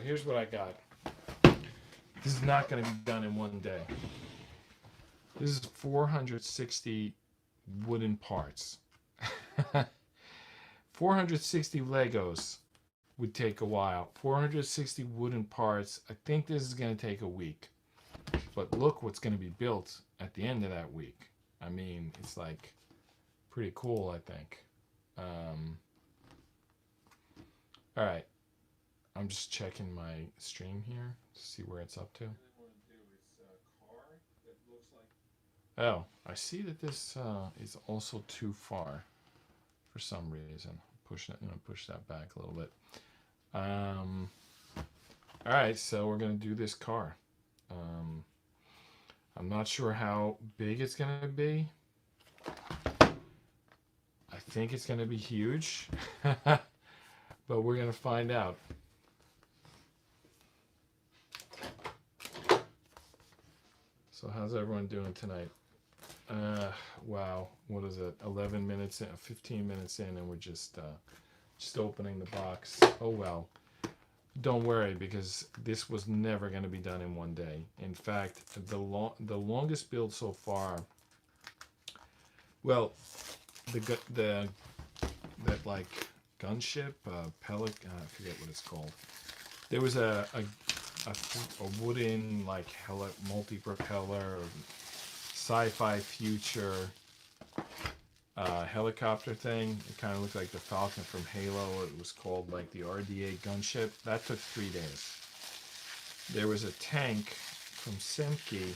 here's what I got. This is not going to be done in one day. This is 460 wooden parts. 460 Legos would take a while. 460 wooden parts. I think this is going to take a week. But look what's going to be built at the end of that week. I mean, it's like pretty cool, I think. All right. I'm just checking my stream here to see where it's up to. Oh, I see that this is also too far for some reason. Push that back a little bit. All right, so we're gonna do this car. I'm not sure how big it's gonna be. I think it's gonna be huge, but we're gonna find out. So how's everyone doing tonight? Wow, what is it? 11 minutes in, 15 minutes in, and we're just opening the box. Oh well. Don't worry, because this was never going to be done in one day. In fact, the longest build so far. Well, that like gunship, pellet, I forget what it's called. There was a wooden like multi-propeller sci-fi future helicopter thing. It kind of looked like the Falcon from Halo. It was called like the RDA gunship. That took 3 days. There was a tank from Semke,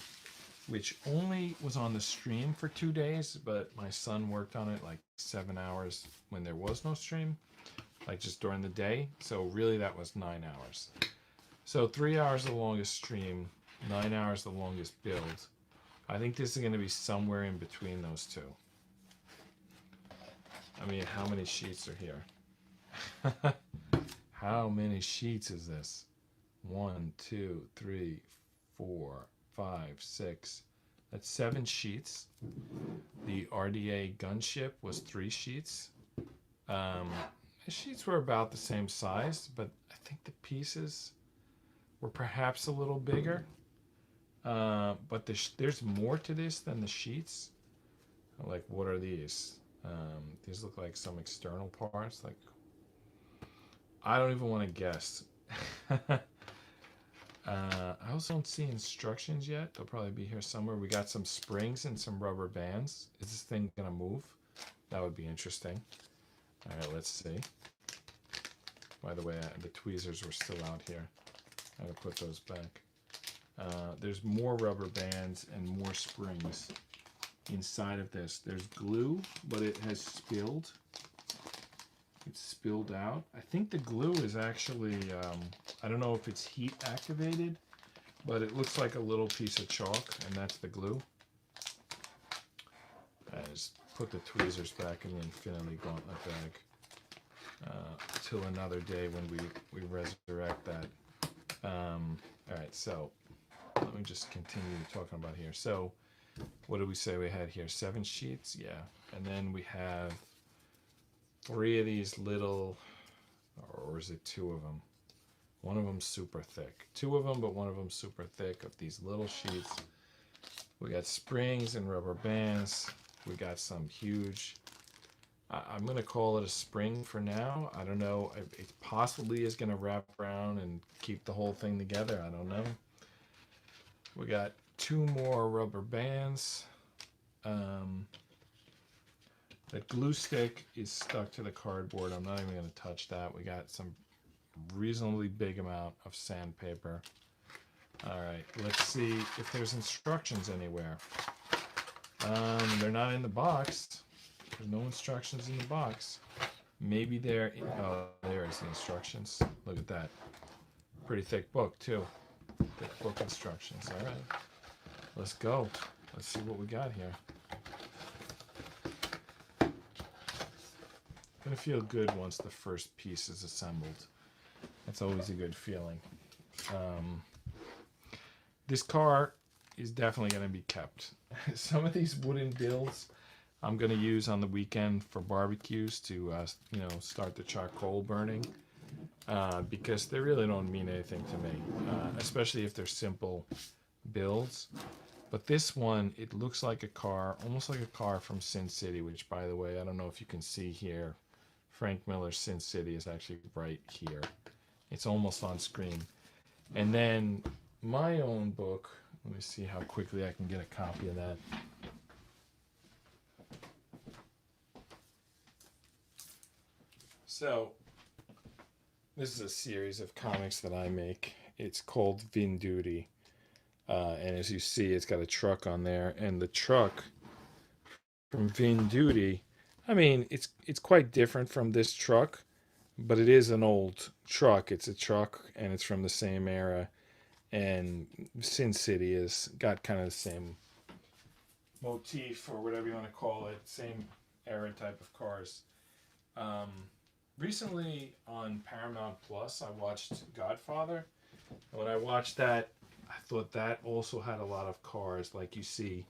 which only was on the stream for 2 days, but my son worked on it like 7 hours when there was no stream, like just during the day. So really that was 9 hours. So 3 hours the longest stream, 9 hours the longest build. I think this is going to be somewhere in between those two. I mean, how many sheets are here? How many sheets is this? 1, 2, 3, 4, 5, 6. That's 7 sheets. The RDA gunship was 3 sheets. The sheets were about the same size, but I think the pieces were perhaps a little bigger. But there's more to this than the sheets. Like, what are these? These look like some external parts. Like, I don't even want to guess. I also don't see instructions yet. They'll probably be here somewhere. We got some springs and some rubber bands. Is this thing gonna move? That would be interesting. All right, let's see. By the way, the tweezers were still out here. I gotta put those back. There's more rubber bands and more springs inside of this. There's glue, but it has spilled. It's spilled out. I think the glue is actually, I don't know if it's heat activated, but it looks like a little piece of chalk, and that's the glue. I just put the tweezers back in the Infinity Gauntlet bag till another day when we resurrect that. All right, so let me just continue talking about here. So what did we say we had here? 7 sheets? Yeah. And then we have 3 of these little, or is it 2 of them? One of them super thick. 2 of them, but one of them super thick of these little sheets. We got springs and rubber bands. We got some huge, I'm going to call it a spring for now. I don't know. It possibly is going to wrap around and keep the whole thing together. I don't know. We got 2 more rubber bands. The glue stick is stuck to the cardboard. I'm not even going to touch that. We got some reasonably big amount of sandpaper. All right, let's see if there's instructions anywhere. They're not in the box. There's no instructions in the box. Maybe they're in, oh, there's the instructions. Look at that. Pretty thick book too. Thick book instructions. All right, let's go. Let's see what we got here. Gonna feel good once the first piece is assembled. That's always a good feeling. This car is definitely going to be kept. Some of these wooden builds I'm going to use on the weekend for barbecues to, you know, start the charcoal burning. because they really don't mean anything to me, especially if they're simple builds. But this one, it looks like a car, almost like a car from Sin City, which, by the way, I don't know if you can see here. Frank Miller's Sin City is actually right here. It's almost on screen. And then my own book, let me see how quickly I can get a copy of that. So, this is a series of comics that I make. It's called Vin Duty. And as you see, it's got a truck on there. And the truck from Vin Duty, I mean, it's quite different from this truck, but it is an old truck. It's a truck, and it's from the same era. And Sin City has got kind of the same motif, or whatever you want to call it, same era type of cars. Recently on Paramount Plus, I watched Godfather. And when I watched that, I thought that also had a lot of cars like you see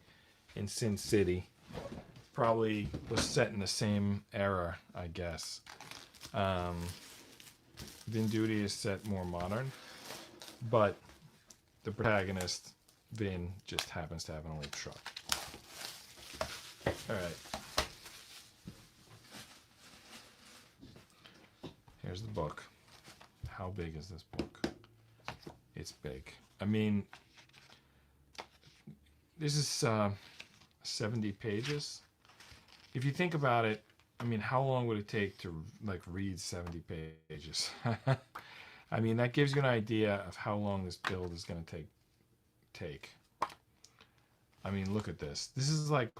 in Sin City. Probably was set in the same era, I guess. Vin Duty is set more modern, but the protagonist, Vin, just happens to have an old truck. Alright. Here's the book. How big is this book? It's big. I mean, this is 70 pages. If you think about it, I mean, how long would it take to like read 70 pages? I mean, that gives you an idea of how long this build is going to take. I mean, look at this. This is like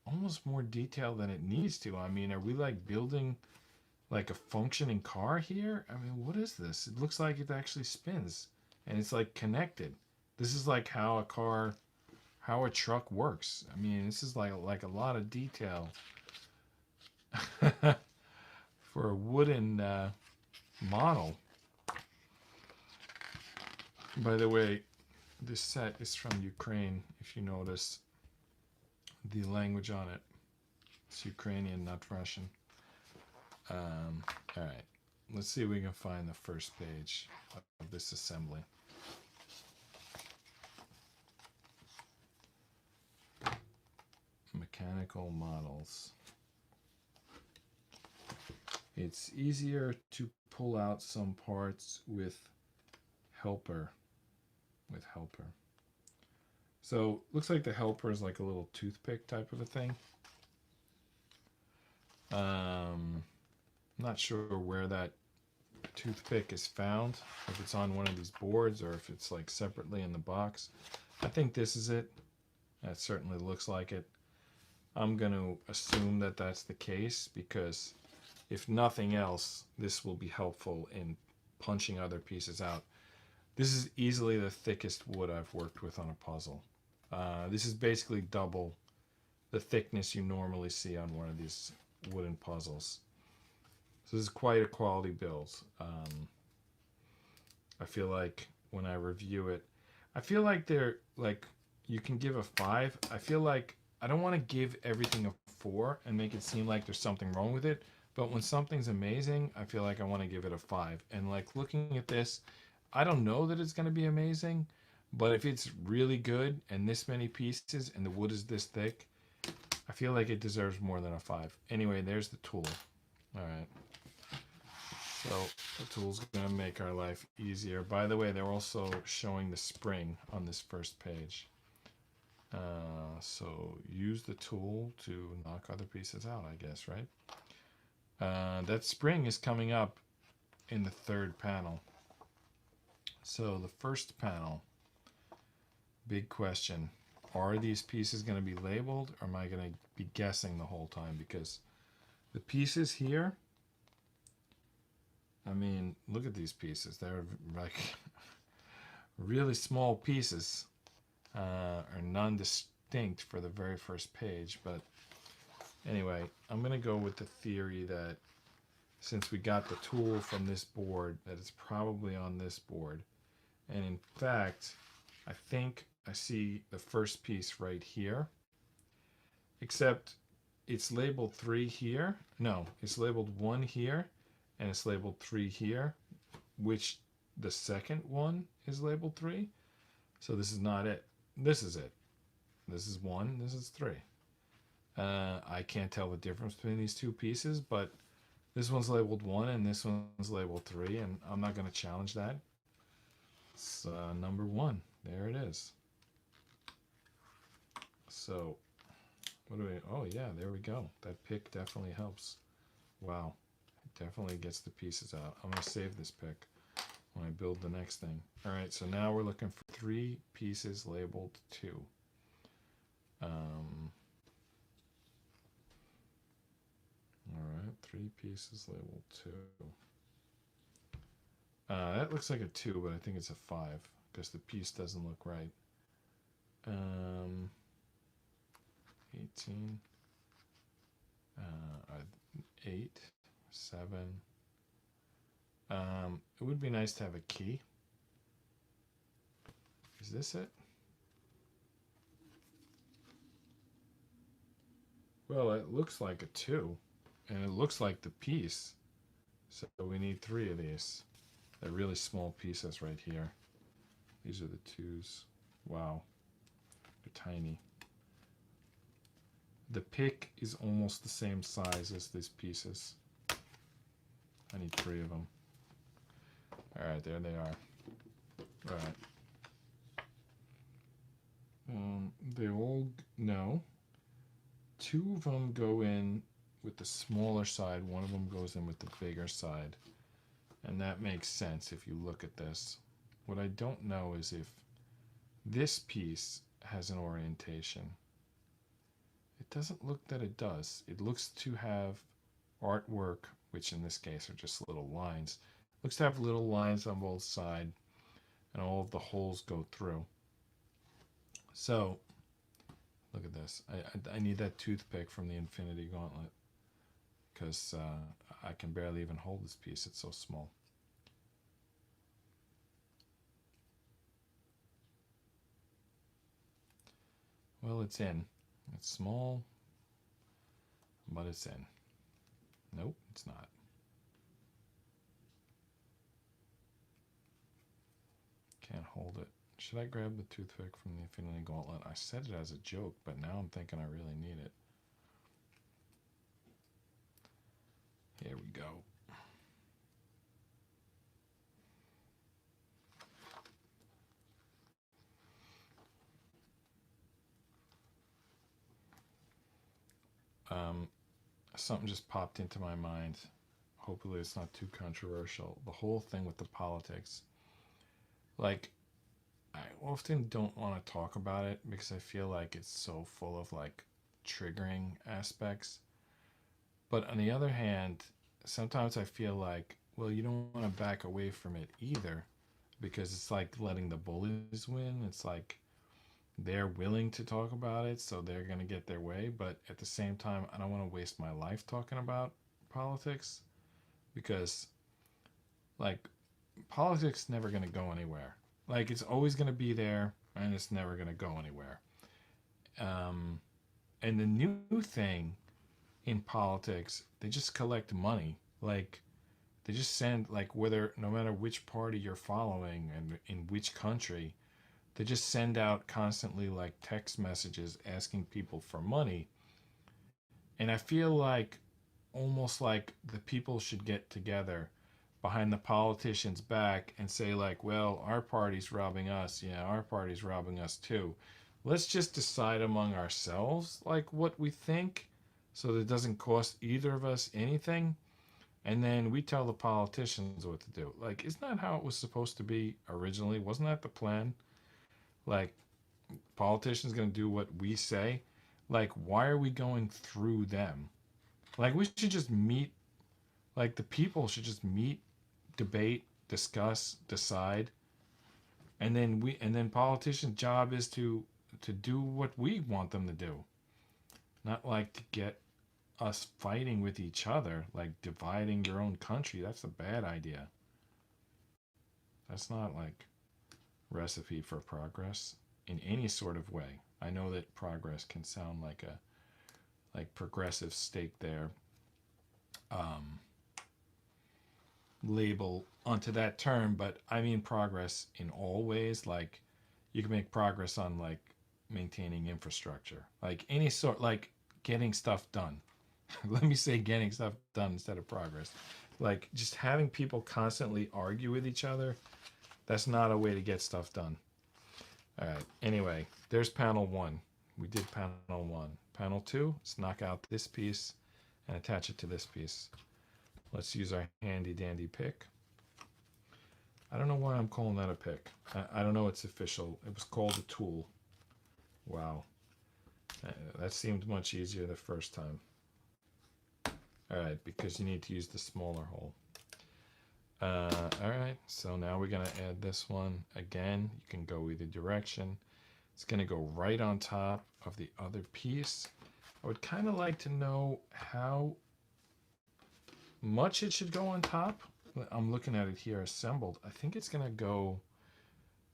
almost more detail than it needs to. I mean, are we like building like a functioning car here? I mean, what is this? It looks like it actually spins and it's like connected. This is like how a truck works. I mean, this is like a lot of detail for a wooden model. By the way, this set is from Ukraine. If you notice the language on it, it's Ukrainian, not Russian. All right, let's see if we can find the first page of this assembly. Mechanical models. It's easier to pull out some parts with helper. So looks like the helper is like a little toothpick type of a thing. Not sure where that toothpick is found, if it's on one of these boards or if it's like separately in the box. I think this is it. That certainly looks like it. I'm going to assume that that's the case because if nothing else, this will be helpful in punching other pieces out. This is easily the thickest wood I've worked with on a puzzle. This is basically double the thickness you normally see on one of these wooden puzzles. So this is quite a quality build. I feel like when I review it, I feel like they're like, you can give a 5. I feel like I don't want to give everything a 4 and make it seem like there's something wrong with it. But when something's amazing, I feel like I want to give it a 5. And like looking at this, I don't know that it's going to be amazing, but if it's really good and this many pieces and the wood is this thick, I feel like it deserves more than a 5. Anyway, there's the tool. All right. So the tool's going to make our life easier. By the way, they're also showing the spring on this first page. So use the tool to knock other pieces out, I guess, right? That spring is coming up in the 3rd panel. So the first panel, big question. Are these pieces going to be labeled or am I going to be guessing the whole time? Because the pieces here, I mean, look at these pieces. They're like really small pieces, are non-distinct for the very first page. But anyway, I'm going to go with the theory that since we got the tool from this board, that it's probably on this board. And in fact, I think I see the first piece right here, except it's labeled 3 here. No, it's labeled 1 here and it's labeled 3 here, which the second one is labeled 3. So this is not it. This is it. This is 1, this is 3. I can't tell the difference between these two pieces, but this one's labeled 1 and this one's labeled 3, and I'm not going to challenge that. It's number 1. There it is. So, what do we... Oh, yeah, there we go. That pick definitely helps. Wow. It definitely gets the pieces out. I'm going to save this pick when I build the next thing. All right, so now we're looking for 3 pieces labeled 2. All right, 3 pieces labeled 2. That looks like a 2, but I think it's a 5 because the piece doesn't look right. 18, 8, 7. It would be nice to have a key. Is this it? Well, it looks like a 2, and it looks like the piece. So we need 3 of these. They're really small pieces right here. These are the 2s. Wow. They're tiny. The pick is almost the same size as these pieces. I need 3 of them. All right, there they are. All right. They all, no. 2 of them go in with the smaller side. 1 of them goes in with the bigger side. And that makes sense if you look at this. What I don't know is if this piece has an orientation. It doesn't look that it does. It looks to have artwork, which in this case are just little lines. It looks to have little lines on both sides, and all of the holes go through. So, look at this. I need that toothpick from the Infinity Gauntlet, because I can barely even hold this piece. It's so small. Well, it's in. It's small, but it's in. Nope, it's not. Can't hold it. Should I grab the toothpick from the Infinity Gauntlet? I said it as a joke, but now I'm thinking I really need it. Here we go. Something just popped into my mind. Hopefully it's not too controversial. The whole thing with the politics. Like, I often don't want to talk about it because I feel like it's so full of like triggering aspects. But on the other hand, sometimes I feel like, well, you don't want to back away from it either, because it's like letting the bullies win. It's like they're willing to talk about it, so they're going to get their way. But at the same time, I don't want to waste my life talking about politics, because like politics never going to go anywhere. Like, it's always going to be there, and it's never going to go anywhere. And the new thing in politics, they just collect money. Like, they just send, like, whether, no matter which party you're following and in which country, they just send out constantly like text messages asking people for money. And I feel like almost like the people should get together behind the politicians' back and say like, well, our party's robbing us. Yeah, our party's robbing us too. Let's just decide among ourselves like what we think, so that it doesn't cost either of us anything. And then we tell the politicians what to do. Like, isn't that how it was supposed to be originally? Wasn't that the plan? Like, politicians going to do what we say? Like, why are we going through them? Like, we should just meet. Like, the people should just meet, debate, discuss, decide, and then politicians' job is to do what we want them to do, not like to get us fighting with each other, like dividing your own country. That's a bad idea. That's not like recipe for progress in any sort of way. I know that progress can sound like a progressive stake there. label onto that term, but I mean progress in all ways. Like you can make progress on like maintaining infrastructure, like any sort, like getting stuff done. Let me say getting stuff done instead of progress. Like just having people constantly argue with each other, that's not a way to get stuff done. All right. Anyway, there's panel 1. We did panel 1. Panel 2, let's knock out this piece and attach it to this piece. Let's use our handy dandy pick. I don't know why I'm calling that a pick. I don't know it's official. It was called a tool. Wow. That seemed much easier the first time. All right, because you need to use the smaller hole. All right, so now we're gonna add this one. Again, you can go either direction. It's gonna go right on top of the other piece. I would kind of like to know how much it should go on top. I'm looking at it here assembled. I think it's gonna go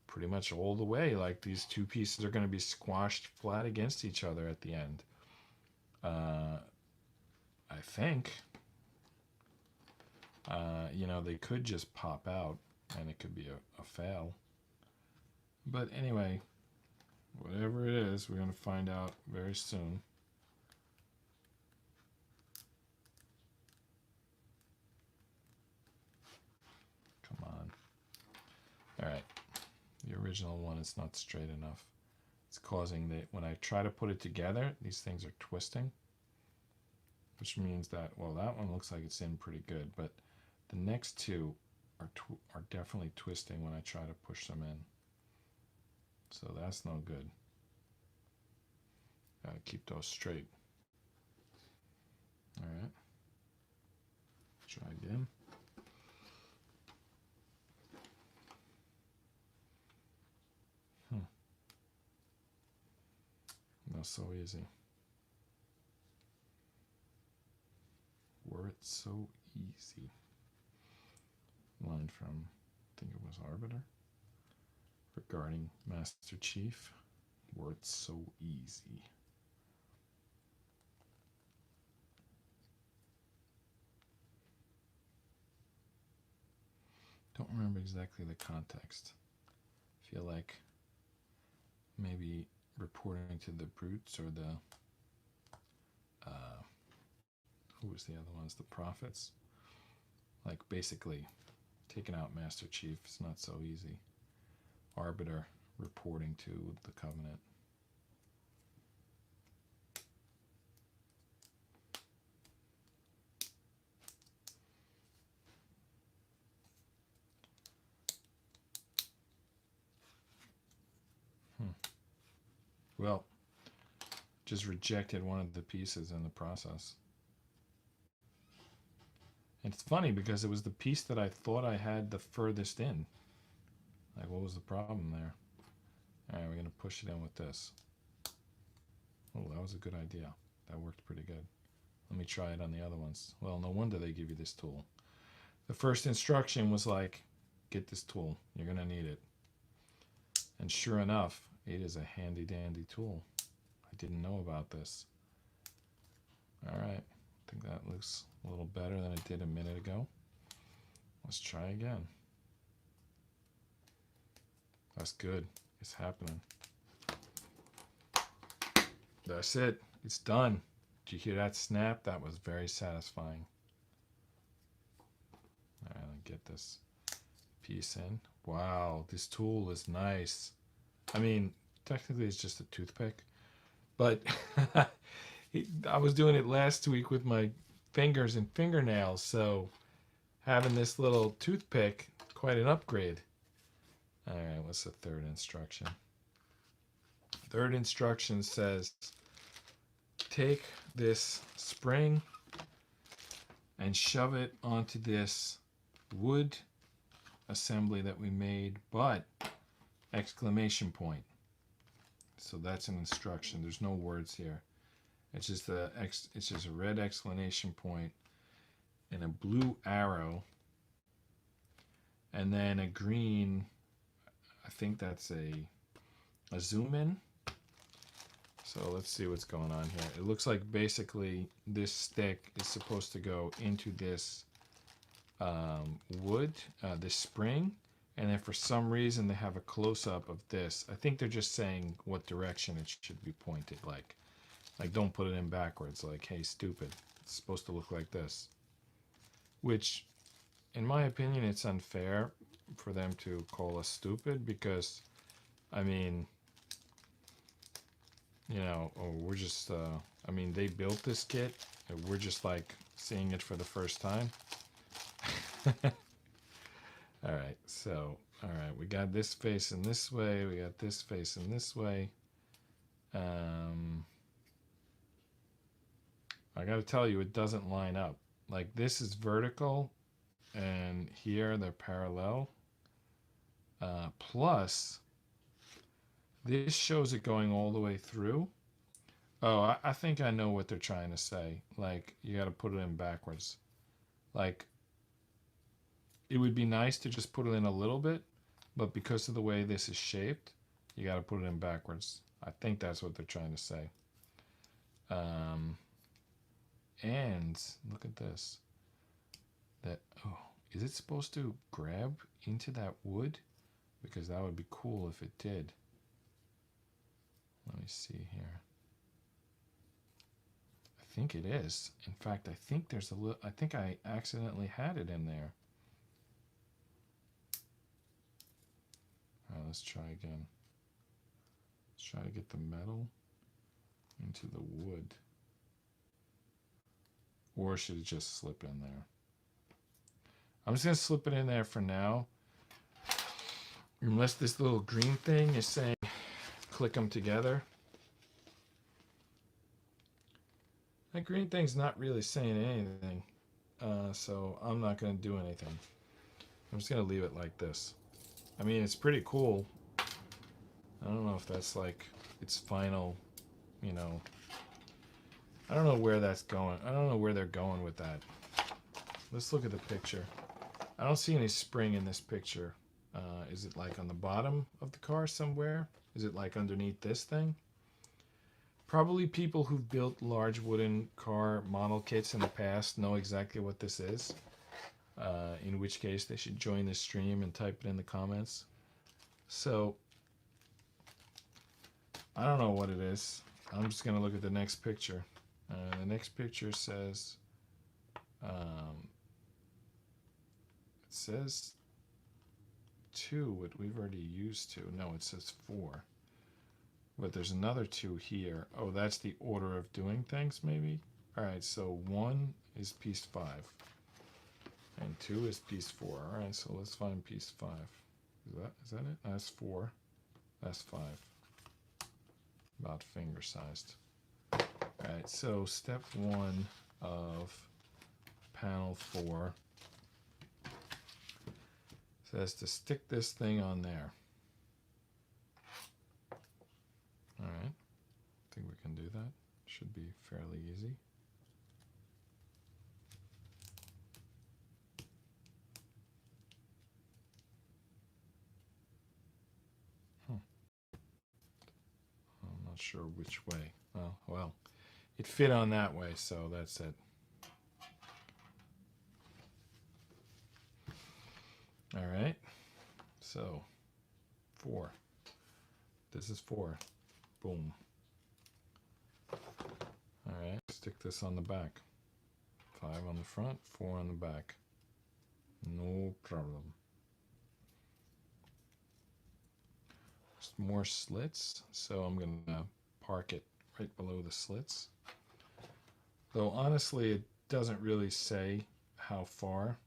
pretty much all the way. Like these two pieces are gonna be squashed flat against each other at the end. I think. You know, they could just pop out and it could be a fail. But anyway, whatever it is, we're going to find out very soon. Come on. All right. The original one is not straight enough. It's causing when I try to put it together, these things are twisting. Which means that, well, that one looks like it's in pretty good, but the next two are definitely twisting when I try to push them in. So that's no good. Gotta keep those straight. All right. Try again. Not so easy. Were it so easy. Line from, I think it was Arbiter, regarding Master Chief. Were it so easy. Don't remember exactly the context. Feel like maybe reporting to the brutes or the who was the other ones? The prophets. Like basically taking out Master Chief is not so easy. Arbiter reporting to the Covenant. Well, just rejected one of the pieces in the process. And it's funny because it was the piece that I thought I had the furthest in. Like, what was the problem there? All right, we're going to push it in with this. Oh, that was a good idea. That worked pretty good. Let me try it on the other ones. Well, no wonder they give you this tool. The first instruction was like, get this tool. You're going to need it. And sure enough, it is a handy dandy tool. I didn't know about this. All right. I think that looks a little better than it did a minute ago. Let's try again. That's good. It's happening. That's it. It's done. Did you hear that snap? That was very satisfying. All right, let me get this piece in. Wow, this tool is nice. I mean, technically it's just a toothpick, but I was doing it last week with my fingers and fingernails, so having this little toothpick, quite an upgrade. All right, what's the third instruction? Third instruction says, take this spring and shove it onto this wood assembly that we made, but exclamation point. So that's an instruction. There's no words here. It's just a red exclamation point and a blue arrow, and then a green. I think that's a zoom in. So let's see what's going on here. It looks like basically this stick is supposed to go into this wood, this spring, and then for some reason they have a close-up of this. I think they're just saying what direction it should be pointed, like don't put it in backwards, like, hey, stupid, it's supposed to look like this. Which, in my opinion, it's unfair for them to call us stupid, because, I mean, you know, we're just, I mean, they built this kit, and we're just, like, seeing it for the first time. Alright, so, alright, we got this facing this way, we got this facing this way. I gotta tell you, it doesn't line up. Like, this is vertical, and here they're parallel. Plus, this shows it going all the way through. Oh, I think I know what they're trying to say. Like, you gotta put it in backwards. Like, it would be nice to just put it in a little bit, but because of the way this is shaped, you gotta put it in backwards. I think that's what they're trying to say. And look at this. Oh, is it supposed to grab into that wood? Because that would be cool if it did. Let me see here. I think it is. In fact, I think there's a little, I think I accidentally had it in there. All right, let's try again. Let's try to get the metal into the wood. Or should it just slip in there? I'm just going to slip it in there for now. Unless this little green thing is saying click them together. That green thing's not really saying anything. So I'm not going to do anything. I'm just going to leave it like this. I mean, it's pretty cool. I don't know if that's like its final, you know. I don't know where that's going. I don't know where they're going with that. Let's look at the picture. I don't see any spring in this picture. Is it like on the bottom of the car somewhere? Is it like underneath this thing? Probably people who've built large wooden car model kits in the past know exactly what this is. In which case they should join the stream and type it in the comments. So, I don't know what it is. I'm just going to look at the next picture. The next picture says, it says 2, but we've already used 2. No, it says 4. But there's another 2 here. Oh, that's the order of doing things, maybe? Alright, so 1 is piece 5. And 2 is piece 4. Alright, so let's find piece 5. Is that it? That's 4. That's 5. About finger sized. Alright, so step 1 of panel 4 says to stick this thing on there. Alright, I think we can do that. Should be fairly easy. I'm not sure which way. Oh, well, it fit on that way, so that's it. Alright, so 4. This is 4. Boom. Alright, stick this on the back. 5 on the front, 4 on the back. No problem. Just more slits, so I'm going to park it right below the slits. Though honestly, it doesn't really say how far.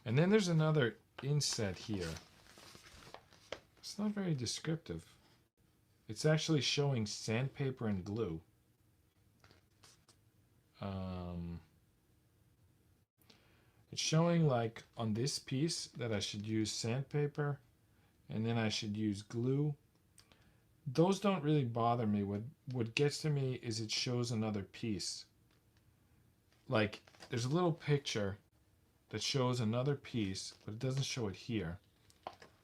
And then there's another inset here. It's not very descriptive. It's actually showing sandpaper and glue. It's showing like on this piece that I should use sandpaper and then I should use glue. Those don't really bother me. What gets to me is it shows another piece. Like there's a little picture that shows another piece, but it doesn't show it here.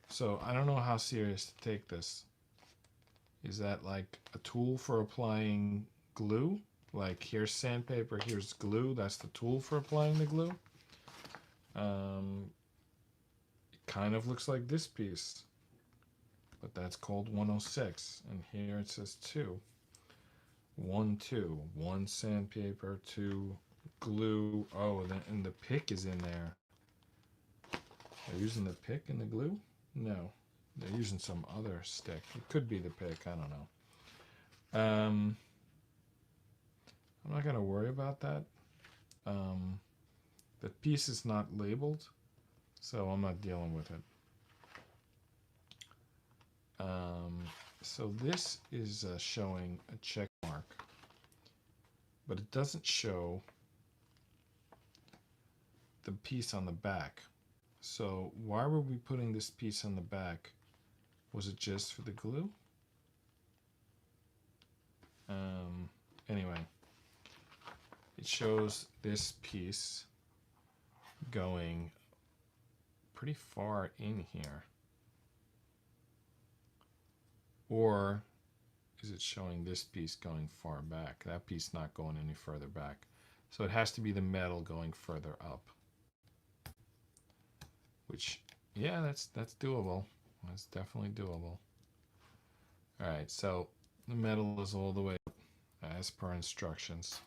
So I don't know how serious to take this. Is that like a tool for applying glue? Like here's sandpaper, here's glue. That's the tool for applying the glue. It kind of looks like this piece, but that's called 106. And here it says 2. 1, 2. 1 sandpaper, 2 glue. Oh, and the pick is in there. They're using the pick and the glue? No. They're using some other stick. It could be the pick. I don't know. I'm not going to worry about that. The piece is not labeled, so I'm not dealing with it. So this is showing a check mark, but it doesn't show the piece on the back. So why were we putting this piece on the back? Was it just for the glue? Anyway, it shows this piece going pretty far in here. Or is it showing this piece going far back? That piece not going any further back. So it has to be the metal going further up. Which, yeah, that's doable. That's definitely doable. All right, so the metal is all the way up as per instructions.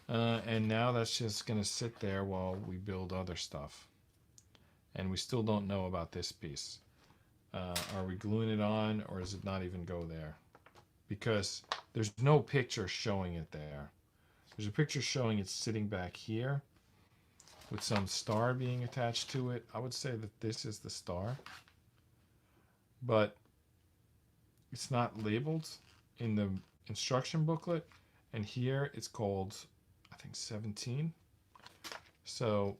And now that's just going to sit there while we build other stuff. And we still don't know about this piece. Are we gluing it on, or does it not even go there? Because there's no picture showing it there. There's a picture showing it sitting back here with some star being attached to it. I would say that this is the star, but it's not labeled in the instruction booklet, and here it's called, I think, 17. So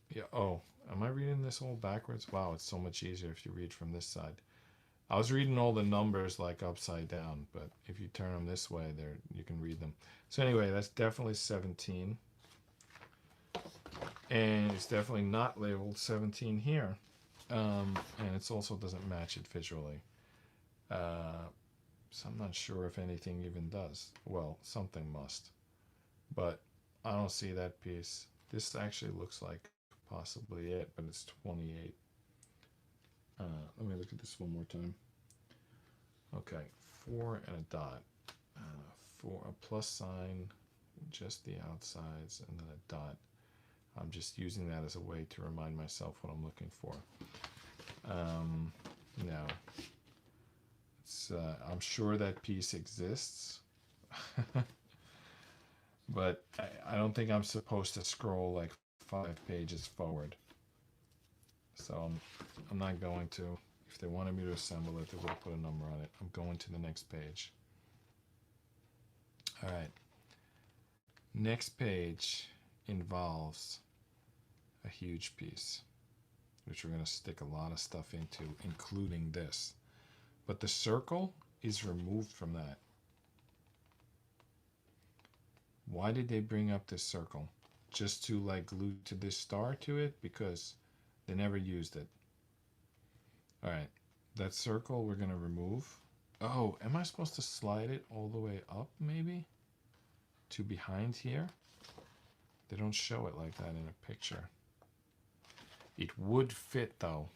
yeah. Oh, am I reading this all backwards? Wow, it's so much easier if you read from this side. I was reading all the numbers like upside down, but if you turn them this way, there you can read them. So anyway, that's definitely 17. And it's definitely not labeled 17 here. And it also doesn't match it visually. So I'm not sure if anything even does. Well, something must. But I don't see that piece. This actually looks like possibly it, but it's 28. Let me look at this one more time. Okay, 4 and a dot. For a plus sign, just the outsides, and then a dot. I'm just using that as a way to remind myself what I'm looking for. No. It's, I'm sure that piece exists. But I don't think I'm supposed to scroll like 5 pages forward. So I'm not going to. If they wanted me to assemble it, they would have put a number on it. I'm going to the next page. All right. Next page involves a huge piece, which we're going to stick a lot of stuff into, including this. But the circle is removed from that. Why did they bring up this circle? Just to like glue to this star to it? Because they never used it. All right, that circle we're going to remove. Oh, am I supposed to slide it all the way up maybe? To behind here? They don't show it like that in a picture. It would fit though.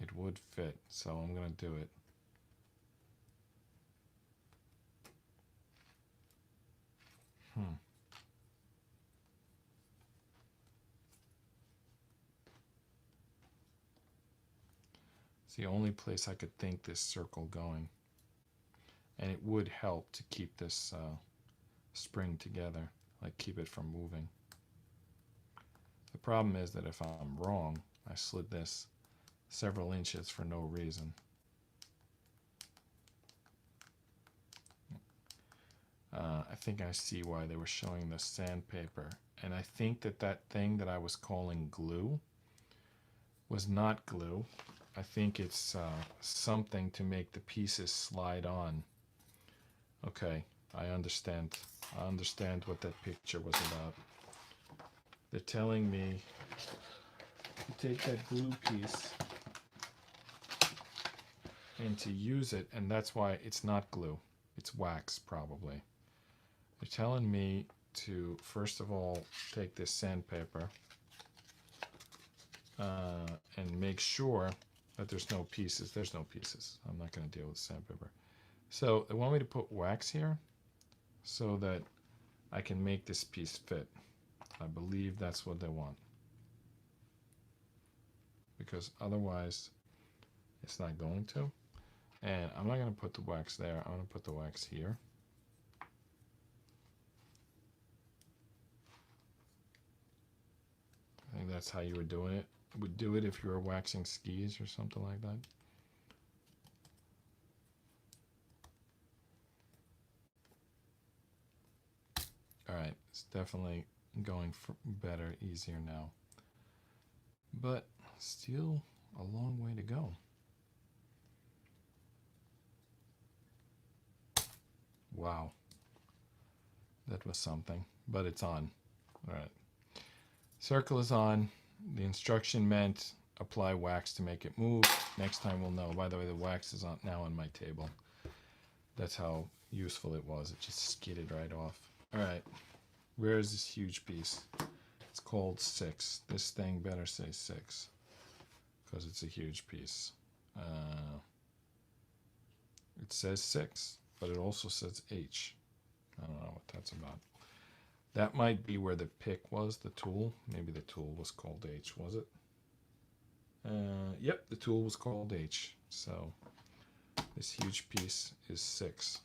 It would fit, so I'm going to do it. It's the only place I could think this circle going. And it would help to keep this spring together, like keep it from moving. The problem is that if I'm wrong, I slid this several inches for no reason. I think I see why they were showing the sandpaper. And I think that that thing that I was calling glue was not glue. I think it's something to make the pieces slide on. Okay, I understand. I understand what that picture was about. They're telling me to take that glue piece and to use it, and that's why it's not glue. It's wax, probably. They're You're telling me to, first of all, take this sandpaper and make sure that there's no pieces. There's no pieces. I'm not going to deal with sandpaper. So they want me to put wax here so that I can make this piece fit. I believe that's what they want. Because otherwise it's not going to. And I'm not going to put the wax there. I'm going to put the wax here. I think that's how you were doing it. Would do it if you were waxing skis or something like that. All right, it's definitely going for better, easier now. But still a long way to go. Wow. That was something, but it's on. All right. Circle is on. The instruction meant apply wax to make it move. Next time we'll know. By the way, the wax is on now on my table. That's how useful it was. It just skidded right off. All right. Where is this huge piece? It's called 6. This thing better say 6 because it's a huge piece. It says 6, but it also says H. I don't know what that's about. That might be where the pick was, the tool. Maybe the tool was called H, was it? Yep, the tool was called H. So this huge piece is 6.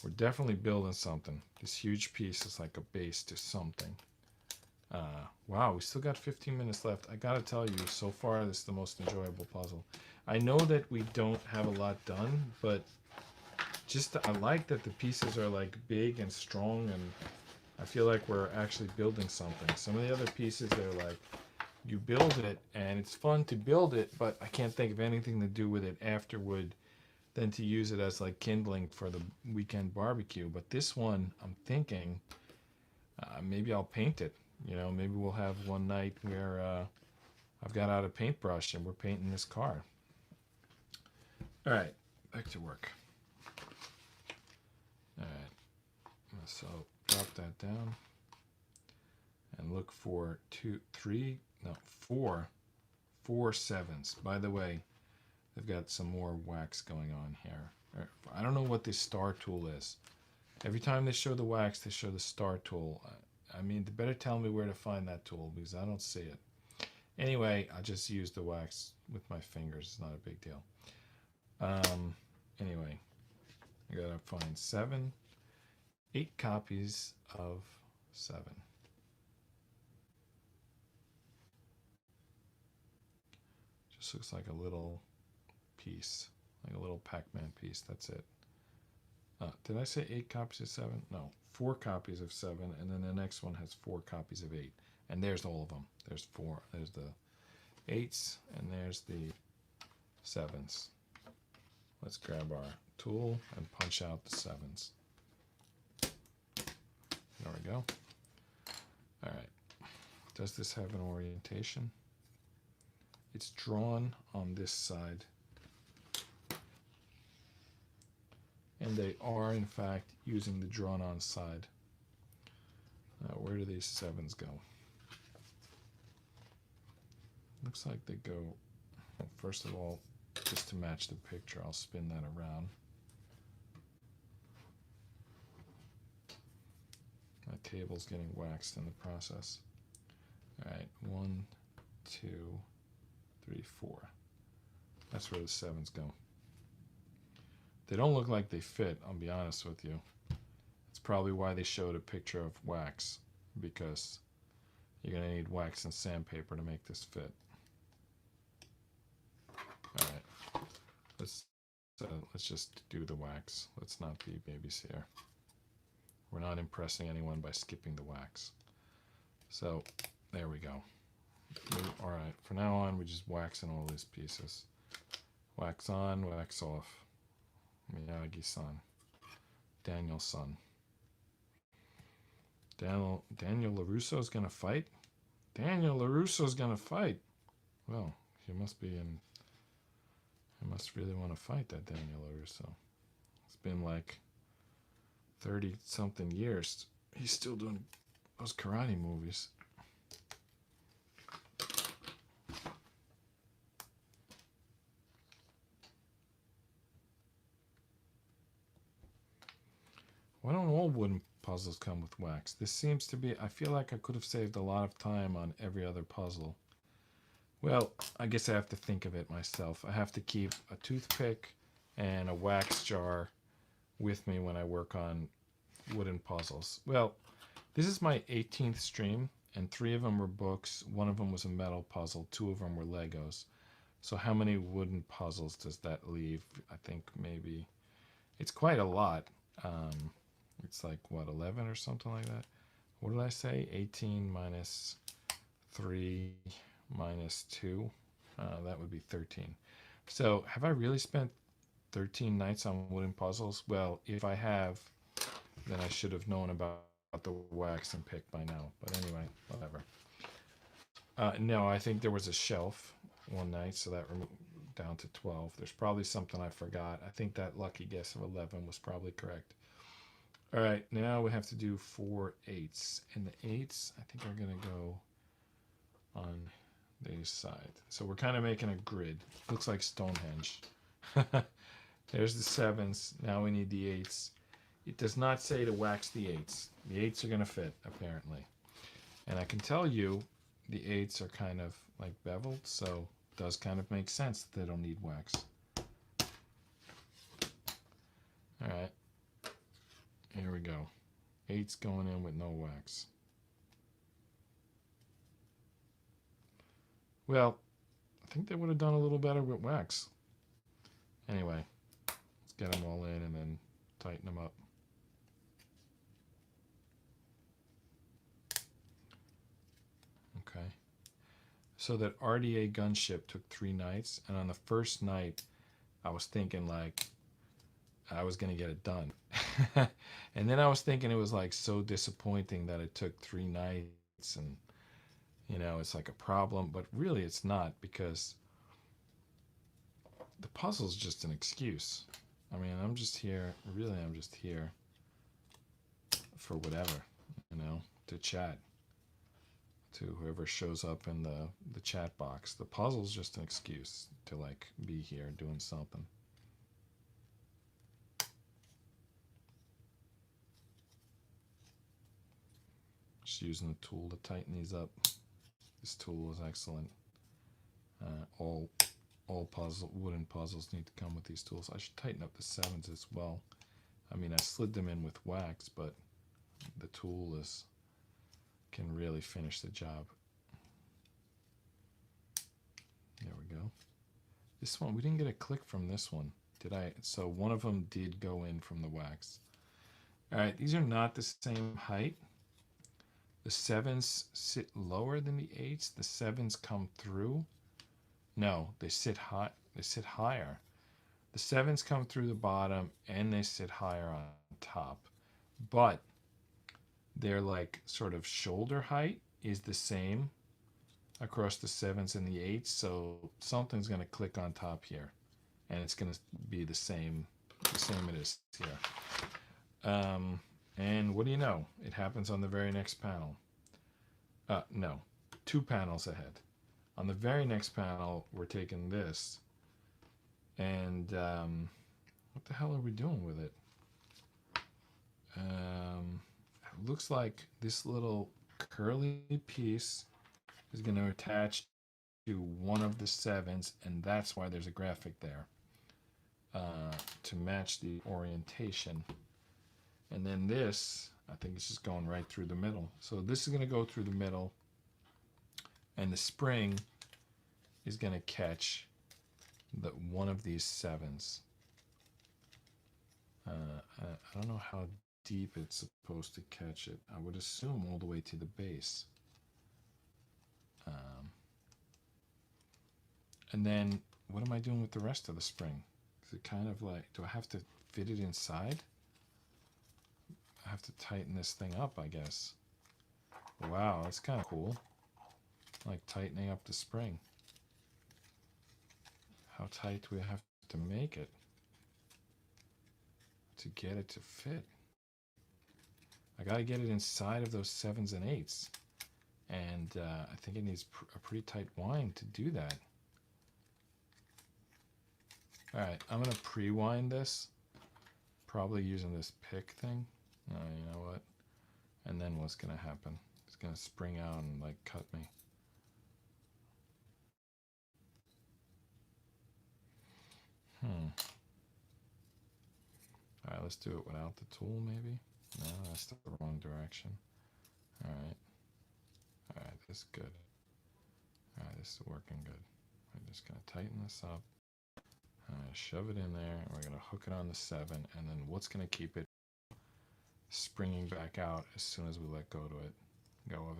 We're definitely building something. This huge piece is like a base to something. Wow, we still got 15 minutes left. I gotta tell you, so far this is the most enjoyable puzzle. I know that we don't have a lot done, but just I like that the pieces are like big and strong, and I feel like we're actually building something. Some of the other pieces, they're like, you build it and it's fun to build it, but I can't think of anything to do with it afterward than to use it as like kindling for the weekend barbecue. But this one, I'm thinking maybe I'll paint it. You know, maybe we'll have one night where I've got out a paintbrush and we're painting this car. All right, back to work. All right, so drop that down and look for 4 7s. By the way, they've got some more wax going on here. I don't know what this star tool is. Every time they show the wax, they show the star tool. I mean, they better tell me where to find that tool because I don't see it. Anyway, I just use the wax with my fingers. It's not a big deal. Anyway, I gotta find 8 copies of 7. Just looks like a little piece, like a little Pac-Man piece. That's it. Did I say 8 copies of 7? No, 4 copies of 7, and then the next one has 4 copies of 8. And there's all of them. There's 4. There's the 8s, and there's the 7s. Let's grab our tool and punch out the 7s. There we go. All right. Does this have an orientation? It's drawn on this side. And they are, in fact, using the drawn-on side. Where do these 7s go? Looks like they go, well, first of all, just to match the picture, I'll spin that around. My table's getting waxed in the process. All right, 1, 2, 3, 4. That's where the 7s go. They don't look like they fit, I'll be honest with you. That's probably why they showed a picture of wax, because you're going to need wax and sandpaper to make this fit. All right, let's just do the wax. Let's not be babies here. We're not impressing anyone by skipping the wax. So there we go. All right, from now on, we're just waxing all these pieces. Wax on, wax off. Miyagi-san. Daniel-san. Daniel LaRusso's gonna fight? Daniel LaRusso's gonna fight. Well, he must be in... He must really want to fight, that Daniel LaRusso. It's been like 30-something years, he's still doing those karate movies. Why don't all wooden puzzles come with wax? This seems to be, I feel like I could have saved a lot of time on every other puzzle. Well, I guess I have to think of it myself. I have to keep a toothpick and a wax jar with me when I work on wooden puzzles. Well, this is my 18th stream, and 3 of them were books, 1 of them was a metal puzzle, 2 of them were Legos. So how many wooden puzzles does that leave? I think maybe, it's quite a lot. It's like, what, 11 or something like that? What did I say? 18 minus 3 minus 2. That would be 13. So have I really spent 13 nights on wooden puzzles? Well, if I have, then I should have known about the wax and pick by now. But anyway, whatever. No, I think there was a shelf one night, so that removed down to 12. There's probably something I forgot. I think that lucky guess of 11 was probably correct. All right, now we have to do 4 8s. And the 8s, I think, are going to go on this side. So we're kind of making a grid. Looks like Stonehenge. There's the 7s. Now we need the 8s. It does not say to wax the 8s. The 8s are going to fit, apparently. And I can tell you the 8s are kind of like beveled, so it does kind of make sense that they don't need wax. All right. Here we go. 8's going in with no wax. Well, I think they would have done a little better with wax. Anyway, let's get them all in and then tighten them up. Okay. So that RDA gunship took 3 nights, and on the first night, I was thinking like I was going to get it done. And then I was thinking it was like so disappointing that it took 3 nights, and you know, it's like a problem, but really it's not, because the puzzle's just an excuse. I mean, I'm just here for whatever, you know, to chat to whoever shows up in the chat box. The puzzle's just an excuse to like be here doing something. Just using the tool to tighten these up. This tool is excellent. All wooden puzzles need to come with these tools. I should tighten up the 7s as well. I mean, I slid them in with wax, but the tool can really finish the job. There we go. This one, we didn't get a click from this one, did I? So one of them did go in from the wax. All right, these are not the same height. The 7s sit lower than the 8s. The 7s come through. No, they sit high. They sit higher. The 7s come through the bottom and they sit higher on top. But their like sort of shoulder height is the same across the 7s and the 8s. So something's going to click on top here, and it's going to be the same it is here. And what do you know? It happens on the very next panel. No, 2 panels ahead. On the very next panel, we're taking this, and what the hell are we doing with it? It looks like this little curly piece is going to attach to one of the 7s, and that's why there's a graphic there, to match the orientation. And then this, I think it's just going right through the middle. So this is going to go through the middle, and the spring is going to catch one of these 7s. I don't know how deep it's supposed to catch it. I would assume all the way to the base. And then what am I doing with the rest of the spring? Is it kind of like, do I have to fit it inside? I have to tighten this thing up, I guess. Wow, that's kind of cool. Like tightening up the spring. How tight do we have to make it to get it to fit? I got to get it inside of those 7s and 8s. And I think it needs a pretty tight wind to do that. All right, I'm going to pre-wind this. Probably using this pick thing. Oh, you know what? And then what's going to happen? It's going to spring out and like cut me. All right, let's do it without the tool maybe. No, that's the wrong direction. All right. All right, this is good. All right, this is working good. I'm just going to tighten this up. I'm going to shove it in there, and we're going to hook it on the 7, and then what's going to keep it springing back out as soon as we let go of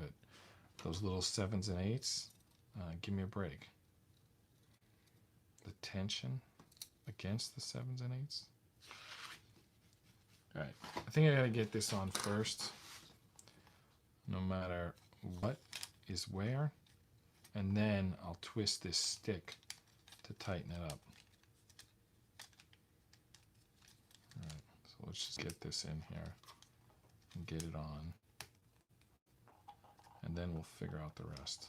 it. Those little 7s and 8s, give me a break. The tension against the 7s and 8s. All right, I think I got to get this on first, no matter what is where, and then I'll twist this stick to tighten it up. All right, so let's just get this in here and get it on, and then we'll figure out the rest.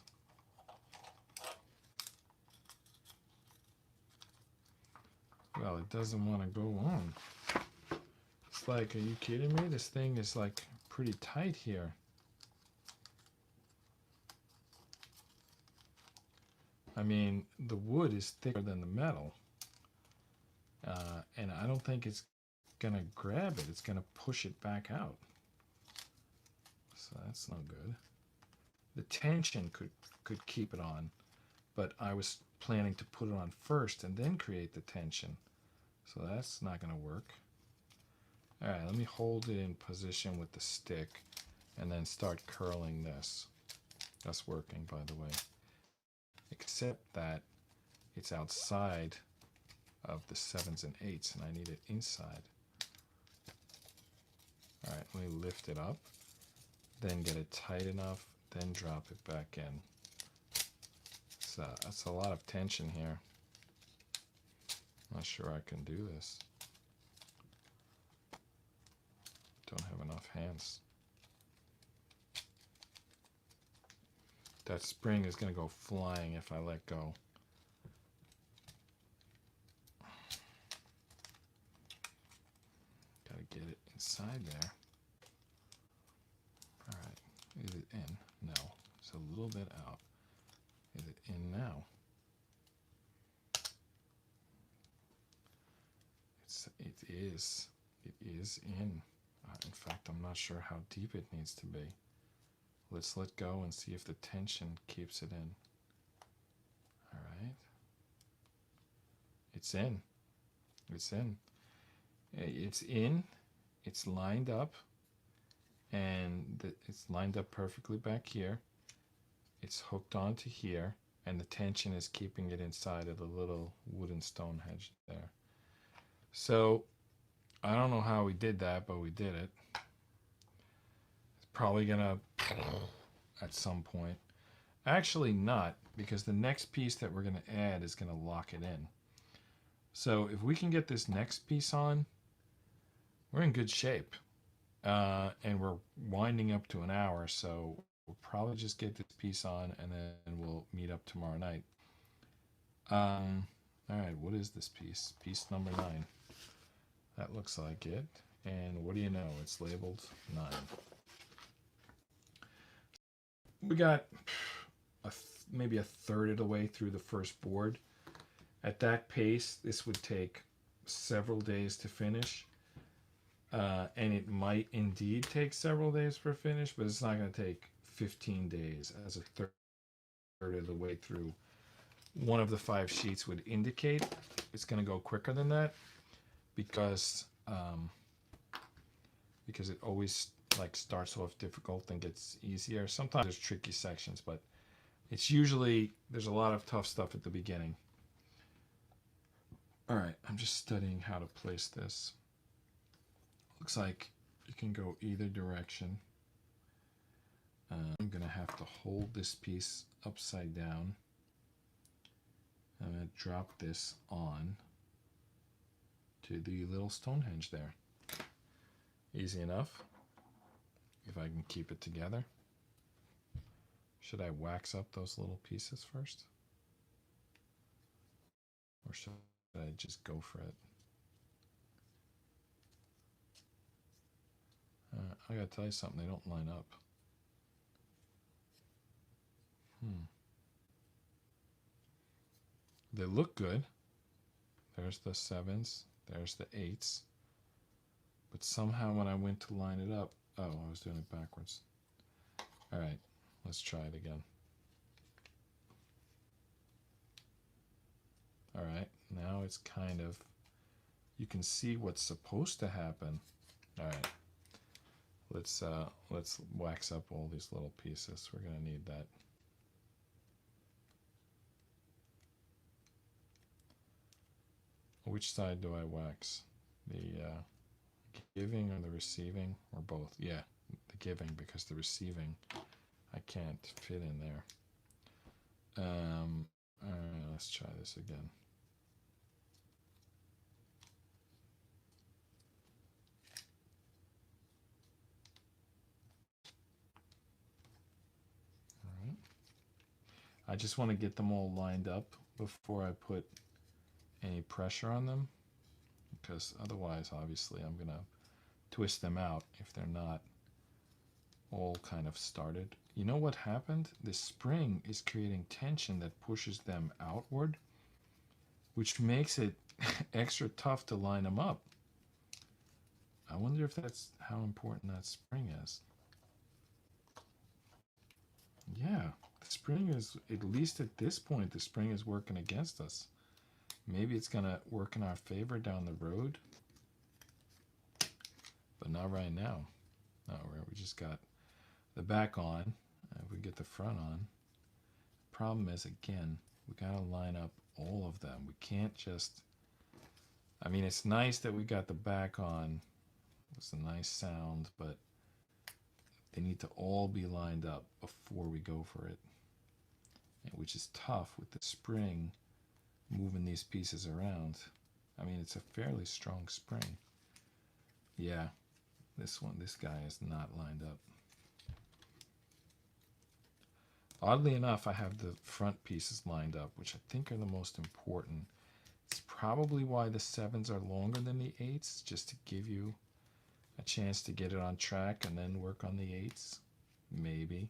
Well, it doesn't want to go on. It's like, are you kidding me? This thing is like pretty tight here. I mean, the wood is thicker than the metal. And I don't think it's gonna grab it. It's gonna push it back out. So that's no good. The tension could keep it on, but I was planning to put it on first and then create the tension. So that's not gonna work. All right, let me hold it in position with the stick and then start curling this. That's working, by the way. Except that it's outside of the 7s and 8s, and I need it inside. All right, let me lift it up, then get it tight enough, then drop it back in. So that's a lot of tension here. Not sure I can do this. Don't have enough hands. That spring is going to go flying if I let go. Got to get it inside there. All right. Is it in? No. It's a little bit out. Is it in now? It is. It is in. In fact, I'm not sure how deep it needs to be. Let's let go and see if the tension keeps it in. All right. It's in. It's in. It's in. It's lined up. And it's lined up perfectly back here. It's hooked onto here. And the tension is keeping it inside of the little wooden stone hedge there. So, I don't know how we did that, but we did it. It's probably gonna at some point. Actually not, because the next piece that we're gonna add is gonna lock it in. So if we can get this next piece on, we're in good shape. And we're winding up to an hour, so we'll probably just get this piece on and then we'll meet up tomorrow night. All right, what is this piece? Piece number 9. That looks like it. And what do you know? It's labeled 9. We got maybe a third of the way through the first board. At that pace, this would take several days to finish. And it might indeed take several days for a finish, but it's not going to take 15 days as a third of the way through. One of the 5 sheets would indicate it's going to go quicker than that. Because it always like starts off difficult and gets easier. Sometimes there's tricky sections, but it's usually there's a lot of tough stuff at the beginning. All right, I'm just studying how to place this. Looks like you can go either direction. I'm gonna have to hold this piece upside down. I'm gonna drop this on to the little Stonehenge there. Easy enough. if I can keep it together. Should I wax up those little pieces first? Or should I just go for it? I gotta tell you something, they don't line up. They look good. There's the 7s, there's the 8s. But somehow when I went to line it up, oh, I was doing it backwards. All right, let's try it again. All right, now it's kind of, you can see what's supposed to happen. All right, let's wax up all these little pieces. We're gonna need that. Which side do I wax? The giving or the receiving, or both? Yeah, the giving, because the receiving I can't fit in there. All right, let's try this again. All right. I just want to get them all lined up before I put any pressure on them, because otherwise, obviously, I'm going to twist them out if they're not all kind of started. You know what happened? The spring is creating tension that pushes them outward, which makes it extra tough to line them up. I wonder if that's how important that spring is. Yeah, the spring is, at least at this point, the spring is working against us. Maybe it's going to work in our favor down the road, but not right now. No, we just got the back on. If we get the front on, problem is, again, we got to line up all of them. We can't just, I mean, it's nice that we got the back on. It's a nice sound, but they need to all be lined up before we go for it, which is tough with the spring moving these pieces around. I mean, it's a fairly strong spring. Yeah, this guy is not lined up. Oddly enough, I have the front pieces lined up, which I think are the most important. It's probably why the 7s are longer than the 8s, just to give you a chance to get it on track and then work on the 8s, maybe.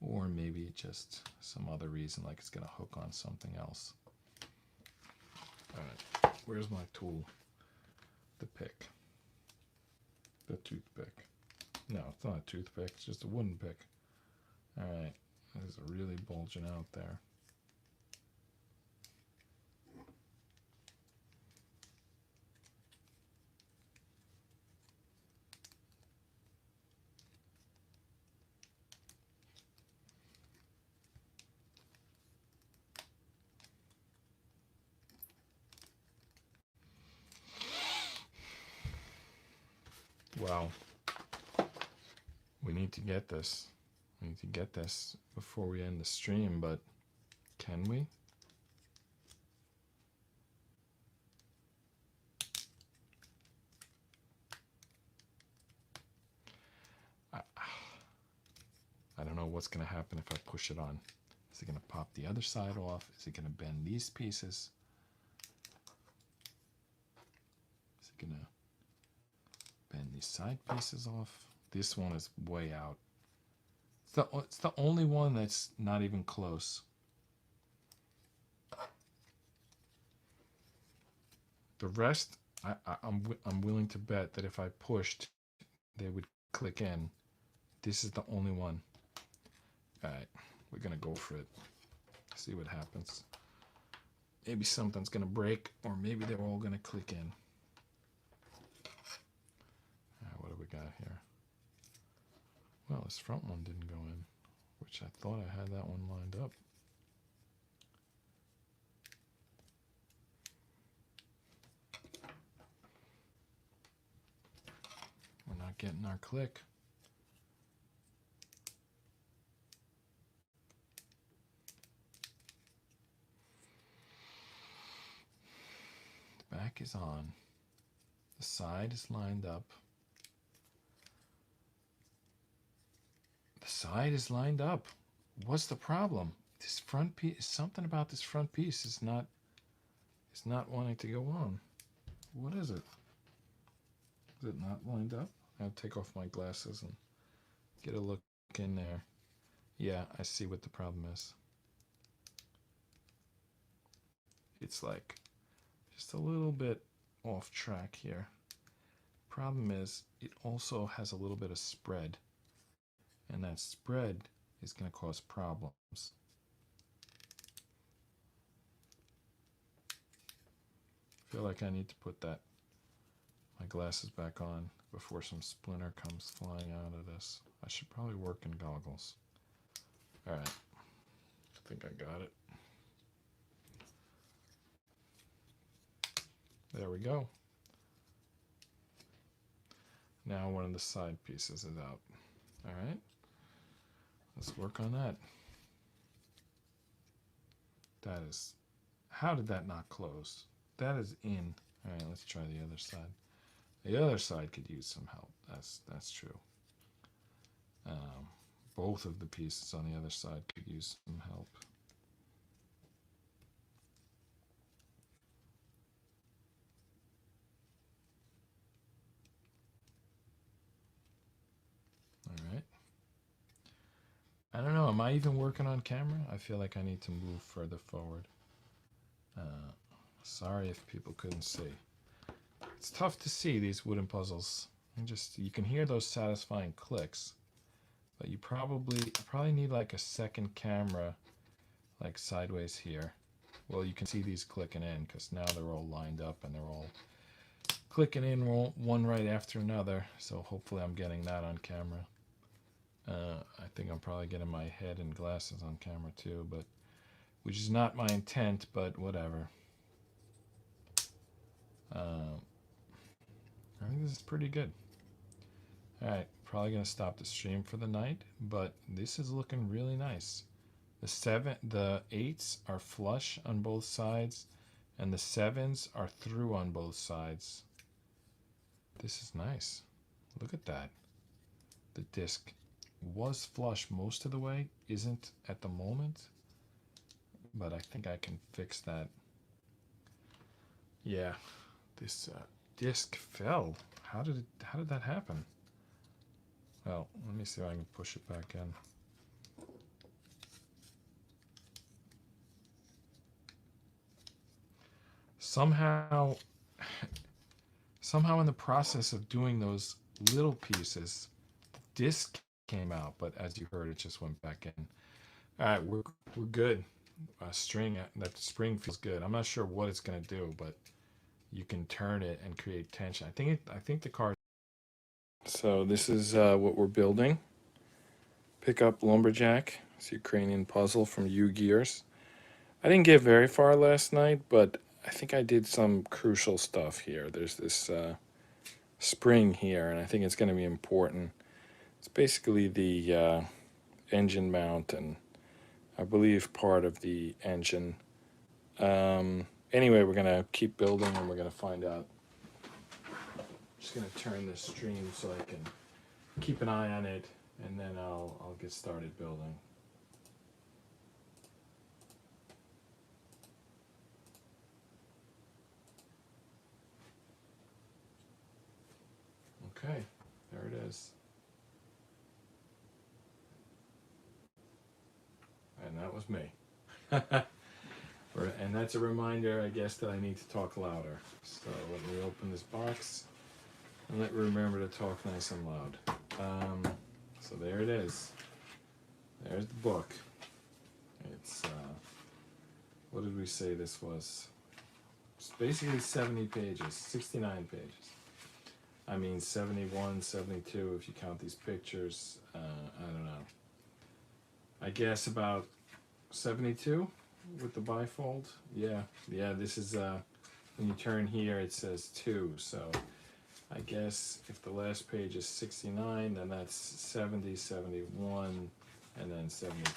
Or maybe just some other reason, like it's going to hook on something else. All right, where's my tool? The pick. The toothpick. No, it's not a toothpick, it's just a wooden pick. All right, it's really bulging out there. Wow. We need to get this. We need to get this before we end the stream, but can we? I don't know what's going to happen if I push it on. Is it going to pop the other side off? Is it going to bend these pieces? Is it going to bend these side pieces off? This one is way out. It's the only one that's not even close. The rest, I'm willing to bet that if I pushed, they would click in. This is the only one. All right, we're gonna go for it. See what happens. Maybe something's gonna break, or maybe they're all gonna click in. All right, what do we got here? Well, this front one didn't go in, which I thought I had that one lined up. We're not getting our click. The back is on. The side is lined up. side is lined up. What's the problem? This front piece, something about this front piece is not wanting to go on. What is it? Is it not lined up? I'll take off my glasses and get a look in there. Yeah, I see what the problem is. It's like just a little bit off track here. Problem is, it also has a little bit of spread, and that spread is going to cause problems. I feel like I need to put my glasses back on before some splinter comes flying out of this. I should probably work in goggles. All right, I think I got it. There we go. Now one of the side pieces is out. All right, let's work on that. That is, how did that not close? That is in. All right, let's try the other side. The other side could use some help. That's true. Both of the pieces on the other side could use some help. All right. I don't know. Am I even working on camera? I feel like I need to move further forward. Sorry if people couldn't see. It's tough to see these wooden puzzles. You can hear those satisfying clicks, but you probably need like a second camera, like sideways here. Well, you can see these clicking in because now they're all lined up and they're all clicking in one right after another. So hopefully I'm getting that on camera. I think I'm probably getting my head and glasses on camera too, but which is not my intent, but whatever. I think this is pretty good. All right, probably gonna stop the stream for the night, but this is looking really nice. The 8s are flush on both sides, and the 7s are through on both sides. This is nice. Look at that. The disc was flush most of the way, isn't at the moment, but I think I can fix that. Yeah, this disc fell. How did that happen? Well, let me see if I can push it back in. Somehow in the process of doing those little pieces, the disc came out, but as you heard, it just went back in. All right, we're good. That spring feels good. I'm not sure what it's gonna do, but you can turn it and create tension. I think the car. So this is what we're building. Pickup Lumberjack. It's a Ukrainian puzzle from Ugears. I didn't get very far last night, but I think I did some crucial stuff here. There's this spring here, and I think it's going to be important. It's basically the engine mount, and I believe part of the engine. Anyway, we're going to keep building, and we're going to find out. I'm just going to turn this stream so I can keep an eye on it, and then I'll get started building. Okay, there it is. And that was me. And that's a reminder, I guess, that I need to talk louder. So let me open this box and let me remember to talk nice and loud. So there it is. There's the book. It's, what did we say this was? It's basically 70 pages, 69 pages. I mean 71, 72 if you count these pictures. I don't know. I guess about 72 with the bifold. Yeah, this is, when you turn here it says 2, so I guess if the last page is 69, then that's 70, 71, and then 72.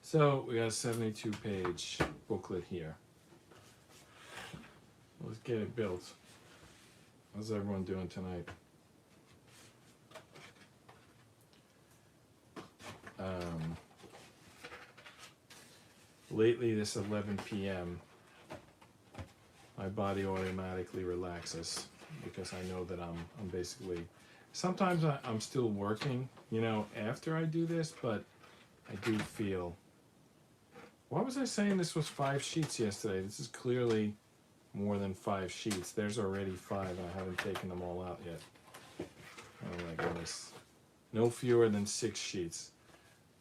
So we got a 72 page booklet here. Let's get it built. How's everyone doing tonight? lately this 11 p.m. my body automatically relaxes because I know that I'm basically, sometimes I'm still working, you know, after I do this, but I do feel, why was I saying this was 5 sheets yesterday? This is clearly more than 5 sheets. There's already 5. I haven't taken them all out yet. Oh my goodness. No fewer than 6 sheets.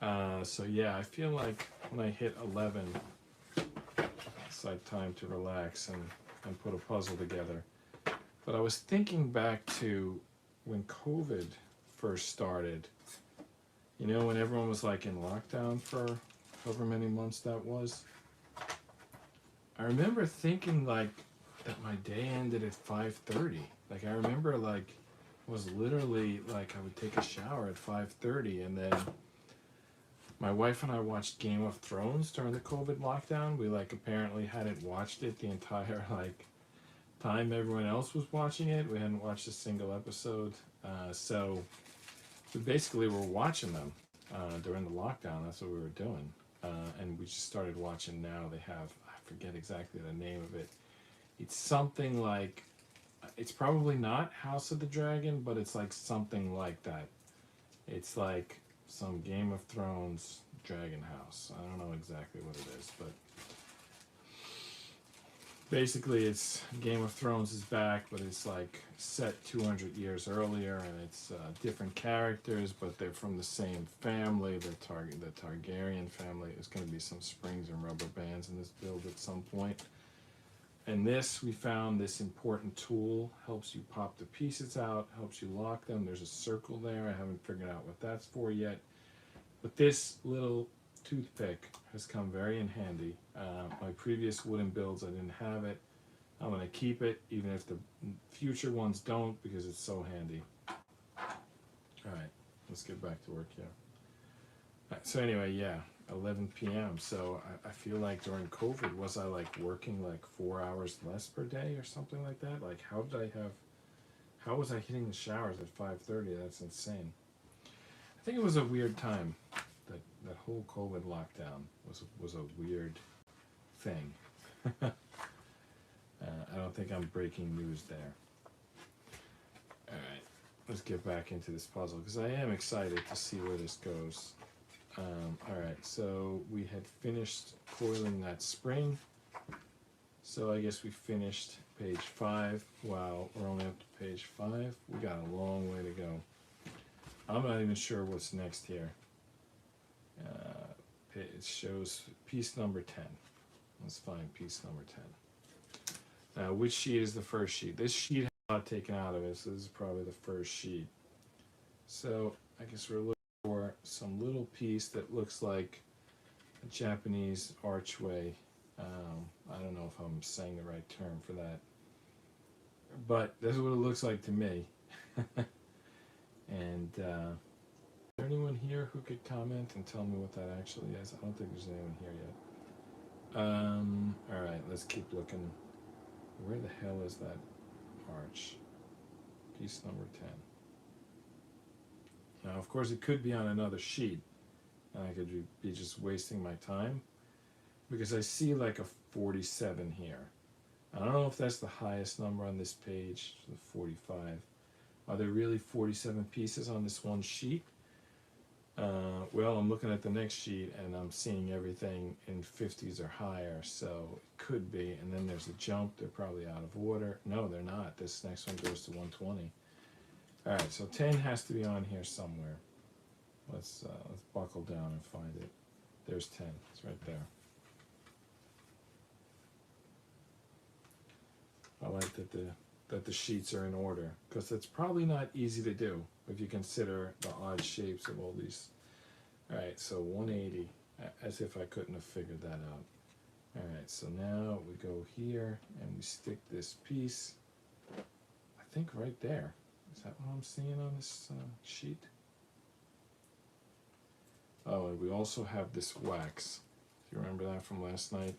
So yeah, I feel like when I hit 11, it's like time to relax and put a puzzle together. But I was thinking back to when COVID first started, you know, when everyone was like in lockdown for however many months that was. I remember thinking like that my day ended at 5:30. Like I remember like it was literally like I would take a shower at 5:30 and then my wife and I watched Game of Thrones during the COVID lockdown. We like apparently hadn't watched it the entire like time everyone else was watching it. We hadn't watched a single episode. So we basically were watching them during the lockdown. That's what we were doing. And we just started watching now. They have, I forget exactly the name of it. It's something like, it's probably not House of the Dragon, but it's like something like that. It's like some Game of Thrones Dragon House. I don't know exactly what it is, but basically it's Game of Thrones is back, but it's like set 200 years earlier, and it's different characters, but they're from the same family. The Targaryen family. There's going to be some springs and rubber bands in this build at some point. And this, we found this important tool, helps you pop the pieces out, helps you lock them. There's a circle there. I haven't figured out what that's for yet. But this little toothpick has come very in handy. My previous wooden builds, I didn't have it. I'm going to keep it, even if the future ones don't, because it's so handy. All right, let's get back to work here. So anyway, yeah, 11 p.m. So I feel like during COVID, was I like working like 4 hours less per day or something like that? Like how was I hitting the showers at 5:30? That's insane. I think it was a weird time. That whole COVID lockdown was a weird thing. I don't think I'm breaking news there. All right, let's get back into this puzzle because I am excited to see where this goes. All right, so we had finished coiling that spring. So I guess we finished page 5. Wow, we're only up to page 5. We got a long way to go. I'm not even sure what's next here. It shows piece number 10. Let's find piece number 10. Now, which sheet is the first sheet? This sheet has a lot taken out of it, so this is probably the first sheet. So I guess we're looking for some little piece that looks like a Japanese archway. I don't know if I'm saying the right term for that, but this is what it looks like to me. And is there anyone here who could comment and tell me what that actually is? I don't think there's anyone here yet. All right, let's keep looking. Where the hell is that arch? Piece number 10. Now, of course, it could be on another sheet, and I could be just wasting my time, because I see like a 47 here. I don't know if that's the highest number on this page, the 45. Are there really 47 pieces on this one sheet? Well, I'm looking at the next sheet and I'm seeing everything in 50s or higher, so it could be. And then there's a jump. They're probably out of order. No, they're not. This next one goes to 120. All right, so 10 has to be on here somewhere. Let's buckle down and find it. There's 10. It's right there. I like that the sheets are in order, because it's probably not easy to do if you consider the odd shapes of all these. All right, so 180, as if I couldn't have figured that out. All right, so now we go here and we stick this piece, I think right there. Is that what I'm seeing on this sheet? Oh, and we also have this wax. If you remember that from last night,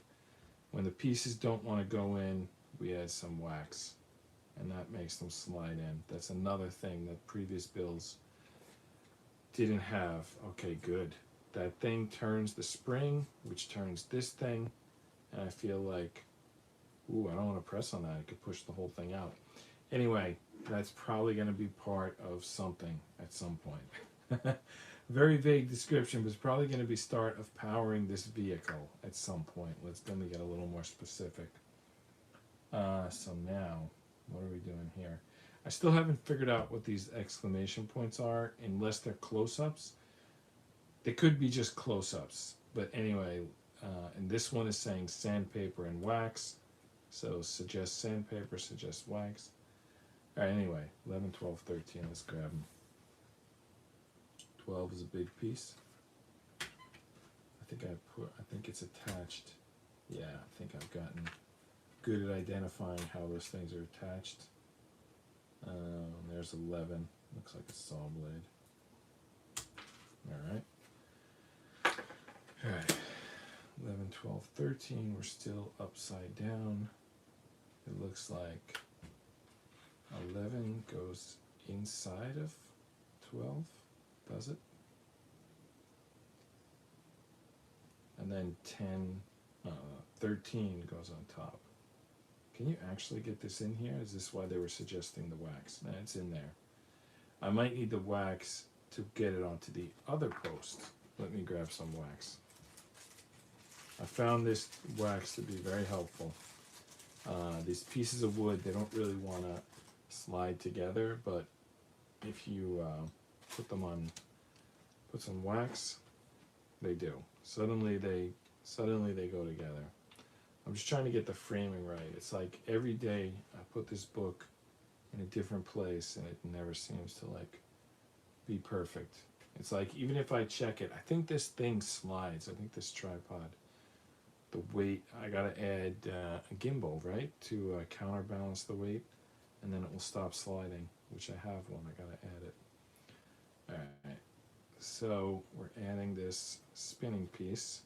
when the pieces don't want to go in, we add some wax, and that makes them slide in. That's another thing that previous builds didn't have. Okay, good. that thing turns the spring, which turns this thing, and I feel like, ooh, I don't want to press on that. It could push the whole thing out. Anyway, that's probably going to be part of something at some point. Very vague description, but it's probably going to be start of powering this vehicle at some point. Let me get a little more specific. So now, what are we doing here? I still haven't figured out what these exclamation points are, unless they're close-ups. They could be just close-ups, but anyway, and this one is saying sandpaper and wax. So suggest sandpaper, suggest wax. All right, anyway, 11, 12, 13, let's grab them. 12 is a big piece. I think it's attached. Yeah, I think I've gotten good at identifying how those things are attached. There's 11, looks like a saw blade. All right, 11, 12, 13, we're still upside down. It looks like 11 goes inside of 12, does it? And then 13 goes on top. Can you actually get this in here? Is this why they were suggesting the wax? No, it's in there. I might need the wax to get it onto the other post. Let me grab some wax. I found this wax to be very helpful. These pieces of wood, they don't really want to slide together, but if you put some wax, they do. Suddenly they go together. I'm just trying to get the framing right. It's like every day I put this book in a different place and it never seems to like be perfect. It's like even if I check it, I think this thing slides. I think this tripod, the weight, I gotta add a gimbal, right, to counterbalance the weight, and then it will stop sliding, which I have one. I gotta add it. All right, so we're adding this spinning piece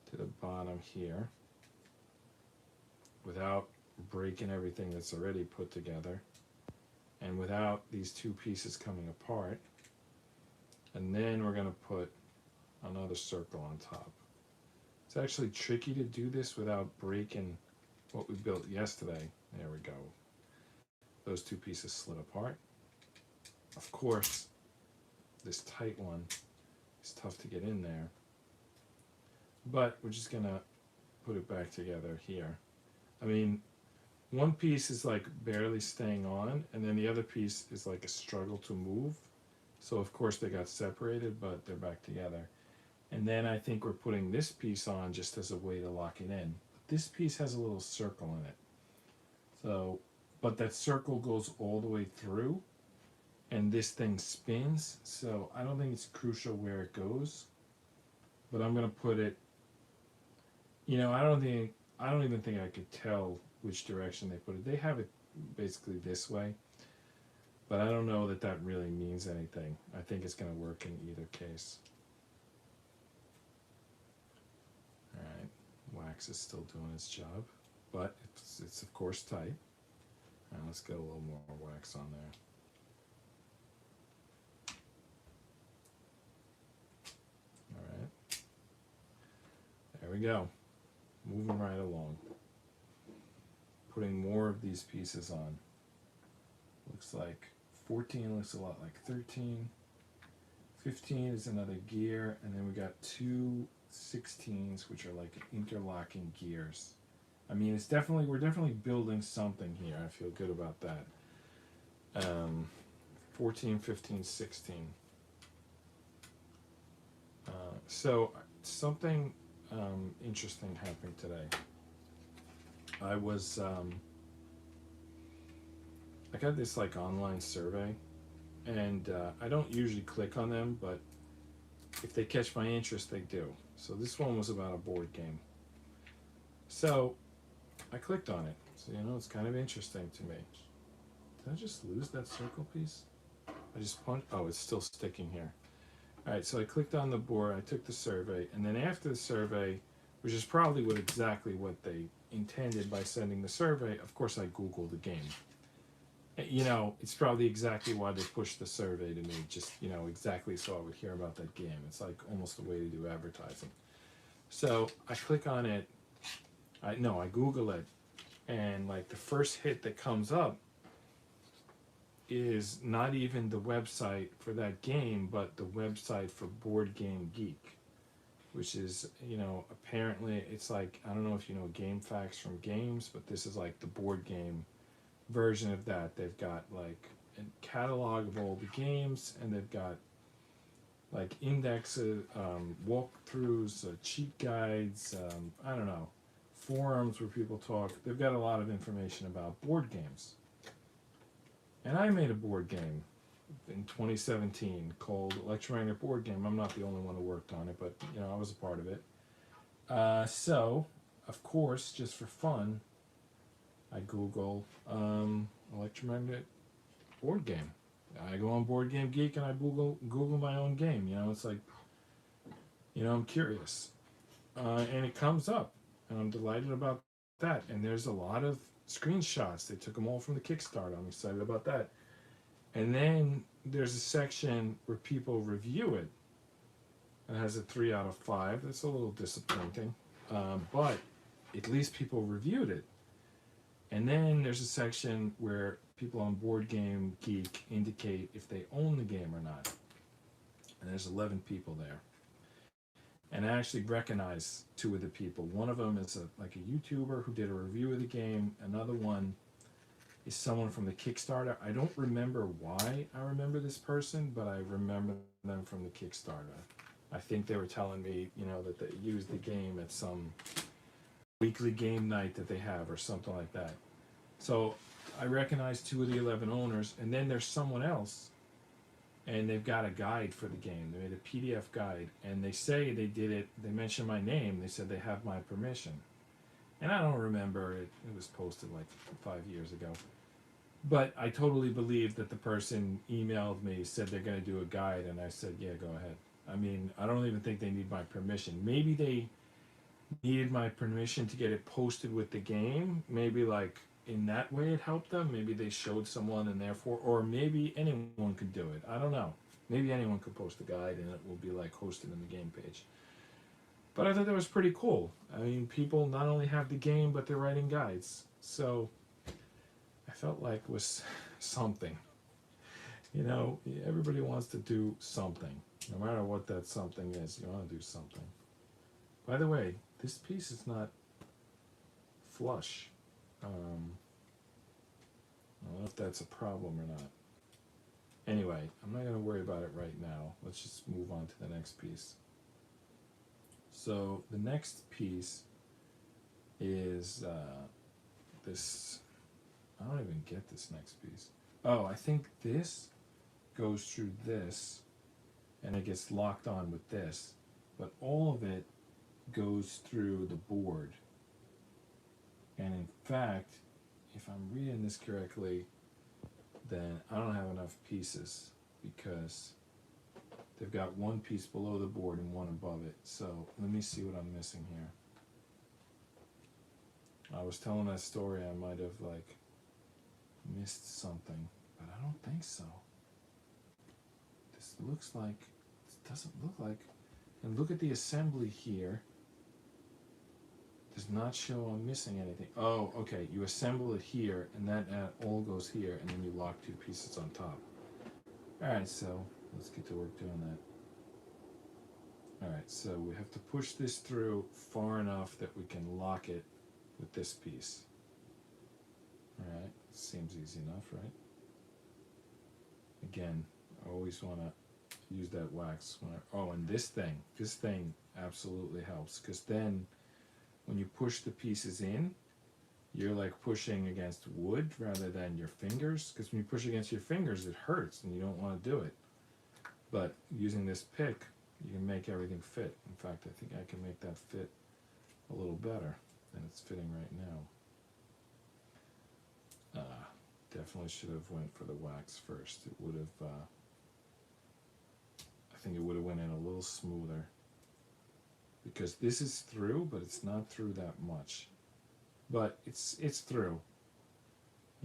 to the bottom here without breaking everything that's already put together and without these two pieces coming apart. And then we're going to put another circle on top. It's actually tricky to do this without breaking what we built yesterday. There we go. Those two pieces slid apart. Of course, this tight one is tough to get in there, but we're just going to put it back together here. I mean, one piece is like barely staying on, and then the other piece is like a struggle to move. So of course they got separated, but they're back together. And then I think we're putting this piece on just as a way to lock it in. This piece has a little circle in it. So, but that circle goes all the way through, and this thing spins. So I don't think it's crucial where it goes, but I'm gonna put it, you know, I don't even think I could tell which direction they put it. They have it basically this way, but I don't know that that really means anything. I think it's going to work in either case. All right, wax is still doing its job, but it's of course tight. All right, let's get a little more wax on there. All right, there we go. Moving right along. Putting more of these pieces on. Looks like 14 looks a lot like 13. 15 is another gear, and then we got two 16s, which are like interlocking gears. I mean, we're definitely building something here. I feel good about that. 14, 15, 16. So something interesting happened today. I got this like online survey, and I don't usually click on them, but if they catch my interest, they do. So this one was about a board game. So I clicked on it. So, you know, it's kind of interesting to me. Did I just lose that circle piece? I just punched, oh, it's still sticking here. All right, so I clicked on the board, I took the survey, and then after the survey, which is probably exactly what they intended by sending the survey, of course I Googled the game. You know, it's probably exactly why they pushed the survey to me, just, you know, exactly so I would hear about that game. It's like almost a way to do advertising. So I click on it, I Google it, and like the first hit that comes up is not even the website for that game, but the website for Board Game Geek, which is, you know, apparently it's like, I don't know if you know Game Facts from Games, but this is like the board game version of that. They've got like a catalog of all the games, and they've got like indexes, walkthroughs, cheat guides, I don't know, forums where people talk. They've got a lot of information about board games. And I made a board game in 2017 called Electromagnetic Board Game. I'm not the only one who worked on it, but you know, I was a part of it. So, of course, just for fun, I Google electromagnetic board game. I go on Board Game Geek and I Google my own game. You know, it's like, you know, I'm curious, and it comes up, and I'm delighted about that. And there's a lot of screenshots. They took them all from the Kickstarter. I'm excited about that. And then there's a section where people review it. It has a 3 out of 5. That's a little disappointing, but at least people reviewed it. And then there's a section where people on Board Game Geek indicate if they own the game or not. And there's 11 people there. And I actually recognize 2 of the people. One of them is like a YouTuber who did a review of the game. Another one is someone from the Kickstarter. I don't remember why I remember this person, but I remember them from the Kickstarter. I think they were telling me, you know, that they used the game at some weekly game night that they have or something like that. So I recognize 2 of the 11 owners, and then there's someone else, and they've got a guide for the game. They made a PDF guide, and they say they did it. They mentioned my name. They said they have my permission, and I don't remember it. It was posted like 5 years ago. But I totally believe that the person emailed me, said they're going to do a guide, and I said, yeah, go ahead. I mean, I don't even think they need my permission. Maybe they needed my permission to get it posted with the game. Maybe like in that way it helped them. Maybe they showed someone and therefore, or maybe anyone could do it. I don't know. Maybe anyone could post a guide and it will be like hosted in the game page. But I thought that was pretty cool. I mean, people not only have the game, but they're writing guides. So I felt like it was something. You know, everybody wants to do something. No matter what that something is, you want to do something. By the way, this piece is not flush. I don't know if that's a problem or not. Anyway, I'm not going to worry about it right now. Let's just move on to the next piece. So the next piece is this. I don't even get this next piece. Oh, I think this goes through this and it gets locked on with this, but all of it goes through the board. And in fact, if I'm reading this correctly, then I don't have enough pieces because they've got one piece below the board and one above it. So let me see what I'm missing here. I was telling that story, I might have like missed something, but I don't think so. This looks like, this doesn't look like, and look at the assembly here. Does not show I'm missing anything. Oh, okay, you assemble it here, and that all goes here, and then you lock 2 pieces on top. Alright, so let's get to work doing that. Alright, so we have to push this through far enough that we can lock it with this piece. Alright, seems easy enough, right? Again, I always want to use that wax. And this thing absolutely helps, because then when you push the pieces in, you're like pushing against wood rather than your fingers, because when you push against your fingers, it hurts and you don't want to do it. But using this pick, you can make everything fit. In fact, I think I can make that fit a little better than it's fitting right now. Definitely should have went for the wax first. It would have, I think it would have went in a little smoother. Because this is through, but it's not through that much. But it's through,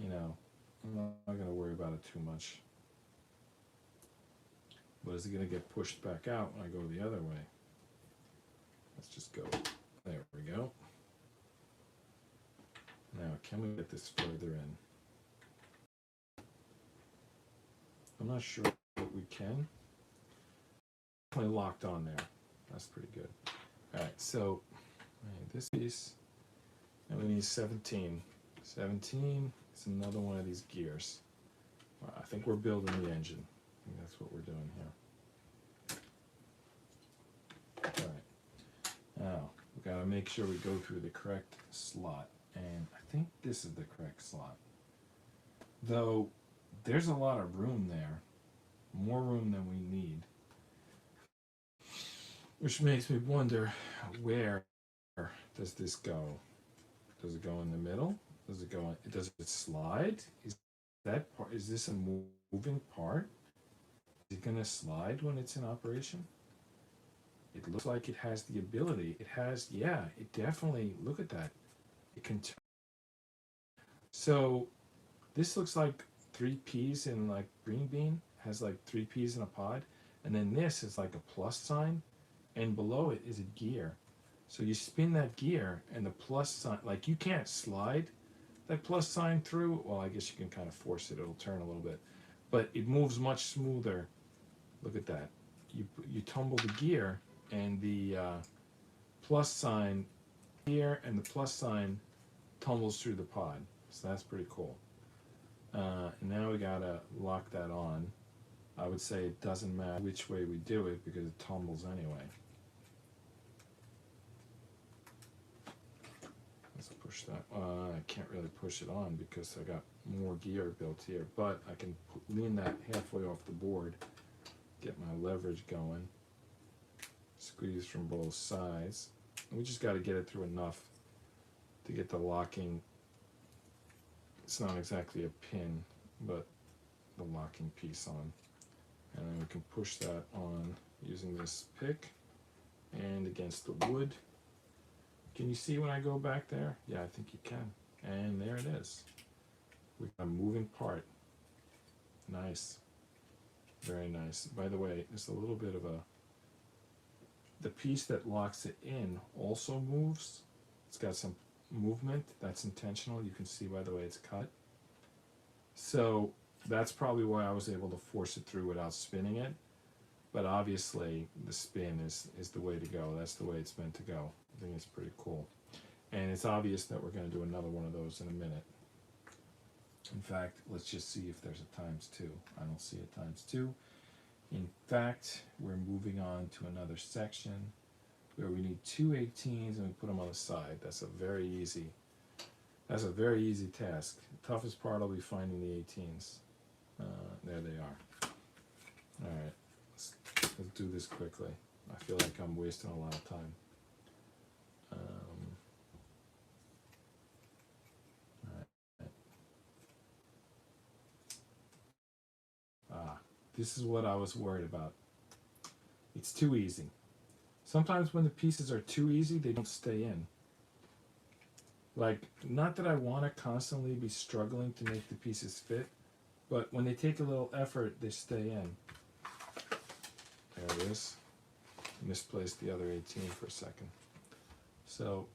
you know. I'm not going to worry about it too much. But is it going to get pushed back out when I go the other way? Let's just go. There we go. Now, can we get this further in? I'm not sure what we can. Definitely locked on there. That's pretty good. All right, so this piece, and we need 17. 17 is another one of these gears. I think we're building the engine. I think that's what we're doing here. All right. Now, we gotta make sure we go through the correct slot. And I think this is the correct slot. Though, there's a lot of room there. More room than we need. Which makes me wonder, where does this go? Does it go in the middle? Does it go? Does it slide? Is that part? Is this a moving part? Is it going to slide when it's in operation? It looks like it has the ability. It has, yeah. It definitely. Look at that. It can. So, this looks like 3 peas in like green bean. Has like 3 peas in a pod, and then this is like a plus sign, and below it is a gear. So you spin that gear, and the plus sign, like you can't slide that plus sign through. Well, I guess you can kind of force it. It'll turn a little bit, but it moves much smoother. Look at that. You tumble the gear, and the plus sign here and the plus sign tumbles through the pod. So that's pretty cool. And now we gotta lock that on. I would say it doesn't matter which way we do it because it tumbles anyway. Let's push that. I can't really push it on because I got more gear built here, but I can lean that halfway off the board, get my leverage going, squeeze from both sides. We just got to get it through enough to get the locking. It's not exactly a pin, but the locking piece on. And then we can push that on using this pick and against the wood. Can you see when I go back there? Yeah, I think you can. And there it is. We got a moving part. Nice. Very nice. By the way, there's a little bit of the piece that locks it in also moves. It's got some movement that's intentional. You can see by the way it's cut. So that's probably why I was able to force it through without spinning it. But obviously the spin is the way to go. That's the way it's meant to go. I think it's pretty cool. And it's obvious that we're going to do another one of those in a minute. In fact, let's just see if there's a ×2. I don't see a ×2. In fact, we're moving on to another section where we need 2 18s and we put them on the side. That's a very easy task. The toughest part will be finding the 18s. There they are. All right, let's do this quickly. I feel like I'm wasting a lot of time. This is what I was worried about. It's too easy. Sometimes when the pieces are too easy, they don't stay in. Like, not that I want to constantly be struggling to make the pieces fit, but when they take a little effort, they stay in. There it is. Misplaced the other 18 for a second. So,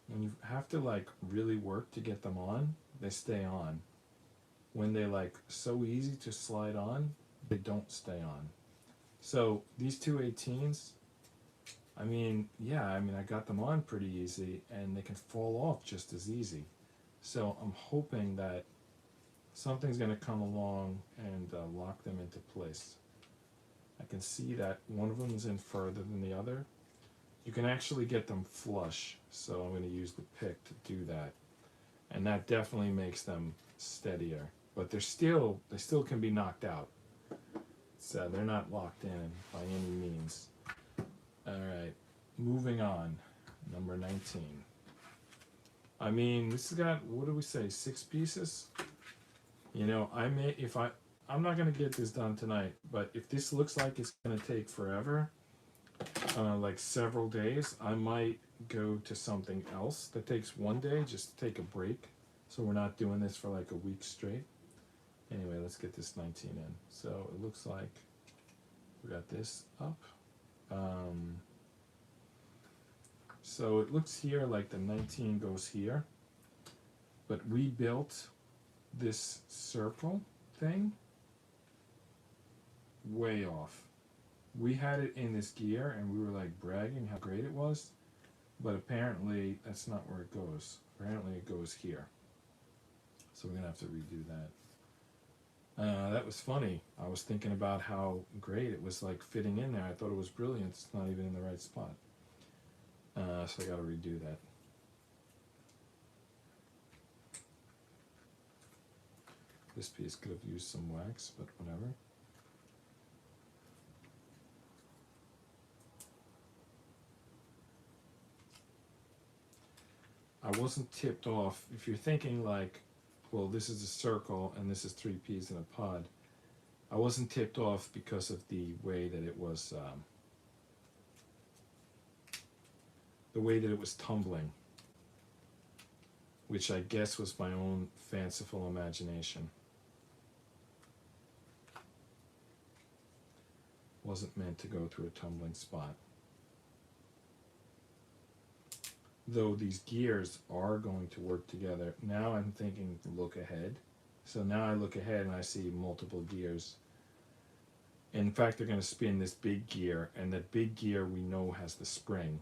when you have to like really work to get them on, they stay on. When they like so easy to slide on, they don't stay on. So these 2 18s, I mean, yeah, I got them on pretty easy and they can fall off just as easy. So I'm hoping that something's going to come along and lock them into place. I can see that one of them is in further than the other. You can actually get them flush, so I'm going to use the pick to do that. And that definitely makes them steadier. But they still can be knocked out. So they're not locked in by any means. All right, moving on. Number 19. I mean, this has got, what do we say, 6 pieces? You know, I'm not gonna get this done tonight, but if this looks like it's gonna take forever, like several days, I might go to something else that takes one day, just to take a break so we're not doing this for like a week straight. Anyway, let's get this 19 in. So it looks like we got this up. So it looks here like the 19 goes here, but we built this circle thing way off. We had it in this gear and we were like bragging how great it was, but apparently that's not where it goes. Apparently it goes here. So we're gonna have to redo that. That was funny. I was thinking about how great it was, like fitting in there. I thought it was brilliant. It's not even in the right spot. So I gotta redo that. This piece could have used some wax, but whatever. I wasn't tipped off. If you're thinking like, well, this is a circle and this is 3 peas in a pod, I wasn't tipped off because of the way that it was, tumbling, which I guess was my own fanciful imagination. Wasn't meant to go through a tumbling spot. Though these gears are going to work together. Now I'm thinking look ahead. So now I look ahead and I see multiple gears. In fact, they're going to spin this big gear, and that big gear we know has the spring.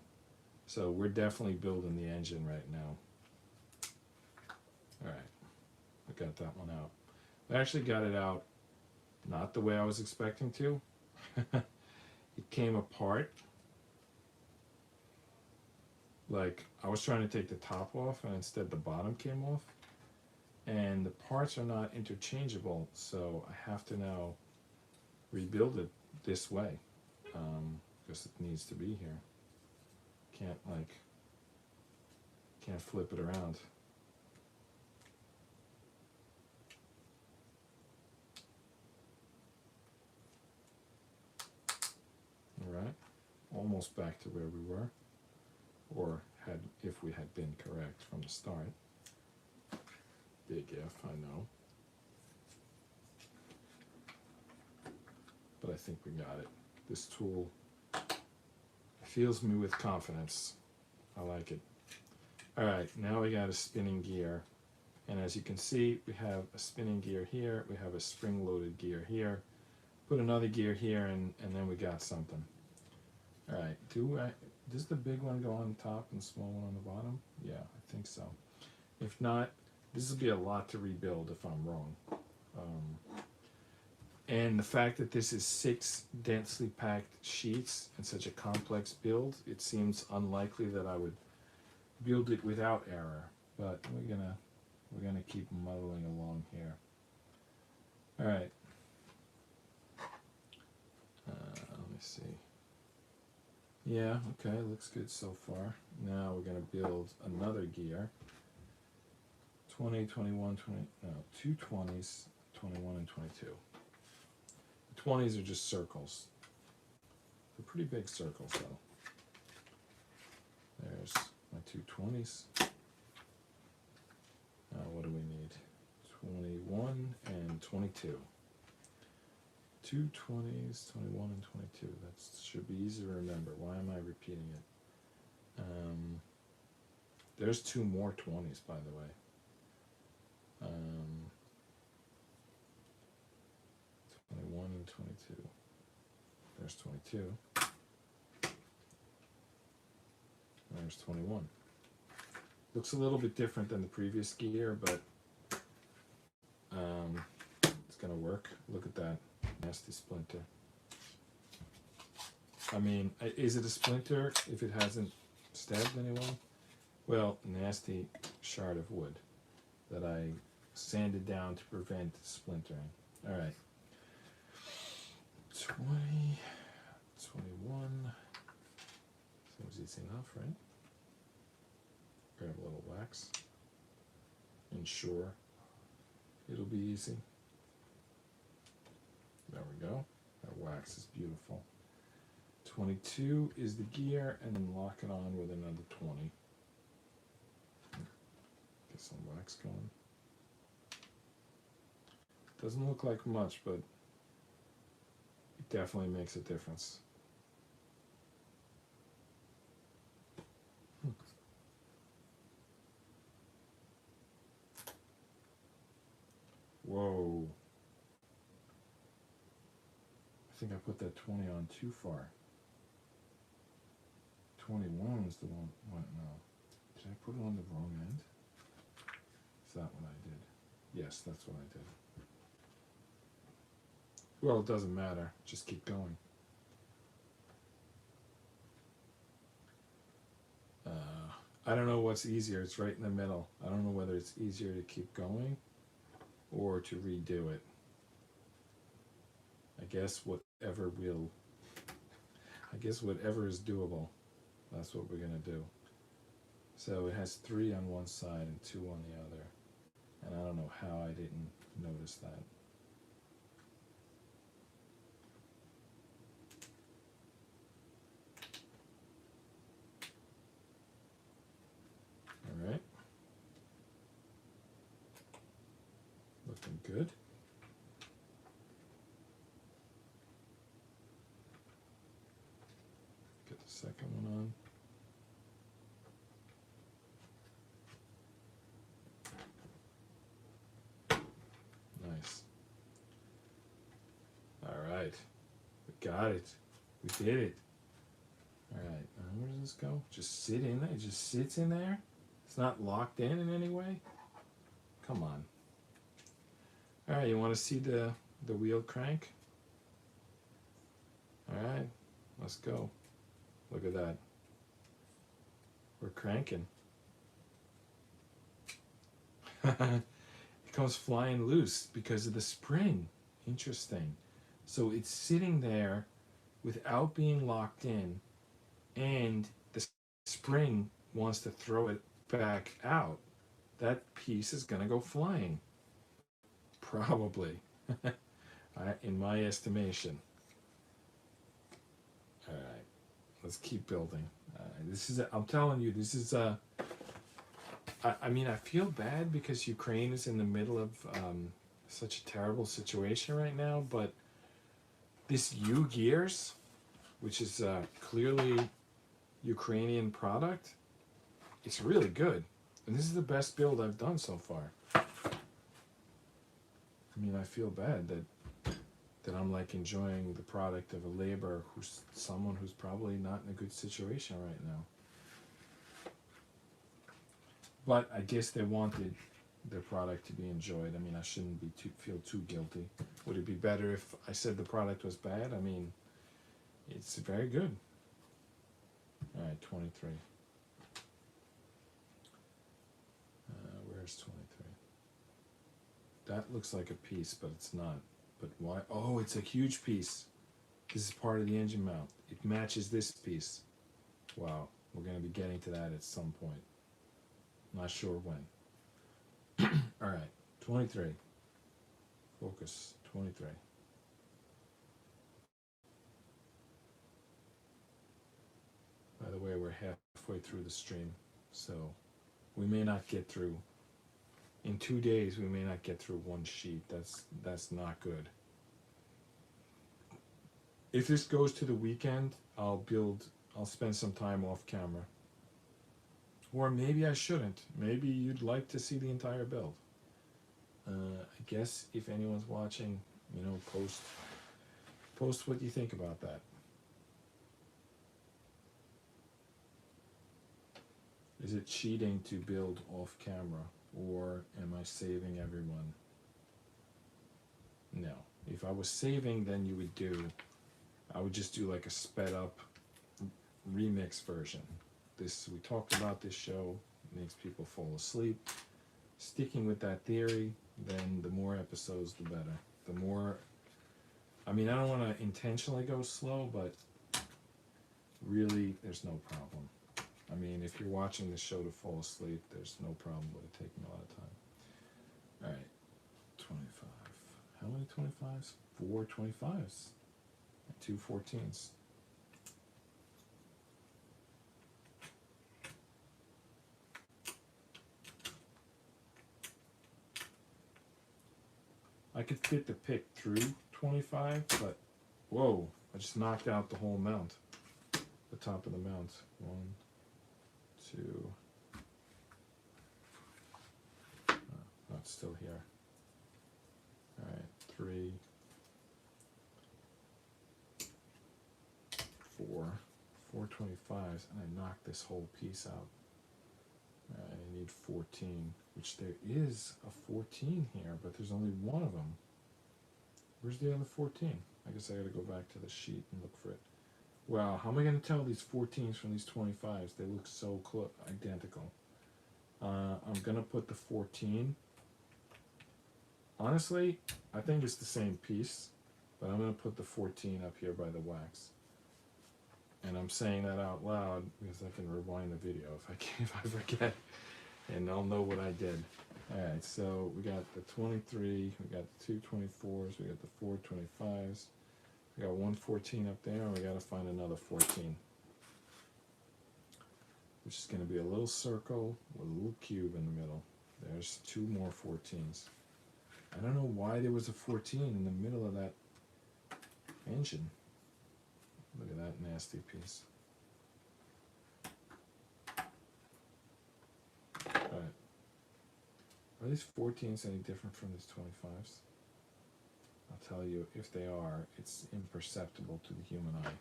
So we're definitely building the engine right now. All right, I got that one out. I actually got it out not the way I was expecting to. It came apart. Like, I was trying to take the top off and instead the bottom came off. And the parts are not interchangeable, so I have to now rebuild it this way. Because it needs to be here. Can't flip it around. Alright, almost back to where we were. Or if we had been correct from the start. Big if, I know. But I think we got it. This tool fills me with confidence. I like it. Alright, now we got a spinning gear. And as you can see, we have a spinning gear here, we have a spring-loaded gear here. Put another gear here, and then we got something. Alright, does the big one go on top and the small one on the bottom? Yeah, I think so. If not, this will be a lot to rebuild if I'm wrong. And the fact that this is 6 densely packed sheets and such a complex build, it seems unlikely that I would build it without error. But we're gonna keep muddling along here. All right. Let me see. Yeah, okay, looks good so far. Now we're gonna build another gear. 20, 21, 20, no, 2 20s, 21 and 22. The 20s are just circles. They're pretty big circles though. There's my 2 20s. What do we need? 21 and 22. 2 20s, 21 and 22. That should be easy to remember. Why am I repeating it? There's 2 more 20s, by the way. 21 and 22. There's 22. There's 21. Looks a little bit different than the previous gear, but it's gonna work. Look at that nasty splinter. I mean, is it a splinter if it hasn't stabbed anyone? Well, nasty shard of wood that I sanded down to prevent splintering. All right. 20, 21. Seems easy enough, right? Grab a little wax. Ensure it'll be easy. There we go. That wax is beautiful. 22 is the gear, and then lock it on with another 20. Guess some wax going. Doesn't look like much, but it definitely makes a difference. Whoa. I think I put that 20 on too far. 21 is the one. What? No. Did I put it on the wrong end? Is that what I did? Yes, that's what I did. Well, it doesn't matter. Just keep going. I don't know what's easier. It's right in the middle. I don't know whether it's easier to keep going or to redo it. I guess whatever is doable. That's what we're gonna do. So it has 3 on one side and 2 on the other. And I don't know how I didn't notice that. All right. Looking good. Get the second one on. Nice. All right. We got it. We did it. All right. Where does this go? Just sit in there. It just sits in there. It's not locked in any way. Come on. All right. You want to see the wheel crank? All right. Let's go. Look at that. We're cranking. It comes flying loose because of the spring. Interesting. So it's sitting there without being locked in, and the spring wants to throw it back out. That piece is going to go flying. Probably. In my estimation. All right. Let's keep building. I'm telling you, this is I mean, I feel bad because Ukraine is in the middle of such a terrible situation right now, but this Ugears, which is clearly Ukrainian product, it's really good. And this is the best build I've done so far. I mean, I feel bad that I'm like enjoying the product of a laborer someone who's probably not in a good situation right now. But I guess they wanted their product to be enjoyed. I mean, I shouldn't feel too guilty. Would it be better if I said the product was bad? I mean, it's very good. All right, 23. Where's 23? That looks like a piece, but it's not. But why? Oh, it's a huge piece. This is part of the engine mount. It matches this piece. Wow, we're going to be getting to that at some point. Not sure when. All right, 23. Focus, 23. By the way, we're halfway through the stream, so we may not get through. In 2 days, we may not get through one sheet. That's not good. If this goes to the weekend, I'll spend some time off camera. Or maybe I shouldn't. Maybe you'd like to see the entire build. I guess if anyone's watching, post what you think about that. Is it cheating to build off camera, or am I saving everyone? No. If I was saving, then I would just do like a sped up remix version. We talked about this show, it makes people fall asleep. Sticking with that theory, then the more episodes, the better. The more, I don't want to intentionally go slow, but really, there's no problem. If you're watching the show to fall asleep, there's no problem with it taking a lot of time. All right, 25. How many 25s? 4 25s and 2 14s. I could fit the pick through 25, but whoa, I just knocked out the whole mount, the top of the mount. 1, 2, oh, it's still here. All right, 3, 4, 4 25s, and I knocked this whole piece out. All right, I need 14, which there is a 14 here, but there's only one of them. Where's the other 14? I guess I gotta go back to the sheet and look for it. Wow, how am I gonna tell these 14s from these 25s? They look so identical. I'm gonna put the 14. Honestly, I think it's the same piece, but I'm gonna put the 14 up here by the wax. And I'm saying that out loud because I can rewind the video if I forget, and I'll know what I did. All right, so we got the 23, we got the 2 24s, we got the 4 25s, we got 1 14 up there, and we got to find another 14, which is going to be a little circle with a little cube in the middle. There's 2 more 14s. I don't know why there was a 14 in the middle of that engine. Look at that nasty piece. All right. Are these 14s any different from these 25s? I'll tell you, if they are, it's imperceptible to the human eye.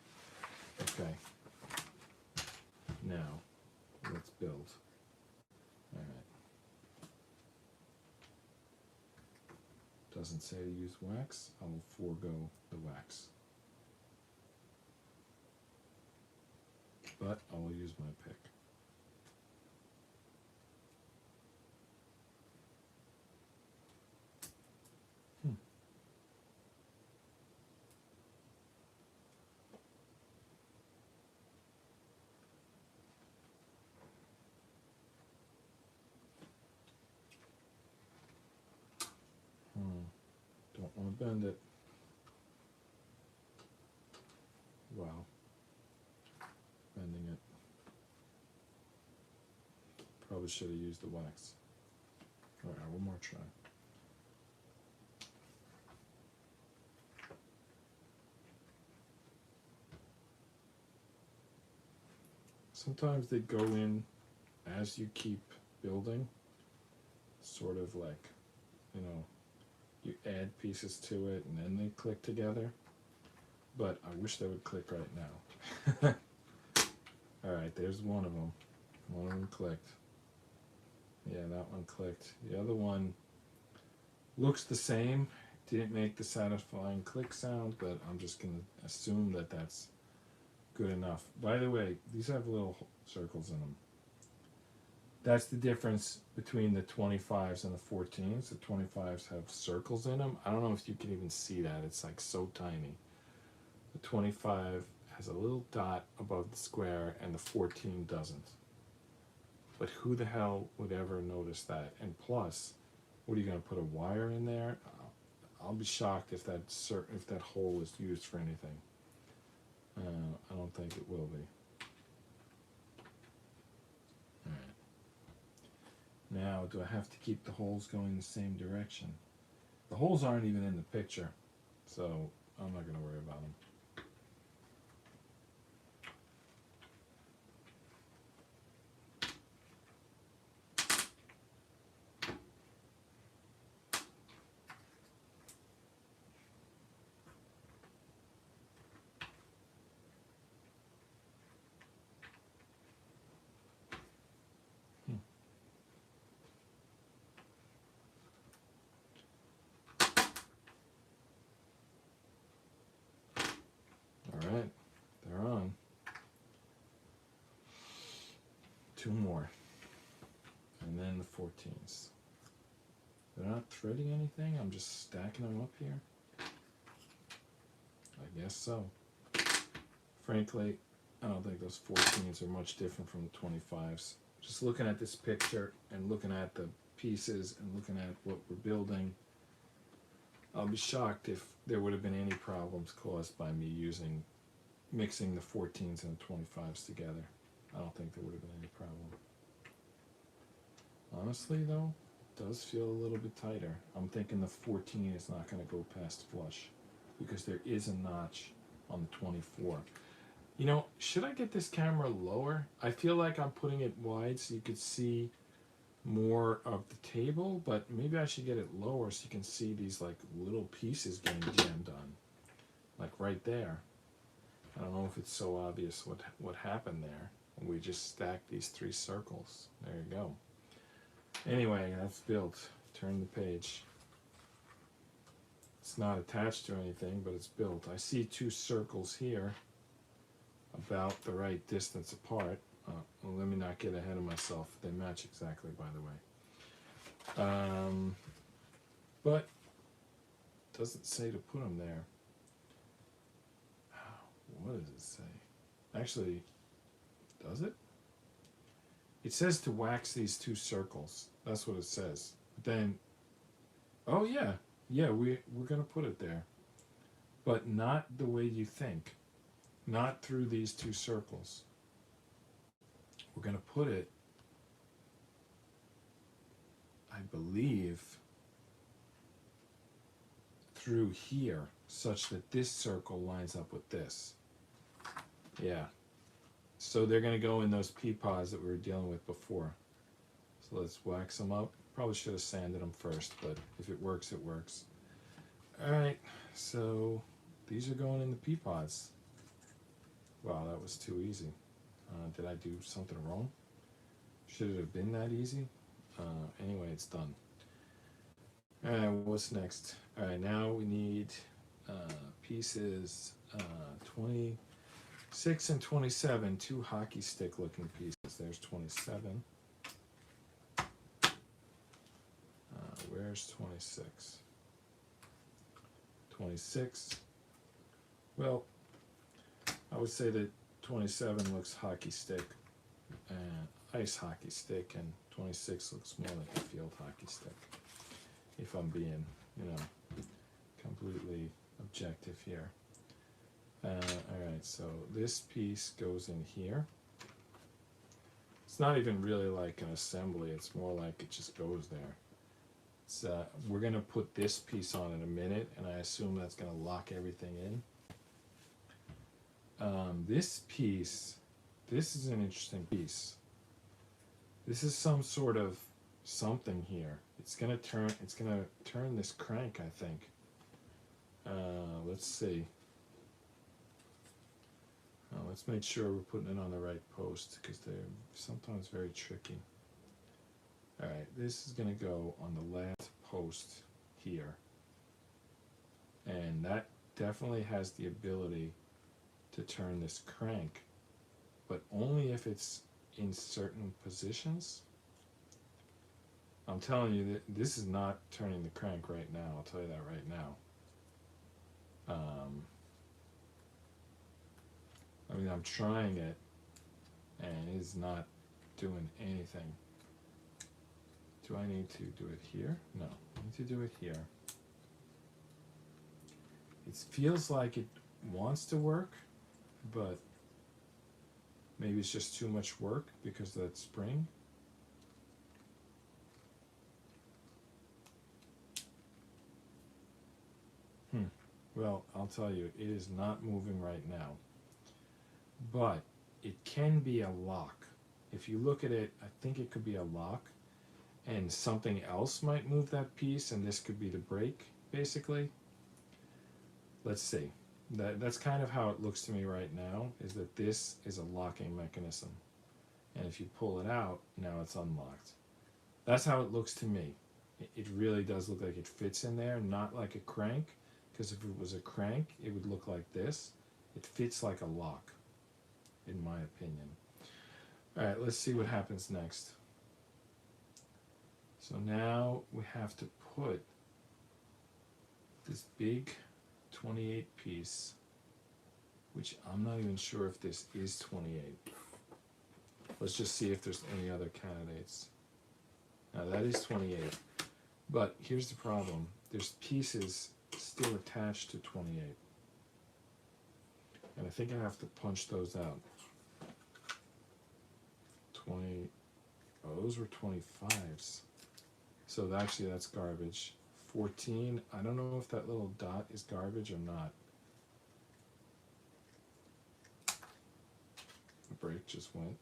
Okay. Now, let's build. All right. Doesn't say to use wax. I will forego the wax. But I will use my pick. Don't want to bend it. Wow. Bending it. Probably should have used the wax. Alright, one more try. Sometimes they go in as you keep building, sort of like, you know, you add pieces to it and then they click together. But I wish they would click right now. Alright, there's one of them. One of them clicked. Yeah, that one clicked. The other one looks the same. Didn't make the satisfying click sound, but I'm just going to assume that that's good enough. By the way, these have little circles in them. That's the difference between the 25s and the 14s. The 25s have circles in them. I don't know if you can even see that. It's like so tiny. The 25 has a little dot above the square and the 14 doesn't. But who the hell would ever notice that? And plus, what are you going to put a wire in there? I'll be shocked if that hole is used for anything. I don't think it will be. Alright. Now, do I have to keep the holes going the same direction? The holes aren't even in the picture, so I'm not going to worry about them. Alright, they're on. 2 more. And then the 14s. They're not threading anything, I'm just stacking them up here. I guess so. Frankly, I don't think those 14s are much different from the 25s. Just looking at this picture and looking at the pieces and looking at what we're building, I'll be shocked if there would have been any problems caused by me mixing the 14s and the 25s together. I don't think there would have been any problem. Honestly though, does feel a little bit tighter. I'm thinking the 14 is not going to go past flush because there is a notch on the 24. You know, should I get this camera lower? I feel like I'm putting it wide so you could see more of the table, but maybe I should get it lower so you can see these like little pieces getting jammed on, like right there. I don't know if it's so obvious what happened there. We just stacked these 3 circles. There you go. Anyway, that's built. Turn the page. It's not attached to anything, but it's built. I see 2 circles here, about the right distance apart. Well, let me not get ahead of myself. They match exactly, by the way. But it doesn't say to put them there. What does it say? Actually, does it? It says to wax these 2 circles. That's what it says. But then, oh yeah, we're gonna put it there, but not the way you think. Not through these 2 circles. We're going to put it, I believe, through here, such that this circle lines up with this. Yeah. So they're going to go in those pea pods that we were dealing with before. So let's wax them up. Probably should have sanded them first, but if it works, it works. Alright, so these are going in the pea pods. Wow, that was too easy. Did I do something wrong? Should it have been that easy? Anyway, it's done. Alright, what's next? Alright, now we need pieces 26 and 27, 2 hockey stick looking pieces. There's 27. Where's 26? 26. Well, I would say that 27 looks hockey stick, ice hockey stick, and 26 looks more like a field hockey stick. If I'm being, completely objective here. Alright, so this piece goes in here. It's not even really like an assembly, it's more like it just goes there. It's, we're going to put this piece on in a minute, and I assume that's going to lock everything in. This piece, this is an interesting piece. This is some sort of something here. It's gonna turn this crank, I think. Let's see. Let's make sure we're putting it on the right post, because they're sometimes very tricky. Alright, this is gonna go on the last post here. And that definitely has the ability to turn this crank, but only if it's in certain positions. I'm telling you that this is not turning the crank right now. I'll tell you that right now. I mean, I'm trying it, and it's not doing anything. Do I need to do it here? No, I need to do it here. It feels like it wants to work, but maybe it's just too much work because of that spring. Well, I'll tell you, it is not moving right now. But it can be a lock. If you look at it, I think it could be a lock, and something else might move that piece, and this could be the brake, basically. Let's see. That's kind of how it looks to me right now, is that this is a locking mechanism. And if you pull it out, now it's unlocked. That's how it looks to me. It really does look like it fits in there, not like a crank, because if it was a crank, it would look like this. It fits like a lock, in my opinion. Alright, let's see what happens next. So now we have to put this big 28 piece, which I'm not even sure if this is 28. Let's just see if there's any other candidates. Now that is 28, but here's the problem. There's pieces still attached to 28. And I think I have to punch those out. 20, oh, those were 25s. So actually that's garbage. 14, I don't know if that little dot is garbage or not. The break just went.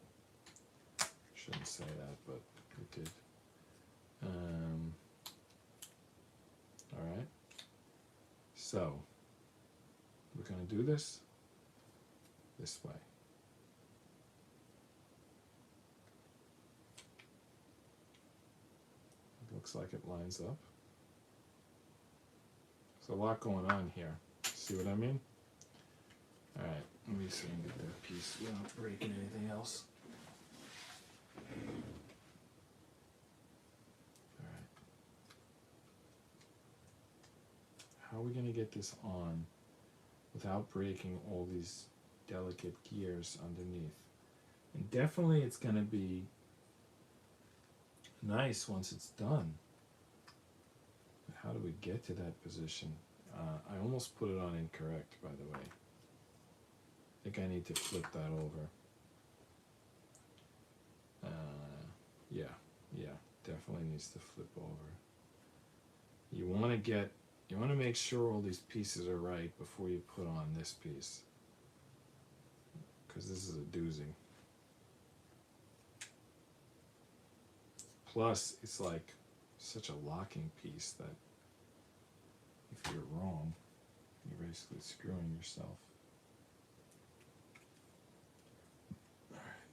Shouldn't say that, but it did. All right. So we're going to do this way. It looks like it lines up. There's a lot going on here. See what I mean? All right. Let me see if I can get that piece without breaking anything else. All right. How are we going to get this on without breaking all these delicate gears underneath? And definitely it's going to be nice once it's done. But how do we get to that position? I almost put it on incorrect, by the way. I think I need to flip that over. Yeah, definitely needs to flip over. You want to make sure all these pieces are right before you put on this piece, because this is a doozy. Plus, it's like such a locking piece that if you're wrong, you're basically screwing yourself. All right.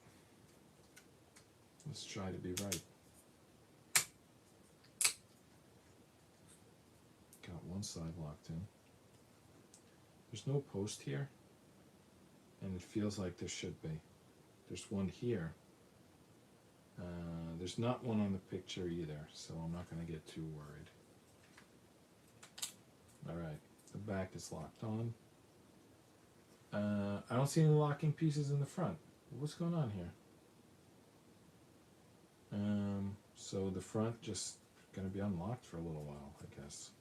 Let's try to be right. Got one side locked in. There's no post here, and it feels like there should be. There's one here. There's not one on the picture either, so I'm not going to get too worried. Alright, the back is locked on. I don't see any locking pieces in the front. What's going on here? So the front just going to be unlocked for a little while, I guess.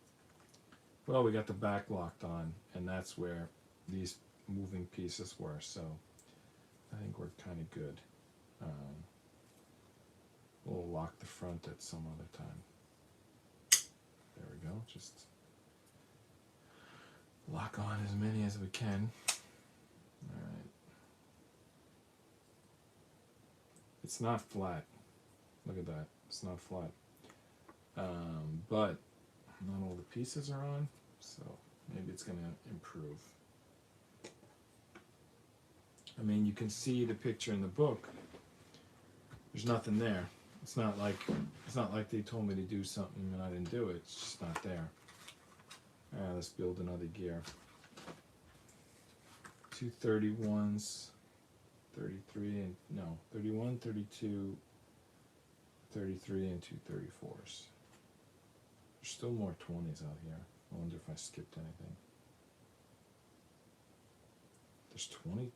Well, we got the back locked on, and that's where these moving pieces were, so I think we're kind of good. We'll lock the front at some other time. There we go. Just lock on as many as we can. All right. It's not flat. Look at that. It's not flat. But not all the pieces are on, so maybe it's going to improve. I mean, you can see the picture in the book. There's nothing there. It's not like they told me to do something and I didn't do it. It's just not there. All right, let's build another gear. 2 31s, 33 and no, 31, 32, 33 and 2 34s. There's still more 20s out here. I wonder if I skipped anything. There's 20.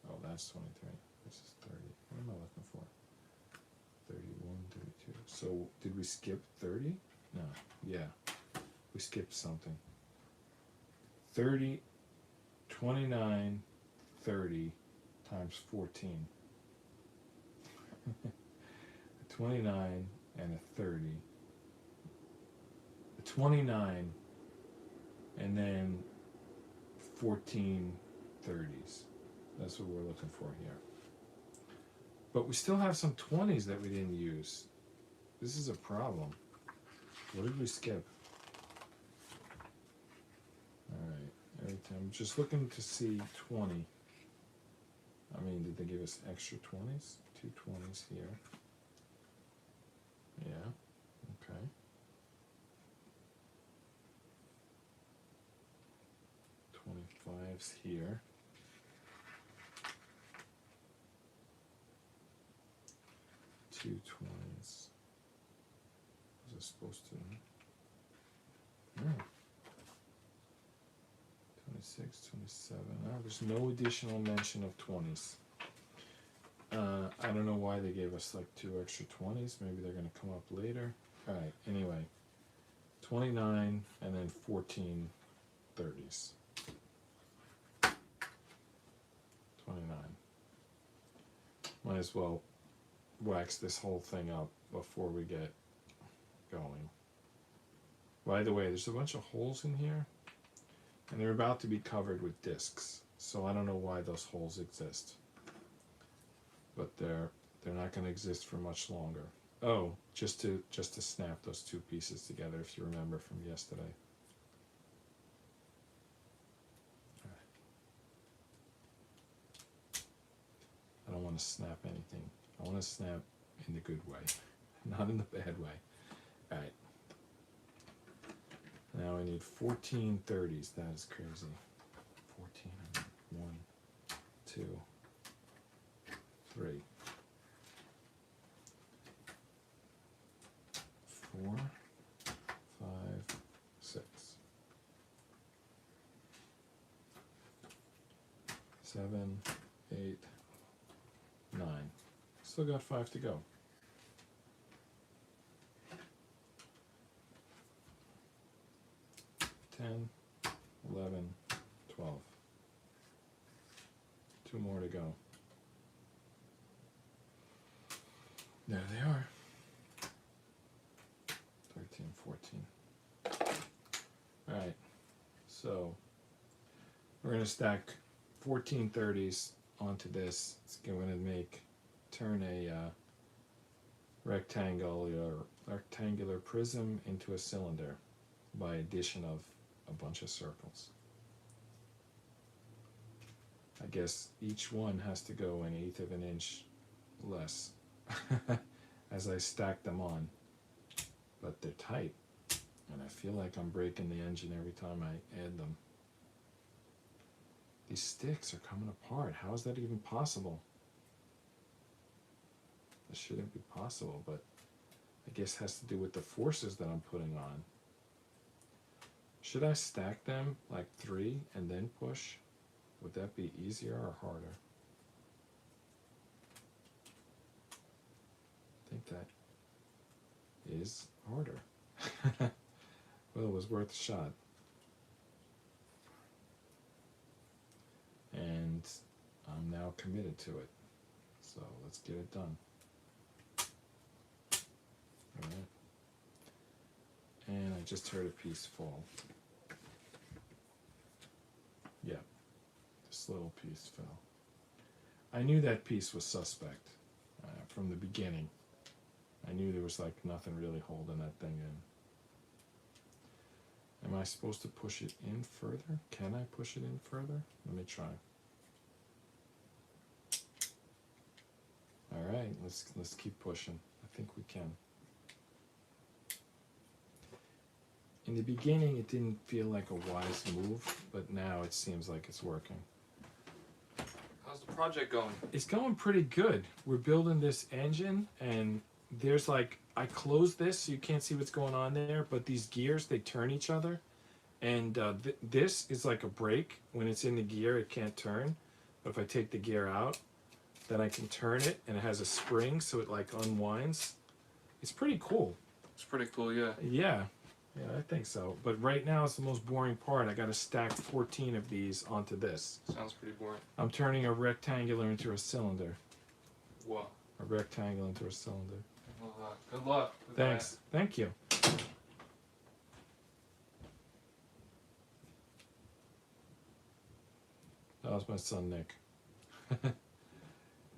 Oh, that's 23. This is 30. What am I looking for? 31, 32. So did we skip 30? No. Yeah. We skipped something. 30, 29, 30 times 14. 29 and a 30. 29 and then 14 30s. That's what we're looking for here. But we still have some 20s that we didn't use. This is a problem. What did we skip? Alright, I'm just looking to see 20. I mean, did they give us extra 20s? 2 20s here. Yeah, okay. 25s here. 2 20s. Was I supposed to? No. 26, 27. Oh, there's no additional mention of 20s. I don't know why they gave us like 2 extra 20s. Maybe they're going to come up later. Alright, anyway. 29 and then 14 30s. 29. Might as well wax this whole thing up before we get going. By the way, there's a bunch of holes in here, and they're about to be covered with discs. So I don't know why those holes exist, but they're not going to exist for much longer. Oh, just to snap those two pieces together, if you remember from yesterday. All right. I don't want to snap anything. I want to snap in the good way, not in the bad way. All right. Now I need 14 30s. That is crazy. 14. 1, 2, 3, 4, 5, 6, 7, 8, 9. Still got 5 to go. 10, 11, 12. 2 more to go. There they are. 13, 14. All right. So we're going to stack 14 30s onto this. It's going to turn a rectangular prism into a cylinder by addition of a bunch of circles. I guess each one has to go 1/8 of an inch less as I stack them on, but they're tight, and I feel like I'm breaking the engine every time I add them. These sticks are coming apart. How is that even possible? That shouldn't be possible, but I guess it has to do with the forces that I'm putting on. Should I stack them like 3 and then push? Would that be easier or harder? I think that is harder. Well, it was worth a shot. And I'm now committed to it. So let's get it done. All right. And I just heard a piece fall. Yeah. This little piece fell. I knew that piece was suspect from the beginning. I knew there was like nothing really holding that thing in. Am I supposed to push it in further? Can I push it in further? Let me try. All right, let's keep pushing. I think we can. In the beginning, it didn't feel like a wise move, but now it seems like it's working. How's the project going? It's going pretty good. We're building this engine, and there's like, I closed this so you can't see what's going on there, but these gears, they turn each other. And this is like a brake. When it's in the gear, it can't turn. But if I take the gear out, then I can turn it, and it has a spring, so it like unwinds. It's pretty cool. It's pretty cool, yeah. Yeah, I think so. But right now, it's the most boring part. I got to stack 14 of these onto this. Sounds pretty boring. I'm turning a rectangular into a cylinder. What? A rectangle into a cylinder. Good luck. Thanks. Thank you. That was my son, Nick.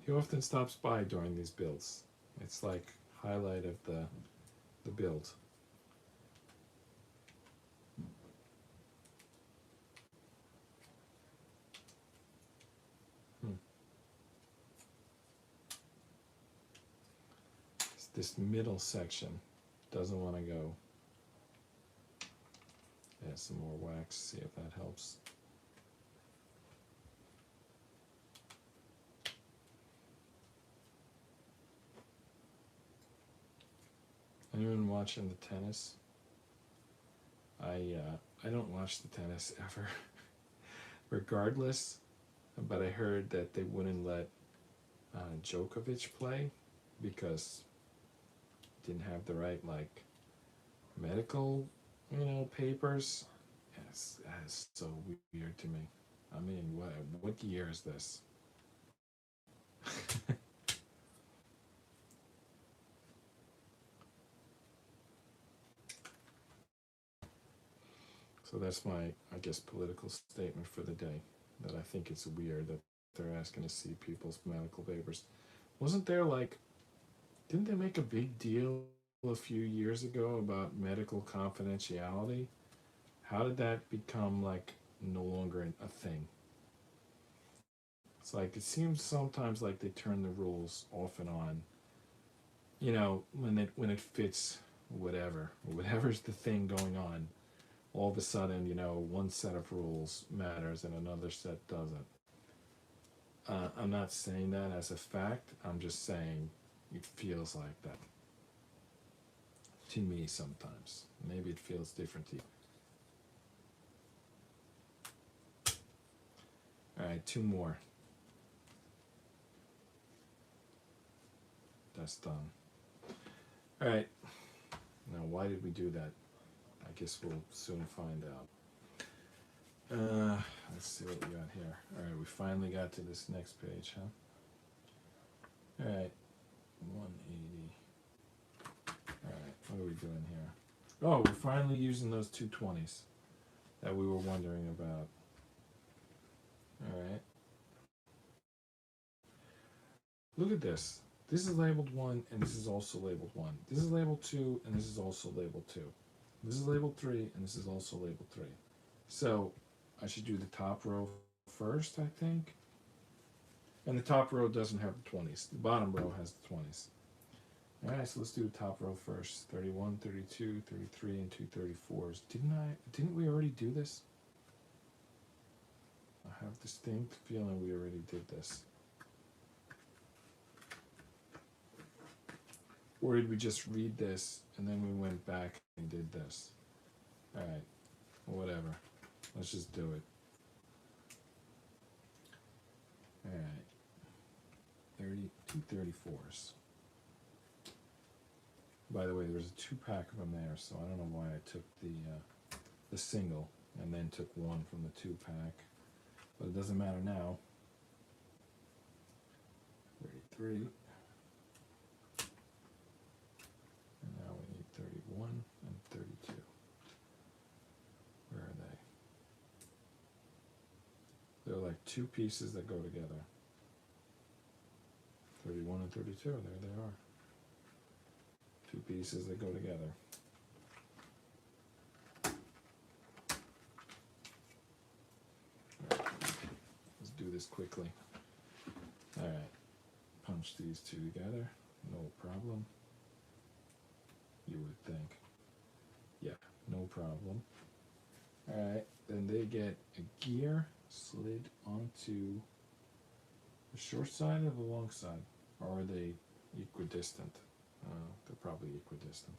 He often stops by during these builds. It's like highlight of the build. This middle section doesn't want to go. Add some more wax, see if that helps. Anyone watching the tennis? I don't watch the tennis ever, regardless. But I heard that they wouldn't let Djokovic play because he didn't have the right like medical, papers. Yes, that is so weird to me. I mean, what year is this? So that's my, I guess, political statement for the day. That I think it's weird that they're asking to see people's medical papers. Wasn't there like, didn't they make a big deal a few years ago about medical confidentiality? How did that become like no longer a thing? It's like it seems sometimes like they turn the rules off and on. You know, when it fits whatever's the thing going on, all of a sudden, you know, one set of rules matters and another set doesn't. I'm not saying that as a fact. I'm just saying it feels like that to me sometimes. Maybe it feels different to you. All right, two more. That's done. All right. Now, why did we do that? I guess we'll soon find out. Let's see what we got here. All right, we finally got to this next page, huh? All right, 180. All right, what are we doing here? Oh, we're finally using those 220s that we were wondering about. All right. Look at this. This is labeled 1, and this is also labeled 1. This is labeled 2, and this is also labeled 2. This is labeled 3, and this is also labeled 3. So I should do the top row first, I think. And the top row doesn't have the 20s. The bottom row has the 20s. All right, so let's do the top row first. 31, 32, 33, and 2 34s. Didn't we already do this? I have a distinct feeling we already did this. Or did we just read this and then we went back and did this? All right, whatever. Let's just do it. All right, 32 34s. By the way, there's a 2-pack of them there, so I don't know why I took the single and then took one from the 2-pack, but it doesn't matter now. 33. And now we need 31 and 32. Where are they? They're like two pieces that go together. 31 and 32, there they are. Two pieces that go together. All right. Let's do this quickly. All right. Punch these two together. No problem. You would think. Yeah, no problem. All right. Then they get a gear slid onto the short side or the long side? Or are they equidistant? They're probably equidistant.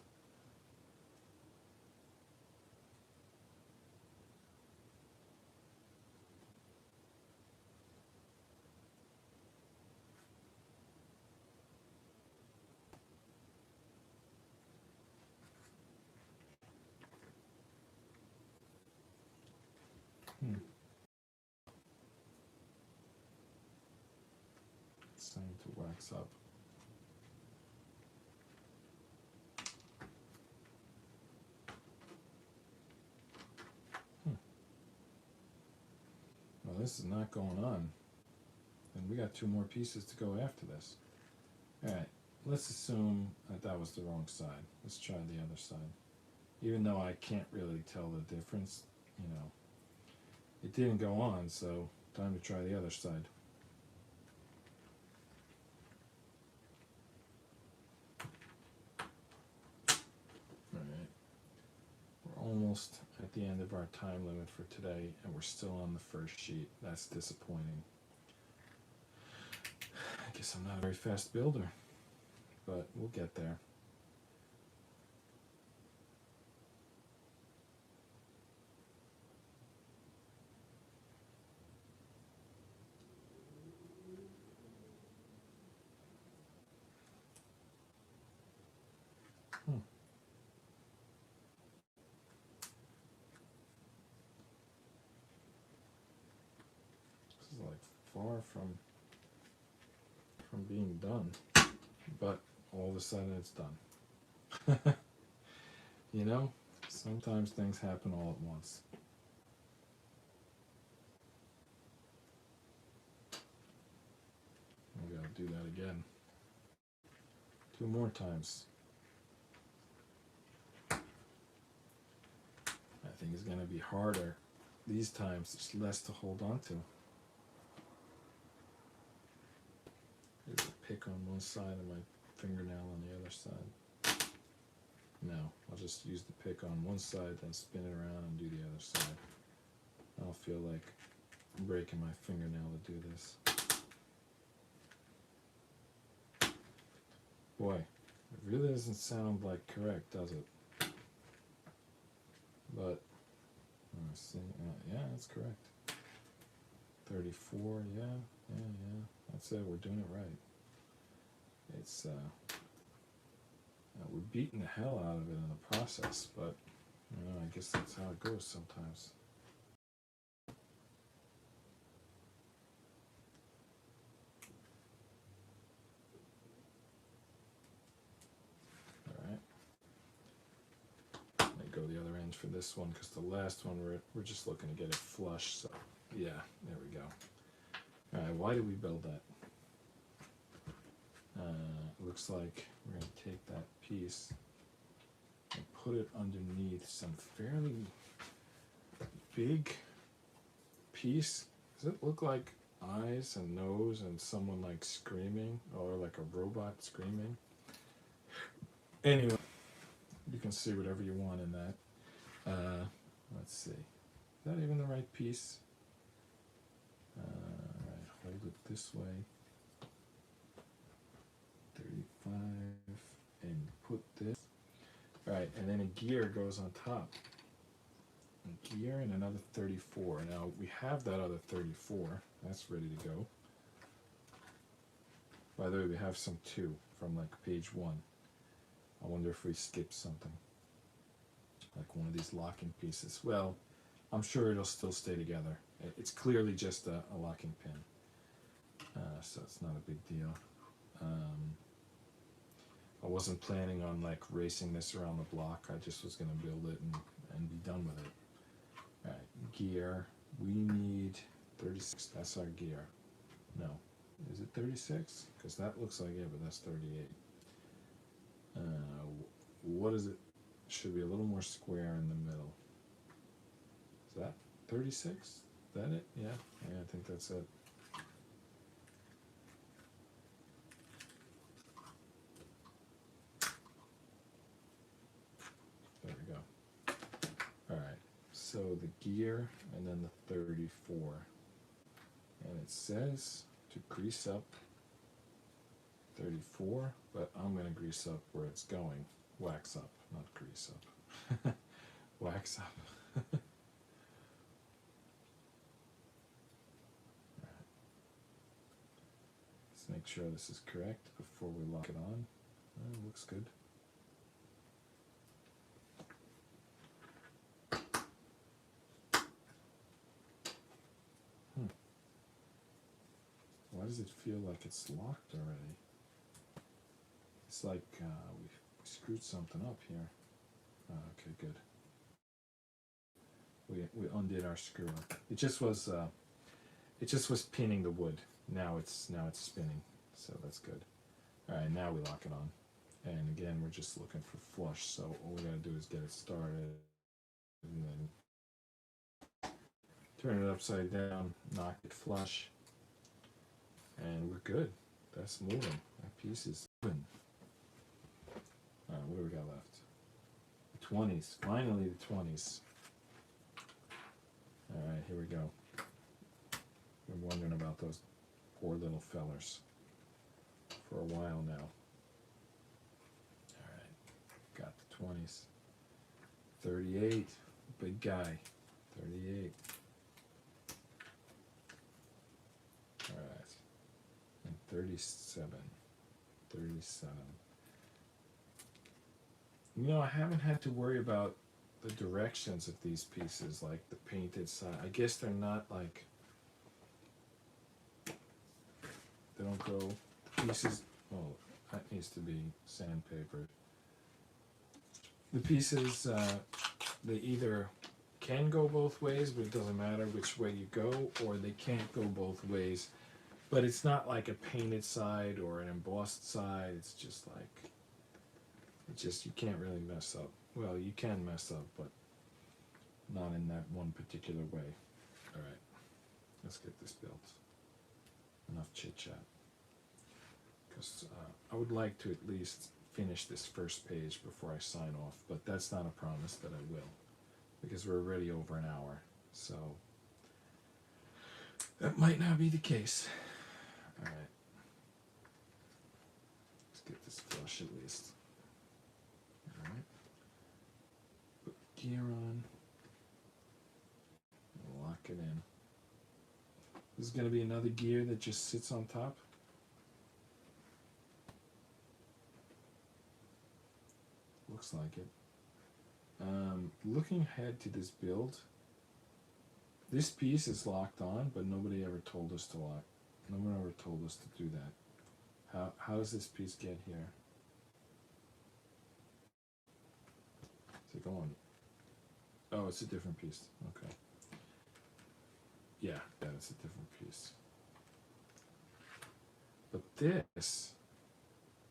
It's time to wax up. Well, this is not going on. And we got two more pieces to go after this. All right, let's assume that that was the wrong side. Let's try the other side. Even though I can't really tell the difference, you know, it didn't go on, so time to try the other side. All right, we're almost at the end of our time limit for today, and we're still on the first sheet. That's disappointing. I guess I'm not a very fast builder, but we'll get there. This is like far from being done, but all of a sudden it's done. You know, sometimes things happen all at once. do that again. 2 more times. I think it's going to be harder these times. There's less to hold on to. There's a pick on one side and my fingernail on the other side. No, I'll just use the pick on one side, then spin it around and do the other side. I don't feel like breaking my fingernail to do this. Boy, it really doesn't sound like correct, does it? But, let's see, yeah, that's correct. 34, yeah, that's it, we're doing it right. It's, we're beating the hell out of it in the process, but, you know, I guess that's how it goes sometimes. Go the other end for this one because the last one we're just looking to get it flush. So yeah, there we go. All right, why did we build that? Looks like we're going to take that piece and put it underneath some fairly big piece. Does it look like eyes and nose and someone like screaming, or like a robot screaming? Anyway, you can see whatever you want in that. Let's see. Is that even the right piece? Right, hold it this way. 35, and put this. Alright, and then a gear goes on top. A gear and another 34. Now, we have that other 34. That's ready to go. By the way, we have some too from like page 1. I wonder if we skipped something, like one of these locking pieces. Well, I'm sure it'll still stay together. It's clearly just a locking pin, so it's not a big deal. I wasn't planning on like racing this around the block. I just was going to build it and be done with it. All right, gear. We need 36. That's our gear. No, is it 36? Because that looks like it, but that's 38. What is it? Should be a little more square in the middle. Is that 36? Is that it? Yeah, I think that's it. There we go. Alright, so the gear and then the 34. And it says to grease up 34, but I'm going to grease up where it's going. Wax up, not grease up. Wax up. Right. Let's make sure this is correct before we lock it on. It looks good. Why does it feel like it's locked already? It's like we screwed something up here. Okay, good. We undid our screw up. It just was pinning the wood. Now it's spinning, so that's good. All right, now we lock it on. And again, we're just looking for flush. So all we gotta do is get it started, and then turn it upside down, knock it flush, and we're good. That's moving. That piece is moving. Alright, what do we got left? The 20s. Finally the 20s. Alright, here we go. Been wondering about those poor little fellers for a while now. Alright, got the 20s. 38. Big guy. 38. Alright. And 37. 37. You know, I haven't had to worry about the directions of these pieces, like the painted side. I guess they're not like, they don't go, the pieces, oh, that needs to be sandpapered. The pieces, they either can go both ways, but it doesn't matter which way you go, or they can't go both ways. But it's not like a painted side or an embossed side. It's just like, you can't really mess up. Well, you can mess up, but not in that one particular way. All right, let's get this built. Enough chit chat. Because I would like to at least finish this first page before I sign off, but that's not a promise that I will, because we're already over an hour, so that might not be the case. All right, let's get this flush at least. All right, put gear on, lock it in. This is going to be another gear that just sits on top. Looks like it. Looking ahead to this build, this piece is locked on, but nobody ever told us to lock. No one ever told us to do that. How does this piece get here? Is it going? Oh, it's a different piece. Okay. Yeah, it's a different piece. But this,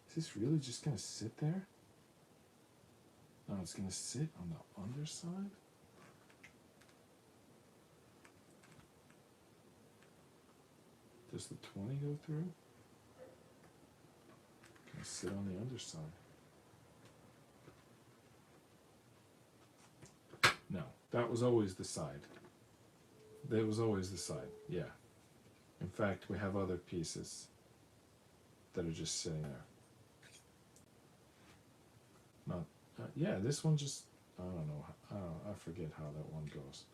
is this really just gonna sit there? No, it's going to sit on the underside. Does the 20 go through? Can I sit on the underside? No, that was always the side. That was always the side, yeah. In fact, we have other pieces that are just sitting there. Not. Yeah, this one just, I don't know, I forget how that one goes.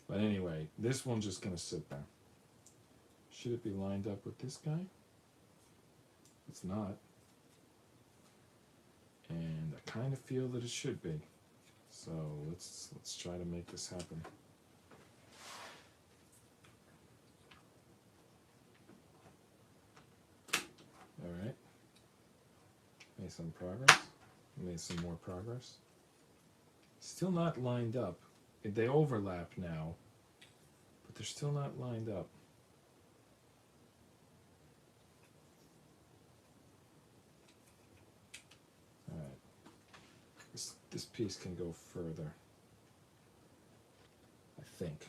But anyway, this one's just going to sit there. Should it be lined up with this guy? It's not. And I kind of feel that it should be. So let's try to make this happen. All right. Made some progress. Made some more progress. Still not lined up. They overlap now, but they're still not lined up. All right. This piece can go further, I think.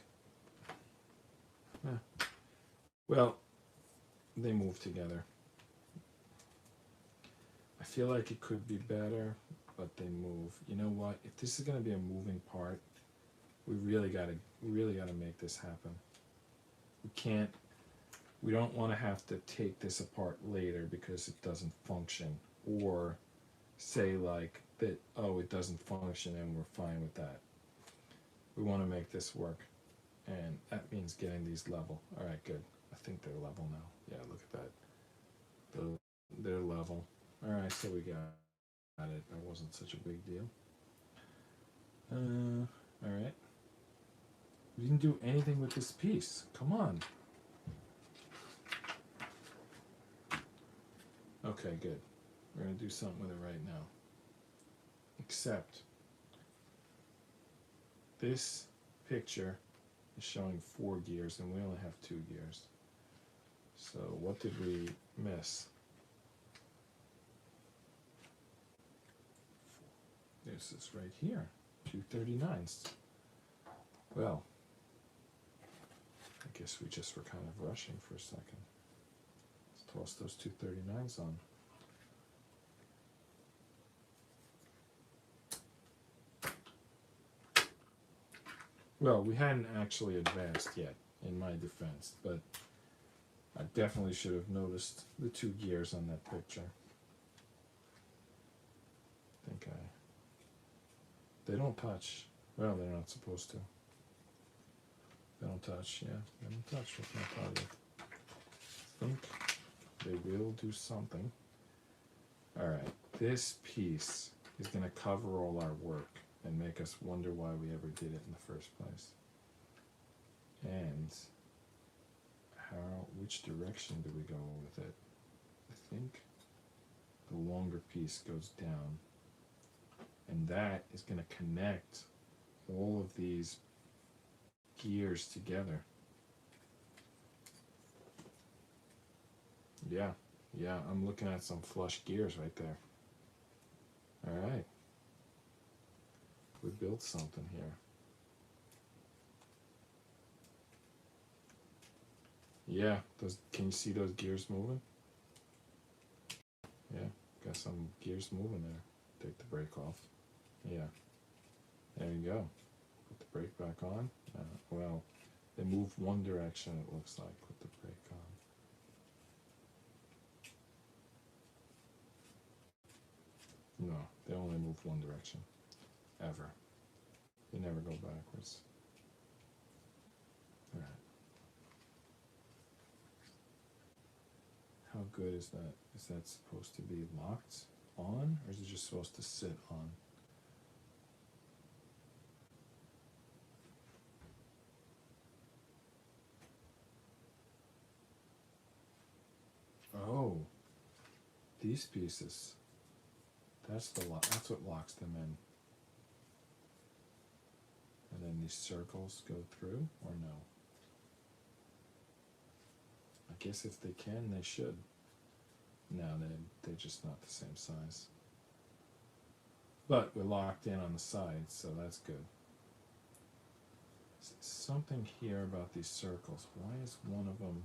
Well, they move together. I feel like it could be better, but they move. You know what? If this is going to be a moving part, we really got to make this happen. We don't want to have to take this apart later because it doesn't function, or say like that, oh, it doesn't function and we're fine with that. We want to make this work, and that means getting these level. All right, good. I think they're level now. Yeah, look at that. They're level. All right, so we got it. That wasn't such a big deal. All right. We didn't do anything with this piece. Come on. Okay, good. We're going to do something with it right now. Except this picture is showing 4 gears and we only have 2 gears. So what did we miss? This is right here, 239s. Well, I guess we just were kind of rushing for a second. Let's toss those 239s on. Well, we hadn't actually advanced yet, in my defense, but I definitely should have noticed the 2 gears on that picture. They don't touch. Well, they're not supposed to. They don't touch, yeah. They don't touch, what can I tell you? I think they will do something. Alright, this piece is going to cover all our work and make us wonder why we ever did it in the first place. And which direction do we go with it? I think the longer piece goes down. And that is going to connect all of these gears together. Yeah, yeah, I'm looking at some flush gears right there. All right. We built something here. Yeah, can you see those gears moving? Yeah, got some gears moving there. Take the brake off. Yeah, there you go. Put the brake back on. Well, they move one direction, it looks like, with the brake on. No, they only move one direction. Ever. They never go backwards. Alright. How good is that? Is that supposed to be locked on, or is it just supposed to sit on? Oh, these pieces. That's the lock. That's what locks them in. And then these circles go through, or no? I guess if they can, they should. No, they're just not the same size. But we're locked in on the sides, so that's good. Something here about these circles. Why is one of them...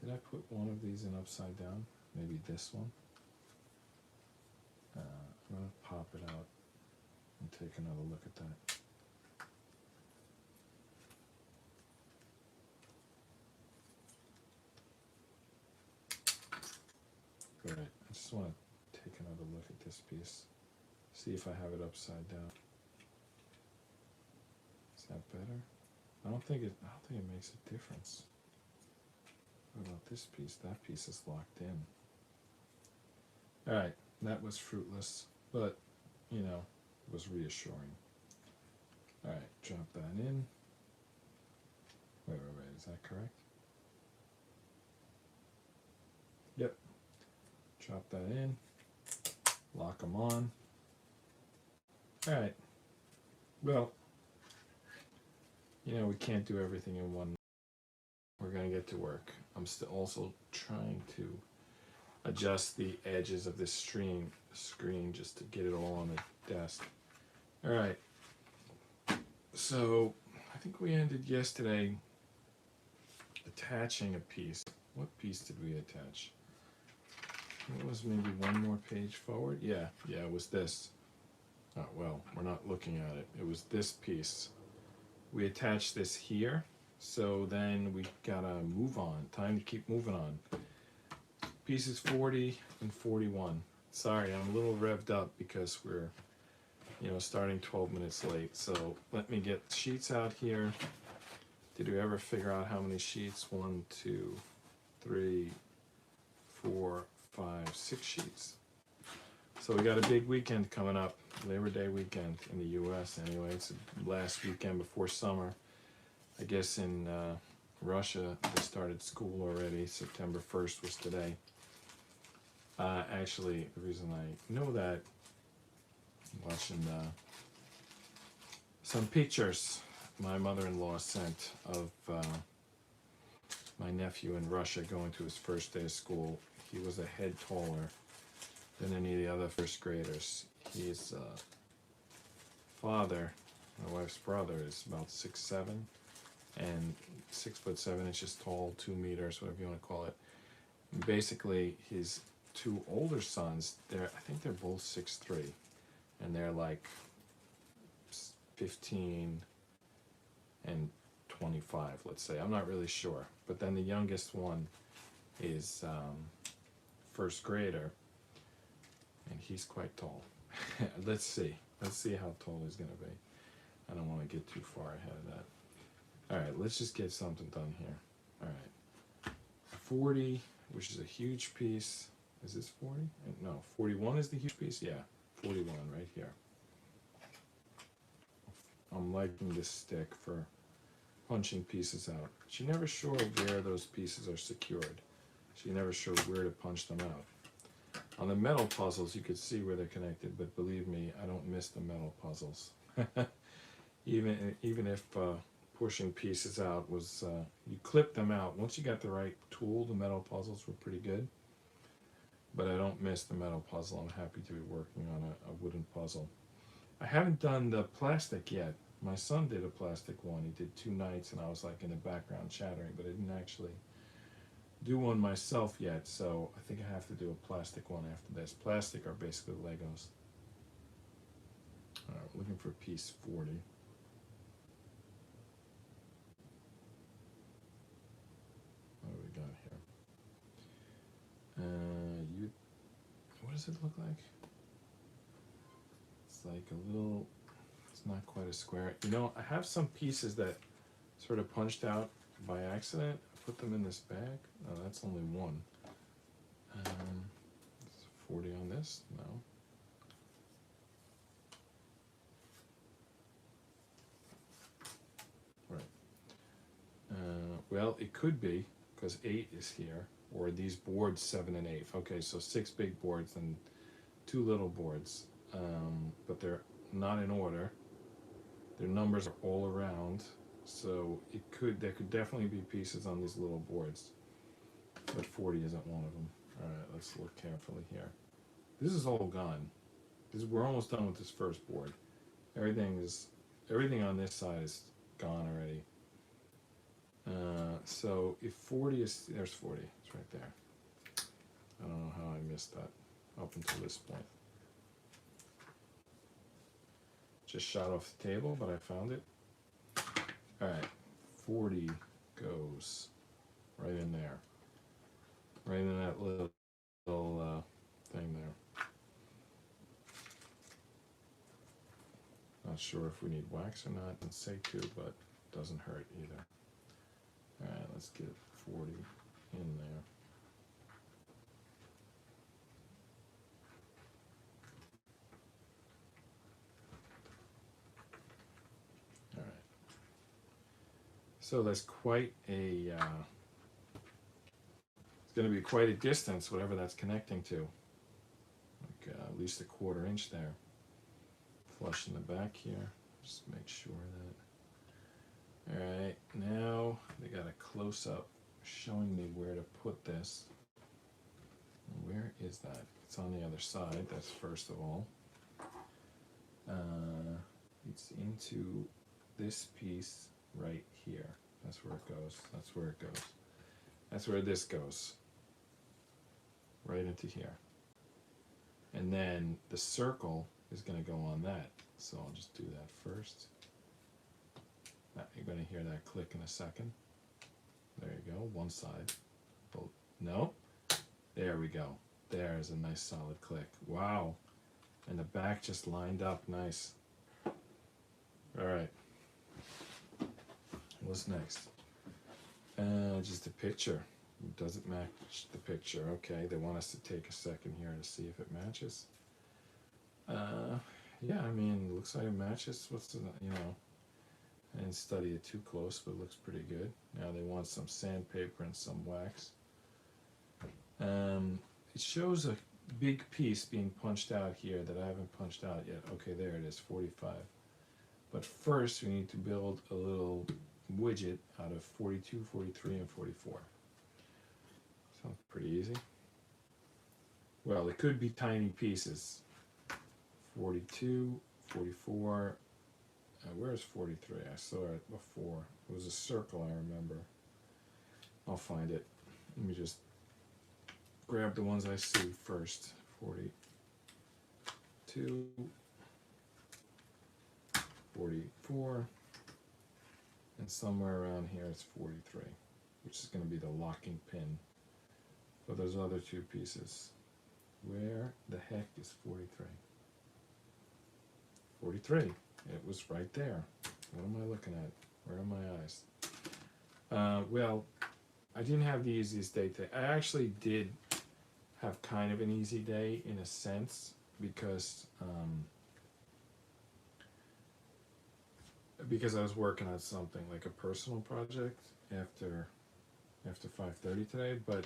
Did I put one of these in upside down? Maybe this one? I'm going to pop it out and take another look at that. Good. I just want to take another look at this piece. See if I have it upside down. Is that better? I don't think it makes a difference. What about this piece? That piece is locked in. Alright, that was fruitless, but, you know, it was reassuring. Alright, drop that in. Wait, is that correct? Yep. Drop that in. Lock them on. Alright. Well, you know, we can't do everything in one. We're going to get to work. I'm still also trying to adjust the edges of this screen just to get it all on the desk. Alright. So, I think we ended yesterday attaching a piece. What piece did we attach? It was maybe one more page forward? Yeah, it was this. Oh, well, we're not looking at it. It was this piece. We attached this here, so then we gotta move on. Time to keep moving on. Pieces 40 and 41. Sorry, I'm a little revved up because we're, starting 12 minutes late. So let me get sheets out here. Did we ever figure out how many sheets? 1, 2, 3, 4, 5, 6 sheets. So we got a big weekend coming up, Labor Day weekend in the U.S. anyway. It's the last weekend before summer. I guess in Russia they started school already. September 1st was today. Actually, the reason I know that, I'm watching some pictures my mother-in-law sent of my nephew in Russia going to his first day of school. He was a head taller than any of the other first graders. His father, my wife's brother, is about 6'7" and 6'7" tall, 2 meters, whatever you want to call it. And basically, his 2 older sons, I think they're both 6'3", and they're like 15 and 25, let's say. I'm not really sure. But then the youngest one is first grader, and he's quite tall. Let's see how tall he's gonna be. I don't want to get too far ahead of that. Alright, let's just get something done here. Alright, 40, which is a huge piece. Is this 40? No, 41 is the huge piece. Yeah, 41 right here. I'm liking this stick for punching pieces out. But you're never sure where those pieces are secured. So you're never sure where to punch them out. On the metal puzzles, you could see where they're connected, but believe me, I don't miss the metal puzzles. Even if pushing pieces out was you clip them out. Once you got the right tool, the metal puzzles were pretty good. But I don't miss the metal puzzle. I'm happy to be working on a wooden puzzle. I haven't done the plastic yet. My son did a plastic one. He did 2 nights, and I was like in the background chattering, but I didn't actually do one myself yet. So I think I have to do a plastic one after this. Plastic are basically Legos. All right, looking for piece 40. What do we got here? What does it look like? It's like a little, it's not quite a square. You know, I have some pieces that sort of punched out by accident. I put them in this bag. Oh, that's only one. It's 40 on this? No. Right. Well, it could be, because 8 is here. Or these boards 7 and 8. Okay, so 6 big boards and 2 little boards, but they're not in order. Their numbers are all around, so there could definitely be pieces on these little boards, but 40 isn't one of them. All right, let's look carefully here. This is all gone. We're almost done with this first board. Everything on this side is gone already. So if 40 is, there's 40, it's right there. I don't know how I missed that up until this point. Just shot off the table, but I found it. All right, 40 goes right in there. Right in that little thing there. Not sure if we need wax or not, and say to, but it doesn't hurt either. Alright, let's get 40 in there. Alright. So that's quite a, it's going to be quite a distance, whatever that's connecting to. Like at least a 1/4 inch there. Flush in the back here. Just make sure that. Alright, now they got a close-up showing me where to put this. Where is that? It's on the other side, that's first of all. It's into this piece right here. That's where it goes. That's where it goes. That's where this goes. Right into here. And then the circle is going to go on that. So I'll just do that first. You're going to hear that click in a second. There you go, one side. Oh, no, there we go. There's a nice solid click. Wow, and the back just lined up nice. All right, what's next? Just a picture. Does it match the picture? Okay, they want us to take a second here to see if it matches. Yeah, I mean, it looks like it matches. What's the, you know, I didn't study it too close, but it looks pretty good. Now they want some sandpaper and some wax. It shows a big piece being punched out here that I haven't punched out yet. Okay, there it is, 45. But first we need to build a little widget out of 42, 43, and 44. Sounds pretty easy. Well, it could be tiny pieces. 42, 44, where's 43? I saw it before. It was a circle, I remember. I'll find it. Let me just grab the ones I see first. 42, 44, and somewhere around here it's 43, which is going to be the locking pin for those other 2 pieces. Where the heck is 43? 43. It was right there. What am I looking at? Where are my eyes? Well, I didn't have the easiest day today. I actually did have kind of an easy day in a sense because I was working on something like a personal project after 5:30 today, but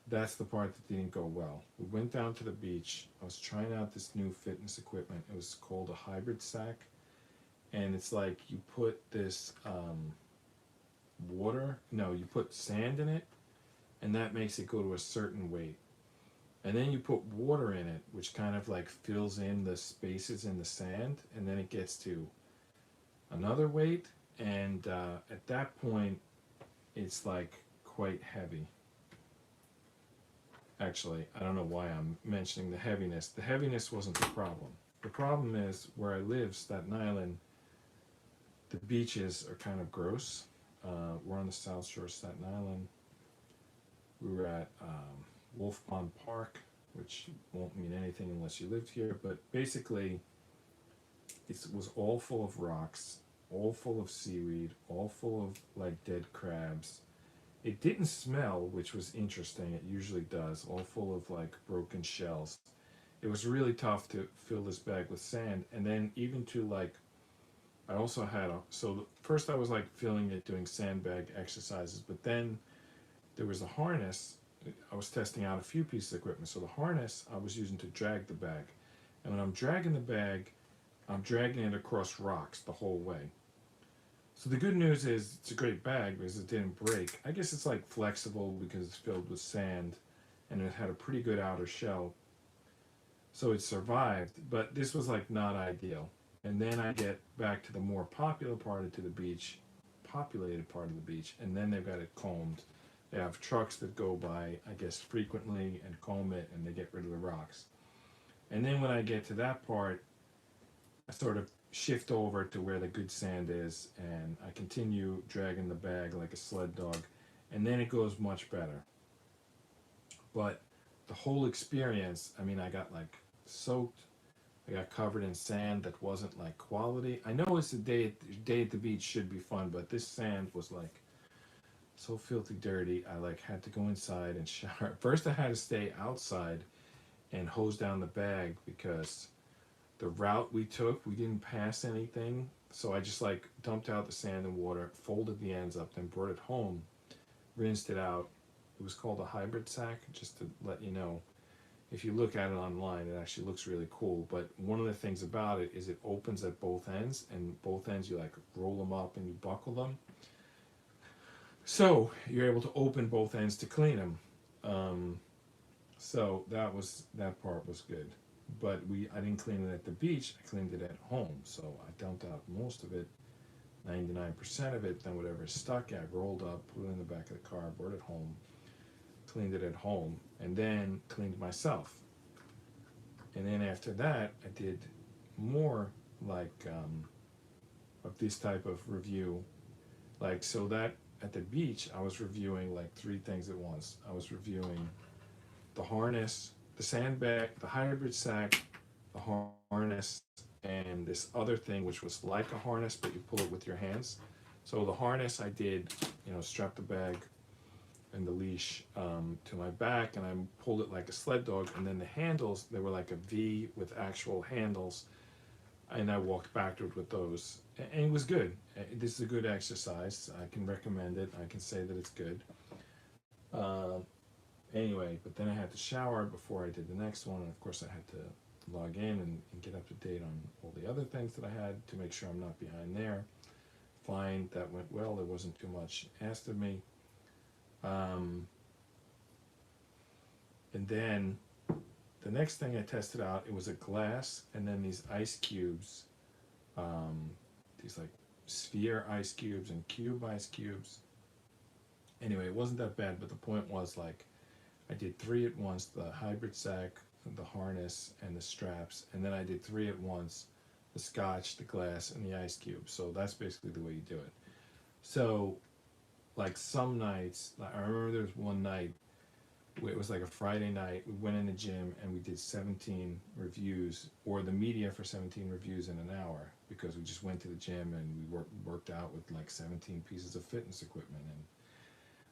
that's the part that didn't go well. We went down to the beach. I was trying out this new fitness equipment. It was called a hybrid sack, and it's like you put this you put sand in it, and that makes it go to a certain weight. And then you put water in it, which kind of like fills in the spaces in the sand, and then it gets to another weight, and at that point, it's like quite heavy. Actually, I don't know why I'm mentioning the heaviness. The heaviness wasn't the problem. The problem is where I live, Staten Island, the beaches are kind of gross. We're on the South Shore of Staten Island. We were at Wolf Pond Park, which won't mean anything unless you lived here, but basically it was all full of rocks, all full of seaweed, all full of like dead crabs. It didn't smell, which was interesting. It usually does, all full of like broken shells. It was really tough to fill this bag with sand, and then even to like, I also had first I was like filling it, doing sandbag exercises, but then there was a harness. I was testing out a few pieces of equipment. So the harness I was using to drag the bag. And when I'm dragging the bag, I'm dragging it across rocks the whole way. So the good news is it's a great bag because it didn't break. I guess it's like flexible because it's filled with sand and it had a pretty good outer shell. So it survived, but this was like not ideal. And then I get back to the more populated part of the beach, and then they've got it combed. They have trucks that go by, I guess, frequently and comb it, and they get rid of the rocks. And then when I get to that part, I sort of shift over to where the good sand is, and I continue dragging the bag like a sled dog, and then it goes much better. But the whole experience, I mean, I got like soaked, I got covered in sand that wasn't like quality. I know it's a day at the beach should be fun, but this sand was like so filthy dirty. I like had to go inside and shower. First I had to stay outside and hose down the bag because the route we took, we didn't pass anything. So I just like dumped out the sand and water, folded the ends up, then brought it home, rinsed it out. It was called a hybrid sack, just to let you know. If you look at it online, it actually looks really cool. But one of the things about it is it opens at both ends, and both ends you like roll them up and you buckle them. So you're able to open both ends to clean them. So that part was good. But I didn't clean it at the beach. I cleaned it at home. So I dumped out most of it, 99% of it. Then whatever stuck, I rolled up, put it in the back of the car, brought it home, cleaned it at home, and then cleaned myself. And then after that, I did more like of this type of review. Like, so that at the beach, I was reviewing like 3 things at once. I was reviewing the harness, the sandbag, the hybrid sack, the harness, and this other thing which was like a harness, but you pull it with your hands. So the harness I did, strap the bag and the leash to my back, and I pulled it like a sled dog. And then the handles, they were like a V with actual handles, and I walked backward with those, and it was good. This is a good exercise. I can recommend it. I can say that it's good. Anyway, but then I had to shower before I did the next one, and of course I had to log in and get up to date on all the other things that I had to make sure I'm not behind there. Fine, that went well. There wasn't too much asked of me. And then the next thing I tested out, it was a glass and then these ice cubes, these like sphere ice cubes and cube ice cubes. Anyway, it wasn't that bad, but the point was like I did 3 at once, the hybrid sack, the harness, and the straps, and then I did 3 at once, the scotch, the glass, and the ice cube. So that's basically the way you do it. So like some nights, like I remember there was one night, it was like a Friday night, we went in the gym and we did 17 reviews, or the media for 17 reviews in an hour, because we just went to the gym and we worked out with like 17 pieces of fitness equipment. And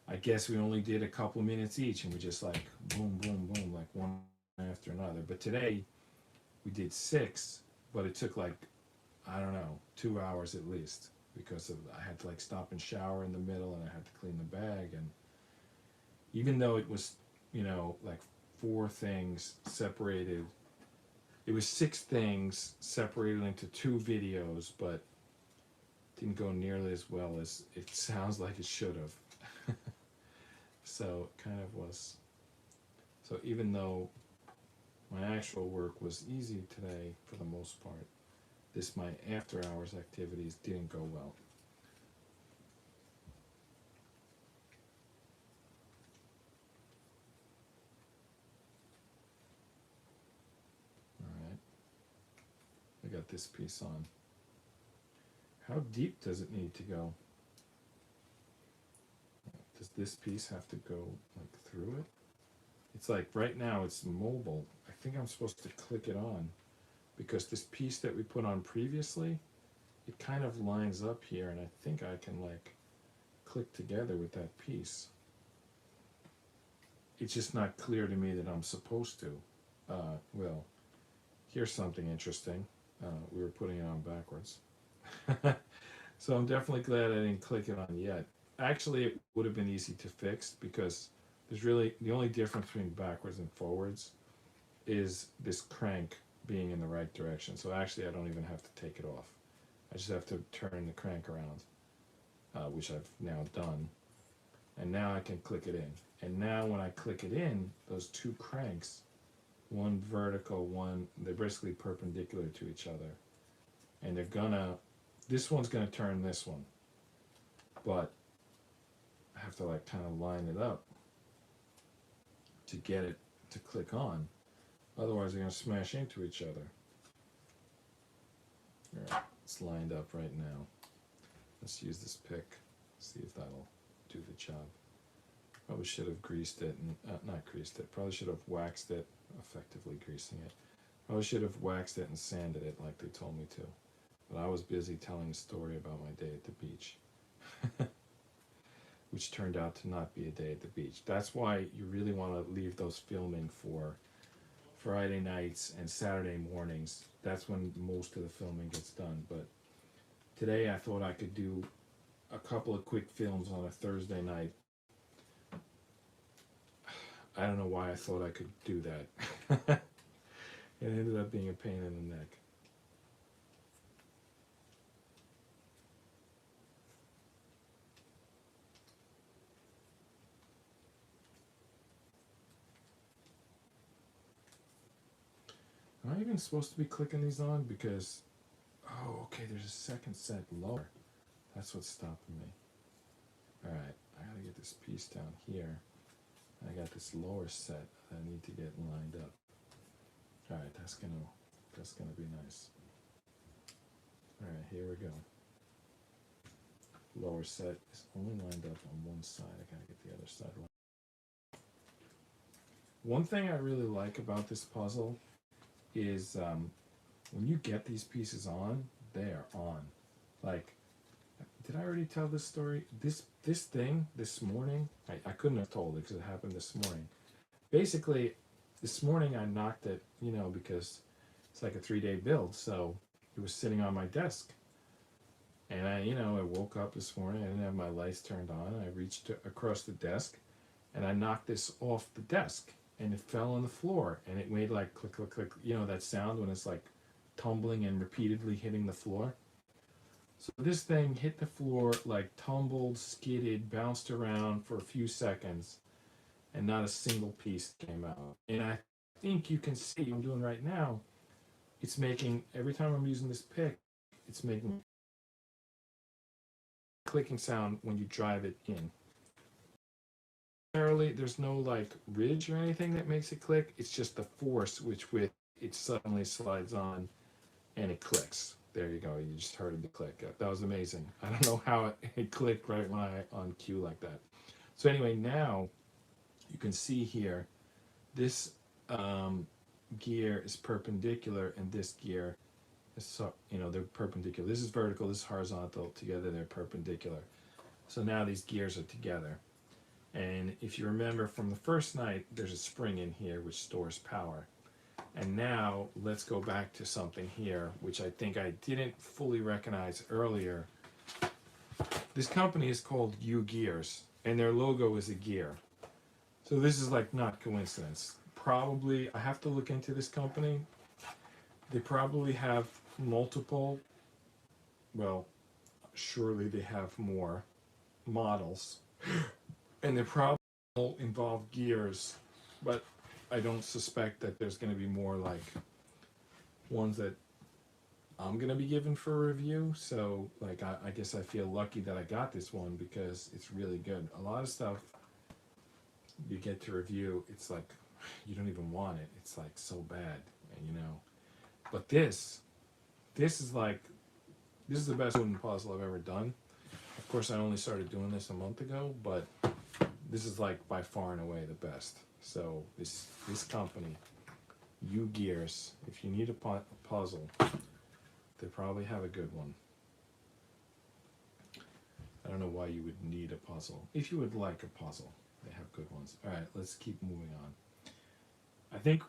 I guess we only did a couple minutes each, and we just like boom, boom, boom, like one after another. But today we did 6, but it took like, I don't know, 2 hours at least, because I had to like stop and shower in the middle, and I had to clean the bag. And even though it was, like 4 things separated, it was 6 things separated into 2 videos, but didn't go nearly as well as it sounds like it should have. So it kind of was. So even though my actual work was easy today for the most part, my after hours activities didn't go well. Alright. I got this piece on. How deep does it need to go? Does this piece have to go like through it? It's like right now it's mobile. I think I'm supposed to click it on because this piece that we put on previously, it kind of lines up here, and I think I can like click together with that piece. It's just not clear to me that I'm supposed to. Well, here's something interesting. We were putting it on backwards. So I'm definitely glad I didn't click it on yet. Actually, it would have been easy to fix because there's really, the only difference between backwards and forwards is this crank being in the right direction. So actually I don't even have to take it off. I just have to turn the crank around, which I've now done. And now I can click it in. And now when I click it in, those two cranks, one vertical, one, they're basically perpendicular to each other. And they're gonna, this one's gonna turn this one. But I have to like kind of line it up to get it to click on. Otherwise they're gonna smash into each other. Alright, it's lined up right now. Let's use this pick, see if that'll do the job. Probably should have greased it, and not greased it, probably should have waxed it, effectively greasing it. Probably should have waxed it and sanded it like they told me to. But I was busy telling a story about my day at the beach. Which turned out to not be a day at the beach. That's why you really want to leave those filming for Friday nights and Saturday mornings. That's when most of the filming gets done. But today I thought I could do a couple of quick films on a Thursday night. I don't know why I thought I could do that. It ended up being a pain in the neck. Am I even supposed to be clicking these on? Because, oh, okay, there's a second set lower. That's what's stopping me. Alright, I gotta get this piece down here. I got this lower set that I need to get lined up. Alright, that's gonna be nice. Alright, here we go. Lower set is only lined up on one side. I gotta get the other side lined up. One thing I really like about this puzzle is when you get these pieces on, they are on. Like, did I already tell this story? This thing, this morning, I couldn't have told it because it happened this morning. Basically, this morning I knocked it, you know, because it's like a 3-day build, so it was sitting on my desk. And I woke up this morning, I didn't have my lights turned on, I reached across the desk, and I knocked this off the desk. And it fell on the floor, and it made like click, click, click, you know, that sound when it's like tumbling and repeatedly hitting the floor. So this thing hit the floor, like tumbled, skidded, bounced around for a few seconds, and not a single piece came out. And I think you can see, I'm doing right now, it's making, every time I'm using this pick, it's making clicking sound when you drive it in. There's no like ridge or anything that makes it click. It's just the force which with it suddenly slides on and it clicks. There you go. You just heard it click. That was amazing. I don't know how it clicked right when I on cue like that. So anyway, now you can see here this gear is perpendicular and this gear is, they're perpendicular. This is vertical, this is horizontal. Together they're perpendicular. So now these gears are together. And if you remember from the first night, there's a spring in here which stores power. And now let's go back to something here, which I think I didn't fully recognize earlier. This company is called Ugears, and their logo is a gear. So this is like not coincidence. Probably, I have to look into this company. They probably have multiple, well, surely they have more models, and they probably will involve gears, but I don't suspect that there's going to be more like ones that I'm going to be given for review. So like I guess I feel lucky that I got this one because it's really good. A lot of stuff you get to review, it's like you don't even want it. It's like so bad, and you know. But this is like, this is the best wooden puzzle I've ever done. Of course, I only started doing this a month ago, but this is like by far and away the best. So this company, Ugears, if you need a puzzle, they probably have a good one. I don't know why you would need a puzzle. If you would like a puzzle, they have good ones. All right, let's keep moving on. I think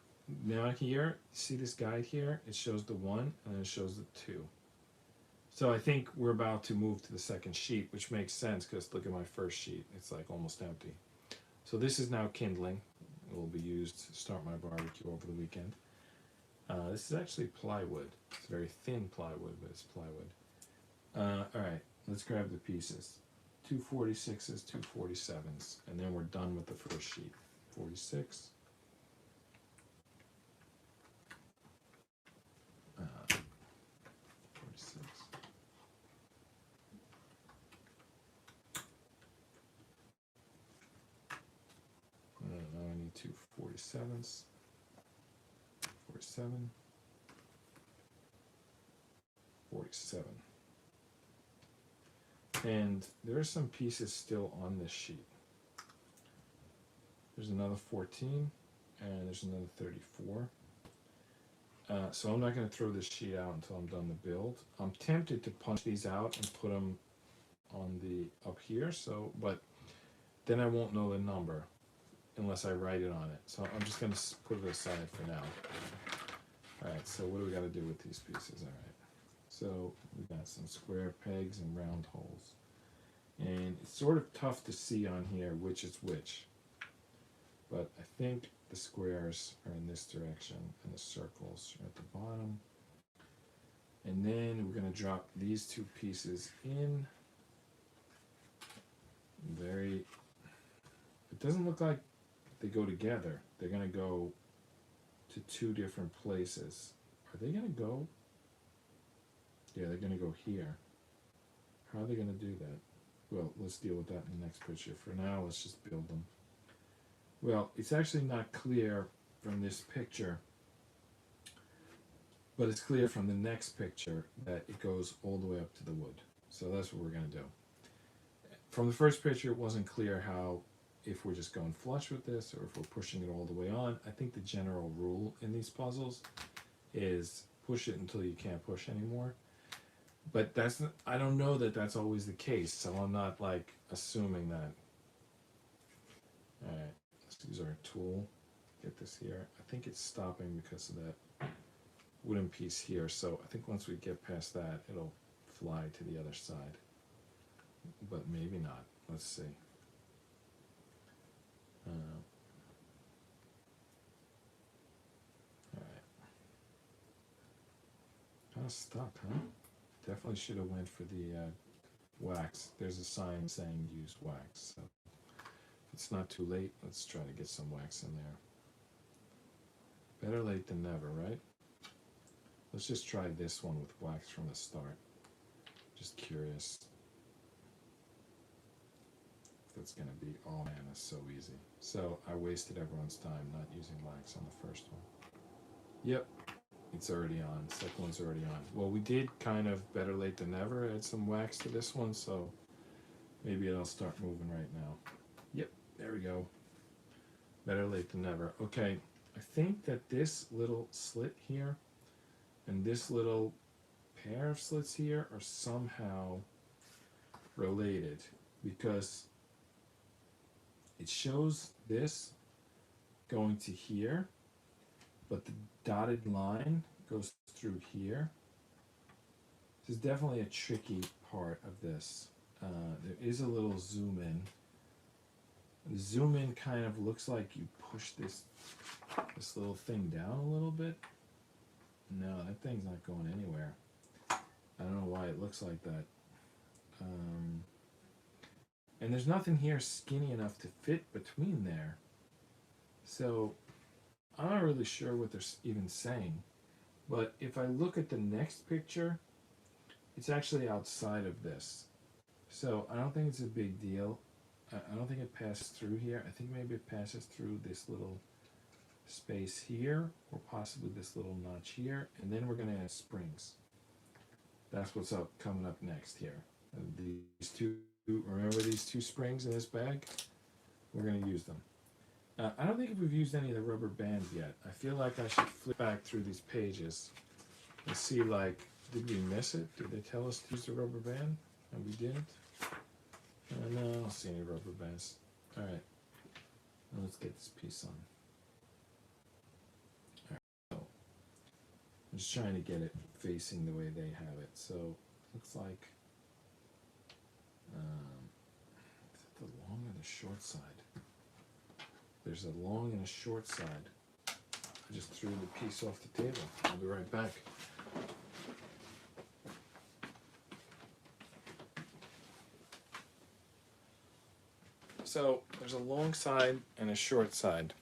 now here, see this guide here? It shows the 1 and then it shows the 2. So I think we're about to move to the second sheet, which makes sense because look at my first sheet. It's like almost empty. So this is now kindling. It will be used to start my barbecue over the weekend. This is actually plywood. It's very thin plywood, but it's plywood. All right, let's grab the pieces. 246s, 247s, and then we're done with the first sheet. 46. 46. Now I need 247s. 47. 47. And there are some pieces still on this sheet. There's another 14, and there's another 34. So I'm not going to throw this sheet out until I'm done the build. I'm tempted to punch these out and put them on the up here, so but then I won't know the number unless I write it on it. So I'm just going to put it aside for now. All right, so what do we got to do with these pieces? All right, so we got some square pegs and round holes, and it's sort of tough to see on here which is which, but I think the squares are in this direction and the circles are at the bottom. And then we're going to drop these two pieces in. It doesn't look like they go together. They're going to go to two different places. Are they going to go? Yeah, they're going to go here. How are they going to do that? Well, let's deal with that in the next picture. For now, let's just build them. Well, it's actually not clear from this picture, but it's clear from the next picture that it goes all the way up to the wood. So that's what we're going to do. From the first picture, it wasn't clear how, if we're just going flush with this or if we're pushing it all the way on. I think the general rule in these puzzles is push it until you can't push anymore. But that's not, I don't know that that's always the case, so I'm not like assuming that. All right. Let's use our tool, get this here. I think it's stopping because of that wooden piece here. So I think once we get past that, it'll fly to the other side. But maybe not. Let's see. Alright. Kind of stuck, huh? Definitely should have went for the wax. There's a sign saying use wax. So it's not too late. Let's try to get some wax in there. Better late than never, right? Let's just try this one with wax from the start. Just curious if that's going to be, oh man, that's so easy. So I wasted everyone's time not using wax on the first one. Yep, it's already on. Second one's already on. Well, we did kind of better late than never add some wax to this one, so maybe it'll start moving right now. Yep, there we go. Better late than never. Okay, I think that this little slit here and this little pair of slits here are somehow related because it shows this going to here, but the dotted line goes through here. This is definitely a tricky part of this. There is a little zoom in. The zoom in kind of looks like you push this little thing down a little bit. No, that thing's not going anywhere. I don't know why it looks like that. And there's nothing here skinny enough to fit between there. So I'm not really sure what they're even saying. But if I look at the next picture, it's actually outside of this. So I don't think it's a big deal. I don't think it passes through here. I think maybe it passes through this little space here, or possibly this little notch here, and then we're going to add springs. That's what's coming up next here. These two, remember these two springs in this bag? We're going to use them. I don't think we've used any of the rubber bands yet. I feel like I should flip back through these pages and see, like, did we miss it? Did they tell us to use the rubber band? And we didn't? No, I don't see any rubber bands. Alright. Now let's get this piece on. Alright, so I'm just trying to get it facing the way they have it. So looks like is it the long or the short side? There's a long and a short side. I just threw the piece off the table. I'll be right back. So there's a long side and a short side.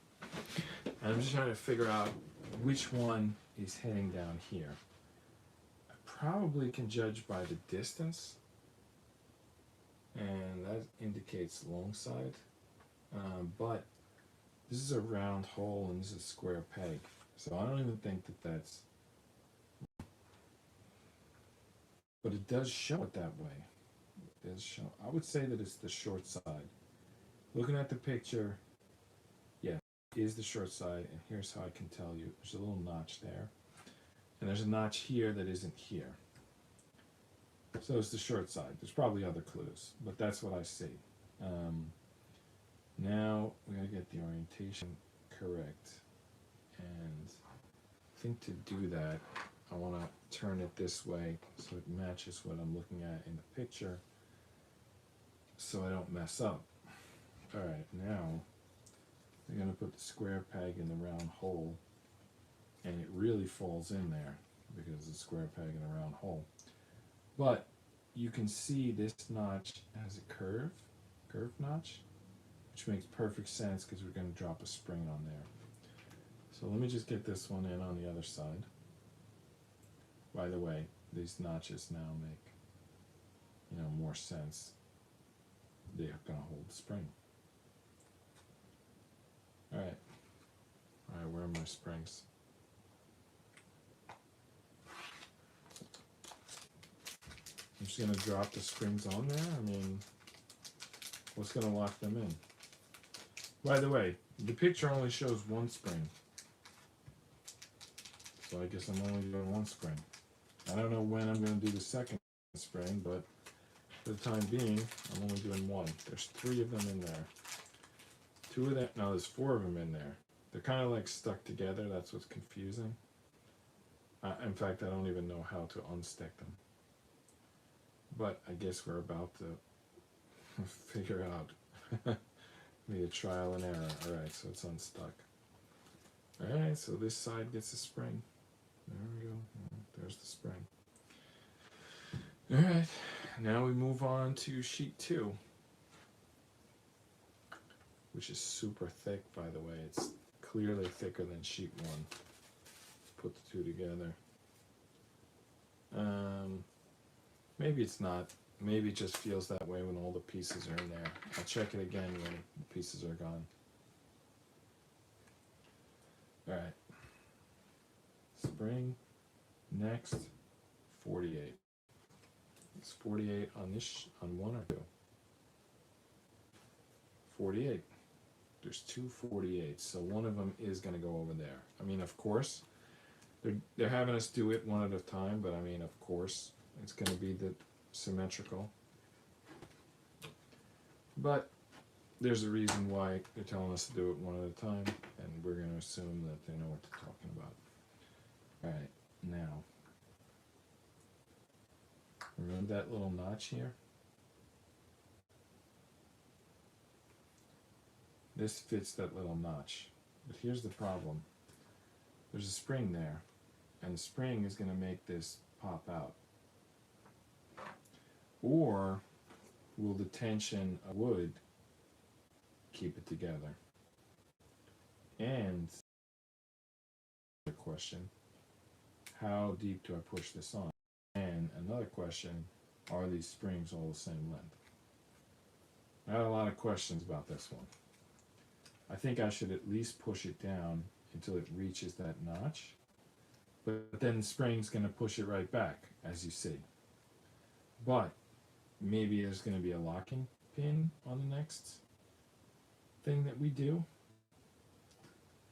And I'm just trying to figure out which one is heading down here. I probably can judge by the distance, and that indicates long side. But this is a round hole and this is a square peg, so I don't even think that that's. But it does show it that way. It does show. I would say that it's the short side. Looking at the picture, yeah, it is the short side, and here's how I can tell you. There's a little notch there, and there's a notch here that isn't here. So it's the short side. There's probably other clues, but that's what I see. Now we gotta get the orientation correct, and I think to do that, I want to turn it this way so it matches what I'm looking at in the picture, so I don't mess up. Alright, now we're going to put the square peg in the round hole, and it really falls in there because it's a square peg in a round hole. But you can see this notch has a curved notch, which makes perfect sense because we're going to drop a spring on there. So let me just get this one in on the other side. By the way, these notches now make, more sense. They're going to hold the spring. Alright, where are my springs? I'm just going to drop the springs on there. I mean, what's going to lock them in? By the way, the picture only shows one spring. So I guess I'm only doing one spring. I don't know when I'm going to do the second spring, but for the time being, I'm only doing one. There's 3 of them in there. 2 of them, no, there's 4 of them in there. They're kind of like stuck together. That's what's confusing. In fact, I don't even know how to unstick them. But I guess we're about to figure out. Be a trial and error. Alright, so it's unstuck. Alright, so this side gets a spring. There we go. There's the spring. Alright, now we move on to sheet 2. Which is super thick, by the way. It's clearly thicker than sheet 1. Put the 2 together. Maybe it's not. Maybe it just feels that way when all the pieces are in there. I'll check it again when the pieces are gone. Alright. Spring. Next. 48. It's 48 on this, on 1 or 2. 48. There's 2 48s, so one of them is going to go over there. I mean, of course, they're having us do it one at a time, but I mean, of course, it's going to be the symmetrical. But there's a reason why they're telling us to do it one at a time, and we're going to assume that they know what they're talking about. Alright, now, remember that little notch here? This fits that little notch. But here's the problem. There's a spring there, and the spring is going to make this pop out. or will the tension of wood keep it together? And the question, how deep do I push this on? And another question, are these springs all the same length? I had a lot of questions about this one. I think I should at least push it down until it reaches that notch. But then the spring's going to push it right back, as you see. But maybe there's going to be a locking pin on the next thing that we do.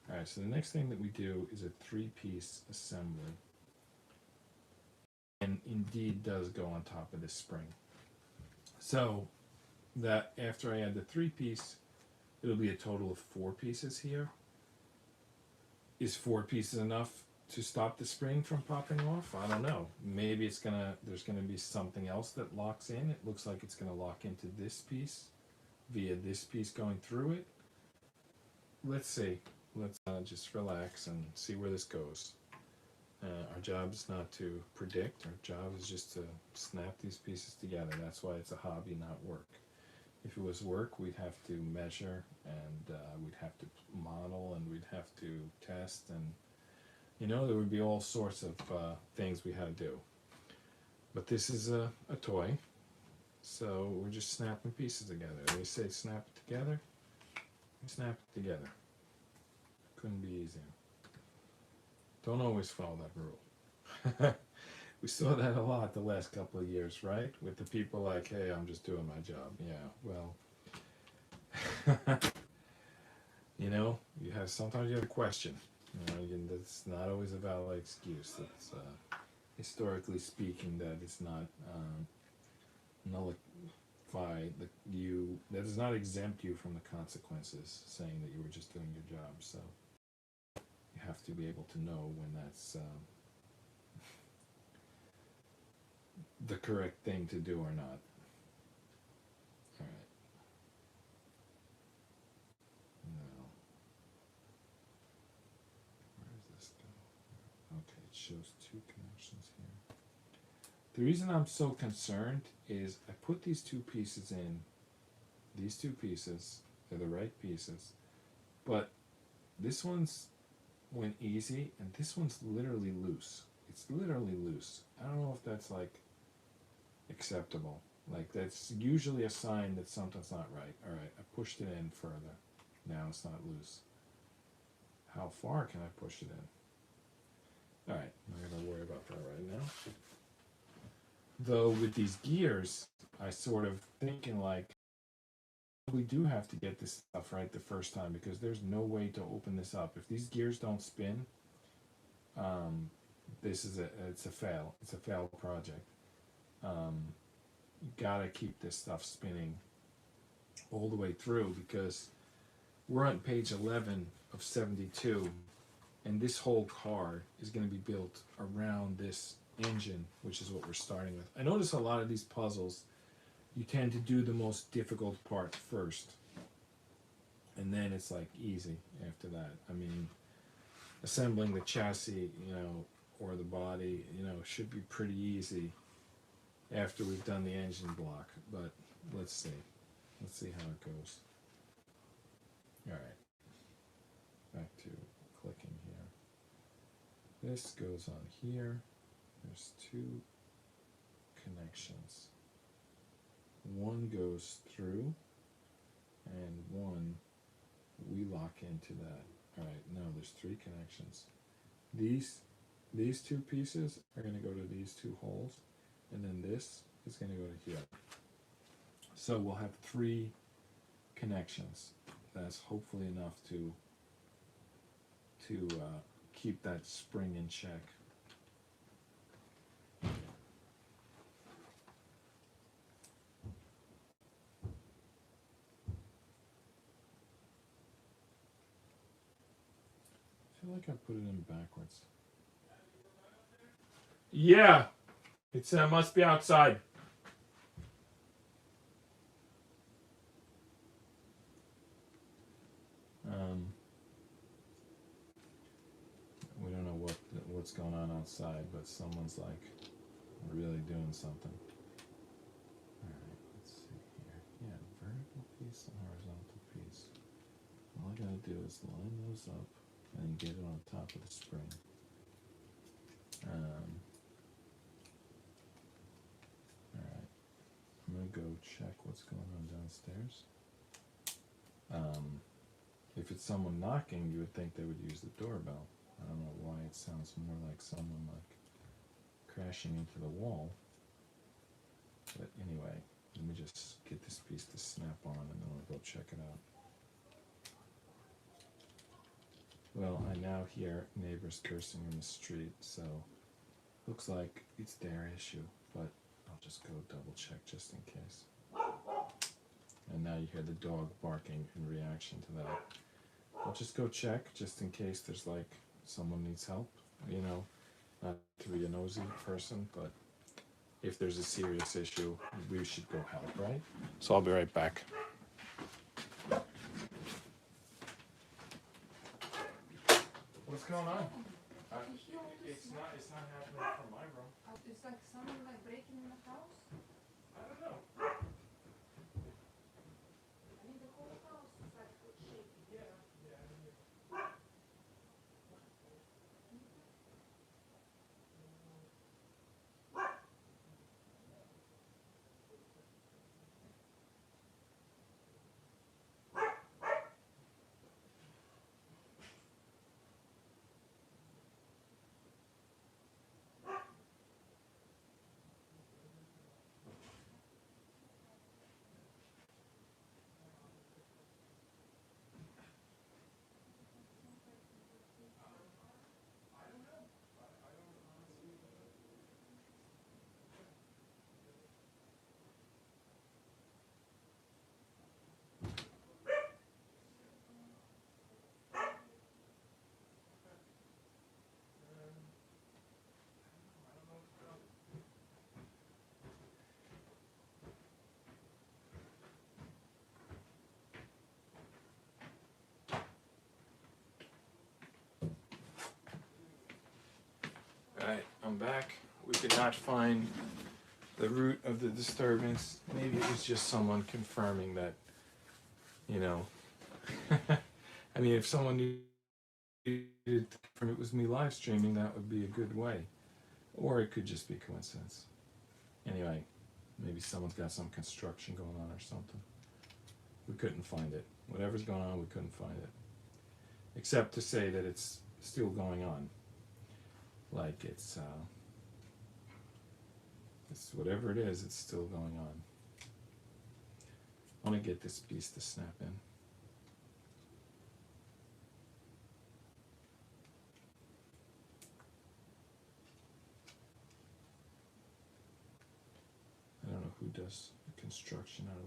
Alright, so the next thing that we do is a 3-piece assembly. And indeed does go on top of this spring. So that after I add the 3-piece, it'll be a total of 4 pieces here. Is 4 pieces enough to stop the spring from popping off? I don't know. Maybe there's gonna be something else that locks in. It looks like it's gonna lock into this piece via this piece going through it. Let's see. Let's just relax and see where this goes. Our job is not to predict. Our job is just to snap these pieces together. That's why it's a hobby, not work. If it was work, we'd have to measure, and we'd have to model, and we'd have to test, and there would be all sorts of things we had to do. But this is a toy, so we're just snapping pieces together. They say snap it together. We snap it together. Couldn't be easier. Don't always follow that rule. We saw that a lot the last couple of years, right? With the people like, hey, I'm just doing my job. Yeah, well, sometimes you have a question. That's not always a valid excuse. It's historically speaking, that is not nullify that does not exempt you from the consequences, saying that you were just doing your job. So you have to be able to know when that's the correct thing to do or not. All right. Now, where does this go? Okay, it shows 2 connections here. The reason I'm so concerned is I put these 2 pieces in. These 2 pieces, they're the right pieces, but this one's went easy, and this one's literally loose. It's literally loose. I don't know if that's like acceptable. Like, that's usually a sign that something's not right. All right, I pushed it in further. Now it's not loose. How far can I push it in? All right, I'm not gonna worry about that right now. Though with these gears, I sort of thinking like, we do have to get this stuff right the first time, because there's no way to open this up. If these gears don't spin, it's a fail. It's a failed project. You gotta keep this stuff spinning all the way through, because we're on page 11 of 72, and this whole car is going to be built around this engine, which is what we're starting with. I notice a lot of these puzzles, you tend to do the most difficult part first, and then it's like easy after that. I mean, assembling the chassis, or the body, should be pretty easy after we've done the engine block. But let's see how it goes. All right, back to clicking here. This goes on here. There's 2 connections. One goes through, and one we lock into that. All right, no, there's 3 connections. These 2 pieces are going to go to these 2 holes, and then this is going to go to here. So we'll have 3 connections. That's hopefully enough to keep that spring in check. I feel like I put it in backwards. Yeah, it must be outside. We don't know what's going on outside, but someone's like really doing something. do is line those up and get it on top of the spring. Alright, I'm going to go check what's going on downstairs. If it's someone knocking, you would think they would use the doorbell. I don't know why it sounds more like someone like crashing into the wall. But anyway, let me just get this piece to snap on and then I'll go check it out. Well, I now hear neighbors cursing in the street, so looks like it's their issue, but I'll just go double check just in case. And now you hear the dog barking in reaction to that. I'll just go check just in case there's like someone needs help, you know, not to be a nosy person, but if there's a serious issue, we should go help, right? So I'll be right back. What's going on? It's not happening from my room. It's like someone like breaking in the house. I don't know. I mean the whole house is like shaking. Yeah. Alright, I'm back. We could not find the root of the disturbance. Maybe it was just someone confirming that, you know. I mean, if someone needed to confirm it was me live streaming, that would be a good way. Or it could just be coincidence. Anyway, maybe someone's got some construction going on or something. We couldn't find it. Whatever's going on, we couldn't find it. Except to say that it's still going on. Like it's whatever it is, it's still going on. I want to get this piece to snap in. I don't know who does the construction at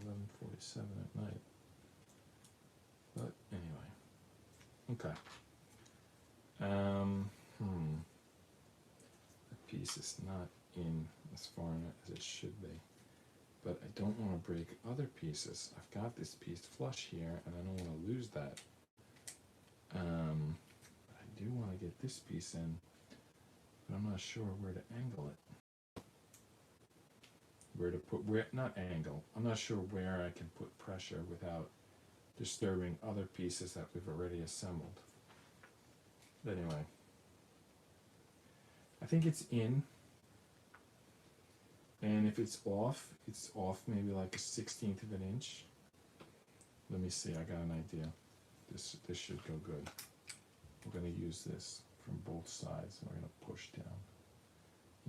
11:47 at night. But anyway. Okay. The piece is not in as far as it should be. But I don't want to break other pieces. I've got this piece flush here and I don't want to lose that. I do want to get this piece in, but I'm not sure where to angle it. Not angle. I'm not sure where I can put pressure without disturbing other pieces that we've already assembled. But anyway, I think it's in. And if it's off maybe like a 1/16 of an inch. Let me see, I got an idea. This should go good. We're going to use this from both sides and we're going to push down.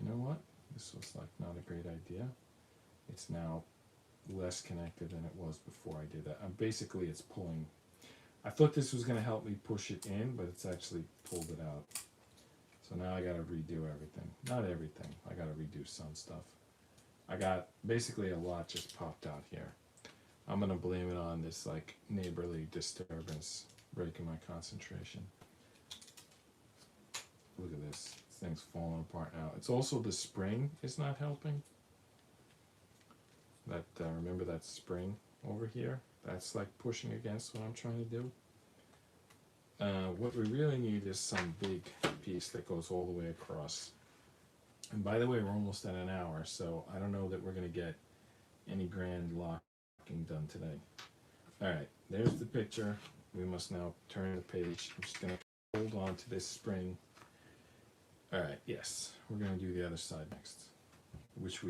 You know what? This was like not a great idea. It's now less connected than it was before I did that. Basically it's pulling. I thought this was going to help me push it in, but it's actually pulled it out. So now I got to redo everything. Not everything. I got to redo some stuff. I got basically a lot just popped out here. I'm going to blame it on this like neighborly disturbance breaking my concentration. Look at this. This thing's falling apart now. It's also the spring is not helping. That remember that spring over here? That's like pushing against what I'm trying to do. What we really need is some big piece that goes all the way across. And by the way, we're almost at an hour, so I don't know that we're going to get any grand locking done today. Alright, there's the picture. we must now turn the page. I'm just going to hold on to this spring. All right, yes, we're going to do the other side next, which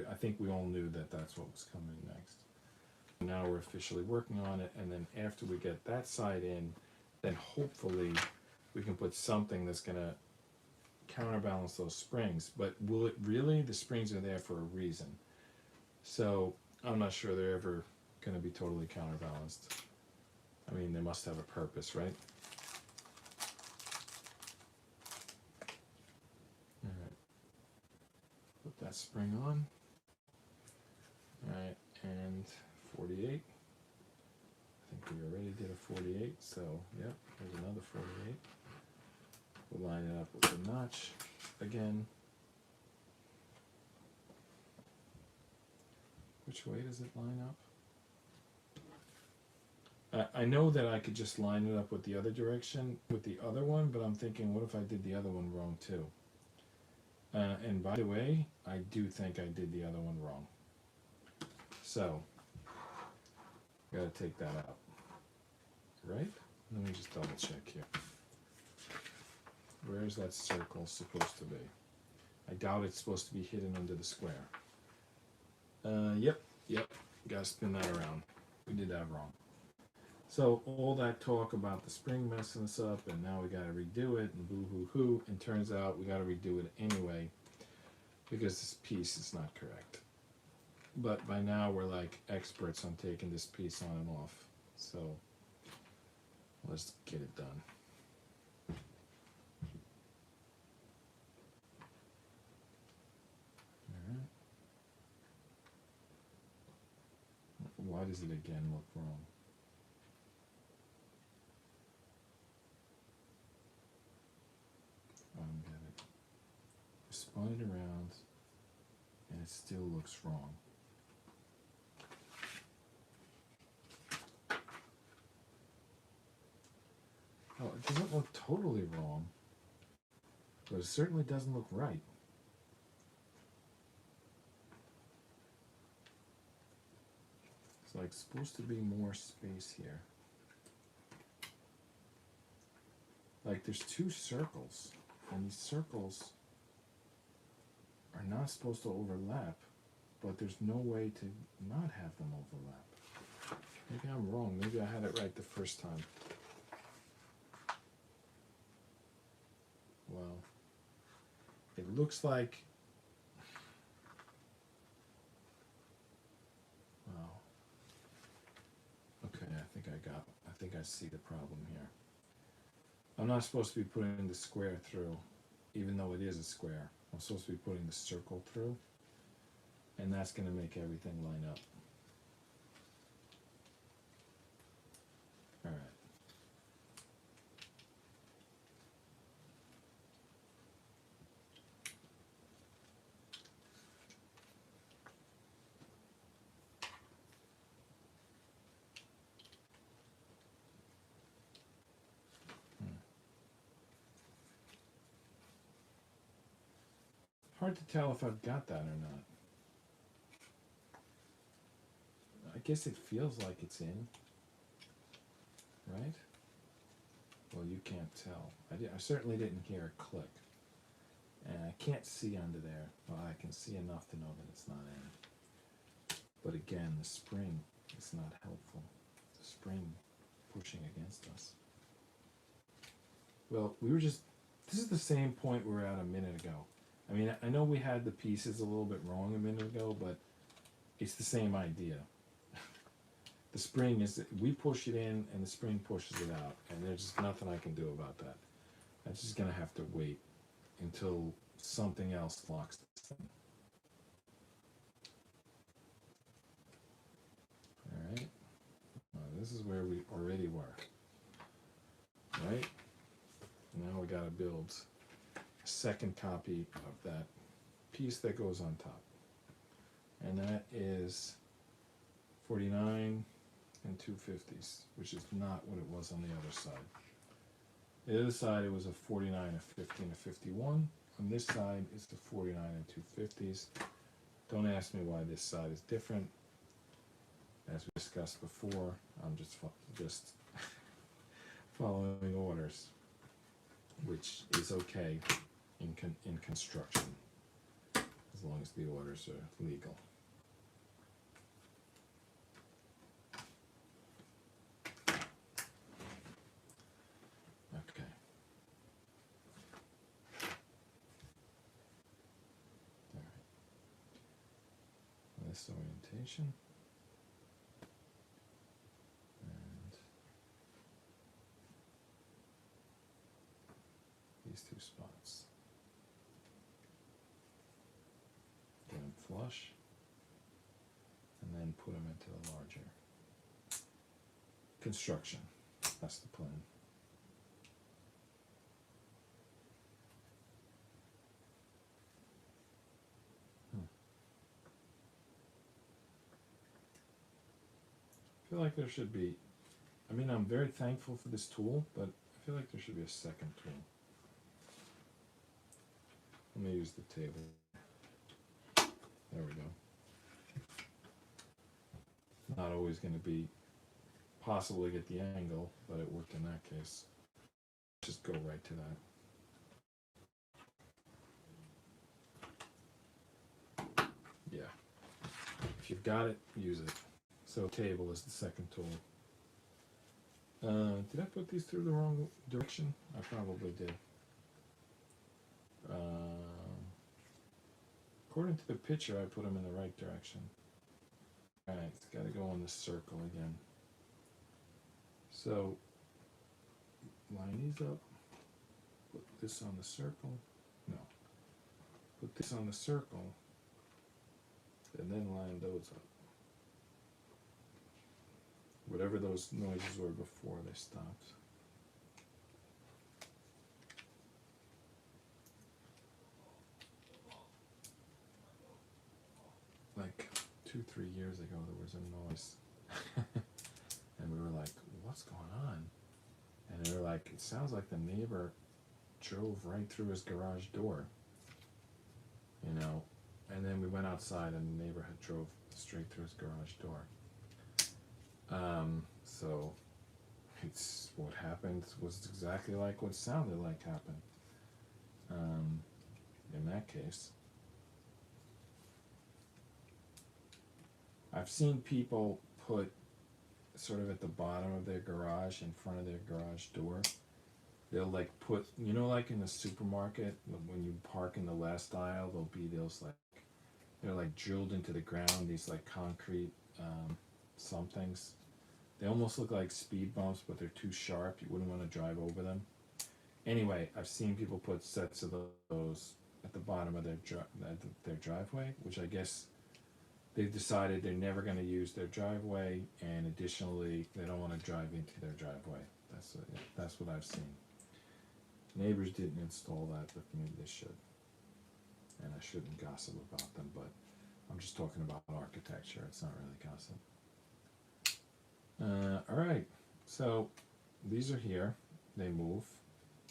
I think we all knew that that's what was coming next. Now we're officially working on it, and then after we get that side in, then hopefully we can put something that's going to counterbalance those springs. But will it really? The springs are there for a reason. So I'm not sure they're ever going to be totally counterbalanced. I mean, they must have a purpose, right? All right. Put that spring on. All right, and 48. I think we already did a 48, so yep, there's another 48. We'll line it up with the notch again. Which way does it line up? I know that I could just line it up with the other direction, with the other one, but I'm thinking, what if I did the other one wrong too? And by the way, I do think I did the other one wrong. So, gotta take that out. Right? Let me just double check here. Where's that circle supposed to be? I doubt it's supposed to be hidden under the square. Yep. Gotta spin that around. We did that wrong. So all that talk about the spring messing us up, and now we gotta redo it, and boo hoo hoo, and turns out we gotta redo it anyway, because this piece is not correct. But by now we're like experts on taking this piece on and off. So let's get it done. Alright. Why does it again look wrong? I don't get it. I spun it around and it still looks wrong. Oh, it doesn't look totally wrong, but it certainly doesn't look right. It's like supposed to be more space here. Like there's two circles, and these circles are not supposed to overlap, but there's no way to not have them overlap. Maybe I'm wrong. Maybe I had it right the first time. Well, it looks like, wow. Okay, I think I see the problem here. I'm not supposed to be putting the square through, even though it is a square. I'm supposed to be putting the circle through, and that's going to make everything line up. All right. Hard to tell if I've got that or not. I guess it feels like it's in, right? Well, you can't tell. I certainly didn't hear a click. And I can't see under there. Well, I can see enough to know that it's not in. But again, the spring is not helpful. The spring pushing against us. Well, this is the same point we were at a minute ago. I mean, I know we had the pieces a little bit wrong a minute ago, but it's the same idea. The spring is, we push it in and the spring pushes it out, and there's just nothing I can do about that. I'm just gonna have to wait until something else locks this thing. Alright, this is where we already were. Right? Now we gotta build a second copy of that piece that goes on top. And that is 49 and 250s, which is not what it was on the other side. The other side, it was a 49, a 50, and a 51. On this side, it's the 49 and 250s. Don't ask me why this side is different. As we discussed before, I'm just following orders, which is okay in construction, as long as the orders are legal. Okay. All right. This orientation. And these two spots. Get them flush. And then put them into the larger construction. That's the plan. I feel like there should be, I mean, I'm very thankful for this tool, but I feel like there should be a second tool. Let me use the table. There we go. Not always going to be possible to get the angle, but it worked in that case. Just go right to that. Yeah. If you've got it, use it. So table is the second tool. Did I put these through the wrong direction? I probably did. According to the picture, I put them in the right direction. Alright, it's got to go on the circle again. So, line these up. Put this on the circle. No. Put this on the circle. And then line those up. Whatever those noises were before they stopped. Like 2-3 years ago, there was a noise. And we were like, what's going on? And they were like, it sounds like the neighbor drove right through his garage door. You know? And then we went outside and the neighbor had drove straight through his garage door. So it's what happened was exactly like what sounded like happened. In that case, I've seen people put sort of at the bottom of their garage, in front of their garage door, they'll like put, you know, like in the supermarket, when you park in the last aisle, there'll be those like, they're like drilled into the ground, these like concrete somethings. They almost look like speed bumps, but they're too sharp. You wouldn't want to drive over them. Anyway, I've seen people put sets of those at the bottom of their driveway, which I guess they've decided they're never going to use their driveway, and additionally, they don't want to drive into their driveway. That's what I've seen. Neighbors didn't install that, but maybe they should. And I shouldn't gossip about them, but I'm just talking about architecture. It's not really gossip. All right, so these are here. They move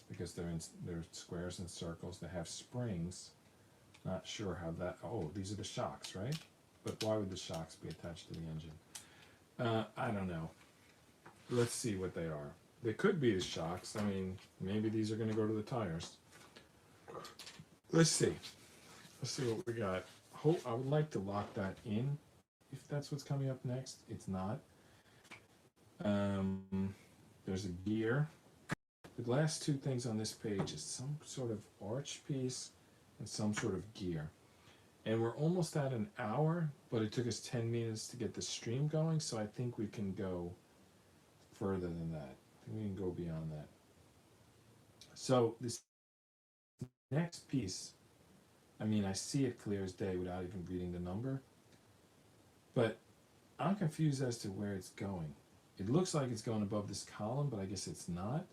because they're squares and circles. They have springs. Not sure how that. Oh, these are the shocks, right? But why would the shocks be attached to the engine? I don't know. Let's see what they are. They could be the shocks. I mean, maybe these are going to go to the tires. Let's see. Let's see what we got. I would like to lock that in. If that's what's coming up next, it's not. There's a gear. The last two things on this page is some sort of arch piece and some sort of gear. And we're almost at an hour, but it took us 10 minutes to get the stream going, so I think we can go further than that. I think we can go beyond that. So this next piece, I mean, I see it clear as day without even reading the number, but I'm confused as to where it's going. It looks like it's going above this column, but I guess it's not.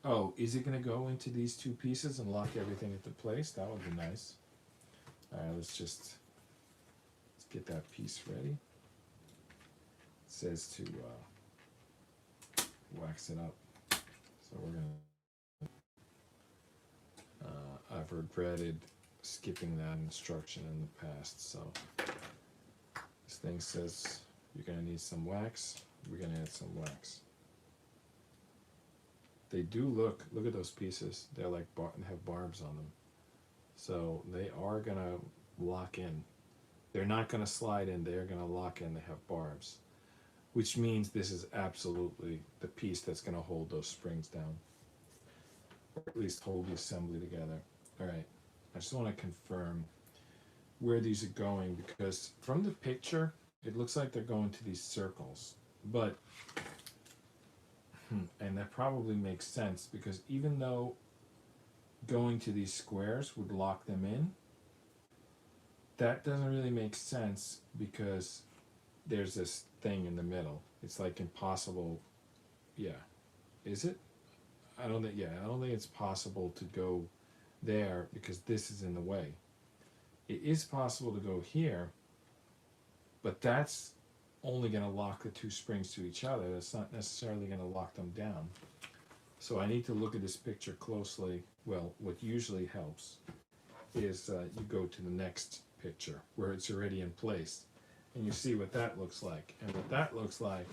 Oh, is it going to go into these two pieces and lock everything into place? That would be nice. All right, let's get that piece ready. It says to wax it up. So we're gonna. I've regretted skipping that instruction in the past. So this thing says you're gonna need some wax. We're gonna add some wax. they do look at those pieces. They're like have barbs on them. So they are gonna lock in. They're not gonna slide in, they're gonna lock in, they have barbs. Which means this is absolutely the piece that's gonna hold those springs down. Or at least hold the assembly together. Alright, I just wanna confirm where these are going, because from the picture, it looks like they're going to these circles. But and that probably makes sense, because even though going to these squares would lock them in, that doesn't really make sense, because there's this thing in the middle. It's like impossible. Yeah. Is it? I don't think it's possible to go there because this is in the way. It is possible to go here, but that's only going to lock the two springs to each other. That's not necessarily going to lock them down. So I need to look at this picture closely. Well, what usually helps is you go to the next picture where it's already in place, and you see what that looks like. And what that looks like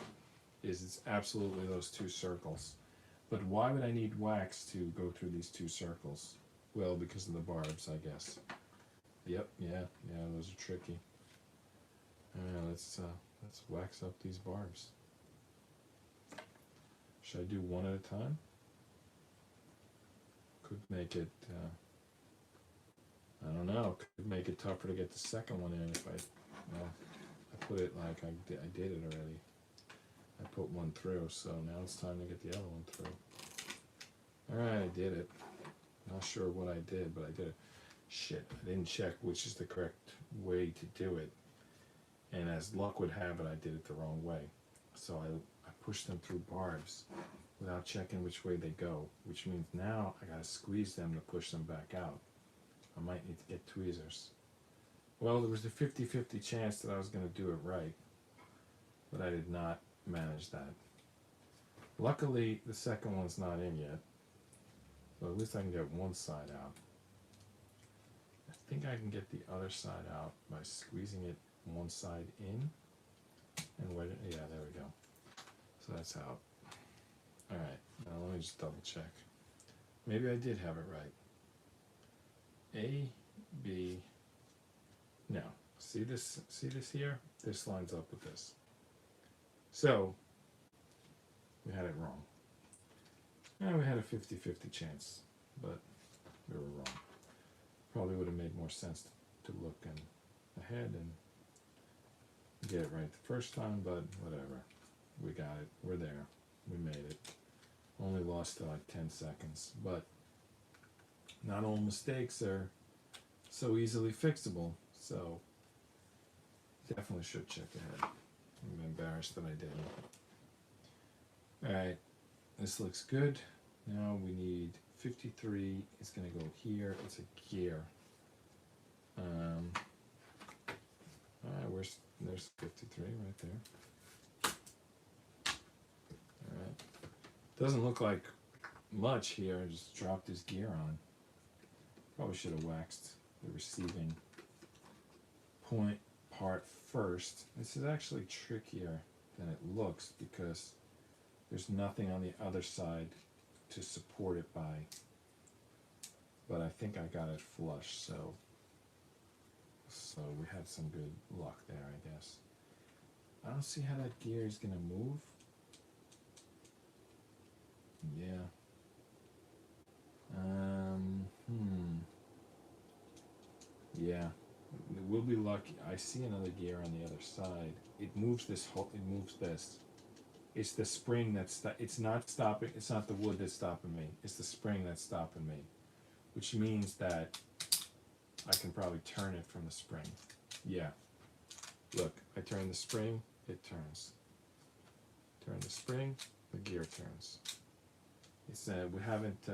is it's absolutely those two circles. But why would I need wax to go through these two circles? Well, because of the barbs, I guess. Yep, yeah, those are tricky. Let's wax up these barbs. Should I do one at a time? Could make it, I don't know, could make it tougher to get the second one in if I put it like I did it already. I put one through, so now it's time to get the other one through. Alright, I did it. Not sure what I did, but I did it. Shit, I didn't check which is the correct way to do it. And as luck would have it, I did it the wrong way. So I pushed them through barbs without checking which way they go, which means now I gotta squeeze them to push them back out. I might need to get tweezers. Well, there was a 50-50 chance that I was gonna do it right, but I did not manage that. Luckily, the second one's not in yet, so at least I can get one side out. I think I can get the other side out by squeezing it one side in and wet it. Yeah, there we go. So that's out. Alright, now let me just double check. Maybe I did have it right. A, B, no. See this here? This lines up with this. So, we had it wrong. And we had a 50-50 chance, but we were wrong. Probably would have made more sense to look ahead and get it right the first time, but whatever. We got it. We're there. We made it. Only lost to like 10 seconds, but not all mistakes are so easily fixable, so definitely should check ahead. I'm embarrassed that I didn't. Alright, this looks good. Now we need 53 is going to go here. It's a gear. Alright, there's 53 right there. Alright. Doesn't look like much here. I just dropped this gear on. Probably should have waxed the receiving point part first. This is actually trickier than it looks because there's nothing on the other side to support it by. But I think I got it flush, so we had some good luck there, I guess. I don't see how that gear is gonna move. Yeah. Yeah. We'll be lucky. I see another gear on the other side. It moves this whole. It moves this. It's the spring that's. It's not stopping. It's not the wood that's stopping me. It's the spring that's stopping me, which means that I can probably turn it from the spring. Yeah. Look, I turn the spring, it turns. Turn the spring, the gear turns. It's we haven't.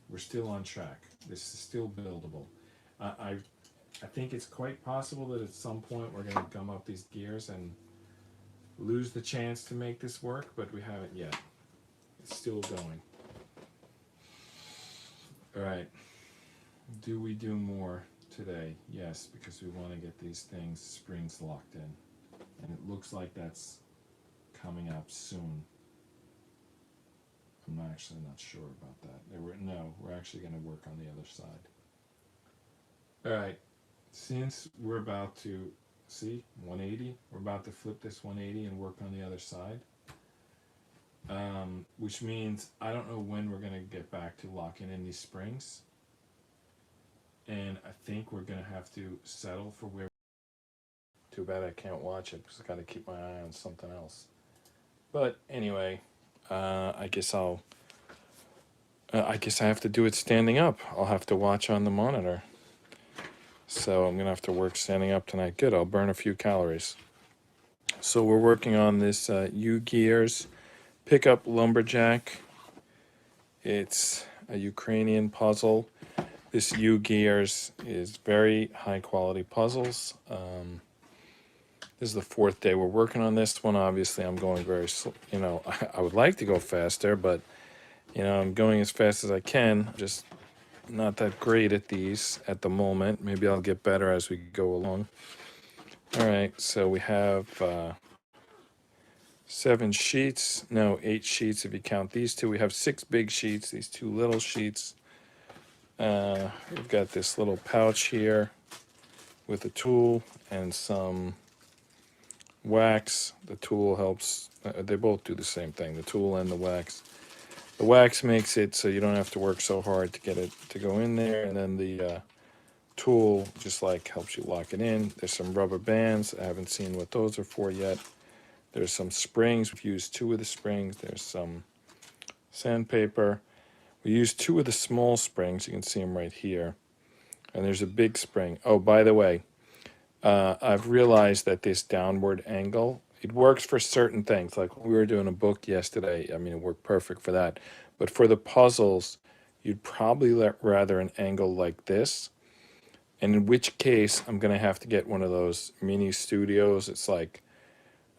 We're still on track. This is still buildable. I think it's quite possible that at some point we're going to gum up these gears and lose the chance to make this work, but we haven't yet. It's still going. Alright. Do we do more today? Yes, because we want to get these springs locked in. And it looks like that's coming up soon. I'm actually not sure about that. We're actually going to work on the other side. All right, since we're about to see 180, we're about to flip this 180 and work on the other side. Which means I don't know when we're going to get back to locking in these springs. And I think we're going to have to settle for where. Too bad I can't watch it because I got to keep my eye on something else. But anyway, I guess I have to do it standing up. I'll have to watch on the monitor. So I'm going to have to work standing up tonight. Good, I'll burn a few calories. So we're working on this Ugears Pickup Lumberjack. It's a Ukrainian puzzle. This Ugears is very high quality puzzles. This is the 4th day we're working on this one. Obviously, I'm going very slow. I would like to go faster, but I'm going as fast as I can. Just not that great at these at the moment. Maybe I'll get better as we go along. All right, so we have 7 sheets. No, 8 sheets if you count these two. We have 6 big sheets, these 2 little sheets. We've got this little pouch here with a tool and some wax. The tool helps. They both do the same thing, the tool and the wax. The wax makes it so you don't have to work so hard to get it to go in there, and then the tool just like helps you lock it in. There's some rubber bands. I haven't seen what those are for yet. There's some springs. We've used 2 of the springs. There's some sandpaper. We used 2 of the small springs. You can see them right here. And there's a big spring. Oh, by the way, I've realized that this downward angle, it works for certain things. Like we were doing a book yesterday. I mean, it worked perfect for that. But for the puzzles, you'd probably rather an angle like this. And in which case, I'm going to have to get one of those mini studios. It's like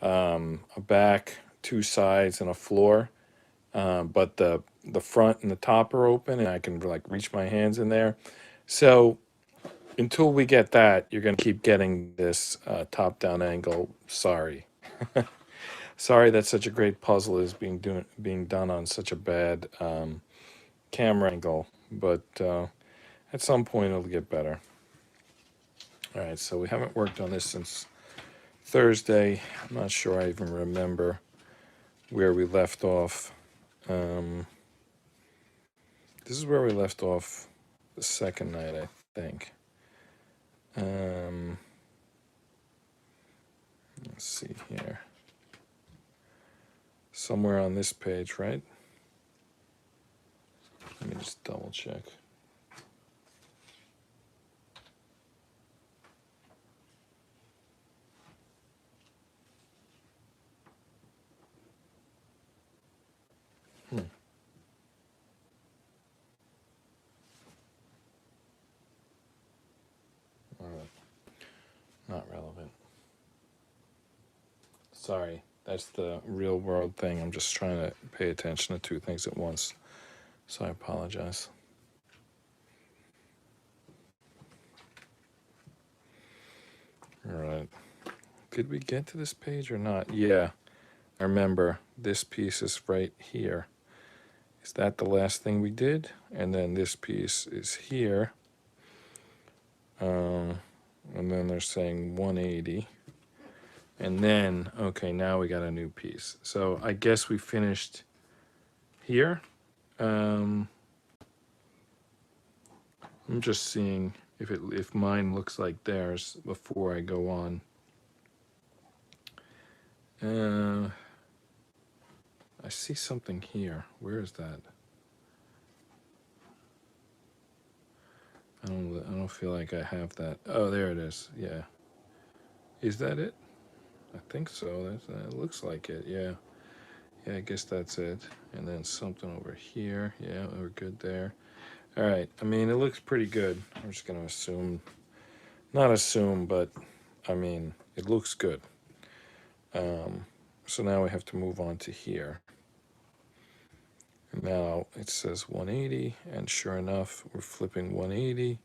a back, 2 sides, and a floor. But the front and the top are open, and I can like reach my hands in there. So until we get that, you're going to keep getting this top-down angle. Sorry. Sorry that such a great puzzle is being done on such a bad camera angle. But at some point, it'll get better. All right, so we haven't worked on this since Thursday. I'm not sure I even remember where we left off. This is where we left off the second night, I think. Let's see here. Somewhere on this page, right? Let me just double check. Not relevant. Sorry, that's the real world thing. I'm just trying to pay attention to 2 things at once. So I apologize. All right. Did we get to this page or not? Yeah. I remember this piece is right here. Is that the last thing we did? And then this piece is here. And then they're saying 180. And then, okay, now we got a new piece. So I guess we finished here. I'm just seeing if mine looks like theirs before I go on. I see something here. Where is that? I don't feel like I have that. Oh, there it is. Yeah. Is that it? I think so. That looks like it. Yeah. Yeah, I guess that's it. And then something over here. Yeah, we're good there. All right. I mean, it looks pretty good. I'm just going to assume. Not assume, but I mean, it looks good. So now we have to move on to here. Now it says 180, and sure enough, we're flipping 180.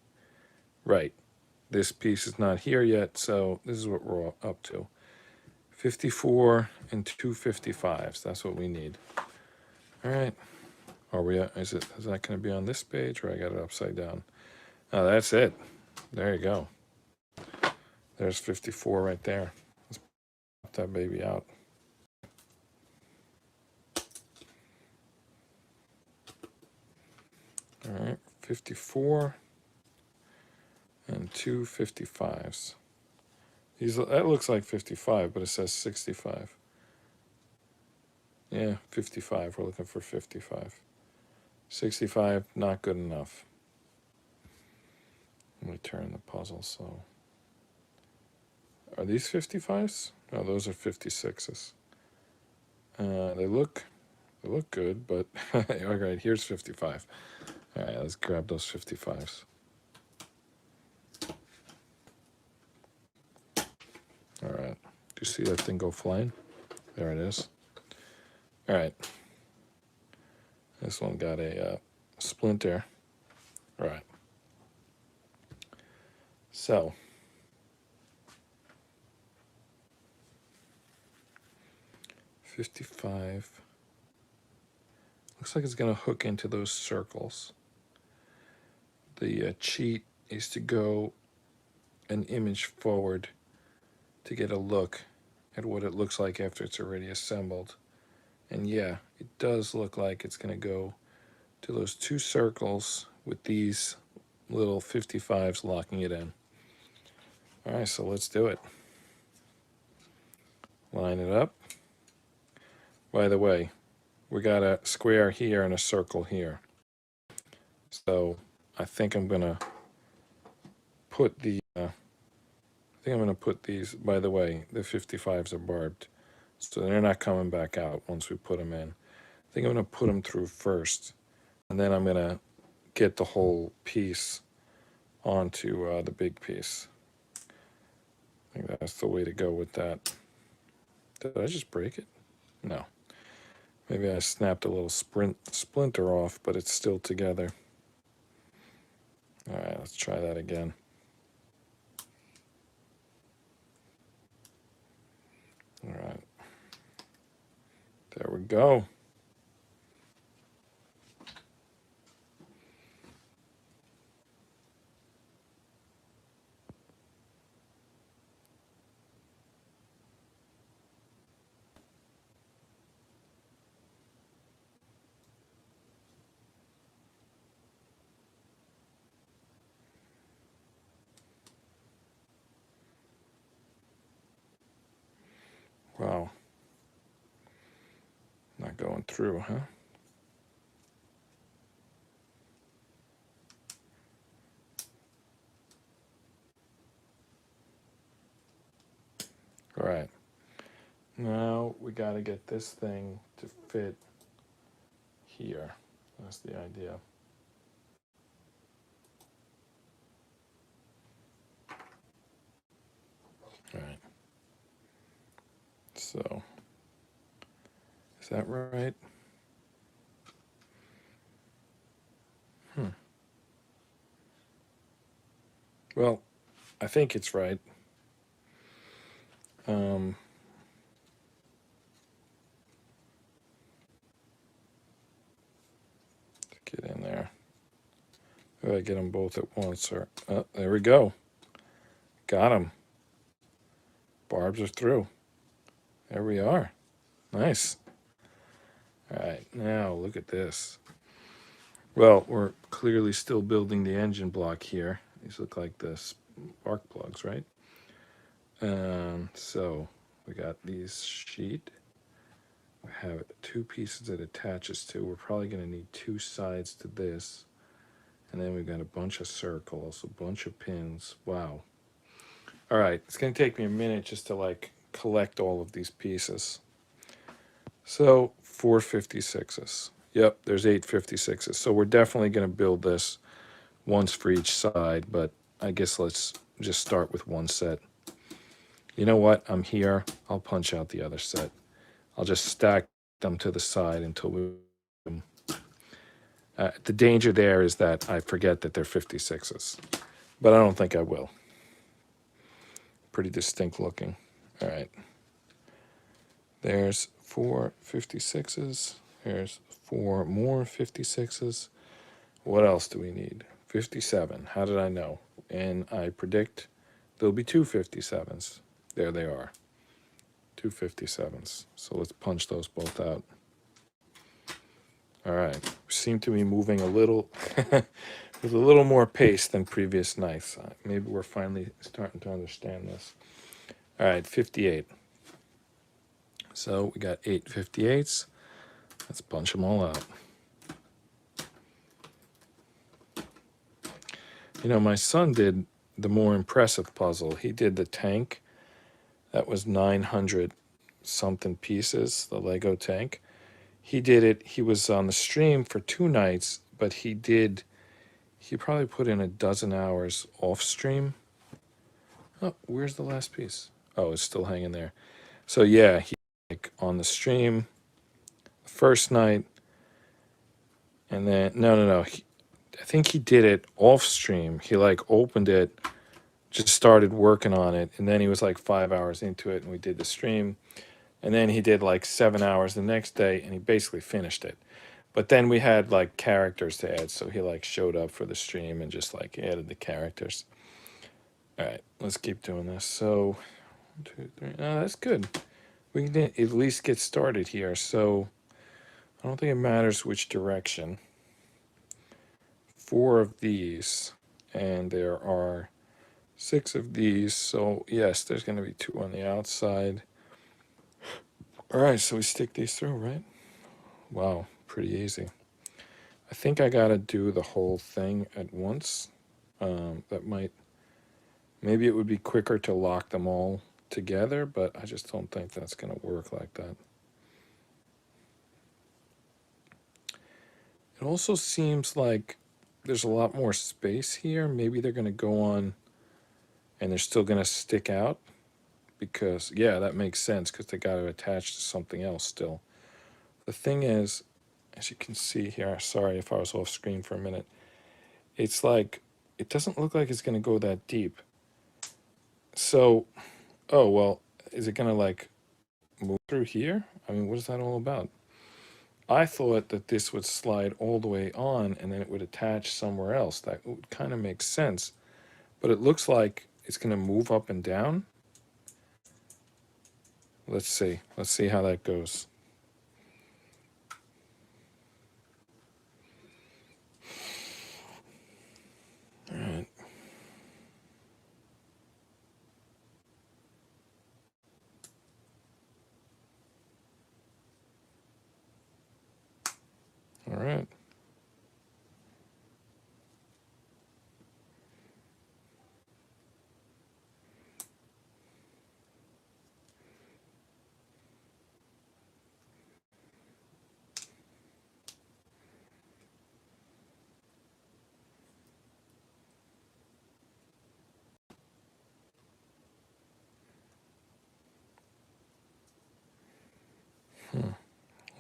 Right. This piece is not here yet, so this is what we're up to. 54 and 2 55s. That's what we need. All right. Are we? Is that going to be on this page, or I got it upside down? Oh, that's it. There you go. There's 54 right there. Let's pop that baby out. All right, 54 and two 55s. That looks like 55, but it says 65. Yeah, 55. We're looking for 55. 65, not good enough. Let me turn the puzzle. So, are these 55s? No, those are 56s. They look good, but all right. Here's 55. All right, let's grab those 55s. All right. Do you see that thing go flying? There it is. All right. This one got a splinter. All right. So, $55. Looks like it's going to hook into those circles. The cheat is to go an image forward to get a look at what it looks like after it's already assembled. And yeah, it does look like it's going to go to those two circles with these little 55s locking it in. All right, so let's do it. Line it up. By the way, we got a square here and a circle here. So I think I'm going to put the these, by the way, the 55s are barbed. So they're not coming back out once we put them in. I think I'm going to put them through first. And then I'm going to get the whole piece onto the big piece. I think that's the way to go with that. Did I just break it? No. Maybe I snapped a little splinter off, but it's still together. All right, let's try that again. All right. There we go. Wow. Not going through, huh? All right. Now we got to get this thing to fit here. That's the idea. All right. So, is that right? Well, I think it's right. Get in there. If I get them both at once, or there we go. Got them. Barbs are through. There we are. Nice. All right, now look at this. Well, we're clearly still building the engine block here. These look like the spark plugs, right? So we got these sheet. We have two pieces that attaches to. We're probably going to need two sides to this. And then we've got a bunch of circles, a bunch of pins. Wow. All right, it's going to take me a minute just to like collect all of these pieces. So 4 56s. Yep, there's 8 56s. So we're definitely going to build this once for each side, but I guess let's just start with one set. You know what? I'm here. I'll punch out the other set. I'll just stack them to the side until we... the danger there is that I forget that they're 56s, but I don't think I will. Pretty distinct looking. All right. There's 4 56s. There's 4 more 56s. What else do we need? 57. How did I know? And I predict there'll be two 57s. There they are. Two 57s. So let's punch those both out. All right. We seem to be moving a little with a little more pace than previous nights. Maybe we're finally starting to understand this. All right, 58. So we got 8 58s. Let's punch them all out. You know, my son did the more impressive puzzle. He did the tank. That was 900 something pieces, the Lego tank. He did it. He was on the stream for 2 nights, but he probably put in a dozen hours off stream. Oh, where's the last piece? Oh, it's still hanging there. So yeah, he like on the stream first night, and then no. I think he did it off stream. He like opened it, just started working on it, and then he was like 5 hours into it, and we did the stream, and then he did like 7 hours the next day, and he basically finished it. But then we had like characters to add, so he like showed up for the stream and just like added the characters. All right, let's keep doing this. So 1, 2, 3. Oh, that's good. We can at least get started here. So I don't think it matters which direction. 4 of these, and there are 6 of these. So yes, there's going to be 2 on the outside. All right, so we stick these through, right? Wow, pretty easy. I think I got to do the whole thing at once. Maybe it would be quicker to lock them all together, but I just don't think that's going to work like that. It also seems like there's a lot more space here. Maybe they're going to go on and they're still going to stick out because, yeah, that makes sense because they got to attach to something else still. The thing is, as you can see here, sorry if I was off screen for a minute, it's like, it doesn't look like it's going to go that deep. So, oh, well, is it going to like move through here? I mean, what is that all about? I thought that this would slide all the way on and then it would attach somewhere else. That would kind of make sense. But it looks like it's going to move up and down. Let's see. Let's see how that goes. All right. All right.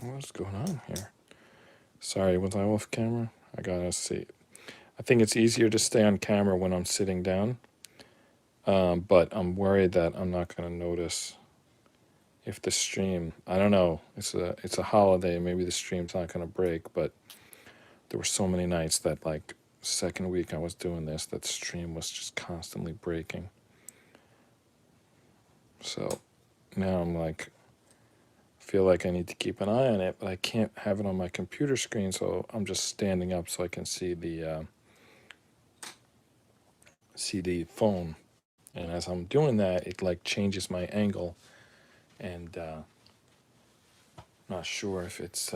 What's going on here? Sorry, was I off camera? I gotta see. I think it's easier to stay on camera when I'm sitting down, but I'm worried that I'm not gonna notice if the stream. I don't know. It's a holiday. Maybe the stream's not gonna break, but there were so many nights that like second week I was doing this that stream was just constantly breaking. So now I'm like, feel like I need to keep an eye on it, but I can't have it on my computer screen, so I'm just standing up so I can see the phone. And as I'm doing that, it like changes my angle, and not sure if it's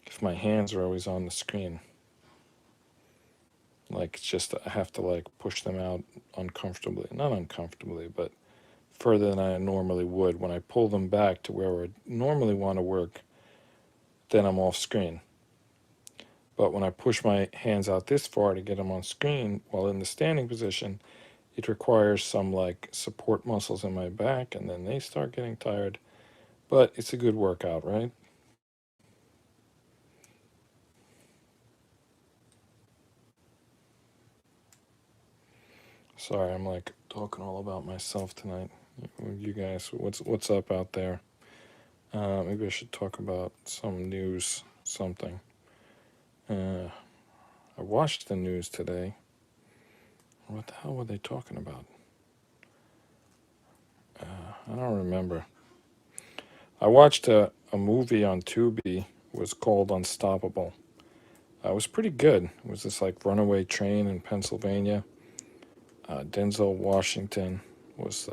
if my hands are always on the screen. Like it's just I have to like push them out uncomfortably, not uncomfortably, but further than I normally would. When I pull them back to where I normally want to work, then I'm off screen. But when I push my hands out this far to get them on screen while in the standing position, it requires some like support muscles in my back, and then they start getting tired. But it's a good workout, right? Sorry, I'm like talking all about myself tonight. You guys, what's up out there? Maybe I should talk about some news, something. I watched the news today. What the hell were they talking about? I don't remember. I watched a movie on Tubi. It was called Unstoppable. It was pretty good. It was this like runaway train in Pennsylvania. Denzel Washington was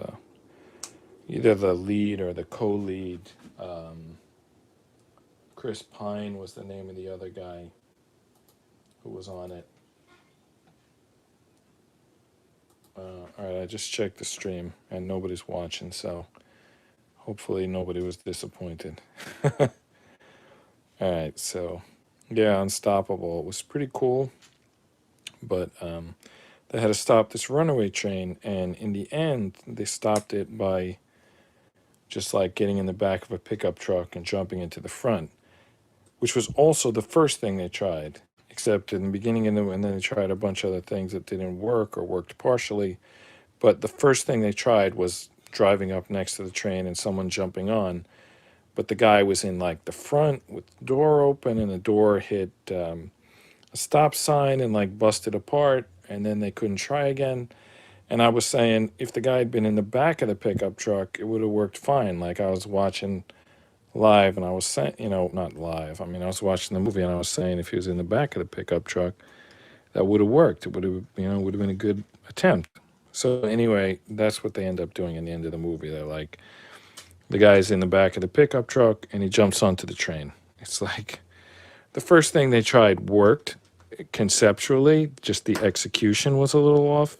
either the lead or the co-lead. Chris Pine was the name of the other guy who was on it. All right, I just checked the stream and nobody's watching, so hopefully nobody was disappointed. All right, so yeah, Unstoppable. It was pretty cool, but they had to stop this runaway train, and in the end, they stopped it by just like getting in the back of a pickup truck and jumping into the front, which was also the first thing they tried. Except in the beginning, and then they tried a bunch of other things that didn't work or worked partially. But the first thing they tried was driving up next to the train and someone jumping on. But the guy was in like the front with the door open, and the door hit a stop sign and like busted apart, and then they couldn't try again. And I was saying if the guy had been in the back of the pickup truck, it would have worked fine. Like I was watching live and I was saying, not live. I mean, I was watching the movie and I was saying if he was in the back of the pickup truck, that would have worked. It would have, would have been a good attempt. So anyway, that's what they end up doing in the end of the movie. They're like, the guy's in the back of the pickup truck and he jumps onto the train. It's like the first thing they tried worked conceptually, just the execution was a little off.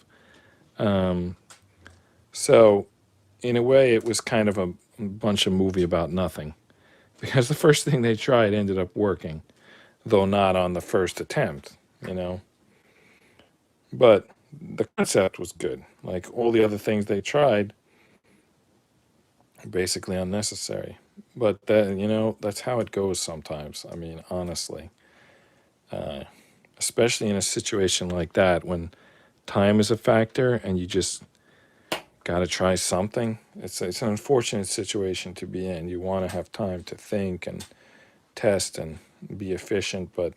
So in a way, it was kind of a bunch of movie about nothing because the first thing they tried ended up working, though not on the first attempt. But the concept was good. Like all the other things they tried, basically unnecessary. But that, that's how it goes sometimes. I mean, honestly, especially in a situation like that when time is a factor and you just got to try something. It's an unfortunate situation to be in. You want to have time to think and test and be efficient, but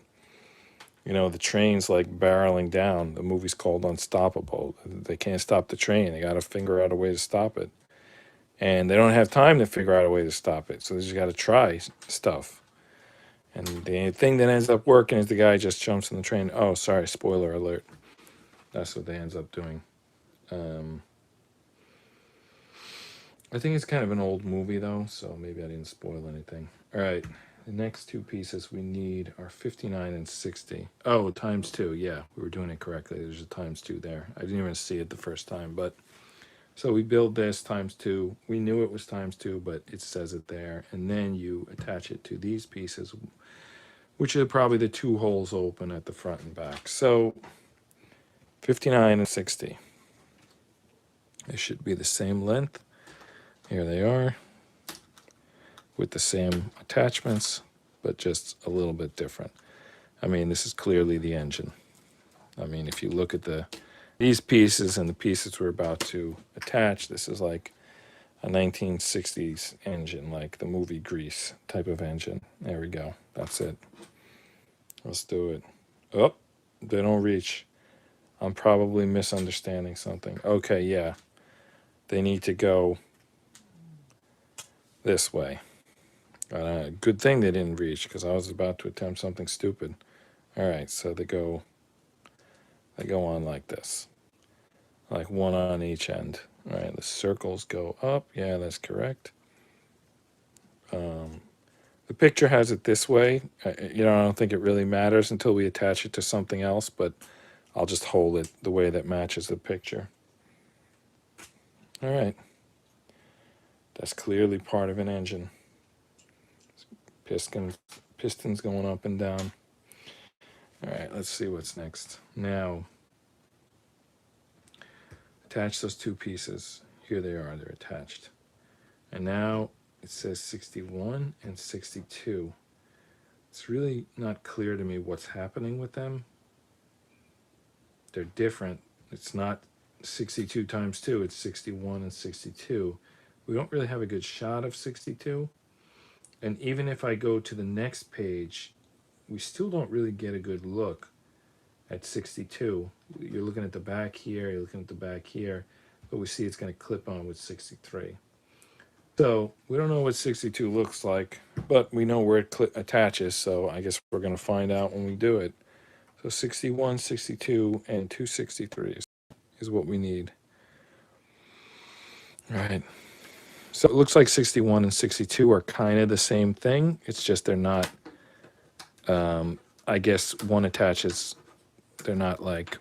the train's like barreling down. The movie's called Unstoppable. They can't stop the train. They got to figure out a way to stop it. And they don't have time to figure out a way to stop it. So they just got to try stuff. And the thing that ends up working is the guy just jumps in the train. Oh, sorry, spoiler alert. That's what they ends up doing. I think it's kind of an old movie, though, so maybe I didn't spoil anything. All right, the next two pieces we need are 59 and 60. Oh, times two. Yeah, we were doing it correctly. There's a times two there. I didn't even see it the first time, but so we build this times two. We knew it was times two, but it says it there. And then you attach it to these pieces, which are probably the two holes open at the front and back. So 59 and 60. They should be the same length. Here they are with the same attachments, but just a little bit different. I mean, this is clearly the engine. I mean, if you look at these pieces and the pieces we're about to attach, this is like a 1960s engine, like the movie Grease type of engine. There we go. That's it. Let's do it. Oh, they don't reach. I'm probably misunderstanding something. Okay, yeah. They need to go this way. Good thing they didn't reach because I was about to attempt something stupid. All right, so they go on like this, like one on each end. All right, the circles go up. Yeah, that's correct. The picture has it this way. I don't think it really matters until we attach it to something else, but I'll just hold it the way that matches the picture. All right. That's clearly part of an engine. Pistons going up and down. All right, let's see what's next. Now, attach those two pieces. Here they are, they're attached. And now it says 61 and 62. It's really not clear to me what's happening with them. They're different. It's not 62 times 2, it's 61 and 62. We don't really have a good shot of 62. And even if I go to the next page, we still don't really get a good look at 62. You're looking at the back here, you're looking at the back here, but we see it's going to clip on with 63. So we don't know what 62 looks like, but we know where it attaches, so I guess we're going to find out when we do it. So 61, 62, and 263s is what we need. All right. So it looks like 61 and 62 are kind of the same thing. It's just they're not, I guess one attaches, they're not like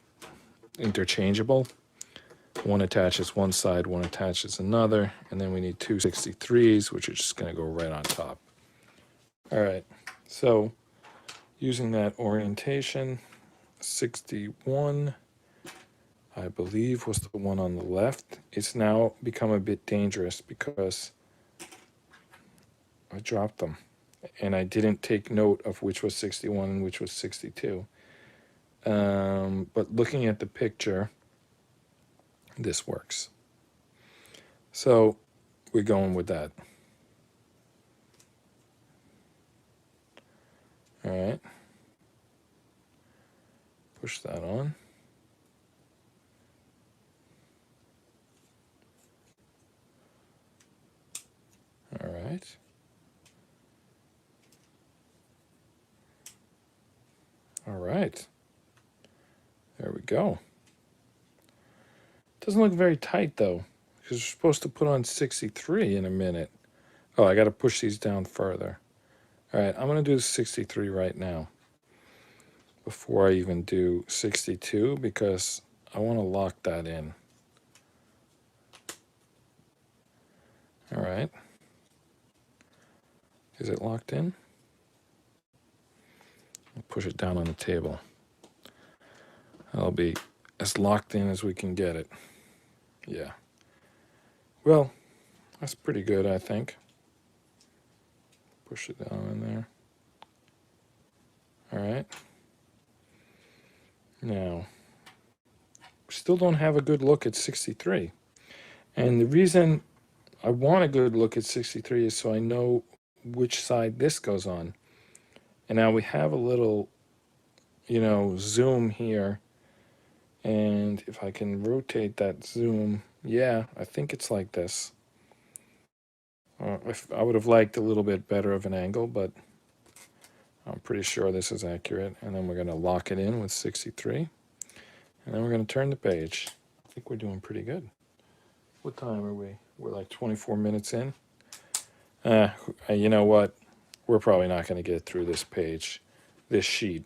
interchangeable. One attaches one side, one attaches another, and then we need 263s, which are just going to go right on top. All right, so using that orientation, 61, I believe, was the one on the left. It's now become a bit dangerous because I dropped them, and I didn't take note of which was 61 and which was 62. But looking at the picture, this works. So we're going with that. All right. Push that on. All right. All right. There we go. Doesn't look very tight though, because we're supposed to put on 63 in a minute. Oh, I got to push these down further. All right, I'm going to do 63 right now before I even do 62 because I want to lock that in. All right. Is it locked in? I'll push it down on the table. I'll be as locked in as we can get it. Yeah. Well, that's pretty good, I think. Push it down in there. All right. Now, we still don't have a good look at 63. And the reason I want a good look at 63 is so I know which side this goes on. And now we have a little, zoom here. And if I can rotate that zoom, yeah, I think it's like this. I would have liked a little bit better of an angle, but I'm pretty sure this is accurate. And then we're going to lock it in with 63. And then we're going to turn the page. I think we're doing pretty good. What time are we? We're like 24 minutes in. You know what? We're probably not going to get through this page, this sheet.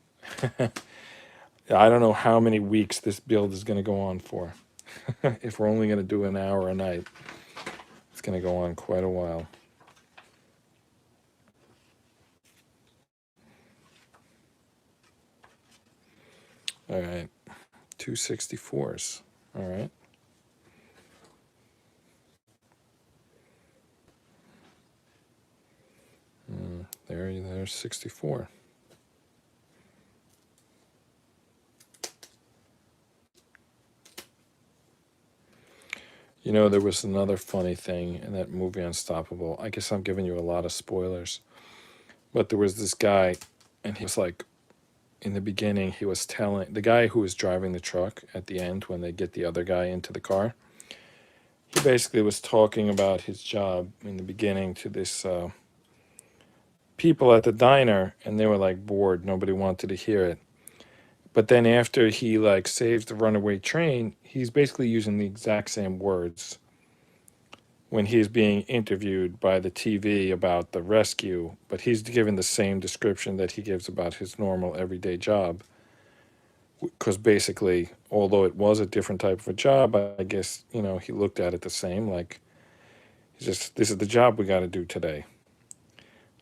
I don't know how many weeks this build is going to go on for. If we're only going to do an hour a night, it's going to go on quite a while. All right, 264s. All right. There's 64. There was another funny thing in that movie Unstoppable. I guess I'm giving you a lot of spoilers. But there was this guy, and he was like, in the beginning, he was telling, the guy who was driving the truck at the end when they get the other guy into the car, he basically was talking about his job in the beginning to this people at the diner, and they were like bored. Nobody wanted to hear it. But then after he like saves the runaway train, he's basically using the exact same words when he's being interviewed by the TV about the rescue, but he's given the same description that he gives about his normal everyday job. Because basically, although it was a different type of a job, I guess, he looked at it the same, like, this is the job we got to do today.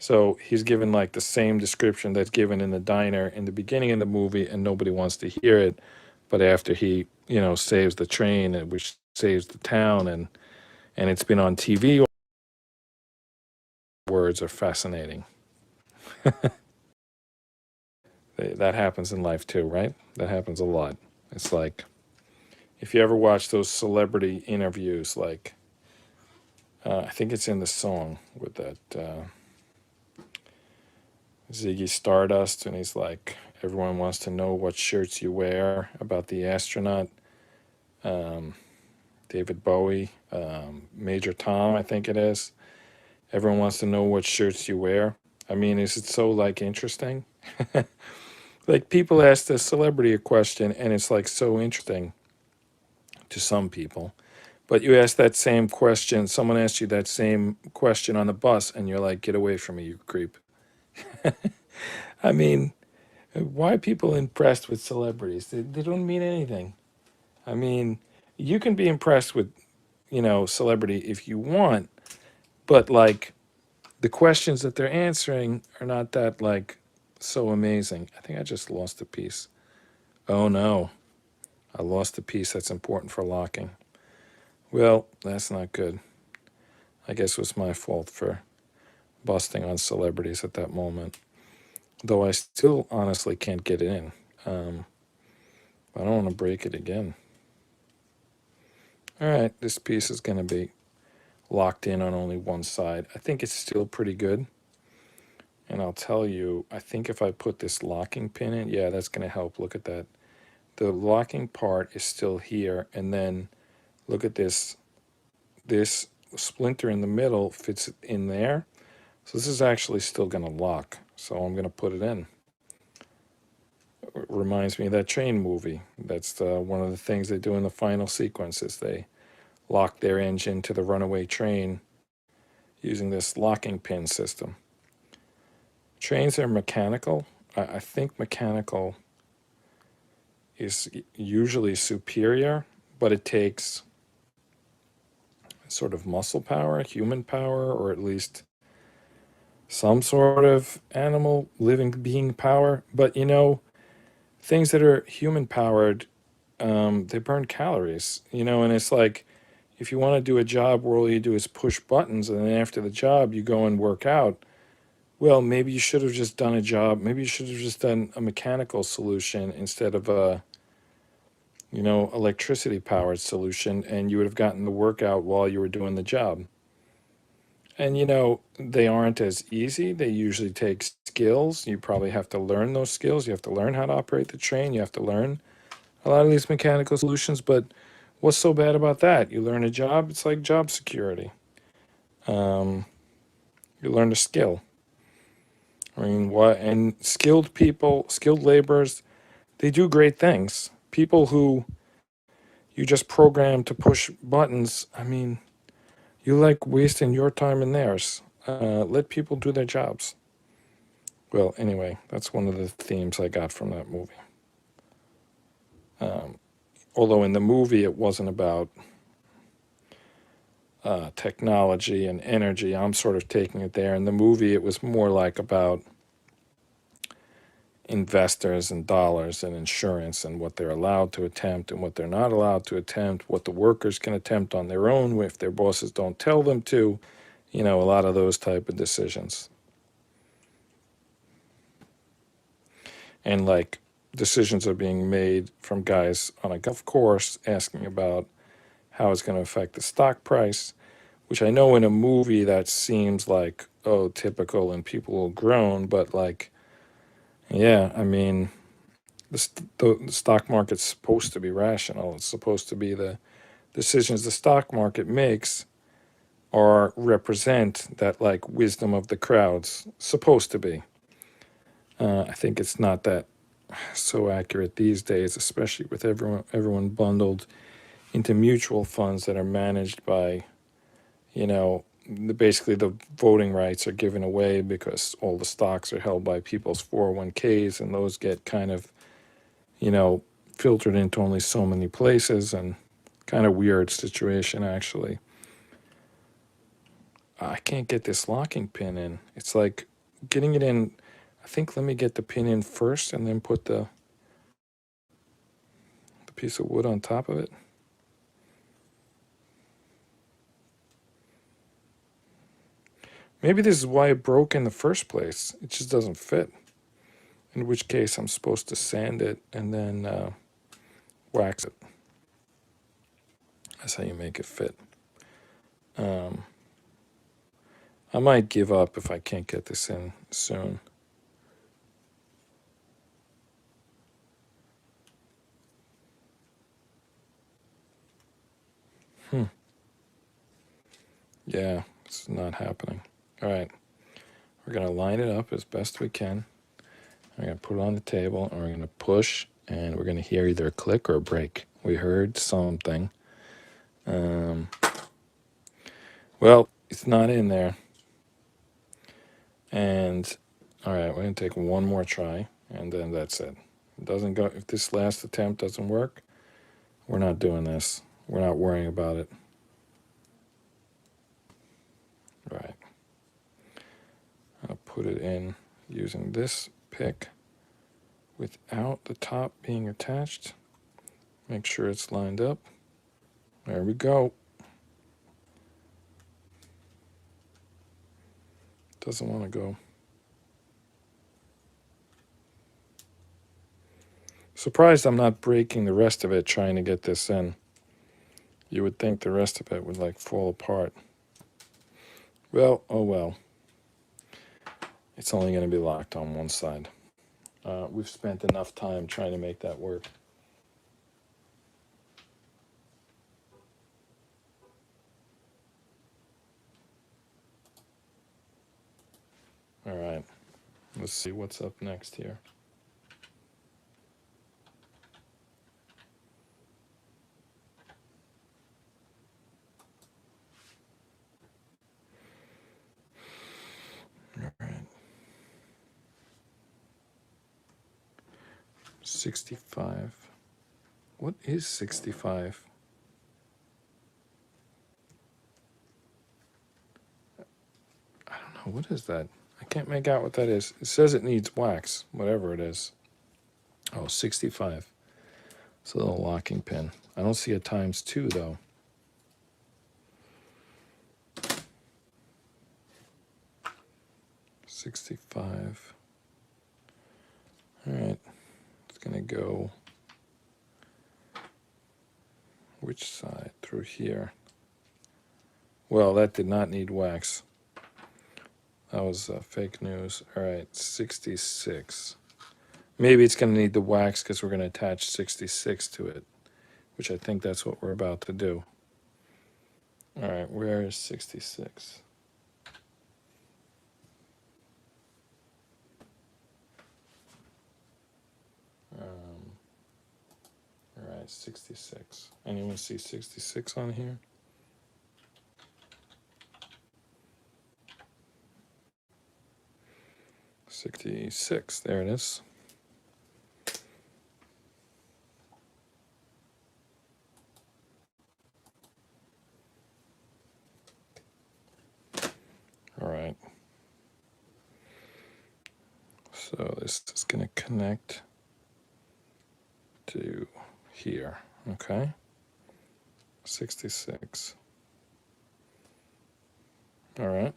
So he's given like the same description that's given in the diner in the beginning of the movie, and nobody wants to hear it. But after he, saves the train, which saves the town, and it's been on TV, words are fascinating. That happens in life too, right? That happens a lot. It's like, if you ever watch those celebrity interviews, like, I think it's in the song with that, Ziggy Stardust, and he's like, everyone wants to know what shirts you wear about the astronaut. David Bowie, Major Tom, I think it is. Everyone wants to know what shirts you wear. I mean, is it so like interesting? Like people ask the celebrity a question, and it's like so interesting to some people. But you ask that same question, someone asks you that same question on the bus, and you're like, get away from me, you creep. I mean, why are people impressed with celebrities? They don't mean anything. I mean, you can be impressed with, celebrity if you want, but like the questions that they're answering are not that like so amazing. I think I just lost a piece. Oh no, I lost a piece that's important for locking. Well, that's not good. I guess it was my fault for busting on celebrities at that moment. Though I still honestly can't get it in. I don't want to break it again. All right, this piece is going to be locked in on only one side. I think it's still pretty good. And I'll tell you, I think if I put this locking pin in, yeah, that's going to help. Look at that. The locking part is still here. And then look at this. This splinter in the middle fits in there. So this is actually still going to lock. So I'm going to put it in. It reminds me of that train movie. That's one of the things they do in the final sequence is they lock their engine to the runaway train using this locking pin system. Trains are mechanical. I think mechanical is usually superior, but it takes sort of muscle power, human power, or at least some sort of animal living being power. But things that are human powered, they burn calories, and it's like if you want to do a job where all you do is push buttons and then after the job you go and work out, well, maybe you should have just done a job. Maybe you should have just done a mechanical solution instead of a, electricity powered solution, and you would have gotten the workout while you were doing the job. And, they aren't as easy. They usually take skills. You probably have to learn those skills. You have to learn how to operate the train. You have to learn a lot of these mechanical solutions. But what's so bad about that? You learn a job, it's like job security. You learn a skill. I mean, what? And skilled people, skilled laborers, they do great things. People who you just program to push buttons, I mean, you like wasting your time and theirs. Let people do their jobs. Well, anyway, that's one of the themes I got from that movie. Although in the movie it wasn't about technology and energy, I'm sort of taking it there. In the movie, it was more like about investors and dollars and insurance and what they're allowed to attempt and what they're not allowed to attempt, what the workers can attempt on their own if their bosses don't tell them to, a lot of those type of decisions. And like decisions are being made from guys on a golf course asking about how it's going to affect the stock price, which I know in a movie that seems like, oh, typical and people will groan, but like, yeah, I mean, the stock market's supposed to be rational. It's supposed to be the decisions the stock market makes are represent that like wisdom of the crowds. Supposed to be. I think it's not that so accurate these days, especially with everyone bundled into mutual funds that are managed by, basically the voting rights are given away because all the stocks are held by people's 401ks, and those get kind of, filtered into only so many places, and kind of weird situation actually. I can't get this locking pin in. It's like getting it in. I think let me get the pin in first and then put the piece of wood on top of it. Maybe this is why it broke in the first place. It just doesn't fit. In which case I'm supposed to sand it and then wax it. That's how you make it fit. I might give up if I can't get this in soon. Yeah, it's not happening. All right, we're gonna line it up as best we can. We're gonna put it on the table, and we're gonna push, and we're gonna hear either a click or a break. We heard something. Well, it's not in there. And all right, we're gonna take one more try, and then that's it. It doesn't go. If this last attempt doesn't work, we're not doing this. We're not worrying about it. Right. I'll put it in using this pick without the top being attached. Make sure it's lined up. There we go. Doesn't want to go. Surprised I'm not breaking the rest of it trying to get this in. You would think the rest of it would like fall apart. Well, oh well. It's only going to be locked on one side. We've spent enough time trying to make that work. All right, let's see what's up next here. All right. 65. What is 65? I don't know. What is that? I can't make out what that is. It says it needs wax, whatever it is. Oh, 65. It's a little locking pin. I don't see a ×2 though. $65. All right, it's gonna go which side? Through here. Well, that did not need wax. That was fake news. All right, 66. Maybe it's gonna need the wax because we're gonna attach 66 to it, which I think that's what we're about to do. All right, where is 66? All right, 66. Anyone see 66 on here? $66. There it is. All right. So this is going to connect to here. Okay. 66. All right.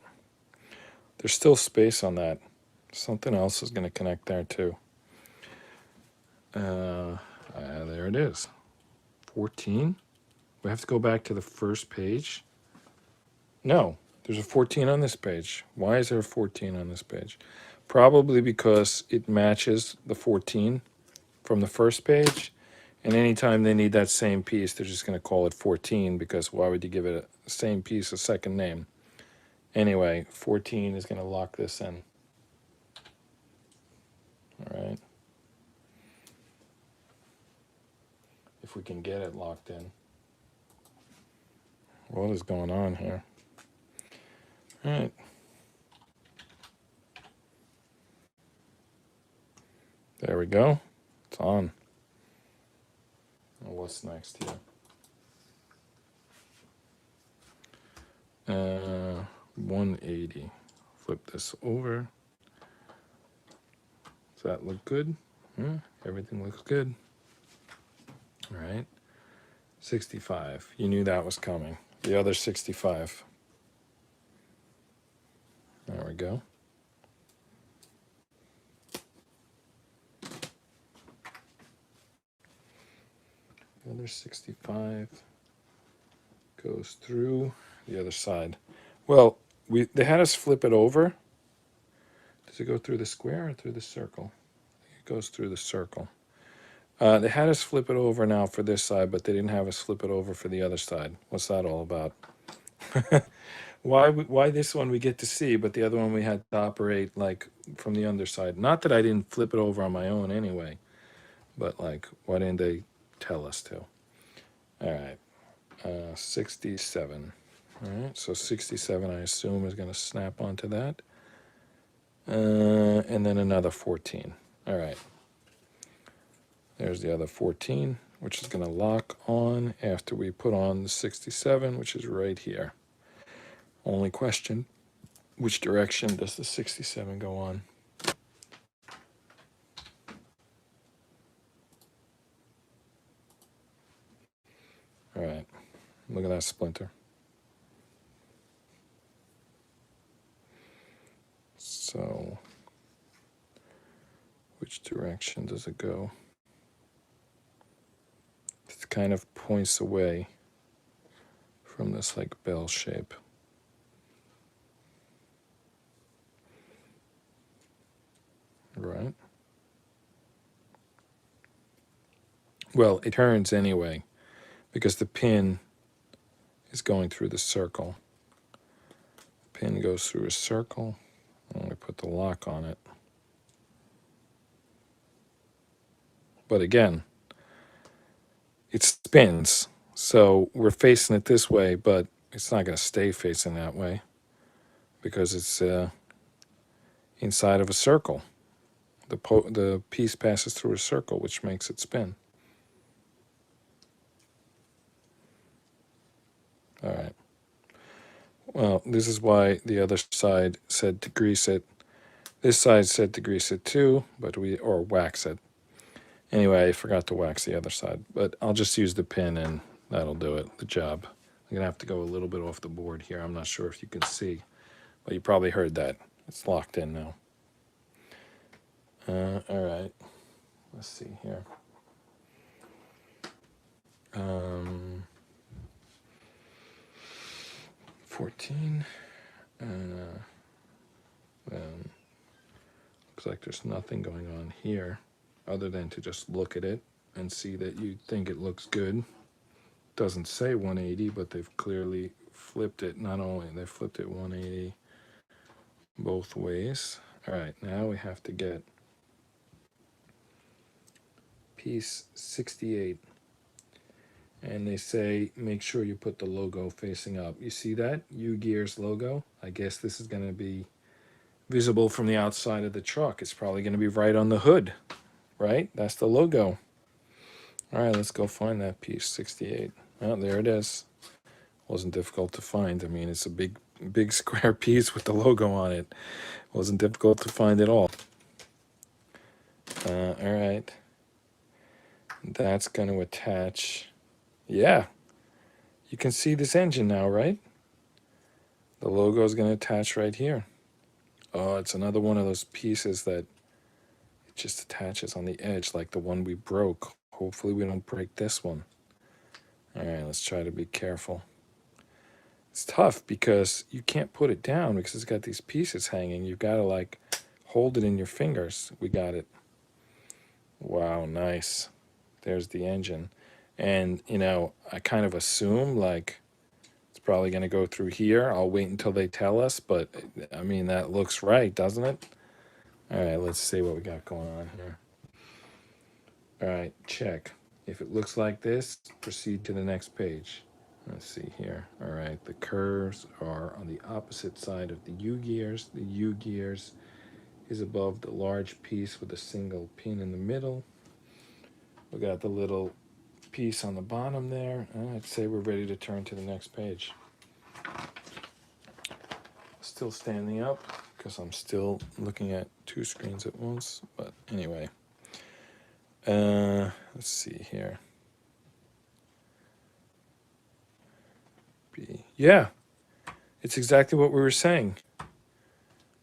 There's still space on that. Something else is going to connect there too. There it is. 14. We have to go back to the first page. No, there's a 14 on this page. Why is there a 14 on this page? Probably because it matches the 14 from the first page. And anytime they need that same piece, they're just going to call it 14 because why would you give it the same piece a second name? Anyway, 14 is going to lock this in. All right. If we can get it locked in. What is going on here? All right. There we go. It's on. Well, what's next here? 180. Flip this over. Does that look good? Yeah, everything looks good. All right. 65. You knew that was coming. The other 65. There we go. The other 65 goes through the other side. Well, they had us flip it over. Does it go through the square or through the circle? It goes through the circle. They had us flip it over now for this side, but they didn't have us flip it over for the other side. What's that all about? Why this one we get to see, but the other one we had to operate like from the underside? Not that I didn't flip it over on my own anyway, but like, why didn't they tell us to? All right, 67. All right, so 67 I assume is going to snap onto that. And then another 14. All right. There's the other 14, which is going to lock on after we put on the 67, which is right here. Only question, which direction does the 67 go on? All right, look at that splinter. So, which direction does it go? It kind of points away from this like bell shape. Right. Well, it turns anyway because the pin is going through the circle. The pin goes through a circle. I'm going to put the lock on it. But again, it spins. So we're facing it this way, but it's not going to stay facing that way because it's inside of a circle. The piece passes through a circle, which makes it spin. All right. Well, this is why the other side said to grease it. This side said to grease it too, but or wax it. Anyway, I forgot to wax the other side, but I'll just use the pin and that'll do it, the job. I'm gonna have to go a little bit off the board here. I'm not sure if you can see, but you probably heard that. It's locked in now. All right, let's see here. 14. Looks like there's nothing going on here other than to just look at it and see that you think it looks good. Doesn't say 180, but they've clearly flipped it. Not only they flipped it 180 both ways. All right, now we have to get piece 68. And they say make sure you put the logo facing up. You see that Ugears logo? I guess this is going to be visible from the outside of the truck. It's probably going to be right on the hood, right? That's the logo. All right, let's go find that piece 68. Oh, there it is. Wasn't difficult to find. I mean, it's a big square piece with the logo on it. Wasn't difficult to find at all. All right. That's going to attach. Yeah. You can see this engine now, right? The logo is going to attach right here. Oh, it's another one of those pieces that it just attaches on the edge like the one we broke. Hopefully we don't break this one. All right, let's try to be careful. It's tough because you can't put it down because it's got these pieces hanging. You've got to like hold it in your fingers. We got it. Wow, nice. There's the engine. And, you know, I kind of assume like it's probably going to go through here. I'll wait until they tell us, but I mean, that looks right, doesn't it? All right, let's see what we got going on here. All right, check. If it looks like this, proceed to the next page. Let's see here. All right, the curves are on the opposite side of the U-gears. The U-gears is above the large piece with a single pin in the middle. We got the little piece on the bottom there. I'd say we're ready to turn to the next page. Still standing up because I'm still looking at two screens at once. But anyway, let's see here. Yeah, it's exactly what we were saying.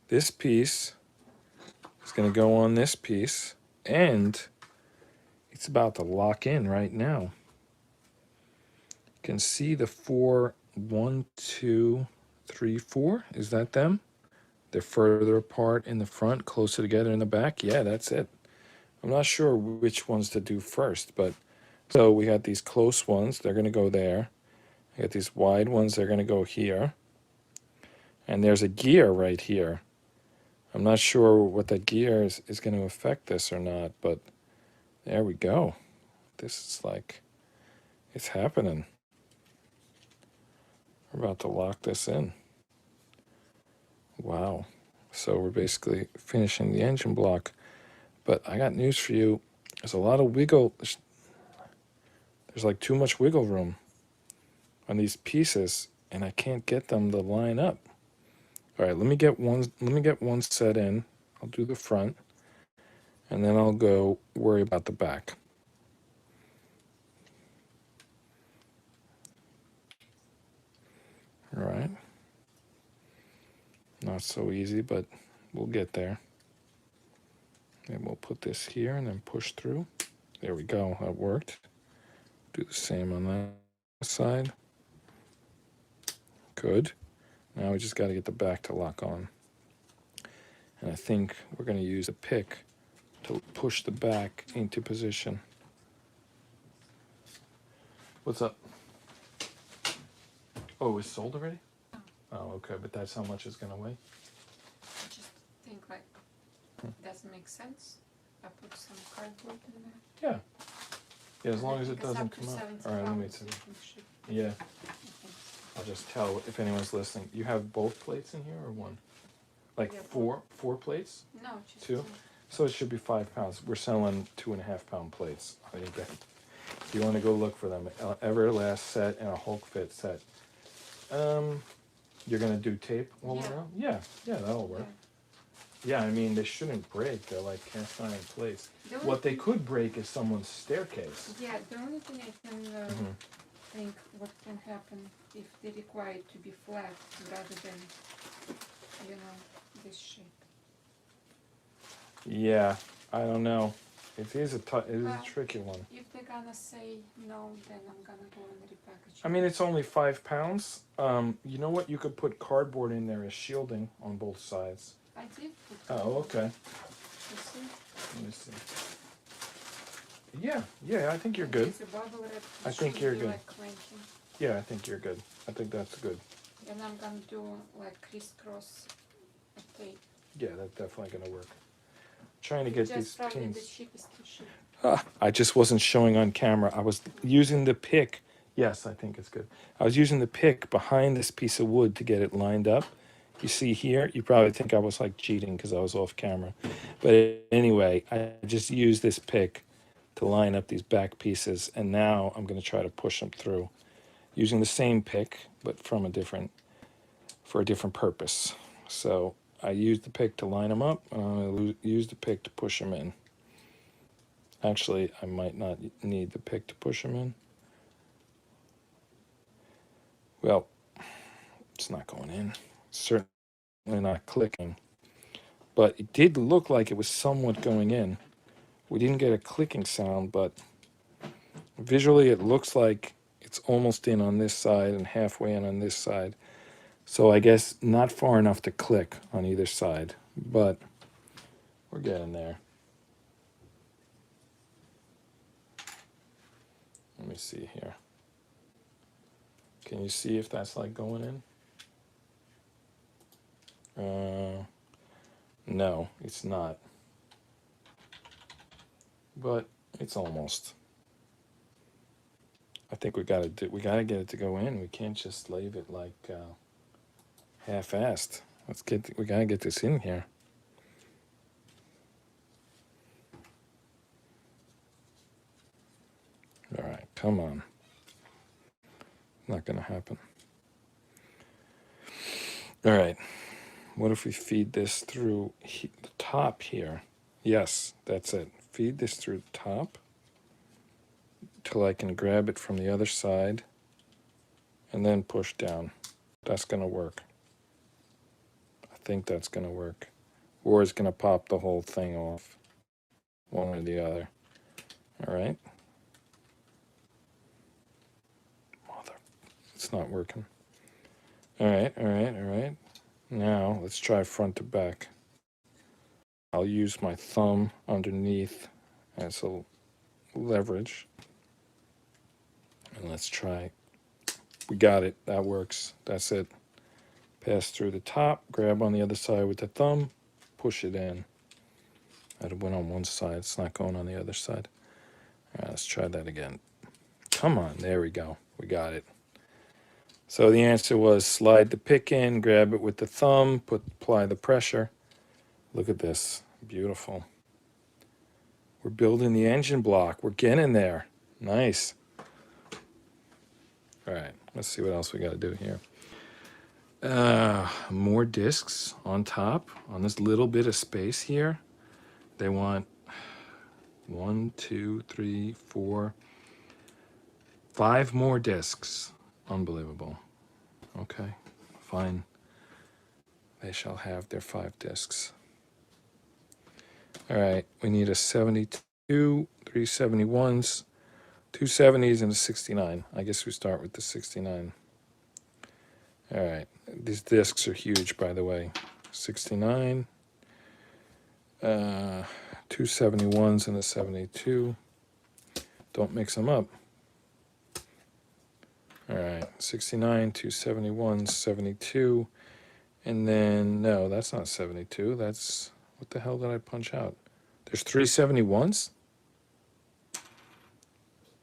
This piece is going to go on this piece, and it's about to lock in right now. You can see the 4, 1, 2, 3, 4. Is that them? They're further apart in the front, closer together in the back. Yeah, that's it. I'm not sure which ones to do first, but so we got these close ones, they're going to go there. I got these wide ones, they're going to go here. And there's a gear right here. I'm not sure what that gear is going to affect this or not, but there we go. This is like, it's happening. We're about to lock this in. Wow. So we're basically finishing the engine block. But I got news for you. There's a lot of wiggle. There's like too much wiggle room on these pieces, and I can't get them to line up. All right, let me get one set in. I'll do the front, and then I'll go worry about the back. All right. Not so easy, but we'll get there. And we'll put this here and then push through. There we go, that worked. Do the same on that side. Good. Now we just got to get the back to lock on. And I think we're going to use a pick to push the back into position. What's up? Oh, it's sold already? Oh, okay, but that's how much it's going to weigh? I just think like, doesn't make sense. I put some cardboard in there. Yeah. Yeah, as long as it Because doesn't up to come out. 70 All right, let me pounds see. you can ship. Yeah, I think. I'll just tell if anyone's listening. You have both plates in here or one? Like Yeah, four plates? No, just Two? So it should be 5 pounds. We're selling 2.5 pound plates on eBay. If you want to go look for them, Everlast set and a Hulk Fit set. You're gonna do tape all Yeah. around? Yeah, that'll work. Yeah, I mean they shouldn't break. They're like cast iron plates. What they could break is someone's staircase. Yeah, the only thing I can think what can happen if they require it to be flat rather than, this shape. Yeah, I don't know. It is a Well, tricky one. If they're gonna say no, then I'm gonna go and repackage it. I mean, it's only 5 pounds. You know what? You could put cardboard in there as shielding on both sides. I did put Oh, okay. You see? Let me see. Yeah, I think you're good. It's a bubble wrap. I think should you're be good. Like clanking. Yeah, I think you're good. I think that's good. And I'm gonna do like crisscross tape. Yeah, that's definitely gonna work. Trying to get Just these probably the pins. cheapest to ship. I just wasn't showing on camera. I was using the pick. Yes, I think it's good. I was using the pick behind this piece of wood to get it lined up. You see here, you probably think I was like cheating because I was off camera. But anyway, I just used this pick to line up these back pieces, and now I'm going to try to push them through using the same pick, but for a different purpose. So I used the pick to line them up, and I'm going to use the pick to push them in. Actually, I might not need the pick to push them in. Well, it's not going in. Certainly not clicking. But it did look like it was somewhat going in. We didn't get a clicking sound, but visually it looks like it's almost in on this side and halfway in on this side. So I guess not far enough to click on either side, but we're getting there. Let me see here. Can you see if that's like going in? No, it's not. But it's almost. I think we gotta get it to go in. We can't just leave it like half-assed. We gotta get this in here. All right, come on. Not gonna happen. All right, what if we feed this through the top here? Yes, that's it. Feed this through the top till I can grab it from the other side and then push down. That's gonna work. I think that's gonna work. Or it's gonna pop the whole thing off. One or the other. All right. It's not working. All right. Now let's try front to back. I'll use my thumb underneath Alright, so leverage. And let's try. We got it. That works. That's it. Pass through the top, grab on the other side with the thumb, push it in. That went on one side. It's not going on the other side. All right, let's try that again. Come on. There we go. We got it. So the answer was slide the pick in, grab it with the thumb, apply the pressure. Look at this. Beautiful. We're building the engine block. We're getting there. Nice. All right, let's see what else we got to do here. More discs on top on this little bit of space here. They want 1, 2, 3, 4, 5 more discs. Unbelievable. Okay, fine. They shall have their 5 discs. All right, we need a 72, 3 71s, 2 70s, and a 69. I guess we start with the 69. All right, these discs are huge, by the way. 69, 2 71s, and a 72. Don't mix them up. All right, 69, 2 71s, 72. And then, no, that's not 72. That's, what the hell did I punch out? There's 3 71s?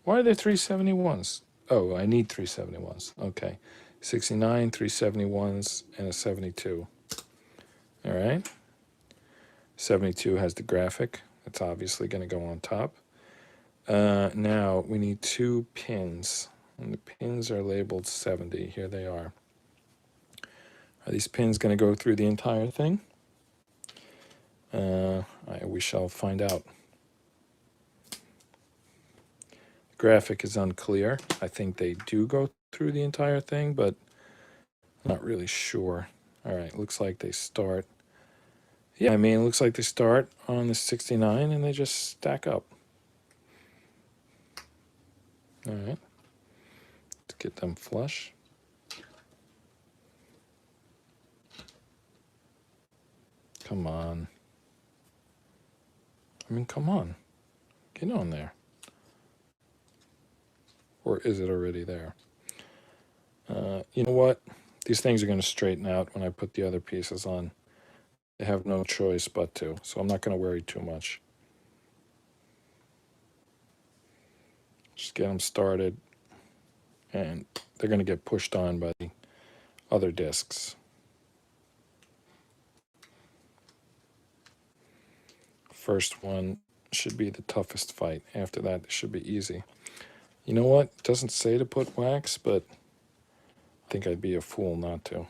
Why are there 3 71s? Oh, I need 3 71s. Okay. 69, 3 71s, and a 72. All right. 72 has the graphic. It's obviously going to go on top. Now, we need 2 pins. And the pins are labeled 70. Here they are. Are these pins going to go through the entire thing? We shall find out. The graphic is unclear. I think they do go through the entire thing, but I'm not really sure. All right, looks like they start. Yeah, I mean, it looks like they start on the 69 and they just stack up. All right, let's get them flush. Come on. I mean, come on. Get on there. Or is it already there? You know what? These things are going to straighten out when I put the other pieces on. They have no choice but to, so I'm not going to worry too much. Just get them started, and they're going to get pushed on by the other discs. First one should be the toughest fight. After that, it should be easy. You know what? It doesn't say to put wax, but I think I'd be a fool not to.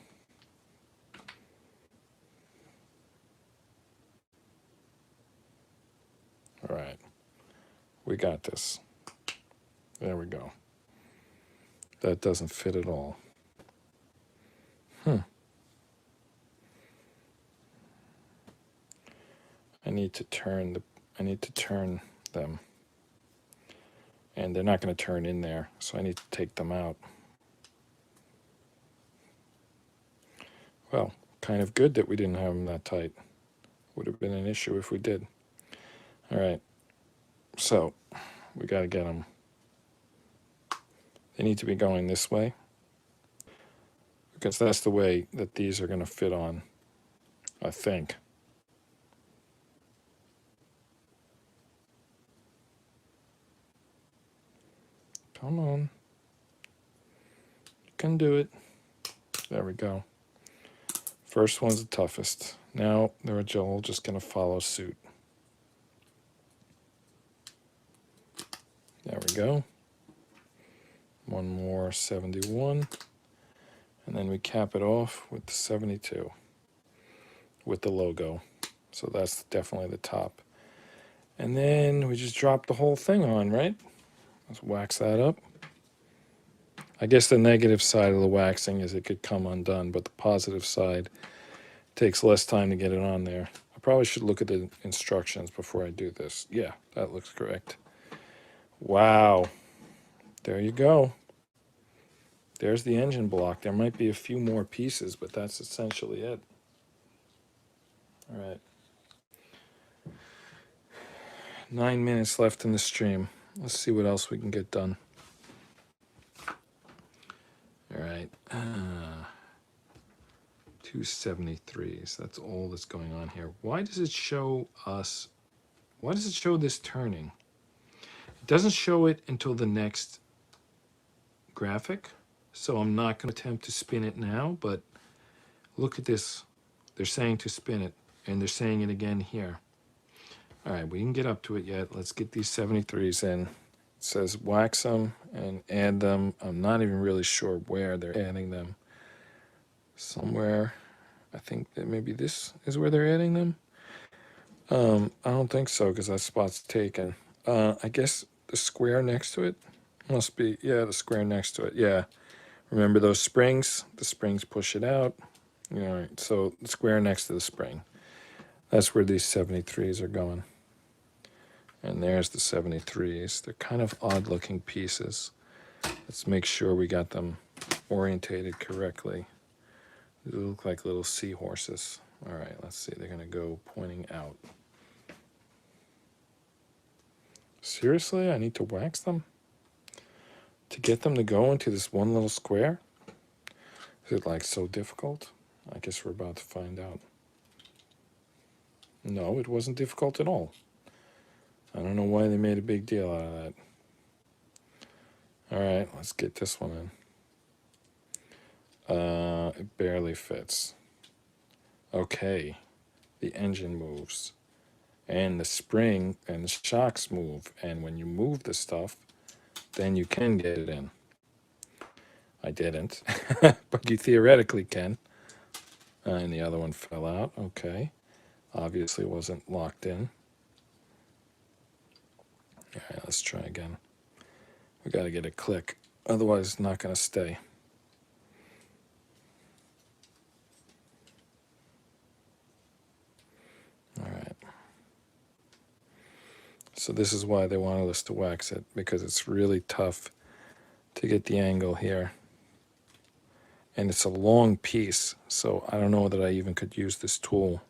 All right. We got this. There we go. That doesn't fit at all. I need to turn them. And they're not going to turn in there, so I need to take them out. Well, kind of good that we didn't have them that tight. Would have been an issue if we did. All right, so we got to get them. They need to be going this way, because that's the way that these are going to fit on, I think. Come on. You can do it. There we go. First one's the toughest. Now they're all just going to follow suit. There we go. One more 71. And then we cap it off with the 72 with the logo. So that's definitely the top. And then we just drop the whole thing on, right? Let's wax that up. I guess the negative side of the waxing is it could come undone, but the positive side takes less time to get it on there. I probably should look at the instructions before I do this. Yeah, that looks correct. Wow. There you go. There's the engine block. There might be a few more pieces, but that's essentially it. All right. 9 minutes left in the stream. Let's see what else we can get done. All right. 273s. That's all that's going on here. Why does it show us? Why does it show this turning? It doesn't show it until the next graphic. So I'm not going to attempt to spin it now, but look at this. They're saying to spin it, and they're saying it again here. All right, we didn't get up to it yet. Let's get these 73s in. It says wax them and add them. I'm not even really sure where they're adding them. Somewhere, I think that maybe this is where they're adding them. I don't think so because that spot's taken. I guess the square next to it must be, yeah, the square next to it. Yeah, remember those springs? The springs push it out. You know, so the square next to the spring. That's where these 73s are going. And there's the 73s. They're kind of odd looking pieces. Let's make sure we got them orientated correctly. They look like little seahorses. All right, let's see. They're going to go pointing out. Seriously? I need to wax them? To get them to go into this one little square? Is it like so difficult? I guess we're about to find out. No, it wasn't difficult at all. I don't know why they made a big deal out of that. All right, let's get this one in. It barely fits. Okay, the engine moves. And the spring and the shocks move. And when you move the stuff, then you can get it in. I didn't, but you theoretically can. And the other one fell out. Okay, obviously wasn't locked in. All right, let's try again. We got to get a click, otherwise it's not going to stay. All right. So this is why they wanted us to wax it, because it's really tough to get the angle here. And it's a long piece, so I don't know that I even could use this tool.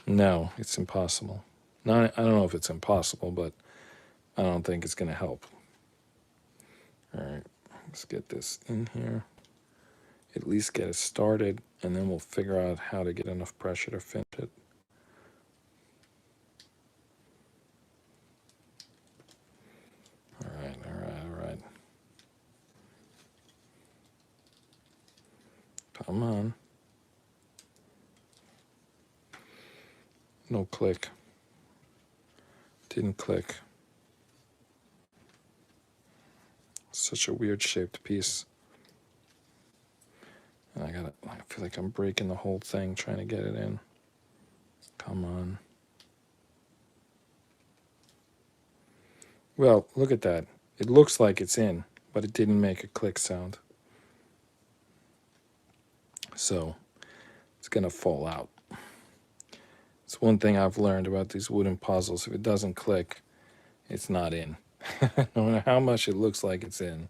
No, it's impossible. I don't know if it's impossible, but I don't think it's going to help. All right, let's get this in here. At least get it started, and then we'll figure out how to get enough pressure to finish it. All right. Come on. No click. Didn't click. Such a weird shaped piece. And I feel like I'm breaking the whole thing trying to get it in. Come on. Well, look at that. It looks like it's in, but it didn't make a click sound. So it's going to fall out. It's one thing I've learned about these wooden puzzles. If it doesn't click, it's not in. No matter how much it looks like it's in,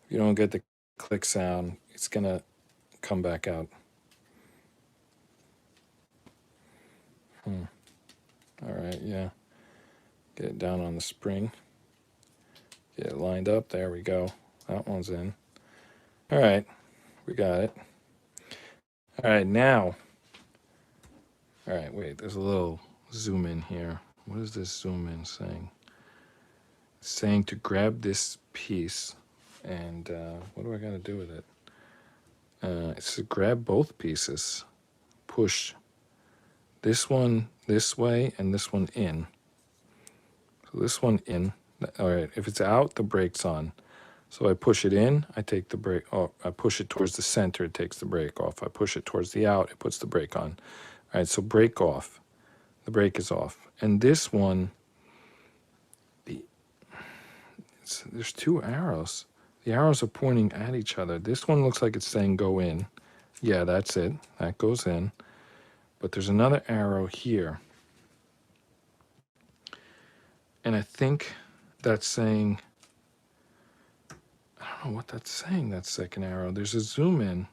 if you don't get the click sound, it's going to come back out. All right, yeah. Get it down on the spring. Get it lined up. There we go. That one's in. All right, we got it. All right, now. All right, wait, there's a little zoom in here. What is this zoom in saying? It's saying to grab this piece, and what do I got to do with it? It's to grab both pieces, push this one this way and this one in. So this one in. All right, if it's out, the brake's on. So I push it in, I take the brake off. I push it towards the center, it takes the brake off. I push it towards the out, it puts the brake on. All right, so brake off. The brake is off. And this one, there's two arrows. The arrows are pointing at each other. This one looks like it's saying go in. Yeah, that's it. That goes in. But there's another arrow here. And I think that's saying, I don't know what that's saying, that second arrow. There's a zoom in.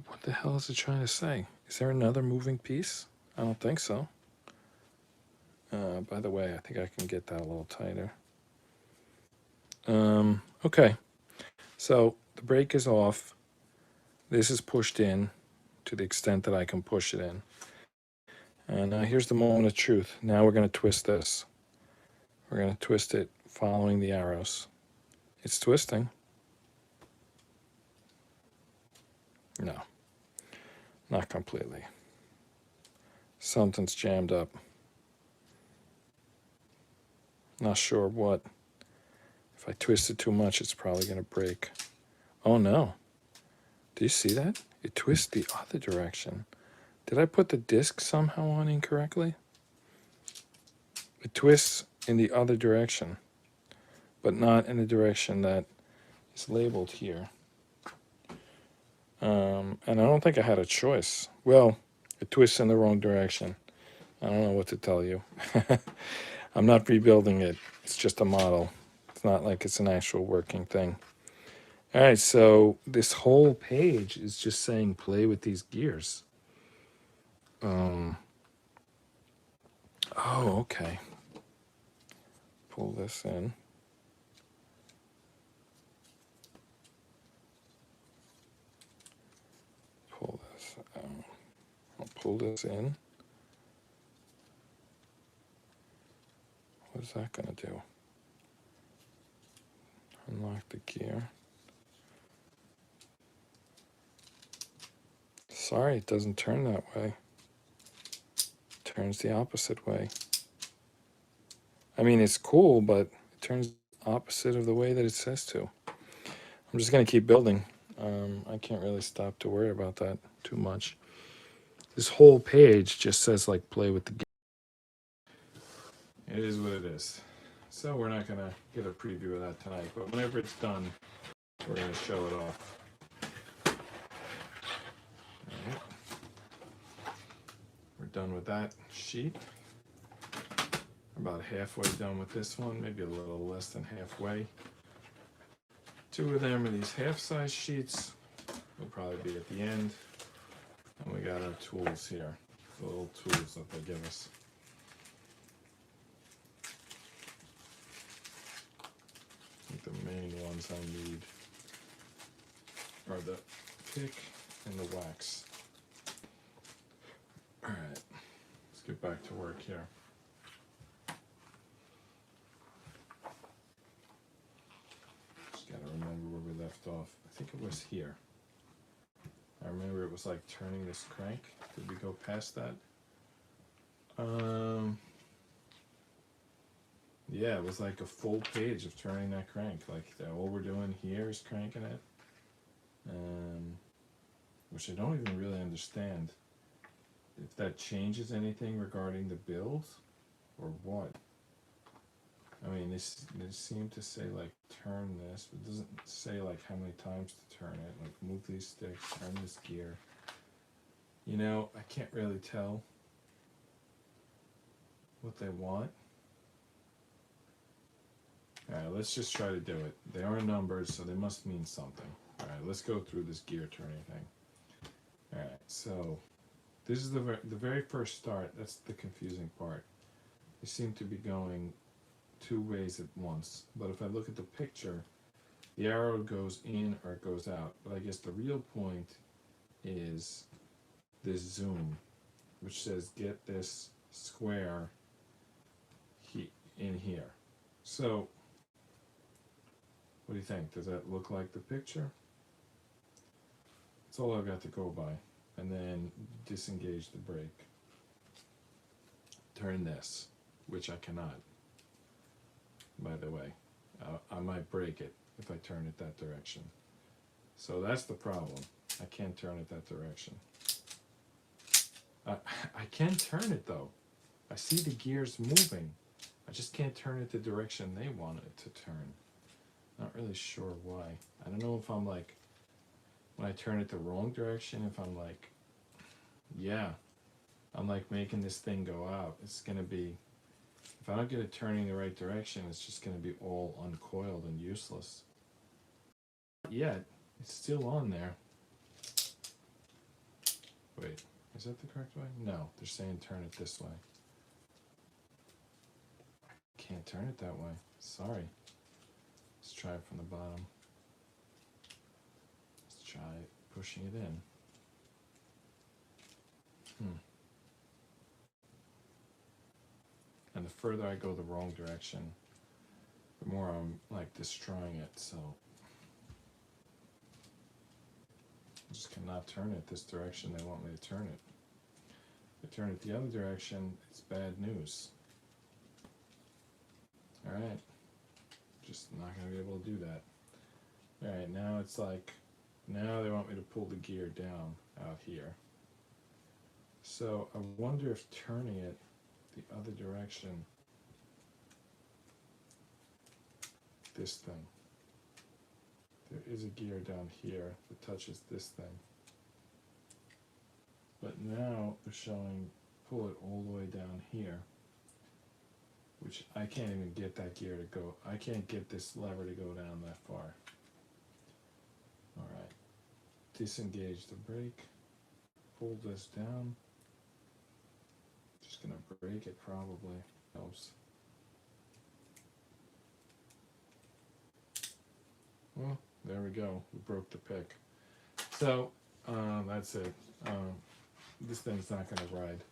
What the hell is it trying to say? Is there another moving piece? I don't think so. By the way, I think I can get that a little tighter. Okay, so the brake is off. This is pushed in to the extent that I can push it in. And here's the moment of truth. Now we're going to twist this. We're going to twist it following the arrows. It's twisting. No, not completely. Something's jammed up. Not sure what. If I twist it too much, it's probably going to break. Oh no. Do you see that? It twists the other direction. Did I put the disc somehow on incorrectly? It twists in the other direction, but not in the direction that is labeled here. And I don't think I had a choice. Well, it twists in the wrong direction. I don't know what to tell you. I'm not rebuilding it. It's just a model. It's not like it's an actual working thing. All right, so this whole page is just saying play with these gears. Oh, okay. Pull this in. Pull this out. I'll pull this in. What is that going to do? Unlock the gear. Sorry, it doesn't turn that way. It turns the opposite way. I mean, it's cool, but it turns opposite of the way that it says to. I'm just going to keep building. I can't really stop to worry about that too much. This whole page just says, like, play with the game. It is what it is. So we're not going to get a preview of that tonight, but whenever it's done, we're going to show it off. All right. We're done with that sheet. About halfway done with this one, maybe a little less than halfway. Two of them are these half-size sheets. Will probably be at the end. And we got our tools here, the little tools that they give us. I think the main ones I need are the pick and the wax. All right, let's get back to work here. Just gotta remember where we left off. I think it was here. I remember it was like turning this crank. Did we go past that? Yeah, it was like a full page of turning that crank. Like all we're doing here is cranking it. Which I don't even really understand if that changes anything regarding the build or what. I mean, they seem to say like turn this, but it doesn't say like how many times to turn it. Like move these sticks, turn this gear. You know, I can't really tell what they want. Alright, let's just try to do it. They are numbers, so they must mean something. Alright, let's go through this gear turning thing. Alright, so this is the very first start. That's the confusing part. They seem to be going two ways at once. But if I look at the picture, the arrow goes in or it goes out. But I guess the real point is this zoom, which says get this square in here. So, what do you think? Does that look like the picture? That's all I've got to go by. And then disengage the brake. Turn this, which I cannot, by the way. I might break it if I turn it that direction. So that's the problem. I can't turn it that direction. I can turn it though. I see the gears moving. I just can't turn it the direction they want it to turn. Not really sure why. I don't know if I'm like, when I turn it the wrong direction, if I'm like, yeah, I'm like making this thing go out. It's gonna be, if I don't get it turning the right direction, it's just gonna be all uncoiled and useless. Yet, it's still on there. Wait, is that the correct way? No, they're saying turn it this way. can't turn it that way. Sorry. Let's try it from the bottom. Let's try pushing it in. And the further I go the wrong direction, the more I'm like destroying it, so I just cannot turn it this direction they want me to turn it. If I turn it the other direction, it's bad news. Alright. Just not gonna be able to do that. Alright, now it's like, now they want me to pull the gear down out here. So I wonder if turning it the other direction, this thing, there is a gear down here that touches this thing. But now they're showing pull it all the way down here, which I can't even get that gear to go. I can't get this lever to go down that far. Alright, disengage the brake, pull this down. Just gonna break it probably. Helps. Well, there we go. We broke the pick. So, that's it. This thing's not gonna ride.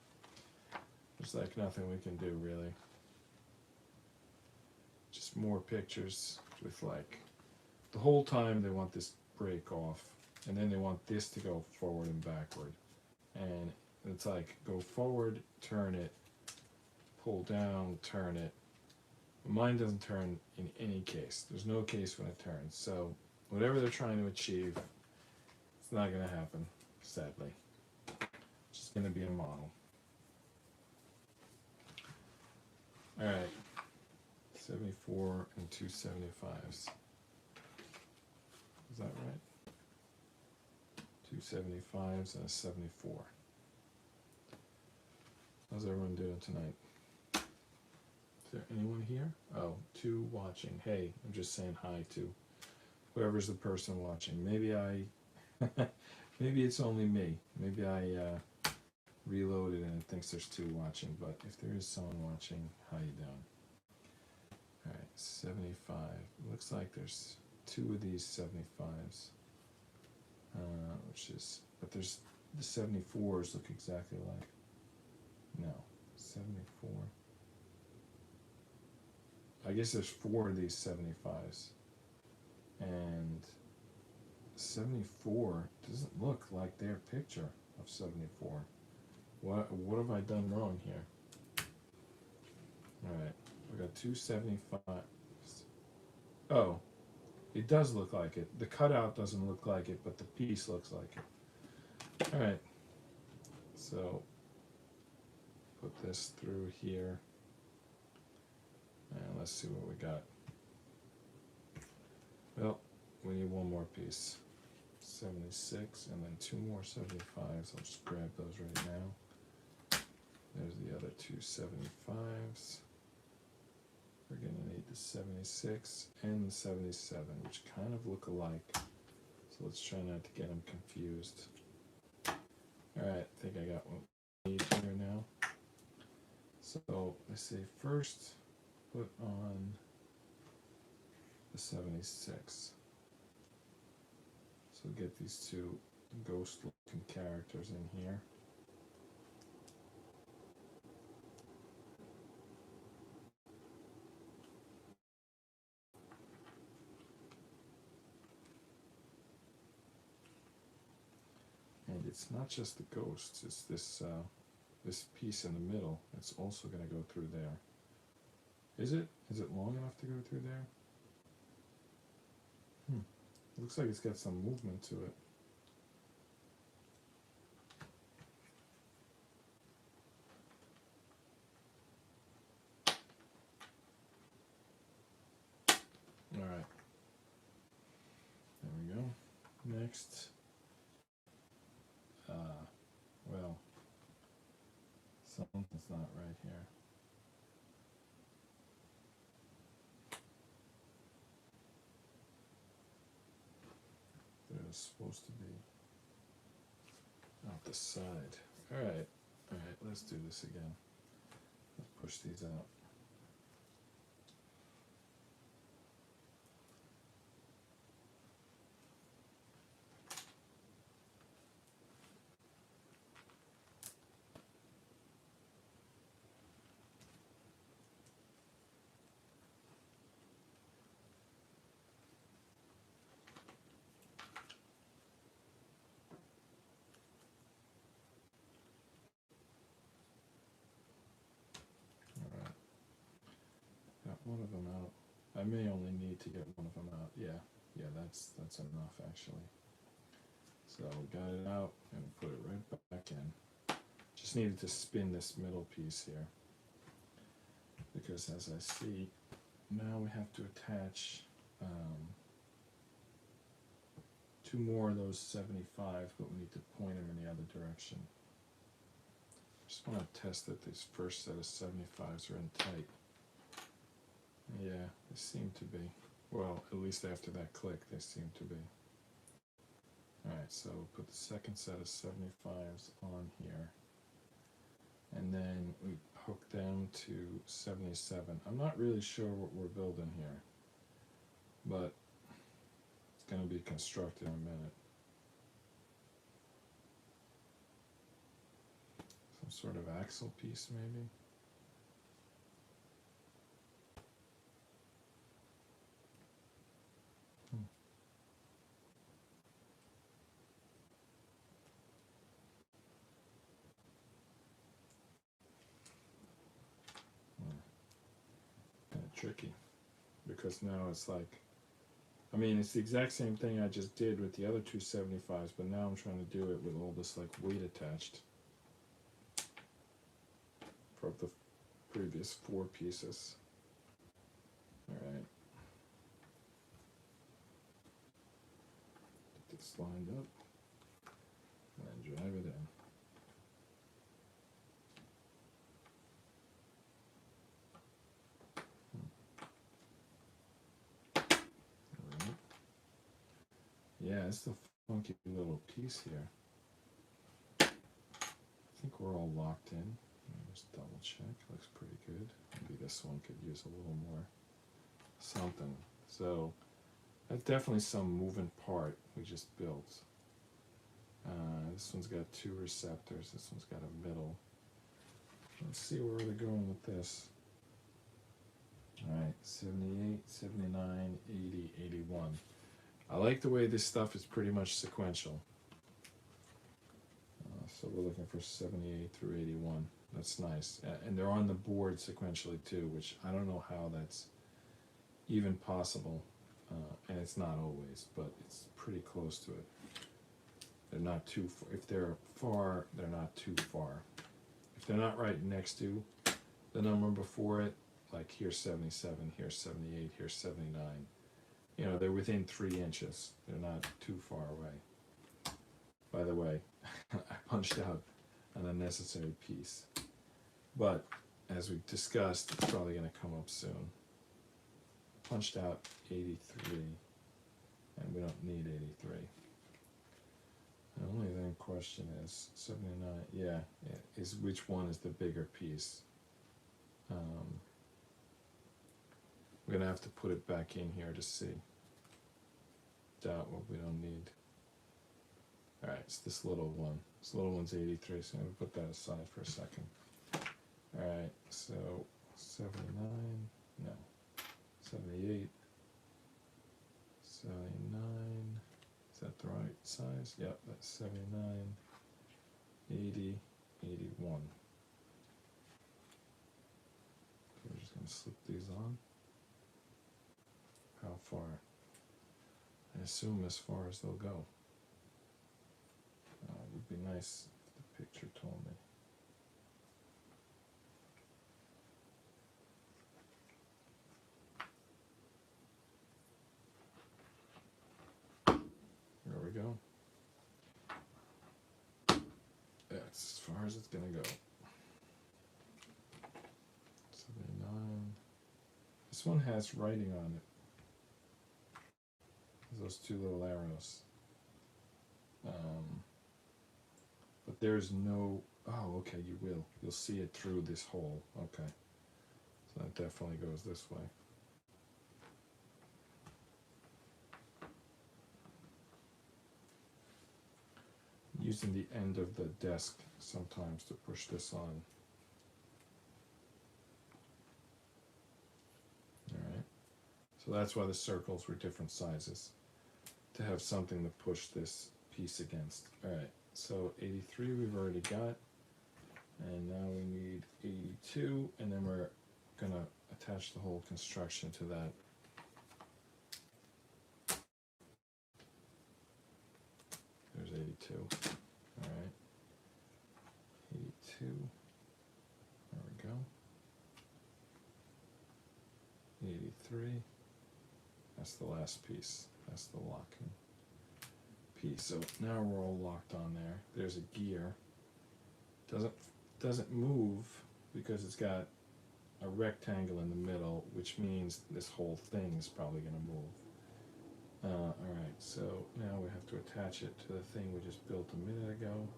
There's like nothing we can do really. Just more pictures with like, the whole time they want this brake off, and then they want this to go forward and backward. And it's like, go forward, turn it, pull down, turn it. Mine doesn't turn in any case. There's no case when it turns. So whatever they're trying to achieve, it's not going to happen, sadly. It's just going to be a model. Alright, 74 and 275s. Is that right? 275s and a 74. How's everyone doing tonight? Is there anyone here? Oh, 2 watching. Hey, I'm just saying hi to whoever's the person watching. Maybe maybe it's only me. Maybe I reloaded and it thinks there's 2 watching, but if there is someone watching, how you doing? Alright, 75. Looks like there's 2 of these 75s. But there's the 74s look exactly like. No, 74. I guess there's 4 of these 75s. And 74 doesn't look like their picture of 74. What have I done wrong here? Alright, we got 2 75s. Oh, it does look like it. The cutout doesn't look like it, but the piece looks like it. Alright, so put this through here, and let's see what we got. Well, we need 1 more piece. 76, and then 2 more 75s. I'll just grab those right now. There's the other 2 75s. We're gonna need the 76 and the 77, which kind of look alike. So let's try not to get them confused. Alright, I think I got what we need here now. So let's say first put on the 76. So get these 2 ghost looking characters in here. And it's not just the ghosts, it's this this piece in the middle. It's also going to go through there. Is it? Is it long enough to go through there? Looks like it's got some movement to it. Alright. There we go. Next. Well, something's not right here. There's supposed to be out the side. Alright, let's do this again. Let's push these out. I may only need to get one of them out. Yeah, that's enough actually. So got it out and put it right back in. Just needed to spin this middle piece here, because as I see, now we have to attach 2 more of those 75, but we need to point them in the other direction. Just want to test that this first set of 75s are in tight. Yeah, they seem to be. Well, at least after that click, they seem to be. Alright, so we'll put the second set of 75s on here. And then we hook them to 77. I'm not really sure what we're building here, but it's going to be constructed in a minute. Some sort of axle piece, maybe. Kind of tricky, because now it's like, I mean, it's the exact same thing I just did with the other 2 75s, but now I'm trying to do it with all this like weight attached from the previous 4 pieces. Alright. Get this lined up and then drive it in. Alright. Yeah, it's a funky little piece here. I think we're all locked in. Let me just double check. Looks pretty good. Maybe this one could use a little more something. So that's definitely some moving part we just built. This one's got 2 receptors. This one's got a middle. Let's see where they're going with this. Alright, 78, 79, 80, 81. I like the way this stuff is pretty much sequential. So we're looking for 78 through 81. That's nice. And they're on the board sequentially too, which I don't know how that's even possible. And it's not always, but it's pretty close to it. They're not too far. If they're far, they're not too far. If they're not right next to the number before it, like here's 77, here's 78, here's 79. You know, they're within 3 inches. They're not too far away. By the way, I punched out an unnecessary piece. But as we discussed, it's probably going to come up soon. Punched out 83, and we don't need 83. The only thing question is 79. Yeah, is which one is the bigger piece? We're gonna have to put it back in here to see. Doubt what we don't need. All right, it's this little one. This little one's 83, so I'm gonna put that aside for a second. All right, so 79, no, 78, 79. Is that the right size? Yep, that's 79, 80, 81. We're just going to slip these on. How far? I assume as far as they'll go. It would be nice if the picture told me. There we go. That's as far as it's going to go. 79. This one has writing on it. Those 2 little arrows. But there's no... Oh, okay, you will. You'll see it through this hole. Okay. So that definitely goes this way. Using the end of the desk sometimes to push this on. Alright. So that's why the circles were different sizes. To have something to push this piece against. Alright, so 83 we've already got. And now we need 82, and then we're gonna attach the whole construction to that 82. All right. 82. There we go. 83. That's the last piece. That's the locking piece. So now we're all locked on there. There's a gear. Doesn't move because it's got a rectangle in the middle, which means this whole thing is probably going to move. Alright, so now we have to attach it to the thing we just built a minute ago.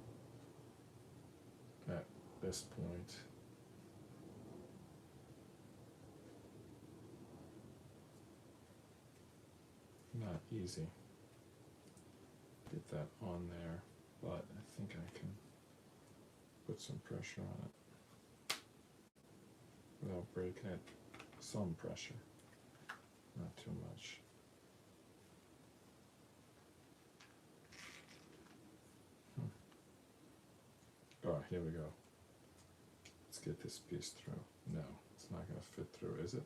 At this point. Not easy. Get that on there, but I think I can put some pressure on it without breaking it. Some pressure, not too much. Oh, here we go. Let's get this piece through. No, it's not going to fit through, is it?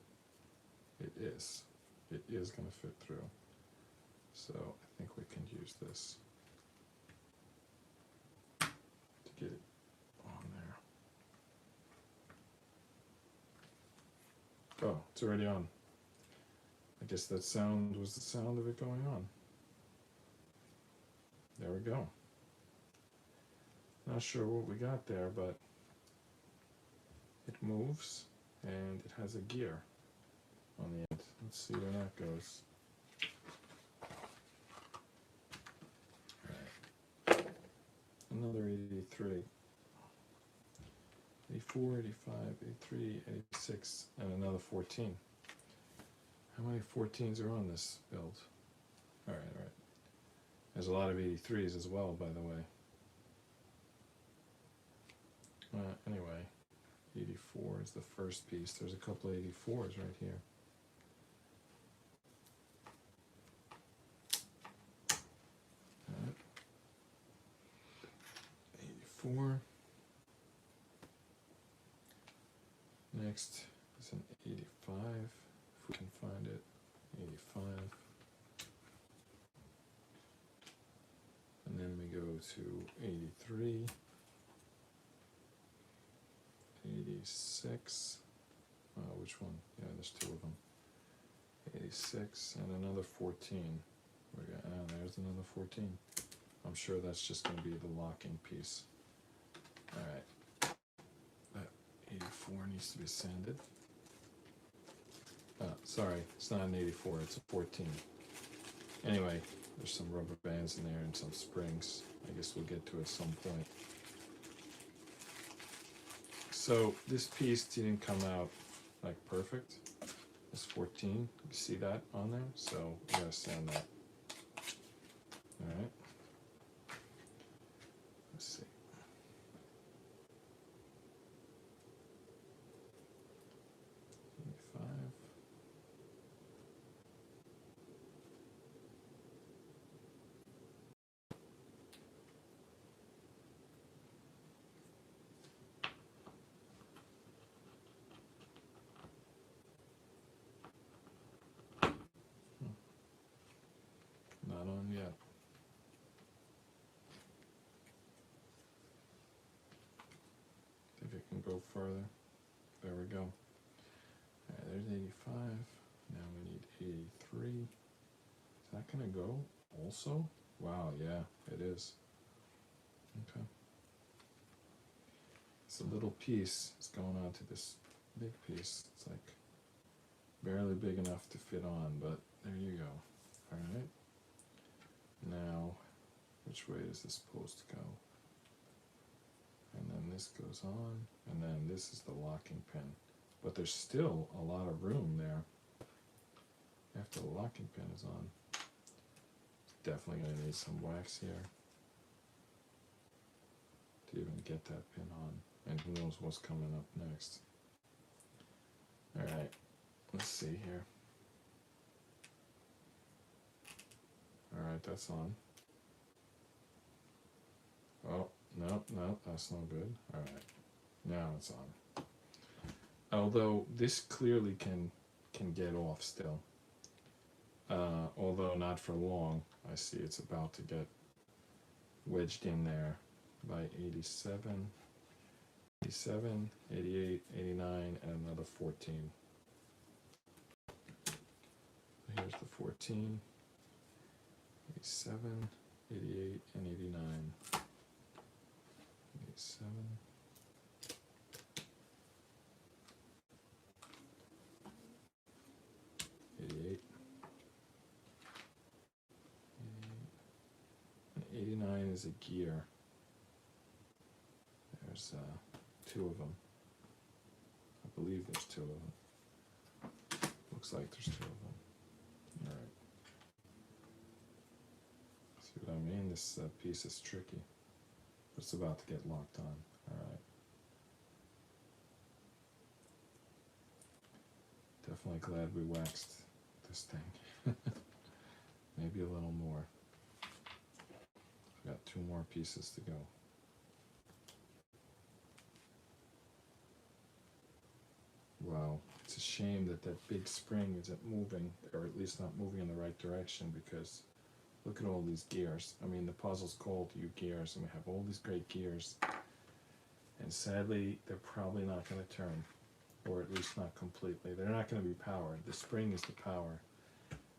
It is. It is going to fit through. So I think we can use this to get it on there. Oh, it's already on. I guess that sound was the sound of it going on. There we go. Not sure what we got there, but it moves and it has a gear on the end. Let's see where that goes. Alright. Another 83. 84, 85, 83, 86, and another 14. How many 14s are on this build? Alright, alright. There's a lot of 83s as well, by the way. Anyway, 84 is the first piece. There's a couple of 84s right here. Alright. 84. Next is an 85, if we can find it. 85. And then we go to 83. 86, which one? Yeah, there's two of them. 86 and another 14. We got, there's another 14. I'm sure that's just going to be the locking piece. Alright. That 84 needs to be sanded. Sorry, it's not an 84, it's a 14. Anyway, there's some rubber bands in there and some springs. I guess we'll get to it at some point. So this piece didn't come out like perfect. This 14, you see that on there? So we gotta sand that. Alright. Let's see. Not on yet. Think it can go further. There we go. Alright, there's 85. Now we need 83. Is that gonna go also? Wow, yeah, it is. Okay. It's a little piece. It's going on to this big piece. It's like barely big enough to fit on, but there you go. Alright. Now, which way is this supposed to go? And then this goes on, and then this is the locking pin. But there's still a lot of room there after the locking pin is on. Definitely going to need some wax here to even get that pin on. And who knows what's coming up next. Alright, let's see here. Alright, that's on. Oh, no, that's no good. Alright, now it's on. Although this clearly can get off still. Although not for long. I see it's about to get wedged in there by 87, 87, 88, 89, and another 14. Here's the 14, 87, 88, and 89. 87. 88. 89 is a gear. There's two of them. I believe there's two of them. Looks like there's two of them. Alright. See what I mean? This piece is tricky. But it's about to get locked on. Alright. Definitely glad we waxed this thing. Maybe a little more. Got two more pieces to go. Wow, it's a shame that that big spring isn't moving, or at least not moving in the right direction, because look at all these gears. I mean, the puzzle's called Ugears, and we have all these great gears, and sadly, they're probably not going to turn, or at least not completely. They're not going to be powered. The spring is the power,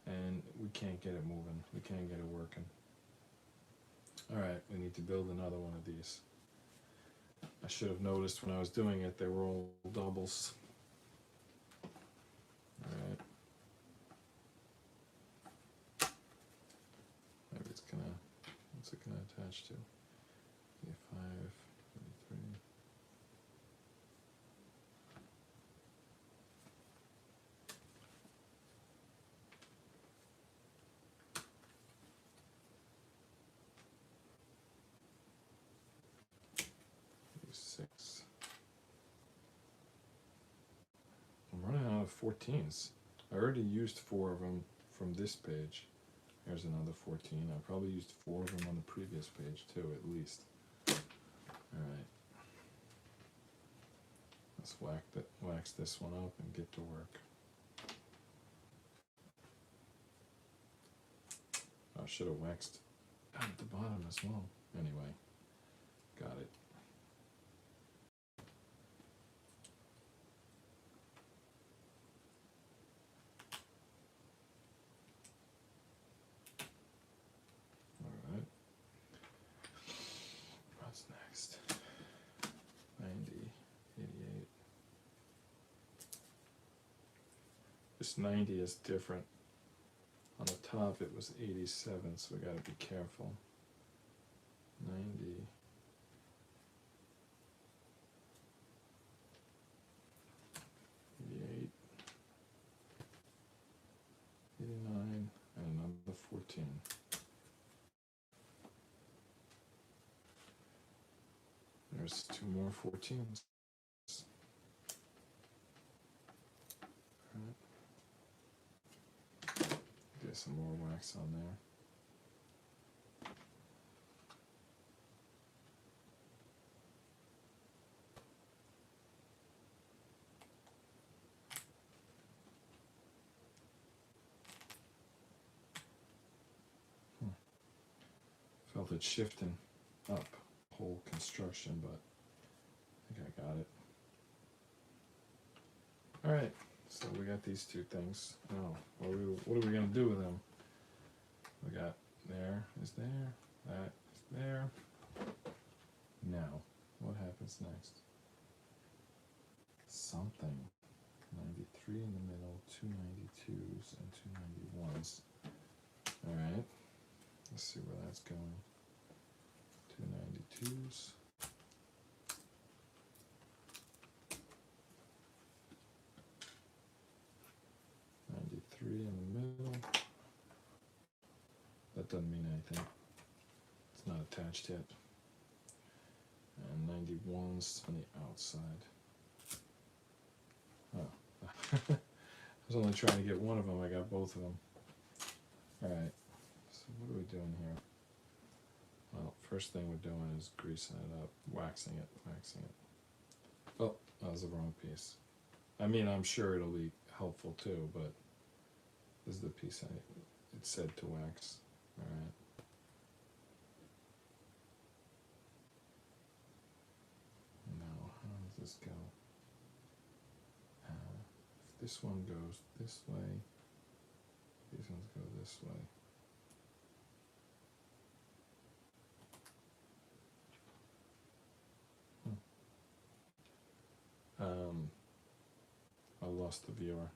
and we can't get it moving. We can't get it working. Alright, we need to build another one of these. I should have noticed when I was doing it, they were all doubles. Alright. Maybe it's gonna, what's it gonna attach to? 35, 33. Six. I'm running out of 14s. I already used 4 of them from this page. Here's another 14. I probably used 4 of them on the previous page too, at least. Alright. Let's wax this one up and get to work. I should have waxed down at the bottom as well. Anyway, got it. What's next? 90, 88. This 90 is different. On the top it was 87, so we gotta be careful. 90. 88. 89, and another 14. There's 2 more 14s. Right. Get some more wax on there. Felt it shifting up. Whole construction, but I think I got it. Alright, so we got these 2 things. Now, what are we going to do with them? We got there is there, that is there. Now, what happens next? Something. 93 in the middle, 2 92s and 2 91s. Alright, let's see where that's going. 2 92s. 93 in the middle. That doesn't mean anything. It's not attached yet. And 91s on the outside. Oh. I was only trying to get one of them. I got both of them. Alright. So what are we doing here? Well, first thing we're doing is greasing it up, waxing it. Oh, that was the wrong piece. I mean, I'm sure it'll be helpful too, but this is the piece it said to wax. Alright. pieces go? If this one goes this way, these ones go this way. I lost the viewer.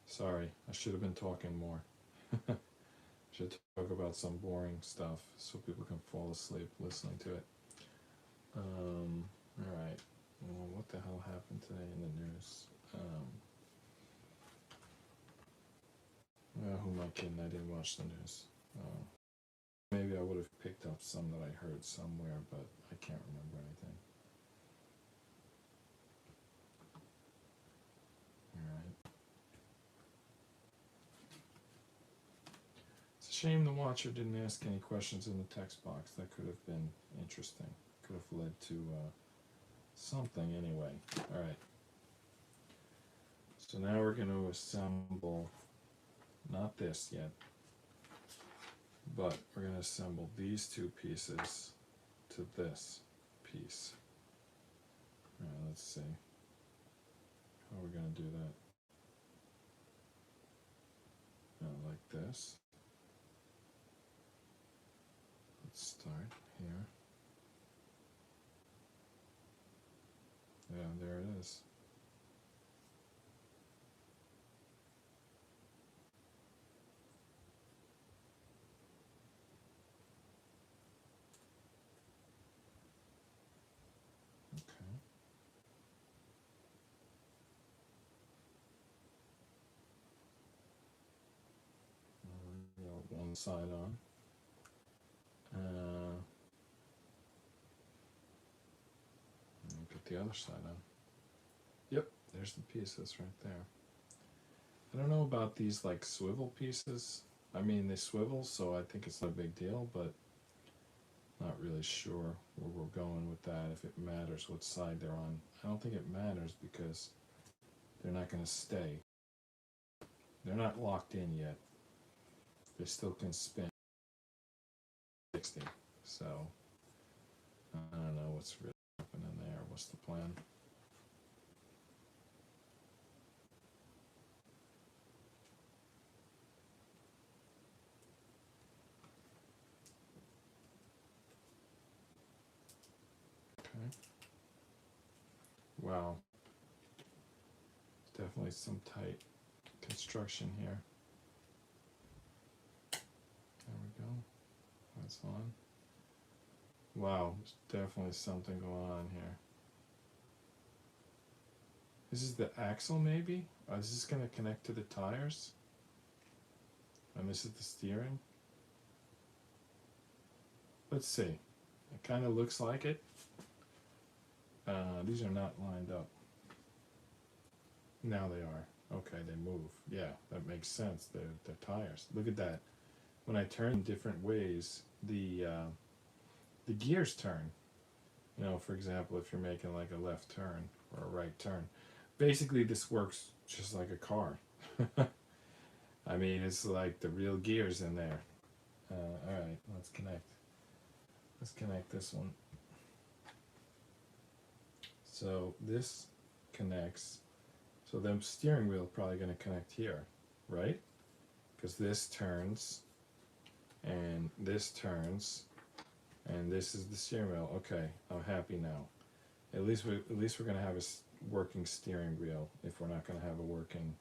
Sorry, I should have been talking more. Should talk about some boring stuff so people can fall asleep listening to it. Alright. Well, what the hell happened today in the news? Who am I kidding? I didn't watch the news. Maybe I would have picked up some that I heard somewhere, but I can't remember anything. Alright. It's a shame the watcher didn't ask any questions in the text box. That could have been interesting. Could have led to something anyway. Alright. So now we're going to assemble, not this yet, but we're going to assemble these two pieces to this piece. Alright, let's see. How are we going to do that? Like this. Let's start here. Yeah, there it is. Okay. We got one side on. And put the other side on. Yep, there's the pieces right there. I don't know about these like swivel pieces. I mean, they swivel, so I think it's not a big deal, but not really sure where we're going with that, if it matters what side they're on. I don't think it matters because they're not going to stay. They're not locked in yet. They still can spin 60. So, I don't know what's really happening there. What's the plan? Okay. Wow. Definitely some tight construction here. There we go. That's on. Wow, there's definitely something going on here. This is the axle, maybe? Is this going to connect to the tires? And this is the steering? Let's see. It kind of looks like it. These are not lined up. Now they are. Okay, they move. Yeah, that makes sense. They're tires. Look at that. When I turn different ways, the gears turn. You know, for example, if you're making like a left turn or a right turn. Basically, this works just like a car. I mean, it's like the real gears in there. Alright, let's connect. Let's connect this one. So this connects. So the steering wheel is probably going to connect here, right? Because this turns, and this turns, and this is the steering wheel. Okay, I'm happy now. At least we're going to have a working steering wheel if we're not going to have a working.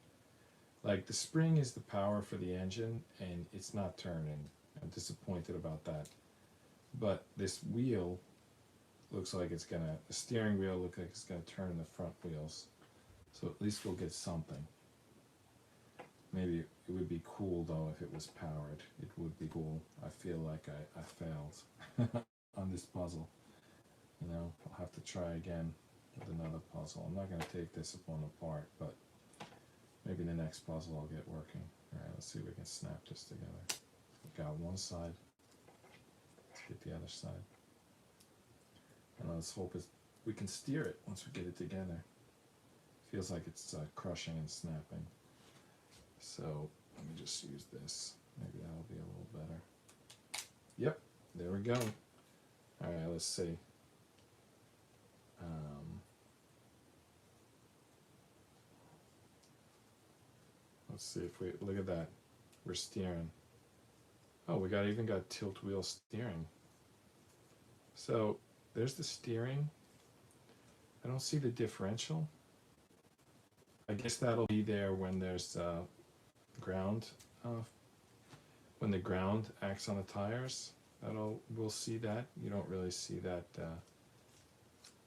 Like the spring is the power for the engine, and it's not turning. I'm disappointed about that. But this wheel looks like it's gonna. The steering wheel looks like it's gonna turn the front wheels. So at least we'll get something. Maybe it would be cool though if it was powered. It would be cool. I feel like I failed on this puzzle. You know, I'll have to try again with another puzzle. I'm not going to take this one apart, but maybe the next puzzle I'll get working. Alright, let's see if we can snap this together. We've got one side. Let's get the other side. And let's hope we can steer it once we get it together. Feels like it's crushing and snapping. So let me just use this. Maybe that'll be a little better. Yep, there we go. Alright, let's see. Let's see if we look at that. We're steering. Oh, we even got tilt wheel steering. So there's the steering. I don't see the differential. I guess that'll be there when there's ground, when the ground acts on the tires. We'll see that. You don't really see that.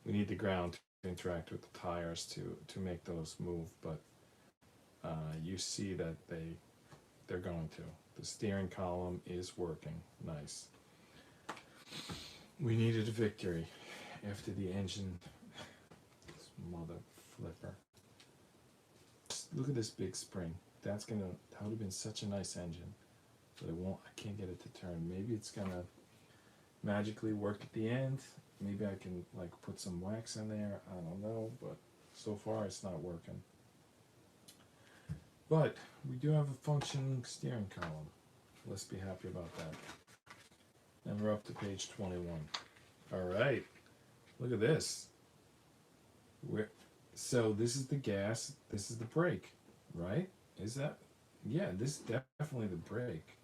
We need the ground to interact with the tires to make those move, but you see that they're going to. The steering column is working. Nice. We needed a victory after the engine. This mother flipper. Just look at this big spring. That would have been such a nice engine, but I can't get it to turn. Maybe it's gonna magically work at the end. Maybe I can like put some wax in there. I don't know, but so far it's not working. But we do have a functioning steering column. Let's be happy about that. And we're up to page 21. All right, look at this. So this is the gas, this is the brake, right? Is that? Yeah, this is definitely the brake.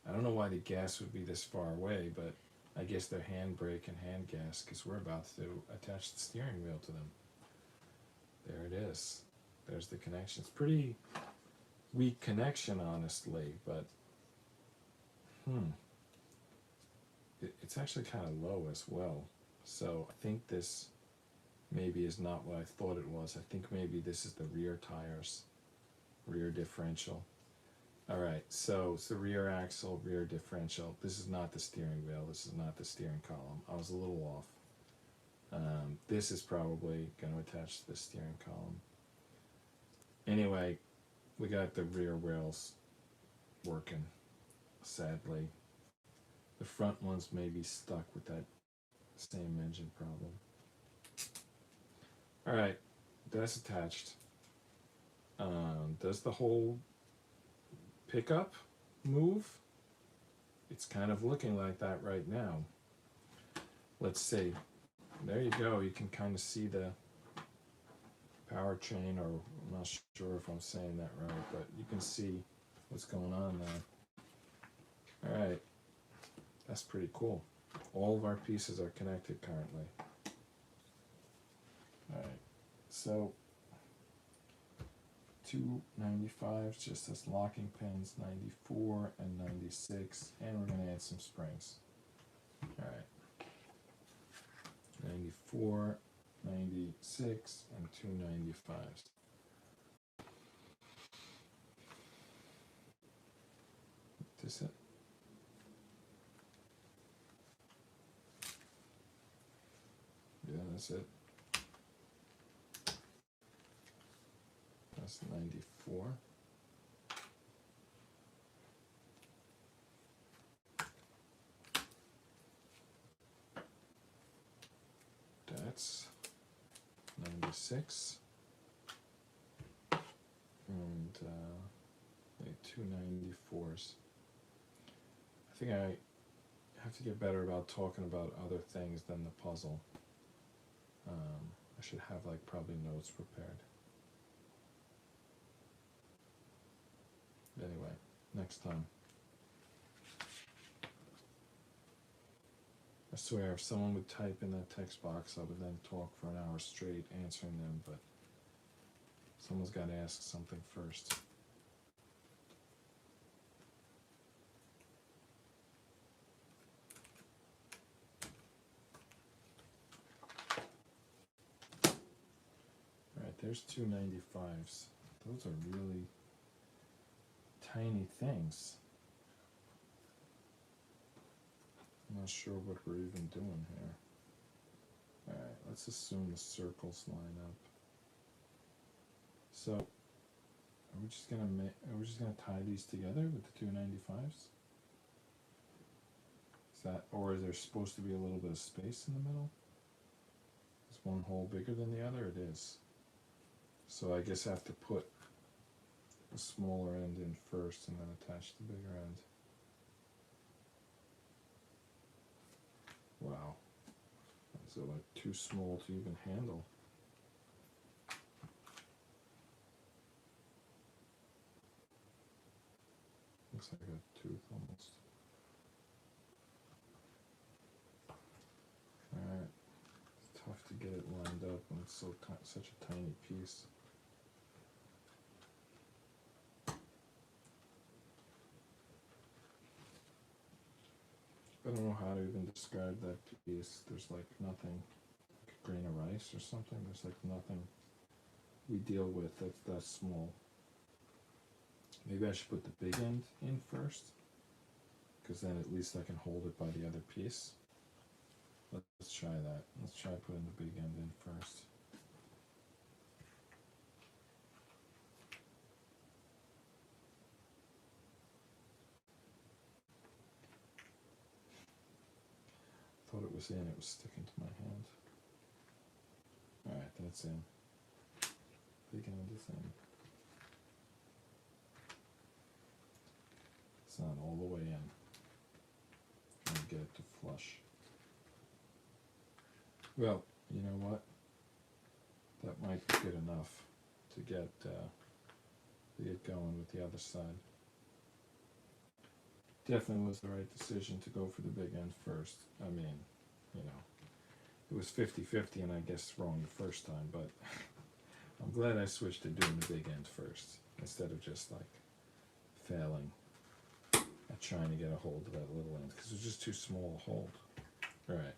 I don't know why the gas would be this far away, but I guess they're hand brake and hand gas because we're about to attach the steering wheel to them. There it is. There's the connection. It's pretty weak connection, honestly, but it's actually kind of low as well. So I think this maybe is not what I thought it was. I think maybe this is the rear tires, rear differential. All right, so it's the rear axle, rear differential. This is not the steering wheel. This is not the steering column. I was a little off. This is probably going to attach to the steering column. Anyway, we got the rear wheels working, sadly. The front ones may be stuck with that same engine problem. All right, that's attached. Does the whole pickup move? It's kind of looking like that right now. Let's see. There you go. You can kind of see the powertrain, or I'm not sure if I'm saying that right, but you can see what's going on there. All right. That's pretty cool. All of our pieces are connected currently. All right. So 295s, just as locking pins, 94 and 96, and we're going to add some springs. All right, 94, 96, and 295s. This it? Yeah, that's it. That's 94. That's 96. And 294s. I think I have to get better about talking about other things than the puzzle. I should have like probably notes prepared. Anyway, next time. I swear, if someone would type in that text box, I would then talk for an hour straight answering them, but someone's got to ask something first. Alright, there's 295s. Those are really tiny things. I'm not sure what we're even doing here. Alright, let's assume the circles line up. So, are we just gonna tie these together with the 295s? Is that, or is there supposed to be a little bit of space in the middle? Is one hole bigger than the other? It is. So I guess I have to put the smaller end in first and then attach the bigger end. Wow. Is it like too small to even handle? looks like a tooth almost. Alright. It's tough to get it lined up when it's such a tiny piece. I don't know how to even describe that piece. There's like nothing, like a grain of rice or something. There's like nothing we deal with that's that small. Maybe I should put the big end in first, because then at least I can hold it by the other piece. Let's try that. Let's try putting the big end in first. Thought it was in, it was sticking to my hand. Alright, that's in. Big end is in. It's not all the way in. Trying to get it to flush. Well, you know what? That might be good enough to get going with the other side. Definitely was the right decision to go for the big end first. I mean, you know, it was 50-50 and I guess wrong the first time, but I'm glad I switched to doing the big end first instead of just like failing at trying to get a hold of that little end because it was just too small to hold. Alright.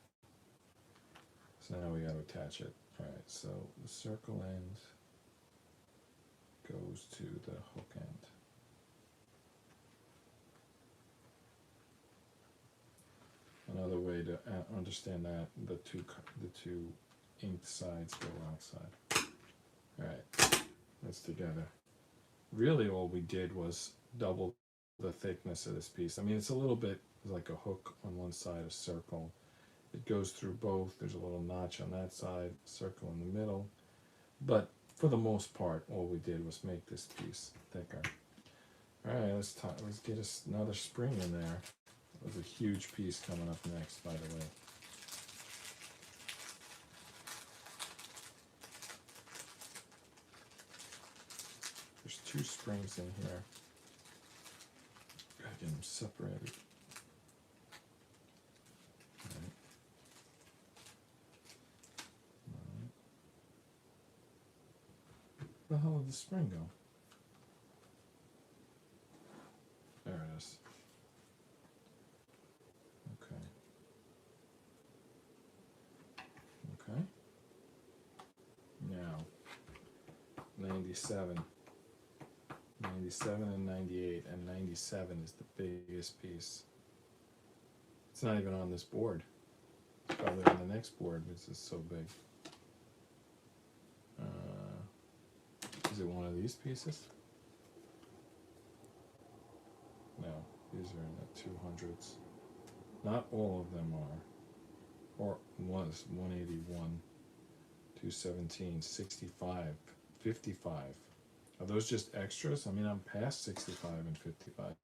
So now we got to attach it. Alright, so the circle end goes to the hook end. Another way to understand that, the two inked sides go outside. Alright, that's together. Really all we did was double the thickness of this piece. I mean, it's a little bit like a hook on one side, a circle. It goes through both. There's a little notch on that side, circle in the middle. But for the most part, all we did was make this piece thicker. Alright, let's get us another spring in there. There's a huge piece coming up next, by the way. There's two springs in here. Gotta get them separated. Alright. Where the hell did the spring go? There it is. Okay. Now, 97. 97 and 98, and 97 is the biggest piece. It's not even on this board. It's probably on the next board, because it's so big. Is it one of these pieces? No, these are in the 200s. Not all of them are. Or was 181, 217, 65, 55. Are those just extras? I mean, I'm past 65 and 55.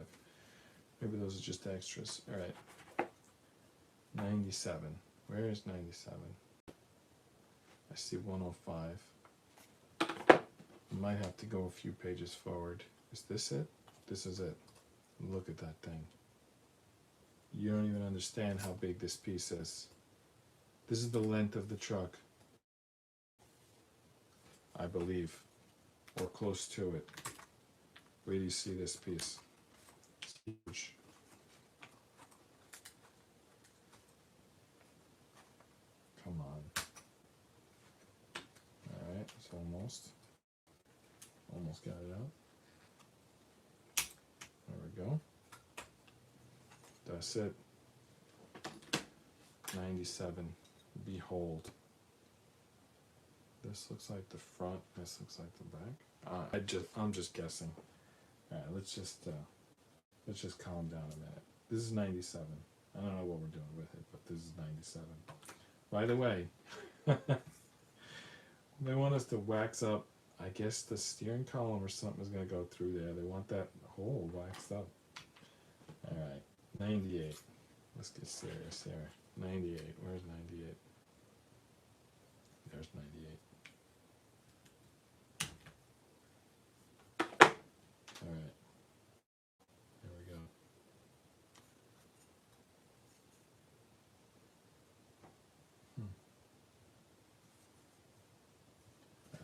Maybe those are just extras. All right. 97. Where is 97? I see 105. I might have to go a few pages forward. Is this it? This is it. Look at that thing. You don't even understand how big this piece is. This is the length of the truck, I believe, or close to it. Where do you see this piece? It's huge. Come on. Alright, it's almost got it out. There we go. That's it. 97. Behold. This looks like the front. This looks like the back. I'm just guessing. All right, let's just calm down a minute. This is 97. I don't know what we're doing with it, but this is 97. By the way, they want us to wax up. I guess the steering column or something is going to go through there. They want that hole waxed up. All right, 98. Let's get serious here. 98. Where's 98? There's 98. Alright. There we go.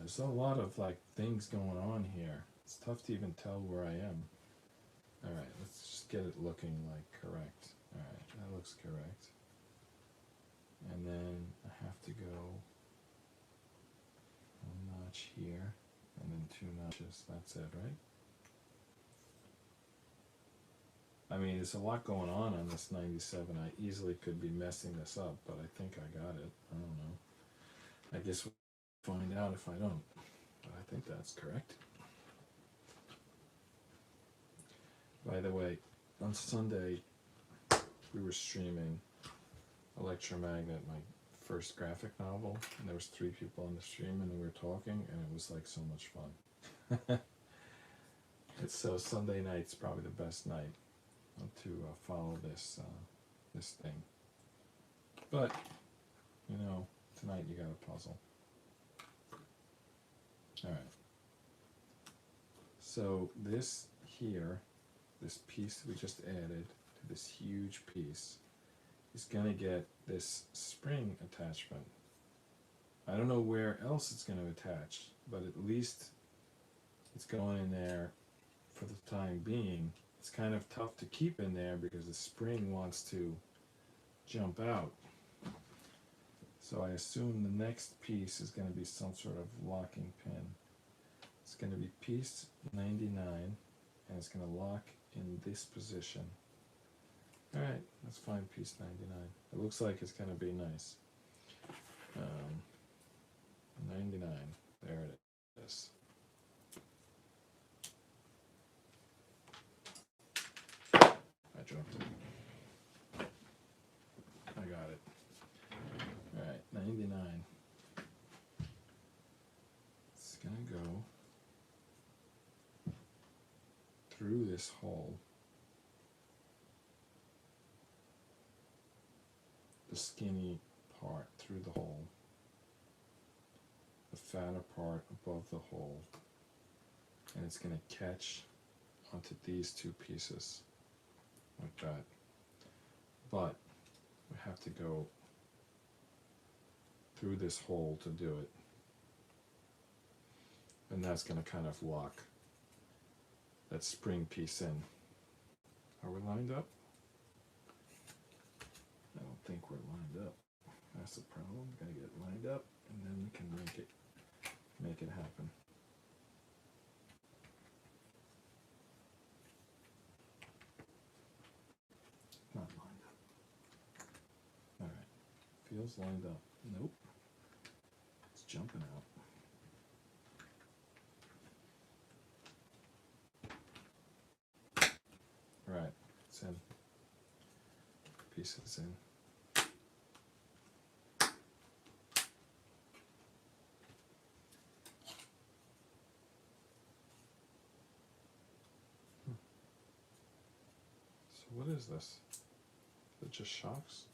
there's a lot of like things going on here. It's tough to even tell where I am. Alright, let's just get it looking like correct. Alright, that looks correct. And then I have to go 1 notch here, and then 2 notches. That's it, right? I mean, there's a lot going on this 97. I easily could be messing this up, but I think I got it. I don't know. I guess we'll find out if I don't. But I think that's correct. By the way, on Sunday, we were streaming Electromagnet, my first graphic novel, and there was 3 people on the stream, and we were talking, and it was like so much fun. It's so Sunday night's probably the best night to follow this this thing. But you know, tonight you got a puzzle. All right. So this here, this piece we just added to this huge piece, is gonna get this spring attachment. I don't know where else it's gonna attach, but at least it's going in there for the time being. It's kind of tough to keep in there because the spring wants to jump out. So I assume the next piece is going to be some sort of locking pin. It's going to be piece 99, and it's going to lock in this position. Alright, let's find piece 99. It looks like it's going to be nice. 99, there it is. I dropped it. I got it. Alright, 99. It's gonna go through this hole. The skinny part through the hole. The fatter part above the hole. And it's gonna catch onto these 2 pieces. Like that. But we have to go through this hole to do it. And that's going to kind of lock that spring piece in. Are we lined up? I don't think we're lined up. That's the problem. We got to get lined up, and then we can make it happen. Not lined up. Alright. Feels lined up. Nope. It's jumping out. Alright. It's in. Piece is in. So what is this? Is it just shocks?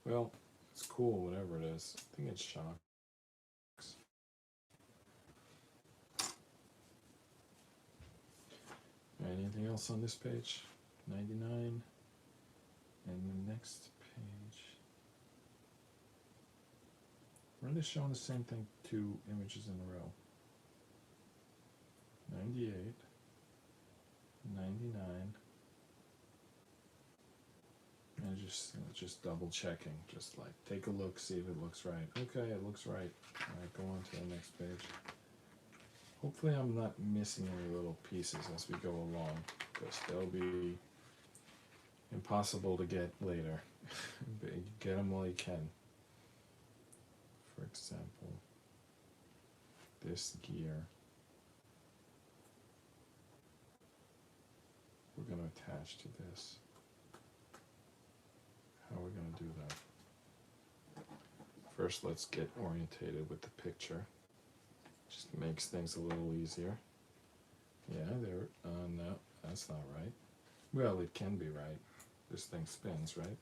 Well, it's cool, whatever it is. I think it's shocks. Anything else on this page? 99. And the next page. We're just showing the same thing 2 images in a row. 98. 99. And just double checking, just like take a look, see if it looks right. Okay, it looks right. Alright, go on to the next page. Hopefully I'm not missing any little pieces as we go along, because they'll be impossible to get later. But you get them while you can. For example, this gear. We're going to attach to this. How are we going to do that? First, let's get orientated with the picture. Just makes things a little easier. Yeah, there. No, that's not right. Well, it can be right. This thing spins, right?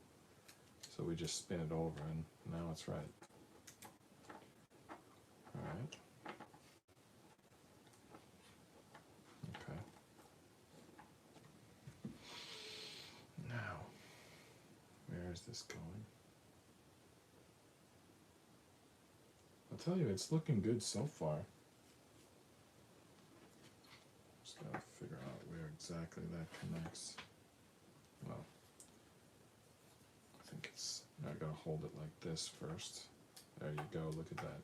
So we just spin it over, and now it's right. All right. Okay. Now, where is this going? I'll tell you, it's looking good so far. Just gotta figure out where exactly that connects. Well, I think I gotta hold it like this first. There you go, look at that.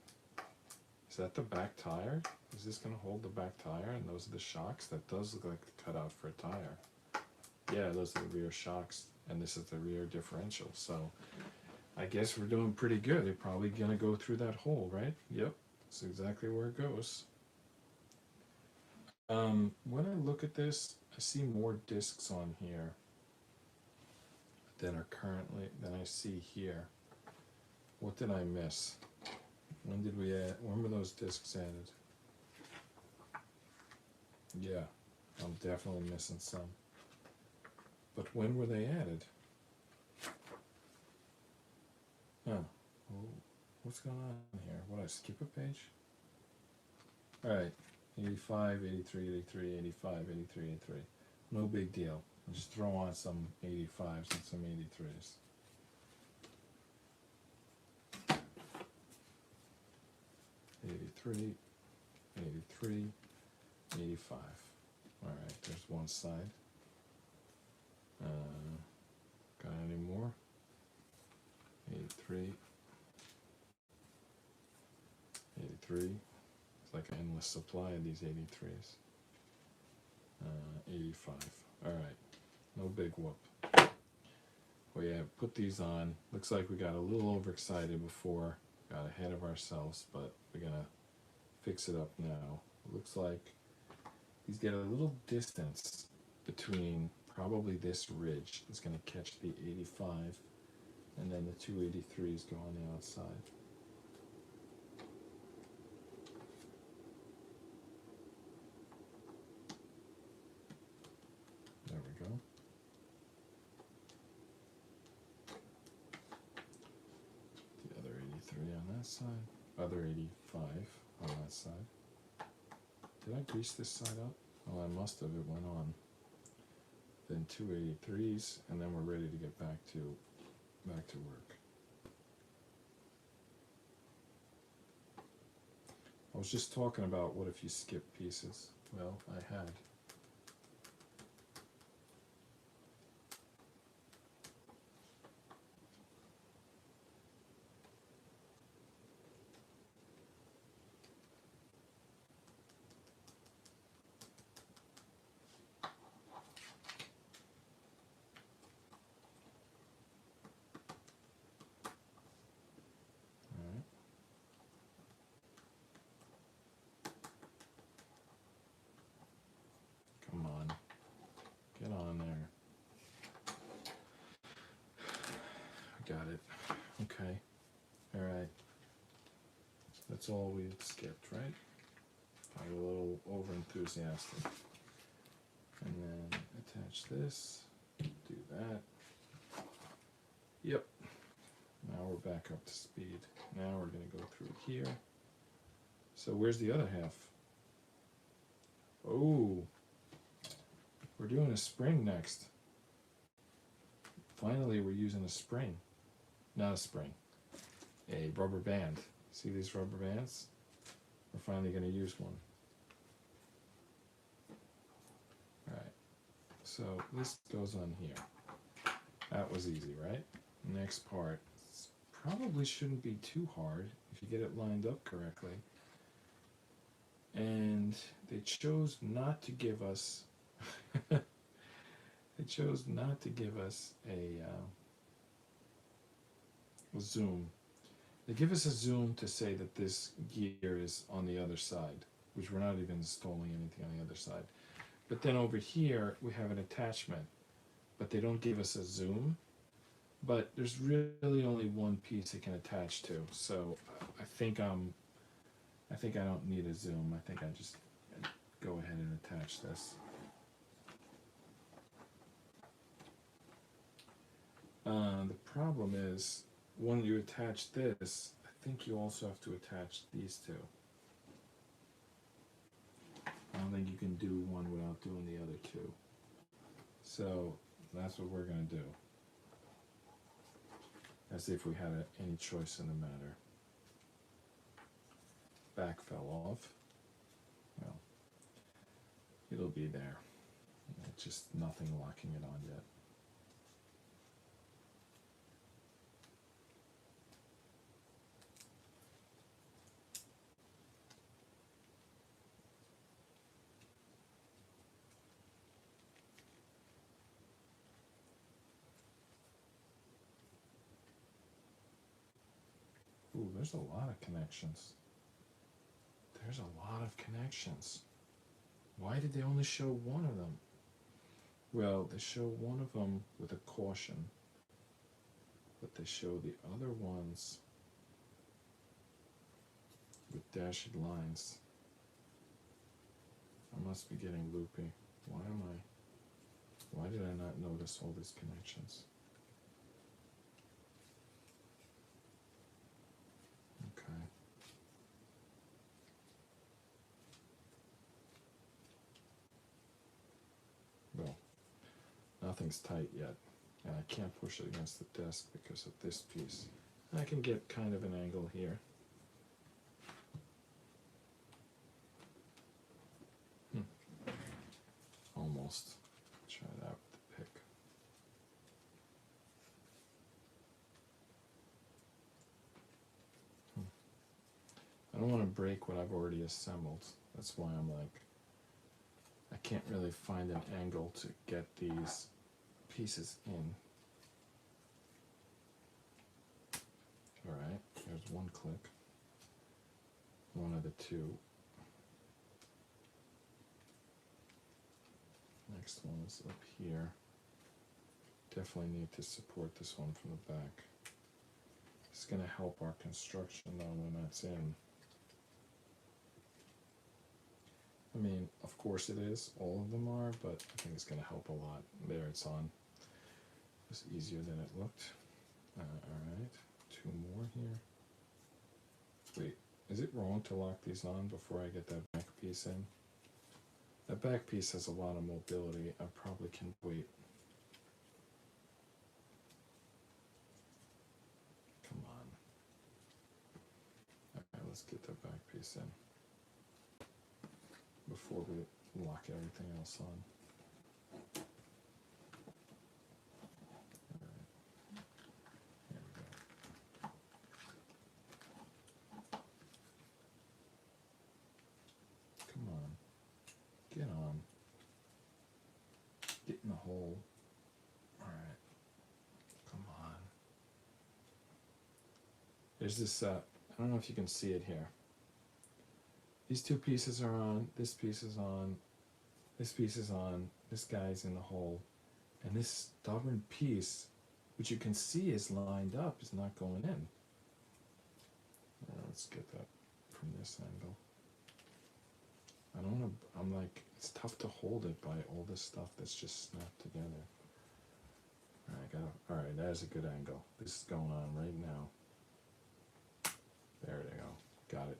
Is that the back tire? Is this gonna hold the back tire and those are the shocks? That does look like the cutout for a tire. Yeah, those are the rear shocks and this is the rear differential. So I guess we're doing pretty good. They're probably gonna go through that hole, right? Yep, that's exactly where it goes. When I look at this, I see more discs on here than I see here. What did I miss? When did we add? When were those discs added? Yeah, I'm definitely missing some. But when were they added? Huh. Oh, what's going on here? What, I skip a page? Alright, 85, 83, 83, 85, 83, 83. No big deal. I'll just throw on some 85s and some 83s. '83, '83, '85. Alright, there's one side. Got any more? 83, 83. It's like an endless supply of these 83s. 85. Alright, no big whoop. We have put these on. Looks like we got a little overexcited before, got ahead of ourselves, but we're gonna fix it up now. It looks like these get a little distance between probably this ridge is gonna catch the 85 and then the two 83s go on the outside. There we go. The other 83 on that side, other 85 on that side. Did I grease this side up? Oh, I must have, it went on. Then two 83s, and then we're ready to get back to work. I was just talking about what if you skip pieces. Well, I had. Come on. Get on there. I got it. Okay. Alright. That's all we skipped, right? I'm a little over enthusiastic. And then attach this. Do that. Yep. Now we're back up to speed. Now we're going to go through here. So where's the other half? Oh, we're doing a spring next. Finally, we're using a spring. Not a spring. A rubber band. See these rubber bands? We're finally going to use one. Alright. So this goes on here. That was easy, right? Next part. Probably shouldn't be too hard if you get it lined up correctly. And they chose not to give us a zoom. They give us a zoom to say that this gear is on the other side, which we're not even installing anything on the other side. But then over here we have an attachment, but they don't give us a zoom. But there's really only one piece it can attach to, so I think I don't need a zoom. I think I just go ahead and attach this. The problem is when you attach this, I think you also have to attach these two. I don't think you can do one without doing the other two. So that's what we're going to do. As if we had any choice in the matter. back fell off. Well, it'll be there. Just nothing locking it on yet. Ooh, there's a lot of connections. There's a lot of connections. Why did they only show one of them? Well, they show one of them with a caution, but they show the other ones with dashed lines. I must be getting loopy. Why did I not notice all these connections? Okay. Well, nothing's tight yet, and I can't push it against the desk because of this piece. I can get kind of an angle here. Almost. Try that with the pick. I don't want to break what I've already assembled. That's why I'm like, I can't really find an angle to get these pieces in. Alright, here's one click. One of the two. Next one is up here. Definitely need to support this one from the back. It's going to help our construction though when that's in. I mean, of course it is. All of them are, but I think it's going to help a lot. There, it's on. It's easier than it looked. Alright, two more here. Wait, is it wrong to lock these on before I get that back piece in? That back piece has a lot of mobility. I probably can wait. Come on. Alright, let's get that back piece in before we lock everything else on. Alright. There we go. Come on. Get on. Get in the hole. Alright. Come on. There's this, I don't know if you can see it here. These two pieces are on, this piece is on, this piece is on, this guy's in the hole, and this stubborn piece, which you can see is lined up, is not going in. Let's get that from this angle. I don't want to, I'm like, it's tough to hold it by all this stuff that's just snapped together. Alright, there's a good angle. This is going on right now. There we go. Got it.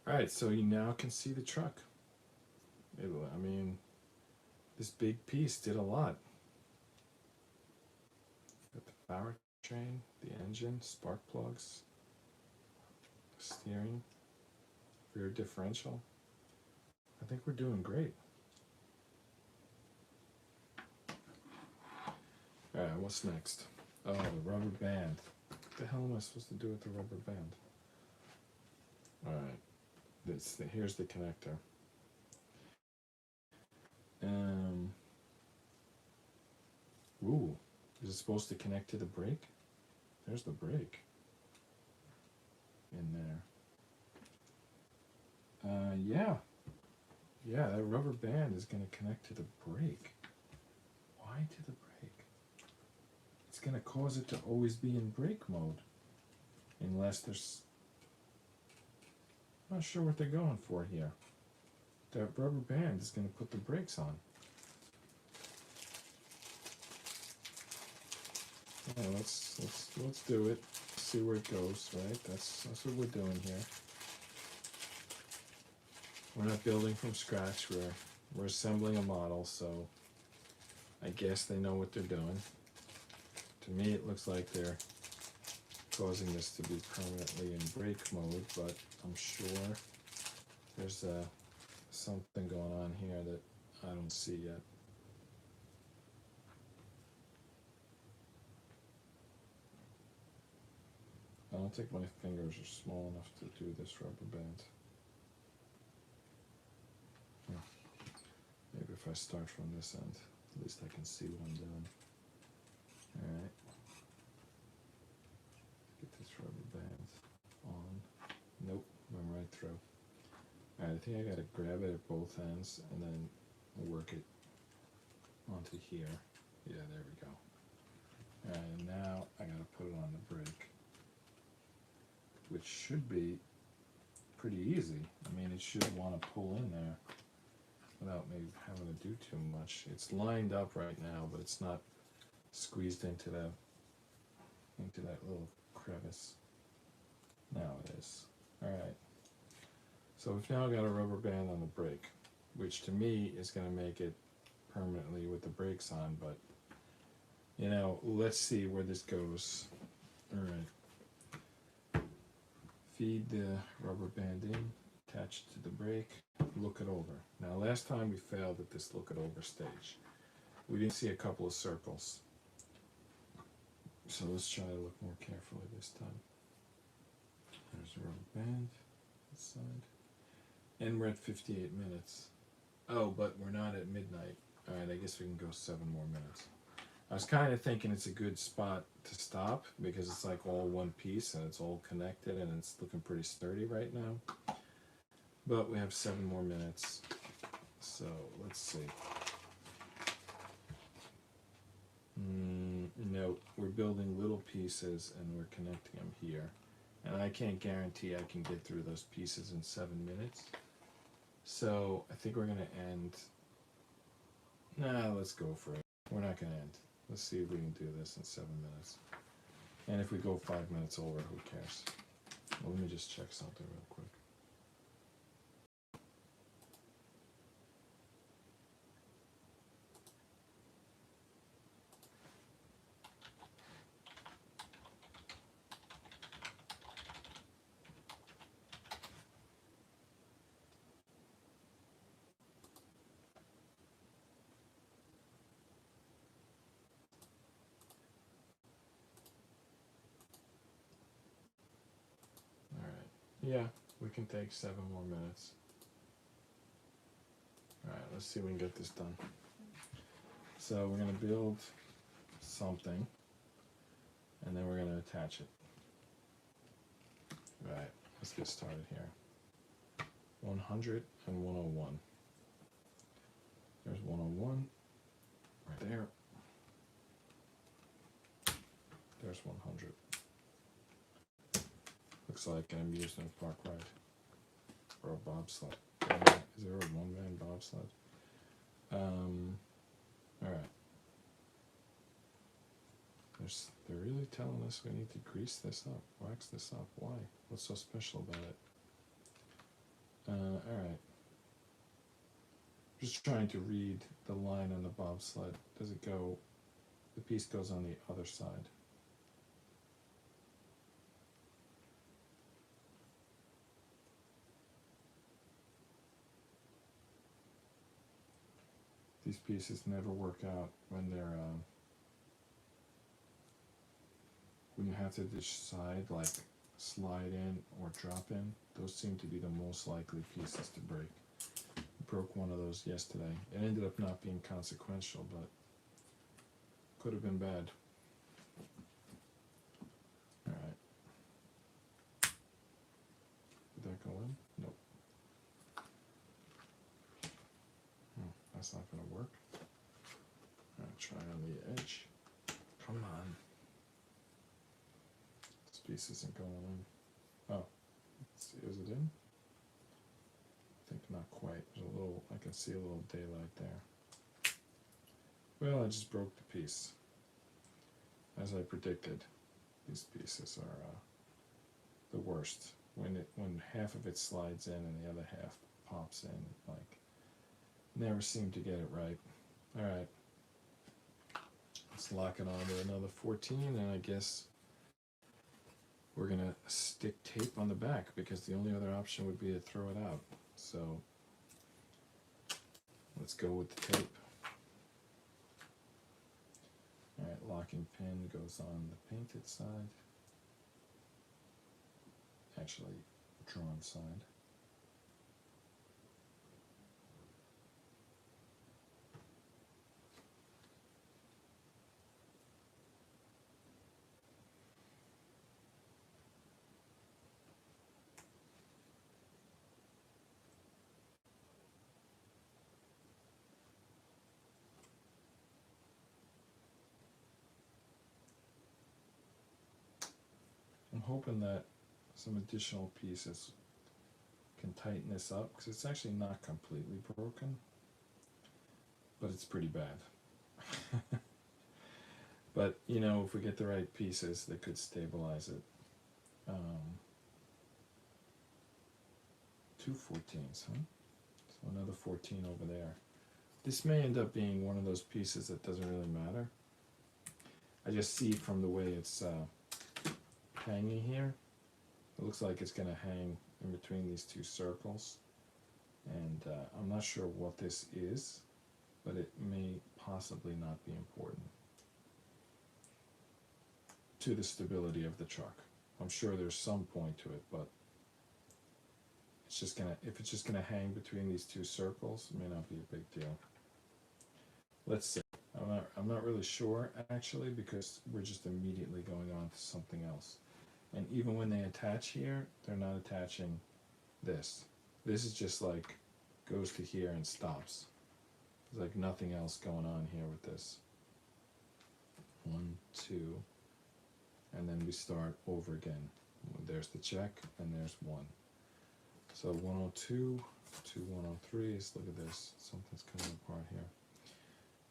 Alright, so you now can see the truck. I mean, this big piece did a lot. Got the powertrain, the engine, spark plugs, steering, rear differential. I think we're doing great. Alright, what's next? Oh, the rubber band. What the hell am I supposed to do with the rubber band? Alright, here's the connector. Ooh, is it supposed to connect to the brake? There's the brake. In there. Yeah. Yeah, that rubber band is going to connect to the brake. Why to the brake? It's going to cause it to always be in brake mode. Unless there's... I'm not sure what they're going for here. That rubber band is going to put the brakes on. Yeah, let's do it. See where it goes, right? That's what we're doing here. We're not building from scratch. We're assembling a model, so I guess they know what they're doing. To me, it looks like they're causing this to be permanently in brake mode, but I'm sure there's something going on here that I don't see yet. I don't think my fingers are small enough to do this rubber band. Maybe if I start from this end, at least I can see what I'm doing. Alright. Get this rubber band on. Nope, went right through. Alright, I think I gotta grab it at both ends and then work it onto here. Yeah, there we go. Alright, and now I gotta put it on the brake, which should be pretty easy. I mean, it should want to pull in there without me having to do too much. It's lined up right now, but it's not squeezed into that little crevice. Now it is. Alright. So we've now got a rubber band on the brake, which to me is going to make it permanently with the brakes on, but you know, let's see where this goes. Alright. Feed the rubber band in, attach it to the brake, look it over. Now last time we failed at this look it over stage. We didn't see a couple of circles. So let's try to look more carefully this time. There's the rubber band, this side. And we're at 58 minutes. Oh, but we're not at midnight. Alright, I guess we can go 7 more minutes. I was kind of thinking it's a good spot to stop because it's like all one piece and it's all connected and it's looking pretty sturdy right now. But we have 7 more minutes. So let's see. No, we're building little pieces and we're connecting them here. And I can't guarantee I can get through those pieces in 7 minutes. So I think we're going to end. Nah, let's go for it. We're not going to end. Let's see if we can do this in 7 minutes. And if we go 5 minutes over, who cares? Well, let me just check something real quick. Yeah, we can take 7 more minutes. Alright, let's see if we can get this done. So we're going to build something, and then we're going to attach it. Right, let's get started here. 100 and 101. There's 101, right there. There's 100. Looks like an amusement park ride or a bobsled. Is there a one-man bobsled? All right. They're really telling us we need to grease this up, wax this up. Why? What's so special about it? All right. Just trying to read the line on the bobsled. Does it go? The piece goes on the other side. These pieces never work out when they're when you have to decide like slide in or drop in. Those seem to be the most likely pieces to break. Broke one of those yesterday. It ended up not being consequential, but could have been bad. All right. Did that go in? Nope. That's not going to work. I'm going to try on the edge. Come on. This piece isn't going in. Oh, let's see, is it in? I think not quite. There's a little, I can see a little daylight there. Well, I just broke the piece. As I predicted, these pieces are the worst. When half of it slides in and the other half pops in, like, never seem to get it right. Alright. Let's lock it on to another 14, and I guess we're gonna stick tape on the back because the only other option would be to throw it out. So let's go with the tape. Alright, locking pin goes on the painted side. Actually, drawn side. I'm hoping that some additional pieces can tighten this up because it's actually not completely broken, but it's pretty bad. But you know, if we get the right pieces, they could stabilize it. 2 14s, huh? So another 14 over there. This may end up being one of those pieces that doesn't really matter. I just see from the way it's hanging here, it looks like it's going to hang in between these two circles, and I'm not sure what this is, but it may possibly not be important to the stability of the truck. I'm sure there's some point to it, but it's just gonna, if it's just gonna hang between these two circles, it may not be a big deal. Let's see. I'm not really sure actually, because we're just immediately going on to something else. And even when they attach here, they're not attaching this. This is just like goes to here and stops. There's like nothing else going on here with this. 1, 2, and then we start over again. There's the check, and there's 1. So 102, 2 103s. Look at this. Something's coming apart here.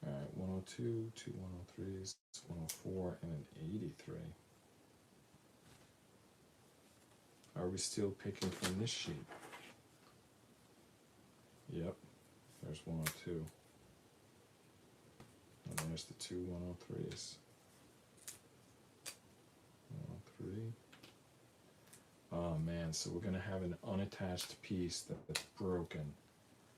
Alright, 102, 2 103s, 104, and an 83. Are we still picking from this sheet? Yep, there's 102. And there's the 2 103s. 103. Oh man, so we're going to have an unattached piece that's broken,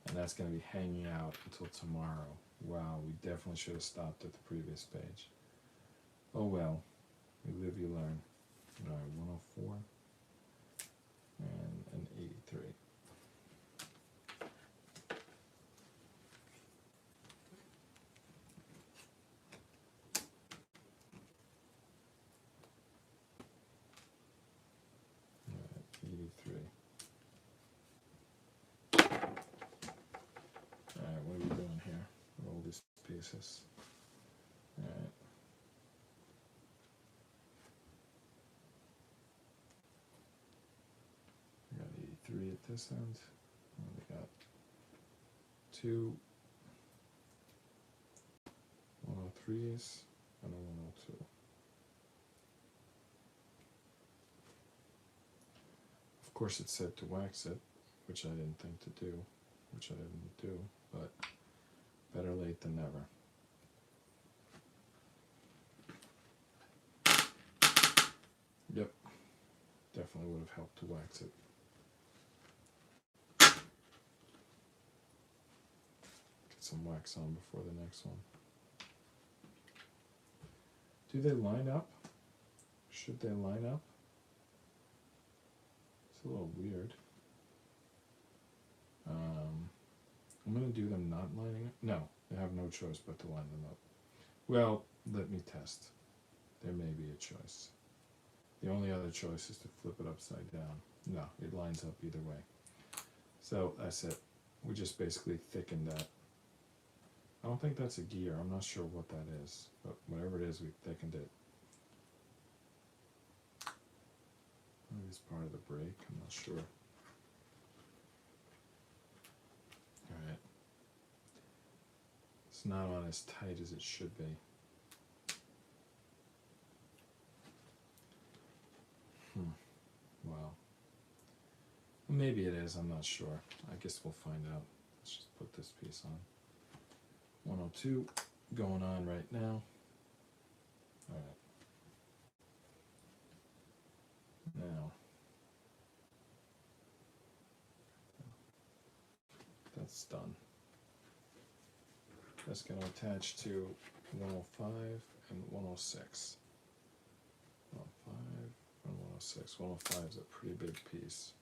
and that's going to be hanging out until tomorrow. Wow, we definitely should have stopped at the previous page. Oh well, you live, you learn. Alright, 104 and an 83. Alright, 83. Alright, what are we doing here? Roll these pieces. Alright. We got 83 at this end. And we got 2 103s and a 102. Of course it said to wax it, which I didn't think to do, which I didn't do, but better late than never. Yep, definitely would have helped to wax it. Get some wax on before the next one. Do they line up? Should they line up? It's a little weird. I'm going to do them not lining up. No, I have no choice but to line them up. Well, let me test. There may be a choice. The only other choice is to flip it upside down. No, it lines up either way. So that's it. We just basically thickened that. I don't think that's a gear. I'm not sure what that is. But whatever it is, we thickened it. Maybe it's part of the brake. I'm not sure. Alright. It's not on as tight as it should be. Wow. Maybe it is, I'm not sure. I guess we'll find out. Let's just put this piece on. 102 going on right now. Alright. It's done. That's going to attach to 105 and 106. 105 and 106. 105 is a pretty big piece.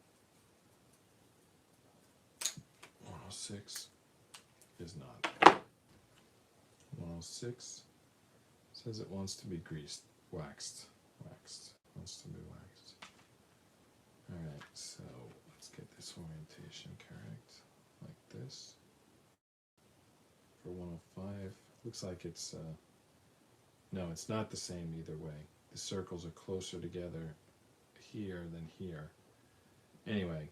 106 is not. 106 says it wants to be waxed. Wants to be waxed. Alright, so let's get this orientation correct. Like this. For 105, looks like it's, no, it's not the same either way. The circles are closer together here than here. Anyway,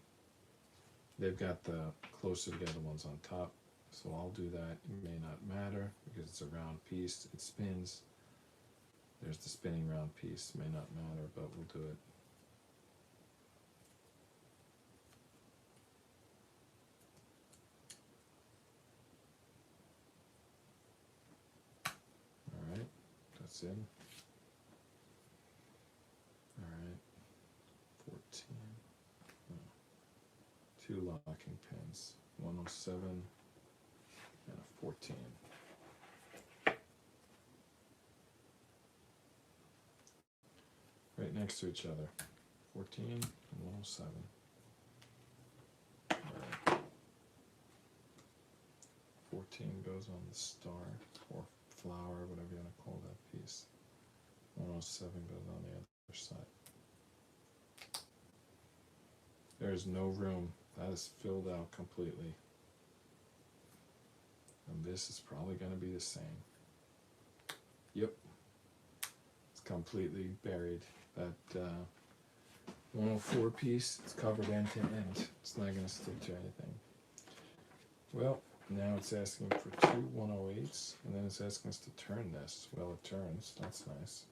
they've got the closer together ones on top, so I'll do that. It may not matter because it's a round piece, it spins. There's the spinning round piece, may not matter, but we'll do it. Alright, that's in. Alright, 14. No. 2 locking pins, 107 and a 14. Right next to each other, 14 and 107. Alright. 14 goes on the star, or flower, whatever you want to call that piece. 107 goes on the other side. There's no room. That is filled out completely. And this is probably going to be the same. Yep. It's completely buried. That 104 piece, it's covered end to end. It's not going to stick to anything. Well, now it's asking for 2 108s, and then it's asking us to turn this. Well, it turns. That's nice.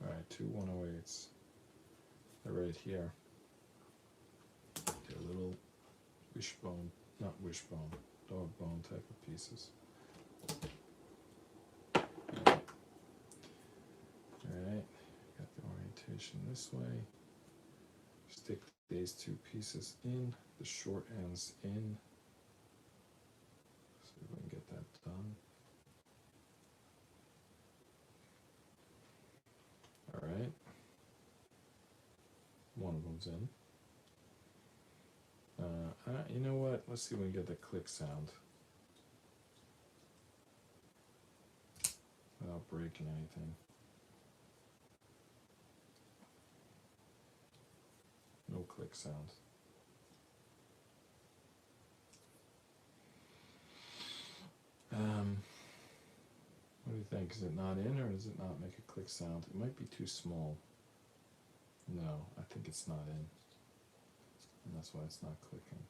Alright, 2 108s. They're right here. They're little wishbone, not wishbone, dog bone type of pieces. Alright, got the orientation this way. Stick these 2 pieces in, the short ends in. See if we can get that done. Alright. One of them's in. You know what? Let's see if we can get the click sound without breaking anything. No click sound. What do you think? Is it not in, or does it not make a click sound? It might be too small. No, I think it's not in. And that's why it's not clicking.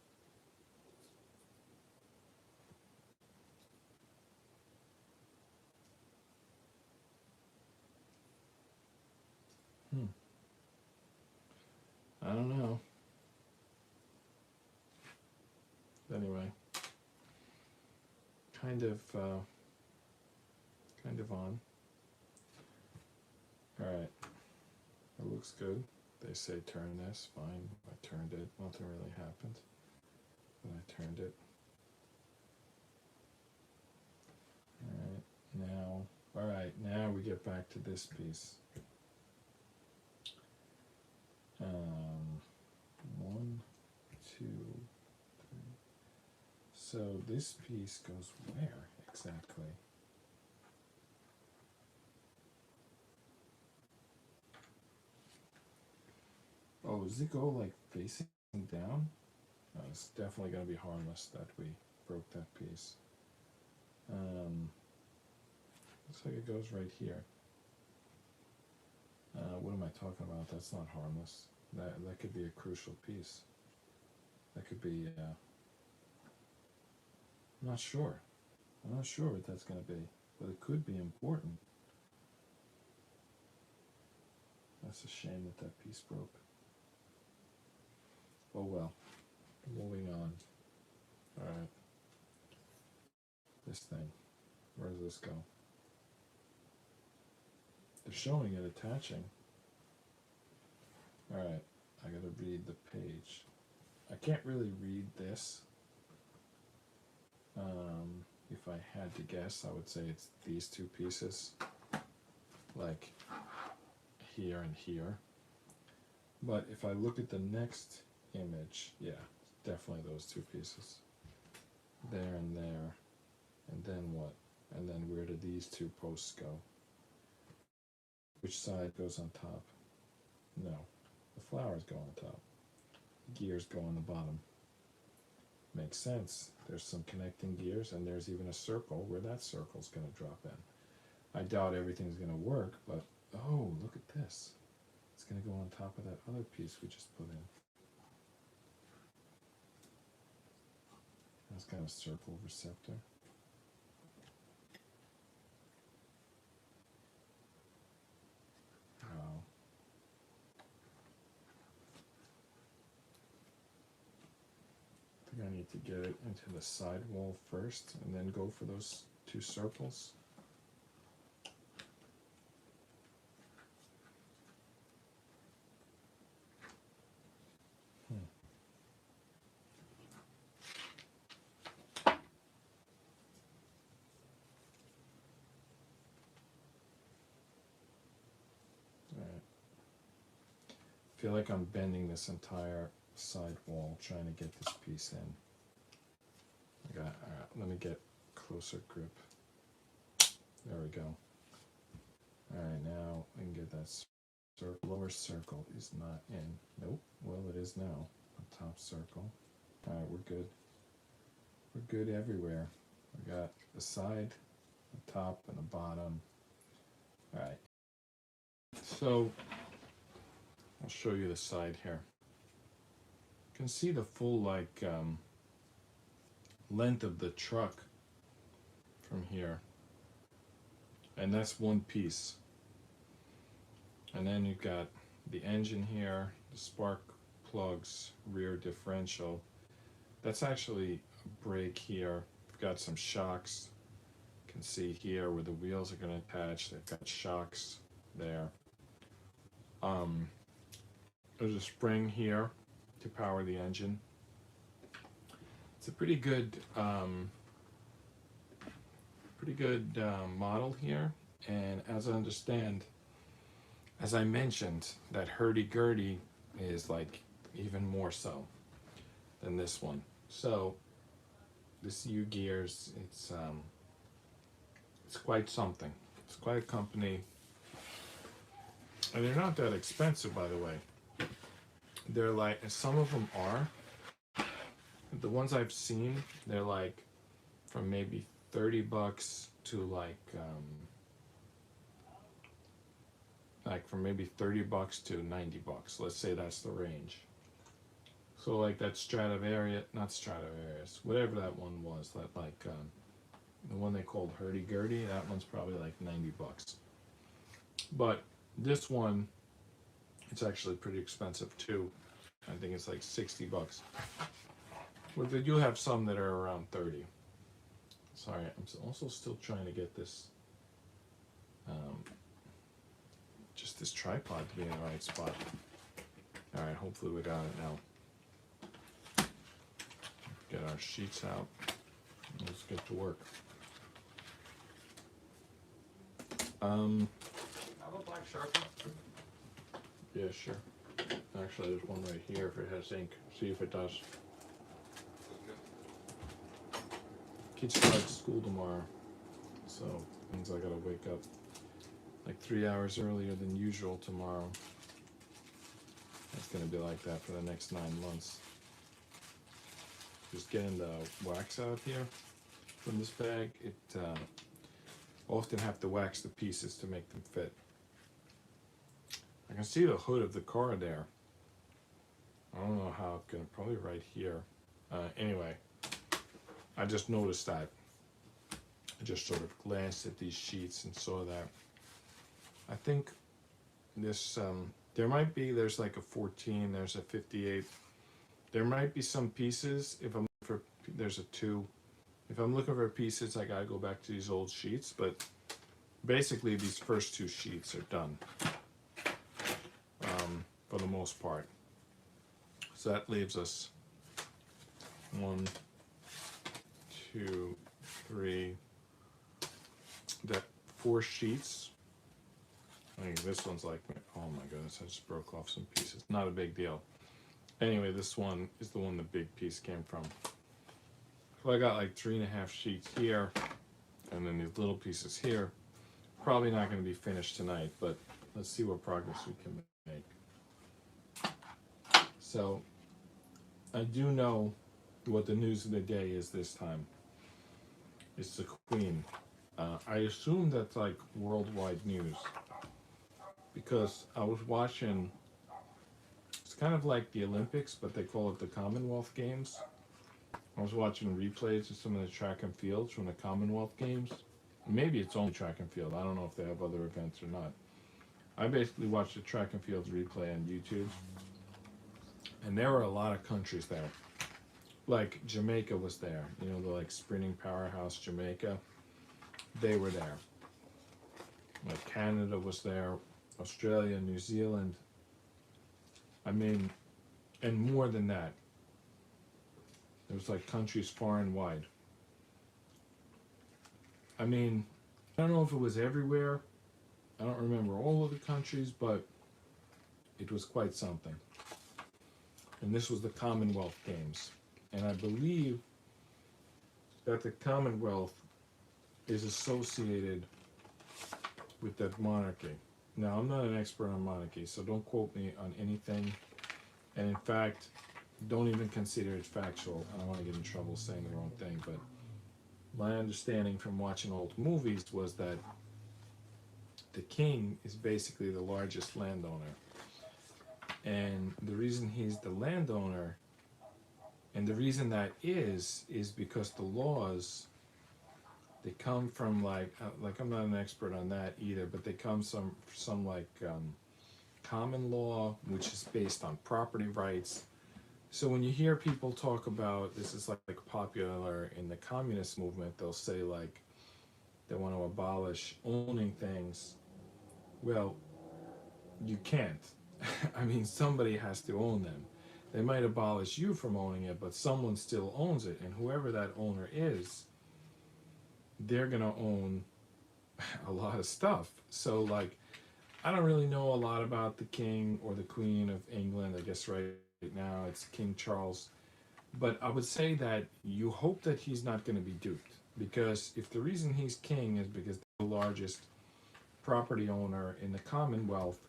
I don't know. Anyway, kind of on. All right, it looks good. They say turn this, fine. I turned it. Nothing really happened. But I turned it. All right, now we get back to this piece. 1, 2, 3. So this piece goes where exactly? Oh, does it go like facing down? No, it's definitely going to be harmless that we broke that piece. Looks like it goes right here. What am I talking about? That's not harmless. That could be a crucial piece. That could be, I'm not sure. I'm not sure what that's going to be, but it could be important. That's a shame that that piece broke. Oh well. Moving on. Alright. This thing. Where does this go? They're showing it attaching. Alright. I gotta read the page. I can't really read this. If I had to guess, I would say it's these two pieces, like here and here. But if I look at the next image, yeah, definitely those two pieces. There and there. And then what? And then where do these two posts go? Which side goes on top? No. The flowers go on top. The gears go on the bottom. Makes sense. There's some connecting gears, and there's even a circle where that circle's going to drop in. I doubt everything's going to work, but oh, look at this. It's going to go on top of that other piece we just put in. That's kind of circle receptor. Wow. I think I need to get it into the sidewall first and then go for those two circles. I feel like I'm bending this entire side wall trying to get this piece in. Alright, let me get closer grip. There we go. Alright, now I can get that circle. Lower circle is not in. Nope. Well, it is now. The top circle. Alright, we're good. We're good everywhere. We got the side, the top, and the bottom. Alright. So, I'll show you the side here. You can see the full length of the truck from here, and that's one piece. And then you've got the engine here, the spark plugs, rear differential. That's actually a brake here. We've got some shocks. You can see here where the wheels are going to attach. They've got shocks there. There's a spring here to power the engine. It's a pretty good model here, and as I understand, as I mentioned, that hurdy-gurdy is like even more so than this one. So this Ugears, it's quite something. It's quite a company, and they're not that expensive, by the way. They're like, some of them are. The ones I've seen, they're like from maybe $30 to like from maybe $30 to $90. Let's say that's the range. So like that Stradivarius, whatever that one was, that like the one they called hurdy-gurdy, that one's probably like $90. But this one, it's actually pretty expensive too. I think it's like $60. But they do have some that are around 30. Sorry, I'm also still trying to get this, just this tripod to be in the right spot. All right, hopefully we got it now. Get our sheets out. Let's get to work. How about black Sharpie? Yeah, sure. Actually, there's one right here if it has ink. See if it does. Kids start school tomorrow, so means I gotta wake up like 3 hours earlier than usual tomorrow. It's gonna be like that for the next 9 months. Just getting the wax out here from this bag, it often have to wax the pieces to make them fit. I can see the hood of the car there. I don't know how it's gonna, probably right here. Anyway, I just noticed that. I just sort of glanced at these sheets and saw that. I think this, there's like a 14, there's a 58. There might be some pieces, if I'm looking for, there's a 2. If I'm looking for pieces, I gotta go back to these old sheets, but basically these first 2 sheets are done. For the most part. So that leaves us 1, 2, 3. That 4 sheets. I think this one's like, oh my goodness, I just broke off some pieces. Not a big deal. Anyway, this one is the one the big piece came from. So I got like 3.5 sheets here, and then these little pieces here. Probably not going to be finished tonight, but let's see what progress we can make. So I do know what the news of the day is this time. It's the Queen. I assume that's like worldwide news, because I was watching, it's kind of like the Olympics, but they call it the Commonwealth Games. I was watching replays of some of the track and fields from the Commonwealth Games. Maybe it's only track and field. I don't know if they have other events or not. I basically watched the track and fields replay on YouTube. And there were a lot of countries there. Like Jamaica was there. You know, the like sprinting powerhouse Jamaica. They were there. Like Canada was there. Australia, New Zealand. I mean, and more than that. There was like countries far and wide. I mean, I don't know if it was everywhere. I don't remember all of the countries, but it was quite something. And this was the Commonwealth Games. And I believe that the Commonwealth is associated with that monarchy. Now, I'm not an expert on monarchy, so don't quote me on anything. And in fact, don't even consider it factual. I don't want to get in trouble saying the wrong thing, but my understanding from watching old movies was that the king is basically the largest landowner. And the reason he's the landowner, and the reason that is because the laws, they come from like I'm not an expert on that either, but they come some like common law, which is based on property rights. So when you hear people talk about, this is like popular in the communist movement, they'll say like they want to abolish owning things. Well, you can't. I mean, somebody has to own them. They might abolish you from owning it, but someone still owns it, and whoever that owner is, they're gonna own a lot of stuff. So like, I don't really know a lot about the king or the queen of England. I guess right now it's King Charles, but I would say that you hope that he's not going to be duped, because if the reason he's king is because they're the largest property owner in the Commonwealth,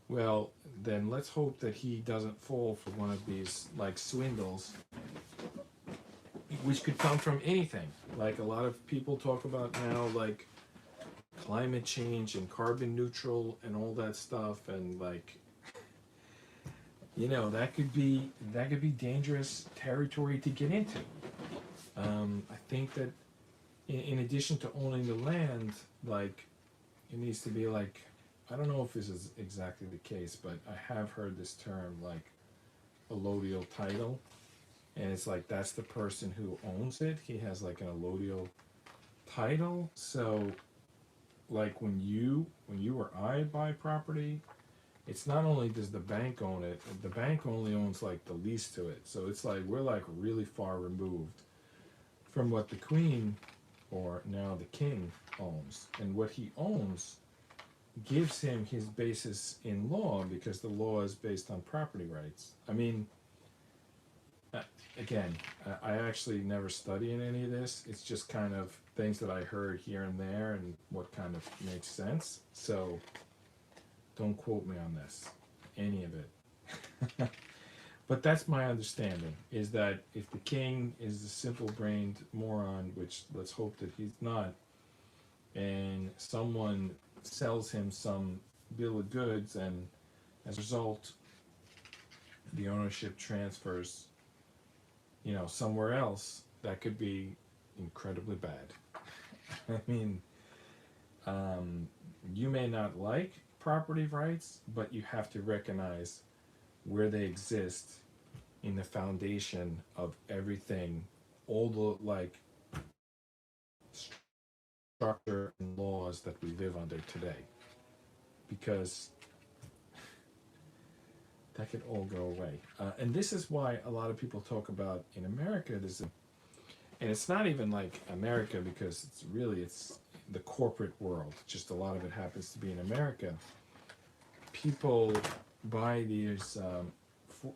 well, then let's hope that he doesn't fall for one of these like swindles, which could come from anything. Like a lot of people talk about now, like climate change and carbon neutral and all that stuff, and like, you know, that could be dangerous territory to get into. I think that in addition to owning the land, like it needs to be like, I don't know if this is exactly the case, but I have heard this term like allodial title, and it's like that's the person who owns it. He has like an allodial title. So like when you or I buy property, it's not only does the bank own it, the bank only owns like the lease to it. So it's like we're like really far removed from what the queen, or now the king, owns. And what he owns gives him his basis in law, because the law is based on property rights. I mean, again, I actually never study in any of this. It's just kind of things that I heard here and there and what kind of makes sense. So don't quote me on this, any of it. But that's my understanding, is that if the king is a simple-brained moron, which let's hope that he's not, and someone sells him some bill of goods, and as a result, the ownership transfers, you know, somewhere else, that could be incredibly bad. I mean, you may not like property rights, but you have to recognize where they exist in the foundation of everything, all the like structure and laws that we live under today. Because that could all go away. And this is why a lot of people talk about in America, and it's not even like America because it's the corporate world. Just a lot of it happens to be in America. People buy these,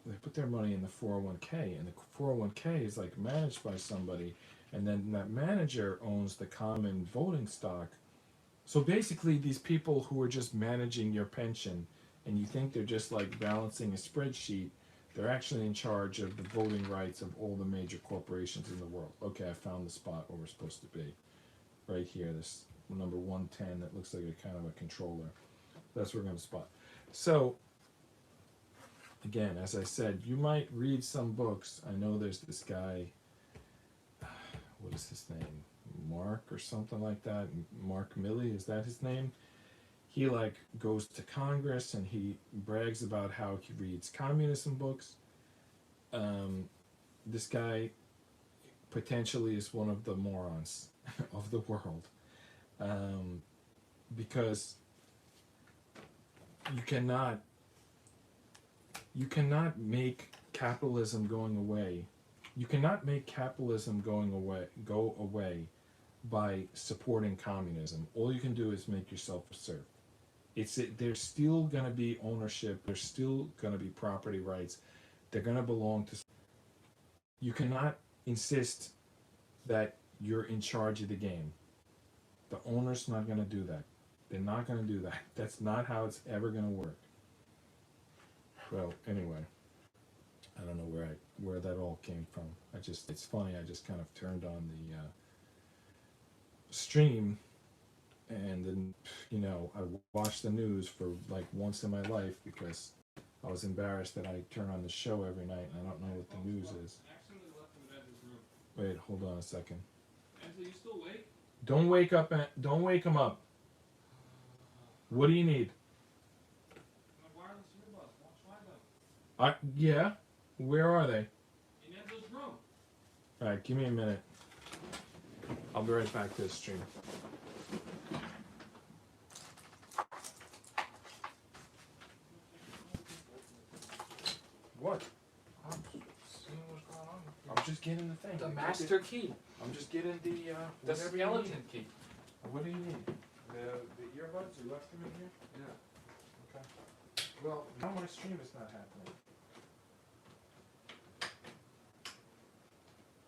they put their money in the 401k, and the 401k is like managed by somebody, and then that manager owns the common voting stock. So basically, these people who are just managing your pension, and you think they're just like balancing a spreadsheet, they're actually in charge of the voting rights of all the major corporations in the world. Okay, I found the spot where we're supposed to be. Right here, this number 110 that looks like a kind of a controller. That's where we're going to spot. So, again, as I said, you might read some books. I know there's this guy, what is his name? Mark or something like that. Mark Milley, is that his name? He like goes to Congress and he brags about how he reads communism books. This guy potentially is one of the morons of the world, because you cannot make capitalism going away. You cannot make capitalism go away by supporting communism. All you can do is make yourself a serf. There's still going to be ownership. There's still going to be property rights. They're going to belong to. You cannot insist that you're in charge of the game. The owner's not going to do that. They're not going to do that. That's not how it's ever going to work. Well, anyway, I don't know where that all came from. It's funny. I just kind of turned on the stream, and then I watch the news for like once in my life because I was embarrassed that I turn on the show every night and I don't know what the news is. Wait, hold on a second. Angela, you still awake? Don't wake him up. What do you need? My wireless earbuds. Won't try them. Yeah. Where are they? In Angela's room. All right, give me a minute. I'll be right back to the stream. What? I'm seeing what's going on. I'm just getting the thing. The master key. I'm just getting the The whatever you skeleton need. key. What do you need? The earbuds? You left them in here? Yeah. Okay. Well, now my stream is not happening.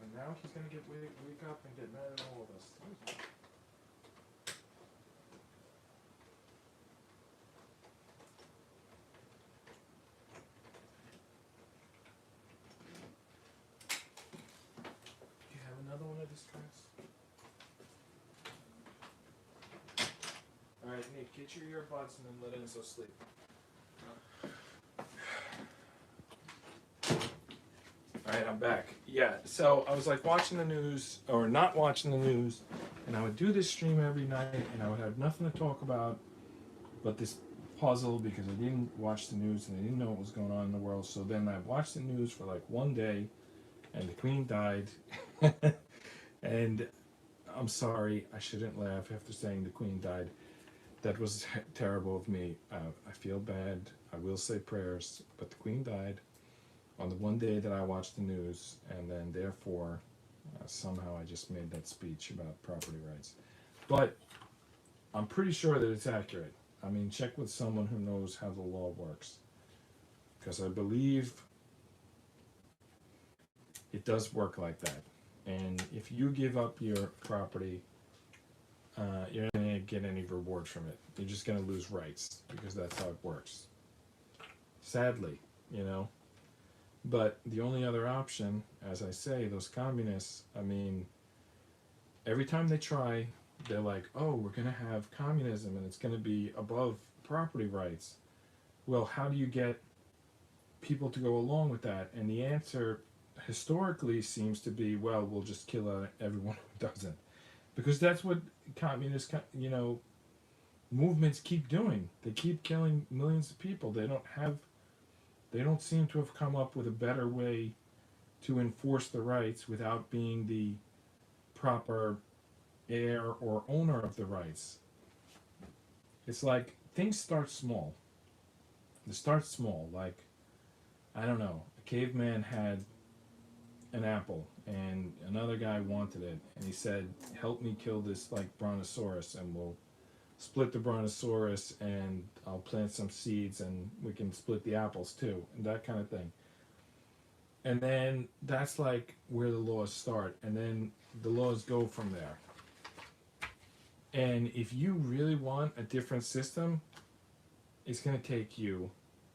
And now he's gonna wake up and get mad at all of us. You have another one of these cards? Alright, Nick, get your earbuds and then let Enzo sleep. Alright, I'm back. Yeah, so I was like watching the news, or not watching the news, and I would do this stream every night, and I would have nothing to talk about but this puzzle because I didn't watch the news and I didn't know what was going on in the world. So then I watched the news for like one day, and the Queen died. And I'm sorry, I shouldn't laugh after saying the Queen died. That was terrible of me. I feel bad. I will say prayers, but the Queen died on the one day that I watched the news, and then therefore somehow I just made that speech about property rights. But I'm pretty sure that it's accurate. I mean, check with someone who knows how the law works, because I believe it does work like that. And if you give up your property, you're not going to get any reward from it. You're just going to lose rights, because that's how it works. Sadly, But the only other option, as I say, those communists, I mean, every time they try, they're like, oh, we're going to have communism and it's going to be above property rights. Well, how do you get people to go along with that? And the answer historically seems to be, well, we'll just kill everyone who doesn't. Because that's what communist, movements keep doing. They keep killing millions of people. They don't seem to have come up with a better way to enforce the rights without being the proper heir or owner of the rights. It's like things start small. They start small, like I don't know, a caveman had an apple and another guy wanted it, and he said, help me kill this like brontosaurus and we'll split the brontosaurus and I'll plant some seeds and we can split the apples too, and that kind of thing. And then that's like where the laws start, and then the laws go from there. And if you really want a different system, it's going to take you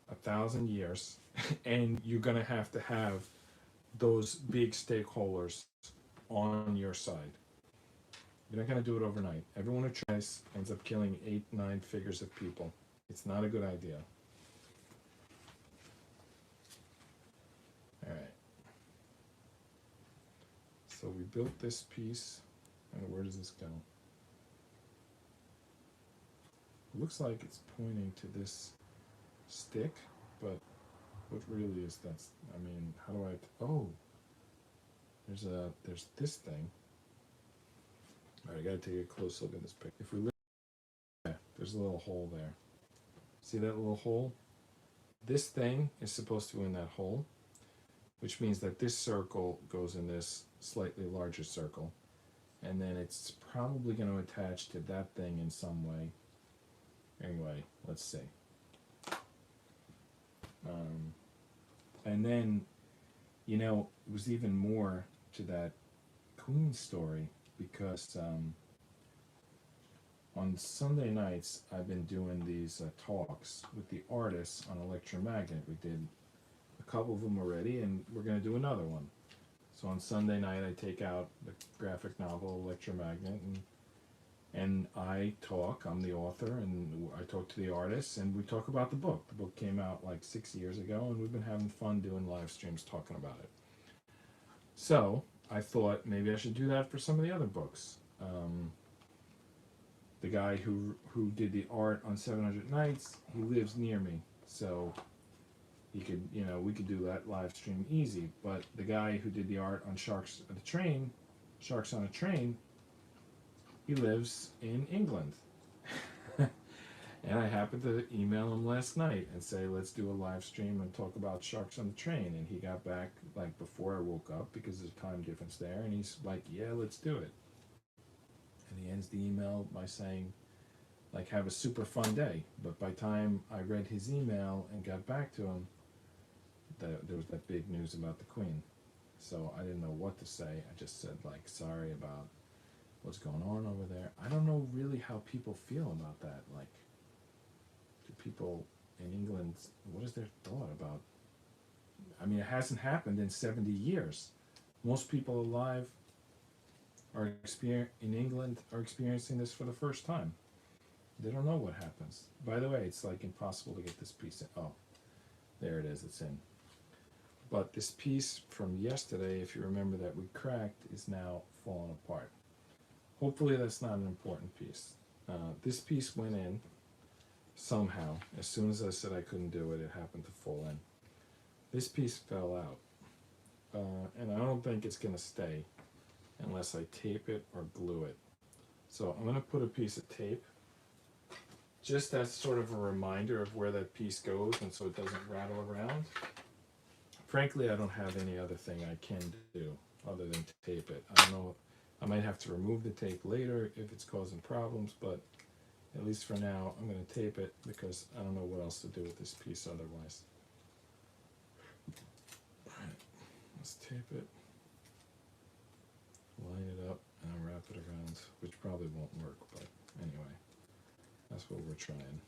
1,000 years, and you're going to have those big stakeholders on your side. You're not going to do it overnight. Everyone who tries ends up killing 8-9 figures of people. It's not a good idea. All right. So we built this piece, and where does this go? It looks like it's pointing to this stick, but what really is that? I mean, how do I? Oh, there's this thing. All right, I gotta take a close look at this picture. If we look, yeah, there's a little hole there. See that little hole? This thing is supposed to go in that hole, which means that this circle goes in this slightly larger circle, and then it's probably going to attach to that thing in some way. Anyway, let's see. And then, you know, it was even more to that Queen story, because on Sunday nights I've been doing these talks with the artists on electromagnet. We did a couple of them already, and we're going to do another one. So on Sunday night I take out the graphic novel Electromagnet, and I talk. I'm the author, and I talk to the artists, and we talk about the book. The book came out like 6 years ago, and we've been having fun doing live streams talking about it. So I thought maybe I should do that for some of the other books. The guy who did the art on 700 Nights, he lives near me, so he could, you know, we could do that live stream easy. But the guy who did the art on Sharks on a Train, he lives in England. And I happened to email him last night and say, let's do a live stream and talk about Sharks on the Train. And he got back like before I woke up, because there's a time difference there. And he's like, yeah, let's do it. And he ends the email by saying, like, have a super fun day. But by the time I read his email and got back to him, there was that big news about the Queen. So I didn't know what to say. I just said, like, sorry about what's going on over there. I don't know really how people feel about that. Like, do people in England, what is their thought about? I mean, it hasn't happened in 70 years. Most people alive in England are experiencing this for the first time. They don't know what happens. By the way, it's like impossible to get this piece in. Oh, there it is, it's in. But this piece from yesterday, if you remember, that we cracked, is now falling apart. Hopefully that's not an important piece. This piece went in somehow. As soon as I said I couldn't do it, it happened to fall in. This piece fell out. And I don't think it's going to stay unless I tape it or glue it. So I'm going to put a piece of tape, just as sort of a reminder of where that piece goes, and so it doesn't rattle around. Frankly, I don't have any other thing I can do other than tape it. I don't know, I might have to remove the tape later if it's causing problems, but at least for now, I'm going to tape it, because I don't know what else to do with this piece otherwise. Alright, let's tape it, line it up, and wrap it around, which probably won't work, but anyway, that's what we're trying.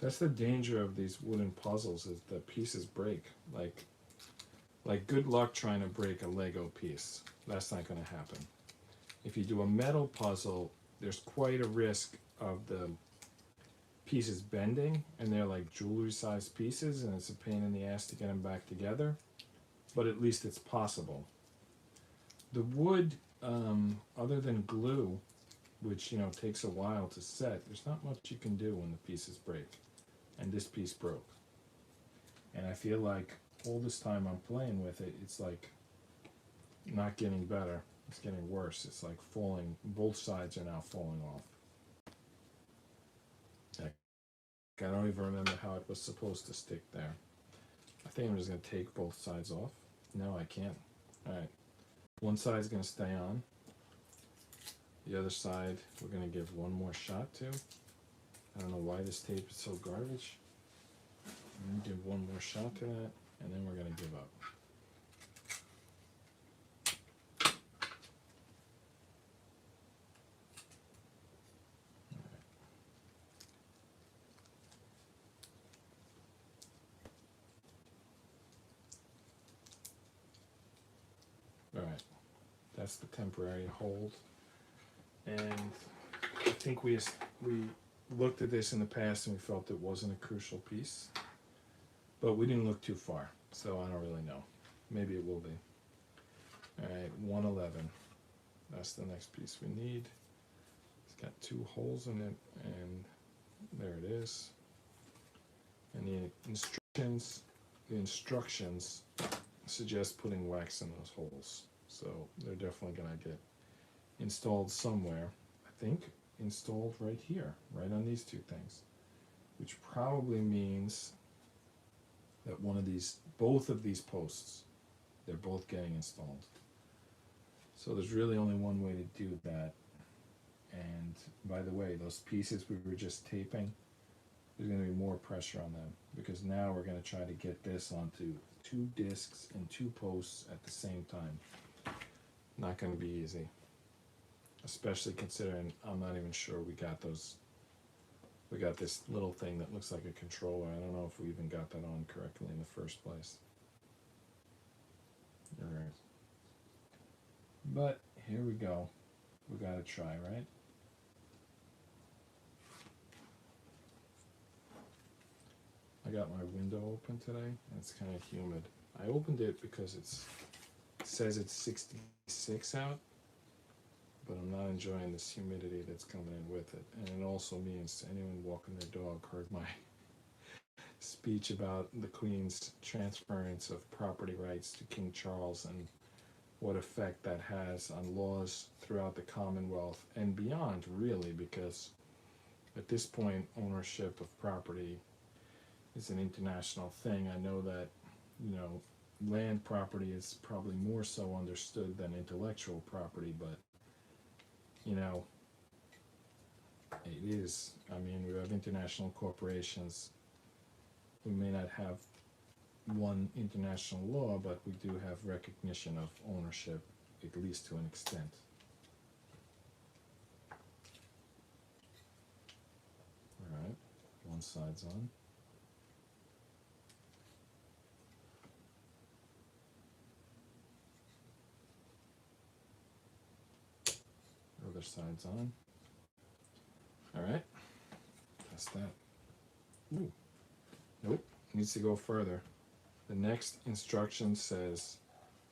That's the danger of these wooden puzzles, is the pieces break. Like good luck trying to break a Lego piece. That's not going to happen. If you do a metal puzzle, there's quite a risk of the pieces bending, and they're like jewelry-sized pieces, and it's a pain in the ass to get them back together. But at least it's possible. The wood, other than glue, which, you know, takes a while to set, there's not much you can do when the pieces break. And this piece broke. And I feel like all this time I'm playing with it, it's like not getting better. It's getting worse. It's like falling. Both sides are now falling off. I don't even remember how it was supposed to stick there. I think I'm just going to take both sides off. No, I can't. Alright. One side's going to stay on. The other side, we're going to give one more shot to. I don't know why this tape is so garbage. I'm going to give one more shot to that, and then we're going to give up. Alright, that's the temporary hold. And I think we looked at this in the past and we felt it wasn't a crucial piece. But we didn't look too far, so I don't really know. Maybe it will be. Alright, 111. That's the next piece we need. It's got 2 holes in it, and there it is. And the instructions suggest putting wax in those holes. So they're definitely gonna get installed somewhere. I think installed right here, right on these 2 things. Which probably means that both of these posts, they're both getting installed. So there's really only one way to do that. And by the way, those pieces we were just taping, there's going to be more pressure on them, because now we're going to try to get this onto 2 discs and 2 posts at the same time. Not going to be easy, especially considering I'm not even sure we got this little thing that looks like a controller. I don't know if we even got that on correctly in the first place. Alright. But here we go. We gotta try, right? I got my window open today, and it's kind of humid. I opened it because it says it's 66 out, but I'm not enjoying this humidity that's coming in with it. And it also means anyone walking their dog heard my speech about the Queen's transference of property rights to King Charles and what effect that has on laws throughout the Commonwealth and beyond, really, because at this point, ownership of property is an international thing. I know that, you know, land property is probably more so understood than intellectual property, but, you know, it is. I mean, we have international corporations. We may not have one international law, but we do have recognition of ownership, at least to an extent. Alright, one side's on. Other side's on. Alright, that's that. Ooh. Nope, needs to go further. The next instruction says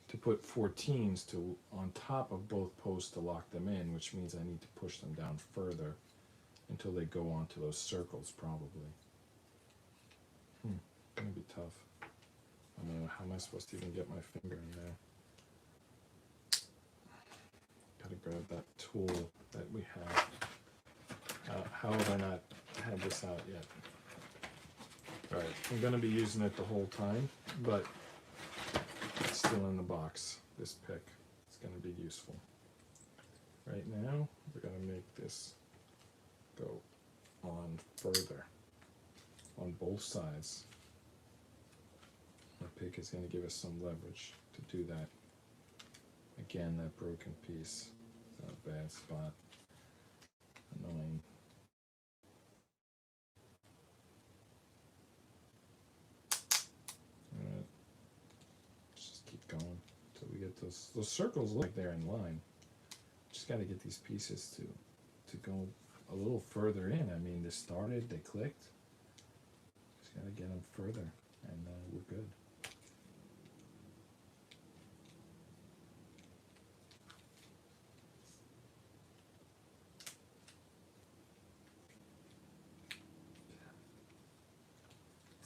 to put 14s on top of both posts to lock them in, which means I need to push them down further until they go onto those circles, probably. Gonna be tough. I don't know, how am I supposed to even get my finger in there? Gotta grab that tool that we have. How have I not had this out yet? Alright, I'm going to be using it the whole time, but it's still in the box, this pick. It's going to be useful. Right now, we're going to make this go on further, on both sides. The pick is going to give us some leverage to do that. Again, that broken piece is a bad spot. Annoying. Alright, let's just keep going until we get those circles look like they're in line. Just got to get these pieces to go a little further in. I mean, they started, they clicked. Just got to get them further, and we're good.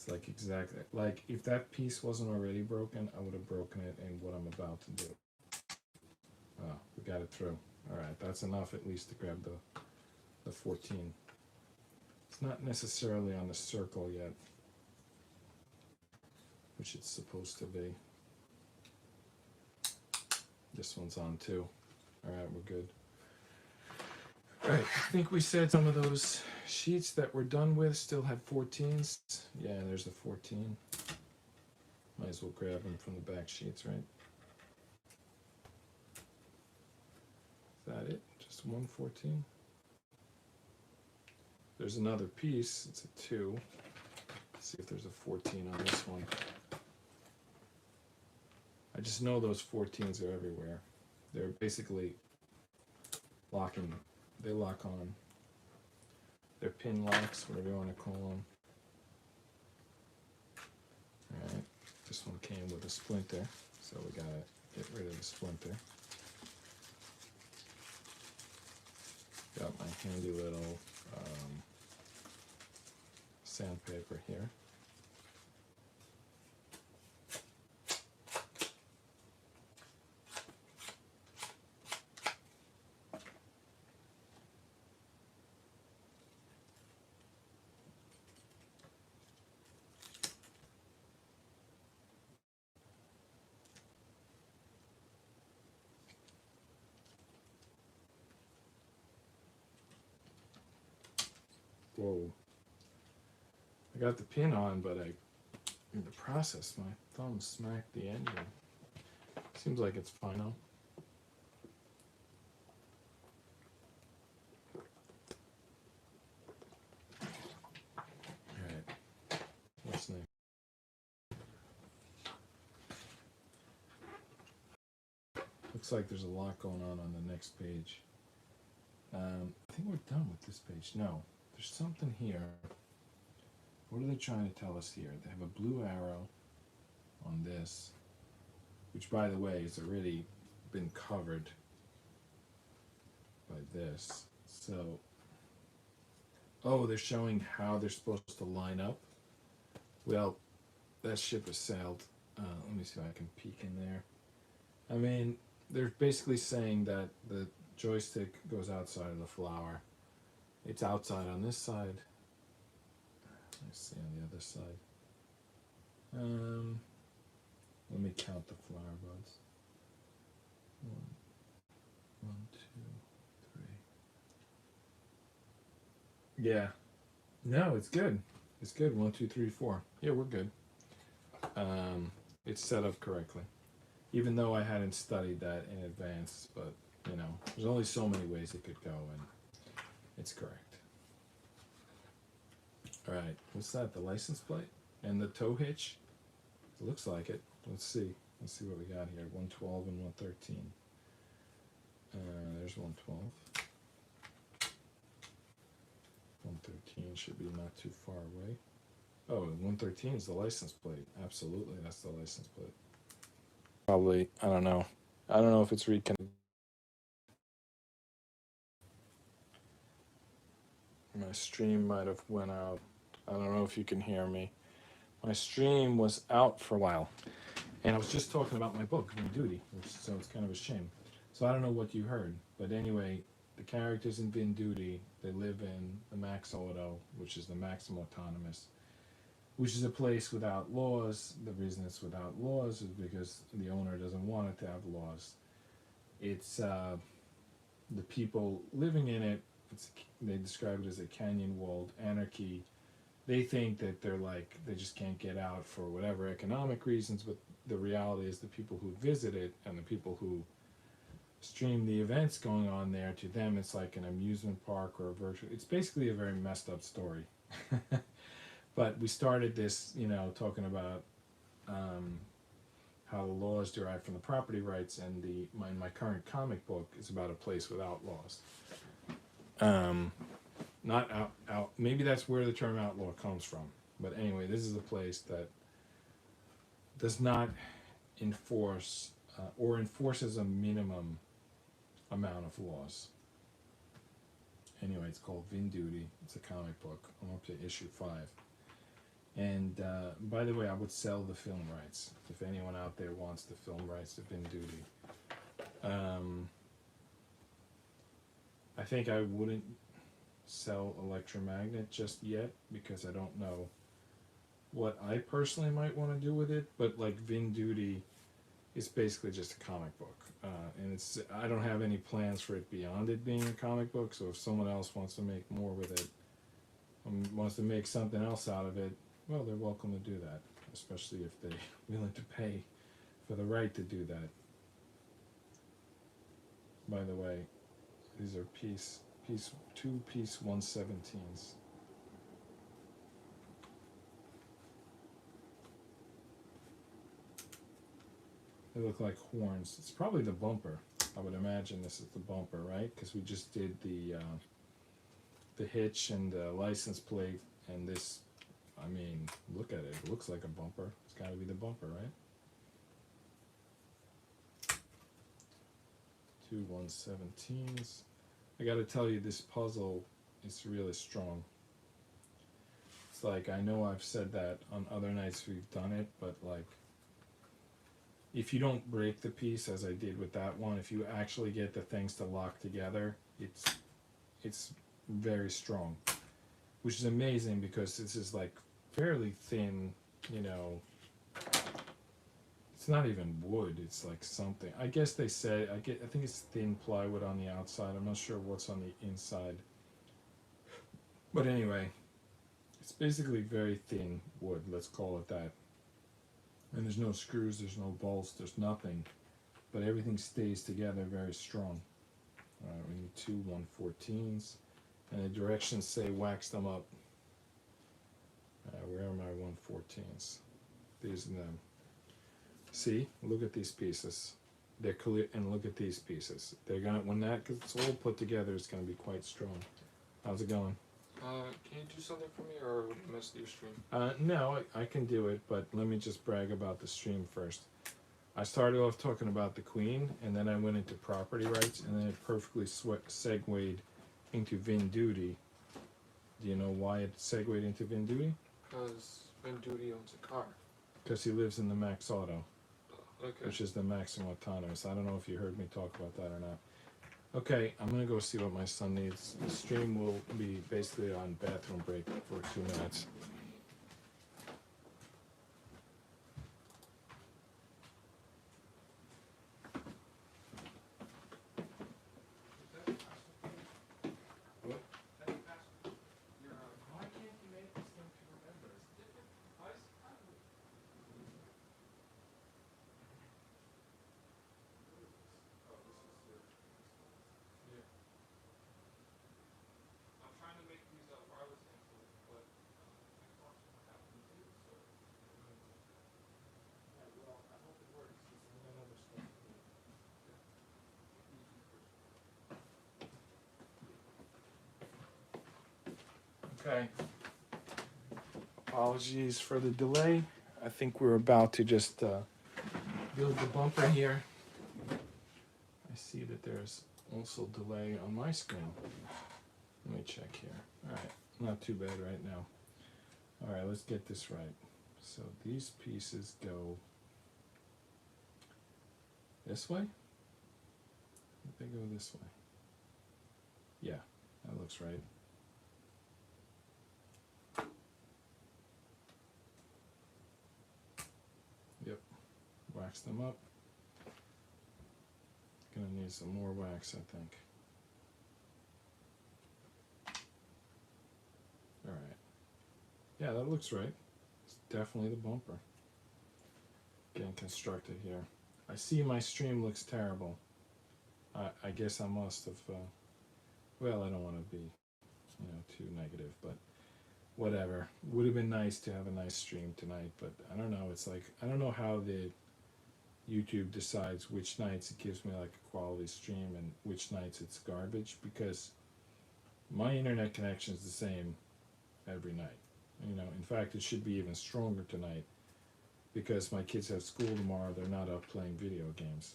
It's like exactly like if that piece wasn't already broken, I would have broken it in what I'm about to do. Oh, we got it through. All right, that's enough at least to grab the 14. It's not necessarily on the circle yet, which it's supposed to be. This one's on too. All right, we're good. All right, I think we said some of those sheets that we're done with still had 14s. Yeah, there's the 14. Might as well grab them from the back sheets, right? Is that it? Just 114? There's another piece. It's a 2. Let's see if there's a 14 on this one. I just know those 14s are everywhere. They're basically locking. They lock on. They're pin locks, whatever you want to call them. Alright, this one came with a splinter, so we gotta get rid of the splinter. Got my handy little sandpaper here. Whoa. I got the pin on, but in the process, my thumb smacked the engine. Seems like it's fine now. Alright, what's next? Looks like there's a lot going on the next page. I think we're done with this page. No, there's something here. What are they trying to tell us here? They have a blue arrow on this, which, by the way, has already been covered by this. So, oh, they're showing how they're supposed to line up. Well, that ship has sailed. Let me see if I can peek in there. I mean, they're basically saying that the joystick goes outside of the flower. It's outside on this side. Let's see on the other side. Let me count the flower buds. 1, 2, 3. Yeah. No, it's good. It's good. 1, 2, 3, 4. Yeah, we're good. It's set up correctly. Even though I hadn't studied that in advance, but you know, there's only so many ways it could go, and it's correct. All right, what's that? The license plate and the tow hitch? It looks like it. Let's see. Let's see what we got here. 112 and 113. There's 112. 113 should be not too far away. Oh, 113 is the license plate. Absolutely, that's the license plate. Probably, I don't know. I don't know if it's reconnected. My stream might have went out. I don't know if you can hear me. My stream was out for a while. And I was just talking about my book, Vin Duty, so it's kind of a shame. So I don't know what you heard. But anyway, the characters in Vin Duty, they live in the Max Auto, which is the Maximum Autonomous, which is a place without laws. The reason it's without laws is because the owner doesn't want it to have laws. It's the people living in it, they describe it as a canyon-walled anarchy. They think that they just can't get out for whatever economic reasons, but the reality is the people who visit it and the people who stream the events going on there, to them it's like an amusement park or a virtual. It's basically a very messed up story. But we started this, you know, talking about how the laws derive from the property rights, and my current comic book is about a place without laws. Not out. Maybe that's where the term outlaw comes from. But anyway, this is a place that does not enforce or enforces a minimum amount of laws. Anyway, it's called Vin Duty. It's a comic book. I'm up to issue 5. And by the way, I would sell the film rights if anyone out there wants the film rights to Vin Duty. I think I wouldn't sell Electromagnet just yet because I don't know what I personally might want to do with it. But like Vin Duty is basically just a comic book, and I don't have any plans for it beyond it being a comic book. So if someone else wants to make more with it, wants to make something else out of it, well, they're welcome to do that, especially if they're willing to pay for the right to do that. By the way, these are two piece 117s. They look like horns. It's probably the bumper. I would imagine this is the bumper, right? Because we just did the hitch and the license plate, and this, I mean, look at it. It looks like a bumper. It's got to be the bumper, right? Two 117s. I got to tell you, this puzzle is really strong. It's like, I know I've said that on other nights we've done it, but like, if you don't break the piece as I did with that one, if you actually get the things to lock together, it's very strong, which is amazing because this is like fairly thin, you know. It's not even wood, it's like something. I guess they say, I think it's thin plywood on the outside. I'm not sure what's on the inside. But anyway, it's basically very thin wood, let's call it that. And there's no screws, there's no bolts, there's nothing. But everything stays together very strong. Alright, we need two 114s. And the directions say wax them up. Where are my 114s? These are them. See, look at these pieces. They're clear, and look at these pieces. They're gonna, when that gets all put together, it's gonna be quite strong. How's it going? Can you do something for me, or would you mess your stream? No, I can do it, but let me just brag about the stream first. I started off talking about the Queen, and then I went into property rights, and then it perfectly segued into Vin Duty. Do you know why it segued into Vin Duty? Because Vin Duty owns a car. Because he lives in the Max Auto, Okay. which is the Maximum Autonomous. I don't know if you heard me talk about that or not. Okay, I'm gonna go see what my son needs. The stream will be basically on bathroom break for 2 minutes. Okay. Apologies for the delay. I think we're about to just build the bumper here. I see that there's also delay on my screen. Let me check here. Alright, not too bad right now. Alright, let's get this right. So these pieces go this way? I think they go this way. Yeah, that looks right. Yep, wax them up. Gonna need some more wax, I think. Alright. Yeah, that looks right. It's definitely the bumper. Getting constructed here. I see my stream looks terrible. I guess I must have, well, I don't want to be, you know, too negative, but whatever. Would have been nice to have a nice stream tonight, but I don't know. It's like, I don't know how the YouTube decides which nights it gives me like a quality stream and which nights it's garbage, because my internet connection is the same every night. You know, in fact, it should be even stronger tonight because my kids have school tomorrow. They're not up playing video games.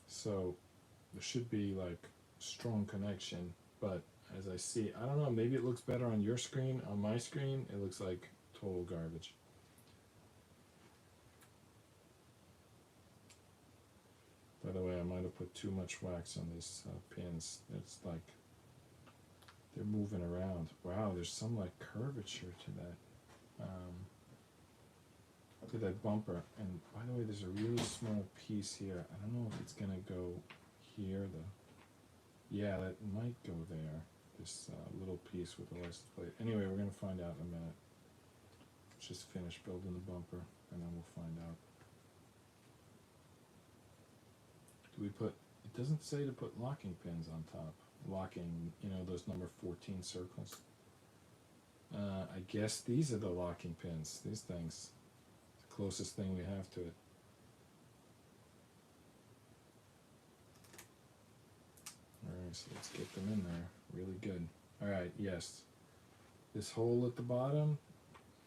So there should be like strong connection, but as I see, I don't know, maybe it looks better on your screen. On my screen, it looks like total garbage. By the way, I might have put too much wax on these pins. It's like they're moving around. Wow, there's some like curvature to that. To that bumper. And by the way, there's a really small piece here. I don't know if it's gonna go here. Yeah, that might go there. This little piece with the license plate. Anyway, we're gonna find out in a minute. Let's just finish building the bumper, and then we'll find out. Do we put? It doesn't say to put locking pins on top. Locking, you know, those number 14 circles. I guess these are the locking pins. These things, the closest thing we have to it. Alright, so let's get them in there. Really good. Alright, yes. This hole at the bottom,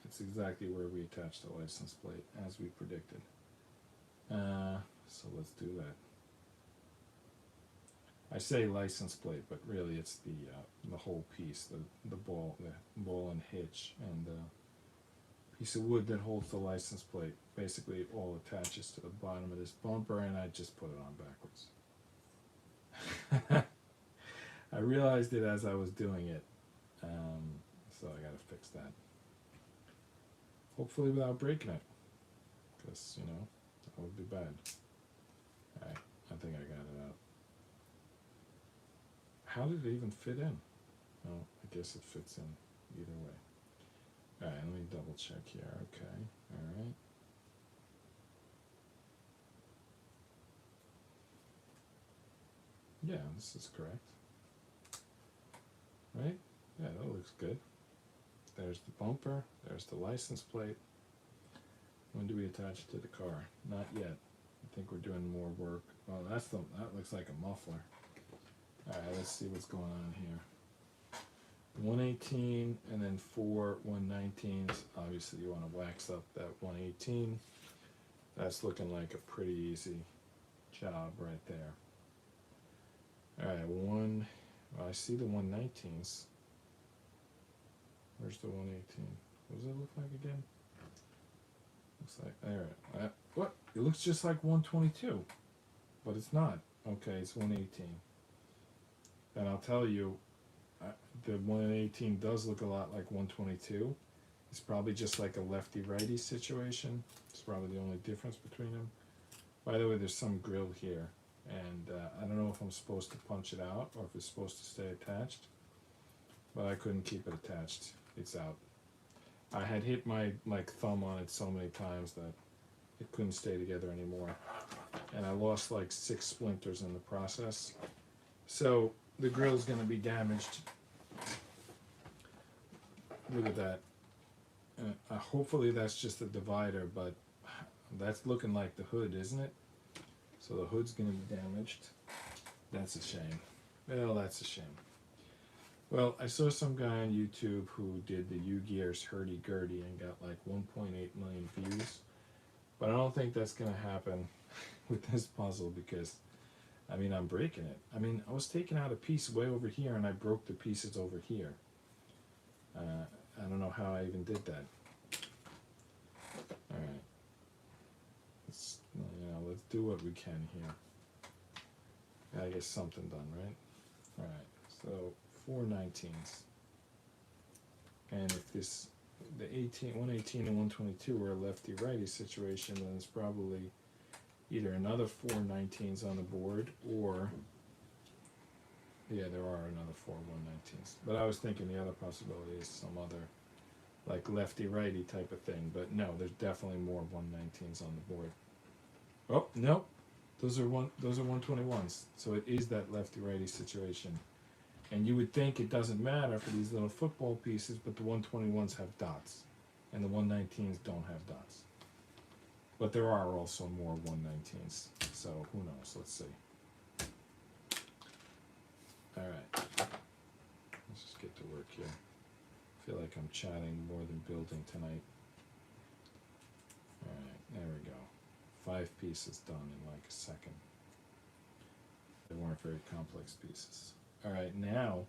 it's exactly where we attached the license plate, as we predicted. So let's do that. I say license plate, but really it's the whole piece, the ball and hitch, and the piece of wood that holds the license plate. Basically, it all attaches to the bottom of this bumper, and I just put it on backwards. I realized it as I was doing it, so I gotta fix that. Hopefully without breaking it, because, you know, that would be bad. Alright, I think I got it out. How did it even fit in? Oh, I guess it fits in either way. Alright, let me double check here. Okay, alright. Yeah, this is correct. Right? Yeah, that looks good. There's the bumper, there's the license plate. When do we attach it to the car? Not yet. I think we're doing more work. Well, that looks like a muffler. Alright, let's see what's going on here. 118 and then 4 119s. Obviously you want to wax up that 118. That's looking like a pretty easy job right there. Alright, well, I see the 119s. Where's the 118? What does it look like again? Looks like, alright, what? It looks just like 122, but it's not. Okay, it's 118. And I'll tell you, the 118 does look a lot like 122. It's probably just like a lefty-righty situation. It's probably the only difference between them. By the way, there's some grill here, and I don't know if I'm supposed to punch it out or if it's supposed to stay attached, but I couldn't keep it attached. It's out. I had hit my thumb on it so many times that it couldn't stay together anymore, and I lost like 6 splinters in the process. So the grill is going to be damaged. Look at that. Hopefully that's just a divider, but that's looking like the hood, isn't it? So the hood's going to be damaged. That's a shame. Well, that's a shame. Well, I saw some guy on YouTube who did the Ugears hurdy-gurdy and got like 1.8 million views. But I don't think that's going to happen with this puzzle because, I mean, I'm breaking it. I mean, I was taking out a piece way over here and I broke the pieces over here. I don't know how I even did that. Alright. Let's do what we can here. Gotta get something done, right? Alright, so 4 19s. And if the 118 and 122 were a lefty-righty situation, then it's probably either another 4 19s on the board, or yeah, there are another 4 119s. But I was thinking the other possibility is some other like lefty-righty type of thing. But no, there's definitely more 119s on the board. Oh no, those are 121s. So it is that lefty-righty situation. And you would think it doesn't matter for these little football pieces, but the 121s have dots, and the 119s don't have dots. But there are also more 119s, so who knows? Let's see. Alright, let's just get to work here. I feel like I'm chatting more than building tonight. Alright, there we go. 5 pieces done in like a second. They weren't very complex pieces. Alright, now,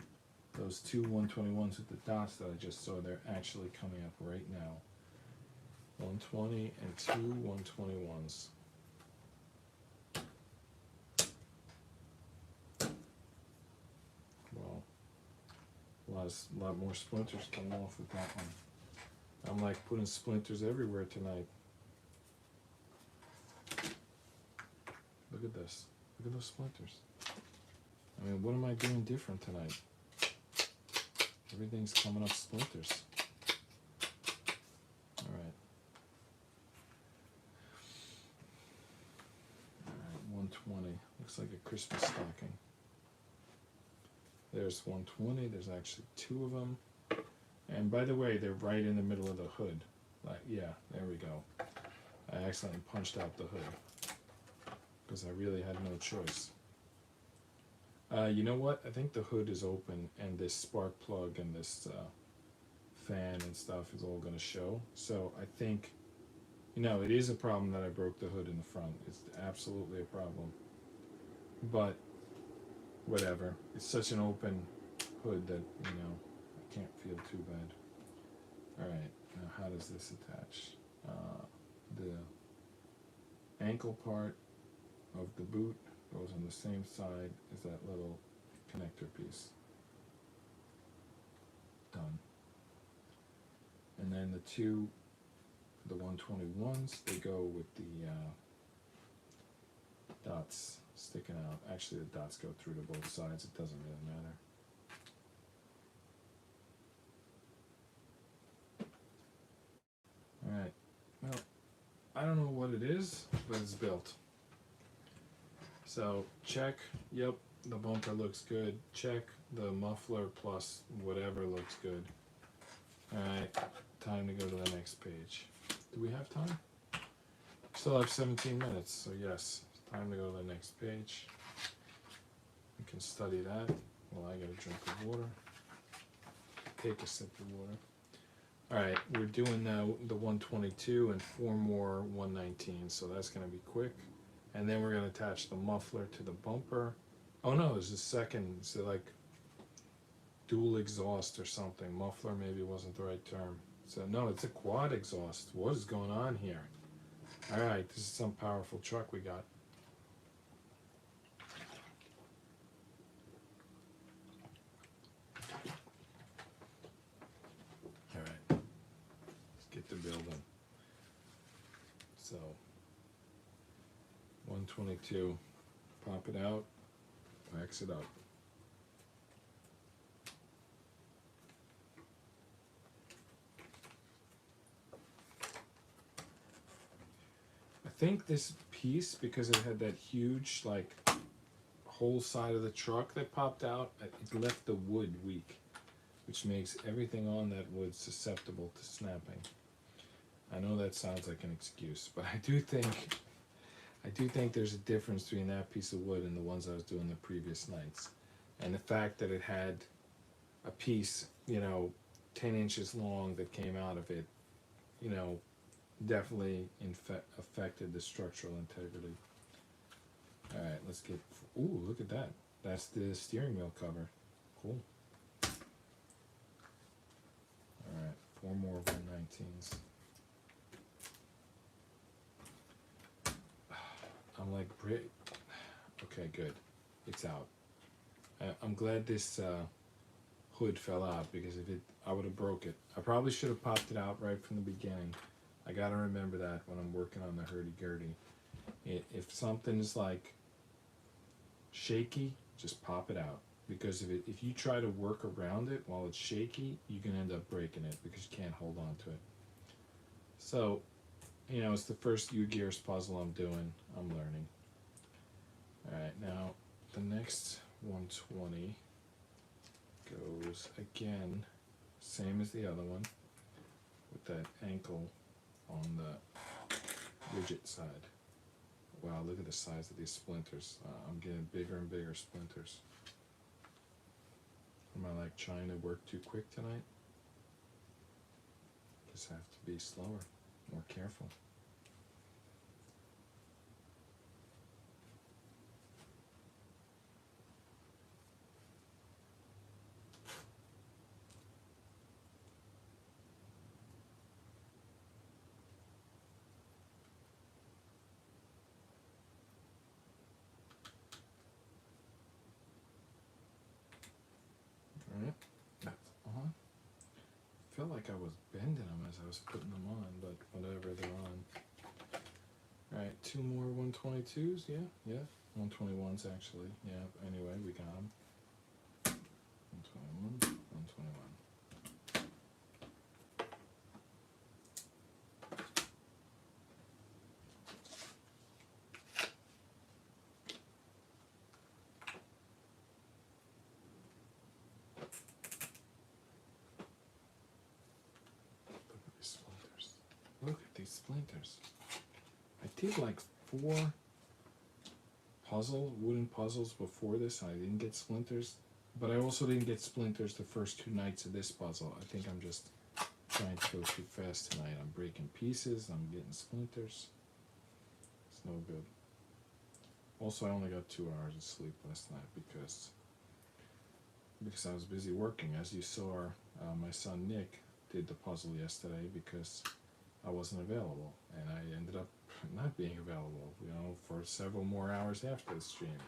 those 2 121s with the dots that I just saw, they're actually coming up right now. 120 and two 121s. Well, a lot more splinters coming off with that one. I'm like putting splinters everywhere tonight. Look at this. Look at those splinters. I mean, what am I doing different tonight? Everything's coming up splinters. Alright. Alright, 120. Looks like a Christmas stocking. There's 120. There's actually two of them. And by the way, they're right in the middle of the hood. Like, yeah, there we go. I accidentally punched out the hood because I really had no choice. You know what? I think the hood is open and this spark plug and this fan and stuff is all going to show. So I think, you know, it is a problem that I broke the hood in the front. It's absolutely a problem. But whatever. It's such an open hood that, you know, I can't feel too bad. Alright, now how does this attach? The ankle part of the boot goes on the same side as that little connector piece. Done. And then the 121s, they go with the dots sticking out. Actually, the dots go through to both sides. It doesn't really matter. Alright, well, I don't know what it is, but it's built. So, check, yep, the bumper looks good. Check, the muffler plus whatever looks good. Alright, time to go to the next page. Do we have time? Still have 17 minutes, so yes, it's time to go to the next page. We can study that while I get a drink of water. Take a sip of water. Alright, we're doing the 122 and 4 more 119, so that's going to be quick. And then we're going to attach the muffler to the bumper. Oh no, there's a second, it's like dual exhaust or something. Muffler maybe wasn't the right term. So no, it's a quad exhaust. What is going on here? Alright, this is some powerful truck we got. Alright, let's get the building. So 122, pop it out, wax it up. I think this piece, because it had that huge like whole side of the truck that popped out, it left the wood weak, which makes everything on that wood susceptible to snapping. I know that sounds like an excuse, but I do think there's a difference between that piece of wood and the ones I was doing the previous nights. And the fact that it had a piece, you know, 10 inches long that came out of it, you know, definitely affected the structural integrity. Alright, let's get, ooh, look at that. That's the steering wheel cover. Cool. Alright, 4 more 119s. I'm like, okay, good. It's out. I'm glad this hood fell out, because if I would have broke it. I probably should have popped it out right from the beginning. I gotta remember that when I'm working on the hurdy-gurdy. If something's like shaky, just pop it out. Because if you try to work around it while it's shaky, you can end up breaking it because you can't hold on to it. So, you know, it's the first Ugears puzzle I'm doing. I'm learning. Alright, now the next 120 goes again, same as the other one, with that ankle on the rigid side. Wow, look at the size of these splinters. I'm getting bigger and bigger splinters. Am I like trying to work too quick tonight? Just have to be slower, more careful. like I was bending them as I was putting them on, but whatever, they're on. Alright, 2 more 122s, yeah, 121s actually, yeah, anyway, we got them. 121, 121. Look at these splinters. I did like 4 wooden puzzles before this. I didn't get splinters, but I also didn't get splinters the first 2 nights of this puzzle. I think I'm just trying to go too fast tonight. I'm breaking pieces, I'm getting splinters. It's no good. Also, I only got 2 hours of sleep last night because I was busy working. As you saw, my son Nick did the puzzle yesterday because I wasn't available, and I ended up not being available, for several more hours after the stream.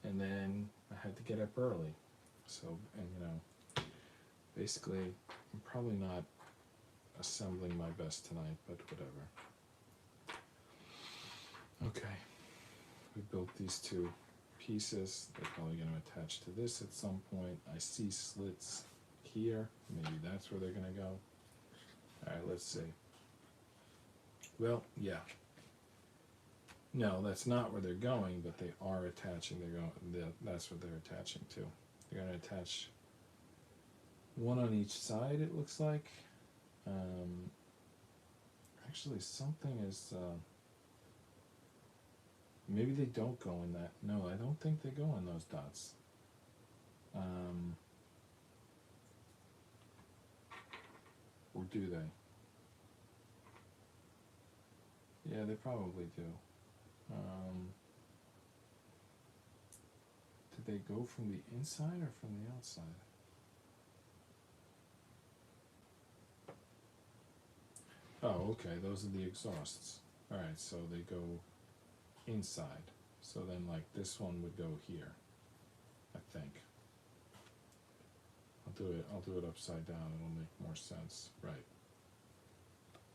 And then I had to get up early. So, and basically, I'm probably not assembling my best tonight, but whatever. Okay, we built these 2 pieces. They're probably going to attach to this at some point. I see slits here. Maybe that's where they're going to go. Alright, let's see. Well, yeah. No, that's not where they're going, but they are attaching. That's what they're attaching to. They're going to attach 1 on each side, it looks like. Actually, something is... maybe they don't go in that. No, I don't think they go in those dots. Or do they? Yeah, they probably do. Did they go from the inside or from the outside? Oh, okay, those are the exhausts. Alright, so they go inside. So then, like, this one would go here, I think. I'll do it upside down, it'll make more sense. Right.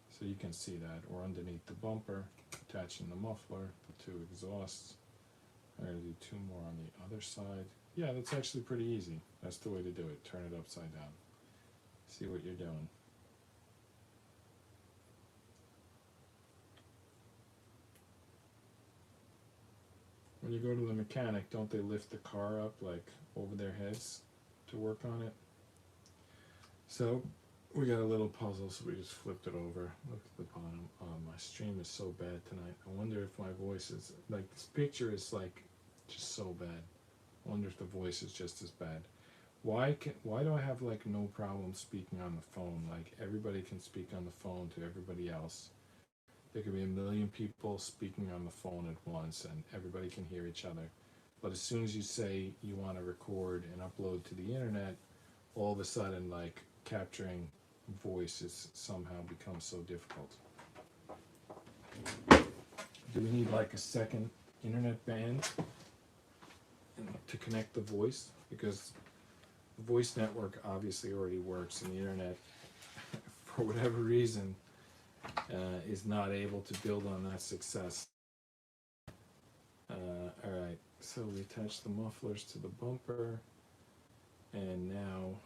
So you can see that, or underneath the bumper, attaching the muffler, the 2 exhausts. I'm going to do 2 more on the other side. Yeah, that's actually pretty easy. That's the way to do it. Turn it upside down. See what you're doing. When you go to the mechanic, don't they lift the car up, like, over their heads to work on it? So, we got a little puzzle, so we just flipped it over. Look at the bottom. My stream is so bad tonight. I wonder if my voice is, like, this picture is, like, just so bad. I wonder if the voice is just as bad. Why do I have, like, no problem speaking on the phone? Like, everybody can speak on the phone to everybody else. There could be a million people speaking on the phone at once, and everybody can hear each other. But as soon as you say you want to record and upload to the internet, all of a sudden, like, capturing voices somehow becomes so difficult. Do we need, like, a second internet band to connect the voice? Because the voice network obviously already works, and the internet, for whatever reason, is not able to build on that success. Alright, so we attach the mufflers to the bumper, and now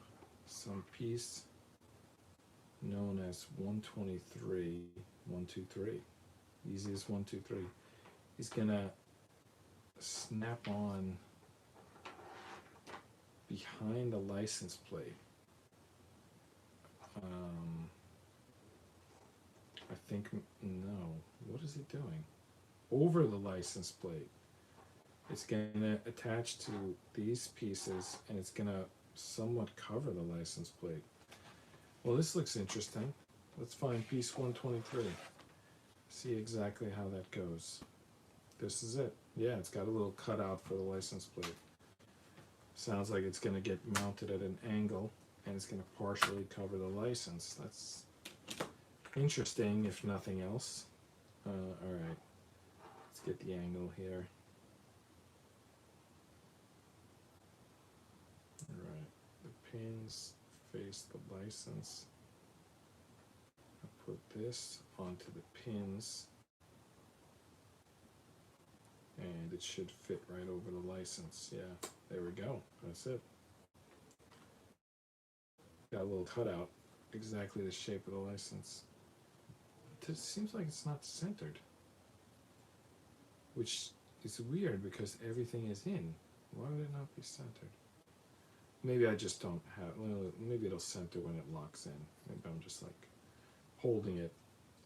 some piece known as 123, 123, easiest 123, is gonna snap on behind the license plate. I think, no, what is it doing? Over the license plate. It's gonna attach to these pieces, and it's gonna somewhat cover the license plate. Well, this looks interesting. Let's find piece 123. See exactly how that goes. This is it. Yeah, it's got a little cutout for the license plate. Sounds like it's gonna get mounted at an angle, and it's gonna partially cover the license. That's interesting, if nothing else. Alright, let's get the angle here. Alright, the pins face the license. put this onto the pins, and it should fit right over the license. Yeah, there we go. That's it. Got a little cutout, exactly the shape of the license. It seems like it's not centered, which is weird because everything is in. Why would it not be centered? Maybe I just don't have, well, maybe it'll center when it locks in. Maybe I'm just like holding it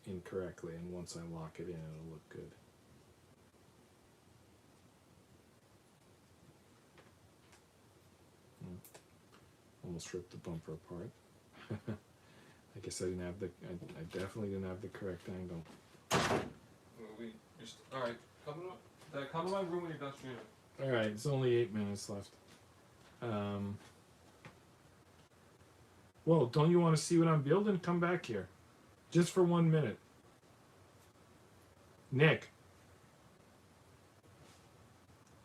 incorrectly, and once I lock it in, it'll look good. Almost ripped the bumper apart. I guess I didn't have the, I definitely didn't have the correct angle. Alright, come to my room when you're done streaming. Alright, it's only 8 minutes left. Well, don't you want to see what I'm building? Come back here. Just for 1 minute. Nick.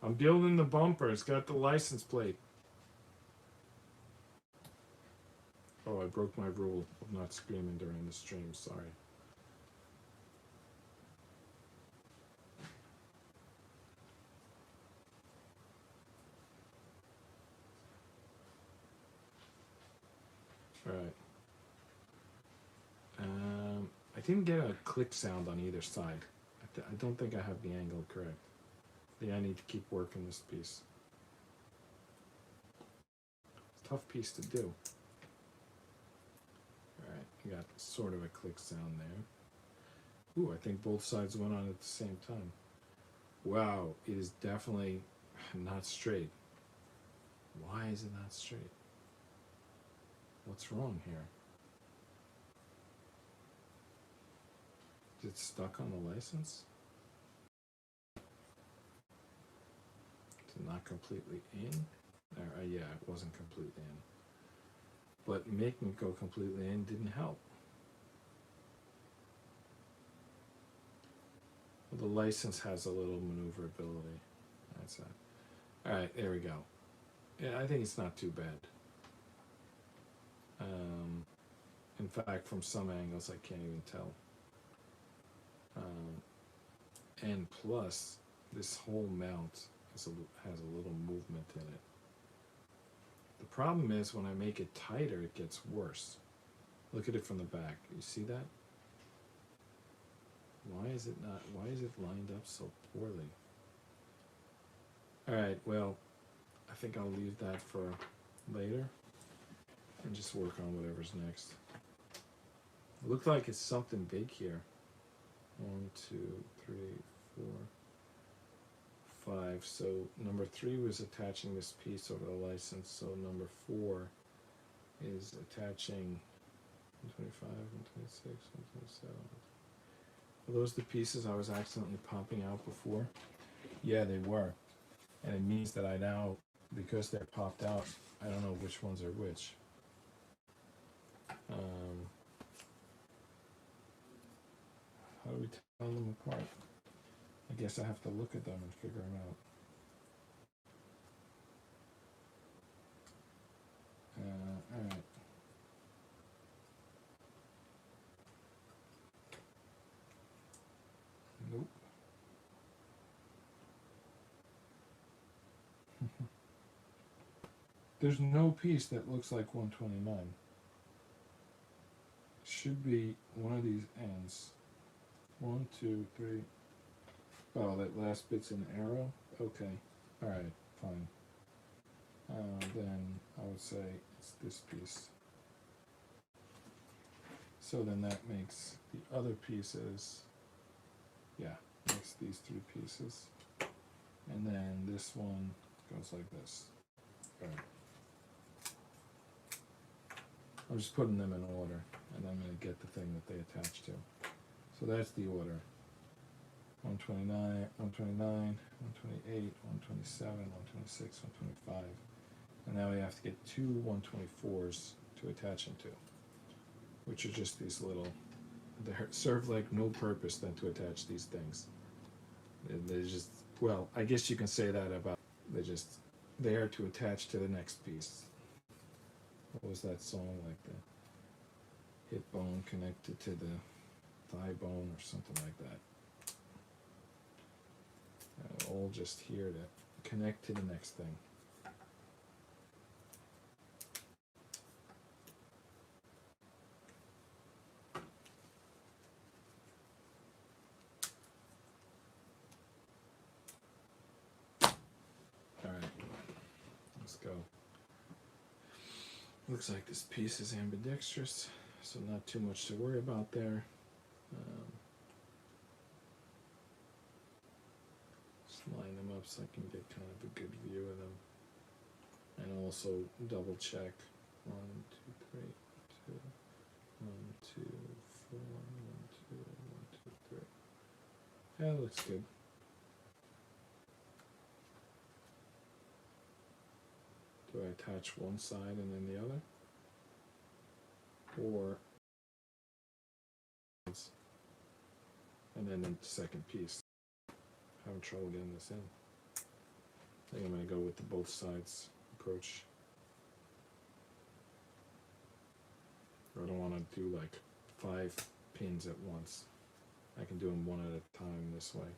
I'm building the bumper. It's got the license plate. Oh, I broke my rule of not screaming during the stream. Sorry. Alright. I didn't get a click sound on either side. I don't think I have the angle correct. I think I need to keep working this piece. It's a tough piece to do. Alright, you got sort of a click sound there. Ooh, I think both sides went on at the same time. Wow, it is definitely not straight. Why is it not straight? What's wrong here? Is it stuck on the license? Is it not completely in? Yeah, it wasn't completely in. But making it go completely in didn't help. Well, the license has a little maneuverability. That's it. Alright, there we go. Yeah, I think it's not too bad. In fact, from some angles, I can't even tell. And plus, this whole mount has a little movement in it. The problem is when I make it tighter, it gets worse. Look at it from the back. You see that? Why is it lined up so poorly? Alright, well, I think I'll leave that for later and just work on whatever's next. It looked like it's something big here. 1, 2, 3, 4, 5. So number 3 was attaching this piece over the license. So number 4 is attaching 125, 126, 127. Are those the pieces I was accidentally popping out before? Yeah, they were. And it means that I now, because they're popped out, I don't know which ones are which. How do we tell them apart? I guess I have to look at them and figure them out. Alright. Nope. There's no piece that looks like 129. Should be one of these ends. 1, 2, 3. Oh, that last bit's an arrow? Okay. Alright, fine. Then I would say it's this piece. So then that makes the other pieces, yeah, makes these 3 pieces. And then this one goes like this. Alright. I'm just putting them in order, and I'm going to get the thing that they attach to. So that's the order. 129, 129, 128, 127, 126, 125. And now we have to get 2 124s to attach them to, which are just these little, they serve like no purpose than to attach these things. They're just, well, I guess you can say that about, they're just there to attach to the next piece. What was that song, like the hip bone connected to the thigh bone or something like that. All just here to connect to the next thing. Alright, let's go. Looks like this piece is ambidextrous, so not too much to worry about there. Just line them up so I can get kind of a good view of them. And also double check. 1, 2, 3, 2, 1, 2, 4, 1, 2, 1, 2, 3. Yeah, that looks good. Do I attach one side and then the other? Or and then the second piece? Having trouble getting this in. I think I'm going to go with the both sides approach. I don't want to do like 5 pins at once. I can do them one at a time this way.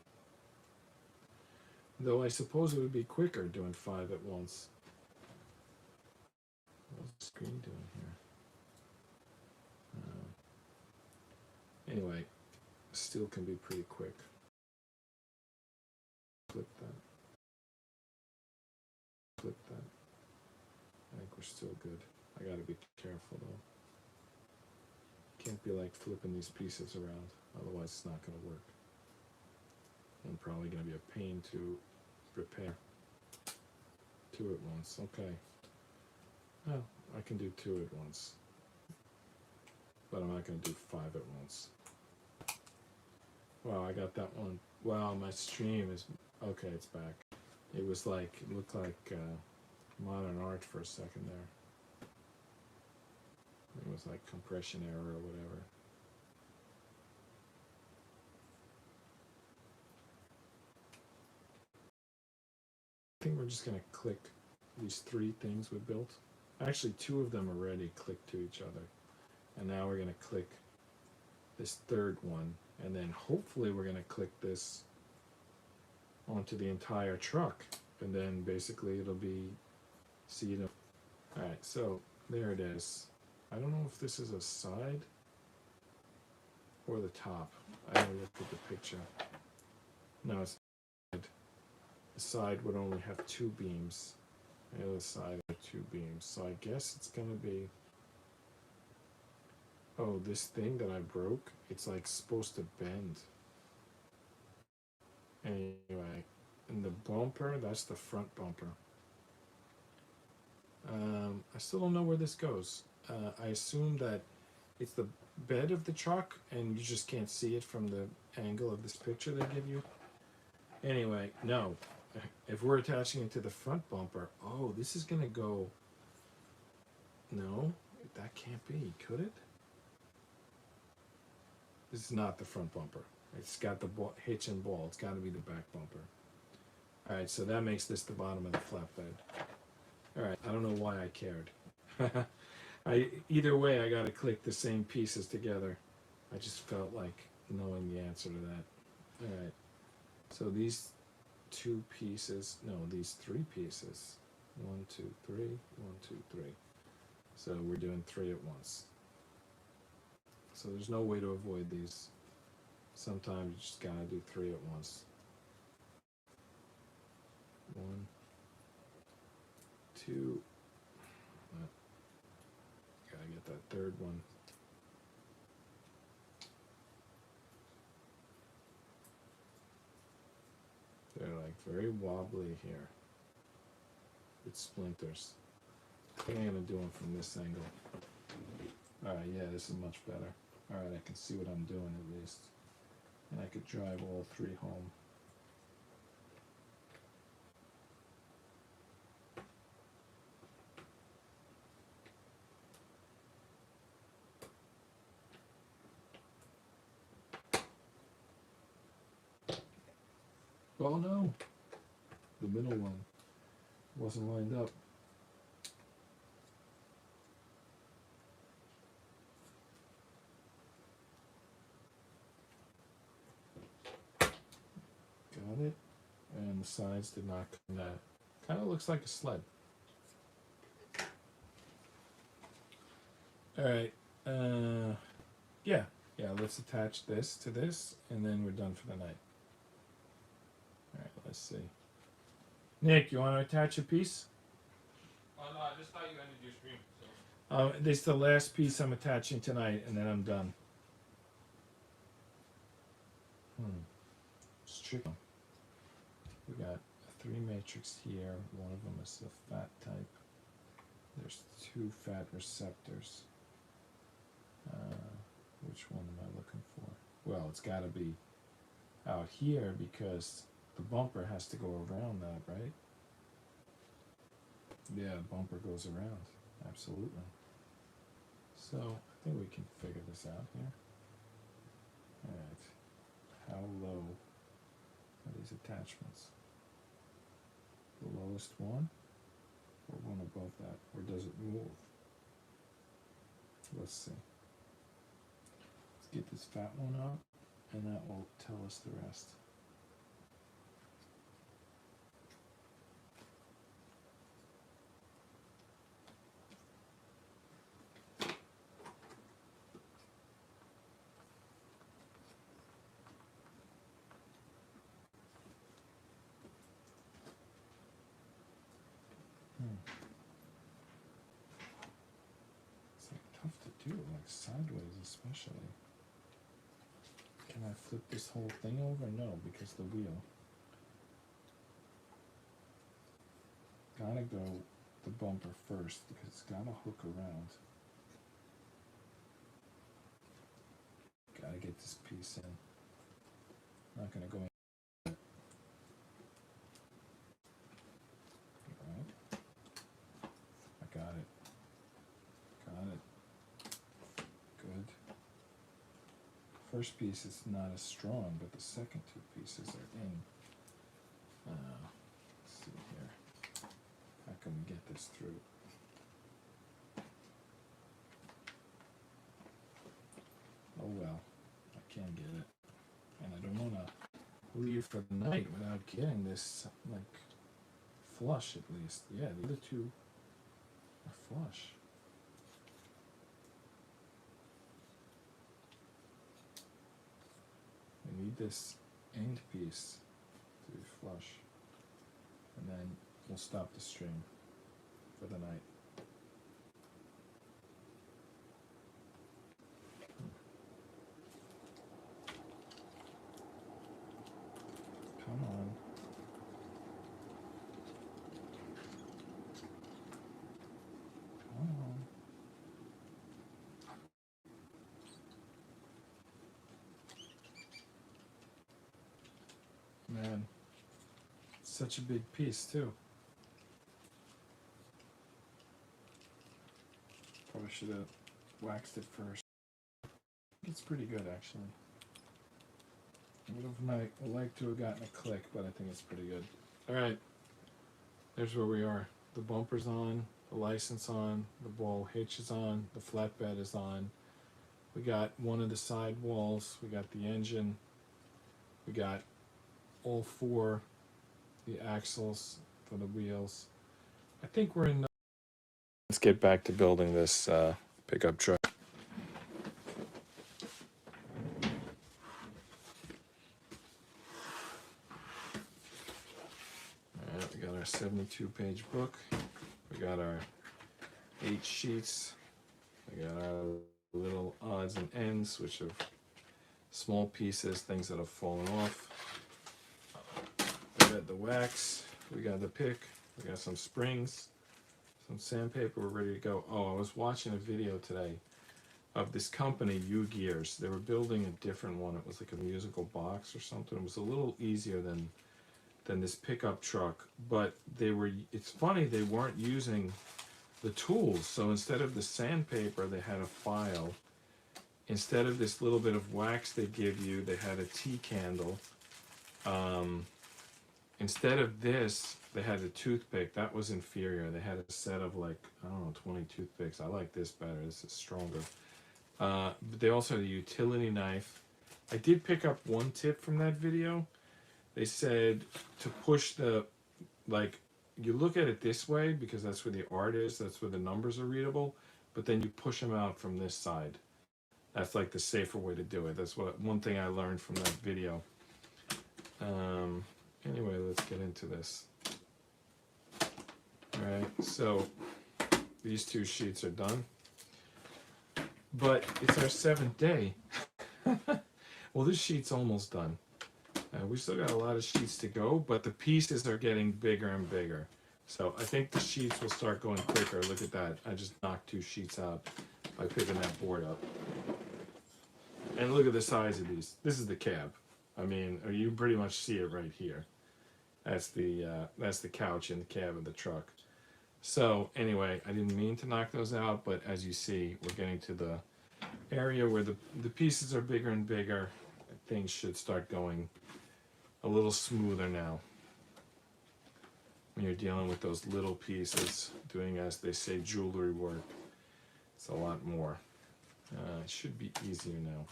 Though I suppose it would be quicker doing 5 at once. What's the screen doing here? Anyway, steel can be pretty quick. Flip that. Flip that. I think we're still good. I gotta be careful though. Can't be like flipping these pieces around, otherwise it's not gonna work. And probably gonna be a pain to repair. 2 at once, okay. Well, I can do 2 at once. But I'm not gonna do 5 at once. Wow, I got that one. Wow, my stream is, okay, it's back. It was like, it looked like modern art for a second there. It was like compression error or whatever. I think we're just gonna click these 3 things we built. Actually, 2 of them already click to each other. And now we're gonna click this 3rd one. And then hopefully we're gonna click this onto the entire truck. And then basically it'll be seated. Alright, so there it is. I don't know if this is a side or the top. I haven't looked at the picture. No, it's the side would only have 2 beams. The other side have 2 beams. So I guess it's gonna be, oh, this thing that I broke, it's like supposed to bend. Anyway, and the bumper, that's the front bumper. I still don't know where this goes. I assume that it's the bed of the truck and you just can't see it from the angle of this picture they give you. Anyway, no. If we're attaching it to the front bumper, oh, this is gonna go, no, that can't be, could it? This is not the front bumper. It's got the hitch and ball. It's got to be the back bumper. All right, so that makes this the bottom of the flatbed. All right, I don't know why I cared. Either way, I got to click the same pieces together. I just felt like knowing the answer to that. All right, so these 2 pieces, no, these 3 pieces. 1, 2, 3, 1, 2, 3. So we're doing 3 at once. So there's no way to avoid these. Sometimes you just gotta do 3 at once. 1, 2. Gotta get that 3rd one. They're like very wobbly here. With splinters. I think I'm gonna do them from this angle. Alright, yeah, this is much better. Alright, I can see what I'm doing at least. And I could drive all 3 home. Oh no! The middle one wasn't lined up. the sides did not come out. Kind of looks like a sled. All right. Yeah. Let's attach this to this, and then we're done for the night. All right. Let's see. Nick, you want to attach a piece? Oh no, I just thought you ended your stream. So. This is the last piece I'm attaching tonight, and then I'm done. It's tricky. We got a 3 matrix here. One of them is the fat type. There's 2 fat receptors. Which one am I looking for? Well, it's got to be out here because the bumper has to go around that, right? Yeah, the bumper goes around. Absolutely. So, I think we can figure this out here. Alright. How low are these attachments? The lowest one? Or one above that? Or does it move? Let's see. Let's get this fat one up, and that will tell us the rest. It's like tough to do, like sideways especially. Can I flip this whole thing over? No, because the wheel. Gotta go the bumper first because it's gotta hook around. Gotta get this piece in. Not gonna go in. Right. I got it. Got it. Good. First piece is not as strong, but the second 2 pieces are in. Let's see here. How can we get this through? Oh well, I can't get it. And I don't want to leave for the night without getting this, like, flush at least. Yeah, the other 2 are flush. We need this end piece to be flush, and then we'll stop the stream for the night. Come on. Come on. Man, such a big piece too. Probably should have waxed it first. It's pretty good actually. I would have liked to have gotten a click, but I think it's pretty good. Alright, there's where we are. The bumper's on, the license on, the ball hitch is on, the flatbed is on. We got one of the side walls, we got the engine, we got all 4 the axles for the wheels. I think we're in. Let's get back to building this pickup truck. Alright, we got our 72-page book. We got our 8 sheets. We got our little odds and ends, which are small pieces, things that have fallen off. We got the wax, we got the pick, we got some springs, some sandpaper, we're ready to go. Oh, I was watching a video today of this company, Ugears. They were building a different one. It was like a musical box or something. It was a little easier than this pickup truck, but it's funny, they weren't using the tools. So instead of the sandpaper, they had a file. Instead of this little bit of wax they give you, they had a tea candle. Instead of this, they had a toothpick. That was inferior. They had a set of, like, I don't know, 20 toothpicks. I like this better. This is stronger. But they also had a utility knife. I did pick up one tip from that video. they said to push the, like, you look at it this way because that's where the art is, that's where the numbers are readable, but then you push them out from this side. That's like the safer way to do it. That's one thing I learned from that video. Anyway, let's get into this. All right, so these 2 sheets are done, but it's our 7th day. Well, this sheet's almost done. We still got a lot of sheets to go, but the pieces are getting bigger and bigger. So I think the sheets will start going quicker. Look at that. I just knocked 2 sheets out by picking that board up. And look at the size of these. This is the cab. I mean, you pretty much see it right here. That's the couch in the cab of the truck. So anyway, I didn't mean to knock those out, but as you see, we're getting to the area where the pieces are bigger and bigger. Things should start going a little smoother now. When you're dealing with those little pieces, doing, as they say, jewelry work, it's a lot more. It should be easier now.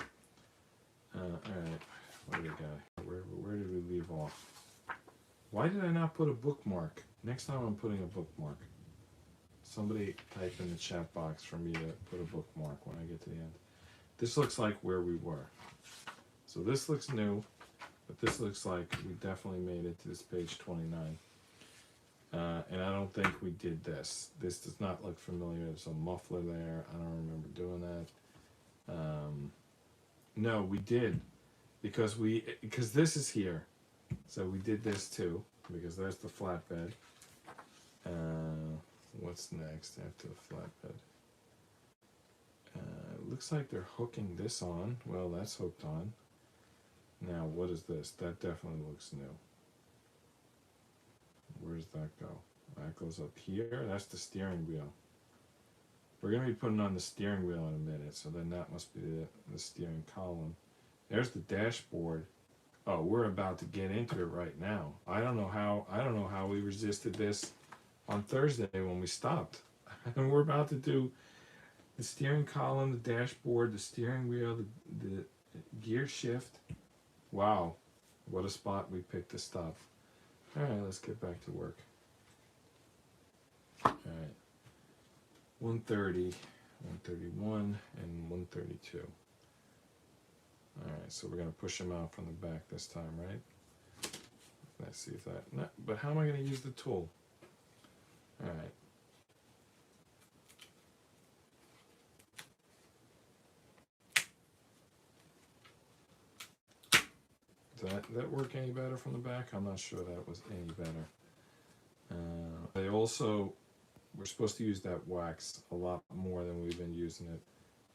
All right, what do we got? Where did we leave off? Why did I not put a bookmark? Next time I'm putting a bookmark. Somebody type in the chat box for me to put a bookmark when I get to the end. This looks like where we were. So this looks new, but this looks like we definitely made it to this page 29. And I don't think we did this. This does not look familiar. There's a muffler there. I don't remember doing that. No, we did, because this is here. So we did this too, because there's the flatbed. What's next after the flatbed? It looks like they're hooking this on. Well, that's hooked on. Now, what is this? That definitely looks new. Where does that go? That goes up here. That's the steering wheel. We're going to be putting on the steering wheel in a minute, so then that must be the steering column. There's the dashboard. Oh, we're about to get into it right now. I don't know how we resisted this on Thursday when we stopped. And we're about to do the steering column, the dashboard, the steering wheel, the gear shift. Wow, what a spot we picked to stop. All right, let's get back to work. All right, 130, 131, and 132. All right, so we're gonna push them out from the back this time, right? Let's see if that, no, but how am I gonna use the tool? All right. Does that work any better from the back? I'm not sure that was any better. We're supposed to use that wax a lot more than we've been using it.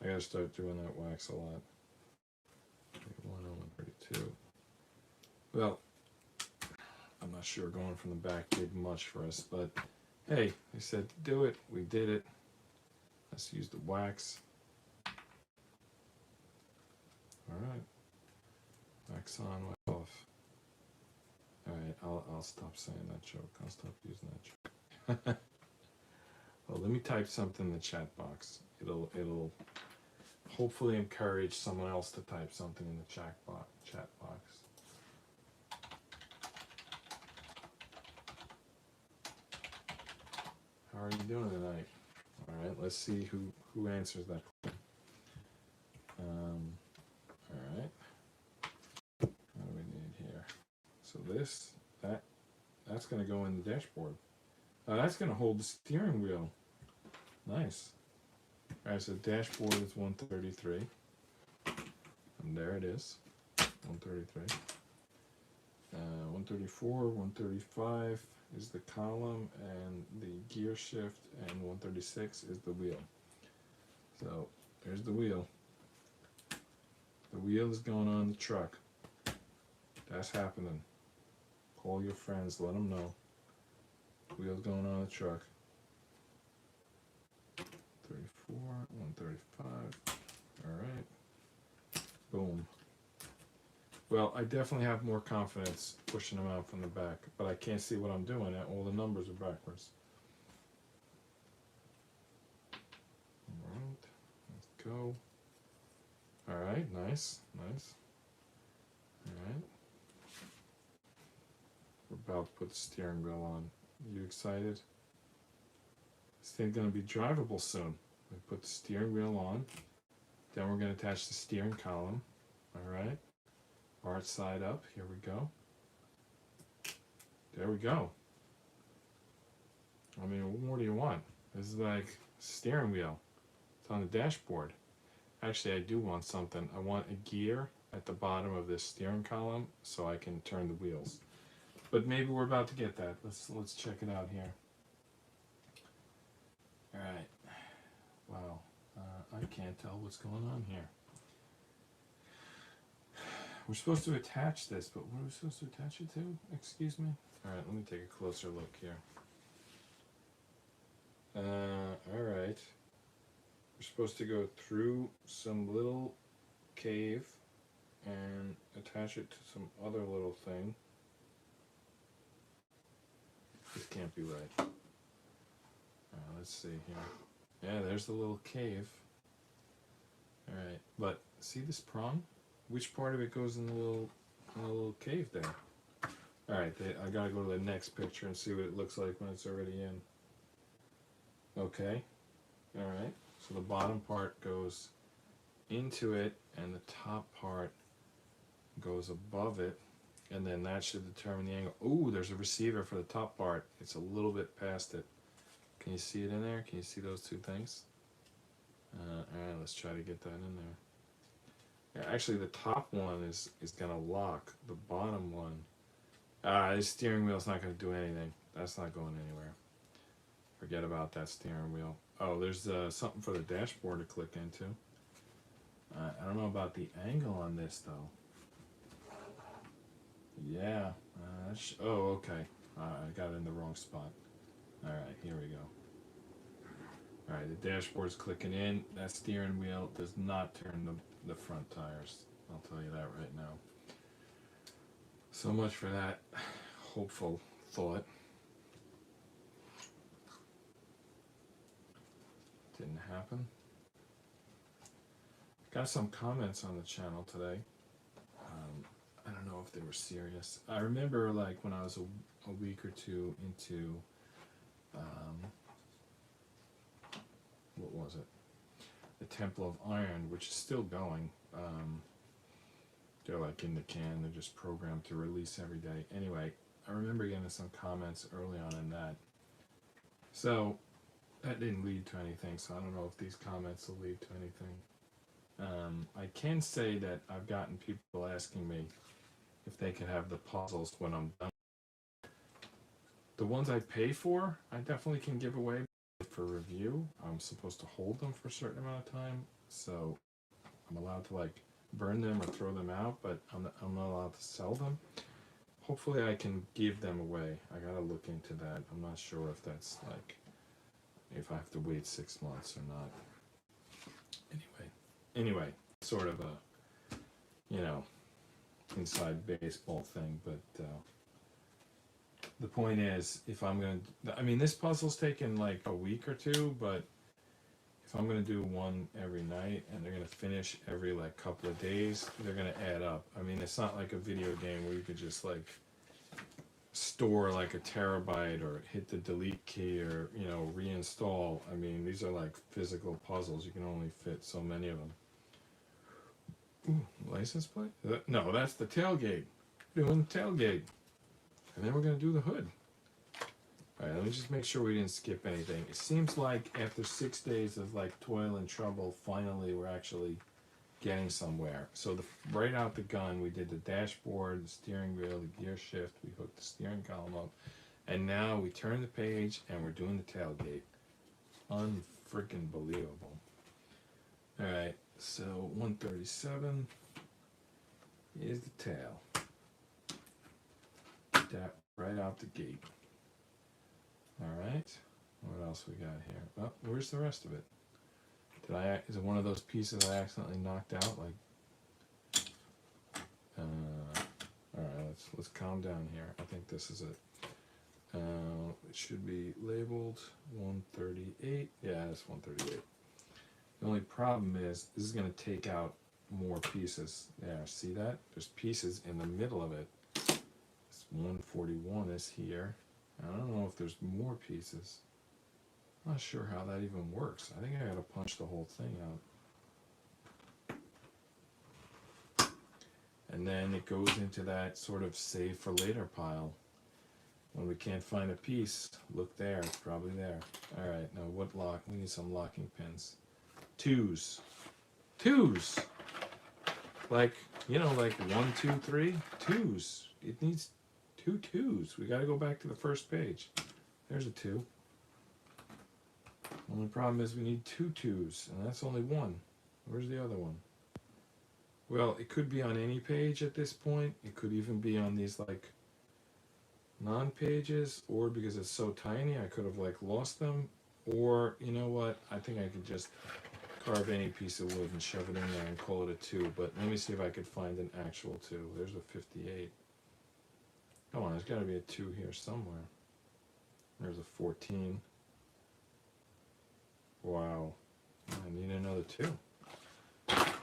I gotta start doing that wax a lot. 132. Well, I'm not sure going from the back did much for us, but hey, they said to do it, we did it. Let's use the wax. All right. Wax on, wax off. Alright, I'll stop saying that joke. I'll stop using that joke. Well, let me type something in the chat box. It'll hopefully encourage someone else to type something in the chat box. How are you doing tonight? Alright, let's see who answers that question. Alright. What do we need here? So that's going to go in the dashboard. That's going to hold the steering wheel. Nice. Alright, so dashboard is 133. And there it is. 133. 134, 135 is the column, and the gear shift, and 136 is the wheel. So there's the wheel. The wheel is going on the truck. That's happening. Call your friends, let them know. Wheels going on the truck. 34, 135. Alright. Boom. Well, I definitely have more confidence pushing them out from the back, but I can't see what I'm doing. All the numbers are backwards. Alright, let's go. Alright, nice, nice. Alright. We're about to put the steering wheel on. You excited? This thing's gonna be drivable soon. We put the steering wheel on. Then we're gonna attach the steering column. All right. Arch side up. Here we go. There we go. I mean, what more do you want? This is like steering wheel. It's on the dashboard. Actually, I do want something. I want a gear at the bottom of this steering column so I can turn the wheels. But maybe we're about to get that. Let's check it out here. All right. Wow. I can't tell what's going on here. We're supposed to attach this, but what are we supposed to attach it to? Excuse me? All right, let me take a closer look here. All right. We're supposed to go through some little cave and attach it to some other little thing. This can't be right. Let's see here. Yeah, there's the little cave. All right, but see this prong? Which part of it goes in the little cave there? All right, I gotta go to the next picture and see what it looks like when it's already in. Okay, all right. So the bottom part goes into it, and the top part goes above it, and then that should determine the angle. Ooh, there's a receiver for the top part. It's a little bit past it. Can you see it in there? Can you see those two things? All right, let's try to get that in there. Yeah, actually, the top one is gonna lock. The bottom one, this steering wheel's not gonna do anything. That's not going anywhere. Forget about that steering wheel. Oh, there's something for the dashboard to click into. I don't know about the angle on this though. Yeah. Oh, okay. I got it in the wrong spot. All right, here we go. All right, the dashboard's clicking in. That steering wheel does not turn the front tires. I'll tell you that right now. So much for that hopeful thought. Didn't happen. Got some comments on the channel today. I don't know if they were serious. I remember like when I was a week or two into what was it? The Temple of Iron, which is still going. They're like in the can. They're just programmed to release every day. Anyway, I remember getting some comments early on in that. So that didn't lead to anything. So I don't know if these comments will lead to anything. I can say that I've gotten people asking me if they could have the puzzles when I'm done. The ones I pay for, I definitely can give away for review. I'm supposed to hold them for a certain amount of time, so I'm allowed to like burn them or throw them out, but I'm not allowed to sell them. Hopefully I can give them away. I gotta look into that. I'm not sure if that's like, if I have to wait 6 months or not. Anyway, sort of a, you know, inside baseball thing, but the point is, if I'm gonna, I mean, this puzzle's taken like a week or two, but if I'm gonna do one every night and they're gonna finish every like couple of days, they're gonna add up. I mean, it's not like a video game where you could just like store like a terabyte or hit the delete key or, you know, reinstall. I mean, these are like physical puzzles. You can only fit so many of them. Ooh, license plate? No, that's the tailgate. Doing the tailgate. And then we're going to do the hood. Alright, let me just make sure we didn't skip anything. It seems like after 6 days of like toil and trouble, finally we're actually getting somewhere. So right out the gun, we did the dashboard, the steering wheel, the gear shift, we hooked the steering column up, and now we turn the page and we're doing the tailgate. Unfreaking believable. Alright, so 137 is the tail. That right out the gate. Alright, what else we got here? Oh, where's the rest of it? Is it one of those pieces I accidentally knocked out? Like, alright, let's calm down here. I think this is it. It should be labeled 138. Yeah, it's 138. The only problem is this is going to take out more pieces. There, see that? There's pieces in the middle of it. It's 141 is here. I don't know if there's more pieces. I'm not sure how that even works. I think I gotta punch the whole thing out. And then it goes into that sort of save for later pile. When we can't find a piece, look there, it's probably there. Alright, now what lock? We need some locking pins. Twos. Twos! Like, you know, like 1, 2, 3. Twos. It needs 2 twos. We gotta go back to the first page. There's a 2. Only problem is we need 2 twos, and that's only 1. Where's the other one? Well, it could be on any page at this point. It could even be on these, like, non-pages, or because it's so tiny, I could have, like, lost them. Or, you know what? I think I could just carve any piece of wood and shove it in there and call it a 2. But let me see if I could find an actual 2. There's a 58. Come on, there's got to be a 2 here somewhere. There's a 14. Wow. I need another 2.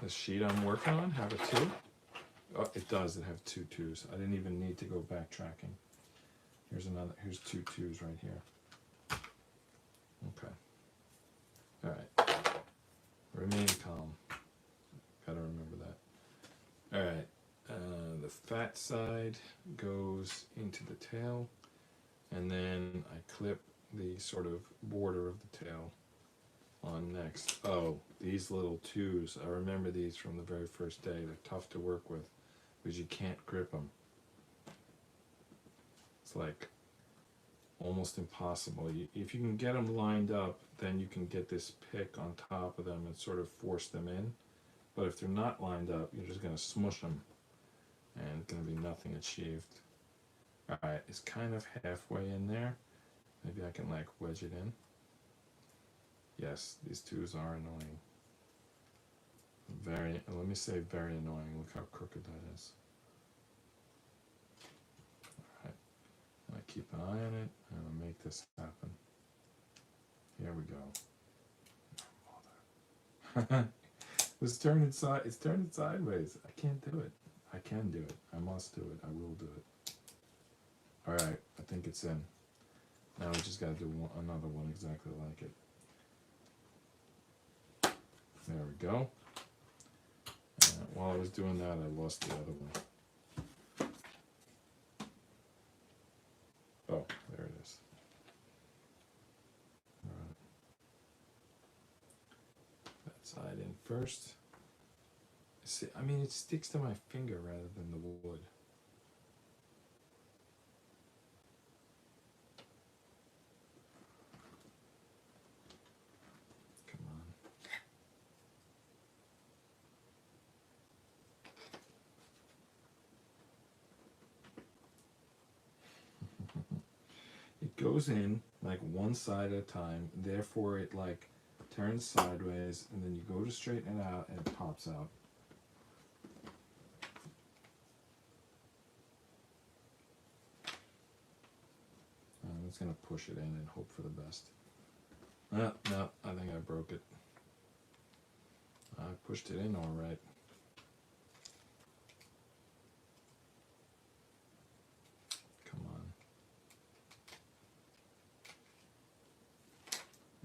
The sheet I'm working on have a 2? Oh, it does. It have 2 twos. I didn't even need to go backtracking. Here's another. Here's 2 twos right here. Okay. All right. Remain calm. Gotta remember that. All right. The fat side goes into the tail, and then I clip the sort of border of the tail on next. Oh, these little 2s. I remember these from the very first day. They're tough to work with because you can't grip them. It's like almost impossible. If you can get them lined up, then you can get this pick on top of them and sort of force them in. But if they're not lined up, you're just going to smush them, and it's going to be nothing achieved. Alright, it's kind of halfway in there. Maybe I can like wedge it in. Yes, these 2s are annoying. Let me say very annoying. Look how crooked that is. Alright, I keep an eye on it, and I'll make this happen. Here we go. It's turning sideways. I can't do it. I can do it. I must do it. I will do it. Alright, I think it's in. Now we just gotta do another one exactly like it. There we go. While I was doing that, I lost the other one. Oh, there it is. Alright. That side in first. See, I mean, it sticks to my finger rather than the wood. Come on. It goes in like one side at a time, therefore it like turns sideways, and then you go to straighten it out and it pops out. I'm just gonna push it in and hope for the best. No, I think I broke it. I pushed it in all right. Come on.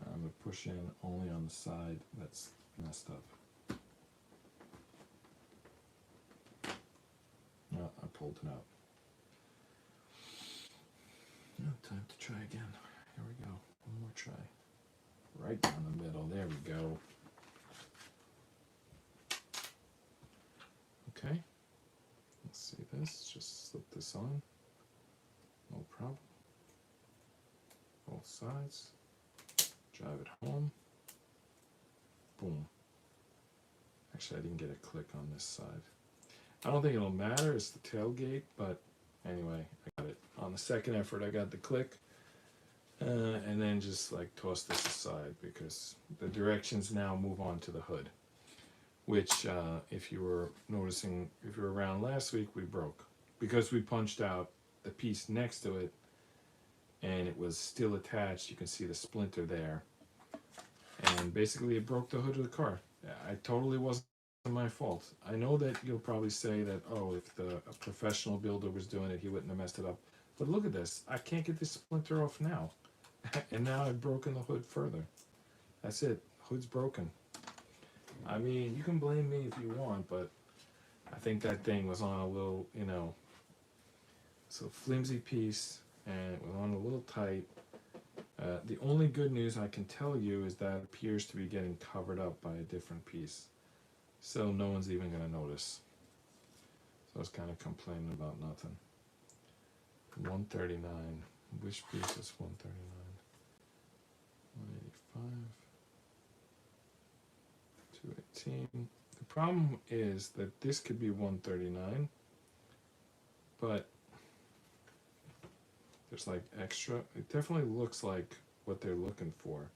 I'm gonna push in only on the side that's messed up. No, I pulled it out. No, time to try again. Here we go. One more try. Right down the middle. There we go. Okay. Let's see this. Just slip this on. No problem. Both sides. Drive it home. Boom. Actually, I didn't get a click on this side. I don't think it'll matter. It's the tailgate, but anyway, I got it. On the second effort, I got the click. And then just like toss this aside because the directions now move on to the hood. Which, if you were noticing, if you were around last week, we broke. Because we punched out the piece next to it and it was still attached. You can see the splinter there. And basically it broke the hood of the car. I totally wasn't my fault. I know that you'll probably say that, oh, if a professional builder was doing it, he wouldn't have messed it up. But look at this. I can't get this splinter off now. And now I've broken the hood further. That's it. Hood's broken. I mean, you can blame me if you want, but I think that thing was on a little, you know, so flimsy piece, and it was on a little tight. The only good news I can tell you is that it appears to be getting covered up by a different piece. So no one's even going to notice. So I was kind of complaining about nothing. 139. Which piece is 139? 185. 218. The problem is that this could be 139, but there's like extra. It definitely looks like what they're looking for,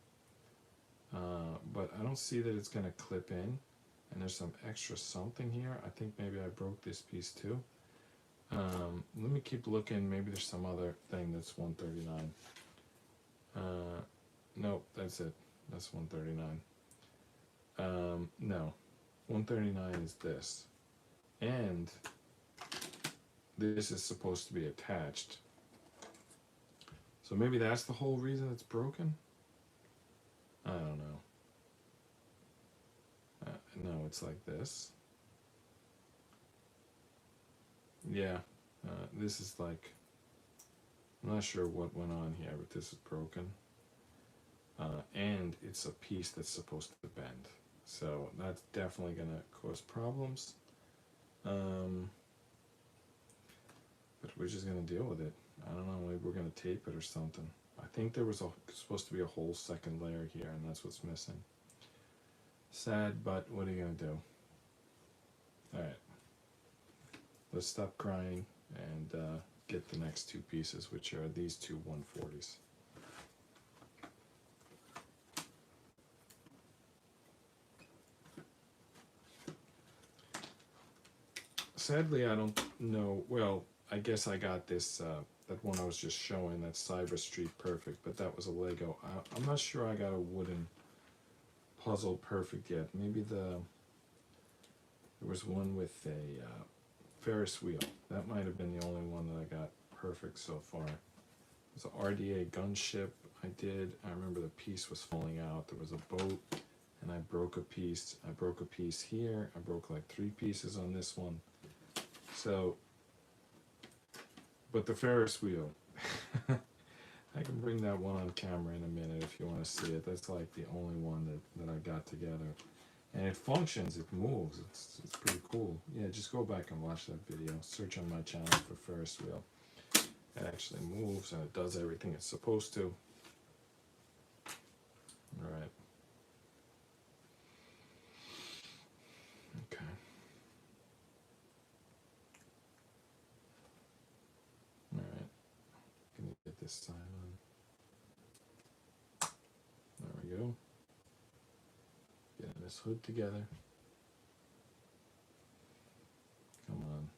but I don't see that it's going to clip in, and there's some extra something here. I think maybe I broke this piece too. Let me keep looking. Maybe there's some other thing that's 139. Nope, that's it. That's 139. No, 139 is this, and this is supposed to be attached. So maybe that's the whole reason it's broken? I don't know. No, it's like this. Yeah, this is like, I'm not sure what went on here, but this is broken. And it's a piece that's supposed to bend. So that's definitely going to cause problems. But we're just going to deal with it. I don't know, maybe we're going to tape it or something. I think there was supposed to be a whole second layer here, and that's what's missing. Sad, but what are you going to do? Alright. Let's stop crying and get the next two pieces, which are these two 140s. Sadly, I don't know. Well, I guess I got this, that one I was just showing, that Cyber Street Perfect, but that was a Lego. I'm not sure I got a wooden puzzle perfect yet. Maybe there was one with a Ferris wheel. That might have been the only one that I got perfect so far. It was an RDA gunship I did. I remember the piece was falling out. There was a boat, and I broke a piece. I broke a piece here. I broke like 3 pieces on this one. So, but the Ferris wheel, I can bring that one on camera in a minute if you want to see it. That's like the only one that I got together. And it functions, it moves, it's pretty cool. Yeah, just go back and watch that video. Search on my channel for Ferris wheel. It actually moves and it does everything it's supposed to. Alright. Okay. Alright. Gonna get this side on. There we go. Getting this hood together. Come on.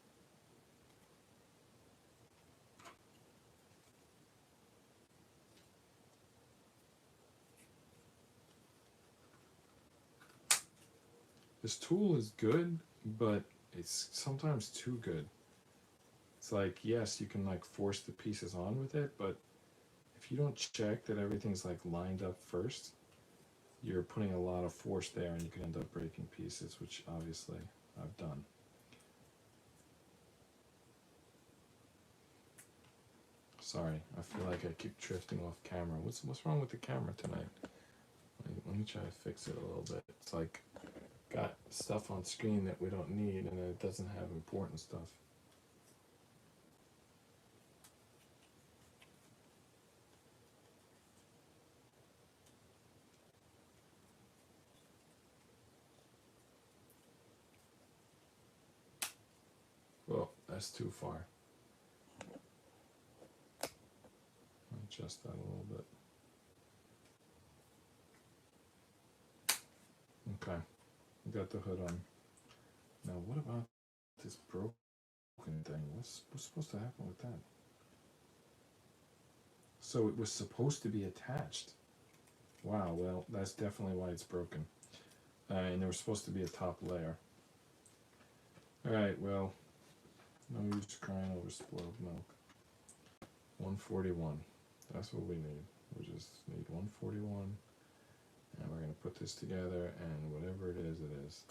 This tool is good, but it's sometimes too good. It's like, yes, you can like force the pieces on with it, but if you don't check that everything's like lined up first, you're putting a lot of force there and you can end up breaking pieces, which obviously I've done. Sorry, I feel like I keep drifting off camera. What's wrong with the camera tonight? Let me try to fix it a little bit. It's like got stuff on screen that we don't need, and it doesn't have important stuff. Well, that's too far. Adjust that a little bit. Okay, we got the hood on. Now, what about this broken thing? What's supposed to happen with that? So it was supposed to be attached. Wow, well, that's definitely why it's broken. And there was supposed to be a top layer. Alright, well, no use crying over spoiled milk. 141. That's what we need. We just need 141. And we're going to put this together, and whatever it is, it is.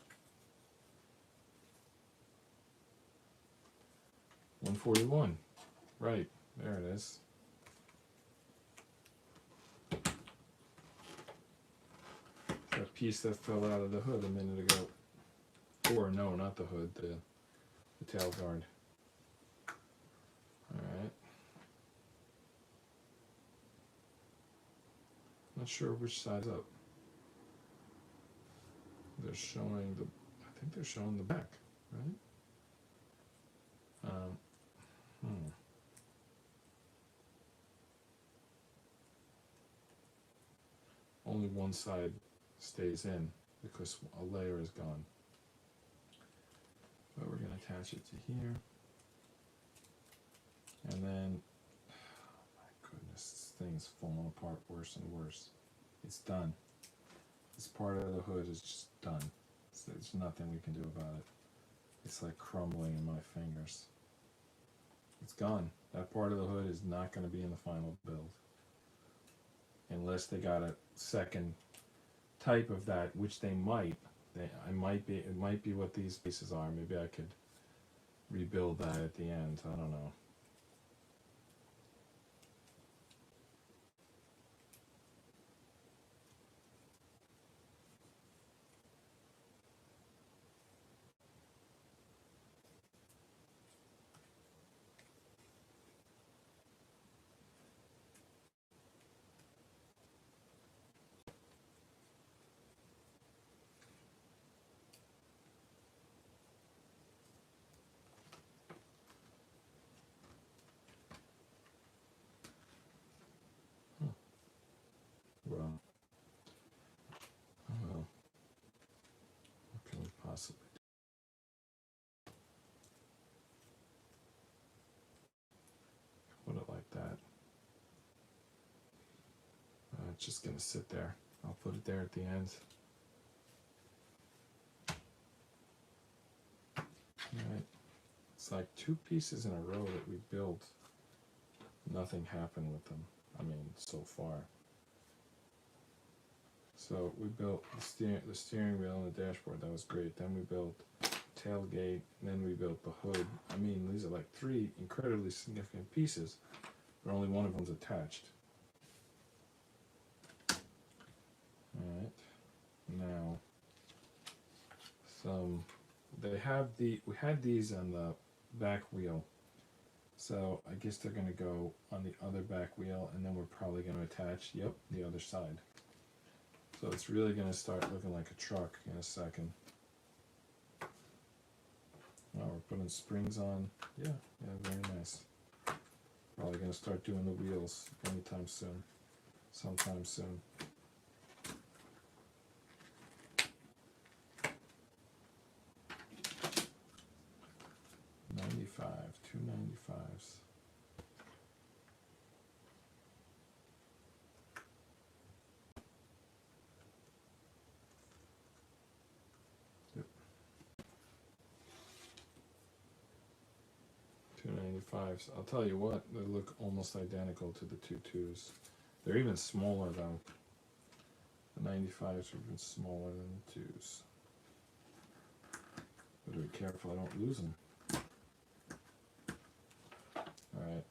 141. Right, there it is. That piece that fell out of the hood a minute ago. Or, no, not the hood, the tail guard. Alright. Not sure which side's up. They're showing the, I think they're showing the back, right? Only one side stays in because a layer is gone. But we're going to attach it to here. And then, oh my goodness, this thing's falling apart worse and worse. It's done. This part of the hood is just done. There's nothing we can do about it. It's like crumbling in my fingers. It's gone. That part of the hood is not going to be in the final build. Unless they got a second type of that, which they might. It might be what these pieces are. Maybe I could rebuild that at the end. I don't know. Well, oh well. What can we possibly do? Put it like that. It's just gonna sit there. I'll put it there at the end. Alright. It's like two pieces in a row that we built. Nothing happened with them. I mean, so far. So we built the steering wheel and the dashboard. That was great. Then we built tailgate. And then we built the hood. I mean, these are like three incredibly significant pieces, but only one of them's attached. All right. Now, we had these on the back wheel. So I guess they're going to go on the other back wheel, and then we're probably going to attach, yep, the other side. So it's really going to start looking like a truck in a second. Now we're putting springs on. Yeah, very nice. Probably going to start doing the wheels anytime soon. Sometime soon. Two 95s. Yep. 295s. I'll tell you what, they look almost identical to the 22s. They're even smaller though. The 95s are even smaller than the 2s. Better be careful I don't lose them. Alright.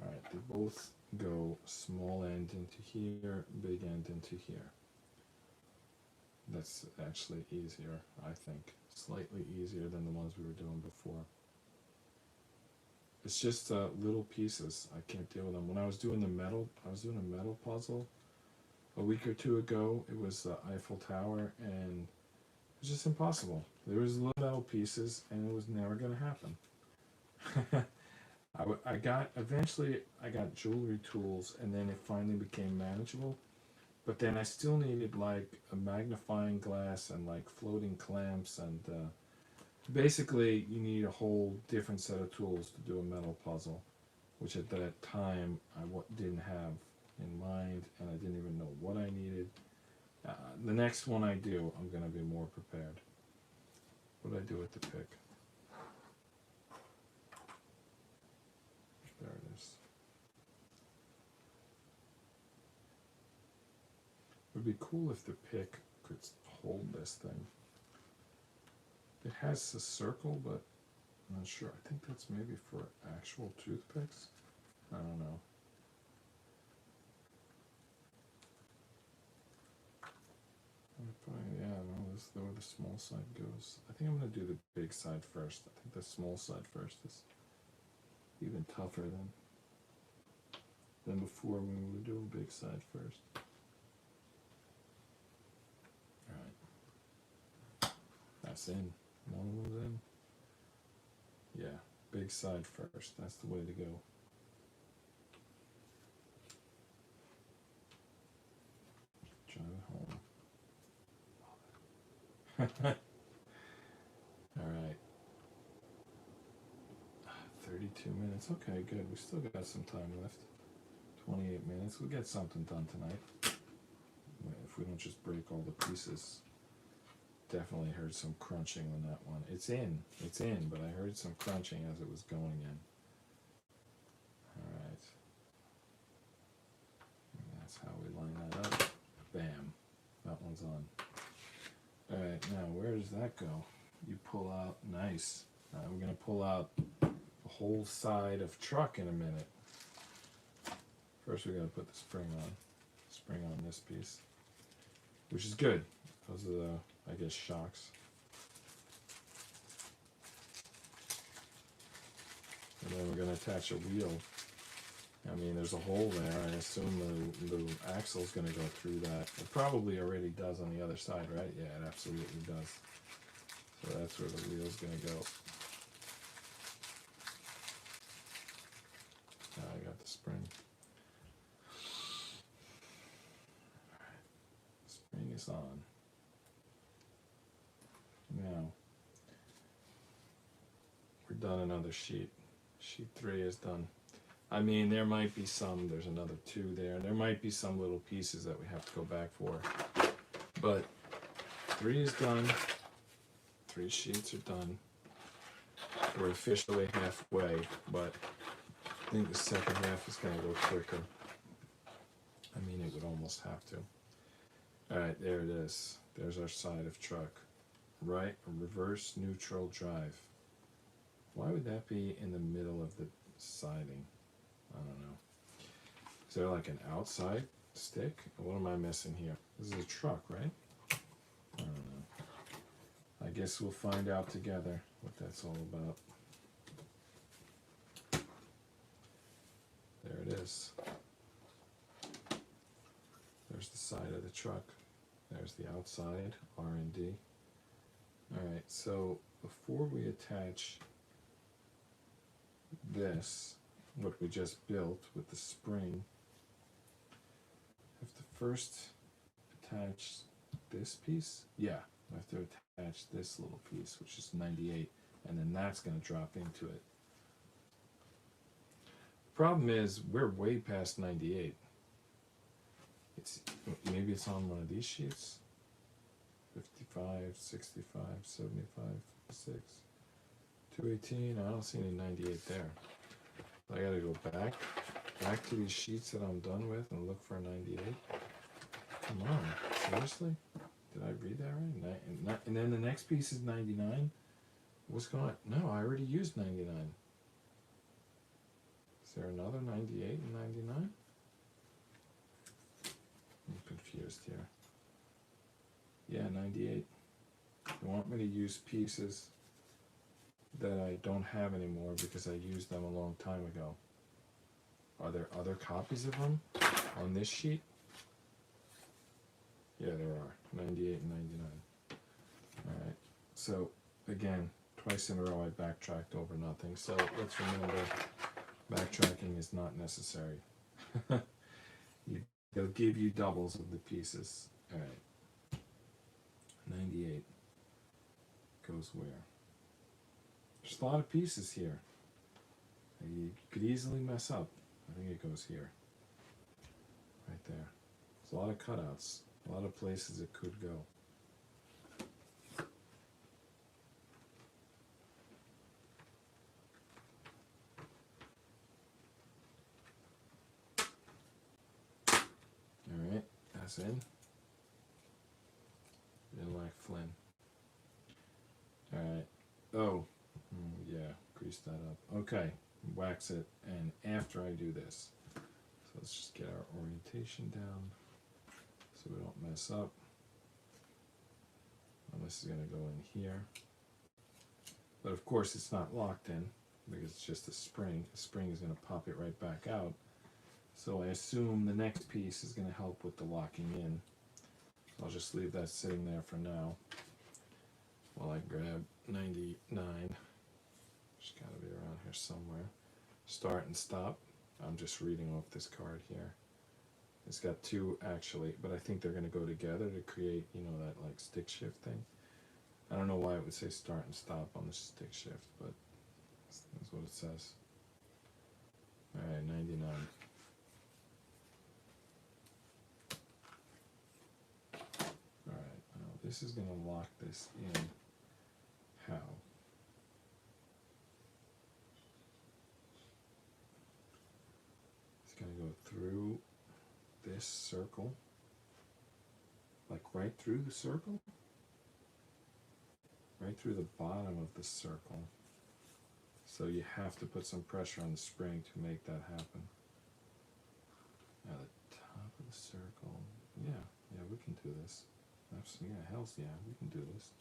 Alright, they both go small end into here, big end into here. That's actually easier, I think. Slightly easier than the ones we were doing before. It's just little pieces. I can't deal with them. When I was doing I was doing a metal puzzle a week or two ago. It was the Eiffel Tower, and it was just impossible. There was little metal pieces, and it was never going to happen. Eventually I got jewelry tools, and then it finally became manageable. But then I still needed like a magnifying glass and like floating clamps, and basically you need a whole different set of tools to do a metal puzzle, which at that time I didn't have in mind, and I didn't even know what I needed. The next one I do, I'm gonna be more prepared. What do I do with the pick? There it is. It would be cool if the pick could hold this thing. It has a circle, but I'm not sure. I think that's maybe for actual toothpicks. I don't know. Yeah, no, this is where the small side goes. I think I'm gonna do the big side first. I think the small side first is even tougher than before when we were doing big side first. Alright. That's in. One of them's in. Yeah, big side first. That's the way to go. Drive it home. Alright. 32 minutes. Okay, good. We still got some time left. 28 minutes. We'll get something done tonight. If we don't just break all the pieces. Definitely heard some crunching on that one. It's in, but I heard some crunching as it was going in. Alright. That's how we line that up. Bam. That one's on. Alright, now where does that go? You pull out, nice. We're going to pull out the whole side of truck in a minute. First we got to put the spring on this piece. Which is good. Those are the, I guess, shocks. And then we're going to attach a wheel. I mean, there's a hole there. I assume the axle's going to go through that. It probably already does on the other side, right? Yeah, it absolutely does. So that's where the wheel's going to go. Now I got the spring. Spring is on. Now, we're done another sheet. Sheet 3 is done. I mean, there might be some, there's another 2 there. There might be some little pieces that we have to go back for. But 3 is done. 3 sheets are done. We're officially halfway, but I think the second half is going to go quicker. I mean, it would almost have to. Alright, there it is. There's our side of truck. Right, reverse neutral drive. Why would that be in the middle of the siding? I don't know. Is there like an outside stick? What am I missing here? This is a truck, right? I don't know. I guess we'll find out together what that's all about. There it is. There's the side of the truck. There's the outside, R&D. Alright, so before we attach this, what we just built with the spring, I have to first attach this piece. Yeah, I have to attach this little piece, which is 98, and then that's going to drop into it. Problem is, we're way past 98. Maybe it's on one of these sheets. 55, 65, 75, 56, 218. I don't see any 98 there. I gotta go back to these sheets that I'm done with and look for a 98. Come on, seriously? Did I read that right? And then the next piece is 99. What's going on? No, I already used 99. Is there another 98 and 99? I'm confused here. Yeah, 98. You want me to use pieces that I don't have anymore because I used them a long time ago. Are there other copies of them on this sheet? Yeah, there are. 98 and 99. Alright, so again, twice in a row I backtracked over nothing. So let's remember, backtracking is not necessary. They'll give you doubles of the pieces. Alright. 98 goes where? There's a lot of pieces here. You could easily mess up. I think it goes here. Right there. There's a lot of cutouts. A lot of places it could go. Alright, that's in. Didn't like Flynn. Alright. Oh, yeah, grease that up. Okay, wax it, and after I do this, so let's just get our orientation down so we don't mess up. And this is going to go in here. But of course it's not locked in because it's just a spring. The spring is going to pop it right back out. So I assume the next piece is going to help with the locking in. I'll just leave that sitting there for now while I grab 99. It's got to be around here somewhere. Start and stop. I'm just reading off this card here. It's got two actually, but I think they're going to go together to create, you know, that like stick shift thing. I don't know why it would say start and stop on the stick shift, but that's what it says. Alright, 99. Alright, now this is going to lock this in. How? It's going to go through this circle, like right through the circle, right through the bottom of the circle. So you have to put some pressure on the spring to make that happen. At the top of the circle, yeah, we can do this. Absolutely, yeah, hell's yeah, we can do this.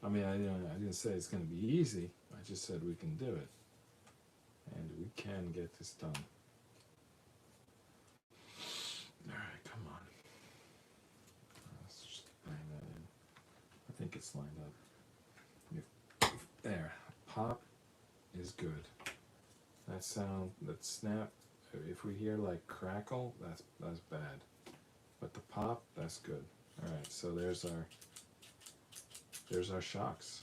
I mean, I didn't say it's going to be easy. I just said we can do it, and we can get this done. All right, come on. Let's just bang that in. I think it's lined up. There, pop is good. That sound, that snap, if we hear like crackle, that's bad. But the pop, that's good. All right, so there's our shocks.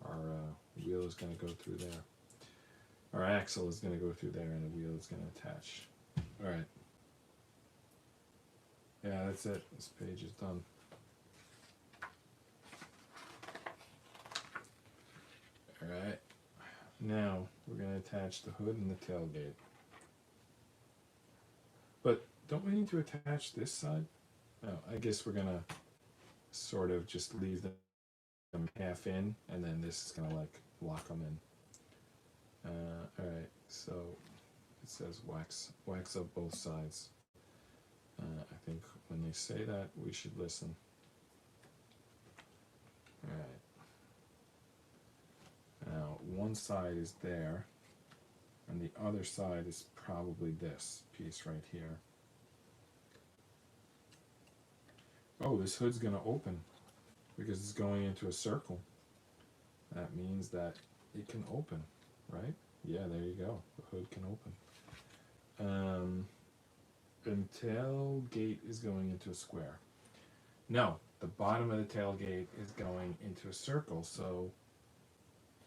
Our wheel is going to go through there. Our axle is going to go through there, and the wheel is going to attach. All right. Yeah, that's it. This page is done. Alright, now we're going to attach the hood and the tailgate. But don't we need to attach this side? No, I guess we're going to sort of just leave them half in, and then this is going to like lock them in. Alright, so it says wax up both sides. I think when they say that, we should listen. Alright. Now, one side is there, and the other side is probably this piece right here. Oh, this hood's going to open because it's going into a circle. That means that it can open, right? Yeah, there you go. The hood can open. And tailgate is going into a square. No, the bottom of the tailgate is going into a circle, so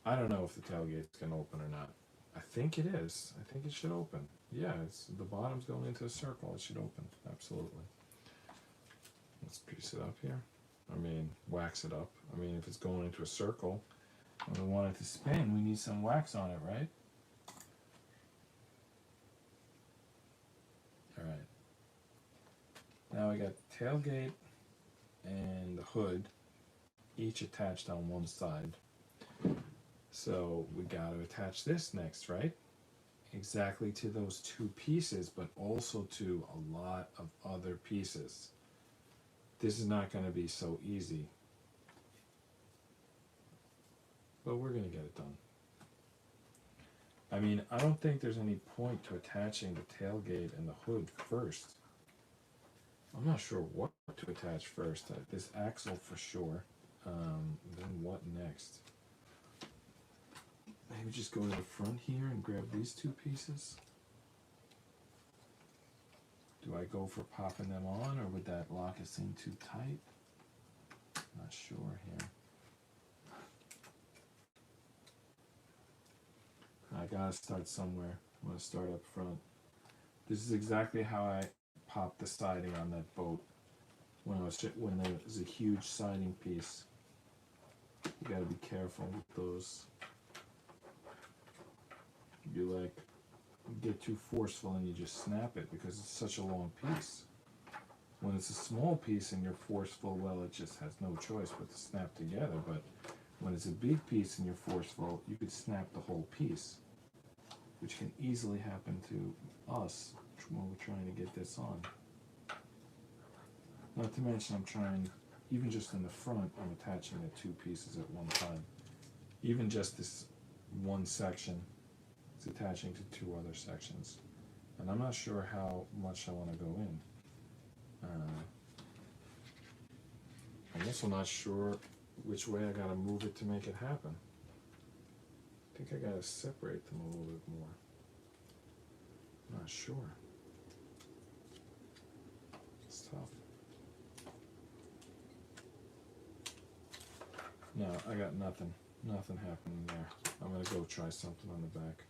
I don't know if the tailgate's going to open or not. I think it is. I think it should open. Yeah, the bottom's going into a circle. It should open. Absolutely. Let's piece it up here. I mean, wax it up. I mean, if it's going into a circle and we want it to spin, we need some wax on it, right? All right. Now we got the tailgate and the hood, each attached on one side. So we got to attach this next, right? Exactly to those two pieces, but also to a lot of other pieces. This is not going to be so easy, but we're going to get it done. I mean, I don't think there's any point to attaching the tailgate and the hood first. I'm not sure what to attach first. This axle for sure. Then what next? Maybe just go to the front here and grab these two pieces. Do I go for popping them on, or would that lock us in too tight? Not sure here. I gotta start somewhere. I'm gonna start up front. This is exactly how I popped the siding on that boat when there was a huge siding piece. You gotta be careful with those. You like get too forceful and you just snap it because it's such a long piece. When it's a small piece and you're forceful, well, it just has no choice but to snap together. But when it's a big piece and you're forceful, you could snap the whole piece, which can easily happen to us when we're trying to get this on. Not to mention I'm trying, even just in the front, I'm attaching the two pieces at one time. Even just this one section is attaching to two other sections. And I'm not sure how much I want to go in. I'm also not sure which way I gotta move it to make it happen. I think I gotta separate them a little bit more. I'm not sure. It's tough. No, I got nothing. Nothing happening there. I'm gonna go try something on the back.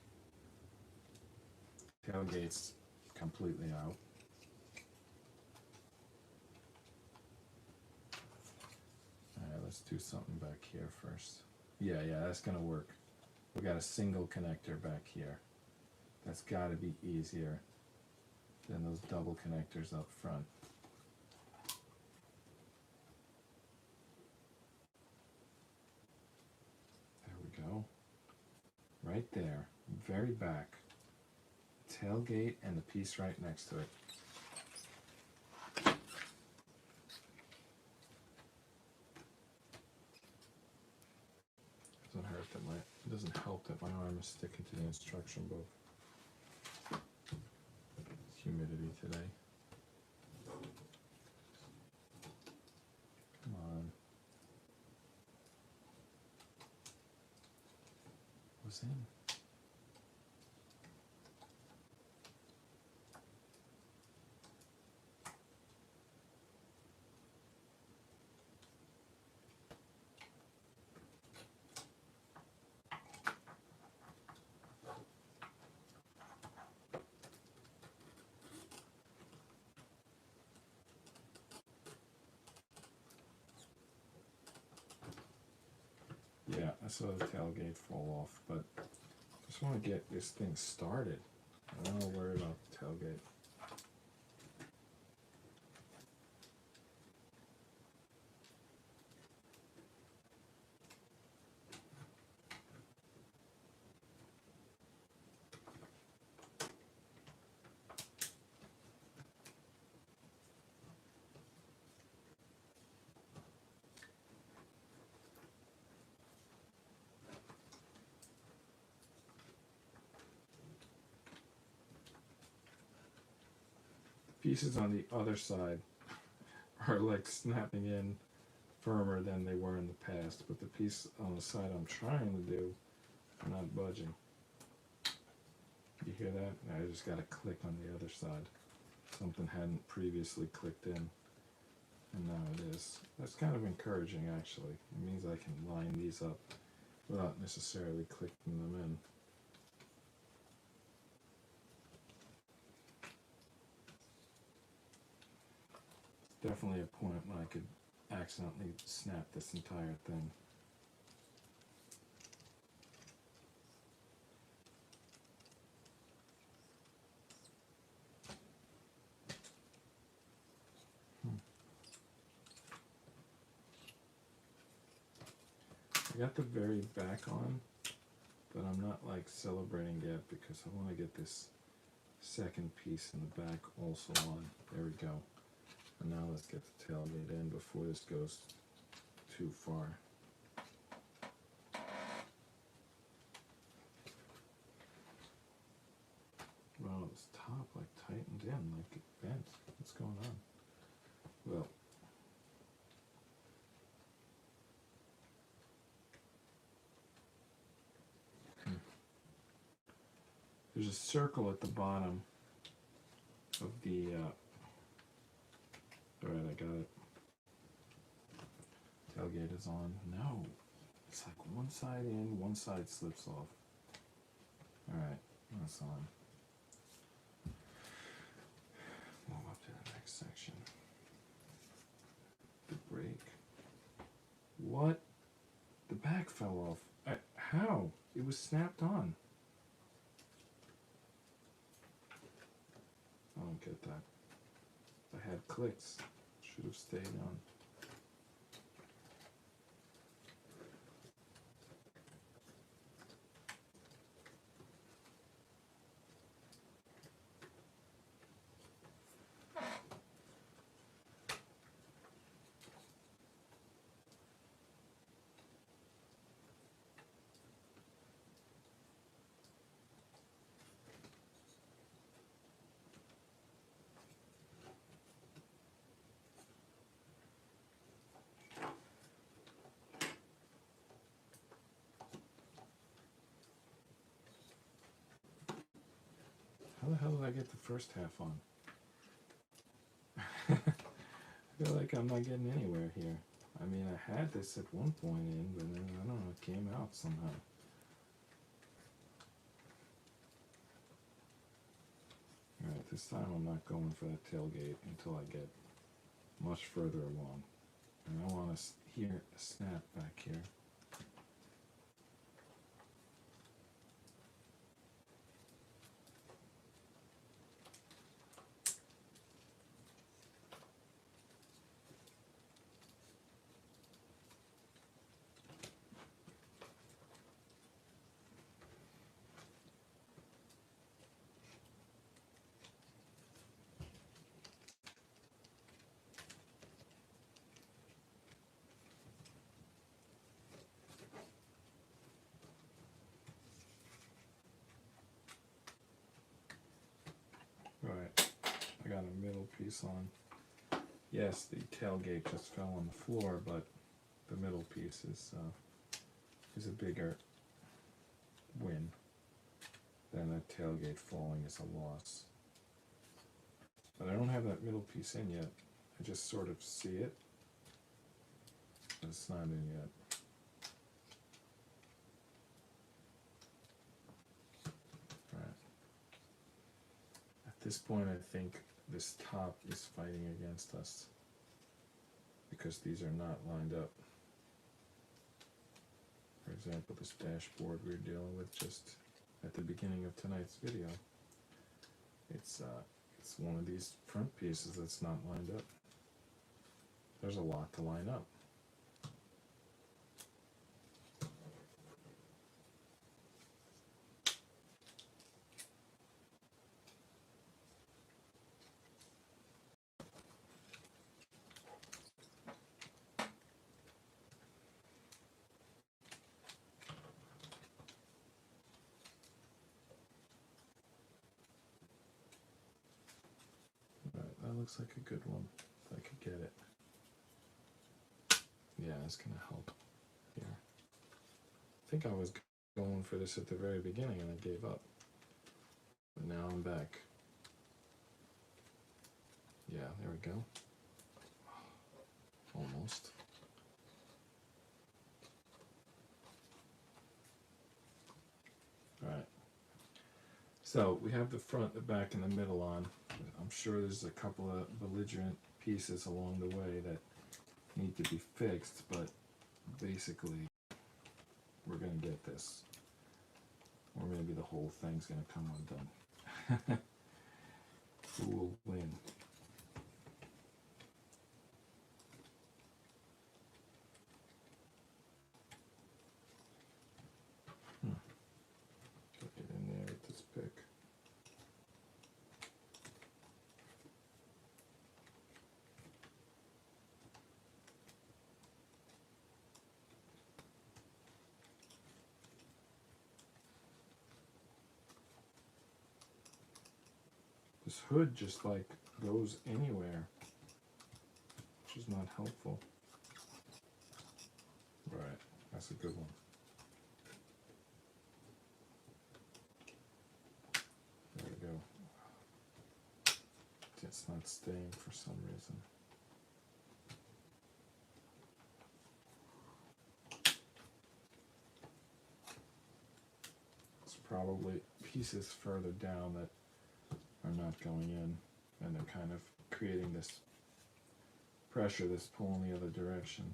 Tailgate's completely out. Alright, let's do something back here first. Yeah, that's gonna work. We got a single connector back here. That's gotta be easier than those double connectors up front. There we go. Right there, very back. Tailgate and the piece right next to it. It doesn't help that my arm is sticking to the instruction book. Humidity today. Come on. What's in? Yeah, I saw the tailgate fall off, but I just want to get this thing started. I don't want to worry about the tailgate. Pieces on the other side are like snapping in firmer than they were in the past, but the piece on the side I'm trying to do, I'm not budging. You hear that? I just got to click on the other side. Something hadn't previously clicked in, and now it is. That's kind of encouraging, actually. It means I can line these up without necessarily clicking them in. Definitely a point when I could accidentally snap this entire thing. I got the very back on, but I'm not like celebrating yet because I want to get this second piece in the back also on. There we go. And now let's get the tailgate in before this goes too far. Wow, this top like tightened in, like it bent. What's going on? Well, there's a circle at the bottom of the alright, I got it. Tailgate is on. No. It's like one side in, one side slips off. Alright, that's on. Move up to section. The brake. What? The back fell off. How? It was snapped on. I don't get that. I had clicks. Should have stayed on. How the hell did I get the first half on? I feel like I'm not getting anywhere here. I mean, I had this at one point in, but then, I don't know, it came out somehow. Alright, this time I'm not going for that tailgate until I get much further along. And I want to hear a snap back here. Right, I got a middle piece on. Yes, the tailgate just fell on the floor, but the middle piece is a bigger win than that tailgate falling is a loss. But I don't have that middle piece in yet. I just sort of see it, but it's not in yet. At this point, I think this top is fighting against us because these are not lined up. For example, this dashboard we were dealing with just at the beginning of tonight's video. It's one of these front pieces that's not lined up. There's a lot to line up. That looks like a good one, if I could get it. Yeah, it's gonna help here. I think I was going for this at the very beginning and I gave up. But now I'm back. Yeah, there we go. Almost. Alright. So we have the front, the back, and the middle on. I'm sure there's a couple of belligerent pieces along the way that need to be fixed, but basically we're going to get this. Or maybe the whole thing's going to come undone. Who will win? Get in there with this pick. This hood just like goes anywhere, which is not helpful. Right, that's a good one. There we go. It's not staying for some reason. It's probably pieces further down that are not going in, and they're kind of creating this pressure that's pulling the other direction.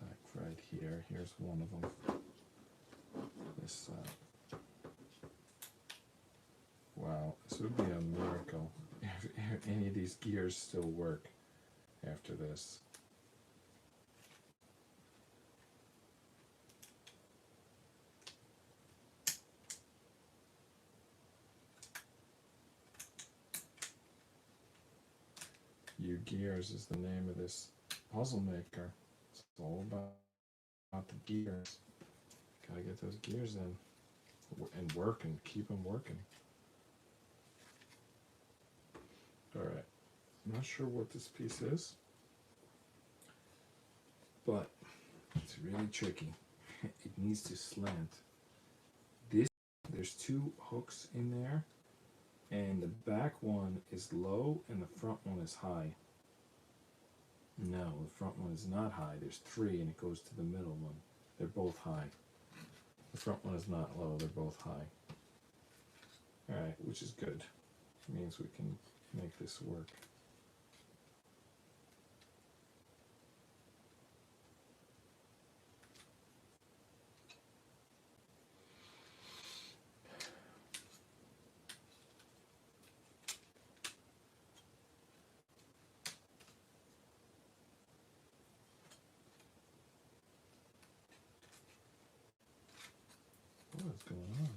Like right here, here's one of them. This, wow, this would be a miracle if any of these gears still work after this. Ugears is the name of this puzzle maker. It's all about the gears. Gotta get those gears in and working, keep them working. Alright, I'm not sure what this piece is, but it's really tricky. It needs to slant. There's two hooks in there, and the back one is low and the front one is high. No, the front one is not high. There's three and it goes to the middle one. They're both high. The front one is not low, they're both high. Alright, which is good. It means we can make this work. What is going on?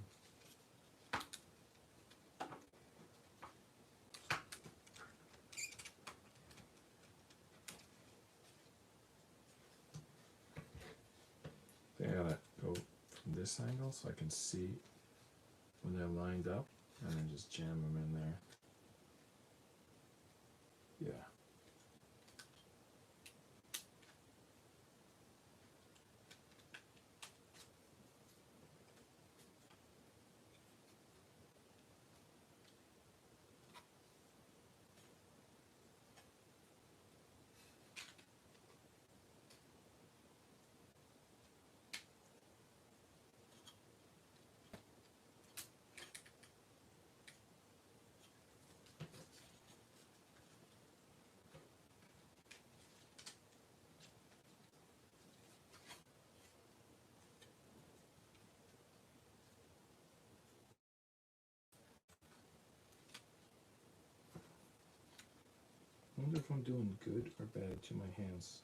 I gotta go from this angle so I can see when they're lined up and then just jam them in there. Yeah. I wonder if I'm doing good or bad to my hands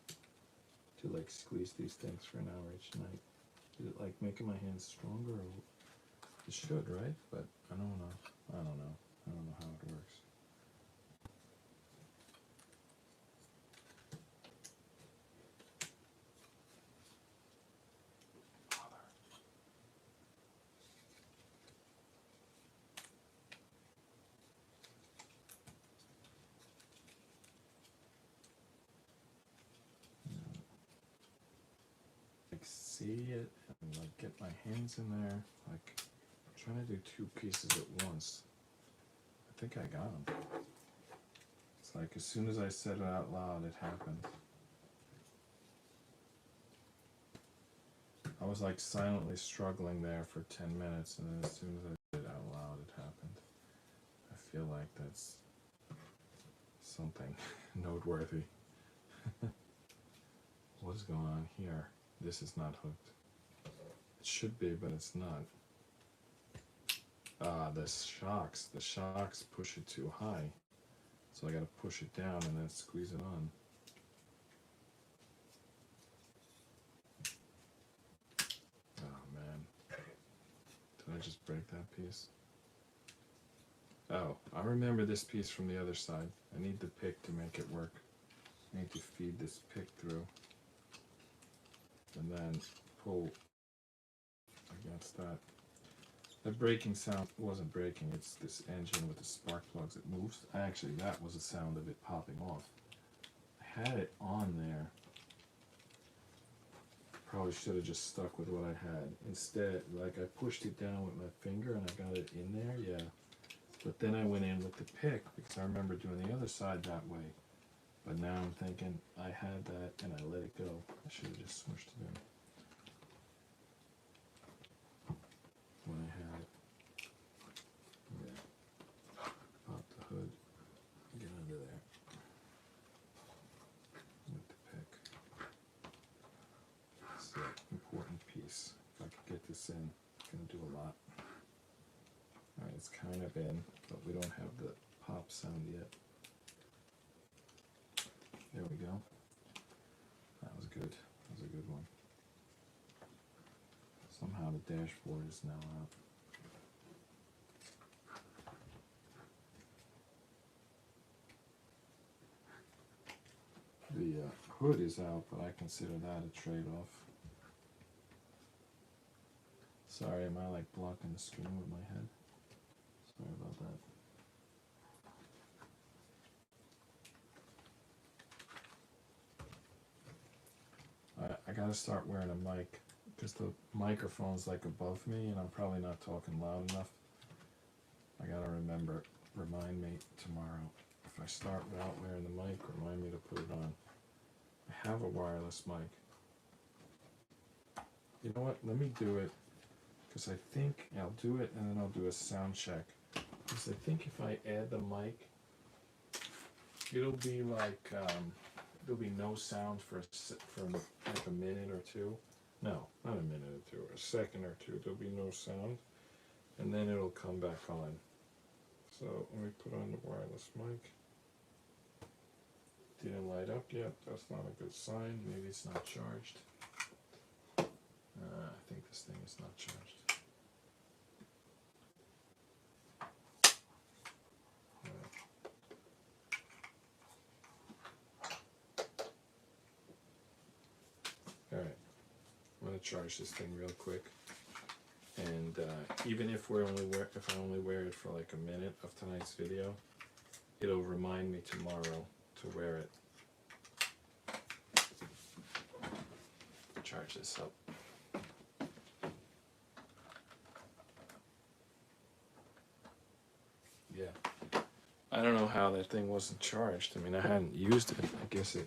to like squeeze these things for an hour each night. Is it like making my hands stronger? Or it should, right? But I don't know. I don't know. I don't know how it works. Like see it and like get my hands in there. Like I'm trying to do two pieces at once. I think I got them. It's like as soon as I said it out loud, it happened. I was like silently struggling there for 10 minutes, and then as soon as I did it out loud, it happened. I feel like that's something noteworthy. What is going on here? This is not hooked. It should be, but it's not. The shocks push it too high. So I gotta push it down and then squeeze it on. Oh man. Did I just break that piece? Oh, I remember this piece from the other side. I need the pick to make it work. I need to feed this pick through. And then pull against that. The braking sound wasn't braking, it's this engine with the spark plugs that moves. Actually, that was the sound of it popping off. I had it on there. Probably should have just stuck with what I had. Instead, like I pushed it down with my finger and I got it in there, yeah. But then I went in with the pick because I remember doing the other side that way. But now I'm thinking I had that and I let it go. I should have just smushed it in. in. It's gonna do a lot. Alright, it's kind of in, but we don't have the pop sound yet. There we go. That was good. That was a good one. Somehow the dashboard is now out. The hood is out, but I consider that a trade-off. Sorry, am I like blocking the screen with my head? Sorry about that. I gotta start wearing a mic because the microphone's like above me and I'm probably not talking loud enough. I gotta remind me tomorrow. If I start without wearing the mic, remind me to put it on. I have a wireless mic. You know what? Let me do it because I think I'll do it and then I'll do a sound check. Because I think if I add the mic, it'll be like there'll be no sound for like a minute or two. No, not a minute or two, a second or two. There'll be no sound, and then it'll come back on. So let me put on the wireless mic. Didn't light up yet. That's not a good sign. Maybe it's not charged. I think this thing is not charged. Alright, I'm gonna charge this thing real quick, and even if I only wear it for like a minute of tonight's video, it'll remind me tomorrow to wear it. Charge this up. Yeah. I don't know how that thing wasn't charged. I mean, I hadn't used it. I guess if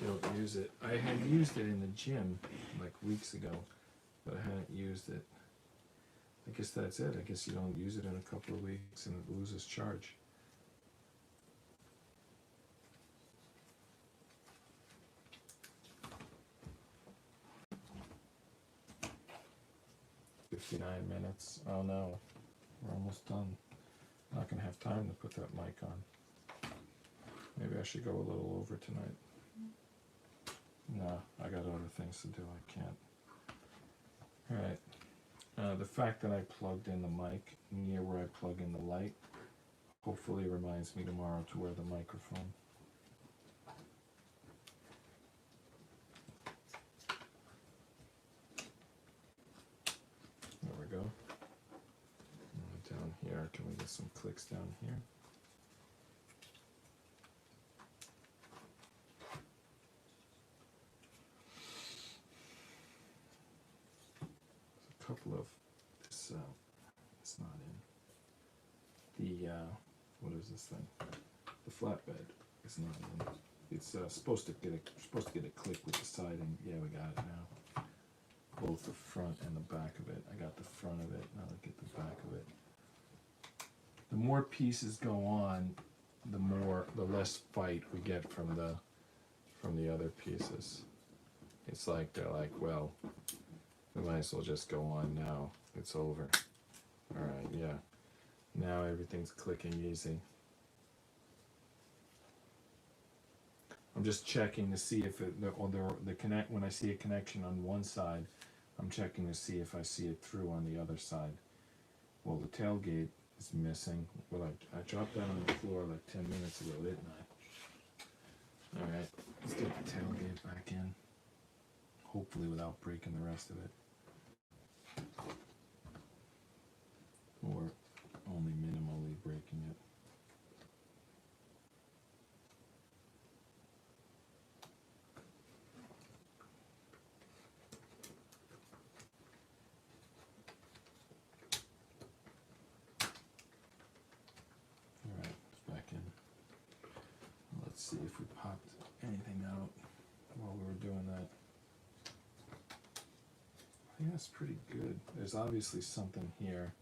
you don't use it. I had used it in the gym like weeks ago, but I hadn't used it. I guess that's it. I guess you don't use it in a couple of weeks and it loses charge. "59 minutes. Oh no, we're almost done. Not gonna have time to put that mic on. Maybe I should go a little over tonight. No, I got other things to do. I can't. Alright. The fact that I plugged in the mic near where I plug in the light hopefully reminds me tomorrow to wear the microphone. There we go. Down here, can we get some clicks down here? There's a couple of this. It's not in the. What is this thing? The flatbed is not in. It's supposed to get a click with the siding. Yeah, we got it now. Both the front and the back of it. I got the front of it. Now I get the back of it. The more pieces go on, the less fight we get from the other pieces. It's like they're like, well, we might as well just go on now. It's over. All right, yeah. Now everything's clicking easy. I'm just checking to see if the connect. When I see a connection on one side, I'm checking to see if I see it through on the other side. Well, the tailgate is missing. Well, I dropped that on the floor like 10 minutes ago, didn't I? Alright, let's get the tailgate back in. Hopefully without breaking the rest of it. Or only minimally breaking it. See if we popped anything out while we were doing that. I think that's pretty good. There's obviously something here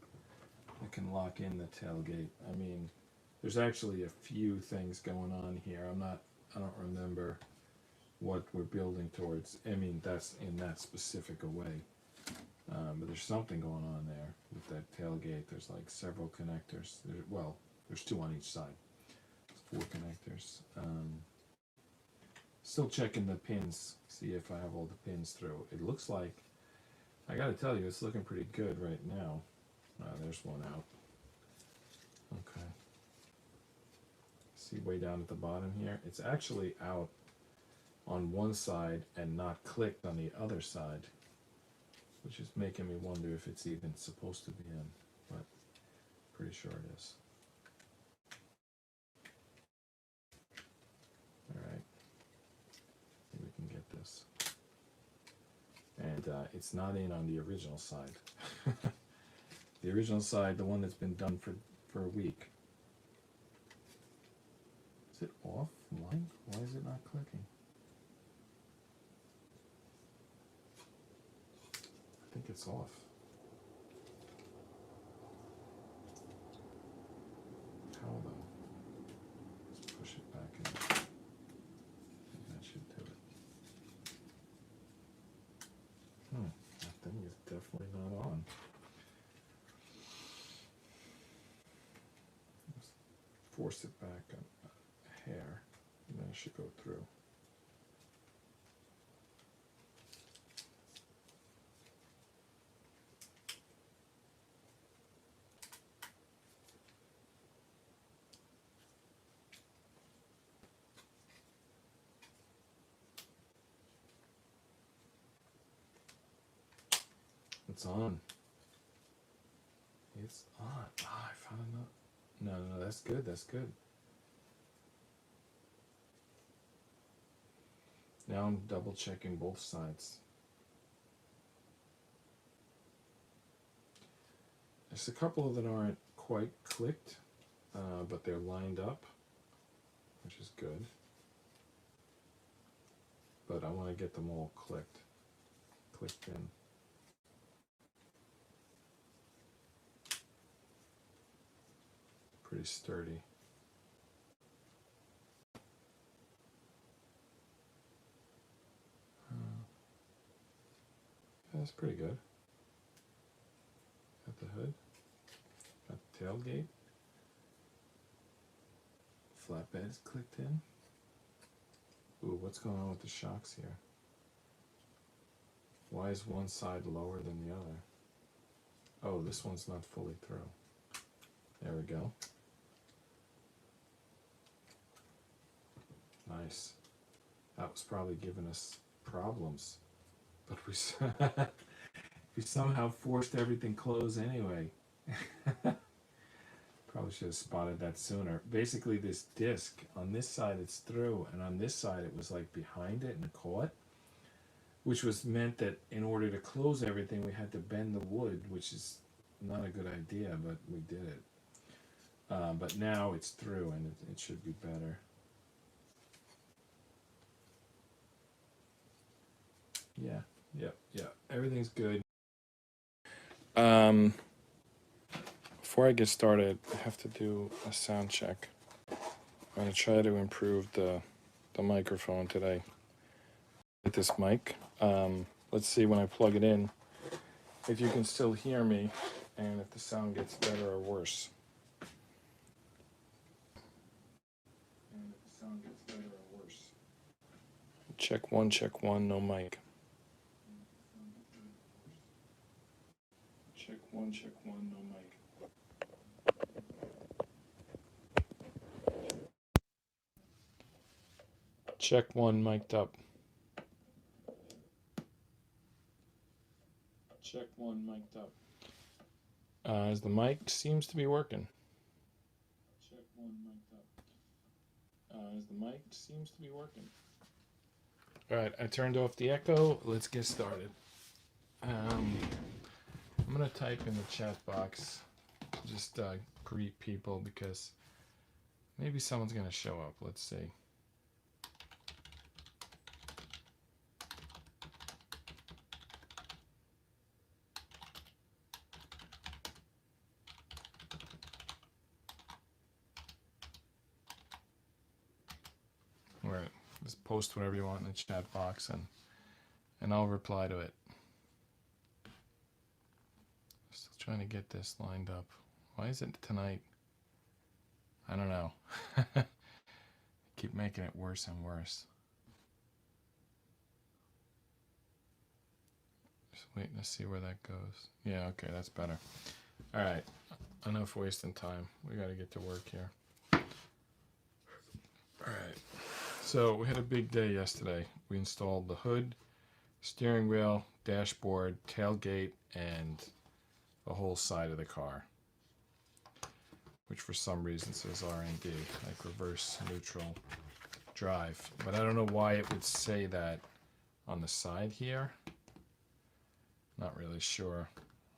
that can lock in the tailgate. I mean, there's actually a few things going on here. I don't remember what we're building towards. I mean, that's in that specific a way. But there's something going on there with that tailgate. There's like several connectors. There's 2 on each side. 4 connectors. Still checking the pins, see if I have all the pins through. It looks like, I gotta tell you, it's looking pretty good right now. There's one out. Okay. See way down at the bottom here? It's actually out on one side and not clicked on the other side, which is making me wonder if it's even supposed to be in, but pretty sure it is. Alright. We can get this. And it's not in on the original side. The original side, the one that's been done for a week. Is it offline? Why is it not clicking? I think it's off. How though? Let's push it back in. That should do it. That thing is definitely not on. Let's force it back a hair, and then it should go through. It's on. It's on. Ah, I found another. No, that's good. That's good. Now I'm double checking both sides. There's a couple that aren't quite clicked, but they're lined up, which is good. But I want to get them all clicked in. Pretty sturdy. That's pretty good. Got the hood. Got the tailgate. Flatbed's clicked in. Ooh, what's going on with the shocks here? Why is one side lower than the other? Oh, this one's not fully through. There we go. Nice. That was probably giving us problems. But we somehow forced everything closed anyway. Probably should have spotted that sooner. Basically, this disc, on this side it's through, and on this side it was like behind it and caught, which was meant that in order to close everything we had to bend the wood, which is not a good idea, but we did it. But now it's through and it should be better. Yeah, everything's good. Before I get started, I have to do a sound check. I'm going to try to improve the microphone today with this mic. Let's see when I plug it in if you can still hear me and if the sound gets better or worse. Check one, no mic. Check one, no mic. Check one, mic'd up. Check one, mic'd up. As the mic seems to be working. Check one, mic'd up. As the mic seems to be working. Alright, I turned off the echo. Let's get started. I'm going to type in the chat box. Just greet people because maybe someone's going to show up. Let's see. Alright, just post whatever you want in the chat box and I'll reply to it. trying to get this lined up. Why is it tonight? I don't know. Keep making it worse and worse. Just waiting to see where that goes. Yeah, okay, that's better. All right, enough wasting time. We got to get to work here. All right, so we had a big day yesterday. We installed the hood, steering wheel, dashboard, tailgate, and the whole side of the car, which for some reason says R&D, like reverse neutral drive. But I don't know why it would say that on the side here. Not really sure.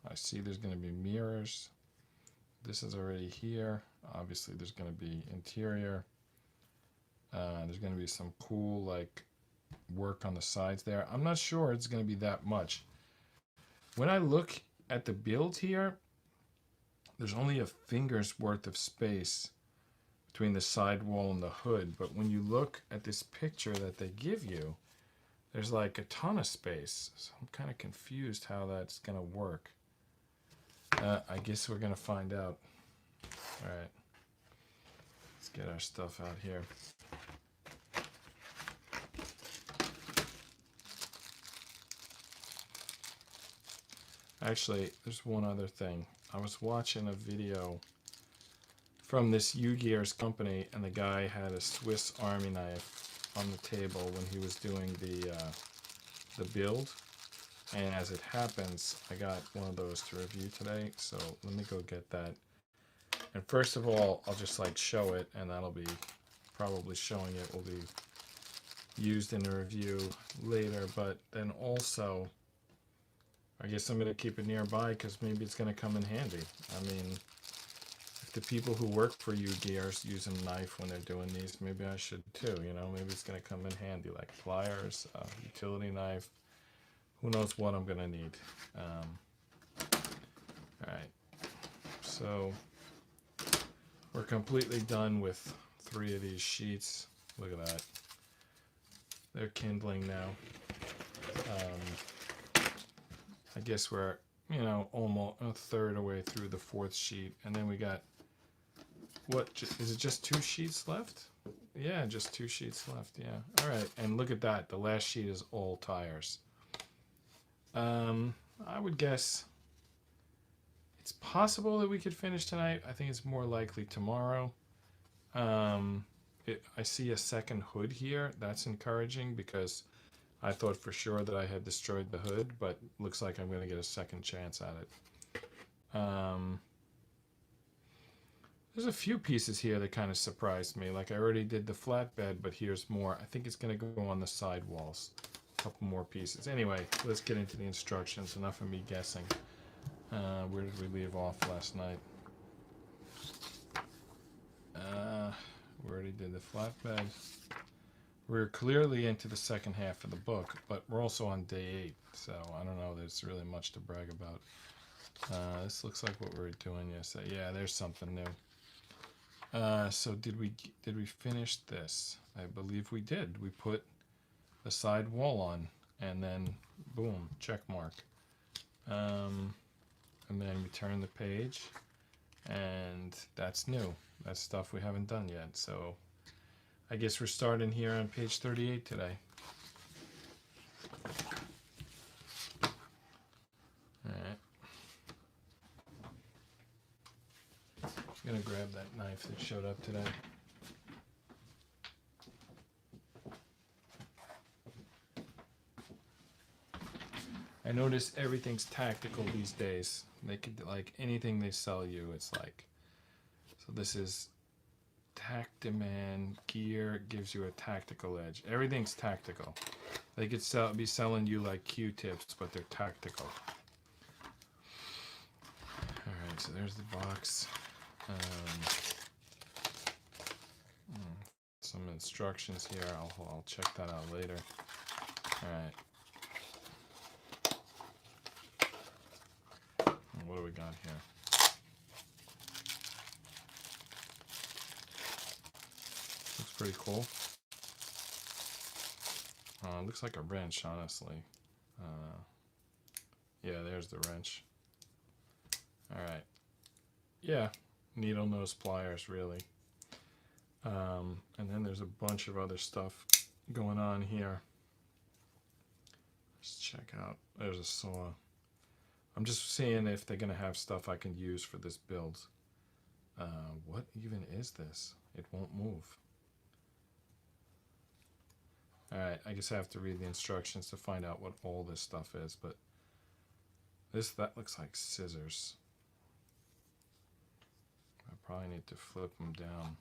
I see there's going to be mirrors. This is already here. Obviously there's going to be interior. There's going to be some cool like work on the sides there. I'm not sure it's going to be that much. When I look at the build here, there's only a finger's worth of space between the sidewall and the hood, but when you look at this picture that they give you, there's like a ton of space. So I'm kind of confused how that's gonna work. I guess we're gonna find out. All right, let's get our stuff out here. Actually, there's one other thing. I was watching a video from this Ugears company, and the guy had a Swiss Army knife on the table when he was doing the build. And as it happens, I got one of those to review today, so let me go get that. And first of all, I'll just like show it, and that'll be probably showing it will be used in a review later. But then also, I guess I'm going to keep it nearby because maybe it's going to come in handy. I mean, if the people who work for Ugears use a knife when they're doing these, maybe I should too, you know, maybe it's going to come in handy, like pliers, utility knife, who knows what I'm going to need. Alright, so we're completely done with 3 of these sheets. Look at that. They're kindling now. I guess we're, you know, almost a third away through the 4th sheet, and then we got, what, is it just 2 sheets left? Yeah, just 2 sheets left, yeah. All right, and look at that, the last sheet is all tires. I would guess it's possible that we could finish tonight. I think it's more likely tomorrow. I see a second hood here. That's encouraging because I thought for sure that I had destroyed the hood, but looks like I'm going to get a second chance at it. There's a few pieces here that kind of surprised me. Like I already did the flatbed, but here's more. I think it's going to go on the side walls. A couple more pieces. Anyway, let's get into the instructions. Enough of me guessing. Where did we leave off last night? We already did the flatbed. We're clearly into the second half of the book, but we're also on day 8, so I don't know there's really much to brag about. This looks like what we were doing yesterday. Yeah, there's something new. So did we finish this? I believe we did. We put the side wall on, and then boom, check mark. And then we turn the page, and that's new. That's stuff we haven't done yet, so I guess we're starting here on page 38 today. Alright. I'm gonna grab that knife that showed up today. I notice everything's tactical these days. They could, like, anything they sell you, it's like, so this is tact demand gear, gives you a tactical edge. Everything's tactical. They could be selling you like Q-tips, but they're tactical. Alright, so there's the box. Some instructions here. I'll check that out later. Alright. What do we got here? Looks pretty cool. Looks like a wrench, honestly. Yeah, there's the wrench. All right. Yeah, needle nose pliers, really. And then there's a bunch of other stuff going on here. Let's check out. There's a saw. I'm just seeing if they're going to have stuff I can use for this build. What even is this? It won't move. Alright, I guess I have to read the instructions to find out what all this stuff is, but that looks like scissors. I probably need to flip them down.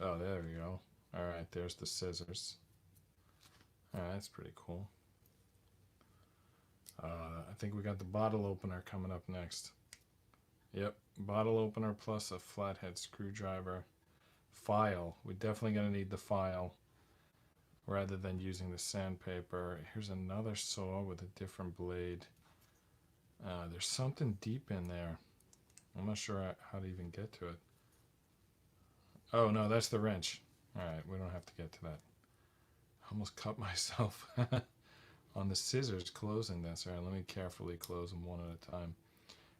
Oh, there we go. Alright, there's the scissors. Alright, that's pretty cool. I think we got the bottle opener coming up next. Yep, bottle opener plus a flathead screwdriver. File. We're definitely going to need the file rather than using the sandpaper. Here's another saw with a different blade. There's something deep in there. I'm not sure how to even get to it. Oh, no, that's the wrench. Alright, we don't have to get to that. I almost cut myself on the scissors closing this. Alright, let me carefully close them one at a time.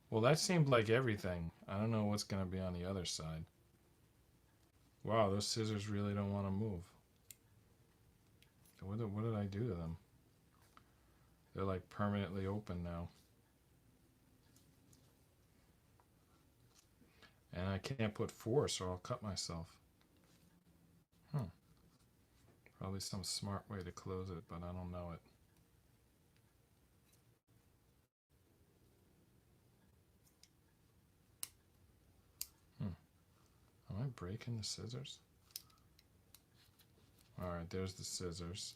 Well, that seemed like everything. I don't know what's going to be on the other side. Wow, those scissors really don't want to move. What did I do to them? They're like permanently open now. And I can't put force or I'll cut myself. Probably some smart way to close it, but I don't know it. Am I breaking the scissors? Alright, there's the scissors.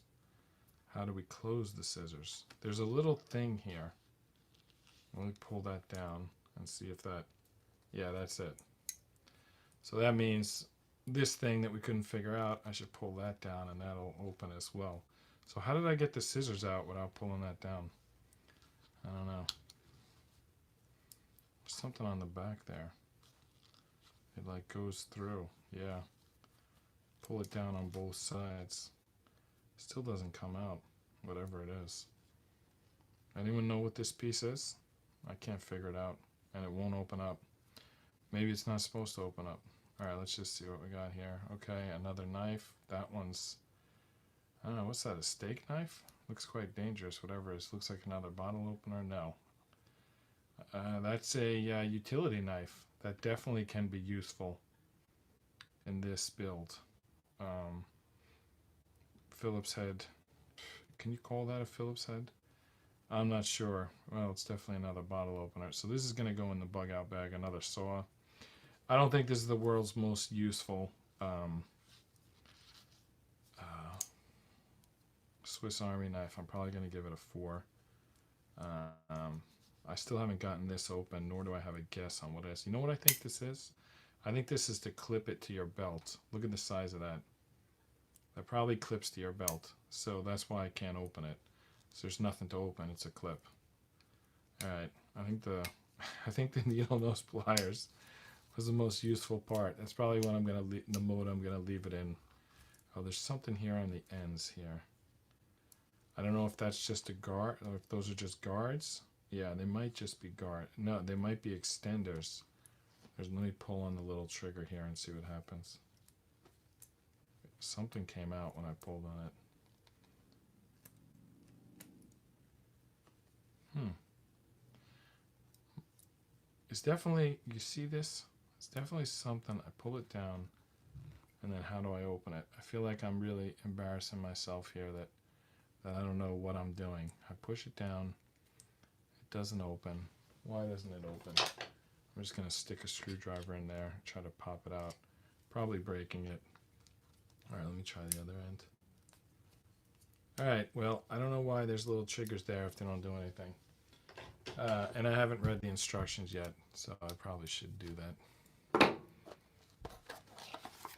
How do we close the scissors? There's a little thing here. Let me pull that down and see if that... Yeah, that's it. So that means this thing that we couldn't figure out, I should pull that down and that'll open as well. So how did I get the scissors out without pulling that down? I don't know. There's something on the back there. It like goes through. Yeah. Pull it down on both sides. Still doesn't come out, whatever it is. Anyone know what this piece is? I can't figure it out, and it won't open up. Maybe it's not supposed to open up. Alright, let's just see what we got here. Okay, another knife. That one's, I don't know, what's that, a steak knife? Looks quite dangerous, whatever it is. Looks like another bottle opener. No. That's a utility knife. That definitely can be useful in this build. Phillips head. Can you call that a Phillips head? I'm not sure. Well, it's definitely another bottle opener. So this is going to go in the bug out bag. Another saw. I don't think this is the world's most useful Swiss Army knife. I'm probably going to give it a 4. I still haven't gotten this open, nor do I have a guess on what it is. You know what I think this is? I think this is to clip it to your belt. Look at the size of that. That probably clips to your belt. So that's why I can't open it. So there's nothing to open. It's a clip. Alright. I think the needle nose pliers was the most useful part. That's probably what I'm going to the mode I'm going to leave it in. Oh, there's something here on the ends here. I don't know if that's just a guard or if those are just guards. Yeah, they might just be guard. No, they might be extenders. Let me pull on the little trigger here and see what happens. Something came out when I pulled on it. It's definitely, you see this? It's definitely something. I pull it down, and then how do I open it? I feel like I'm really embarrassing myself here that I don't know what I'm doing. I push it down. It doesn't open. Why doesn't it open? I'm just going to stick a screwdriver in there, try to pop it out. Probably breaking it. Alright, let me try the other end. Alright, well, I don't know why there's little triggers there if they don't do anything. And I haven't read the instructions yet, so I probably should do that.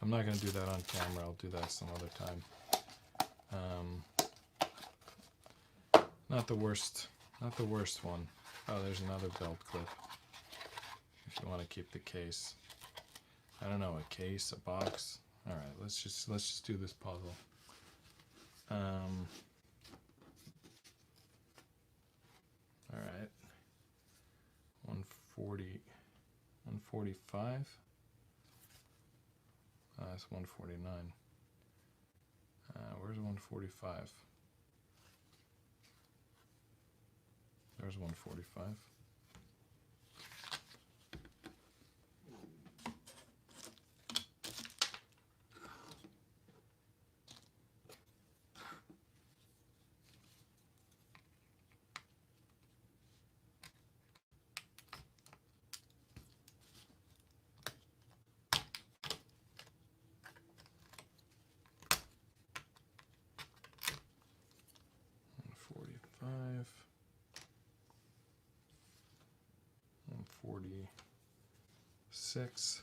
I'm not going to do that on camera. I'll do that some other time. Not the worst one. Oh, there's another belt clip. If you want to keep the case. I don't know, a case, a box. All right, let's just do this puzzle. All right. 140, 145. That's 149. Where's 145? There's 145. Five, 146.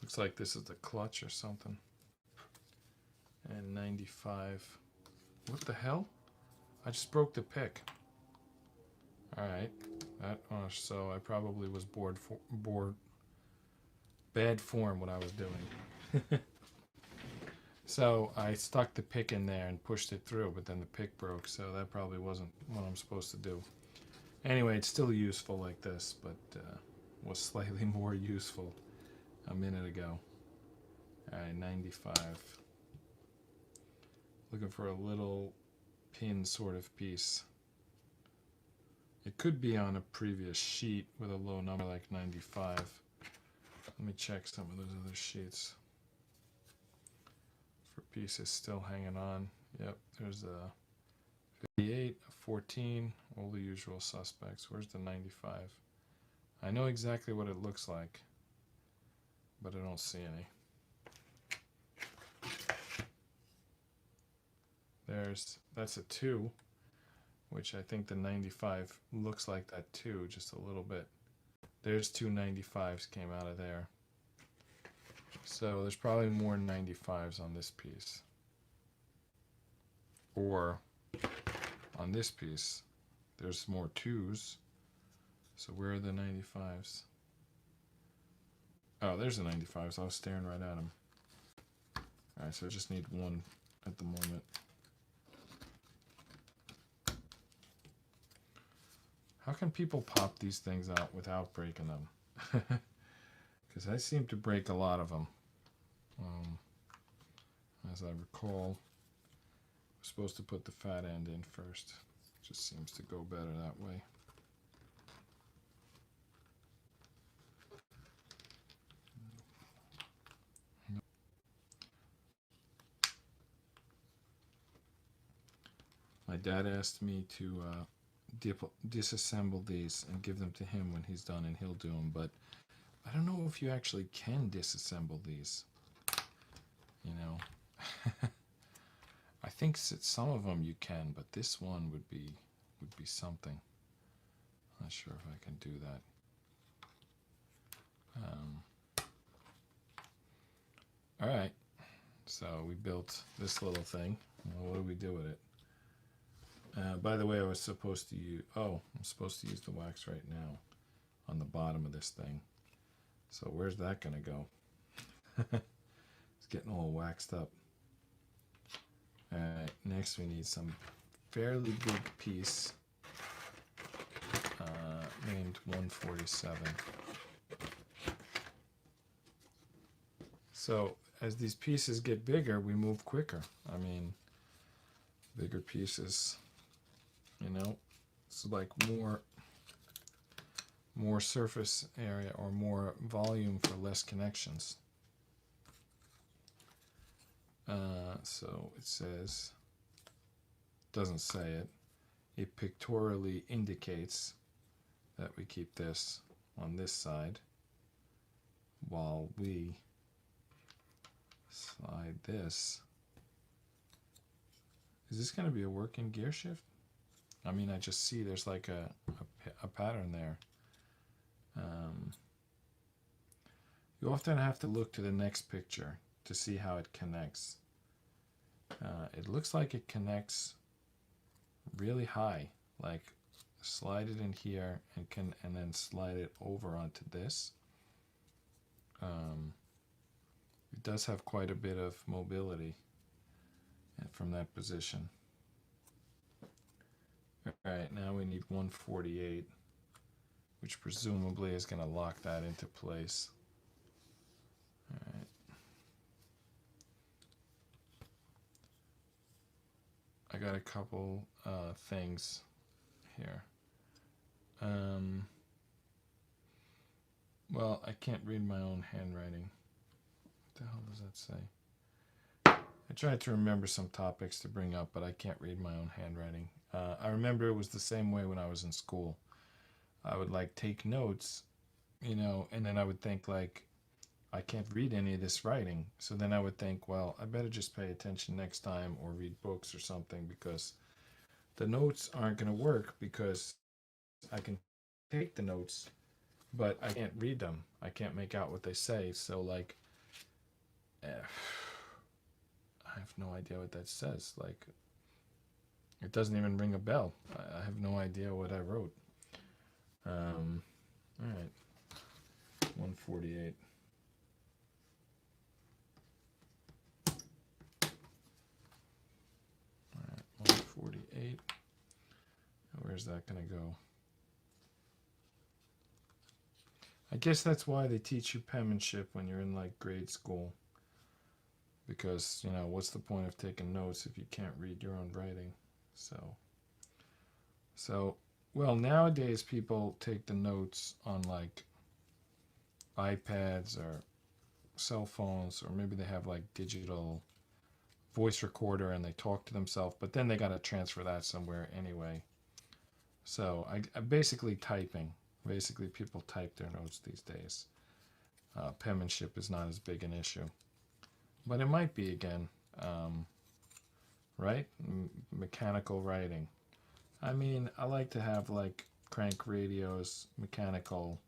Looks like this is the clutch or something. And 95. What the hell? I just broke the pick. Alright. So I probably was bad form what I was doing. So I stuck the pick in there and pushed it through, but then the pick broke, so that probably wasn't what I'm supposed to do. Anyway, it's still useful like this, but was slightly more useful a minute ago. Alright, 95. Looking for a little pin sort of piece. It could be on a previous sheet with a low number like 95. Let me check some of those other sheets. For pieces still hanging on. Yep, there's a 58, a 14, all the usual suspects. Where's the 95? I know exactly what it looks like, but I don't see any. That's a 2, which I think the 95 looks like that too, just a little bit. There's two 95s came out of there. So there's probably more 95s on this piece. Or on this piece, there's more 2s. So where are the 95s? Oh, there's the 95s. I was staring right at them. Alright, so I just need one at the moment. How can people pop these things out without breaking them? Because I seem to break a lot of them. As I recall, I'm supposed to put the fat end in first. Just seems to go better that way. My dad asked me to disassemble these and give them to him when he's done, and he'll do them, but I don't know if you actually can disassemble these. You know, I think some of them you can, but this one would be something. Not sure if I can do that. All right, so we built this little thing. Well, what do we do with it? By the way, I was supposed to use. Oh, I'm supposed to use the wax right now on the bottom of this thing. So where's that gonna go? It's getting all waxed up. Alright, next we need some fairly big piece named 147. So as these pieces get bigger, we move quicker. I mean, bigger pieces, you know, it's like more surface area or more volume for less connections. So it says, doesn't say it, it pictorially indicates that we keep this on this side while we slide this. Is this going to be a working gear shift? I mean, I just see there's like a pattern there. You often have to look to the next picture to see how it connects. It looks like it connects really high, like slide it in here and then slide it over onto this. It does have quite a bit of mobility from that position. Alright, now we need 148, which presumably is going to lock that into place. Alright. I got a couple things here. Well, I can't read my own handwriting. What the hell does that say? I tried to remember some topics to bring up, but I can't read my own handwriting. I remember it was the same way when I was in school. I would like take notes, you know, and then I would think like, I can't read any of this writing. So then I would think, well, I better just pay attention next time or read books or something, because the notes aren't going to work, because I can take the notes, but I can't read them. I can't make out what they say. So like, I have no idea what that says. Like, it doesn't even ring a bell. I have no idea what I wrote. All right, 148. All right, 148. Where's that gonna go? I guess that's why they teach you penmanship when you're in like grade school. Because, you know, what's the point of taking notes if you can't read your own writing? So, well, nowadays people take the notes on like iPads or cell phones, or maybe they have like digital voice recorder and they talk to themselves, but then they got to transfer that somewhere anyway. So I basically typing. Basically, people type their notes these days. Penmanship is not as big an issue, but it might be again, right? Mechanical writing. I mean, I like to have like crank radios, mechanical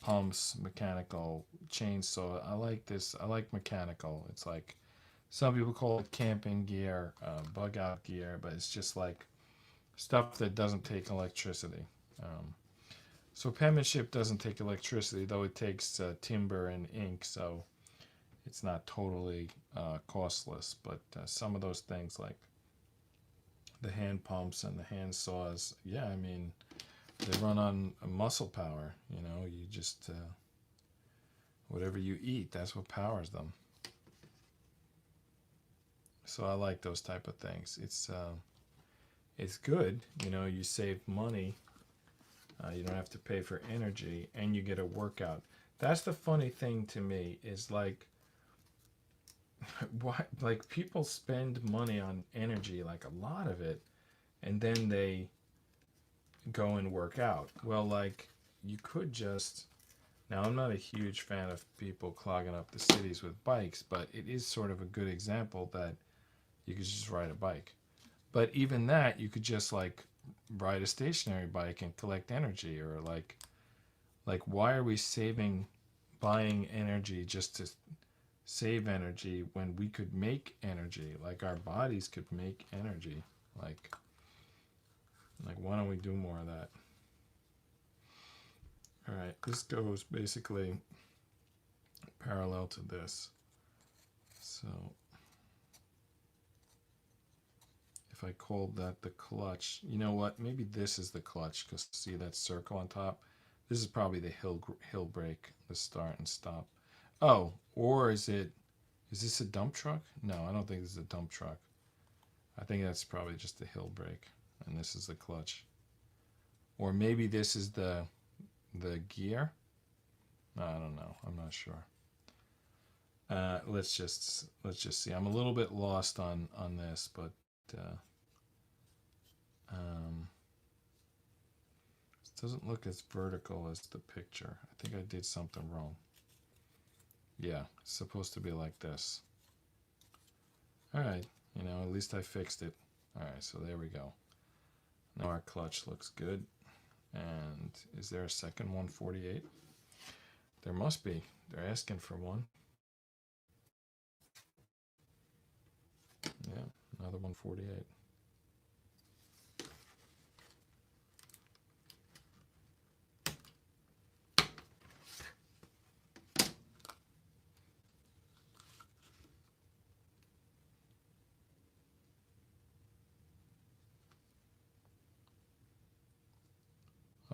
pumps, mechanical chainsaw. I like this. I like mechanical. It's like, some people call it camping gear, bug out gear, but it's just like stuff that doesn't take electricity. So penmanship doesn't take electricity, though it takes timber and ink, so it's not totally costless. But some of those things like the hand pumps and the hand saws, yeah, I mean, they run on muscle power. You know, you just, whatever you eat, that's what powers them. So I like those type of things. It's good, you know, you save money. You don't have to pay for energy, and you get a workout. That's the funny thing to me, is like, why, like, people spend money on energy, like a lot of it, and then they go and work out. Well, like, you could just, now I'm not a huge fan of people clogging up the cities with bikes, but it is sort of a good example that you could just ride a bike. But even that, you could just like ride a stationary bike and collect energy, or like why are we buying energy just to save energy when we could make energy? Like, our bodies could make energy. Like why don't we do more of that? All right, this goes basically parallel to this. So if I called that the clutch, you know what? Maybe this is the clutch, because see that circle on top? This is probably the hill brake, the start and stop. Oh, or is this a dump truck? No, I don't think this is a dump truck. I think that's probably just the hill brake, and this is the clutch. Or maybe this is the gear. I don't know. I'm not sure. Let's just see. I'm a little bit lost on this, but it doesn't look as vertical as the picture. I think I did something wrong. Yeah, it's supposed to be like this. All right, you know, at least I fixed it. All right, so there we go. Now our clutch looks good. And is there a second 148? There must be. They're asking for one. Yeah, another 148.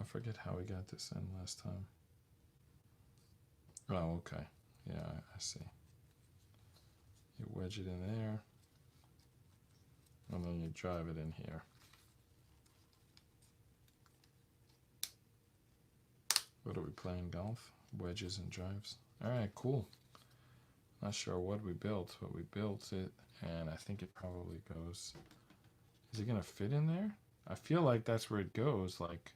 forget how we got this in last time. Oh, okay. Yeah, I see. You wedge it in there, and then you drive it in here. What are we playing, golf? Wedges and drives. All right, cool. Not sure what we built, but we built it, and I think it probably goes. Is it gonna fit in there? I feel like that's where it goes, like,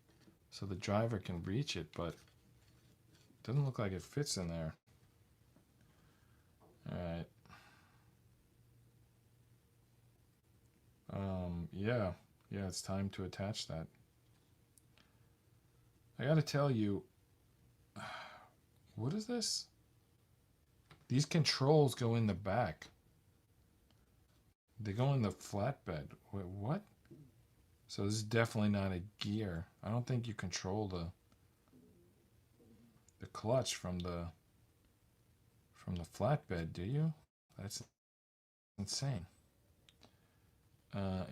so the driver can reach it, but it doesn't look like it fits in there. All right. Yeah, it's time to attach that. I gotta tell you, what is this? These controls go in the back. They go in the flatbed. Wait, what? So this is definitely not a gear. I don't think you control the clutch from the flatbed, do you? That's insane.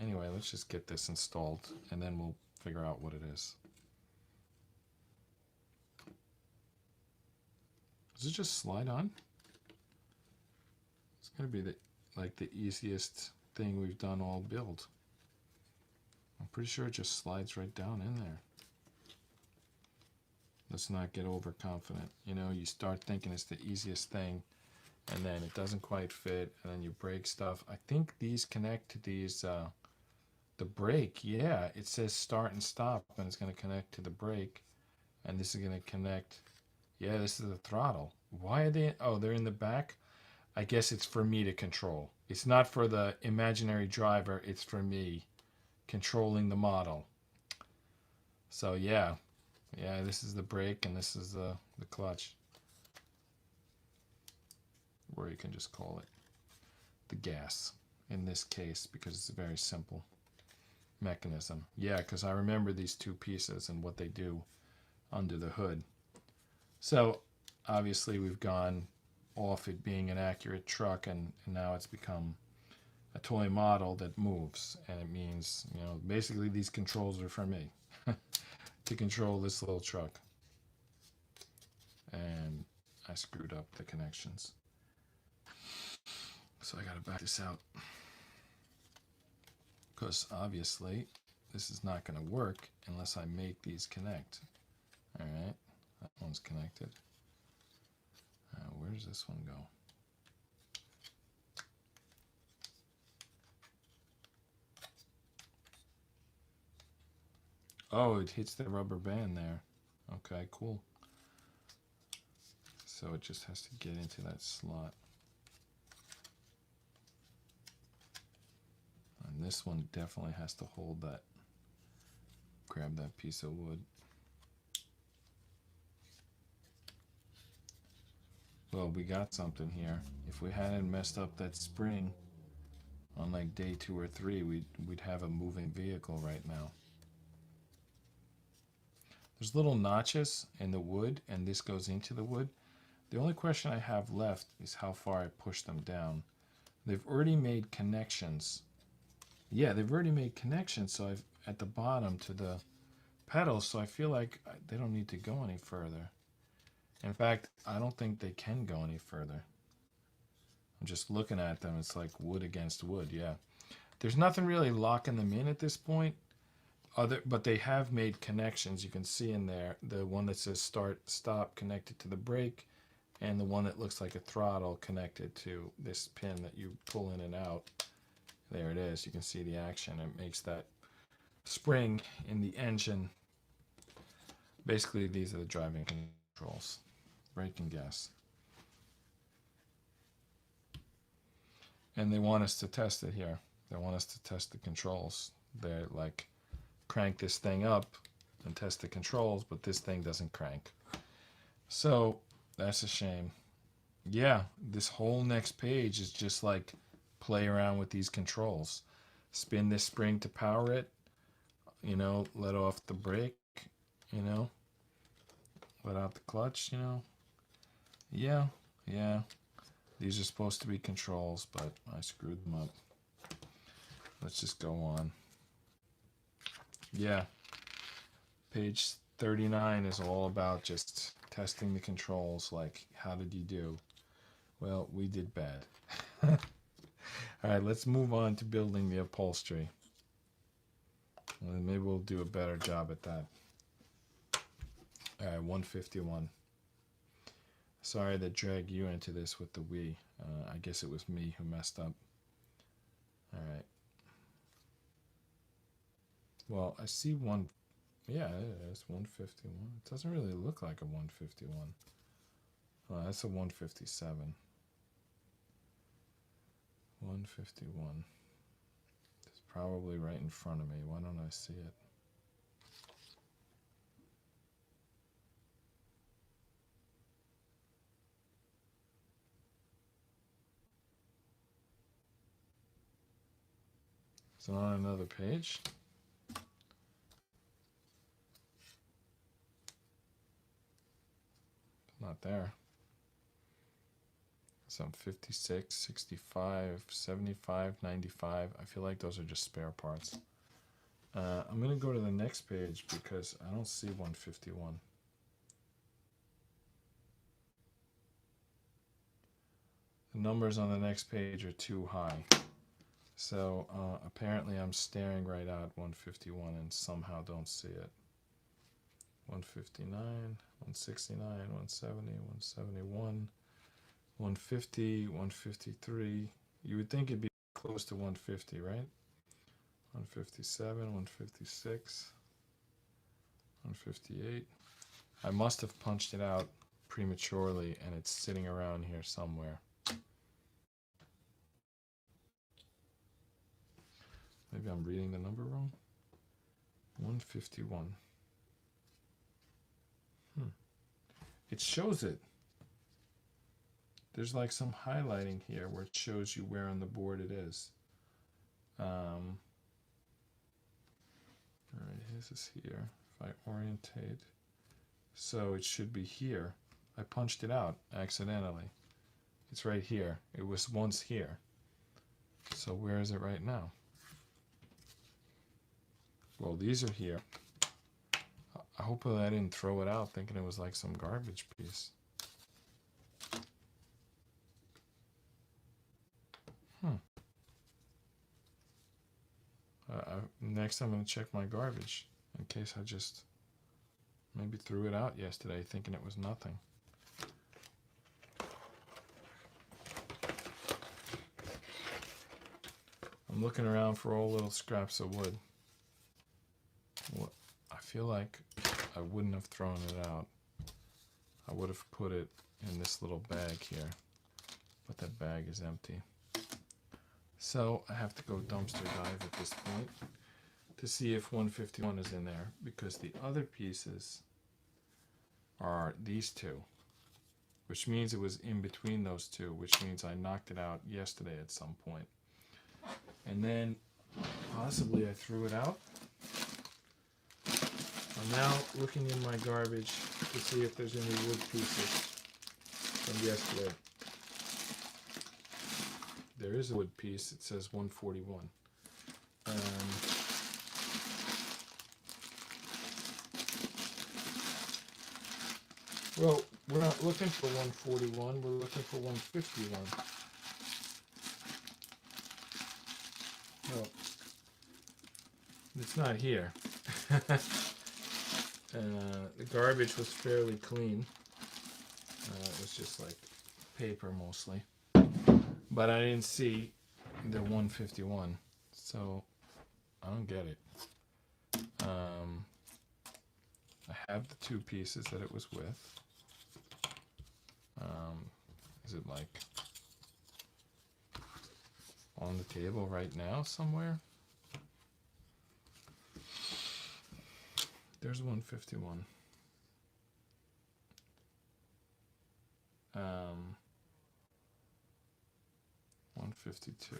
Anyway, let's just get this installed, and then we'll figure out what it is. Does it just slide on? It's gonna be the easiest thing we've done all build. I'm pretty sure it just slides right down in there. Let's not get overconfident. You know, you start thinking it's the easiest thing, and then it doesn't quite fit, and then you break stuff. I think these connect to these, the brake. Yeah, it says start and stop, and it's going to connect to the brake, and this is going to connect. Yeah, this is the throttle. Why are they? Oh, they're in the back. I guess it's for me to control. It's not for the imaginary driver. It's for me controlling the model. So yeah, this is the brake, and this is the clutch. Or you can just call it the gas in this case, because it's a very simple mechanism. Yeah, because I remember these two pieces and what they do under the hood. So obviously we've gone off it being an accurate truck, and now it's become a toy model that moves, and it means, you know, basically these controls are for me to control this little truck. And I screwed up the connections, so I gotta back this out, because obviously this is not gonna work unless I make these connect. All right, that one's connected. Where does this one go? Oh, it hits the rubber band there. Okay, cool. So it just has to get into that slot. And this one definitely has to hold that. Grab that piece of wood. Well, we got something here. If we hadn't messed up that spring on like day 2 or 3, we'd have a moving vehicle right now. There's little notches in the wood, and this goes into the wood. The only question I have left is how far I push them down. They've already made connections. Yeah, they've already made connections, so I've at the bottom to the pedals, so I feel like they don't need to go any further. In fact, I don't think they can go any further. I'm just looking at them. It's like wood against wood, yeah. There's nothing really locking them in at this point, but they have made connections. You can see in there, the one that says start, stop connected to the brake, and the one that looks like a throttle connected to this pin that you pull in and out. There it is. You can see the action. It makes that spring in the engine. Basically, these are the driving controls. Brake and gas. And they want us to test it here. They want us to test the controls. They're like, crank this thing up and test the controls, but this thing doesn't crank. So that's a shame. Yeah, this whole next page is just like play around with these controls. Spin this spring to power it, you know, let off the brake, you know, let out the clutch, you know. Yeah. These are supposed to be controls, but I screwed them up. Let's just go on. Yeah. Page 39 is all about just testing the controls, like, how did you do? Well, we did bad. All right, let's move on to building the upholstery. And maybe we'll do a better job at that. All right, 151. Sorry to drag you into this with the we. I guess it was me who messed up. All right. Well, I see one. Yeah, it is 151. It doesn't really look like a 151. Oh, that's a 157. 151. It's probably right in front of me. Why don't I see it? Is it on another page? Not there. Some 56, 65, 75, 95. I feel like those are just spare parts. I'm going to go to the next page because I don't see 151. The numbers on the next page are too high. So apparently I'm staring right at 151 and somehow don't see it. 159, 169, 170, 171, 150, 153. You would think it'd be close to 150, right? 157, 156, 158. I must have punched it out prematurely and it's sitting around here somewhere. Maybe I'm reading the number wrong. 151. It shows it. There's like some highlighting here where it shows you where on the board it is. All right, this is here. If I orientate, so it should be here. I punched it out accidentally. It's right here. It was once here. So where is it right now? Well, these are here. I hope I didn't throw it out thinking it was like some garbage piece. Next I'm going to check my garbage in case I just maybe threw it out yesterday thinking it was nothing. I'm looking around for all little scraps of wood. Well, I feel like I wouldn't have thrown it out. I would have put it in this little bag here, but that bag is empty. So I have to go dumpster dive at this point to see if 151 is in there, because the other pieces are these two, which means it was in between those two, which means I knocked it out yesterday at some point. And then possibly I threw it out. I'm now looking in my garbage to see if there's any wood pieces from yesterday. There is a wood piece. It says 141. Well, we're not looking for 141. We're looking for 151. Well, it's not here. The garbage was fairly clean. It was just like paper mostly. But I didn't see the 151, so I don't get it. I have the two pieces that it was with. Is it like on the table right now somewhere? There's 151. 152.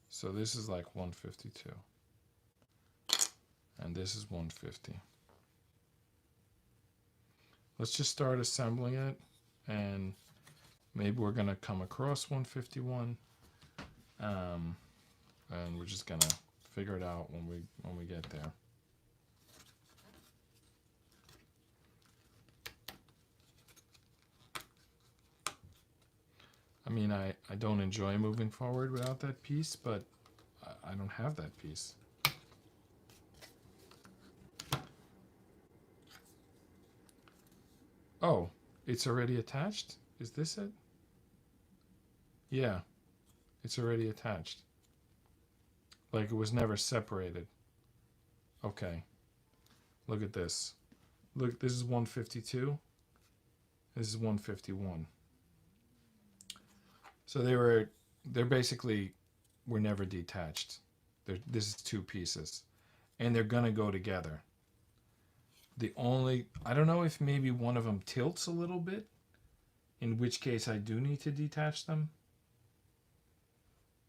So this is like 152. And this is 150. Let's just start assembling it, and maybe we're gonna come across 151, and we're just gonna figure it out when we get there. I mean, I don't enjoy moving forward without that piece, but I don't have that piece. Oh, it's already attached? Is this it? Yeah, it's already attached. Like it was never separated. Okay. Look at this. Look, this is 152. This is 151. So they're basically were never detached. This is two pieces. And they're gonna go together. I don't know if maybe one of them tilts a little bit, in which case I do need to detach them.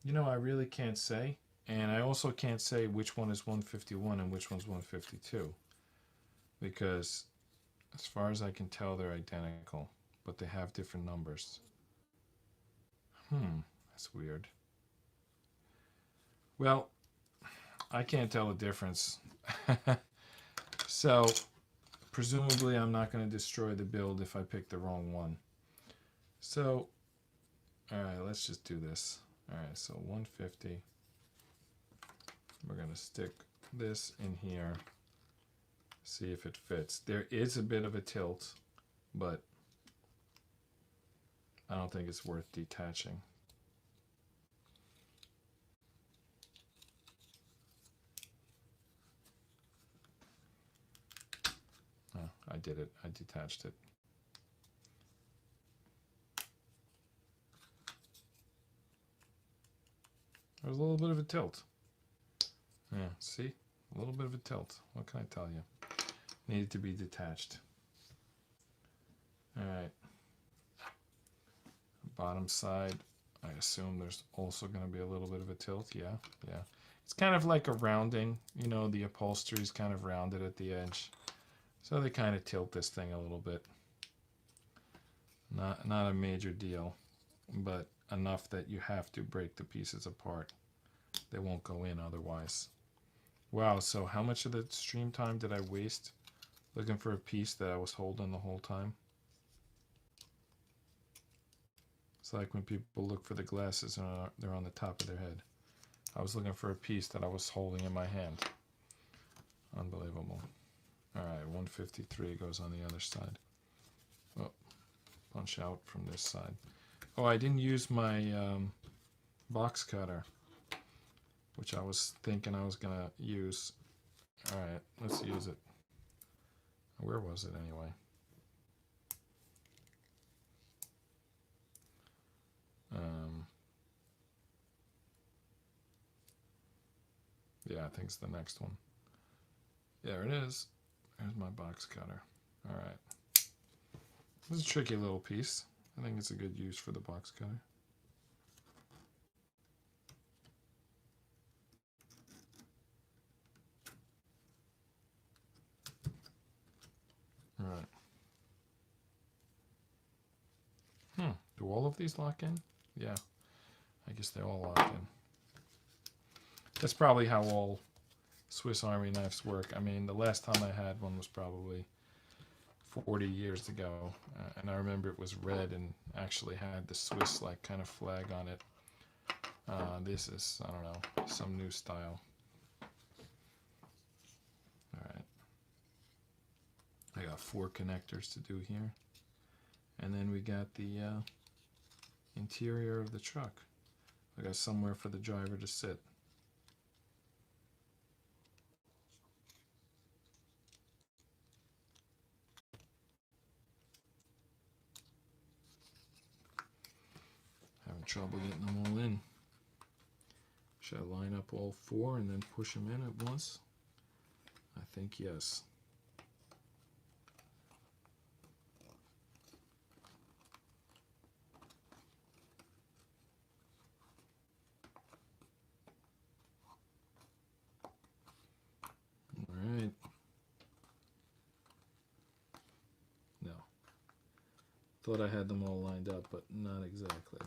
You know, I really can't say. And I also can't say which one is 151 and which one's 152. Because as far as I can tell, they're identical, but they have different numbers. That's weird. Well, I can't tell the difference. So, presumably I'm not going to destroy the build if I pick the wrong one. So, alright, let's just do this. Alright, so 150. We're going to stick this in here. See if it fits. There is a bit of a tilt, but I don't think it's worth detaching. Oh, I did it. I detached it. There's a little bit of a tilt. Yeah, see? A little bit of a tilt. What can I tell you? Needed to be detached. Alright. Bottom side, I assume there's also going to be a little bit of a tilt. Yeah, yeah. It's kind of like a rounding. You know, the upholstery is kind of rounded at the edge. So they kind of tilt this thing a little bit. Not a major deal, but enough that you have to break the pieces apart. They won't go in otherwise. Wow, so how much of the stream time did I waste looking for a piece that I was holding the whole time? It's like when people look for the glasses and they're on the top of their head. I was looking for a piece that I was holding in my hand. Unbelievable. Alright, 153 goes on the other side. Oh, punch out from this side. Oh, I didn't use my box cutter, which I was thinking I was going to use. Alright, let's use it. Where was it anyway? Yeah, I think it's the next one. There it is. There's my box cutter. Alright. This is a tricky little piece. I think it's a good use for the box cutter. Alright. Do all of these lock in? Yeah. I guess they all lock in. That's probably how all Swiss Army knives work. I mean, the last time I had one was probably 40 years ago, and I remember it was red and actually had the Swiss like kind of flag on it. This is, I don't know, some new style. Alright. I got 4 connectors to do here. And then we got the interior of the truck. I got somewhere for the driver to sit. Having trouble getting them all in. Should I line up all 4 and then push them in at once? I think yes. Alright. No. Thought I had them all lined up, but not exactly.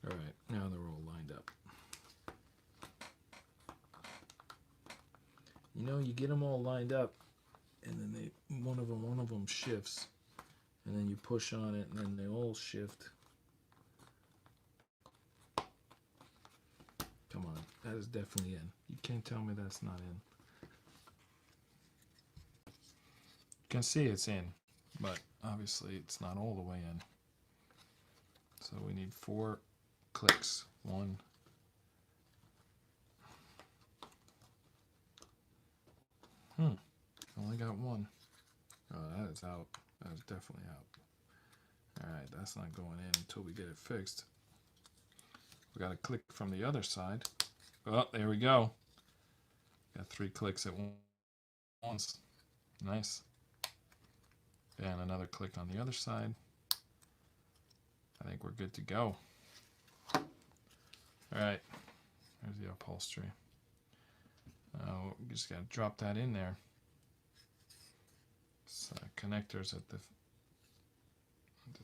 Alright, now they're all lined up. You know, you get them all lined up, and then one of them shifts, and then you push on it, and then they all shift. Come on, that is definitely in. You can't tell me that's not in. You can see it's in, but obviously it's not all the way in. So we need 4 clicks. 1. Only got 1. Oh, that is out. That is definitely out. Alright, that's not going in until we get it fixed. We got to click from the other side. Oh, there we go. Got 3 clicks at once. Nice. And another click on the other side. I think we're good to go. Alright. There's the upholstery. We just got to drop that in there. Connectors at the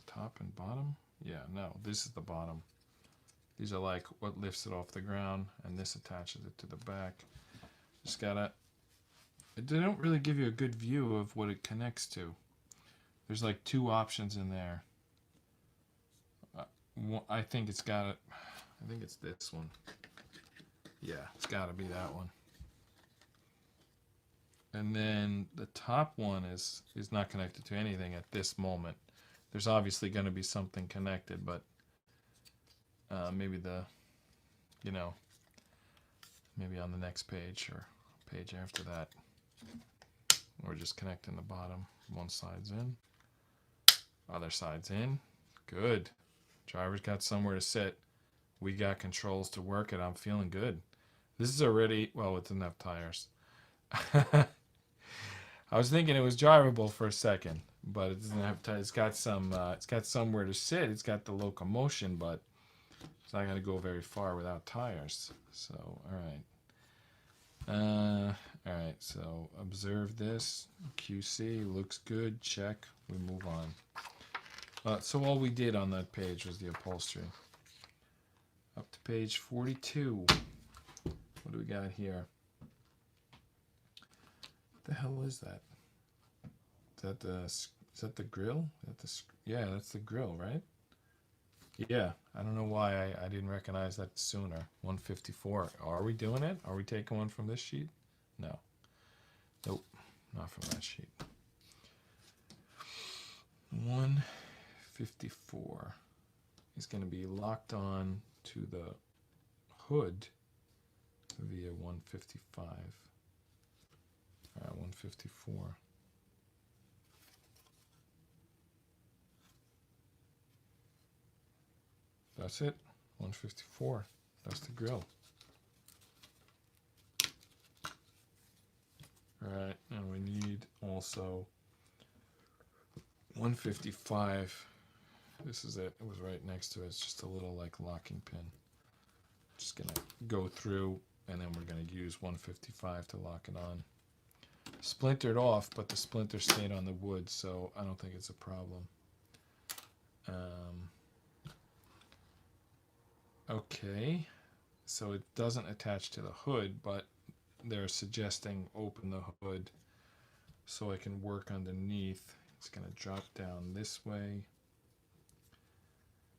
top and bottom. Yeah, no, this is the bottom. These are like what lifts it off the ground, and this attaches it to the back. Just gotta. They don't really give you a good view of what it connects to. There's like 2 options in there. I think it's got it. I think it's this one. Yeah, it's got to be that one. And then the top one is not connected to anything at this moment. There's obviously going to be something connected, but maybe maybe on the next page or page after that. We're just connecting the bottom. One side's in, other side's in. Good. Driver's got somewhere to sit. We got controls to work it. I'm feeling good. This is already, well, it doesn't have tires. I was thinking it was drivable for a second, but it doesn't have tires. It's got somewhere to sit. It's got the locomotion, but it's not going to go very far without tires. So, all right, so observe this. QC looks good. Check. We move on. So all we did on that page was the upholstery. Up to page 42. What do we got here? What the hell is that? Is that the grill? Yeah, that's the grill, right? Yeah, I don't know why I didn't recognize that sooner. 154. Are we doing it? Are we taking one from this sheet? No. Nope, not from that sheet. 154 is going to be locked on to the hood via 155. 154. That's it. 154. That's the grill. Alright, and we need also 155. This is it. It was right next to it. It's just a little like locking pin. Just gonna go through, and then we're gonna use 155 to lock it on. Splintered off, but the splinter stayed on the wood, so I don't think it's a problem. Okay, so it doesn't attach to the hood, but they're suggesting open the hood so I can work underneath. It's going to drop down this way.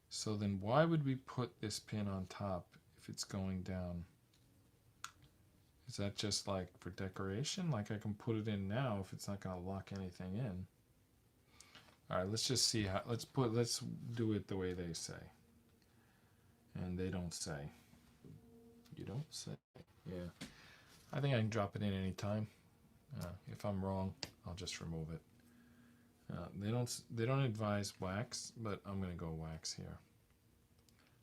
So then why would we put this pin on top if it's going down? Is that just like for decoration? Like I can put it in now if it's not going to lock anything in. All right, let's just see how, let's do it the way they say. And they don't say. You don't say. Yeah. I think I can drop it in anytime. If I'm wrong, I'll just remove it. They don't advise wax, but I'm gonna go wax here.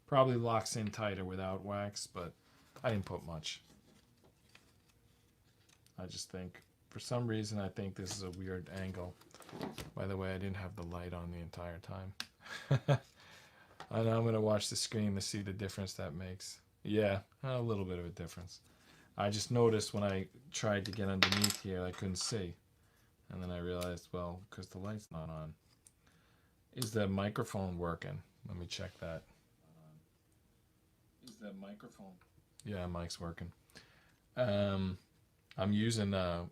Probably locks in tighter without wax, but I didn't put much. I just think, for some reason, I think this is a weird angle. By the way, I didn't have the light on the entire time. I know I'm going to watch the screen to see the difference that makes. Yeah, a little bit of a difference. I just noticed when I tried to get underneath here, I couldn't see. And then I realized, well, because the light's not on. Is the microphone working? Let me check that. Is the microphone? Yeah, mic's working. I'm using a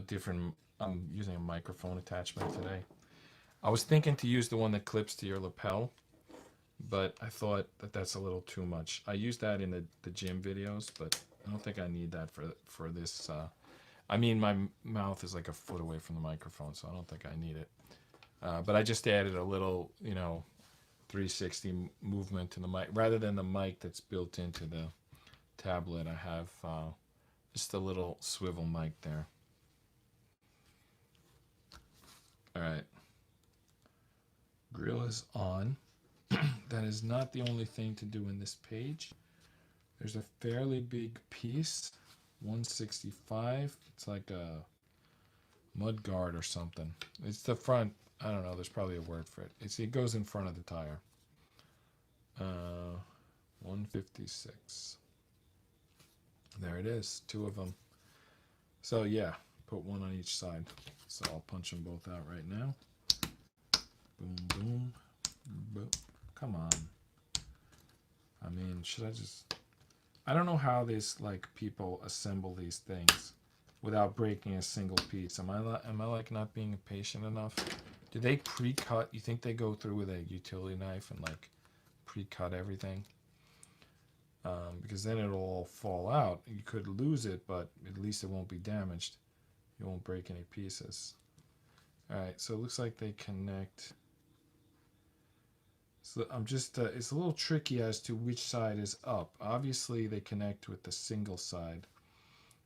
different I'm using a microphone attachment today. I was thinking to use the one that clips to your lapel, but I thought that that's a little too much. I use that in the gym videos, but I don't think I need that for this. I mean, my mouth is like a foot away from the microphone, so I don't think I need it. But I just added a little, 360 movement to the mic. Rather than the mic that's built into the tablet, I have just a little swivel mic there. All right. Grill is on. That is not the only thing to do in this page. There's a fairly big piece, 165. It's like a mud guard or something. It's the front. I don't know. There's probably a word for it. It goes in front of the tire. 156. There it is. 2 of them. So yeah, put 1 on each side. So I'll punch them both out right now. Boom, boom, boom. Come on. I mean, should I just... I don't know how these, people assemble these things without breaking a single piece. Am I like, not being patient enough? Do they pre-cut? You think they go through with a utility knife and, pre-cut everything? Because then it'll all fall out. You could lose it, but at least it won't be damaged. You won't break any pieces. Alright, so it looks like they connect... So I'm just, it's a little tricky as to which side is up. Obviously, they connect with the single side.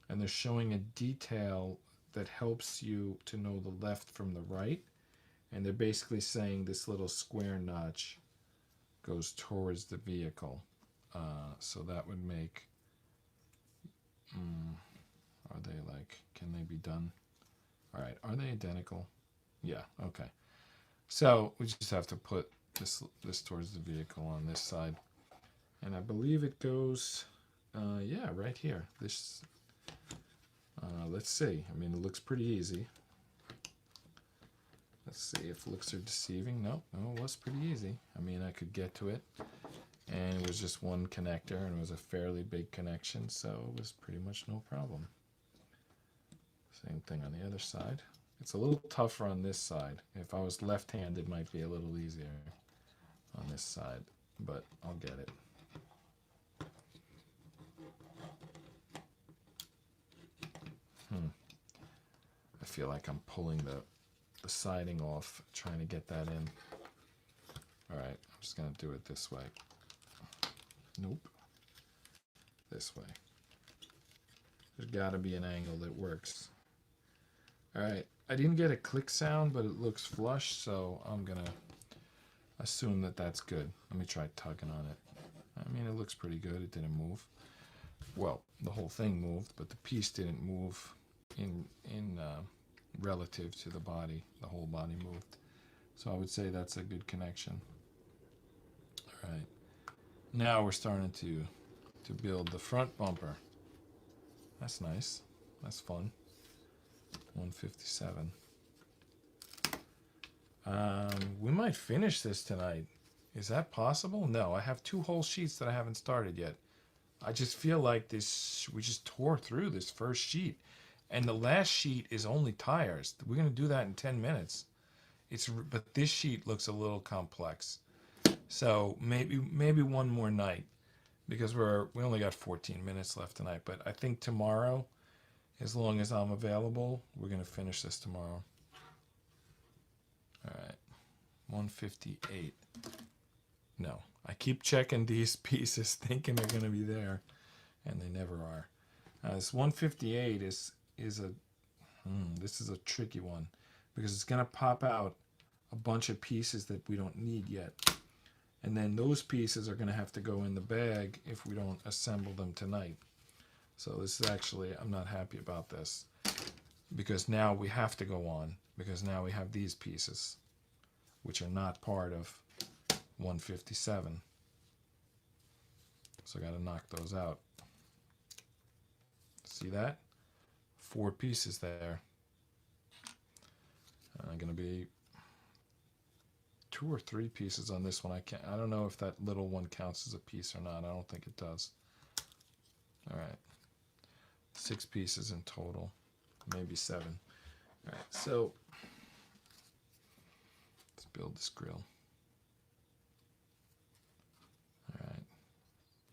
And they're showing a detail that helps you to know the left from the right. And they're basically saying this little square notch goes towards the vehicle. So that would make, are they can they be done? All right, are they identical? Yeah, okay. So we just have to put this towards the vehicle on this side, and I believe it goes yeah, right here. This let's see. I mean, it looks pretty easy. Let's see if looks are deceiving. No, it was pretty easy. I mean, I could get to it, and it was just one connector, and it was a fairly big connection, so it was pretty much no problem. Same thing on the other side. It's a little tougher on this side. If I was left-handed, it might be a little easier on this side, but I'll get it. I feel like I'm pulling the siding off, trying to get that in. All right, I'm just gonna do it this way. Nope. This way. There's gotta be an angle that works. All right, I didn't get a click sound, but it looks flush, so I'm gonna assume that that's good. Let me try tugging on it. I mean, it looks pretty good. It didn't move. Well, the whole thing moved, but the piece didn't move in relative to the body. The whole body moved. So I would say that's a good connection. All right. Now we're starting to build the front bumper. That's nice. That's fun. 157. We might finish this tonight. Is that possible? No, I have 2 whole sheets that I haven't started yet. I just feel like we just tore through this first sheet. And the last sheet is only tires. We're going to do that in 10 minutes. But this sheet looks a little complex. So maybe one more night, because we only got 14 minutes left tonight. But I think tomorrow, as long as I'm available, we're going to finish this tomorrow. All right, 158. No, I keep checking these pieces thinking they're going to be there, and they never are. This 158 is this is a tricky one, because it's going to pop out a bunch of pieces that we don't need yet. And then those pieces are going to have to go in the bag if we don't assemble them tonight. So this is actually, I'm not happy about this, because now we have to go on, because now we have these pieces, which are not part of 157. So I got to knock those out. See that? 4 pieces there. I'm going to be 2 or 3 pieces on this one. I don't know if that little one counts as a piece or not. I don't think it does. All right. 6 pieces in total, maybe 7. Alright, so let's build this grill. Alright,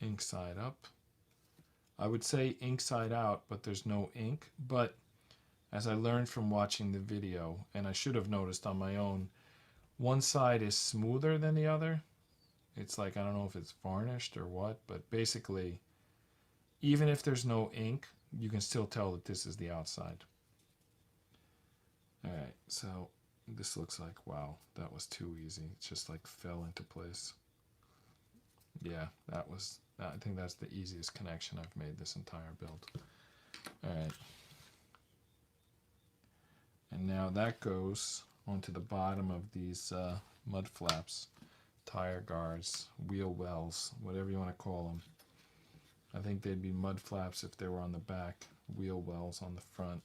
ink side up. I would say ink side out, but there's no ink. But as I learned from watching the video, and I should have noticed on my own, one side is smoother than the other. It's like, I don't know if it's varnished or what, but basically, even if there's no ink, you can still tell that this is the outside. Alright, so this looks like, wow, that was too easy. It just like fell into place. Yeah, I think that's the easiest connection I've made this entire build. Alright. And now that goes onto the bottom of these mud flaps, tire guards, wheel wells, whatever you want to call them. I think they'd be mud flaps if they were on the back, wheel wells on the front.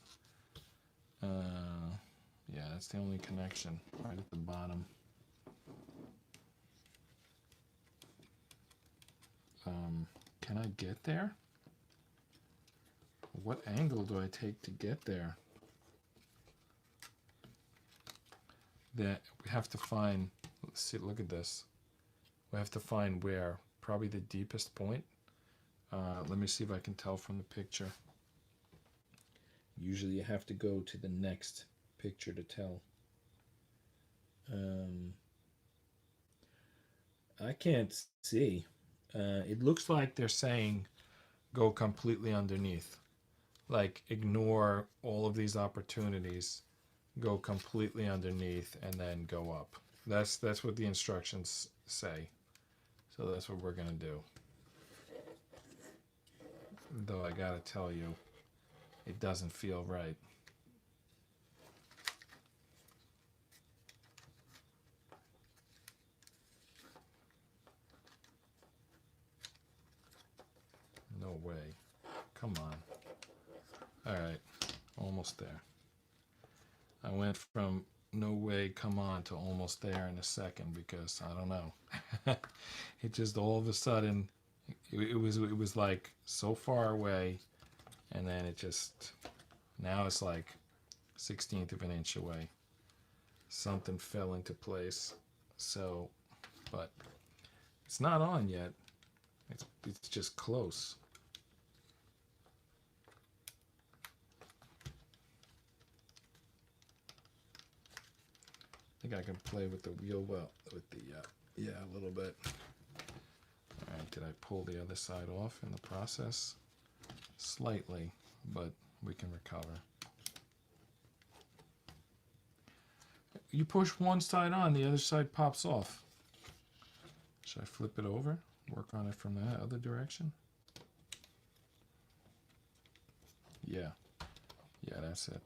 Yeah, that's the only connection right at the bottom. Can I get there? What angle do I take to get there? That we have to find, let's see, look at this. We have to find where, probably the deepest point. Let me see if I can tell from the picture. Usually you have to go to the next picture to tell. I can't see. It looks like they're saying go completely underneath. Like ignore all of these opportunities, go completely underneath and then go up. That's what the instructions say. So that's what we're gonna do. Though I gotta tell you, it doesn't feel right. No way. Come on. Alright, almost there. I went from no way, come on, to almost there in a second because I don't know. It just all of a sudden, it was like so far away, and then it just, now it's like 1/16 of an inch away. Something fell into place. So, but it's not on yet. It's just close. I think I can play with the wheel well, with the, yeah, a little bit. Alright, did I pull the other side off in the process? Slightly, but we can recover. You push one side on, the other side pops off. Should I flip it over? Work on it from the other direction? Yeah. Yeah, that's it.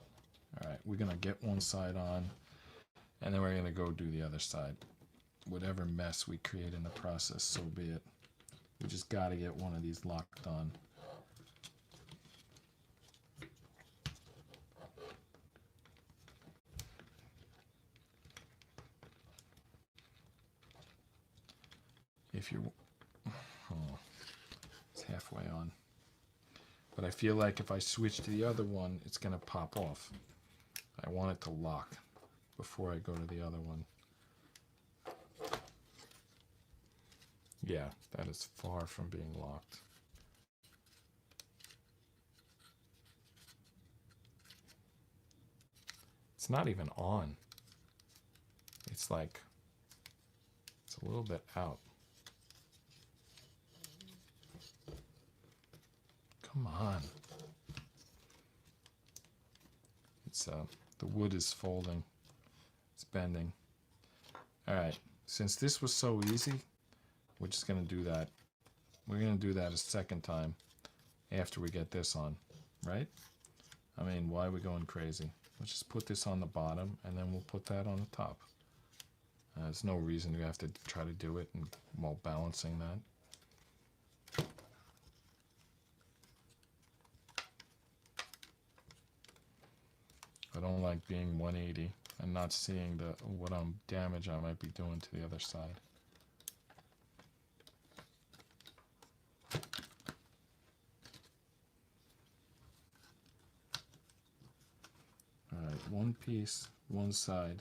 Alright, we're going to get one side on, and then we're going to go do the other side. Whatever mess we create in the process, so be it. We just got to get one of these locked on. If you're... Oh, it's halfway on. But I feel like if I switch to the other one, it's going to pop off. I want it to lock before I go to the other one. Yeah, that is far from being locked. It's not even on. It's like, it's a little bit out. Come on. It's, the wood is folding. It's bending. All right, since this was so easy, we're just gonna do that. We're gonna do that a second time after we get this on, right? I mean, why are we going crazy? Let's just put this on the bottom and then we'll put that on the top. There's no reason to have to try to do it and while balancing that. I don't like being 180 and not seeing what damage I might be doing to the other side. Alright, one piece, one side.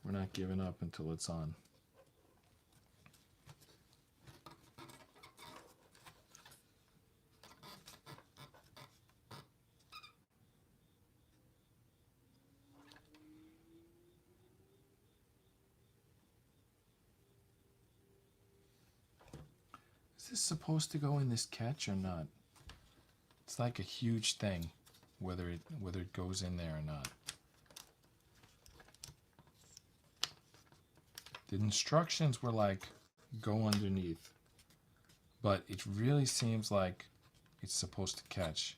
We're not giving up until it's on. Is this supposed to go in this catch or not? It's like a huge thing, whether it goes in there or not. The instructions were like, go underneath. But it really seems like it's supposed to catch.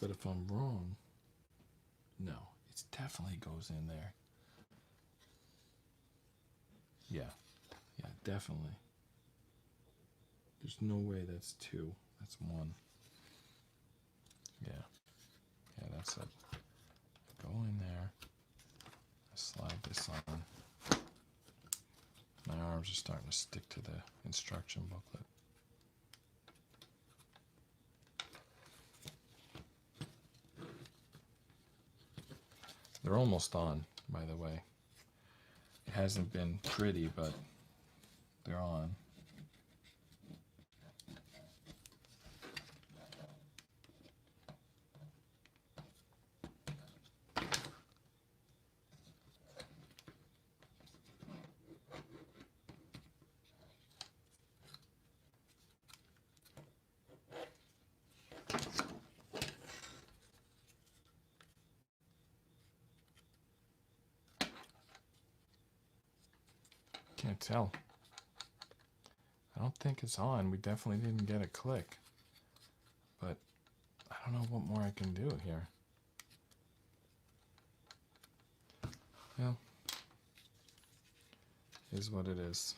But if I'm wrong, no, it definitely goes in there. Yeah, definitely. There's no way that's 2. That's 1. Yeah, that's it. Go in there. Slide this on. My arms are starting to stick to the instruction booklet. They're almost on, by the way. It hasn't been pretty, but they're on. Can't tell. I don't think it's on. We definitely didn't get a click. But I don't know what more I can do here. Well, is what it is.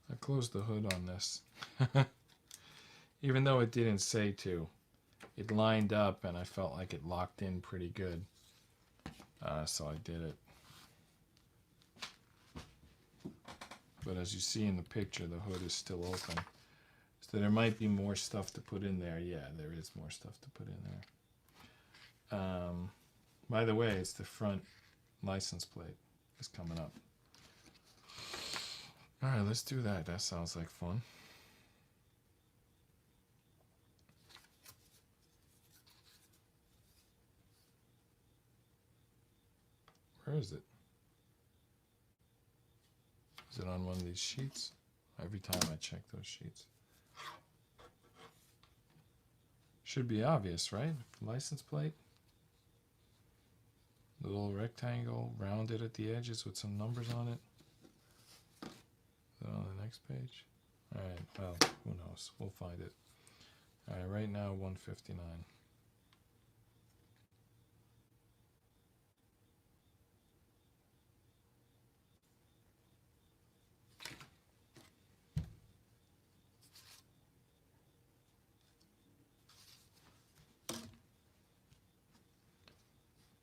I closed the hood on this. Even though it didn't say to. It lined up and I felt like it locked in pretty good. So I did it. But as you see in the picture, the hood is still open. So there might be more stuff to put in there. Yeah, there is more stuff to put in there. By the way, it's the front license plate is coming up. All right, let's do that. That sounds like fun. Where is it? Is it on one of these sheets? Every time I check those sheets. Should be obvious, right? License plate. The little rectangle, rounded at the edges with some numbers on it. Is it on the next page? Alright, well, who knows? We'll find it. Alright, right now 159.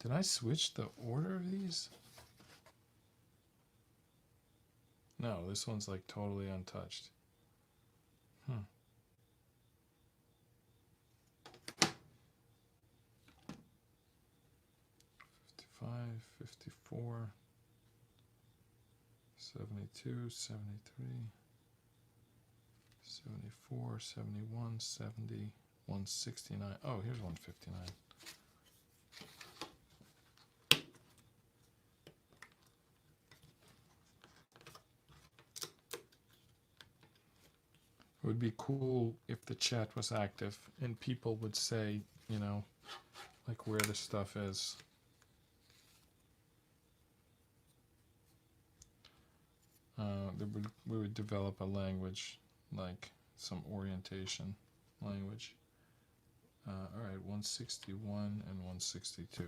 Did I switch the order of these? No, this one's like totally untouched. 55, 54, 72, 73, 74, 71, 70, 169. Oh, here's 159. It would be cool if the chat was active and people would say, you know, like where the stuff is. we would develop a language, like some orientation language. All right, 161 and 162.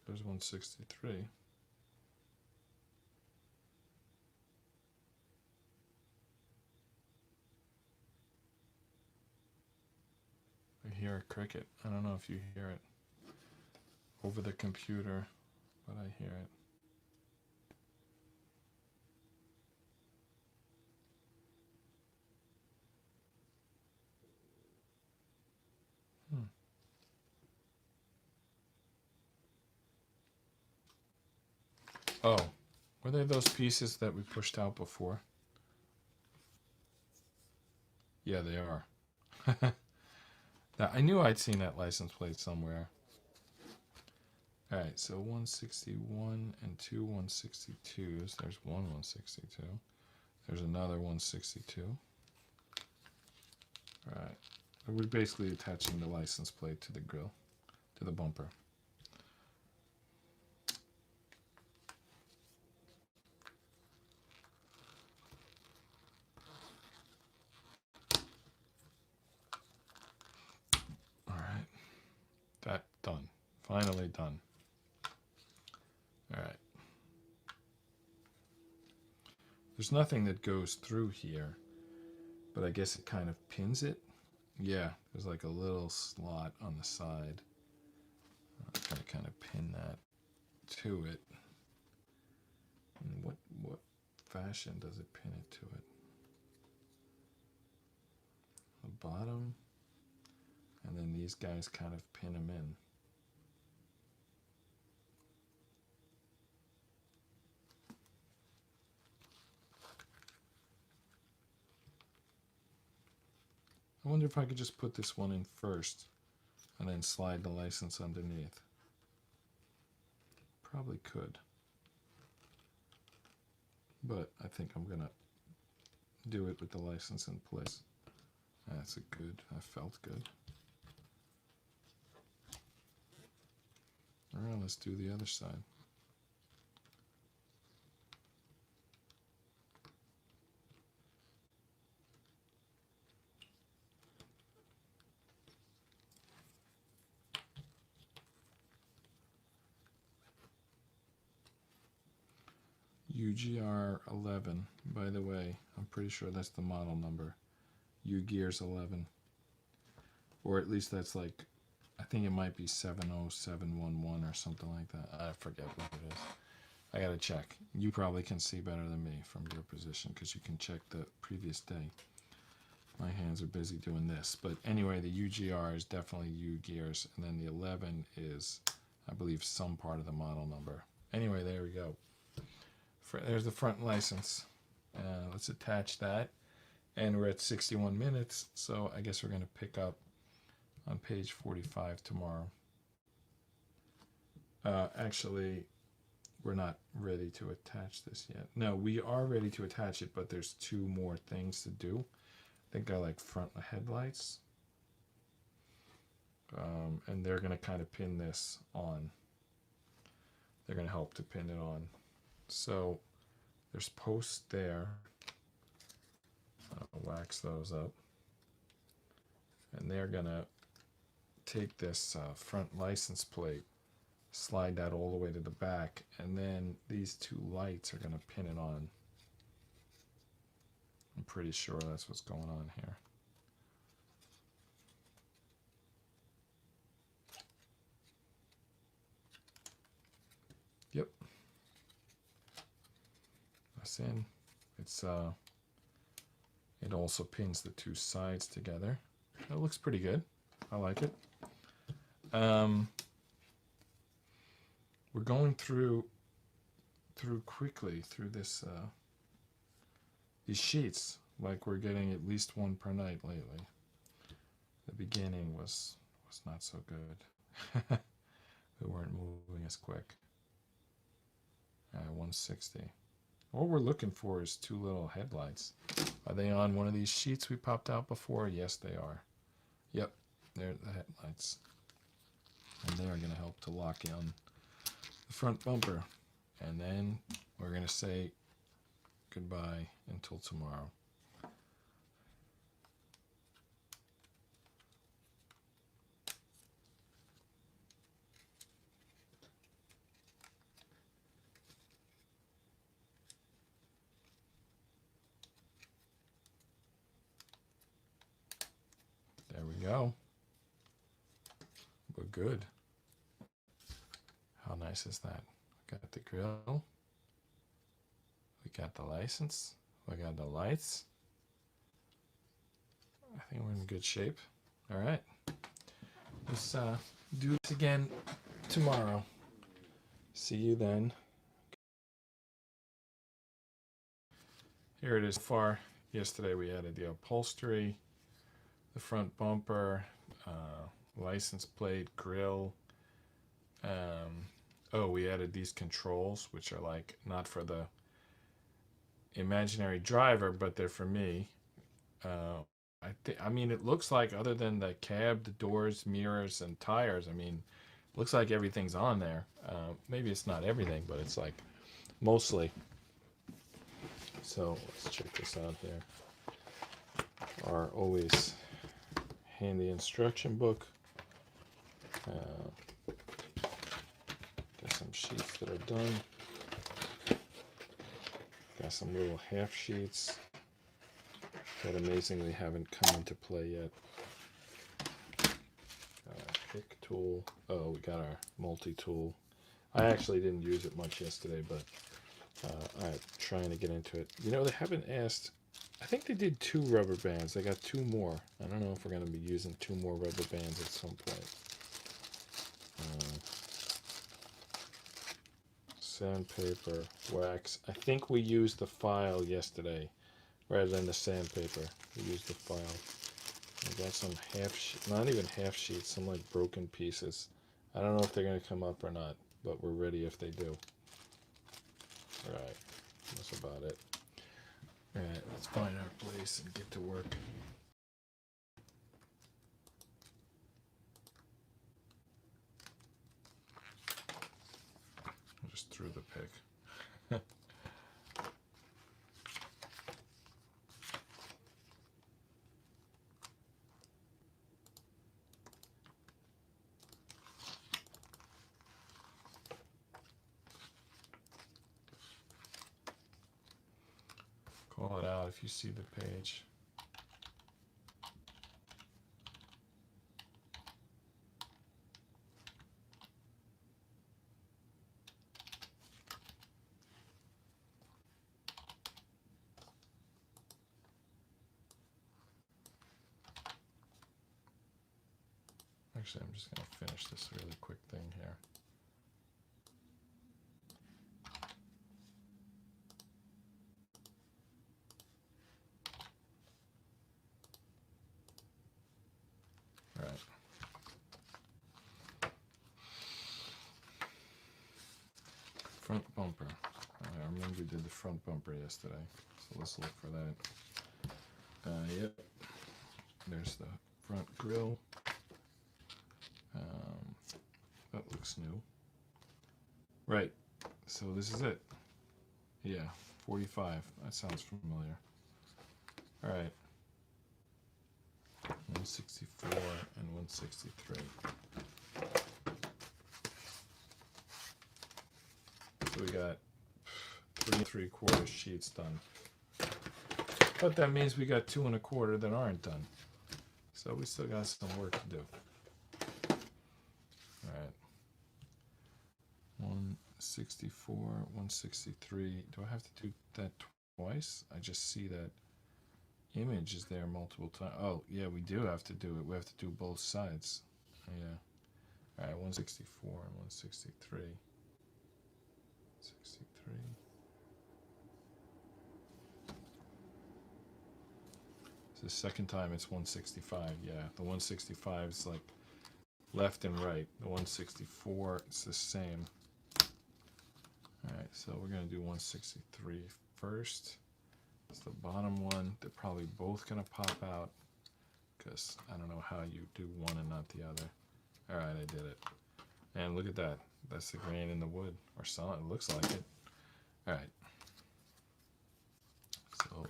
There's 163. I hear a cricket. I don't know if you hear it over the computer, but I hear it. Oh, were they those pieces that we pushed out before? Yeah, they are. I knew I'd seen that license plate somewhere. All right, so 161 and two 162s. There's one 162. There's another 162. All right. We're basically attaching the license plate to the grill, to the bumper. All right. That done. Finally done. All right. There's nothing that goes through here, but I guess it kind of pins it. Yeah, there's like a little slot on the side. I'm going to kind of pin that to it. And what fashion does it pin it to it? The bottom, and then these guys kind of pin them in. I wonder if I could just put this one in first and then slide the license underneath. Probably could. But I think I'm gonna do it with the license in place. That's a good, that felt good. All right, let's do the other side. UGR 11, by the way, I'm pretty sure that's the model number. Ugears 11. Or at least that's like, I think it might be 70711 or something like that. I forget what it is. I gotta check. You probably can see better than me from your position because you can check the previous day. My hands are busy doing this. But anyway, the UGR is definitely Ugears, and then the 11 is, I believe, some part of the model number. Anyway, there we go. There's the front license. Let's attach that. And we're at 61 minutes, so I guess we're going to pick up on page 45 tomorrow. Actually, we're not ready to attach this yet. No, we are ready to attach it, but there's two more things to do. I think I like front headlights. And they're going to kind of pin this on. They're going to help to pin it on. So there's posts there. I'll wax those up. And they're going to take this front license plate, slide that all the way to the back, and then these two lights are going to pin it on. I'm pretty sure that's what's going on here. Yep. That's in. It's it also pins the two sides together. That looks pretty good. I like it. We're going through quickly through this these sheets, like we're getting at least one per night lately. The beginning was not so good. We weren't moving as quick. 160. What we're looking for is two little headlights. Are they on one of these sheets we popped out before? Yes, they are. Yep, they're the headlights. And they are going to help to lock in the front bumper. And then we're going to say goodbye until tomorrow. There we go. We're good. How nice is that? We got the grill. We got the license. We got the lights. I think we're in good shape. All right. Let's do this again tomorrow. See you then. Here it is. Far yesterday we added the upholstery, the front bumper, license plate, grill. Oh, we added these controls, which are like not for the imaginary driver, but they're for me. I mean, it looks like other than the cab, the doors, mirrors, and tires, I mean, it looks like everything's on there. Maybe it's not everything, but it's like mostly. So let's check this out here. Our always handy instruction book. Got some sheets that are done. Got some little half sheets that amazingly haven't come into play yet. Got our pick tool. Oh, we got our multi-tool. I actually didn't use it much yesterday, but I'm trying to get into it. You know, they haven't asked. I think they did 2 rubber bands. They got 2 more. I don't know if we're going to be using 2 more rubber bands at some point. Sandpaper, wax. I think we used the file yesterday rather than the sandpaper. We used the file. We got some not even half sheets, some like broken pieces. I don't know if they're going to come up or not, but we're ready if they do. Alright, that's about it. Alright, let's find our place and get to work. I just threw the pick. Call it out if you see the page. Actually, I'm just going to finish this really quick thing here. All right. Front bumper. I remember we did the front bumper yesterday, so let's look for that. Yep. There's the front grille. That looks new. Right. So this is it. Yeah, 45. That sounds familiar. All right. 164 and 163. So we got 3 3/4 sheets done. But that means we got 2 1/4 that aren't done. So we still got some work to do. Alright. 164, 163. Do I have to do that twice? I just see that image is there multiple times. Oh, yeah, we do have to do it. We have to do both sides. Yeah. Alright, 164 and 163. 63. The second time it's 165. Yeah, the 165 is like left and right. The 164 it's the same. All right, so we're gonna do 163 first, It's the bottom one. They're probably both gonna pop out because I don't know how you do one and not the other. All right, I did it. And look at that. That's the grain in the wood, or something. It looks like it. All right. So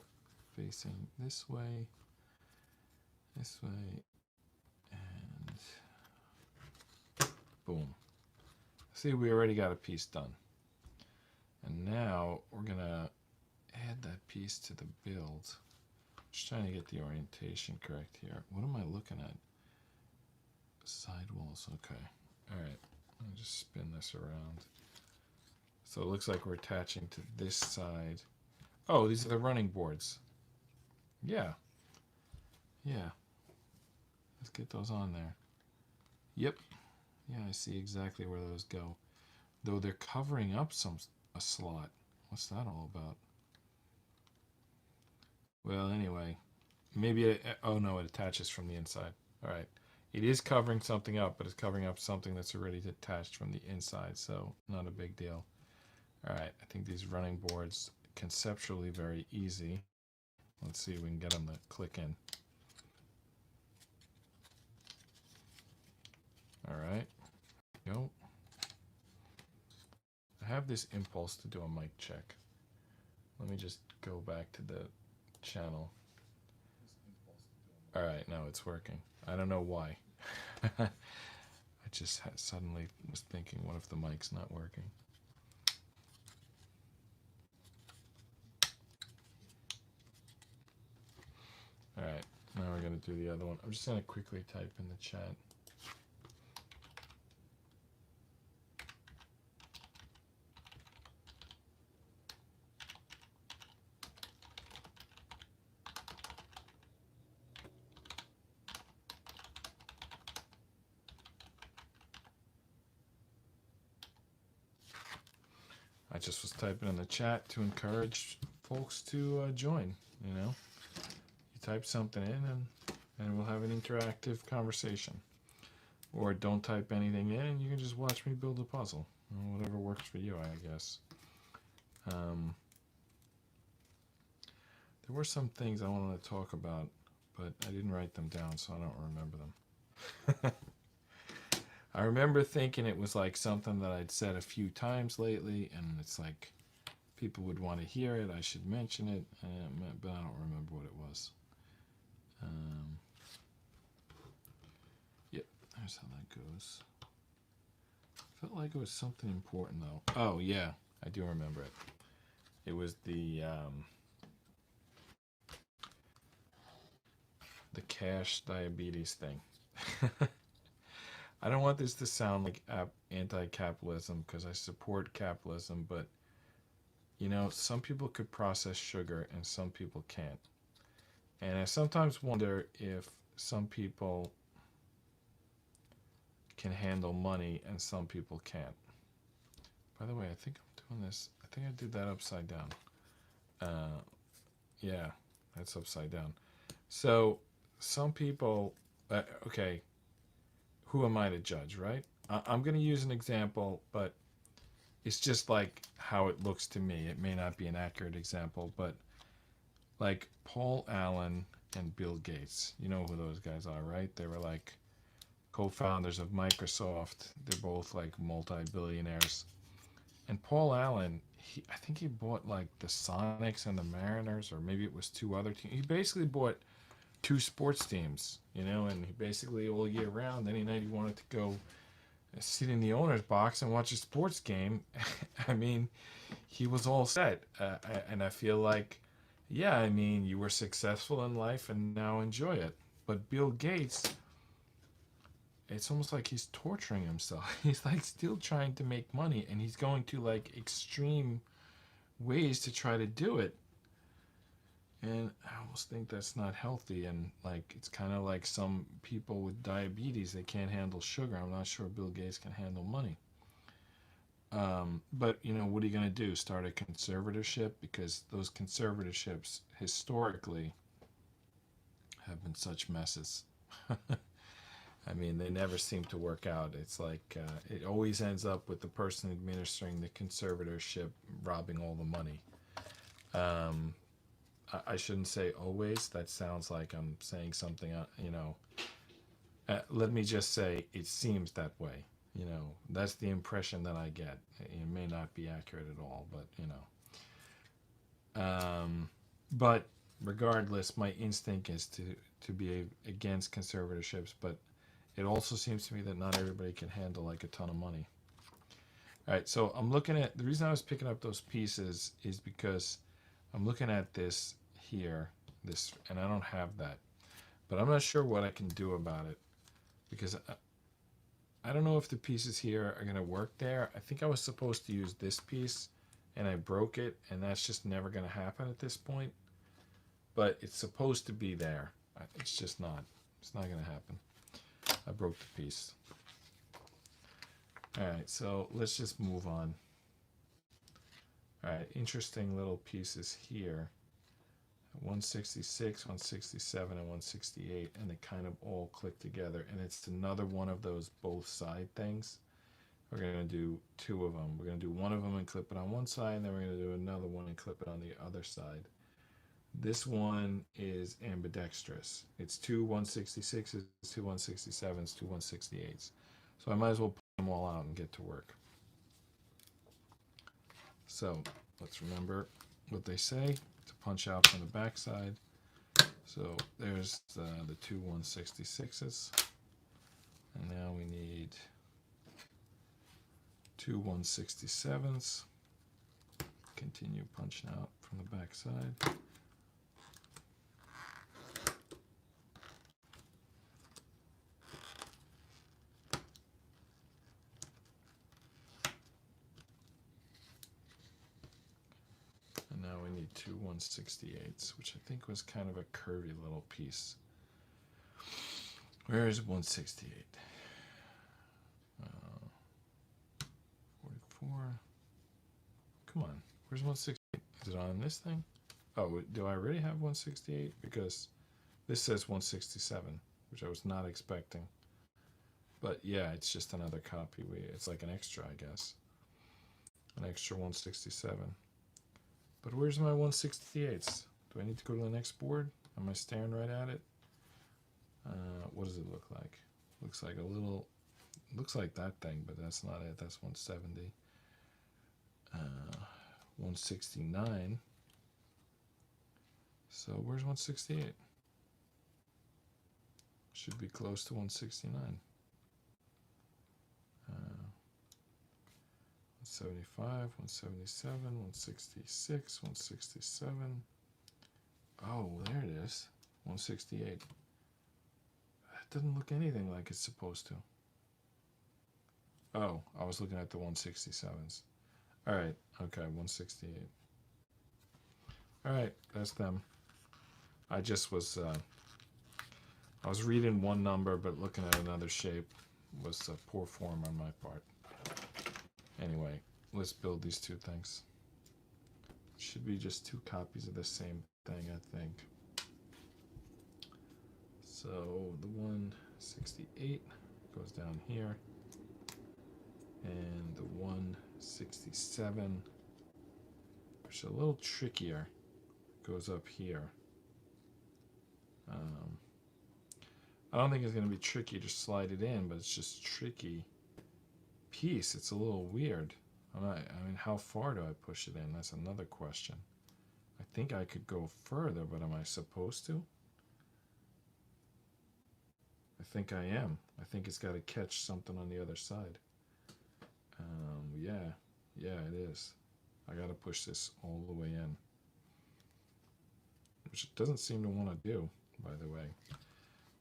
facing this way, and boom. See, we already got a piece done. And now we're gonna add that piece to the build. Just trying to get the orientation correct here. What am I looking at? Side walls, okay. All right, I'll just spin this around. So it looks like we're attaching to this side. Oh, these are the running boards. Yeah. Yeah. Let's get those on there. Yep. Yeah, I see exactly where those go. Though they're covering up a slot. What's that all about? Well, anyway, maybe oh no, it attaches from the inside. All right. It is covering something up, but it's covering up something that's already attached from the inside, so not a big deal. All right, I think these running boards, conceptually very easy. Let's see if we can get them to click in. All right, go. I have this impulse to do a mic check. Let me just go back to the channel. All right, now it's working. I don't know why. I just suddenly was thinking, what if the mic's not working? All right, now we're going to do the other one. I'm just going to quickly type in the chat. I just was typing in the chat to encourage folks to join, you know. You type something in and we'll have an interactive conversation. Or don't type anything in and you can just watch me build a puzzle. Whatever works for you, I guess. There were some things I wanted to talk about, but I didn't write them down, so I don't remember them. I remember thinking it was like something that I'd said a few times lately, and it's like people would want to hear it. I should mention it, but I don't remember what it was. Yep, there's how that goes. Felt like it was something important though. Oh yeah, I do remember it. It was the cash diabetes thing. I don't want this to sound like anti-capitalism because I support capitalism, but you know, some people could process sugar and some people can't. And I sometimes wonder if some people can handle money and some people can't. By the way, I think I'm doing this. I think I did that upside down. Yeah, that's upside down. So some people, okay, who am I to judge, right? I'm going to use an example, but it's just like how it looks to me. It may not be an accurate example, but like Paul Allen and Bill Gates, you know who those guys are, right? They were like co-founders of Microsoft. They're both like multi-billionaires. And Paul Allen, I think he bought like the Sonics and the Mariners, or maybe it was two other teams. He basically bought two sports teams, you know, and he basically all year round, any night he wanted to go sit in the owner's box and watch a sports game. I mean, he was all set. And I feel like, yeah, I mean, you were successful in life and now enjoy it. But Bill Gates, it's almost like he's torturing himself. He's like still trying to make money, and he's going to like extreme ways to try to do it. And I almost think that's not healthy. And like, it's kind of like some people with diabetes, they can't handle sugar. I'm not sure Bill Gates can handle money. But you know, what are you going to do? Start a conservatorship? Because those conservatorships historically have been such messes. I mean, they never seem to work out. It's like, it always ends up with the person administering the conservatorship robbing all the money. I shouldn't say always. That sounds like I'm saying something, you know. Let me just say it seems that way. You know, that's the impression that I get. It may not be accurate at all, but you know. But regardless, my instinct is to be against conservatorships, but it also seems to me that not everybody can handle like a ton of money. All right, so I'm looking at, the reason I was picking up those pieces is because I'm looking at this here, and I don't have that, but I'm not sure what I can do about it, because I don't know if the pieces here are going to work there. I think I was supposed to use this piece, and I broke it, and that's just never going to happen at this point, but it's supposed to be there. It's just not. It's not going to happen. I broke the piece. All right, so let's just move on. All right, interesting little pieces here. 166, 167, and 168, and they kind of all click together. And it's another one of those both side things. We're going to do two of them. We're going to do one of them and clip it on one side, and then we're going to do another one and clip it on the other side. This one is ambidextrous. It's two 166s, two 167s, two 168s. So I might as well put them all out and get to work. So let's remember what they say to punch out from the back side. So there's the two 166s. And now we need two 167s. Continue punching out from the back side. Now we need two 168s, which I think was kind of a curvy little piece. Where is 168? 44. Come on, where's 168? Is it on this thing? Oh, do I already have 168? Because this says 167, which I was not expecting. But yeah, it's just another copy. It's like an extra, I guess. An extra 167. But where's my 168s? Do I need to go to the next board? Am I staring right at it? What does it look like? Looks like a little, looks like that thing, but that's not it. That's 170. 169. So where's 168? Should be close to 169. 175, 177, 166, 167. Oh, there it is. 168. That doesn't look anything like it's supposed to. Oh, I was looking at the 167s. All right, okay, 168. All right, that's them. I just was, I was reading one number, but looking at another shape was a poor form on my part. Anyway, let's build these two things. Should be just two copies of the same thing, I think. So the 168 goes down here, and the 167, which is a little trickier, goes up here. I don't think it's going to be tricky to slide it in, but it's just tricky piece. It's a little weird. I mean, how far do I push it in? That's another question. I think I could go further, but am I supposed to? I think I am. I think it's got to catch something on the other side. Yeah, it is. I got to push this all the way in, which it doesn't seem to want to do, by the way.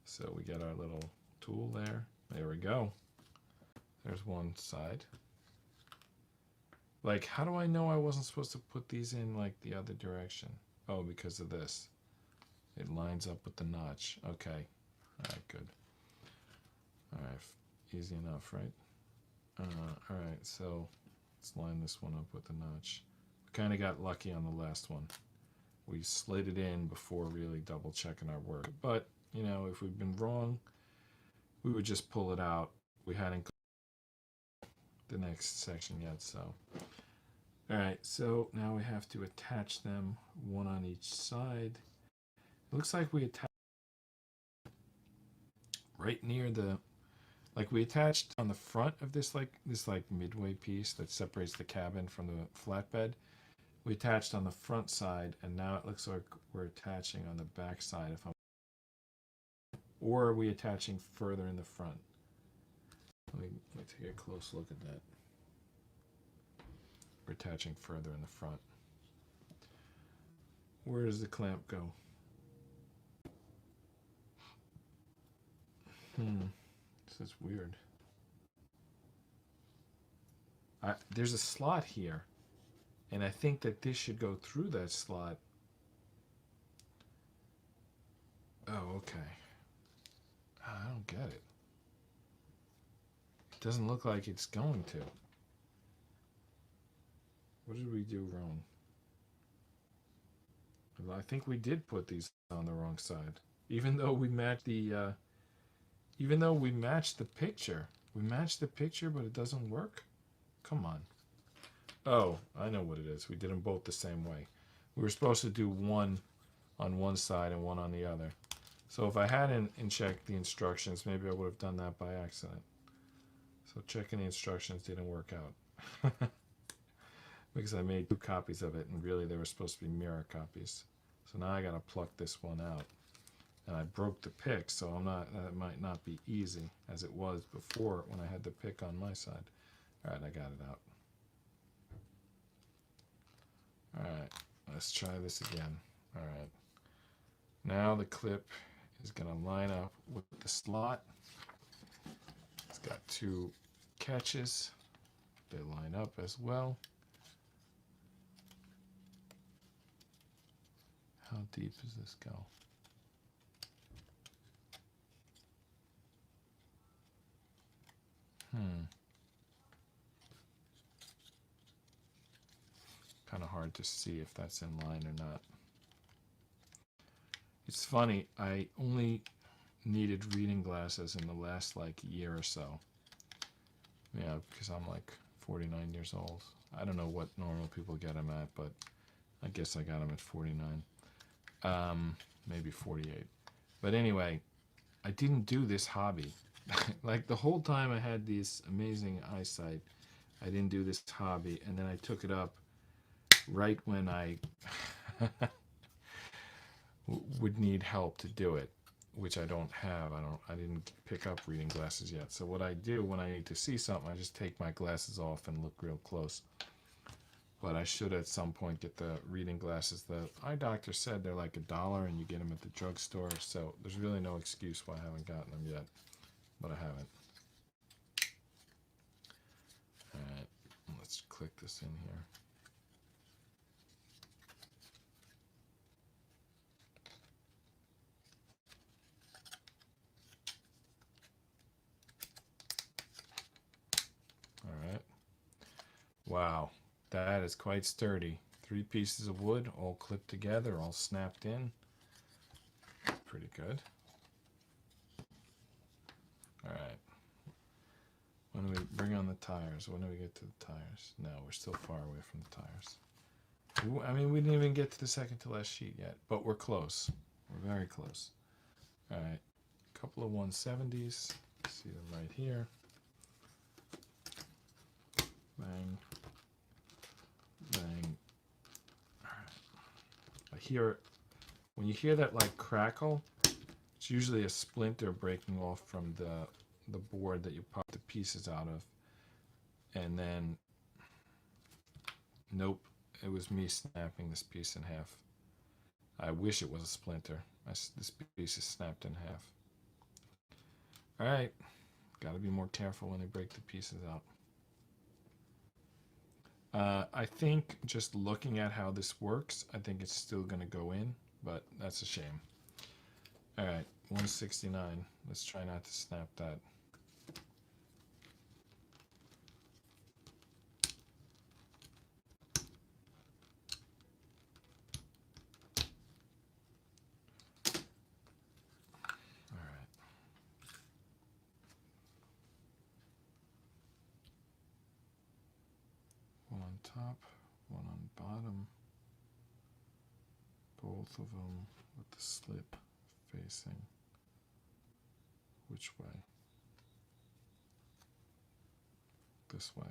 So we got our little tool there. There we go. There's one side. Like, how do I know I wasn't supposed to put these in like the other direction? Oh, because of this. It lines up with the notch. Okay. All right, good. All right, easy enough, right? All right, so let's line this one up with the notch. We kind of got lucky on the last one. We slid it in before really double checking our work. But, you know, if we'd been wrong, we would just pull it out. We hadn't the next section yet, so. All right, so now we have to attach them one on each side. It looks like we attach right near the, like we attached on the front of this midway piece that separates the cabin from the flatbed. We attached on the front side, and now it looks like we're attaching on the back side. Or are we attaching further in the front? Let me take a close look at that. We're attaching further in the front. Where does the clamp go? This is weird. There's a slot here, and I think that this should go through that slot. Oh, okay. I don't get it. It doesn't look like it's going to. What did we do wrong? Well, I think we did put these on the wrong side. Even though we matched the picture. We matched the picture, but it doesn't work? Come on. Oh, I know what it is. We did them both the same way. We were supposed to do one on one side and one on the other. So if I hadn't checked the instructions, maybe I would have done that by accident. So checking the instructions didn't work out. Because I made 2 copies of it, and really they were supposed to be mirror copies. So now I gotta pluck this one out. And I broke the pick, so that might not be easy as it was before when I had the pick on my side. Alright, I got it out. Alright, let's try this again. Alright. Now the clip is gonna line up with the slot. It's got 2 catches. They line up as well. How deep does this go? Kind of hard to see if that's in line or not. It's funny, I only needed reading glasses in the last year or so. Yeah, because I'm 49 years old. I don't know what normal people get them at, but I guess I got them at 49. Maybe 48. But anyway, I didn't do this hobby. The whole time I had this amazing eyesight, I didn't do this hobby, and then I took it up right when I would need help to do it, which I don't have. I didn't pick up reading glasses yet. So what I do when I need to see something, I just take my glasses off and look real close. But I should at some point get the reading glasses. The eye doctor said they're like $1 and you get them at the drugstore. So there's really no excuse why I haven't gotten them yet. But I haven't. Alright, let's click this in here. Alright. Wow, that is quite sturdy. 3 pieces of wood, all clipped together, all snapped in. Pretty good. Alright. When do we bring on the tires? When do we get to the tires? No, we're still far away from the tires. I mean, we didn't even get to the second to last sheet yet, but we're close. We're very close. Alright. A couple of 170s. See them right here. Bang. Bang. Alright. When you hear that crackle, it's usually a splinter breaking off from the board that you pop the pieces out of. And then, nope, it was me snapping this piece in half. I wish it was a splinter. This piece is snapped in half. Alright, gotta be more careful when they break the pieces out. I think just looking at how this works, I think it's still going to go in, but that's a shame. Alright, 169. Let's try not to snap that. Alright. One on top, one on the bottom. Both of them with the slip facing which way? This way.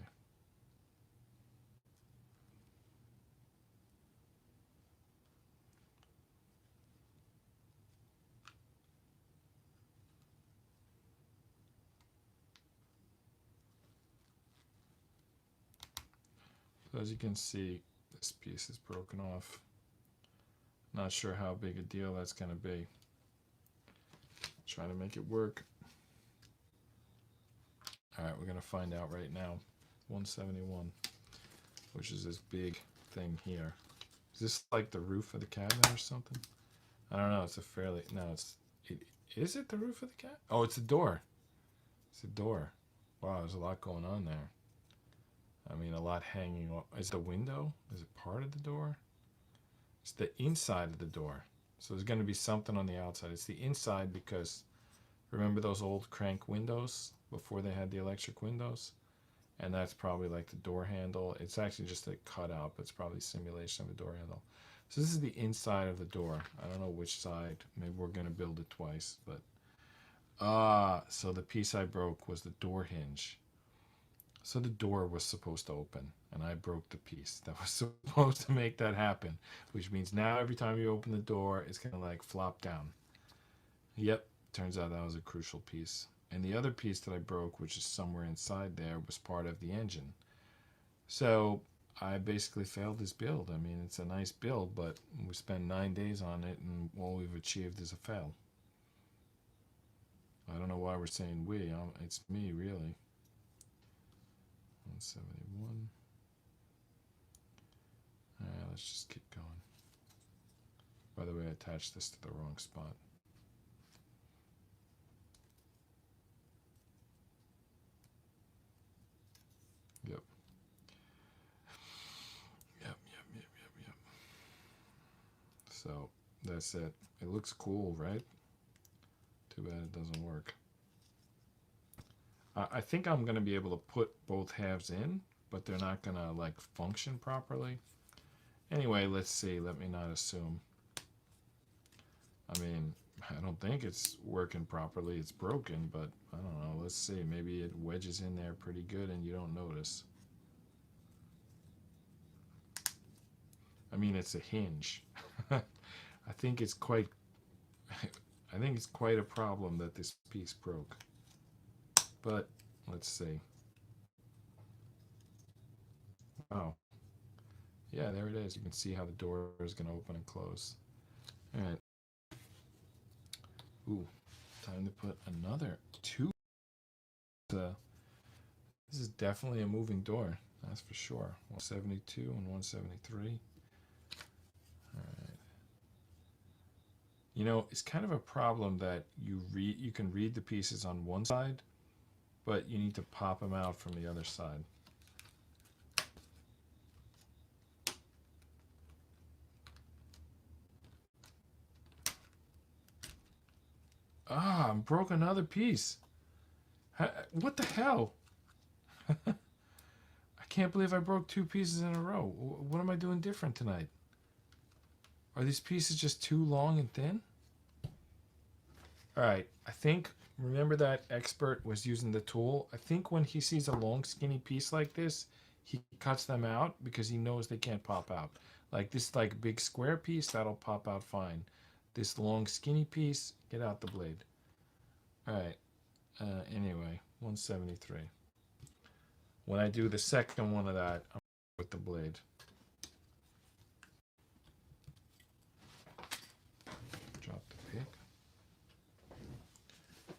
So as you can see, this piece is broken off. Not sure how big a deal that's going to be. Try to make it work. Alright, we're going to find out right now. 171, which is this big thing here. Is this like the roof of the cabinet or something? I don't know. It's a fairly... No, is it the roof of the cabinet? Oh, it's the door. It's the door. Wow, there's a lot going on there. I mean, a lot hanging off. Is it the window? Is it part of the door? It's the inside of the door. So there's going to be something on the outside. It's the inside because remember those old crank windows before they had the electric windows? And that's probably like the door handle. It's actually just a cutout, but it's probably a simulation of a door handle. So this is the inside of the door. I don't know which side. Maybe we're going to build it twice, but so the piece I broke was the door hinge. So the door was supposed to open, and I broke the piece that was supposed to make that happen, which means now every time you open the door, it's going to like flop down. Yep, turns out that was a crucial piece. And the other piece that I broke, which is somewhere inside there, was part of the engine. So I basically failed this build. I mean, it's a nice build, but we spent 9 days on it, and all we've achieved is a fail. I don't know why we're saying we. It's me, really. 171. Alright, let's just keep going. By the way, I attached this to the wrong spot. Yep. Yep. So, that's it. It looks cool, right? Too bad it doesn't work. I think I'm going to be able to put both halves in, but they're not going to like function properly. Anyway, let's see. Let me not assume. I mean, I don't think it's working properly. It's broken, but I don't know. Let's see. Maybe it wedges in there pretty good and you don't notice. I mean, it's a hinge. I think it's quite a problem that this piece broke. But let's see. Oh, yeah, there it is. You can see how the door is going to open and close. All right. Ooh, time to put another 2. This is definitely a moving door. That's for sure. 172 and 173. All right. You know, it's kind of a problem that you can read the pieces on one side, but you need to pop them out from the other side. I broke another piece. What the hell? I can't believe I broke 2 pieces in a row. What am I doing different tonight? Are these pieces just too long and thin? All right, I think, remember that expert was using the tool? I think when he sees a long skinny piece like this, he cuts them out because he knows they can't pop out. Like this like big square piece, that'll pop out fine. This long skinny piece, get out the blade. All right, anyway, 173. When I do the second one of that, I'm with the blade. Drop the pick.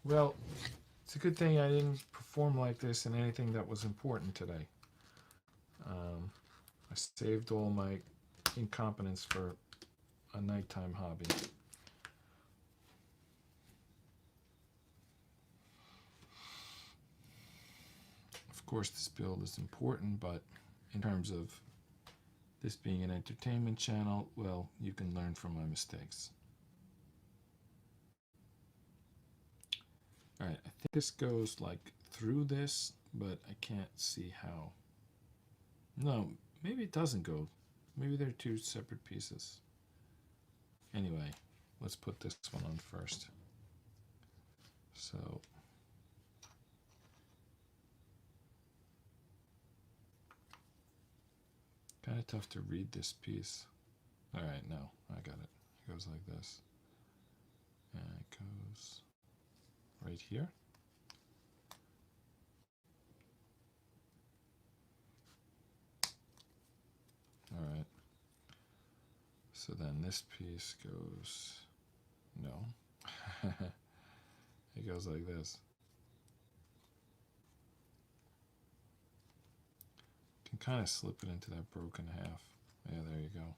Well, it's a good thing I didn't perform like this in anything that was important today. I saved all my incompetence for a nighttime hobby. Of course, this build is important, but in terms of this being an entertainment channel, well, you can learn from my mistakes. All right, I think this goes like through this, but I can't see how. No, maybe it doesn't go. Maybe they're two separate pieces. Anyway, let's put this one on first. So kind of tough to read this piece. All right, no, I got it. It goes like this. And it goes right here. All right. So then this piece goes, no. It goes like this. You can kind of slip it into that broken half. Yeah, there you go.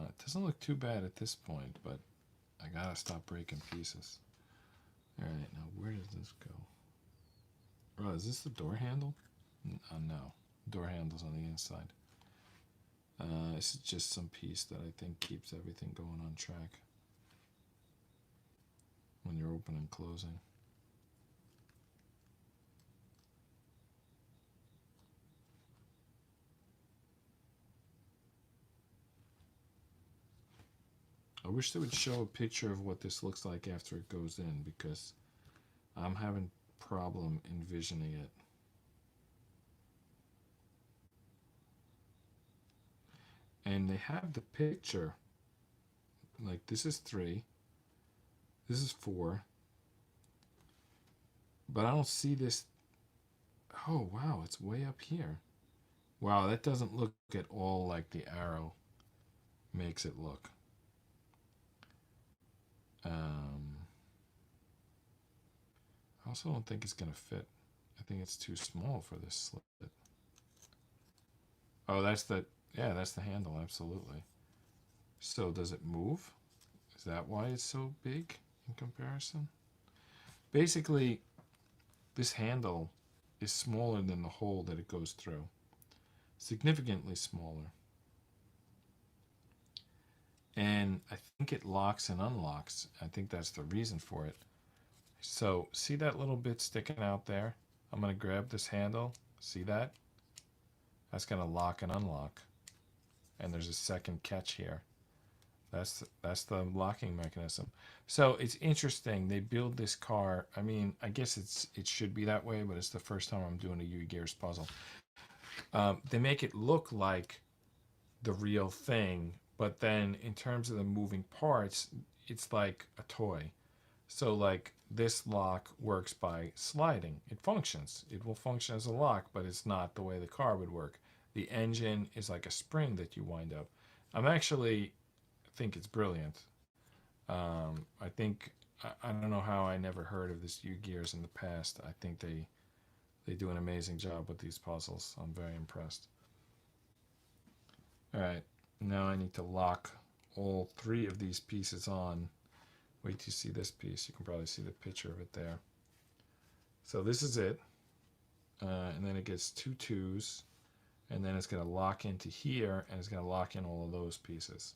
It doesn't look too bad at this point, but I gotta stop breaking pieces. All right, now where does this go? Oh, is this the door handle? No, door handle's on the inside. This is just some piece that I think keeps everything going on track when you're opening and closing. I wish they would show a picture of what this looks like after it goes in, because I'm having problem envisioning it. And they have the picture, like this is 3, this is 4, but I don't see this. Oh wow, it's way up here. Wow, that doesn't look at all like the arrow makes it look. I also don't think it's gonna fit. I think it's too small for this slit. Oh, that's the, yeah, that's the handle, absolutely. So does it move? Is that why it's so big in comparison? Basically, this handle is smaller than the hole that it goes through. Significantly smaller. And I think it locks and unlocks. I think that's the reason for it. So see that little bit sticking out there? I'm going to grab this handle. See that? That's going to lock and unlock. And there's a second catch here. That's the locking mechanism. So it's interesting. They build this car. I mean, I guess it should be that way, but it's the first time I'm doing a Ugears puzzle. They make it look like the real thing, but then in terms of the moving parts, it's like a toy. So like this lock works by sliding. It functions. It will function as a lock, but it's not the way the car would work. The engine is like a spring that you wind up. I think it's brilliant. I think, I don't know how I never heard of this Ugears in the past. I think they do an amazing job with these puzzles. I'm very impressed. All right, now I need to lock all 3 of these pieces on. Wait till you see this piece. You can probably see the picture of it there. So this is it. And then it gets 2 2s. And then it's going to lock into here, and it's going to lock in all of those pieces.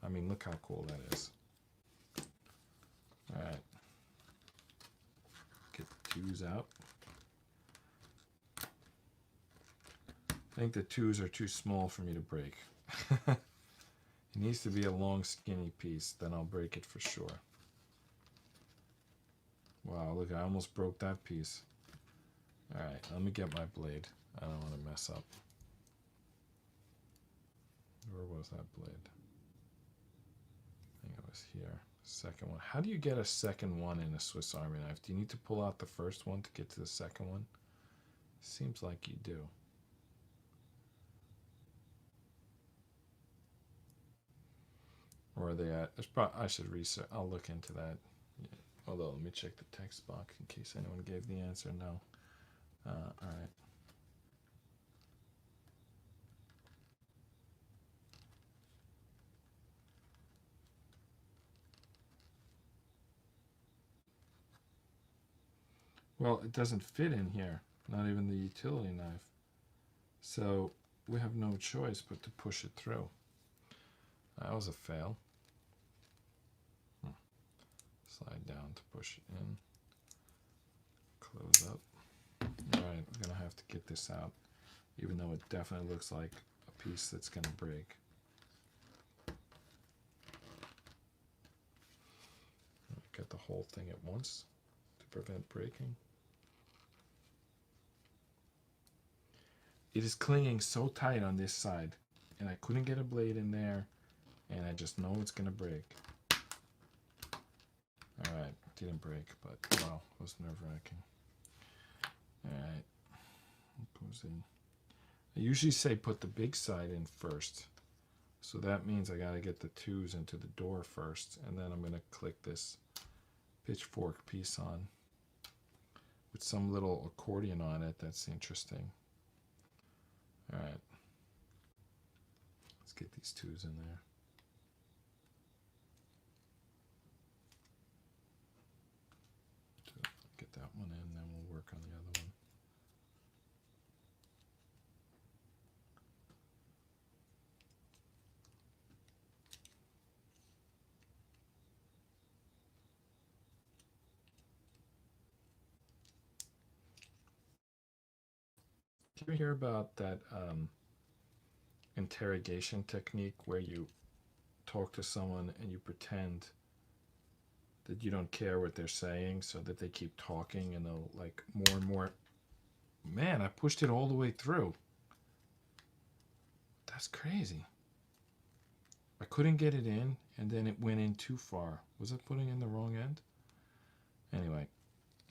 I mean, look how cool that is. All right. Get the 2s out. I think the 2s are too small for me to break. It needs to be a long, skinny piece, then I'll break it for sure. Wow, look, I almost broke that piece. All right, let me get my blade. I don't want to mess up. Where was that blade? I think it was here. Second one. How do you get a second one in a Swiss Army knife? Do you need to pull out the first one to get to the second one? Seems like you do. Where are they at? I should research. I'll look into that. Yeah. Although, let me check the text box in case anyone gave the answer. No. All right. Well, it doesn't fit in here. Not even the utility knife. So we have no choice but to push it through. That was a fail. Slide down to push it in. Close up. Alright, we're going to have to get this out. even though it definitely looks like a piece that's going to break. Get the whole thing at once to prevent breaking. It is clinging so tight on this side, and I couldn't get a blade in there, and I just know it's gonna break. Alright, didn't break, but wow, it was nerve-wracking. Alright, goes in. I usually say put the big side in first, so that means I gotta get the 2s into the door first, and then I'm gonna click this pitchfork piece on with some little accordion on it. That's interesting. All right, let's get these 2s in there. Get that one in, then we'll work on the other one. Did you ever hear about that interrogation technique where you talk to someone and you pretend that you don't care what they're saying so that they keep talking and they'll like more and more. Man, I pushed it all the way through. That's crazy. I couldn't get it in and then it went in too far. Was it putting in the wrong end? Anyway,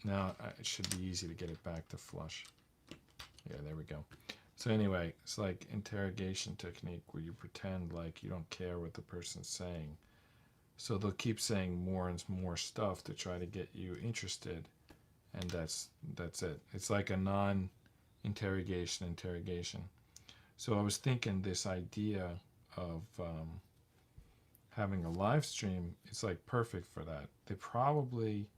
now it should be easy to get it back to flush. Yeah, there we go. So anyway, it's like interrogation technique where you pretend like you don't care what the person's saying. So they'll keep saying more and more stuff to try to get you interested. And that's it. It's like a non-interrogation interrogation. So I was thinking this idea of having a live stream, it's like perfect for that. They probably,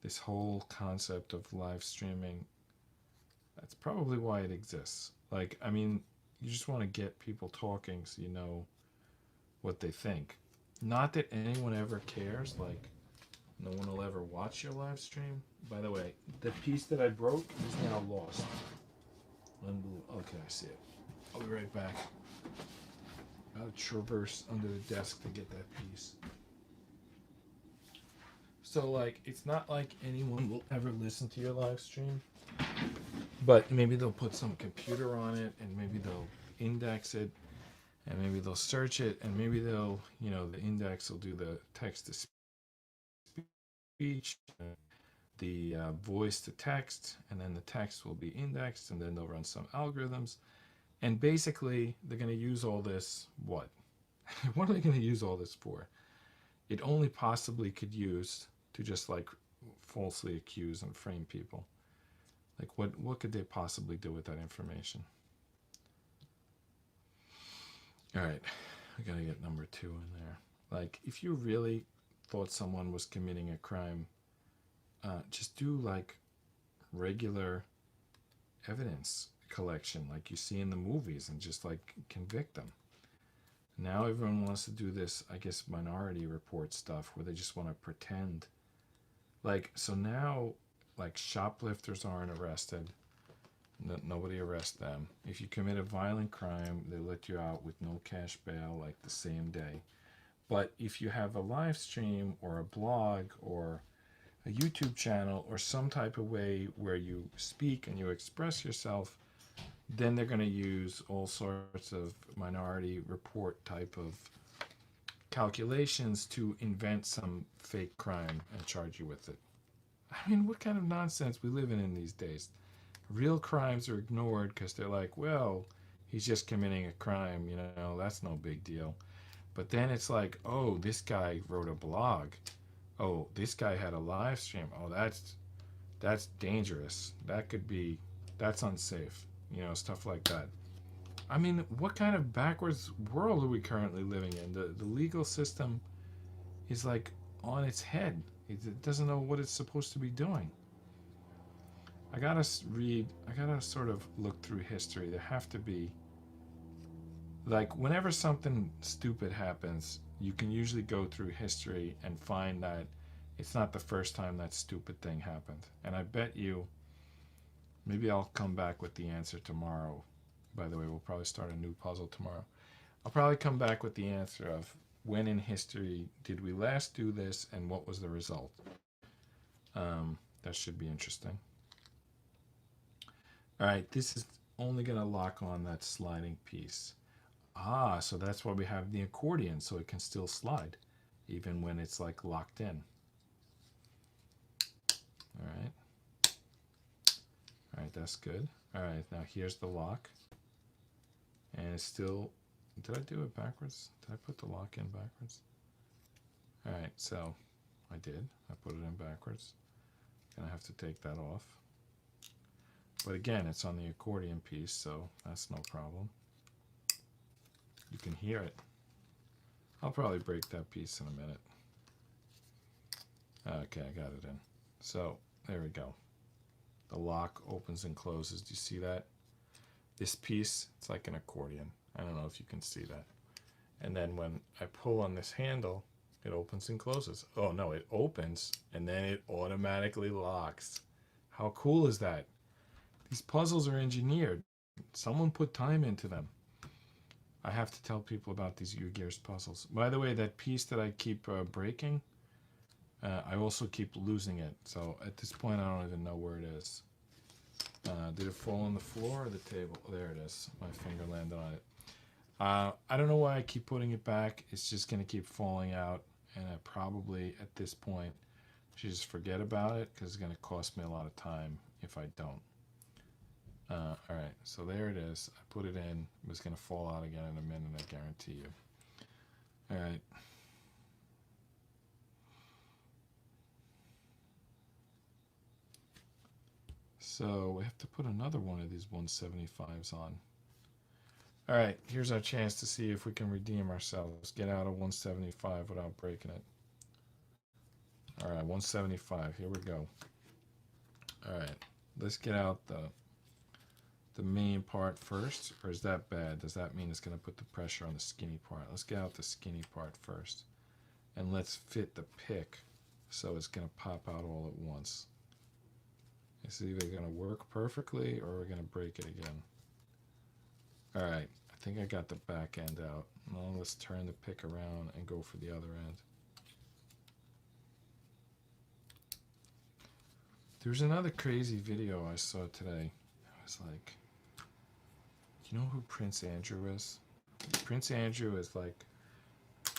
this whole concept of live streaming, that's probably why it exists. Like, I mean, you just want to get people talking so you know what they think. Not that anyone ever cares, like, no one will ever watch your live stream. By the way, the piece that I broke is now lost. Okay, I see it. I'll be right back. I'll traverse under the desk to get that piece. So, like, it's not like anyone will ever listen to your live stream. But maybe they'll put some computer on it, and maybe they'll index it, and maybe they'll search it, and maybe they'll, you know, the index will do the text to speech, the voice to text, and then the text will be indexed, and then they'll run some algorithms. And basically, they're going to use all this, what? What are they going to use all this for? It only possibly could use to just, like, falsely accuse and frame people. Like, what could they possibly do with that information? All right, we got to get number 2 in there. Like, if you really thought someone was committing a crime, just do, like, regular evidence collection like you see in the movies and just, like, convict them. Now everyone wants to do this, I guess, Minority Report stuff where they just want to pretend. Like, so now, like, shoplifters aren't arrested. Nobody arrests them. If you commit a violent crime, they let you out with no cash bail, like, the same day. But if you have a live stream or a blog or a YouTube channel or some type of way where you speak and you express yourself, then they're going to use all sorts of Minority Report type of calculations to invent some fake crime and charge you with it. I mean, what kind of nonsense we live in these days? Real crimes are ignored because they're like, well, he's just committing a crime, you know, that's no big deal. But then it's like, oh, this guy wrote a blog. Oh, this guy had a live stream. Oh, that's dangerous. That's unsafe. You know, stuff like that. I mean, what kind of backwards world are we currently living in? The legal system is like on its head. It doesn't know what it's supposed to be doing. I gotta sort of look through history. There have to be, like, whenever something stupid happens, you can usually go through history and find that it's not the first time that stupid thing happened. And I bet you Maybe I'll come back with the answer tomorrow. By the way, we'll probably start a new puzzle tomorrow. I'll probably come back with the answer of when in history did we last do this and what was the result. That should be interesting. All right, this is only going to lock on that sliding piece. Ah, so that's why we have the accordion, so it can still slide even when it's like locked in. All right, that's good. All right, now here's the lock. And it's still, did I do it backwards? Did I put the lock in backwards? All right, so I did. I put it in backwards. Gonna have to take that off. But again, it's on the accordion piece, so that's no problem. You can hear it. I'll probably break that piece in a minute. Okay, I got it in. So there we go. The lock opens and closes. Do you see that? This piece, it's like an accordion. I don't know if you can see that. And then when I pull on this handle, it opens and closes. Oh no, it opens and then it automatically locks. How cool is that? These puzzles are engineered. Someone put time into them. I have to tell people about these Ugears puzzles. By the way, that piece that I keep breaking, I also keep losing it. So at this point, I don't even know where it is. Did it fall on the floor or the table? Oh, there it is. My finger landed on it. I don't know why I keep putting it back. It's just going to keep falling out. And I probably, at this point, should just forget about it because it's going to cost me a lot of time if I don't. All right, so there it is. I put it in. It was going to fall out again in a minute, I guarantee you. All right. So we have to put another one of these 175s on. All right, here's our chance to see if we can redeem ourselves. Get out of 175 without breaking it. All right, 175. Here we go. All right, let's get out the main part first, or is that bad? Does that mean it's going to put the pressure on the skinny part? Let's get out the skinny part first. And let's fit the pick so it's going to pop out all at once. It's either going to work perfectly or we're going to break it again. All right, I think I got the back end out. Now let's turn the pick around and go for the other end. There's another crazy video I saw today. I was like, you know who Prince Andrew is? Prince Andrew is like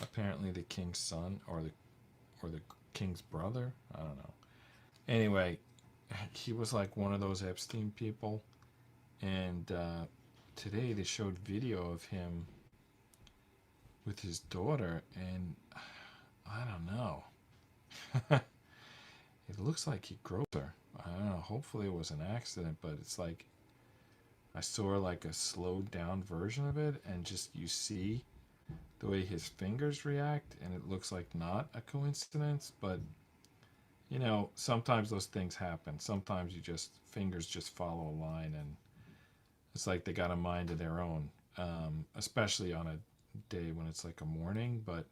apparently the king's son or the king's brother. I don't know. Anyway, he was like one of those Epstein people, and today they showed video of him with his daughter, and I don't know. It looks like he groped her. I don't know. Hopefully it was an accident, but it's like I saw like a slowed down version of it, and just you see the way his fingers react, and it looks like not a coincidence, but you know, sometimes those things happen. Sometimes fingers just follow a line, and it's like they got a mind of their own, especially on a day when it's like a morning. But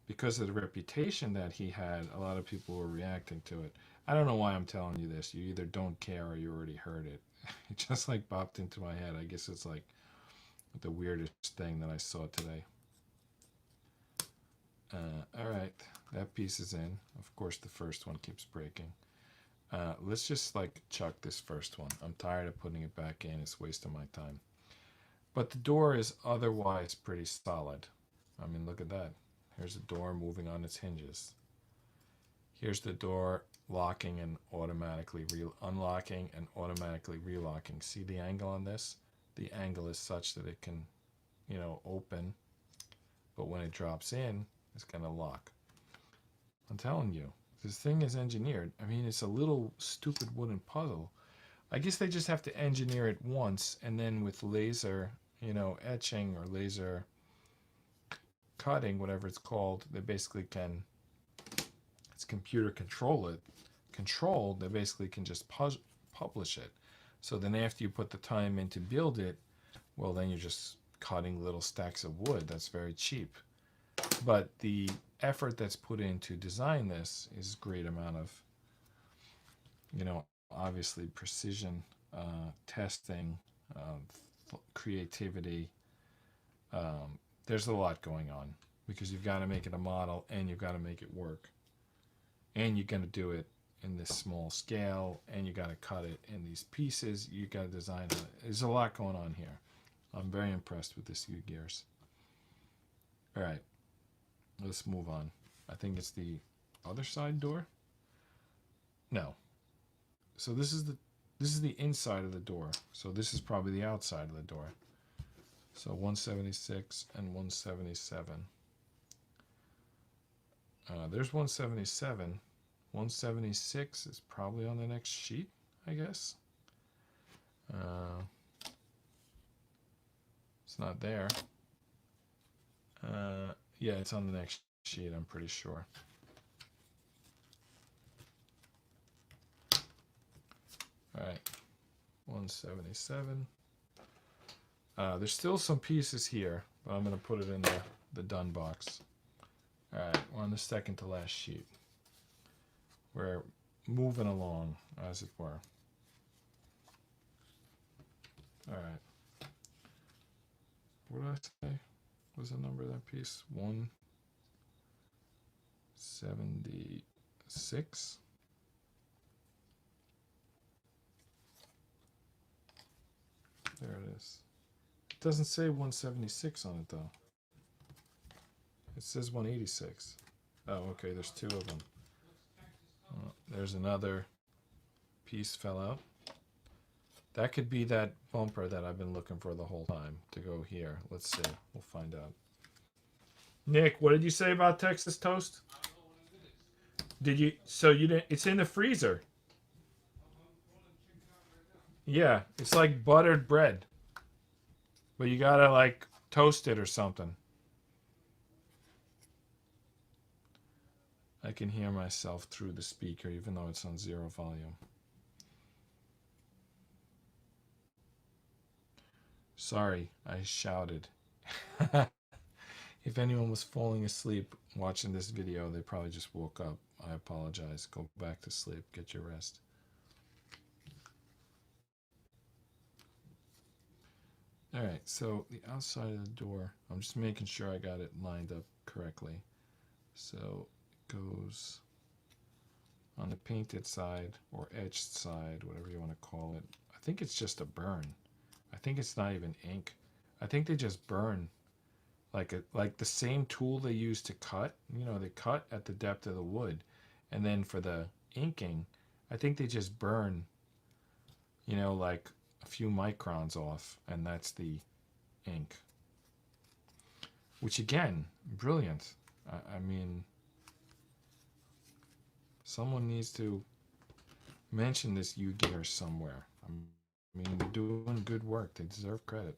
because of the reputation that he had, a lot of people were reacting to it. I don't know why I'm telling you this. You either don't care or you already heard it. It just like popped into my head. I guess it's like the weirdest thing that I saw today. All right, that piece is in. Of course, the first one keeps breaking. Let's just like chuck this first one. I'm tired of putting it back in. It's wasting my time. But the door is otherwise pretty solid. I mean, look at that. Here's the door moving on its hinges. Here's the door locking and automatically unlocking and automatically relocking. See the angle on this? The angle is such that it can, you know, open, but when it drops in, it's going to lock. I'm telling you, this thing is engineered. I mean, it's a little stupid wooden puzzle. I guess they just have to engineer it once, and then with laser, you know, etching or laser cutting, whatever it's called, they basically can, it's computer controlled, they basically can just publish it. So then after you put the time in to build it, well, then you're just cutting little stacks of wood. That's very cheap. But the effort that's put in to design this is a great amount of, you know, obviously precision testing, creativity. There's a lot going on because you've got to make it a model and you've got to make it work. And you're going to do it in this small scale and you got to cut it in these pieces. You got to design it. There's a lot going on here. I'm very impressed with this Ugears. All right, let's move on. I think it's the other side door. No. So this is the inside of the door. So this is probably the outside of the door. So 176 and 177. There's 177. 176 is probably on the next sheet, I guess. It's not there. Yeah, it's on the next sheet, I'm pretty sure. All right, 177. There's still some pieces here, but I'm going to put it in the done box. All right, we're on the second to last sheet. We're moving along, as it were. All right. What did I say? What was the number of that piece? 176. There it is. It doesn't say 176 on it though. It says 186. Oh, okay, there's two of them. There's another piece fell out. That could be that bumper that I've been looking for the whole time to go here. Let's see. We'll find out. Nick, what did you say about Texas toast? Did you? So you didn't? It's in the freezer. Yeah, it's like buttered bread, but you gotta like toast it or something. I can hear myself through the speaker even though it's on 0 volume. Sorry, I shouted. If anyone was falling asleep watching this video, they probably just woke up. I apologize. Go back to sleep. Get your rest. All right, so the outside of the door, I'm just making sure I got it lined up correctly. So it goes on the painted side or etched side, whatever you want to call it. I think it's just a burn. I think it's not even ink. I think they just burn like the same tool they use to cut. You know, they cut at the depth of the wood. And then for the inking, I think they just burn, you know, like a few microns off, and that's the ink. Which again, brilliant. I mean, someone needs to mention this Ugears somewhere. I mean, they're doing good work. They deserve credit.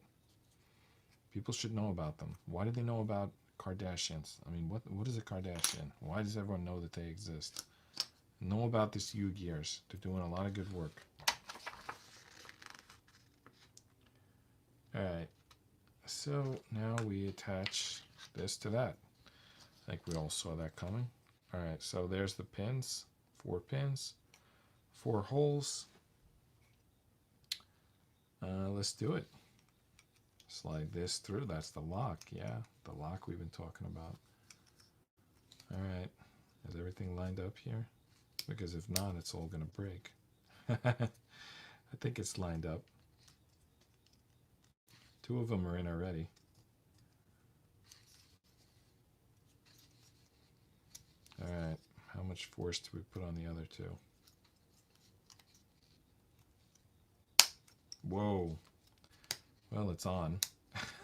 People should know about them. Why do they know about Kardashians? I mean, what is a Kardashian? Why does everyone know that they exist? Know about this Ugears. They're doing a lot of good work. Alright, so now we attach this to that. I think we all saw that coming. Alright, so there's the pins. 4 pins. 4 holes. Let's do it. Slide this through. That's the lock. Yeah, the lock we've been talking about. Alright, is everything lined up here? Because if not, it's all going to break. I think it's lined up. 2 of them are in already. Alright, how much force do we put on the other 2? Whoa. Well, it's on.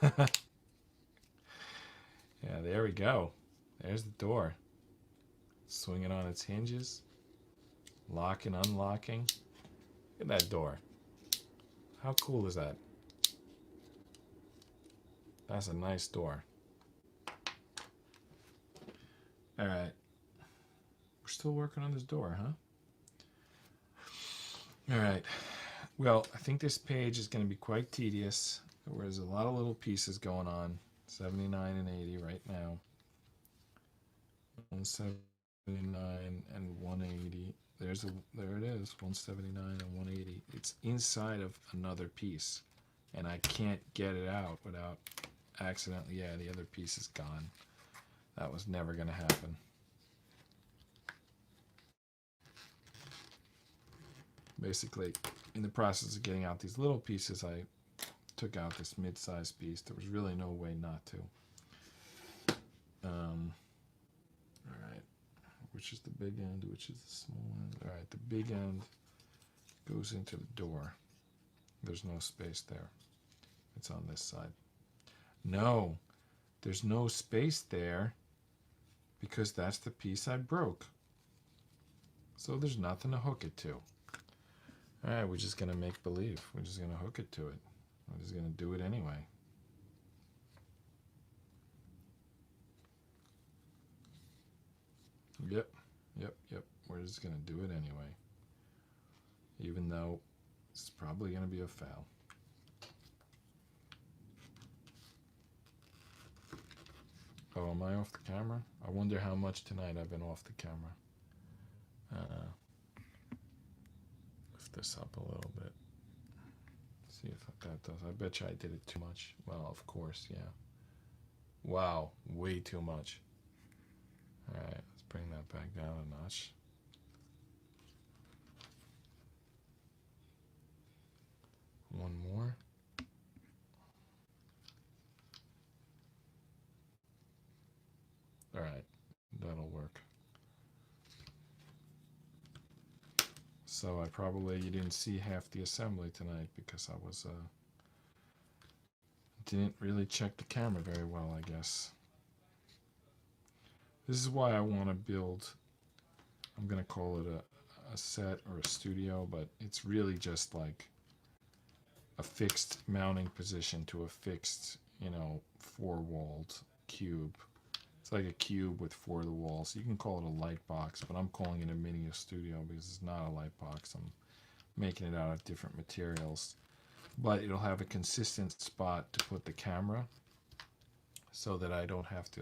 Yeah, there we go. There's the door. Swinging on its hinges. Locking, unlocking. Look at that door. How cool is that? That's a nice door. Alright. We're still working on this door, huh? Alright. Well, I think this page is going to be quite tedious. There's a lot of little pieces going on. 79 and 80 right now. 179 and 180. there it is, 179 and 180. It's inside of another piece, and I can't get it out without accidentally. Yeah, the other piece is gone. That was never going to happen. Basically, in the process of getting out these little pieces, I took out this mid-sized piece. There was really no way not to. All right, which is the big end, which is the small end? All right, the big end goes into the door. There's no space there. It's on this side. No, there's no space there because that's the piece I broke. So there's nothing to hook it to. All right, we're just going to make believe. We're just going to hook it to it. We're just going to do it anyway. Yep. We're just going to do it anyway. Even though it's probably going to be a foul. Oh, am I off the camera? I wonder how much tonight I've been off the camera. Lift this up a little bit. See if that does. I bet you I did it too much. Well, of course, yeah. Wow, way too much. All right, let's bring that back down a notch. One more. All right, that'll work. So you didn't see half the assembly tonight because I was didn't really check the camera very well, I guess. This is why I want to build, I'm going to call it a set or a studio, but it's really just like a fixed mounting position to a fixed, four-walled cube. It's like a cube with four of the walls. You can call it a light box, but I'm calling it a mini studio because it's not a light box. I'm making it out of different materials. But it'll have a consistent spot to put the camera so that I don't have to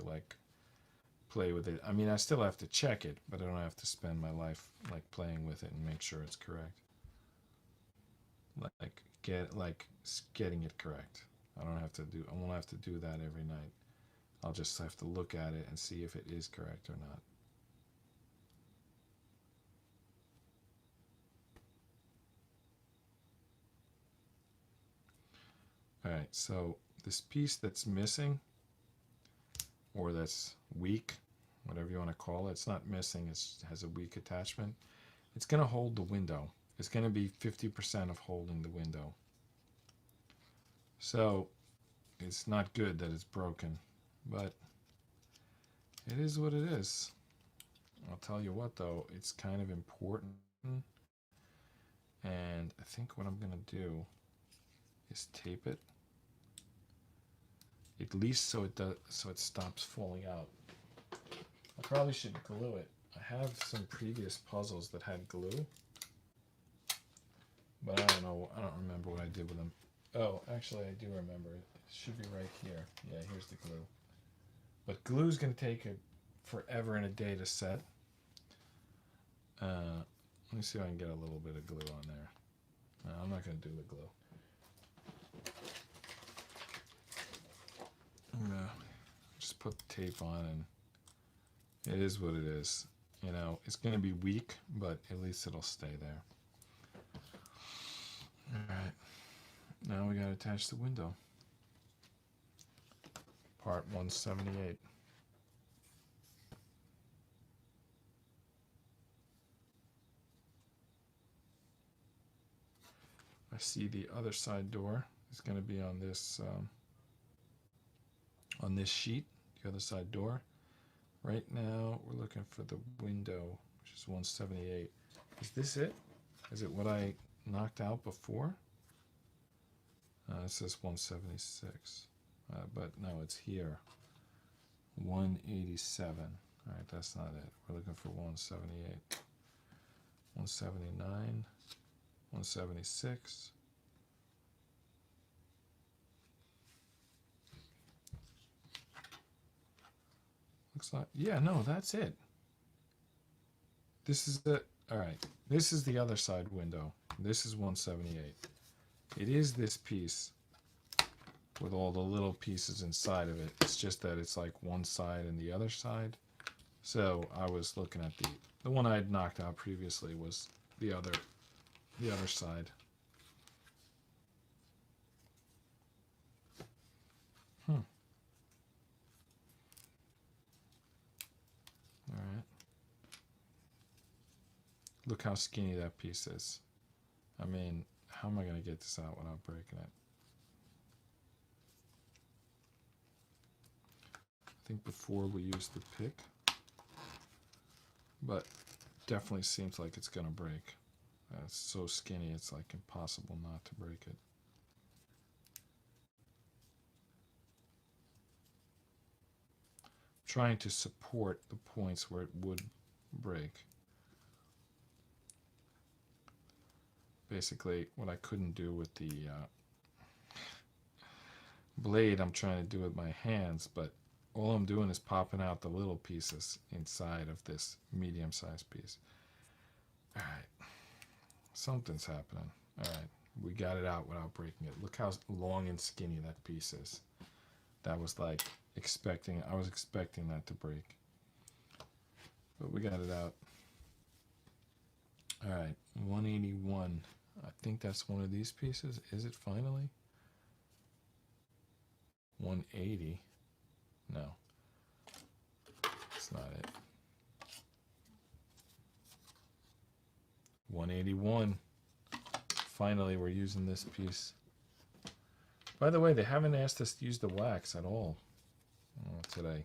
play with it. I mean, I still have to check it, but I don't have to spend my life playing with it and make sure it's correct. Getting it correct. I won't have to do that every night. I'll just have to look at it and see if it is correct or not. All right, so this piece that's missing, or that's weak, whatever you want to call it, it's not missing, it has a weak attachment. It's going to hold the window. It's going to be 50% of holding the window. So it's not good that it's broken, but it is what it is. I'll tell you what, though, it's kind of important. And I think what I'm going to do is tape it, at least so it stops falling out. I probably should glue it. I have some previous puzzles that had glue, but I don't know. I don't remember what I did with them. Oh, actually, I do remember. It should be right here. Yeah, here's the glue. But glue's going to take forever and a day to set. Let me see if I can get a little bit of glue on there. No, I'm not going to do the glue. I'm going to just put the tape on, and it is what it is. It's going to be weak, but at least it'll stay there. All right. Now we got to attach the window. Part 178. I see the other side door is going to be on this sheet, the other side door. Right now, we're looking for the window, which is 178. Is this it? Is it what I knocked out before? It says 176, but no, it's here. 187. All right, that's not it. We're looking for 178. 179. 176. Looks like, yeah, no, that's it. This is All right, this is the other side window. This is 178. It is this piece with all the little pieces inside of it. It's just that it's like one side and the other side. So I was looking at the one I had knocked out previously was the other side. All right. Look how skinny that piece is. I mean, how am I going to get this out without breaking it? I think before we used the pick, but definitely seems like it's going to break. It's so skinny, it's like impossible not to break it. Trying to support the points where it would break. Basically, what I couldn't do with the blade, I'm trying to do with my hands, but all I'm doing is popping out the little pieces inside of this medium-sized piece. All right, something's happening. All right, we got it out without breaking it. Look how long and skinny that piece is. That was like I was expecting that to break. But we got it out. All right, 181. I think that's one of these pieces. Is it finally? 180. No. That's not it. 181. Finally, we're using this piece. By the way, they haven't asked us to use the wax at all today.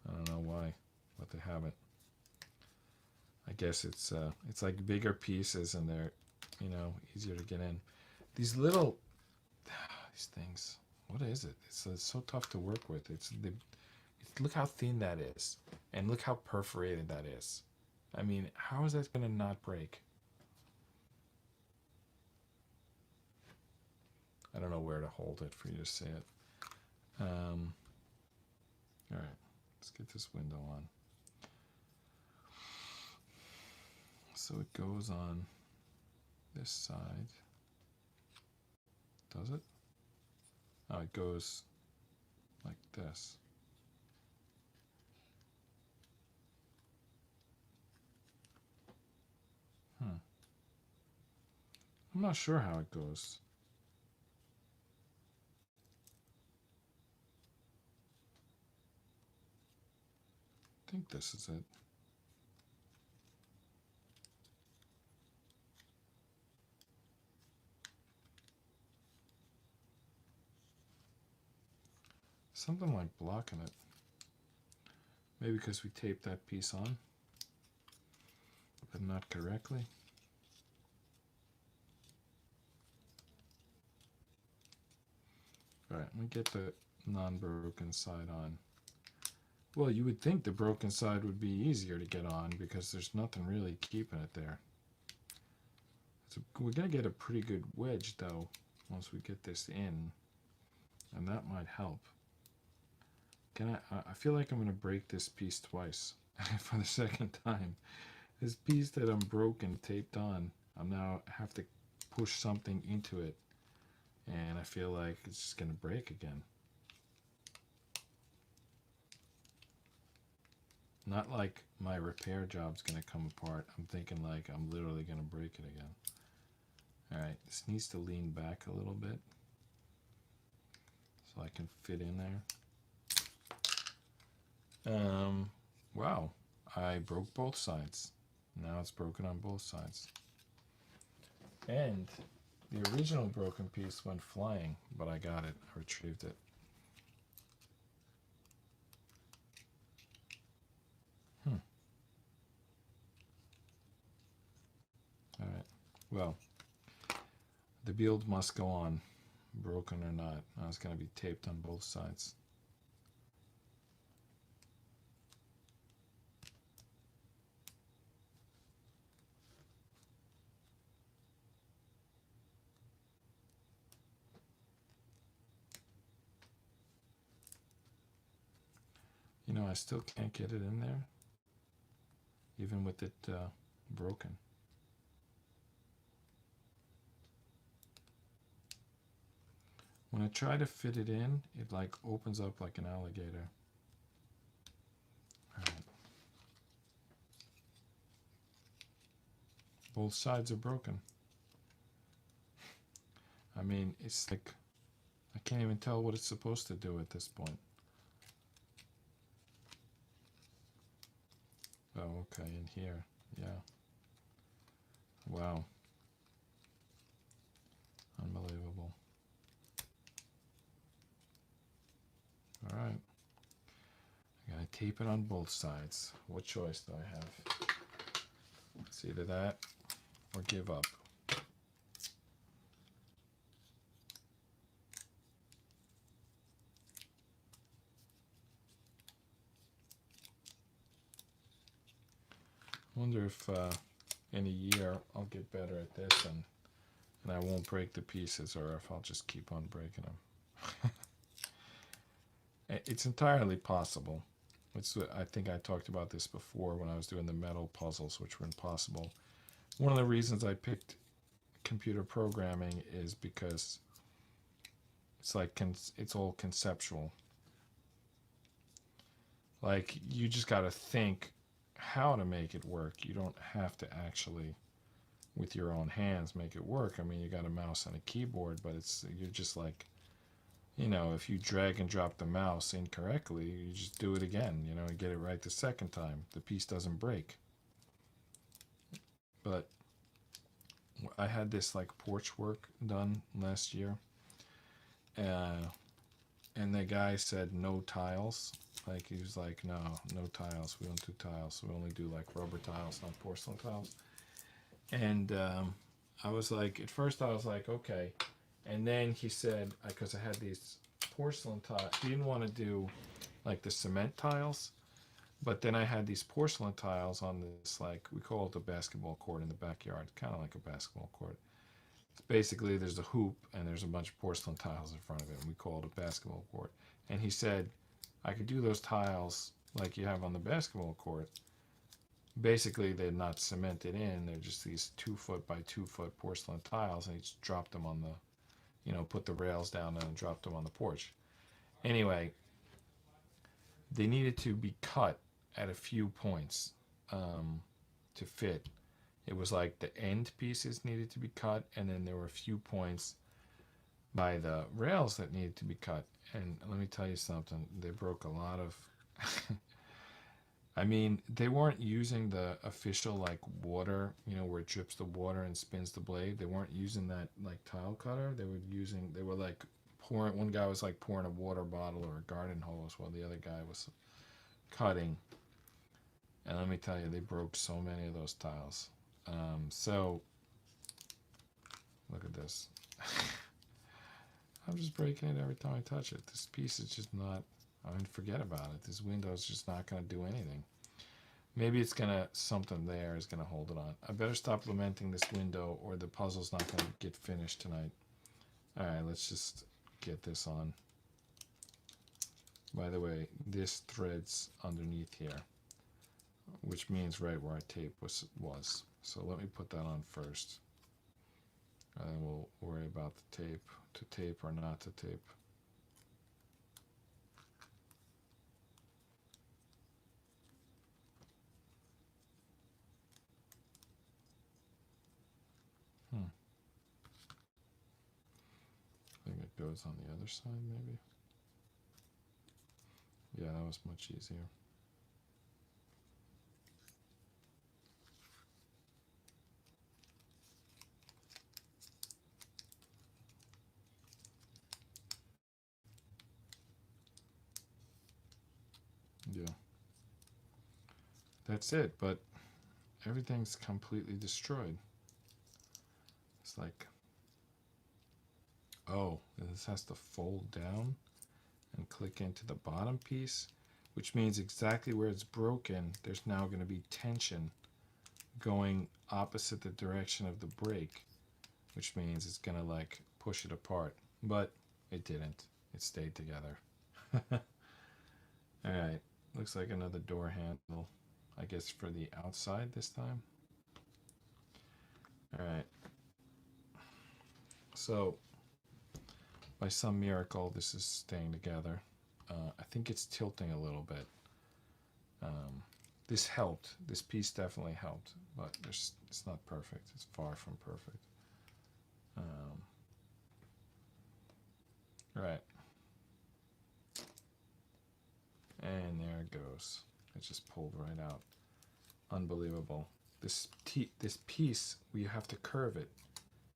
I don't know why, but they haven't. I guess it's like bigger pieces and they're, easier to get in. These little, these things, what is it? It's so tough to work with. Look how thin that is, and look how perforated that is. I mean, how is that going to not break? I don't know where to hold it for you to see it. All right, let's get this window on. So it goes on this side. Does it? Oh, it goes like this. I'm not sure how it goes. I think this is it. Something like blocking it. Maybe because we taped that piece on, but not correctly. All right, let me get the non-broken side on. Well, you would think the broken side would be easier to get on because there's nothing really keeping it there. So we're going to get a pretty good wedge, though, once we get this in, and that might help. I feel like I'm going to break this piece twice for the second time. This piece that I'm broken, taped on, I'm now have to push something into it, and I feel like it's just going to break again. Not like my repair job's going to come apart. I'm thinking like I'm literally going to break it again. All right, this needs to lean back a little bit so I can fit in there. Wow, I broke both sides. Now it's broken on both sides. And the original broken piece went flying, but I got it. I retrieved it. All right. Well, the build must go on, broken or not. Now it's going to be taped on both sides. I still can't get it in there. even with it broken. When I try to fit it in, it like opens up like an alligator. All right. Both sides are broken. I mean, it's like, I can't even tell what it's supposed to do at this point. Oh, okay, in here, yeah. Wow. Unbelievable. All right. I gotta tape it on both sides. What choice do I have? It's either that or give up. I wonder if in a year I'll get better at this and I won't break the pieces, or if I'll just keep on breaking them. It's entirely possible. I think I talked about this before when I was doing the metal puzzles, which were impossible. One of the reasons I picked computer programming is because it's like it's all conceptual. Like, you just got to think how to make it work. You don't have to actually, with your own hands, make it work. I mean, you got a mouse and a keyboard, but you're just like, you know, if you drag and drop the mouse incorrectly, you just do it again, you know, and get it right the second time. The piece doesn't break. But I had this like porch work done last year, and the guy said no tiles. Like, he was like, no tiles. We don't do tiles. We only do like rubber tiles, not porcelain tiles. And I was like, at first I was like, okay. And then he said, because I had these porcelain tiles, he didn't want to do like the cement tiles, but then I had these porcelain tiles on this, like, we call it the basketball court in the backyard, kind of like a basketball court. It's basically, there's a hoop and there's a bunch of porcelain tiles in front of it, and we call it a basketball court. And he said, I could do those tiles like you have on the basketball court. Basically, they're not cemented in, they're just these 2 foot by 2 foot porcelain tiles, and he just dropped them on the, you know, put the rails down and dropped them on the porch. Anyway, they needed to be cut at a few points to fit. It was like the end pieces needed to be cut, and then there were a few points by the rails that needed to be cut. And let me tell you something, they broke a lot of I mean, they weren't using the official like water, you know, where it drips the water and spins the blade. They weren't using that like tile cutter. They were like pouring, one guy was like pouring a water bottle or a garden hose while the other guy was cutting. And let me tell you, they broke so many of those tiles. So look at this. I'm just breaking it every time I touch it. This piece is just not, I mean, forget about it. This window's just not going to do anything. Maybe it's going to, something there is going to hold it on. I better stop lamenting this window or the puzzle's not going to get finished tonight. All right, let's just get this on. By the way, this threads underneath here, which means right where our tape was. So let me put that on first. And then we'll worry about the tape, to tape or not to tape. I think it goes on the other side, maybe. Yeah, that was much easier. Yeah. That's it, but everything's completely destroyed. It's like, oh, this has to fold down and click into the bottom piece, which means exactly where it's broken, there's now going to be tension going opposite the direction of the break, which means it's going to like push it apart. But it didn't. It stayed together. Alright, looks like another door handle. I guess for the outside this time. All right. So by some miracle, this is staying together. I think it's tilting a little bit. This helped. This piece definitely helped, but it's not perfect. It's far from perfect. Right. And there it goes. It just pulled right out. Unbelievable. This piece, we have to curve it,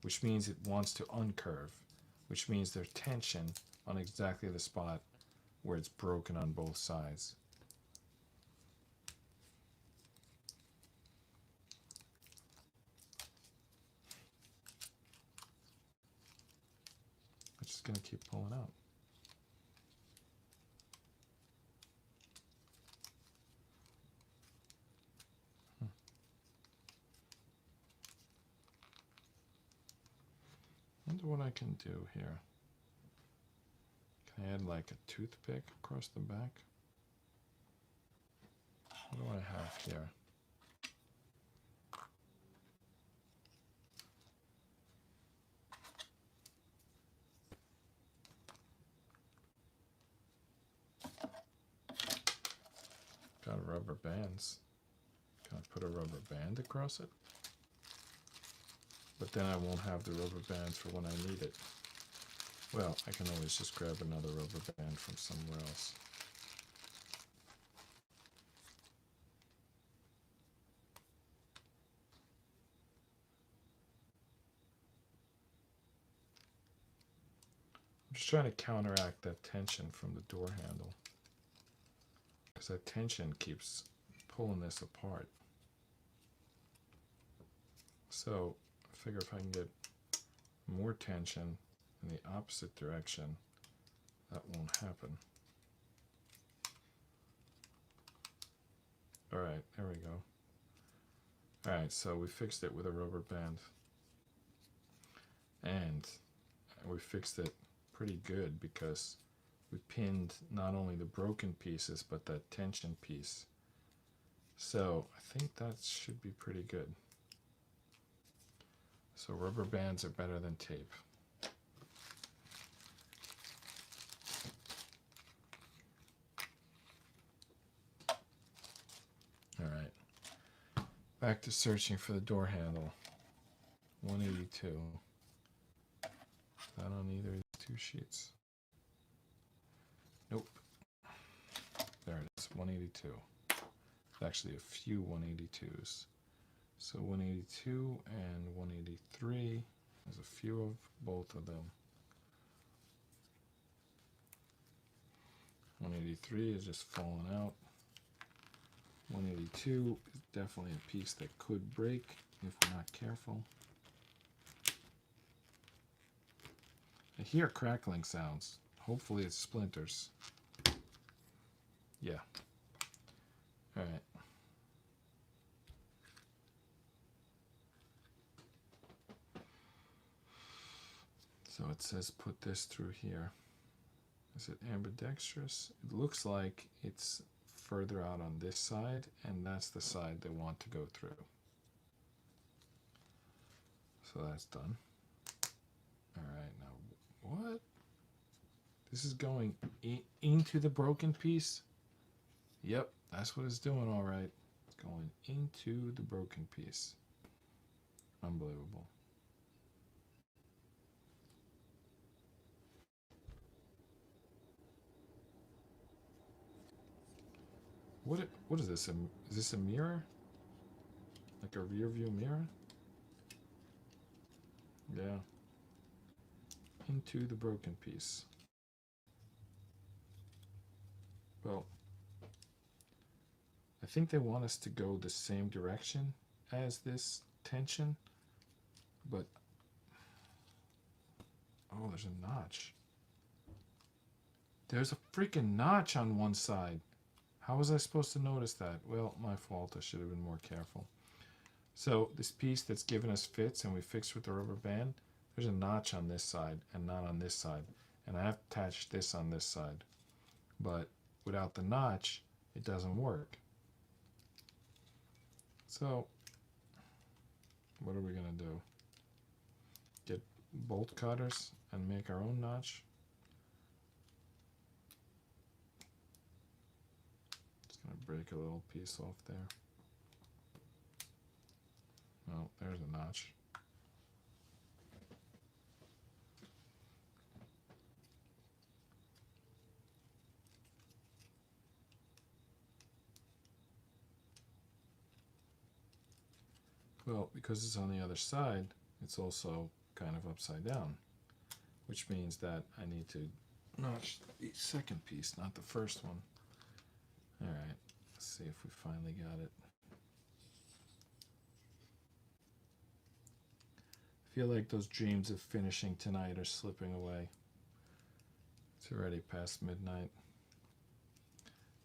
which means it wants to uncurve, which means there's tension on exactly the spot where it's broken on both sides. It's just going to keep pulling out. Wonder what I can do here. Can I add like a toothpick across the back? What do I have here? Got rubber bands. Can I put a rubber band across it? But then I won't have the rubber bands for when I need it. Well, I can always just grab another rubber band from somewhere else. I'm just trying to counteract that tension from the door handle, because that tension keeps pulling this apart. So I figure if I can get more tension in the opposite direction, that won't happen. All right, there we go. All right, so we fixed it with a rubber band, and we fixed it pretty good because we pinned not only the broken pieces but that tension piece. So I think that should be pretty good. So rubber bands are better than tape. All right, back to searching for the door handle. 182. Is that on either of these two sheets? Nope. There it is, 182. There's actually a few 182s. So 182 and 183. There's a few of both of them. 183 is just falling out. 182 is definitely a piece that could break if we're not careful. I hear crackling sounds. Hopefully it's splinters. Yeah. All right. So it says put this through here. Is it ambidextrous? It looks like it's further out on this side, and that's the side they want to go through. So that's done. All right, now what? This is going into the broken piece? Yep, that's what it's doing, all right. It's going into the broken piece. Unbelievable. What is this? Is this a mirror? Like a rear view mirror? Yeah. Into the broken piece. Well, I think they want us to go the same direction as this tension, but oh, there's a notch. There's a freaking notch on one side. How was I supposed to notice that? Well, my fault. I should have been more careful. So this piece that's given us fits and we fixed with the rubber band, there's a notch on this side and not on this side. And I have attached this on this side. But without the notch, it doesn't work. So, what are we gonna do? Get bolt cutters and make our own notch? Just gonna break a little piece off there. Oh, there's a notch. Well, because it's on the other side, it's also kind of upside down, which means that I need to notch the second piece, not the first one. All right, let's see if we finally got it. I feel like those dreams of finishing tonight are slipping away. It's already past midnight,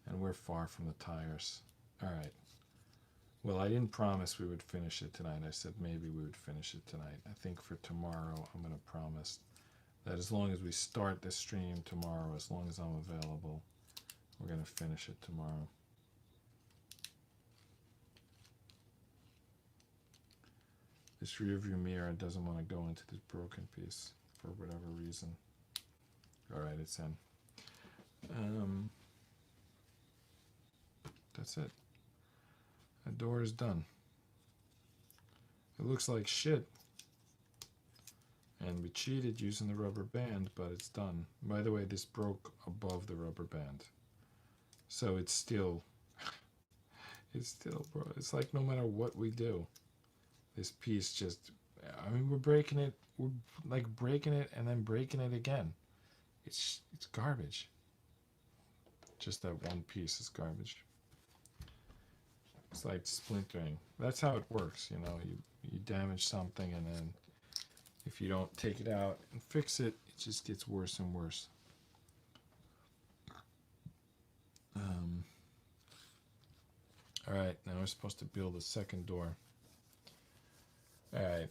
and we're far from the tires. All right. Well, I didn't promise we would finish it tonight. I said maybe we would finish it tonight. I think for tomorrow, I'm going to promise that as long as we start the stream tomorrow, as long as I'm available, we're going to finish it tomorrow. This rear view mirror doesn't want to go into this broken piece for whatever reason. All right, it's in. That's it. The door is done. It looks like shit. And we cheated using the rubber band, but it's done. By the way, this broke above the rubber band. So it's still, it's like no matter what we do, this piece just, I mean, we're breaking it, we're like breaking it and then breaking it again. It's garbage. Just that one piece is garbage. It's like splintering. That's how it works, you know. You damage something, and then if you don't take it out and fix it, it just gets worse and worse. All right, now we're supposed to build a second door. All right,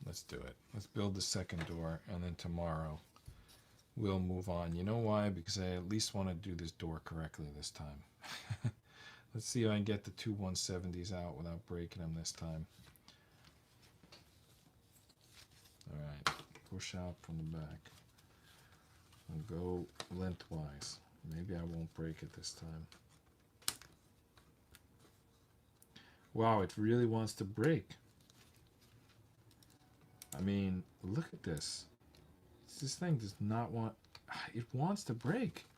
let's do it. Let's build the second door, and then tomorrow we'll move on. You know why? Because I at least want to do this door correctly this time. Let's see if I can get the two 170s out without breaking them this time. All right, push out from the back and go lengthwise. Maybe I won't break it this time. Wow, it really wants to break. I mean, look at this. This thing does not want, it wants to break.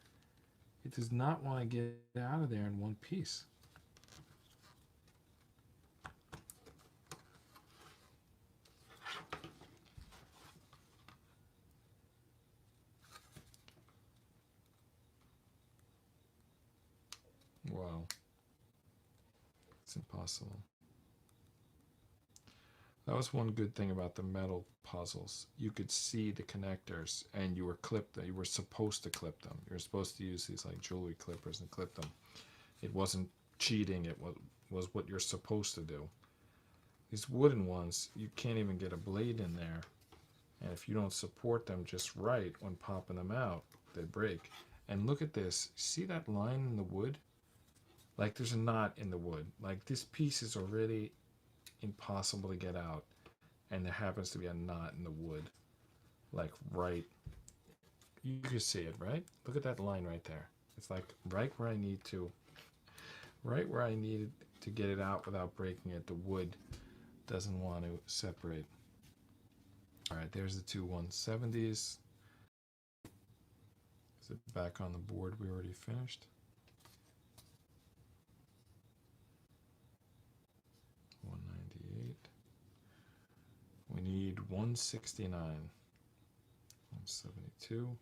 It does not want to get out of there in one piece. Wow. It's impossible. That was one good thing about the metal puzzles. You could see the connectors, and you were supposed to clip them. You were supposed to use these like jewelry clippers and clip them. It wasn't cheating, it was what you're supposed to do. These wooden ones, you can't even get a blade in there. And if you don't support them just right when popping them out, they break. And look at this. See that line in the wood? Like there's a knot in the wood. Like this piece is already impossible to get out, and there happens to be a knot in the wood, like right, you can see it, right? Look at that line right there. It's like right where I needed to get it out without breaking it. The wood doesn't want to separate. All right, there's the two 170s. Is it back on the board? We already finished. 198. We need 169. 172.